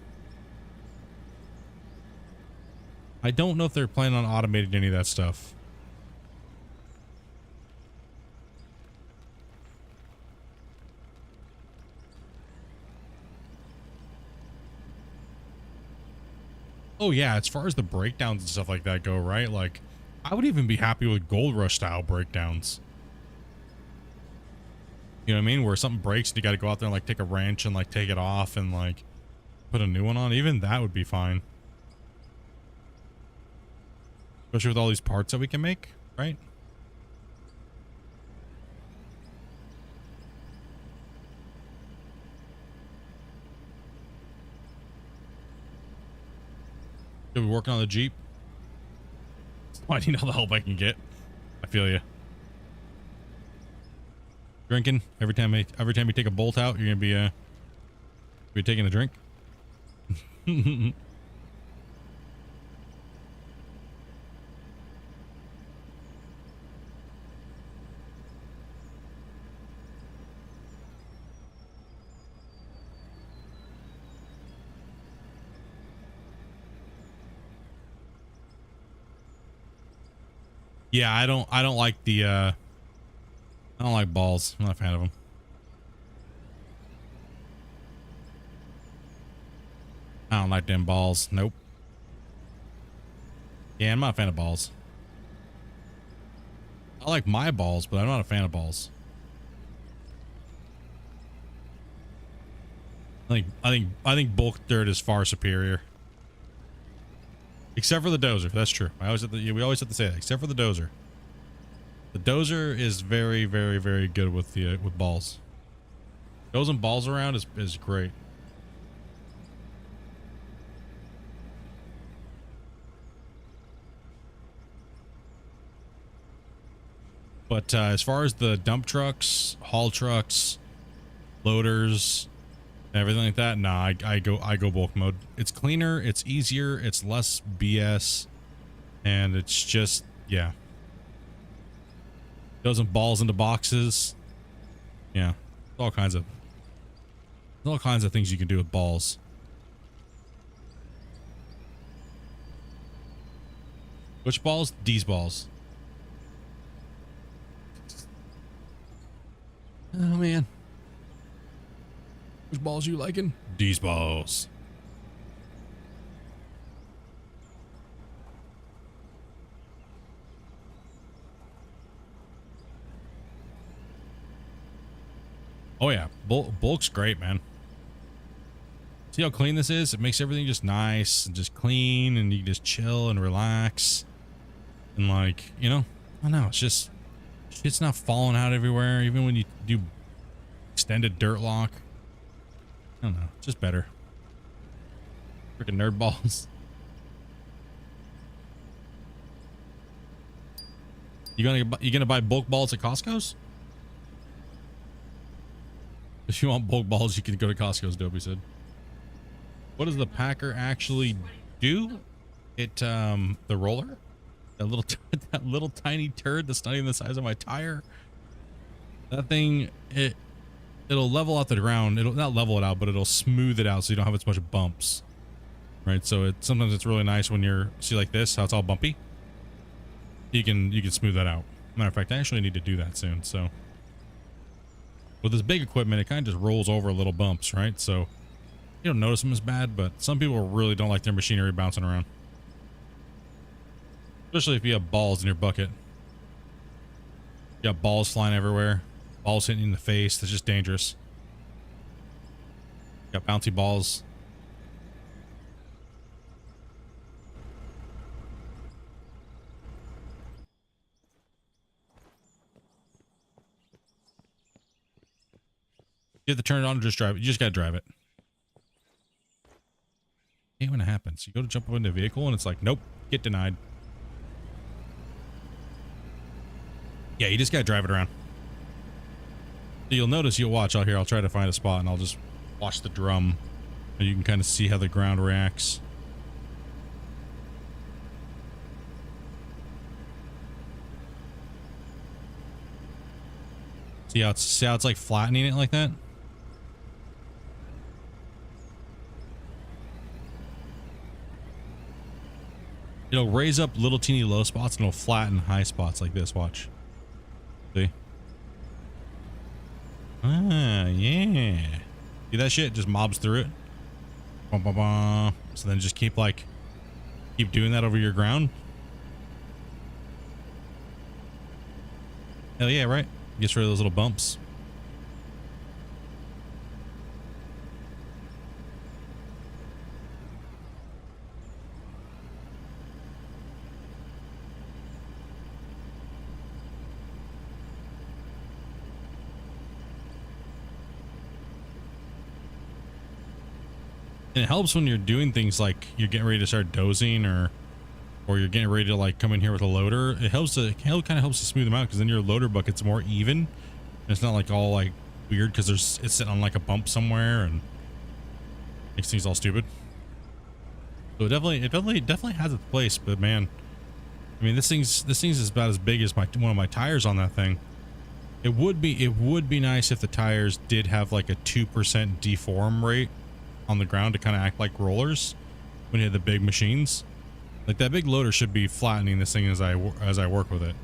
I don't know if they're planning on automating any of that stuff. Oh yeah, as far as the breakdowns and stuff like that go, right? Like, I would even be happy with Gold Rush style breakdowns. You know what I mean? Where something breaks and you got to go out there and like take a wrench and like take it off and like put a new one on. Even that would be fine. Especially with all these parts that we can make, right? Should be working on the Jeep. I need all the help I can get. I feel you. Drinking every time you take a bolt out, you're gonna be taking a drink. Yeah, I don't like the I don't like balls. I'm not a fan of them. I don't like them balls. Nope. Yeah, I'm not a fan of balls. I like my balls, but I'm not a fan of balls. I think bulk dirt is far superior. Except for the dozer. That's true. We always have to say that. Except for the dozer. The dozer is very, very, very good with the with balls. Dozing balls around is great. But as far as the dump trucks, haul trucks, loaders, everything like that, nah, I go bulk mode. It's cleaner, it's easier, it's less BS, and it's just, yeah. Dozing balls into boxes. Yeah. All kinds of things you can do with balls. Which balls? These balls. Oh man. Which balls you liking? These balls. Oh yeah, bulk's great, man. See how clean this is? It makes everything just nice and just clean, and you can just chill and relax. And like, you know, I don't know, it's just, shit's not falling out everywhere, even when you do extended dirt lock. I don't know, it's just better. Freaking nerd balls. You gonna buy bulk balls at Costco's? If you want bulk balls, you can go to Costco's, Dobie said. What does the Packer actually do? It the roller? That little tiny turd that's not even the size of my tire. That thing, it'll level out the ground. It'll not level it out, but it'll smooth it out so you don't have as much bumps. Right? So sometimes it's really nice when you're, see like this, how it's all bumpy. You can smooth that out. Matter of fact, I actually need to do that soon. So with this big equipment, it kind of just rolls over little bumps, right? So you don't notice them as bad, but some people really don't like their machinery bouncing around. Especially if you have balls in your bucket. You got balls flying everywhere. Balls hitting you in the face. That's just dangerous. You got bouncy balls. You have to turn it on or just drive it. You just gotta drive it. I hate when it happens. You go to jump up into a vehicle and it's like, nope, get denied. Yeah, you just gotta drive it around. So you'll notice, you'll watch out here. I'll try to find a spot and I'll just watch the drum. And you can kind of see how the ground reacts. See how it's like flattening it like that? It'll raise up little teeny low spots and it'll flatten high spots like this. Watch. See? Ah, yeah. See that shit? Just mobs through it. Bum, bum, bum. So then just keep doing that over your ground. Hell yeah, right? Gets rid of those little bumps. And it helps when you're doing things like you're getting ready to start dozing or you're getting ready to like come in here with a loader. It helps to kind of helps to smooth them out because then your loader bucket's more even. And it's not like all like weird because it's sitting on like a bump somewhere and makes things all stupid. So it definitely has its place. But man, I mean this thing's about as big as one of my tires on that thing. It would be nice if the tires did have like a 2% deform rate on the ground to kind of act like rollers when you have the big machines. Like that big loader should be flattening this thing as I work with it.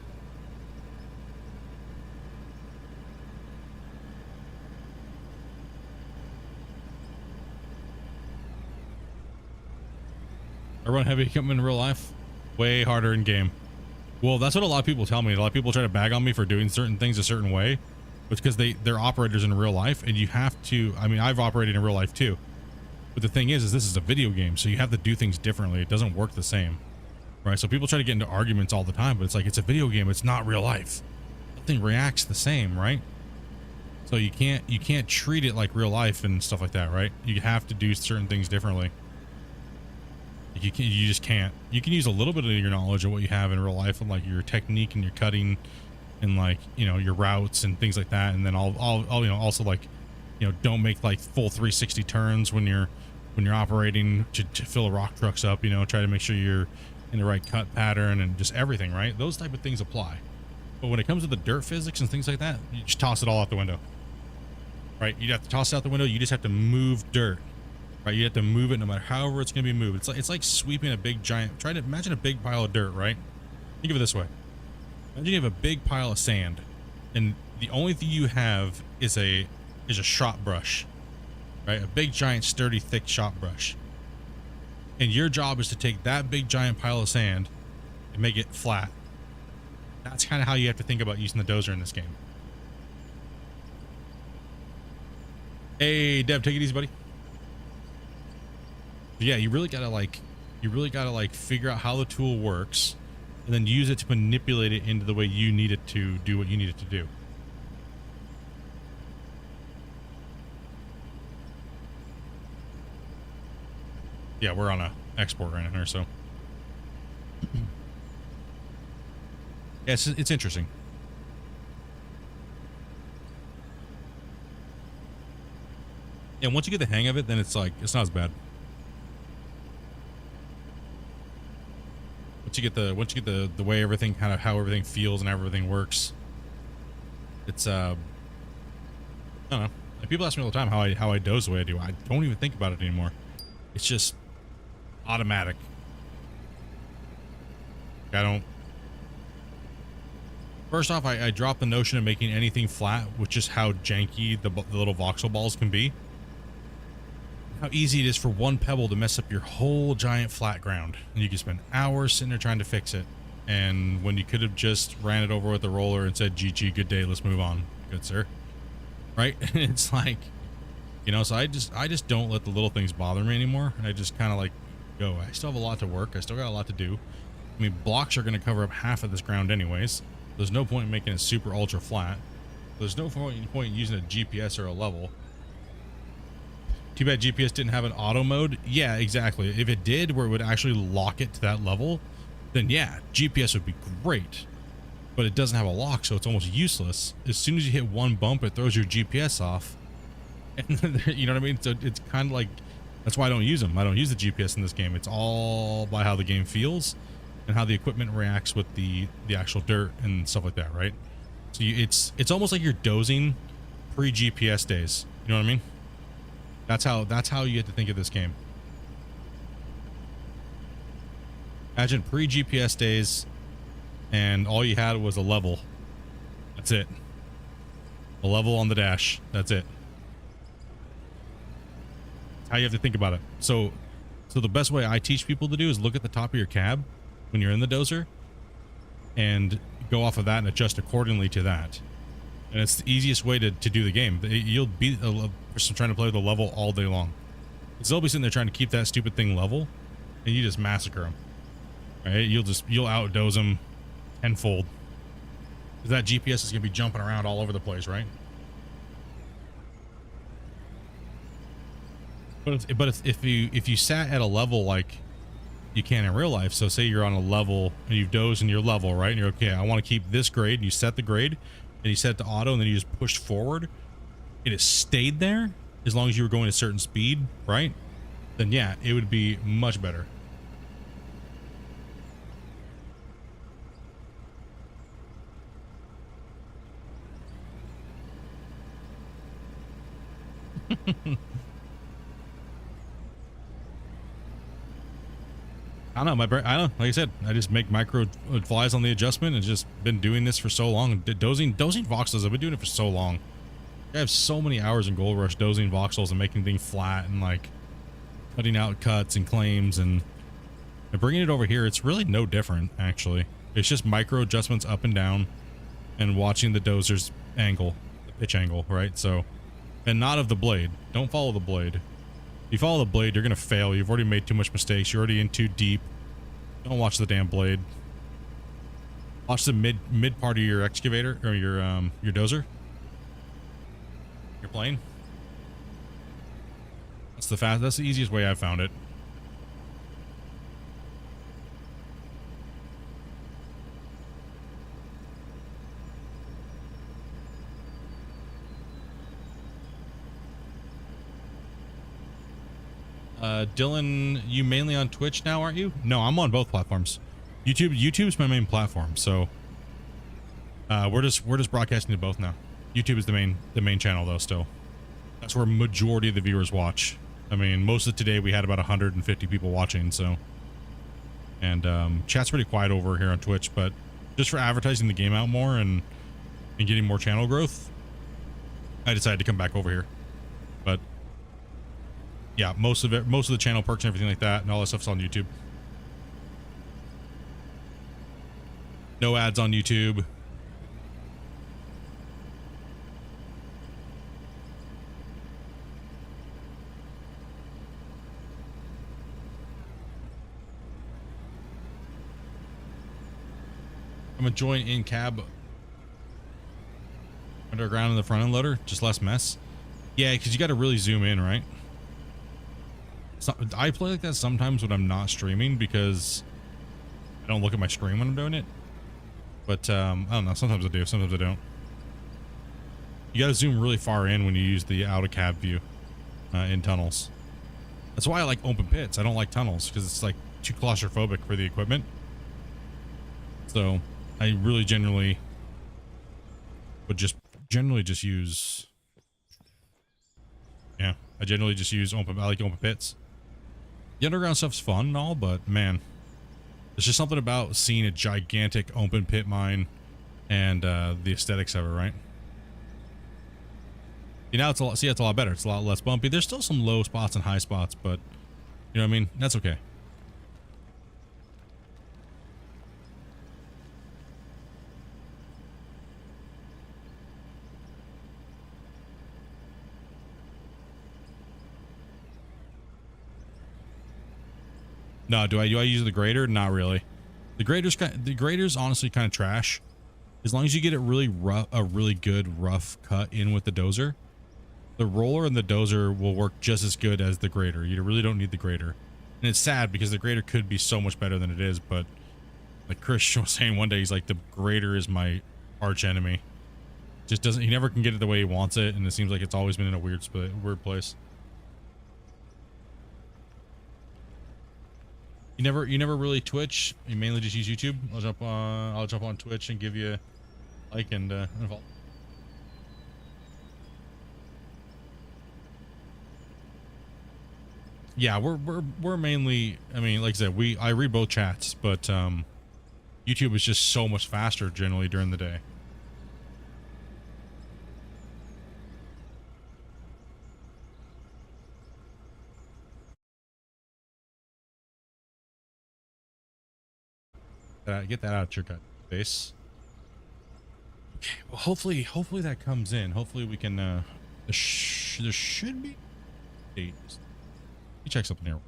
I run heavy equipment in real life, way harder in game. Well, that's what a lot of people tell me. A lot of people try to bag on me for doing certain things a certain way. It's because they're operators in real life, and you have to. I mean, I've operated in real life too. But the thing is this is a video game, so you have to do things differently. It doesn't work the same, right? So people try to get into arguments all the time, but it's like, it's a video game. It's not real life. Nothing reacts the same, right? So you can't treat it like real life and stuff like that, right? You have to do certain things differently. You just can't. You can use a little bit of your knowledge of what you have in real life and like your technique and your cutting and like, you know, your routes and things like that. And then I'll you know, also like, you know, don't make like full 360 turns when you're operating to fill rock trucks up, you know, try to make sure you're in the right cut pattern and just everything, right? Those type of things apply. But when it comes to the dirt physics and things like that, you just toss it all out the window, right? You have to toss it out the window. You just have to move dirt, right? You have to move it no matter however it's going to be moved. It's like sweeping a big giant, try to imagine a big pile of dirt, right? Think of it this way. Imagine you have a big pile of sand and the only thing you have is a shop brush, right? A big giant sturdy thick shop brush, and your job is to take that big giant pile of sand and make it flat. That's kind of how you have to think about using the dozer in this game. Hey Dev, take it easy, buddy. Yeah, you really gotta like figure out how the tool works and then use it to manipulate it into the way you need it to do what you need it to do. Yeah, we're on a export right now, so yeah, it's interesting. And once you get the hang of it, then it's like it's not as bad. Once you get the way everything kind of how everything feels and how everything works, it's I don't know. Like, people ask me all the time how I doze the way I do. I don't even think about it anymore. It's just automatic. I don't. First off, I dropped the notion of making anything flat with just how janky the little voxel balls can be. How easy it is for one pebble to mess up your whole giant flat ground, and you can spend hours sitting there trying to fix it. And when you could have just ran it over with a roller and said, "GG, good day, let's move on, good sir," right? It's like, you know. So I just don't let the little things bother me anymore, and I just kind of like go. I still have a lot to work. I still got a lot to do. I mean, blocks are going to cover up half of this ground anyways. There's no point in making it super ultra flat. There's no point in using a GPS or a level. Too bad GPS didn't have an auto mode. Yeah, exactly. If it did, where it would actually lock it to that level, then yeah, GPS would be great. But it doesn't have a lock, so it's almost useless. As soon as you hit one bump, it throws your GPS off. And you know what I mean? So it's kind of like, that's why I don't use them. I don't use the GPS in this game. It's all by how the game feels and how the equipment reacts with the actual dirt and stuff like that, right? So it's almost like you're dozing pre-GPS days. You know what I mean? That's how you have to think of this game. Imagine pre-GPS days and all you had was a level. That's it. A level on the dash. That's it. That's how you have to think about it. So the best way I teach people to do is look at the top of your cab when you're in the dozer and go off of that and adjust accordingly to that. And it's the easiest way to do the game. You'll beat a person trying to play the level all day long. Because they'll be sitting there trying to keep that stupid thing level, and you just massacre them. Right? You'll outdoze them tenfold. Because that GPS is gonna be jumping around all over the place, right? But if you sat at a level like you can in real life, so say you're on a level and you've dozed in your level, right? And you're okay, I want to keep this grade, and you set the grade. And you set it to auto, and then you just pushed forward. It has stayed there as long as you were going a certain speed, right? Then yeah, it would be much better. I don't know, I don't know. Like I said, I just make micro flies on the adjustment and just been doing this for so long. Dozing voxels, I've been doing it for so long. I have so many hours in Gold Rush dozing voxels and making things flat and like cutting out cuts and claims and bringing it over here. It's really no different, actually. It's just micro adjustments up and down and watching the dozer's angle, the pitch angle, right? So, and not of the blade. Don't follow the blade. If you follow the blade, you're gonna fail. You've already made too much mistakes. You're already in too deep. Don't watch the damn blade. Watch the mid part of your excavator or your dozer. Your plane. That's the easiest way I've found it. Dylan, you mainly on Twitch now, aren't you? No, I'm on both platforms. YouTube's my main platform, so we're just broadcasting to both now. YouTube is the main channel though. Still, that's where majority of the viewers watch. I mean, most of today we had about 150 people watching, so, and chat's pretty quiet over here on Twitch, but just for advertising the game out more and getting more channel growth, I decided to come back over here. But yeah, most of the channel perks and everything like that and all that stuff's on YouTube. No ads on YouTube. I'm enjoying in cab underground in the front end loader, just less mess. Yeah, because you got to really zoom in, right? So I play like that sometimes when I'm not streaming because I don't look at my screen when I'm doing it. But I don't know. Sometimes I do. Sometimes I don't. You got to zoom really far in when you use the out of cab view in tunnels. That's why I like open pits. I don't like tunnels because it's like too claustrophobic for the equipment. So I really generally would generally just use. Yeah, I generally just use open. I like open pits. The underground stuff's fun and all, but man, there's just something about seeing a gigantic open pit mine and the aesthetics of it, right? You know, it's a lot. See, it's a lot better. It's a lot less bumpy. There's still some low spots and high spots, but you know what I mean? That's okay. No, do I use the grader? Not really. The grader's honestly kind of trash. As long as you get it really rough, a really good rough cut in with the dozer, the roller and the dozer will work just as good as the grader. You really don't need the grader. And it's sad because the grader could be so much better than it is, but like Chris was saying one day, he's like, the grader is my arch enemy. Just doesn't, he never can get it the way he wants it, and it seems like it's always been in a weird place. You never really Twitch. You mainly just use YouTube. I'll jump on Twitch and give you a like and follow. Yeah, we're mainly. I mean, like I said, I read both chats, but YouTube is just so much faster generally during the day. Get that out of your gut face. Okay, well, hopefully that comes in. Hopefully we can. There should be. Let me check something here.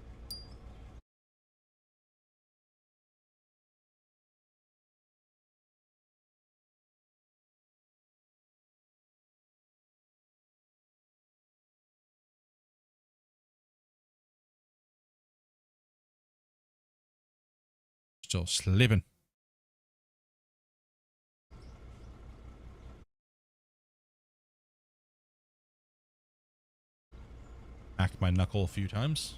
Still slipping. Hacked my knuckle a few times.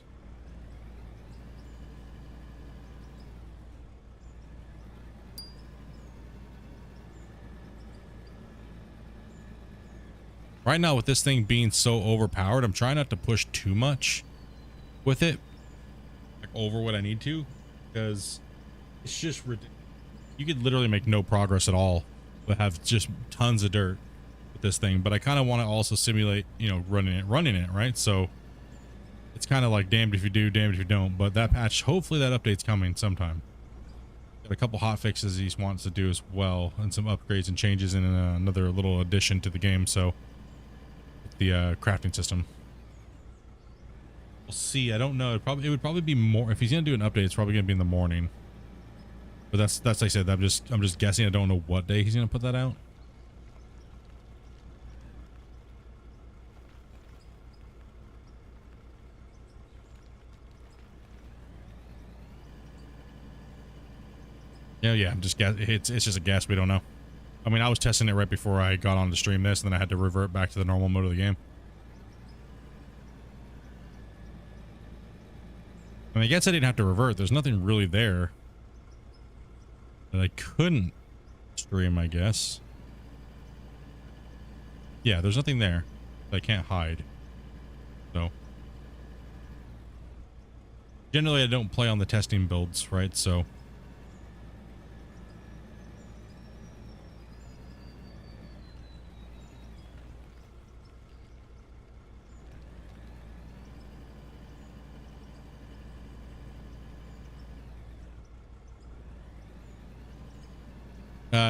Right now, with this thing being so overpowered, I'm trying not to push too much with it, like over what I need to, because it's just ridiculous. You could literally make no progress at all, but have just tons of dirt with this thing. But I kind of want to also simulate, you know, running it, right? So it's kind of like damned if you do, damned if you don't. But that patch, hopefully that update's coming sometime. Got a couple hot fixes he wants to do as well, and some upgrades and changes in another little addition to the game. So the crafting system. We'll see. I don't know. It would probably be more if he's gonna do an update. It's probably gonna be in the morning. But that's like I said. I'm just guessing. I don't know what day he's gonna put that out. Yeah. I'm just guessing. It's just a guess. We don't know. I mean, I was testing it right before I got on to stream this, and then I had to revert back to the normal mode of the game. And I guess I didn't have to revert. There's nothing really there that I couldn't stream, I guess. Yeah, there's nothing there that I can't hide. So generally I don't play on the testing builds, right? So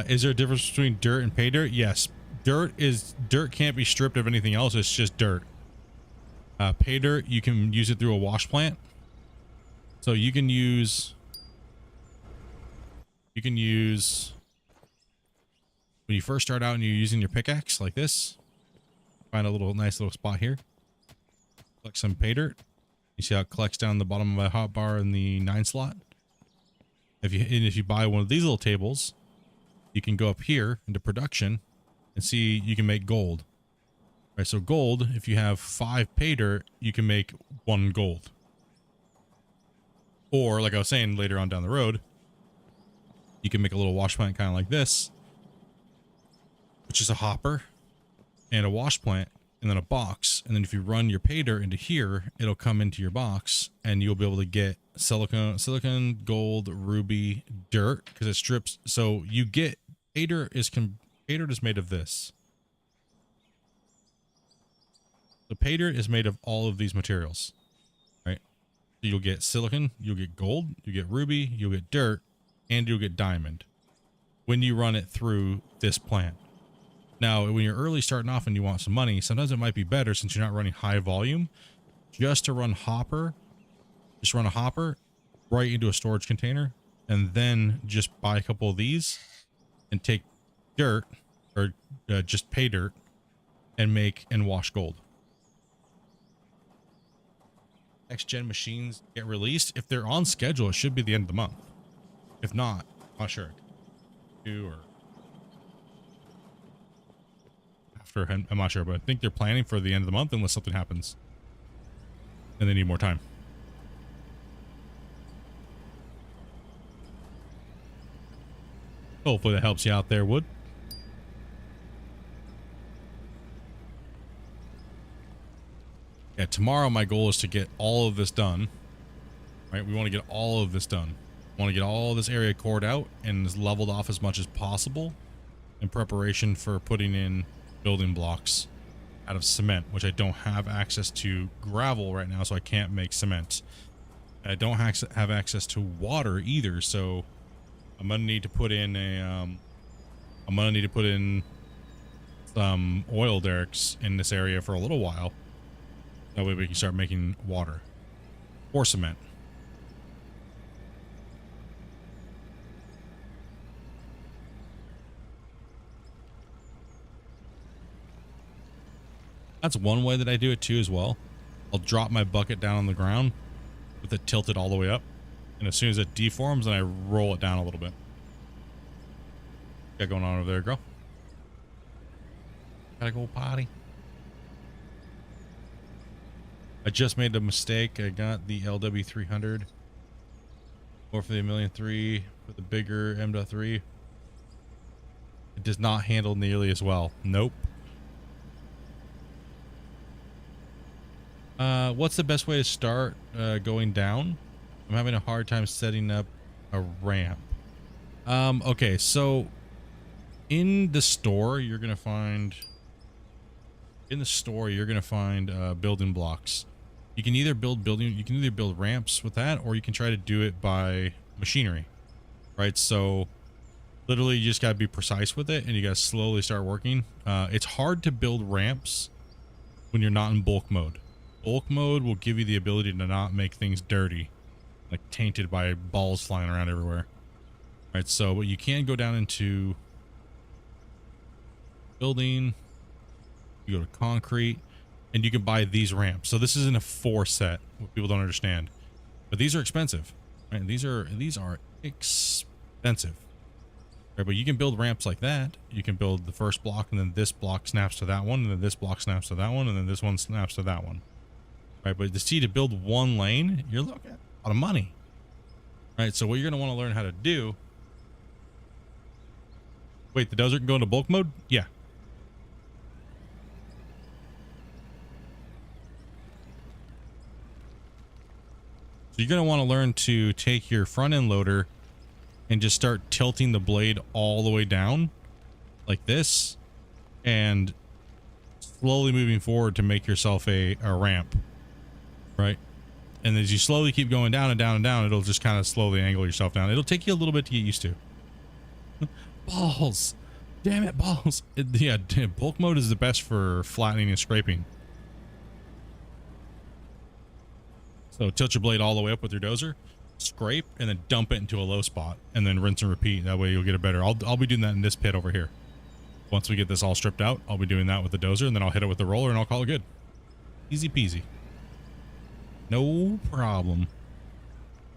is there a difference between dirt and pay dirt? Yes. Dirt can't be stripped of anything else. It's just dirt. Pay dirt, you can use it through a wash plant. So you can use when you first start out and you're using your pickaxe like this, find a nice little spot here. Collect some pay dirt. You see how it collects down the bottom of my hotbar in the 9 slot? If you buy one of these little tables, you can go up here into production and see you can make gold. Right, so gold, if you have 5 pay dirt, you can make 1 gold. Or, like I was saying later on down the road, you can make a little wash plant kind of like this, which is a hopper and a wash plant and then a box. And then if you run your pay dirt into here, it'll come into your box and you'll be able to get silicon, gold, ruby, dirt, because it strips. So you get pay dirt is made of this. The pay dirt is made of all of these materials, right? So you'll get silicon, you'll get gold, you get ruby, you'll get dirt, and you'll get diamond when you run it through this plant. Now, when you're early starting off and you want some money, sometimes it might be better, since you're not running high volume, just to run hopper. Just run a hopper right into a storage container, and then just buy a couple of these and take dirt, or just pay dirt, and make and wash gold. Next gen machines get released. If they're on schedule, it should be the end of the month. If not, I'm not sure. Or after, I'm not sure, but I think they're planning for the end of the month unless something happens and they need more time. Hopefully that helps you out there, Wood. Yeah, tomorrow my goal is to get all of this done. Right, we want to get all of this done. I want to get all this area cored out and leveled off as much as possible in preparation for putting in building blocks out of cement, which I don't have access to gravel right now, so I can't make cement. I don't have access to water either, so I'm gonna need to put in some oil derricks in this area for a little while. That way we can start making water or cement. That's one way that I do it too as well. I'll drop my bucket down on the ground with it tilted all the way up. And as soon as it deforms, then I roll it down a little bit. Got going on over there, girl? Gotta go potty. I just made a mistake. I got the LW300. Or for the 1,000,003 with the bigger M.3. It does not handle nearly as well. Nope. What's the best way to start going down? I'm having a hard time setting up a ramp. Okay, so in the store you're gonna find building blocks. You can either build ramps with that, or you can try to do it by machinery, right? So literally you just gotta be precise with it and you gotta slowly start working. It's hard to build ramps when you're not in bulk mode. Bulk mode will give you the ability to not make things dirty, like tainted by balls flying around everywhere. Right, so but you can go down into building, you go to concrete, and you can buy these ramps. So this isn't a 4 set, what people don't understand. But these are expensive. Right? These are expensive. Right, but you can build ramps like that. You can build the first block, and then this block snaps to that one, and then this block snaps to that one, and then this one snaps to that one. Right, but to build one lane, you're looking at a lot of money. Right, so what you're going to want to learn how to do... Wait, the desert can go into bulk mode? Yeah. So you're going to want to learn to take your front end loader and just start tilting the blade all the way down like this and slowly moving forward to make yourself a ramp. Right, and as you slowly keep going down and down and down, it'll just kind of slowly angle yourself down. It'll take you a little bit to get used to. Balls, damn it, balls. Yeah, bulk mode is the best for flattening and scraping. So tilt your blade all the way up with your dozer, scrape, and then dump it into a low spot, and then rinse and repeat. That way you'll get a better. I'll be doing that in this pit over here. Once we get this all stripped out, I'll be doing that with the dozer, and then I'll hit it with the roller, and I'll call it good. Easy peasy. No problem.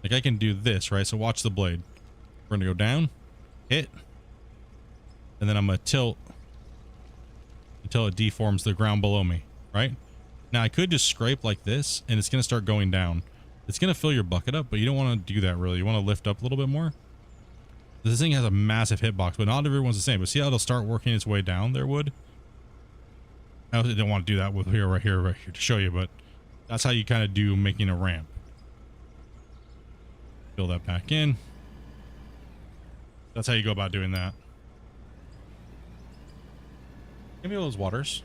Like, I can do this, right? So watch the blade. We're going to go down, hit, and then I'm going to tilt until it deforms the ground below me, right? Now, I could just scrape like this, and it's going to start going down. It's going to fill your bucket up, but you don't want to do that, really. You want to lift up a little bit more. This thing has a massive hitbox, but not everyone's the same. But see how it'll start working its way down there, Wood? I didn't want to do that with right here to show you, but that's how you kind of do making a ramp. Fill that back in. That's how you go about doing that. Give me those waters.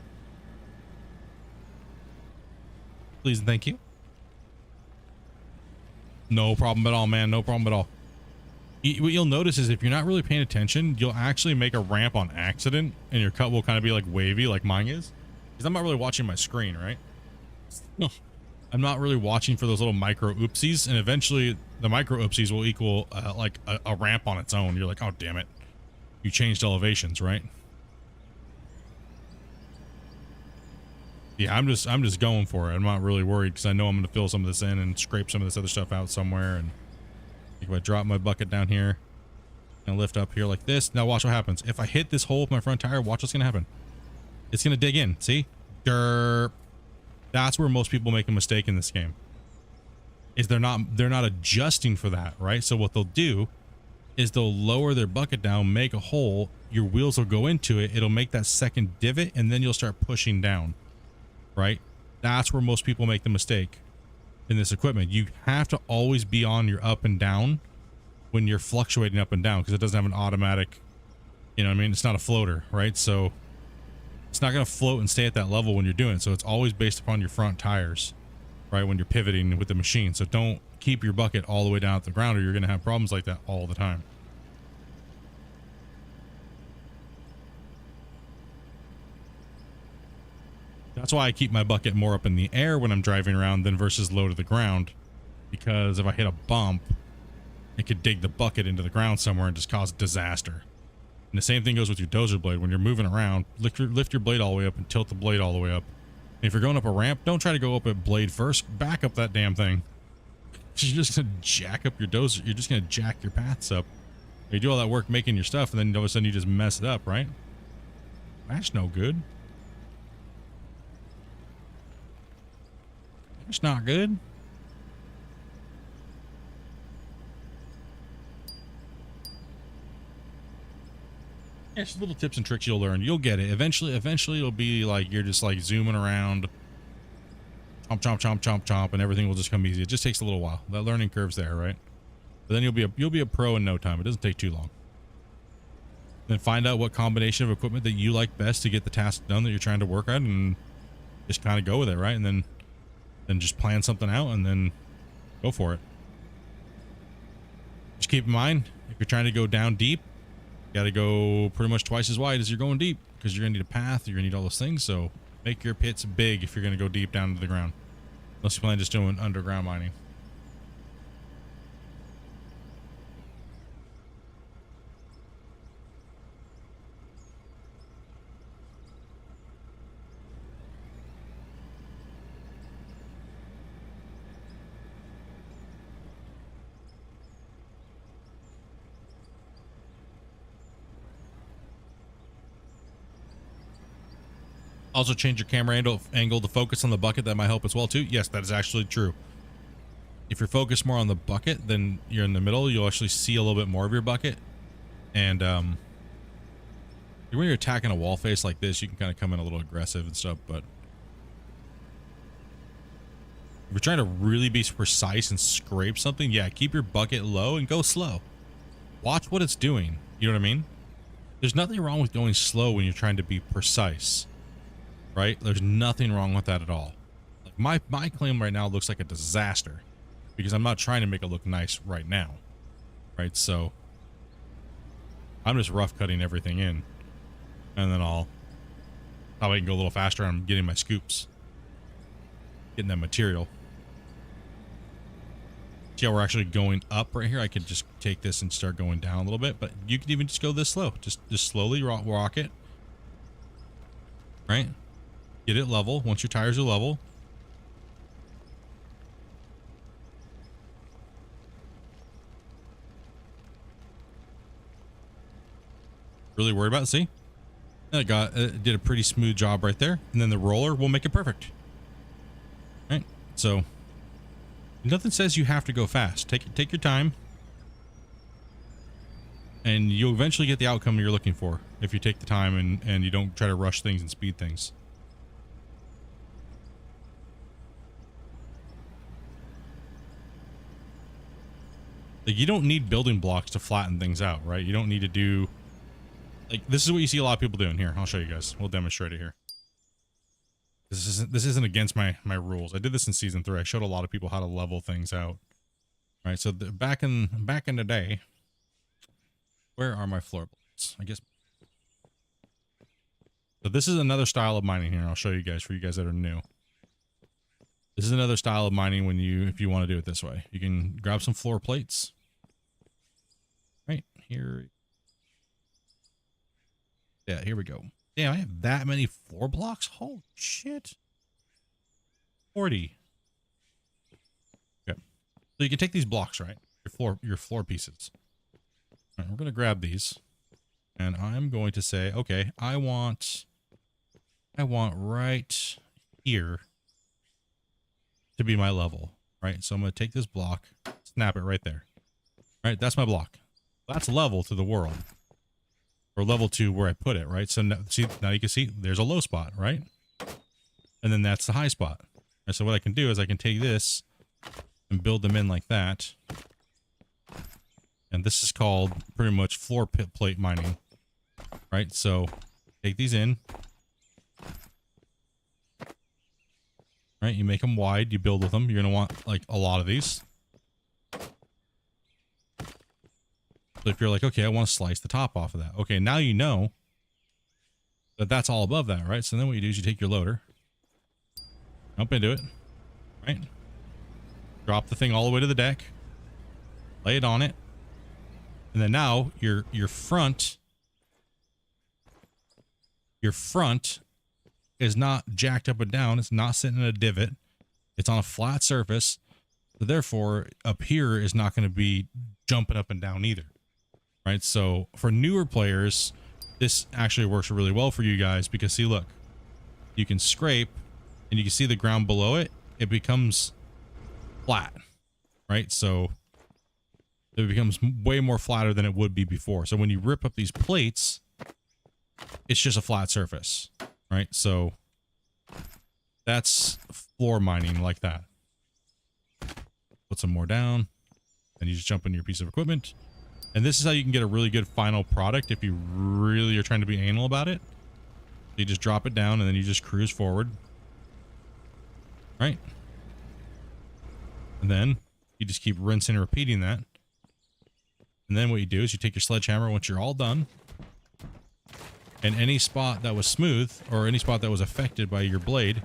Please and thank you. No problem at all, man. No problem at all. What you'll notice is if you're not really paying attention, you'll actually make a ramp on accident, and your cut will kind of be like wavy like mine is. Because I'm not really watching my screen, right? No. I'm not really watching for those little micro oopsies, and eventually the micro oopsies will equal like a ramp on its own. You're like, oh, damn it. You changed elevations, right? Yeah, I'm just going for it. I'm not really worried because I know I'm going to fill some of this in and scrape some of this other stuff out somewhere. And if I drop my bucket down here and lift up here like this, now watch what happens. If I hit this hole with my front tire, watch what's going to happen. It's going to dig in. See? Derp. That's where most people make a mistake in this game. Is they're not adjusting for that, right? So what they'll do is they'll lower their bucket down, make a hole, your wheels will go into it, it'll make that second divot, and then you'll start pushing down, right? That's where most people make the mistake in this equipment. You have to always be on your up and down when you're fluctuating up and down, because it doesn't have an automatic, you know what I mean? It's not a floater, right? So it's not going to float and stay at that level when you're doing it. So it's always based upon your front tires, right? When you're pivoting with the machine. So don't keep your bucket all the way down at the ground, or you're going to have problems like that all the time. That's why I keep my bucket more up in the air when I'm driving around than versus low to the ground. Because if I hit a bump, it could dig the bucket into the ground somewhere and just cause disaster. And the same thing goes with your dozer blade. When you're moving around, lift your blade all the way up and tilt the blade all the way up. And if you're going up a ramp, don't try to go up at blade first. Back up that damn thing. You're just going to jack up your dozer. You're just going to jack your paths up. You do all that work making your stuff, and then all of a sudden you just mess it up, right? That's no good. It's not good. Yeah, it's little tips and tricks you'll learn. You'll get it. Eventually it'll be like you're just like zooming around. Chomp, chomp, chomp, chomp, chomp, and everything will just come easy. It just takes a little while. That learning curve's there, right? But then you'll be a pro in no time. It doesn't take too long. Then find out what combination of equipment that you like best to get the task done that you're trying to work on, and just kind of go with it, right? And then just plan something out and then go for it. Just keep in mind, if you're trying to go down deep, you got to go pretty much twice as wide as you're going deep, because you're going to need a path, you're going to need all those things. So make your pits big if you're going to go deep down into the ground, unless you plan just doing underground mining. Also change your camera angle to focus on the bucket. That might help as well too. Yes, that is actually true. If you're focused more on the bucket, then you're in the middle. You'll actually see a little bit more of your bucket. And when you're attacking a wall face like this, you can kind of come in a little aggressive and stuff. But if you're trying to really be precise and scrape something, yeah, keep your bucket low and go slow. Watch what it's doing. You know what I mean? There's nothing wrong with going slow when you're trying to be precise. Right? There's nothing wrong with that at all. Like my claim right now looks like a disaster because I'm not trying to make it look nice right now. Right? So I'm just rough cutting everything in, and then I'll probably can go a little faster. I'm getting my scoops, getting that material. See how we're actually going up right here? I could just take this and start going down a little bit, but you could even just go this slow. Just slowly rock it. right? Get it level. Once your tires are level, really worried about it. See, it did a pretty smooth job right there, and then the roller will make it perfect. Right? So nothing says you have to go fast. Take your time, and you'll eventually get the outcome you're looking for if you take the time and you don't try to rush things and speed things. Like, you don't need building blocks to flatten things out, right? You don't need to do, like, this is what you see a lot of people doing. Here, I'll show you guys. We'll demonstrate it here. This isn't against my rules. I did this in season 3. I showed a lot of people how to level things out. All right, so back in the day, where are my floor blocks? I guess. So this is another style of mining here. I'll show you guys, for you guys that are new. This is another style of mining if you want to do it this way. You can grab some floor plates. Right here. Yeah, here we go. Damn, I have that many floor blocks? Holy shit. 40. Okay. So you can take these blocks, right? Your floor pieces. All right, we're going to grab these. And I'm going to say, okay, I want right here to be my level, right? So I'm going to take this block, snap it right there. All right, that's my block. That's level to the world, or level to where I put it, right? So now, now you can see there's a low spot, right? And then that's the high spot. And so what I can do is I can take this and build them in like that. And this is called pretty much floor plate mining, right? So take these in, right? You make them wide, you build with them. You're going to want like a lot of these. So if you're like, okay, I want to slice the top off of that. Okay, now you know that that's all above that, right? So then what you do is you take your loader, jump into it, right? Drop the thing all the way to the deck, lay it on it, and then now your front is not jacked up and down. It's not sitting in a divot. It's on a flat surface. So therefore, up here is not going to be jumping up and down either. Right? So for newer players, this actually works really well for you guys because see, look, you can scrape and you can see the ground below it. It becomes flat, right? So it becomes way more flatter than it would be before. So when you rip up these plates, it's just a flat surface, right? So that's floor mining like that. Put some more down, and you just jump into your piece of equipment. And this is how you can get a really good final product if you really are trying to be anal about it. You just drop it down and then you just cruise forward. Right? And then you just keep rinsing and repeating that. And then what you do is you take your sledgehammer once you're all done. And any spot that was smooth or any spot that was affected by your blade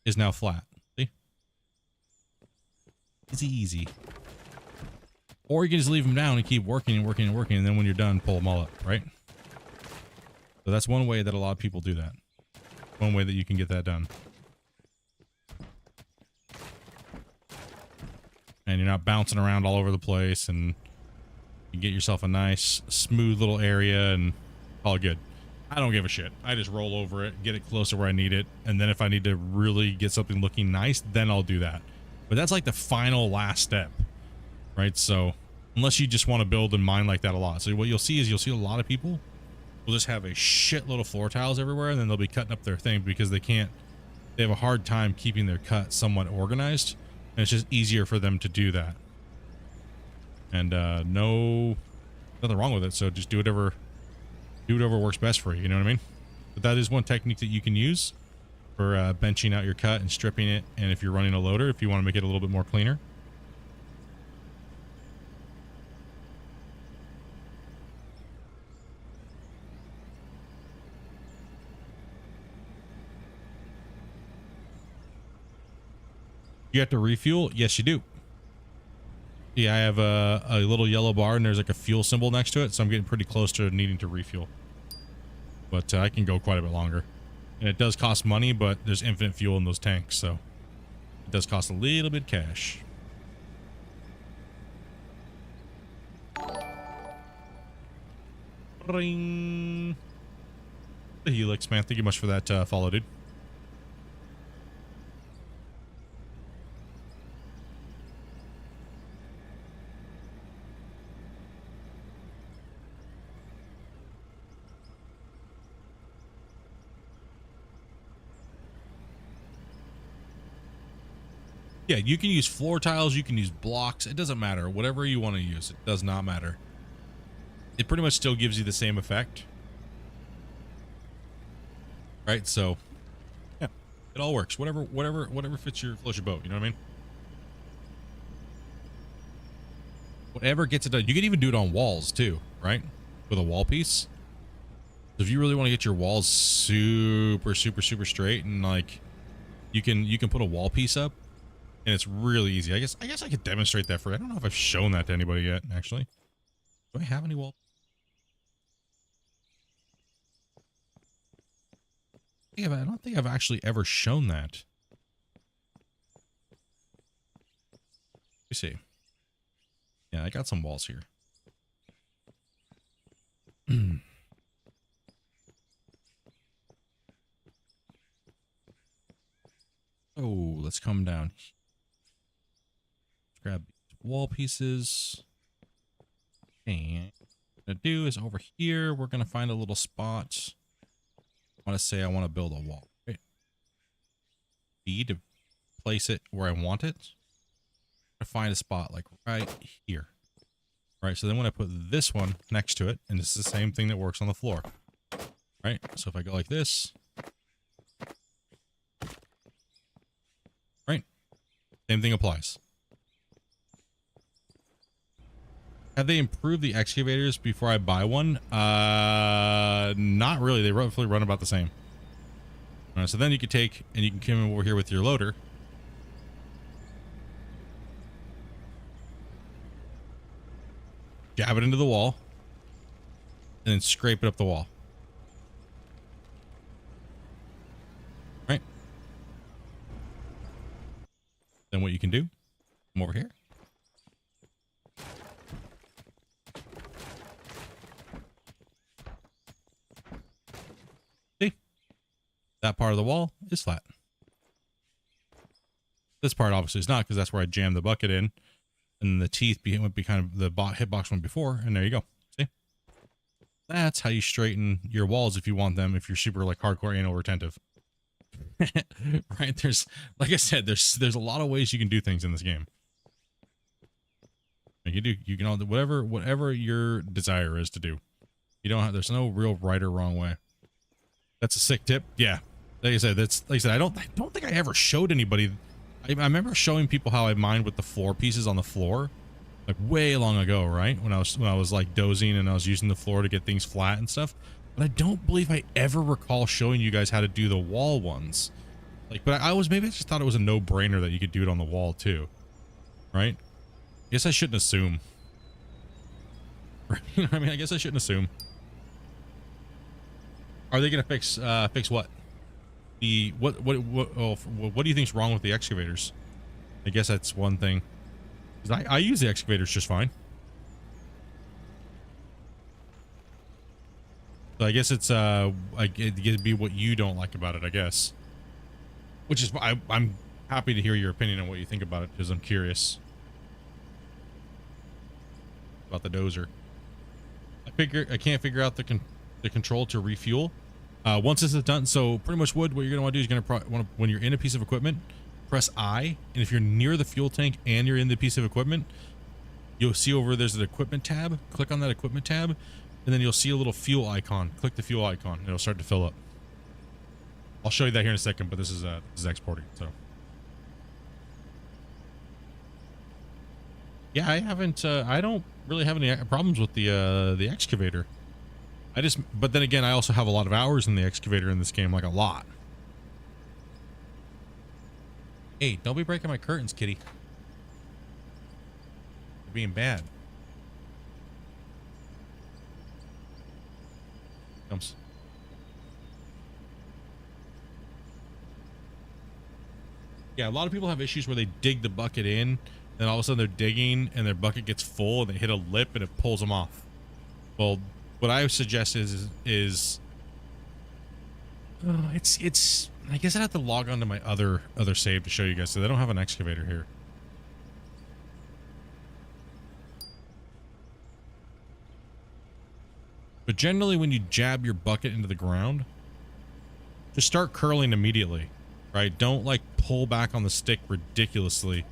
is now flat. See? Easy, easy. Or you can just leave them down and keep working and working and working, and then when you're done, pull them all up, right? So that's one way that a lot of people do that. One way that you can get that done. And you're not bouncing around all over the place, and you get yourself a nice, smooth little area, and all good. I don't give a shit. I just roll over it, get it close to where I need it, and then if I need to really get something looking nice, then I'll do that. But that's like the final last step, right? So unless you just want to build and mine like that a lot. So what you'll see is you'll see a lot of people will just have a shitload of floor tiles everywhere, and then they'll be cutting up their thing because they have a hard time keeping their cut somewhat organized, and it's just easier for them to do that. And nothing wrong with it. So just do whatever works best for you. You know what I mean? But that is one technique that you can use for benching out your cut and stripping it. And if you're running a loader, if you want to make it a little bit more cleaner. You have to refuel? Yes, you do. Yeah, I have a little yellow bar and there's like a fuel symbol next to it. So I'm getting pretty close to needing to refuel. But I can go quite a bit longer. And it does cost money, but there's infinite fuel in those tanks, so it does cost a little bit of cash. Ring. The Helix, man. Thank you much for that follow, dude. Yeah, you can use floor tiles, you can use blocks. It doesn't matter. Whatever you want to use, it does not matter. It pretty much still gives you the same effect. Right? So, yeah, it all works. Whatever fits your floats your boat. You know what I mean? Whatever gets it done. You can even do it on walls too, right? With a wall piece. So if you really want to get your walls super straight, and like, you can put a wall piece up. And it's really easy. I guess I could demonstrate that for you. I don't know if I've shown that to anybody yet, actually. Do I have any wall? Yeah, but I don't think I've actually ever shown that. Let me see. Yeah, I got some walls here. Oh, let's come down. Grab these wall pieces. And what I'm gonna do is over here, we're gonna find a little spot. I want to say I want to build a wall. Right? B to place it where I want it. To find a spot like right here. Right, so then when I put this one next to it, and it's the same thing that works on the floor. Right, so if I go like this. Right, same thing applies. Have they improved the excavators before I buy one? Not really. They roughly run about the same. All right, so then you can take and you can come over here with your loader. Jab it into the wall. And then scrape it up the wall. Right. Then what you can do, come over here. That part of the wall is flat. This part obviously is not, because that's where I jammed the bucket in, and the teeth would be kind of the hitbox one before, and there you go. See? That's how you straighten your walls if you want them, if you're super like hardcore anal retentive. Right? There's, like I said, there's a lot of ways you can do things in this game. You can all do whatever your desire is to do. You don't have, there's no real right or wrong way. That's a sick tip. Yeah. Like I said, I don't think I ever showed anybody. I remember showing people how I mined with the floor pieces on the floor, like way long ago, right? When I was like dozing and I was using the floor to get things flat and stuff. But I don't believe I ever recall showing you guys how to do the wall ones. Like, but maybe I just thought it was a no-brainer that you could do it on the wall too, right? I guess I shouldn't assume. Right? You know what I mean? I guess I shouldn't assume. Are they gonna fix what? What do you think's wrong with the excavators? I guess that's one thing. 'Cause I use the excavators just fine. So I guess it's it'd be what you don't like about it, I guess. Which is I'm happy to hear your opinion on what you think about it, because I'm curious about the dozer. I can't figure out the control to refuel. Once this is done, so pretty much what you're gonna want to do is you're gonna want to, when you're in a piece of equipment, press I, and if you're near the fuel tank and you're in the piece of equipment, you'll see over there's an equipment tab. Click on that equipment tab, and then you'll see a little fuel icon. Click the fuel icon, and it'll start to fill up. I'll show you that here in a second, but this is exporting. So yeah, I don't really have any problems with the excavator. But then again, I also have a lot of hours in the excavator in this game, like a lot. Hey, don't be breaking my curtains, kitty. You're being bad. Comes. Yeah, a lot of people have issues where they dig the bucket in, and all of a sudden they're digging and their bucket gets full and they hit a lip and it pulls them off. Well, what I suggest is it's I guess I'd have to log on to my other save to show you guys, so they don't have an excavator here. But generally when you jab your bucket into the ground, just start curling immediately, right? Don't like pull back on the stick ridiculously,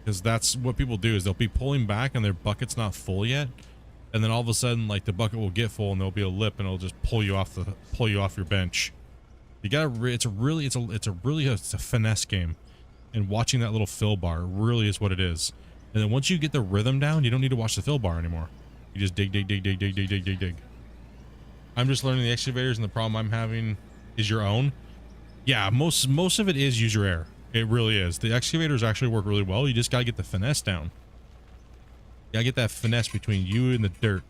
because that's what people do, is they'll be pulling back and their bucket's not full yet, and then all of a sudden like the bucket will get full and there'll be a lip and it'll just pull you off your bench. You gotta it's a finesse game, and watching that little fill bar really is what it is. And then once you get the rhythm down, you don't need to watch the fill bar anymore. You just dig. I'm just learning the excavators, and the problem I'm having is your own. Yeah, most of it is user error. It really is. The excavators actually work really well. You just gotta get the finesse down. You gotta get that finesse between you and the dirt.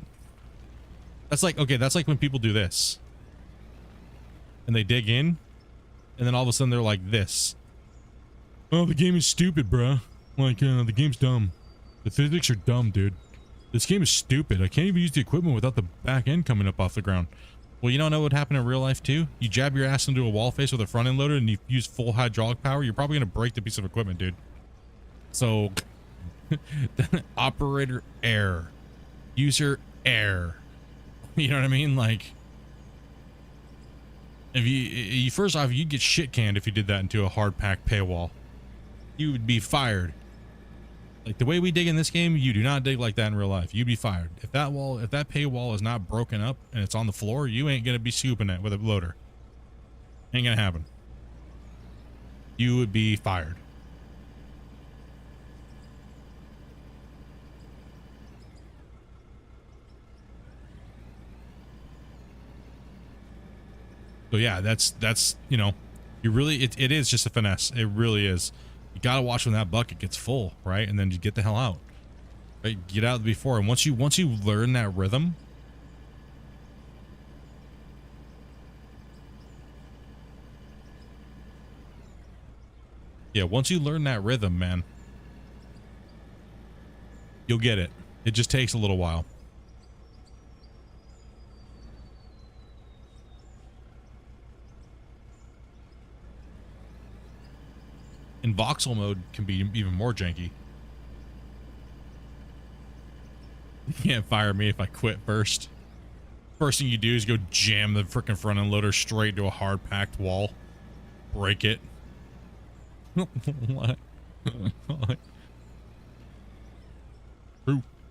That's like, okay, that's like when people do this. And they dig in, and then all of a sudden they're like this. Oh, the game is stupid, bruh. Like, the game's dumb. The physics are dumb, dude. This game is stupid. I can't even use the equipment without the back end coming up off the ground. Well, you don't know what happened in real life, too? You jab your ass into a wall face with a front end loader and you use full hydraulic power, you're probably going to break the piece of equipment, dude. So, operator error. User error. You know what I mean? Like, if you first off, you'd get shit canned if you did that into a hard pack paywall. You would be fired. Like the way we dig in this game, you do not dig like that in real life. You'd be fired. If that paywall is not broken up and it's on the floor, you ain't gonna be scooping it with a loader. Ain't gonna happen. You would be fired. So yeah, that's you know, you really it is just a finesse. It really is. You gotta watch when that bucket gets full, right? And then you get the hell out. Right? Get out before. And once you learn that rhythm, yeah, once you learn that rhythm, man, you'll get it. It just takes a little while. In voxel mode can be even more janky. You can't fire me if I quit first. First thing you do is go jam the freaking front end loader straight to a hard packed wall. Break it. What?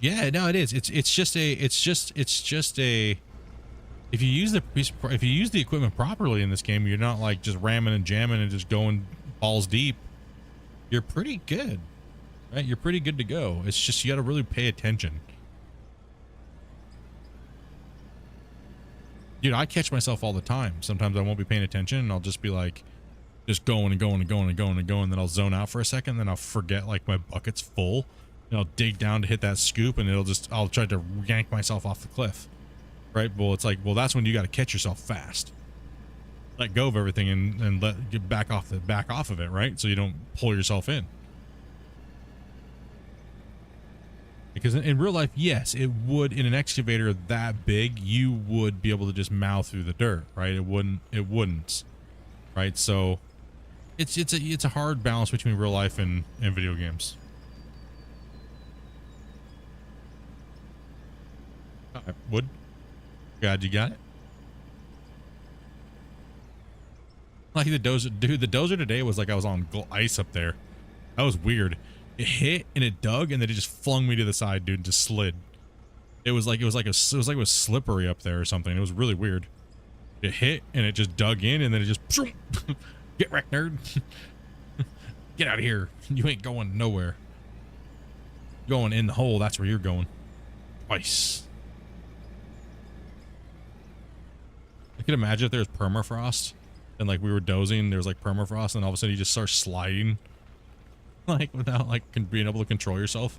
Yeah, no, it is. It's just a if you use the equipment properly in this game, you're not like just ramming and jamming and just going balls deep. You're pretty good, right? You're pretty good to go. It's just you got to really pay attention. Dude, I catch myself all the time. Sometimes I won't be paying attention and I'll just be like, just going and going and going and going and going. And then I'll zone out for a second. And then I'll forget like my bucket's full. And I'll dig down to hit that scoop and I'll try to yank myself off the cliff. Right? Well, it's like, well, that's when you got to catch yourself fast. Let go of everything and get back off of it, right? So you don't pull yourself in. Because in real life, yes, it would, in an excavator that big, you would be able to just mow through the dirt, right? It wouldn't, right? So it's a hard balance between real life and video games. All right, wood. God, you got it. Like the dozer, dude, the dozer today was like I was on ice up there. That was weird. It hit and it dug and then it just flung me to the side, dude, and just slid. It was like it was slippery up there or something. It was really weird. It hit and it just dug in and then it just get wrecked, nerd. Get out of here. You ain't going nowhere. Going in the hole, that's where you're going. Twice. I could imagine if there was permafrost and like we were dozing, there was like permafrost and all of a sudden you just start sliding like without like being able to control yourself.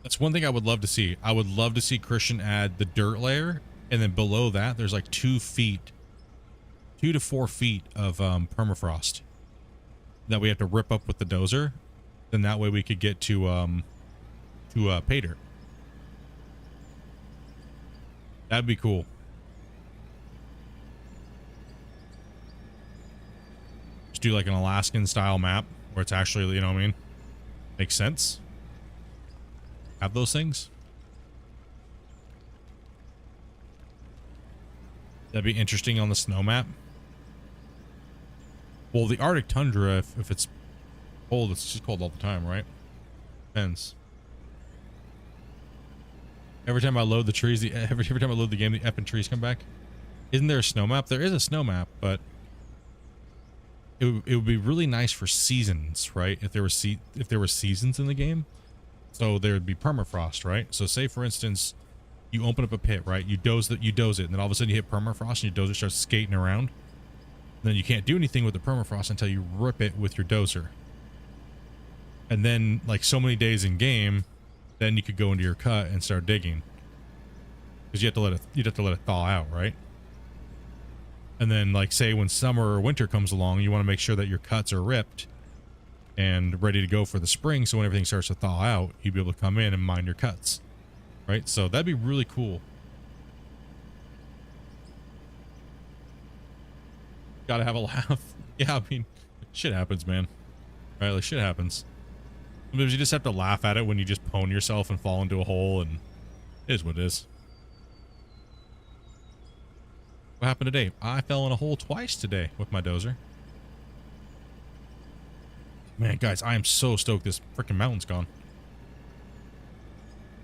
That's one thing I would love to see. I would love to see Christian add the dirt layer, and then below that, there's like 2 to 4 feet of permafrost that we have to rip up with the dozer. Then that way we could get to pay dirt. That'd be cool. Just do like an Alaskan style map where it's actually, you know what I mean? Makes sense. Have those things. That'd be interesting on the snow map. Well, the Arctic tundra, if it's cold, it's just cold all the time, right? Depends. Every time I load the trees, every time I load the game, the effing trees come back. Isn't there a snow map? There is a snow map, but it would be really nice for seasons, right? If there were seasons in the game, so there would be permafrost, right? So say for instance, you open up a pit, right? You doze it, and then all of a sudden you hit permafrost, and your dozer starts skating around. And then you can't do anything with the permafrost until you rip it with your dozer. And then, like so many days in game, then you could go into your cut and start digging, because you'd have to let it thaw out, right? And then, like, say when summer or winter comes along, you want to make sure that your cuts are ripped and ready to go for the spring, so when everything starts to thaw out, you'd be able to come in and mine your cuts, right? So that'd be really cool. Gotta have a laugh. Yeah, I mean, shit happens, man. Right? Like, shit happens. Sometimes you just have to laugh at it when you just pwn yourself and fall into a hole, and it is what it is. What happened today? I fell in a hole twice today with my dozer. Man, guys, I am so stoked this freaking mountain's gone.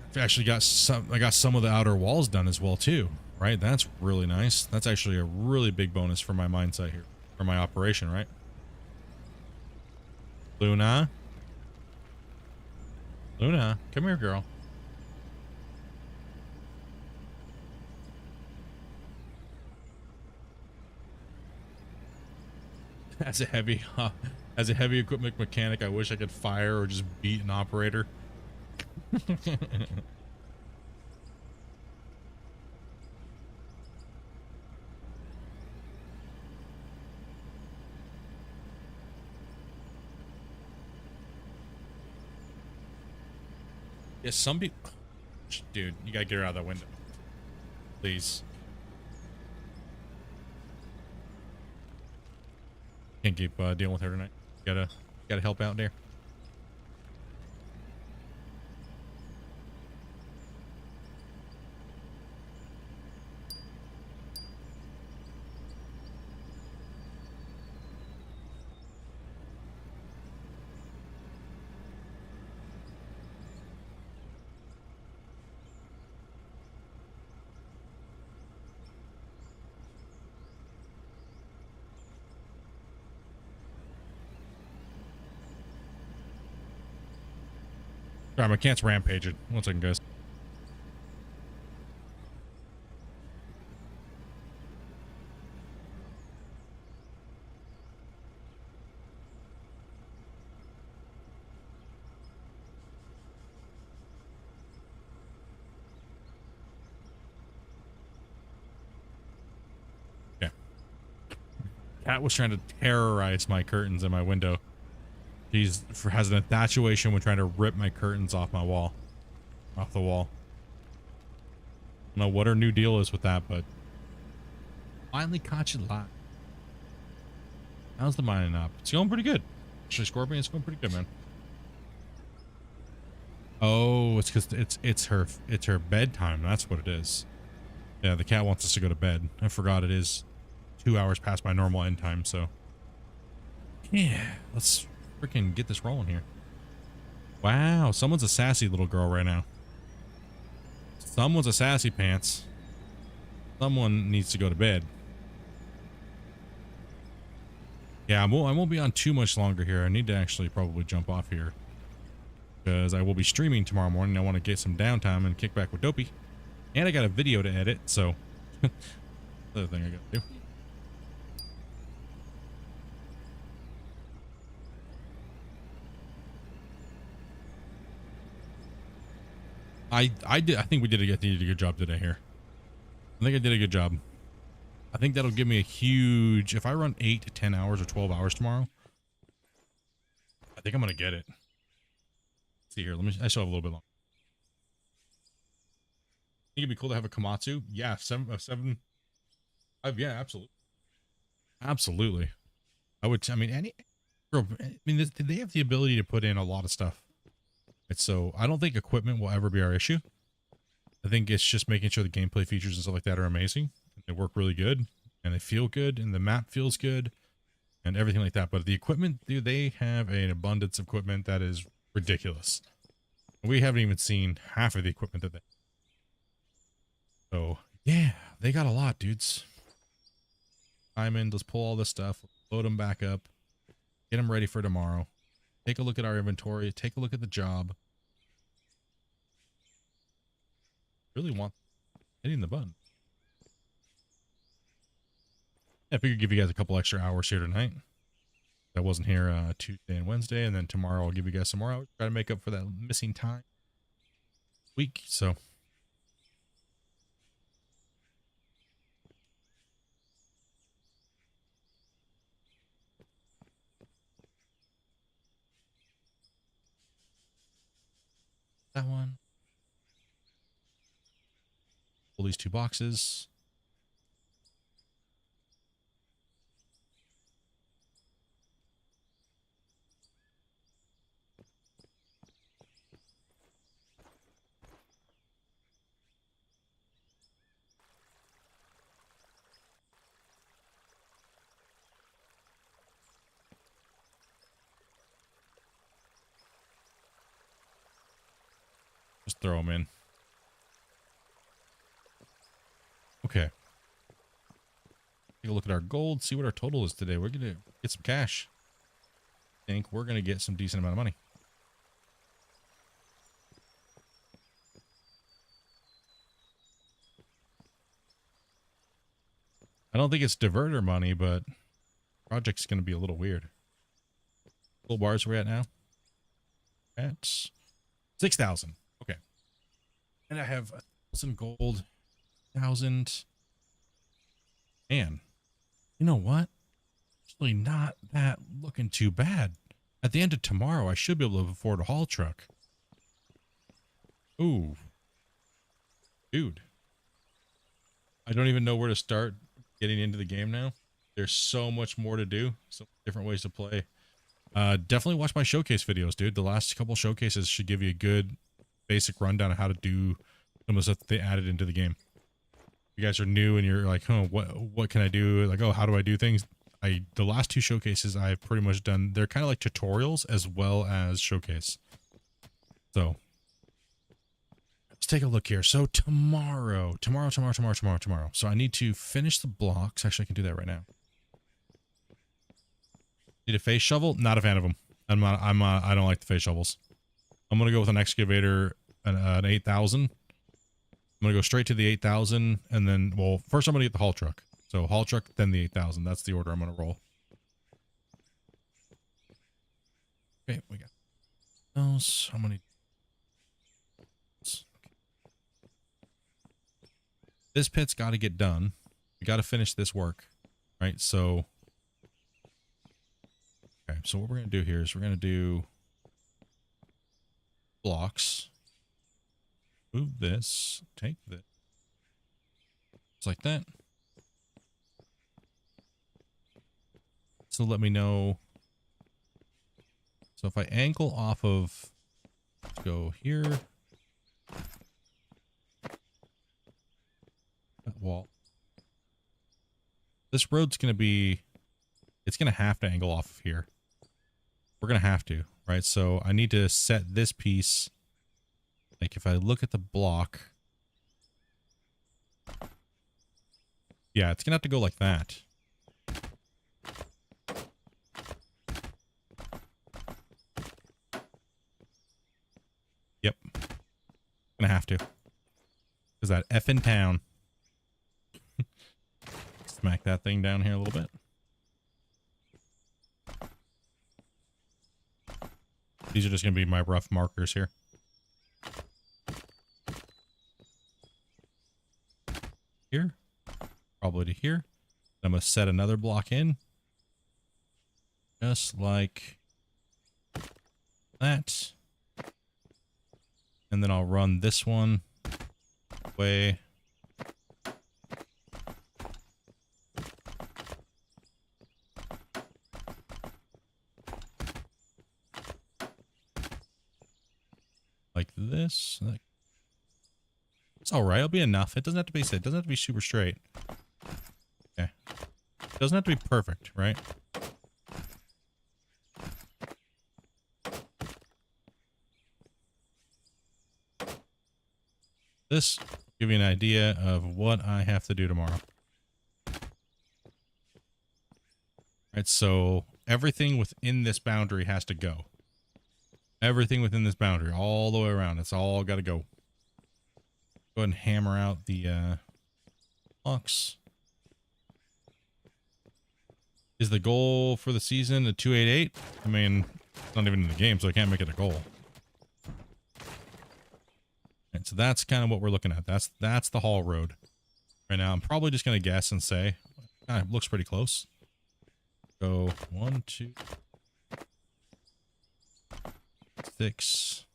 I've actually got I got some of the outer walls done as well too, right? That's really nice. That's actually a really big bonus for my mine site here, for my operation, right? Luna, come here, girl. As a heavy equipment mechanic, I wish I could fire or just beat an operator. Yeah, some people... Dude, you gotta get her out of that window. Please. Can't keep dealing with her tonight. Gotta help out there. Sorry, my cat's rampaging. One second, guys. Yeah. Cat was trying to terrorize my curtains in my window. He's has an infatuation with trying to rip my curtains off my wall. Off the wall. I don't know what her new deal is with that, but finally caught you live. How's the mining up? It's going pretty good. Actually, Scorpion, it's going pretty good, man. Oh, it's because it's her bedtime. That's what it is. Yeah, the cat wants us to go to bed. I forgot it is 2 hours past my normal end time, so yeah, let's freaking get this rolling here. Wow, someone's a sassy little girl right now. Someone's a sassy pants. Someone needs to go to bed. Yeah, I won't be on too much longer here. I need to actually probably jump off here, because I will be streaming tomorrow morning. I want to get some downtime and kick back with Dopey. And I got a video to edit, so other thing I gotta do. I think we did a good job today here. I think I did a good job. I think that'll give me a huge, if I run 8 to 10 hours or 12 hours tomorrow, I think I'm going to get it. Let's see here. I still have a little bit long. Think it'd be cool to have a Komatsu. Yeah. 7. Yeah, absolutely. Absolutely. I mean, they have the ability to put in a lot of stuff. So I don't think equipment will ever be our issue. I think it's just making sure the gameplay features and stuff like that are amazing. They work really good and they feel good and the map feels good and everything like that. But the equipment, dude, they have an abundance of equipment that is ridiculous. We haven't even seen half of the equipment that they. So yeah, they got a lot, dudes. I'm in. Let's pull all this stuff, load them back up, get them ready for tomorrow. Take a look at our inventory. Take a look at the job. Really want hitting the button. I figured give you guys a couple extra hours here tonight. I wasn't here Tuesday and Wednesday, and then tomorrow I'll give you guys some more hours. Try to make up for that missing time week. So that one. Pull these 2 boxes. Just throw them in. Okay. Take a look at our gold, see what our total is today. We're going to get some cash. I think we're going to get some decent amount of money. I don't think it's diverter money, but project's going to be a little weird. Full bars we're at now? At 6,000. Okay. And I have 1,000 gold. 1,000. Man, you know what? Actually not that looking too bad. At the end of tomorrow, I should be able to afford a haul truck. Ooh. Dude. I don't even know where to start getting into the game now. There's so much more to do. So different ways to play. Definitely watch my showcase videos, dude. The last couple showcases should give you a good basic rundown of how to do some of the stuff that they added into the game. If you guys are new and you're like, huh, what can I do? Like, oh, how do I do things? The last 2 showcases I've pretty much done, they're kind of like tutorials as well as showcase. So let's take a look here. So tomorrow. So I need to finish the blocks. Actually, I can do that right now. Need a face shovel? Not a fan of them. I don't like the face shovels. I'm going to go with an excavator, an 8,000. I'm going to go straight to the 8,000 and then, well, first I'm going to get the haul truck. So haul truck, then the 8,000. That's the order I'm going to roll. Okay, we got those. How many? This pit's got to get done. We got to finish this work, right? So, okay. So what we're going to do here is we're going to do blocks. Move this. Take this. Just like that. So let me know. So if I angle off of, let's go here. That wall. This road's going to be, it's going to have to angle off of here. We're going to have to, right? So I need to set this piece. Like if I look at the block. Yeah, it's going to have to go like that. Yep. Gonna have to. Because that effing town. Smack that thing down here a little bit. These are just gonna be my rough markers here. here. I'm going to set another block in. Just like that. And then I'll run this one away. Like this. It's all right. It'll be enough. It doesn't have to be. It doesn't have to be super straight. Okay. It doesn't have to be perfect, right? This will give you an idea of what I have to do tomorrow. All right, so everything within this boundary has to go. Everything within this boundary, all the way around. It's all got to go. Go ahead and hammer out the blocks. Is the goal for the season a 288? I mean, it's not even in the game, so I can't make it a goal. And so that's kind of what we're looking at. That's the haul road. Right now, I'm probably just going to guess and say, it looks pretty close. Go 1, 2, 6.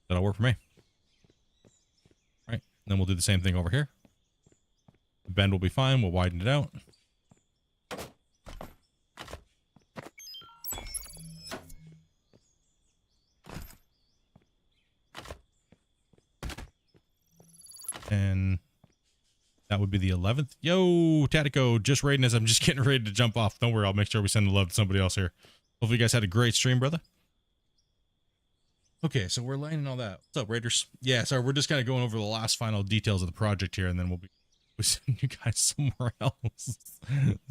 That'll work for me. All right. Then we'll do the same thing over here. The bend will be fine. We'll widen it out. And that would be the 11th. Yo, Tatico, just raiding as I'm just getting ready to jump off. Don't worry, I'll make sure we send the love to somebody else here. Hopefully you guys had a great stream, brother. Okay, so we're laying all that. What's up, Raiders? Yeah, sorry, we're just kind of going over the last final details of the project here, and then we'll send you guys somewhere else.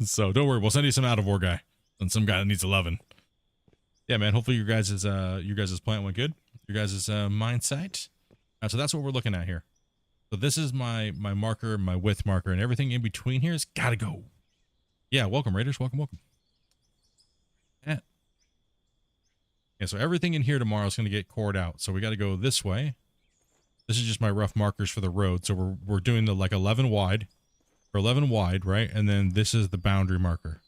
So don't worry, we'll send you some out of war guy and some guy that needs 11. Yeah, man. Hopefully your guys' plant went good. Your guys' mine site. So that's what we're looking at here. So this is my marker, my width marker, and everything in between here has got to go. Yeah, welcome, Raiders. Welcome, welcome. Yeah, so everything in here tomorrow is going to get cored out. So we got to go this way. This is just my rough markers for the road. So we're doing the like 11 wide, or 11 wide, right? And then this is the boundary marker.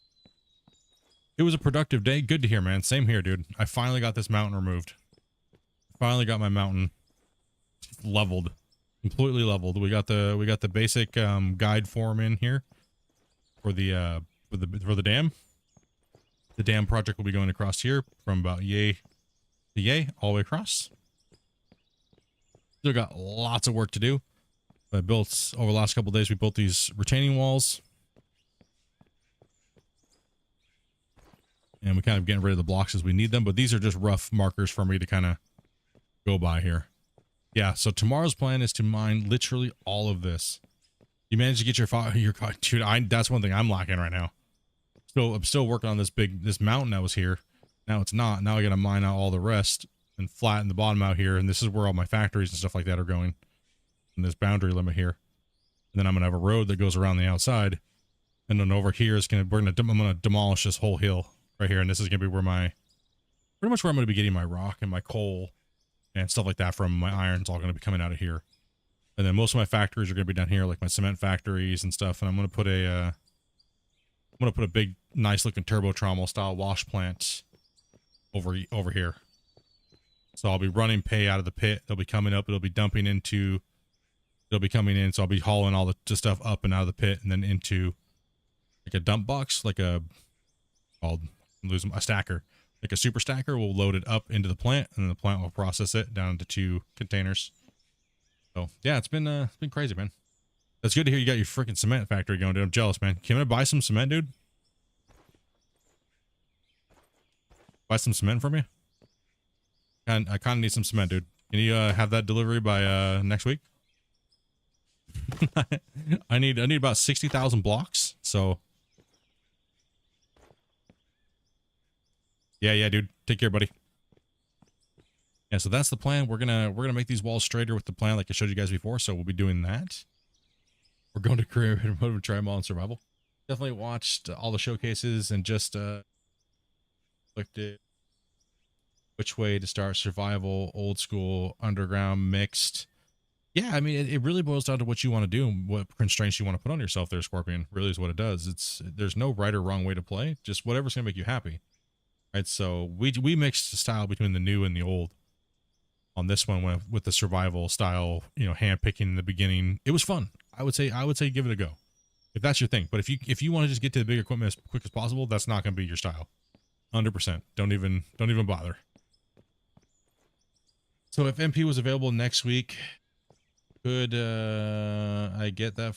It was a productive day. Good to hear, man. Same here, dude. I finally got this mountain removed. Finally got my mountain leveled. Completely leveled. We got the basic guide form in here for the dam. The dam project will be going across here from about yay to yay all the way across. Still got lots of work to do. I built over the last couple of days. We built these retaining walls, and we kind of getting rid of the blocks as we need them. But these are just rough markers for me to kind of go by here. Yeah, so tomorrow's plan is to mine literally all of this. You managed to get your dude, that's one thing I'm lacking right now. So I'm still working on this mountain that was here. Now it's not. Now I got to mine out all the rest and flatten the bottom out here. And this is where all my factories and stuff like that are going. And this boundary limit here. And then I'm going to have a road that goes around the outside. And then over here is I'm going to demolish this whole hill right here. And this is going to be where pretty much where I'm going to be getting my rock and my coal and stuff like that from. My iron's all going to be coming out of here. And then most of my factories are going to be down here, like my cement factories and stuff. And I'm going to put a big, nice looking turbo trommel style wash plant over here. So I'll be running pay out of the pit. They'll be coming up. They'll be coming in. So I'll be hauling all the stuff up and out of the pit and then into like a dump box, like a stacker, like a super stacker. We'll load it up into the plant, and then the plant will process it down into 2 containers. So yeah, it's been crazy, man. That's good to hear you got your freaking cement factory going, dude. I'm jealous, man. Can I buy some cement, dude? Buy some cement from you? I kind of need some cement, dude. Can you have that delivery by next week? I need about 60,000 blocks. So yeah, dude. Take care, buddy. Yeah, so that's the plan. We're gonna make these walls straighter with the plan, like I showed you guys before. So we'll be doing that. We're going to career and try them all in survival. Definitely watched all the showcases and just clicked it. which way to start: survival, old school, underground, mixed. Yeah, I mean, it really boils down to what you want to do and what constraints you want to put on yourself there, Scorpion. Really is what it does. There's no right or wrong way to play, just whatever's gonna make you happy. Right? So we mixed the style between the new and the old on this one with the survival style, you know, hand picking in the beginning. It was fun. I would say give it a go if that's your thing. But if you want to just get to the big equipment as quick as possible, that's not going to be your style. 100%. Don't even bother. So if MP was available next week, could I get that?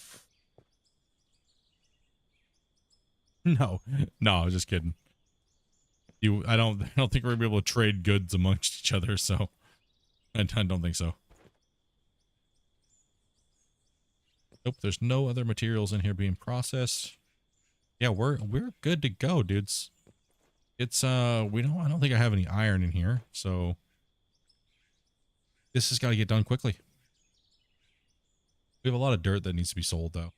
No, I was just kidding. I don't think we're gonna be able to trade goods amongst each other, so I don't think so. Nope, there's no other materials in here being processed. Yeah, we're good to go, dudes. It's I don't think I have any iron in here, so this has got to get done quickly. We have a lot of dirt that needs to be sold though.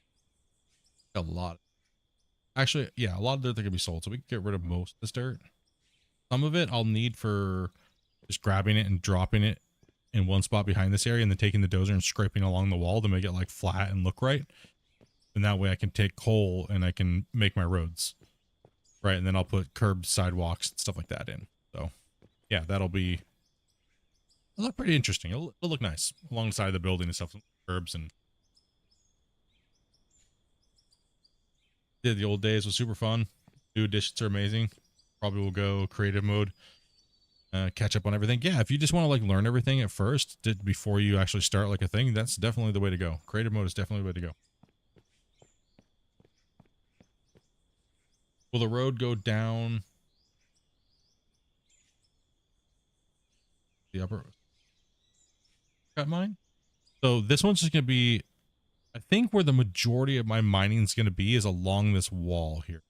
A lot. Actually, yeah, a lot of dirt that can be sold, so we can get rid of most of this dirt. Some of it I'll need for just grabbing it and dropping it in one spot behind this area and then taking the dozer and scraping along the wall to make it like flat and look right. And that way I can take coal and I can make my roads. Right, and then I'll put curbs, sidewalks, and stuff like that in. So, yeah, it'll look pretty interesting. It'll look nice alongside the building and stuff, curbs and. Did the old days was super fun. New additions are amazing. Probably will go creative mode, catch up on everything. Yeah, if you just want to like learn everything at first before you actually start like a thing, that's definitely the way to go. Creative mode is definitely the way to go. Will the road go down the upper? Got mine. So this one's just gonna be, I think where the majority of my mining is gonna be is along this wall here.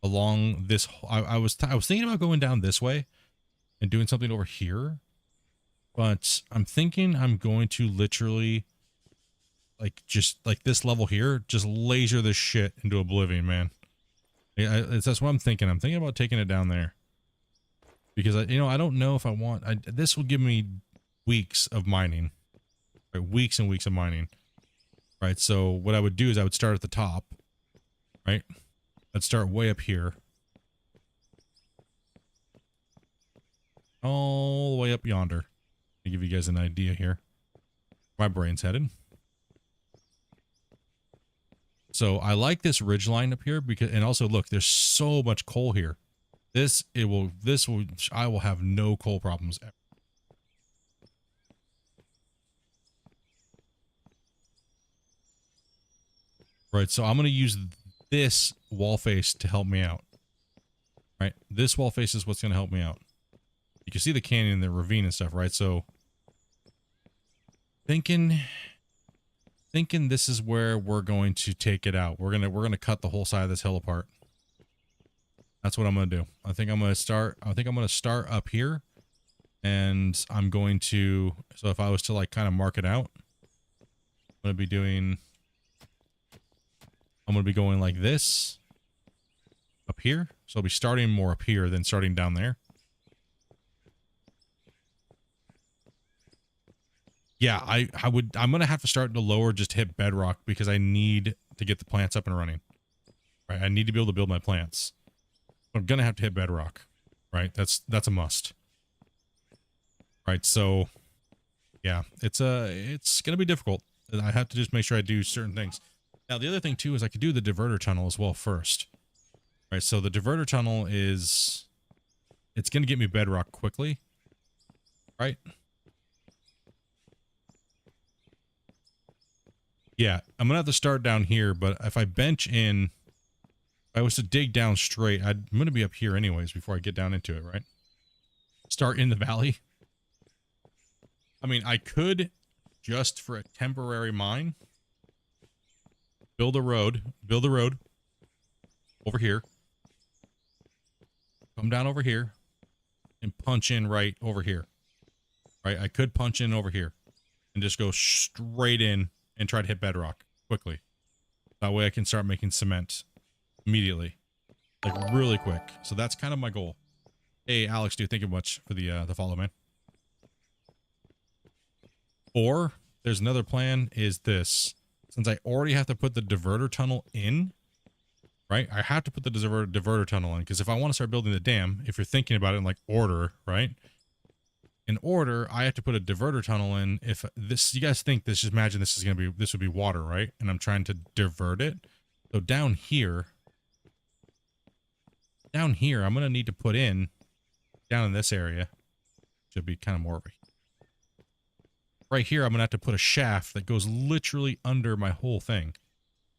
Along this, I was thinking about going down this way and doing something over here, but I'm thinking I'm going to literally like just like this level here, just laser this shit into oblivion, man. That's what I'm thinking. I'm thinking about taking it down there because I don't know if I want. This will give me weeks of mining, right? Weeks and weeks of mining, right? So what I would do is I would start at the top, right? I'd start way up here, all the way up yonder. To give you guys an idea here, my brain's headed. So I like this ridge line up here because, and also look, there's so much coal here. I will have no coal problems ever. Right, so I'm going to use this wall face to help me out. Right, this wall face is what's going to help me out. You can see the canyon, the ravine and stuff, right? So thinking this is where we're going to take it out. We're gonna cut the whole side of this hill apart. That's what I'm gonna do. I think I'm gonna start up here, and I'm going to. So if I was to like kind of mark it out, I'm gonna be going like this up here. So I'll be starting more up here than starting down there. Yeah, I'm going to have to start to lower, just hit bedrock because I need to get the plants up and running. Right? I need to be able to build my plants. I'm going to have to hit bedrock. Right? That's a must. Right? So yeah, it's going to be difficult. I have to just make sure I do certain things. Now, the other thing too is I could do the diverter tunnel as well first. Right? So the diverter tunnel it's going to get me bedrock quickly. Right? Yeah, I'm going to have to start down here, but if I bench in, if I was to dig down straight, I'm going to be up here anyways before I get down into it, right? Start in the valley. I mean, I could, just for a temporary mine, build the road over here, come down over here, and punch in right over here, right? I could punch in over here and just go straight in and try to hit bedrock quickly. That way I can start making cement immediately, like really quick. So that's kind of my goal. Hey, Alex, dude, thank you much for the follow, man. Or there's another plan is this. Since I already have to put the diverter tunnel in, right? I have to put the diverter tunnel in because if I want to start building the dam, if you're thinking about it in like order, right? In order, I have to put a diverter tunnel in. If this, you guys think this, just imagine this is going to be, this would be water, right? And I'm trying to divert it. So down here, I'm going to need to put in down in this area. Should be kind of more of a, right here, I'm going to have to put a shaft that goes literally under my whole thing.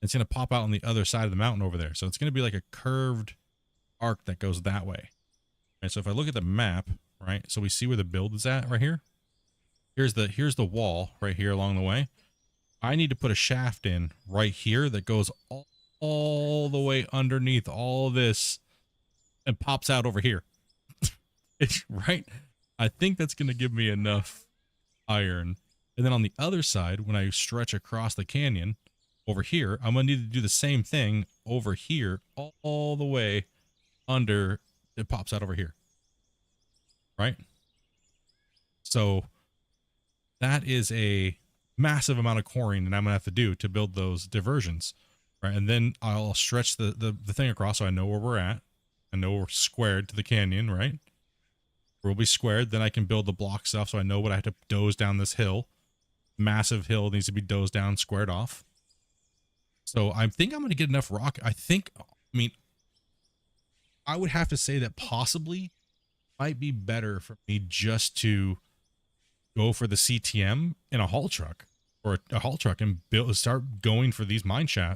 It's going to pop out on the other side of the mountain over there. So it's going to be like a curved arc that goes that way. And so if I look at the map, right? So we see where the build is at right here. Here's the wall right here along the way. I need to put a shaft in right here that goes all the way underneath all of this and pops out over here. It's right. I think that's going to give me enough iron. And then on the other side, when I stretch across the canyon over here, I'm going to need to do the same thing over here, all the way under. It pops out over here. Right? So that is a massive amount of coring that I'm going to have to do to build those diversions. Right? And then I'll stretch the thing across so I know where we're at. I know we're squared to the canyon, right? We'll be squared. Then I can build the block stuff so I know what I have to doze down this hill. Massive hill needs to be dozed down, squared off. So I think I'm going to get enough rock. I mean, I would have to say that possibly might be better for me just to go for the CTM in a haul truck or a haul truck and start going for these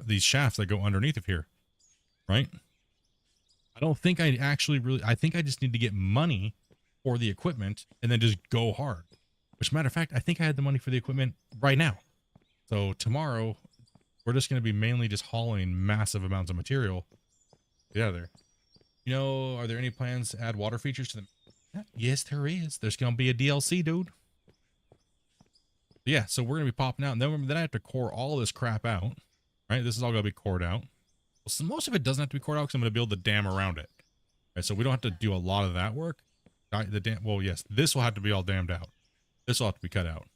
these shafts that go underneath of here. Right? I don't think I actually I think I just need to get money for the equipment and then just go hard. Which, matter of fact, I think I had the money for the equipment right now. So tomorrow, we're just going to be mainly just hauling massive amounts of material. Get out of there. You know, are there any plans to add water features to them? Yeah, yes, there is. There's going to be a DLC, dude. Yeah, so we're going to be popping out. And then I have to core all this crap out. Right? This is all going to be cored out. Well, so most of it doesn't have to be cored out because I'm going to build the dam around it. Right? So we don't have to do a lot of that work. The dam. Well, yes, this will have to be all dammed out. This will have to be cut out.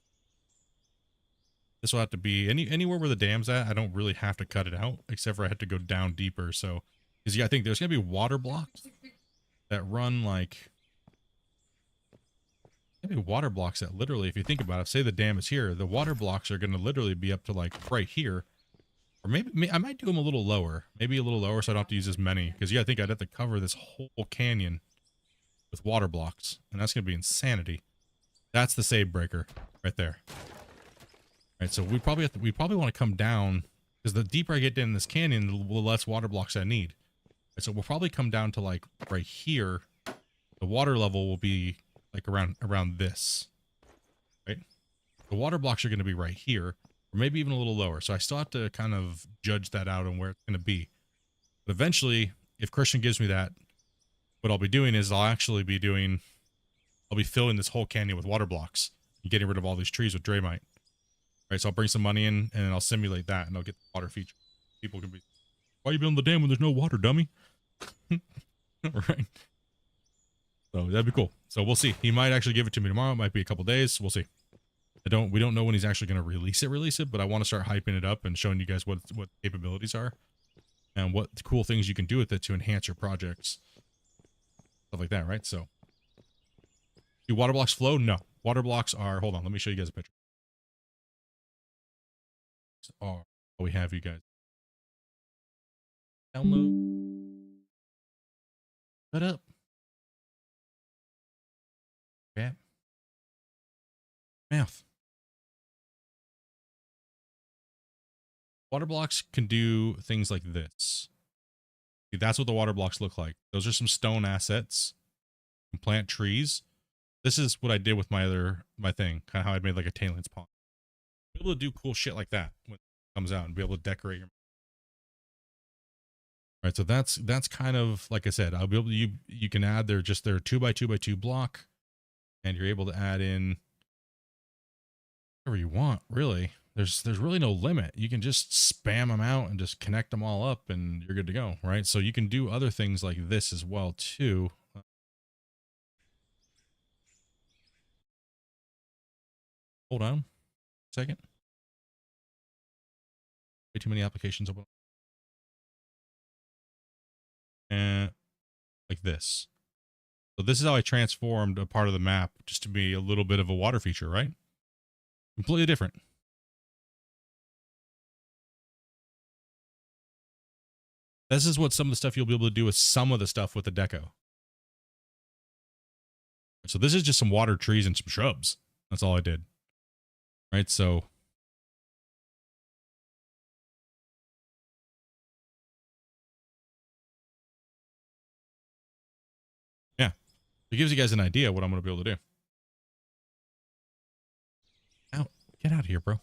This will have to be anywhere where the dam's at. I don't really have to cut it out, except for I have to go down deeper. So, because I think there's gonna be water blocks that run like. Maybe water blocks that literally, if you think about it, say the dam is here, the water blocks are gonna literally be up to like right here, or maybe I might do them a little lower, maybe a little lower, so I don't have to use as many. Because yeah, I think I'd have to cover this whole canyon with water blocks, and that's gonna be insanity. That's the save breaker right there. Right, so we probably want to come down because the deeper I get in this canyon, the less water blocks I need. Right, so we'll probably come down to like right here. The water level will be like around this. Right? The water blocks are going to be right here, or maybe even a little lower. So I still have to kind of judge that out and where it's going to be. But eventually, if Christian gives me that, what I'll be doing is I'll be filling this whole canyon with water blocks and getting rid of all these trees with Draymite. Right, so I'll bring some money in and then I'll simulate that and I'll get the water feature. People can be, why are you building the dam when there's no water, dummy? Right. So that'd be cool. So we'll see. He might actually give it to me tomorrow. It might be a couple days. We'll see. We don't know when he's actually going to release it, but I want to start hyping it up and showing you guys what capabilities are and what cool things you can do with it to enhance your projects. Stuff like that, right? So do water blocks flow? No. Water blocks are, hold on, let me show you guys a picture. Oh, we have you guys. Download. Shut up. Crap. Mouth. Water blocks can do things like this. See, that's what the water blocks look like. Those are some stone assets. You can plant trees. This is what I did with my thing. Kind of how I made like a tailings pond. Be able to do cool shit like that when it comes out and be able to decorate your. Right, so that's kind of like I said. I'll be able to you can add they're 2x2x2 block, and you're able to add in whatever you want. Really, there's really no limit. You can just spam them out and just connect them all up, and you're good to go. Right, so you can do other things like this as well too. Hold on a second. Way too many applications open. And like this. So this is how I transformed a part of the map just to be a little bit of a water feature, right? Completely different. This is what some of the stuff you'll be able to do with some of the stuff with the deco. So this is just some water trees and some shrubs. That's all I did. Right, so yeah, it gives you guys an idea what I'm going to be able to do. Now, get out of here, bro.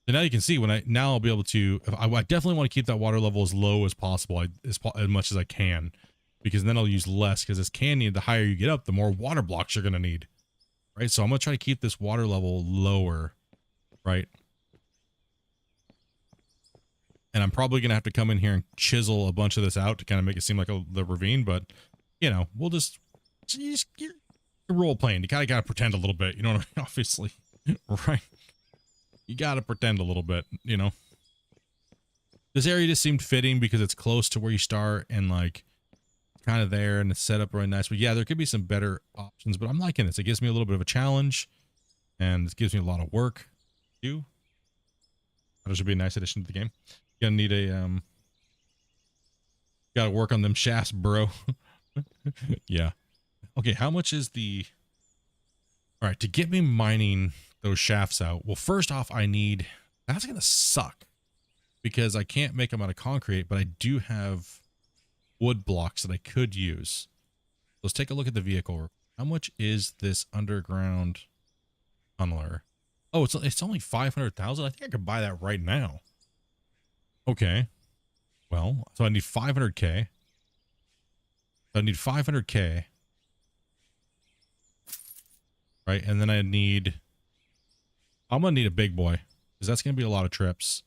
So now you can see now I'll be able to, I definitely want to keep that water level as low as possible, as much as I can, because then I'll use less, because this canyon, the higher you get up, the more water blocks you're going to need. Right, so I'm going to try to keep this water level lower, right? And I'm probably going to have to come in here and chisel a bunch of this out to kind of make it seem like the ravine, but, you know, we'll just you're role playing. You kind of got to pretend a little bit, you know what I mean? Obviously, right? You got to pretend a little bit, you know? This area just seemed fitting because it's close to where you start and, like, kind of there, and it's set up really nice. But yeah, there could be some better options, but I'm liking this. It gives me a little bit of a challenge, and it gives me a lot of work to do. That should be a nice addition to the game. You're gonna need a gotta work on them shafts, bro. Yeah. Okay, how much is the, all right, to get me mining those shafts out? Well, first off, that's gonna suck because I can't make them out of concrete, but I do have wood blocks that I could use. Let's take a look at the vehicle. How much is this underground tunneler? Oh, it's only 500,000. I think I could buy that right now. Okay. Well, so I need 500K. I need 500K. Right, and then I'm gonna need a big boy, because that's gonna be a lot of trips.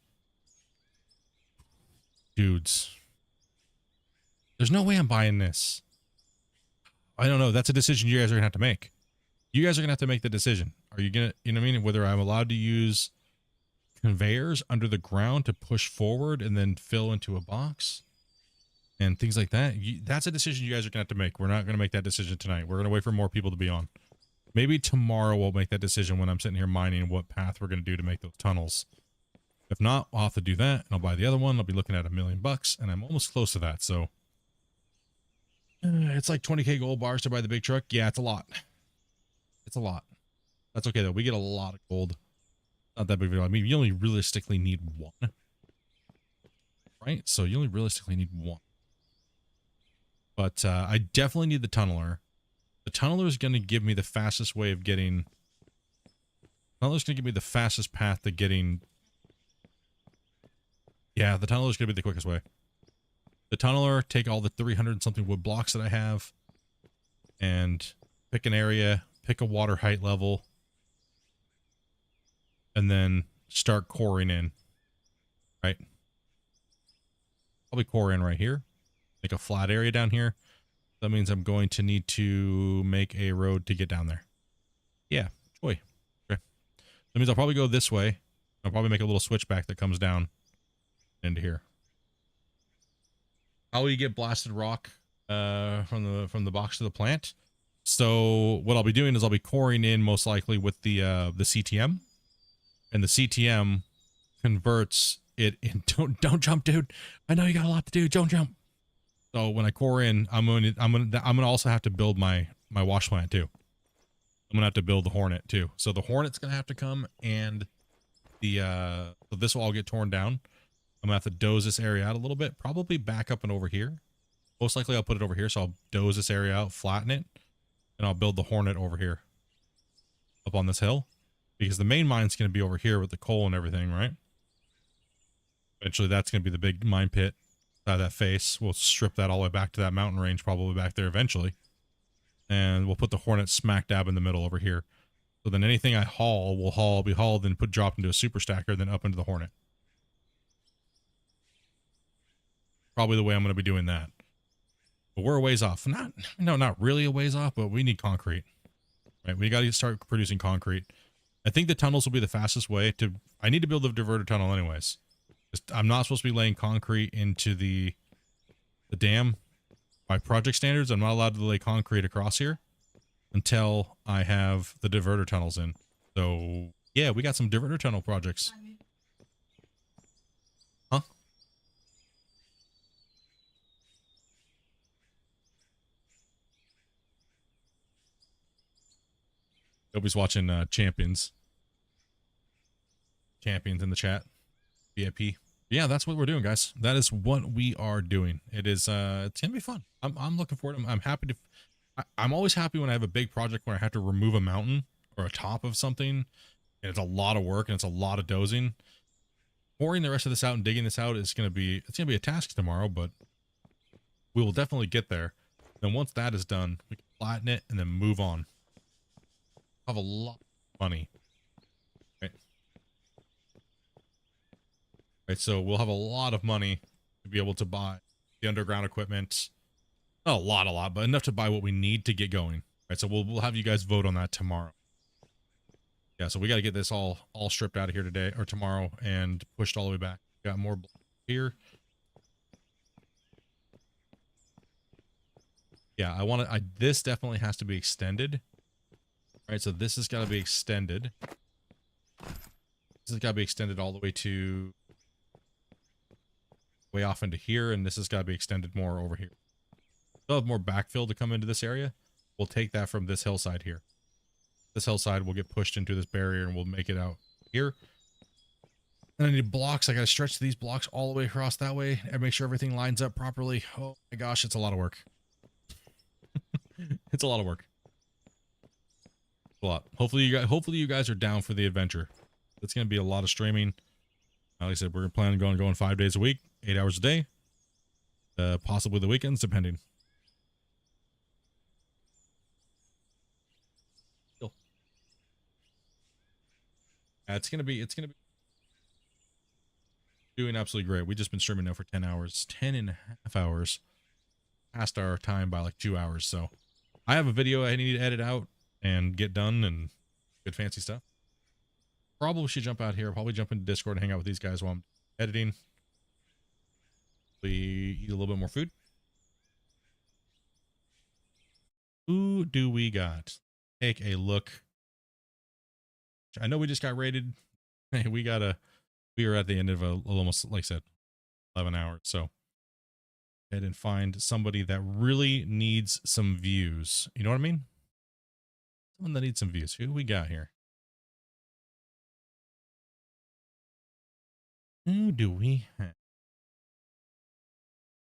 Dudes. There's no way I'm buying this. I don't know. That's a decision you guys are going to have to make. You guys are going to have to make the decision. Are you going to, you know what I mean? Whether I'm allowed to use conveyors under the ground to push forward and then fill into a box and things like that. That's a decision you guys are going to have to make. We're not going to make that decision tonight. We're going to wait for more people to be on. Maybe tomorrow we'll make that decision when I'm sitting here mining what path we're going to do to make those tunnels. If not, I'll have to do that and I'll buy the other one. I'll be looking at $1 million and I'm almost close to that. So it's like 20K gold bars to buy the big truck. Yeah, it's a lot. It's a lot. That's okay though. We get a lot of gold. Not that big of a deal. I mean, you only realistically need one. Right? So you only realistically need one. But I definitely need the tunneler. The tunneler is going to give me the fastest way of getting... Tunneler is going to give me the fastest path to getting... Yeah, the tunneler is going to be the quickest way. The tunneler, take all the 300 and something wood blocks that I have and pick an area, pick a water height level, and then start coring in, right? Probably core in right here, make a flat area down here. That means I'm going to need to make a road to get down there. Yeah, joy. Okay. That means I'll probably go this way. I'll probably make a little switchback that comes down into here. How will you get blasted rock from the box to the plant? So what I'll be doing is I'll be coring in most likely with the CTM, and the CTM converts it in. Don't jump, dude. I know you got a lot to do. Don't jump. So when I core in, I'm gonna also have to build my wash plant too. I'm gonna have to build the Hornet too. So the Hornet's gonna have to come, and the so this will all get torn down. I'm gonna have to doze this area out a little bit, probably back up and over here. Most likely I'll put it over here, so I'll doze this area out, flatten it, and I'll build the Hornet over here, up on this hill, because the main mine's gonna be over here with the coal and everything, right? Eventually that's gonna be the big mine pit side of that face. We'll strip that all the way back to that mountain range, probably back there eventually, and we'll put the Hornet smack dab in the middle over here. So then anything I haul will be hauled and dropped into a super stacker, then up into the Hornet. Probably the way I'm going to be doing that. But we're a ways off. Not really a ways off, but we need concrete. right? We got to start producing concrete. I think the tunnels will be the fastest way to. I need to build a diverter tunnel anyways. I'm not supposed to be laying concrete into the dam. By project standards, I'm not allowed to lay concrete across here until I have the diverter tunnels in. So yeah, we got some diverter tunnel projects. Huh? Nobody's watching Champions in the chat. VIP. Yeah, that's what we're doing, guys. That is what we are doing. It is it's gonna be fun. I'm looking forward to. I'm happy to. I'm always happy when I have a big project where I have to remove a mountain or a top of something, and it's a lot of work and it's a lot of dozing. Pouring the rest of this out and digging this out is gonna be a task tomorrow, but we will definitely get there. Then once that is done, we can flatten it and then move on. Have a lot of money. Right, so we'll have a lot of money to be able to buy the underground equipment. Not a lot, but enough to buy what we need to get going. Right, so we'll have you guys vote on that tomorrow. Yeah, so we got to get this all stripped out of here today or tomorrow and pushed all the way back. Got more here. Yeah, this definitely has to be extended. Right, so this has got to be extended. This has got to be extended all the way to way off into here, and this has got to be extended more over here. We'll have more backfill to come into this area. We'll take that from this hillside here. This hillside will get pushed into this barrier and we'll make it out here. And I need blocks. I got to stretch these blocks all the way across that way and make sure everything lines up properly. Oh my gosh, it's a lot of work. It's a lot of work. A lot. Hopefully you guys are down for the adventure. It's going to be a lot of streaming. Like I said, we're planning on going 5 days a week, 8 hours a day, possibly the weekends, depending. Still. It's gonna be doing absolutely great. We've just been streaming now for 10 hours, 10 and a half hours, past our time by like 2 hours. So I have a video I need to edit out and get done and good fancy stuff. Probably should jump out here. Probably jump into Discord and hang out with these guys while I'm editing. We eat a little bit more food. Who do we got? Take a look. I know we just got rated. Hey, we are at the end of almost, like I said, 11 hours. So head and find somebody that really needs some views. You know what I mean? Someone that needs some views. Who do we got here? Who do we have?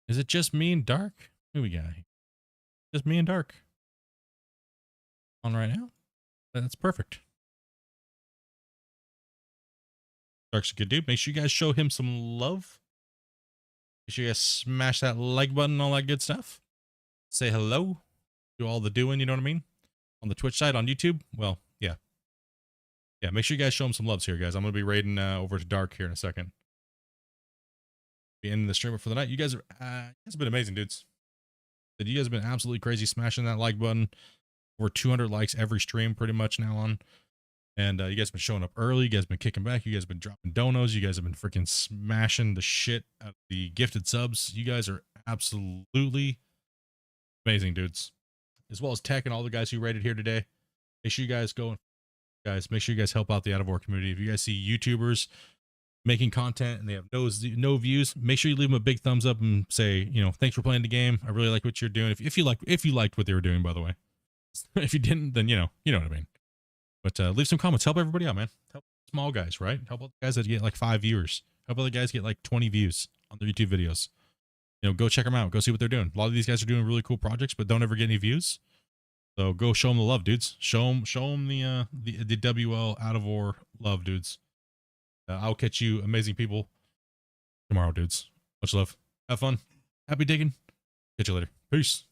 Is it just me and Dark? Who we got here? Just me and Dark. On right now? That's perfect. Dark's a good dude. Make sure you guys show him some love. Make sure you guys smash that like button and all that good stuff. Say hello. Do all the doing, you know what I mean? On the Twitch side, on YouTube. Well, yeah. Yeah, make sure you guys show him some loves here, guys. I'm going to be raiding over to Dark here in a second. Be ending the streamer for the night. You guys have been amazing, dudes. You guys have been absolutely crazy smashing that like button. Over 200 likes every stream pretty much now on. And you guys have been showing up early. You guys have been kicking back. You guys have been dropping donos. You guys have been freaking smashing the shit out of the gifted subs. You guys are absolutely amazing, dudes. As well as Tech and all the guys who rated here today. Make sure you guys go and make sure you guys help out the Out of War community. If you guys see YouTubers making content and they have no views, make sure you leave them a big thumbs up and say, you know, thanks for playing the game. I really like what you're doing. If you liked what they were doing, by the way. If you didn't, then you know what I mean. But leave some comments. Help everybody out, man. Help small guys, right? Help out the guys that get like 5 viewers. Help other guys get like 20 views on their YouTube videos. You know, go check them out. Go see what they're doing. A lot of these guys are doing really cool projects, but don't ever get any views. So go show them the love, dudes. Show them the WL Out of War love, dudes. I'll catch you amazing people tomorrow, dudes. Much love. Have fun. Happy digging. Catch you later. Peace.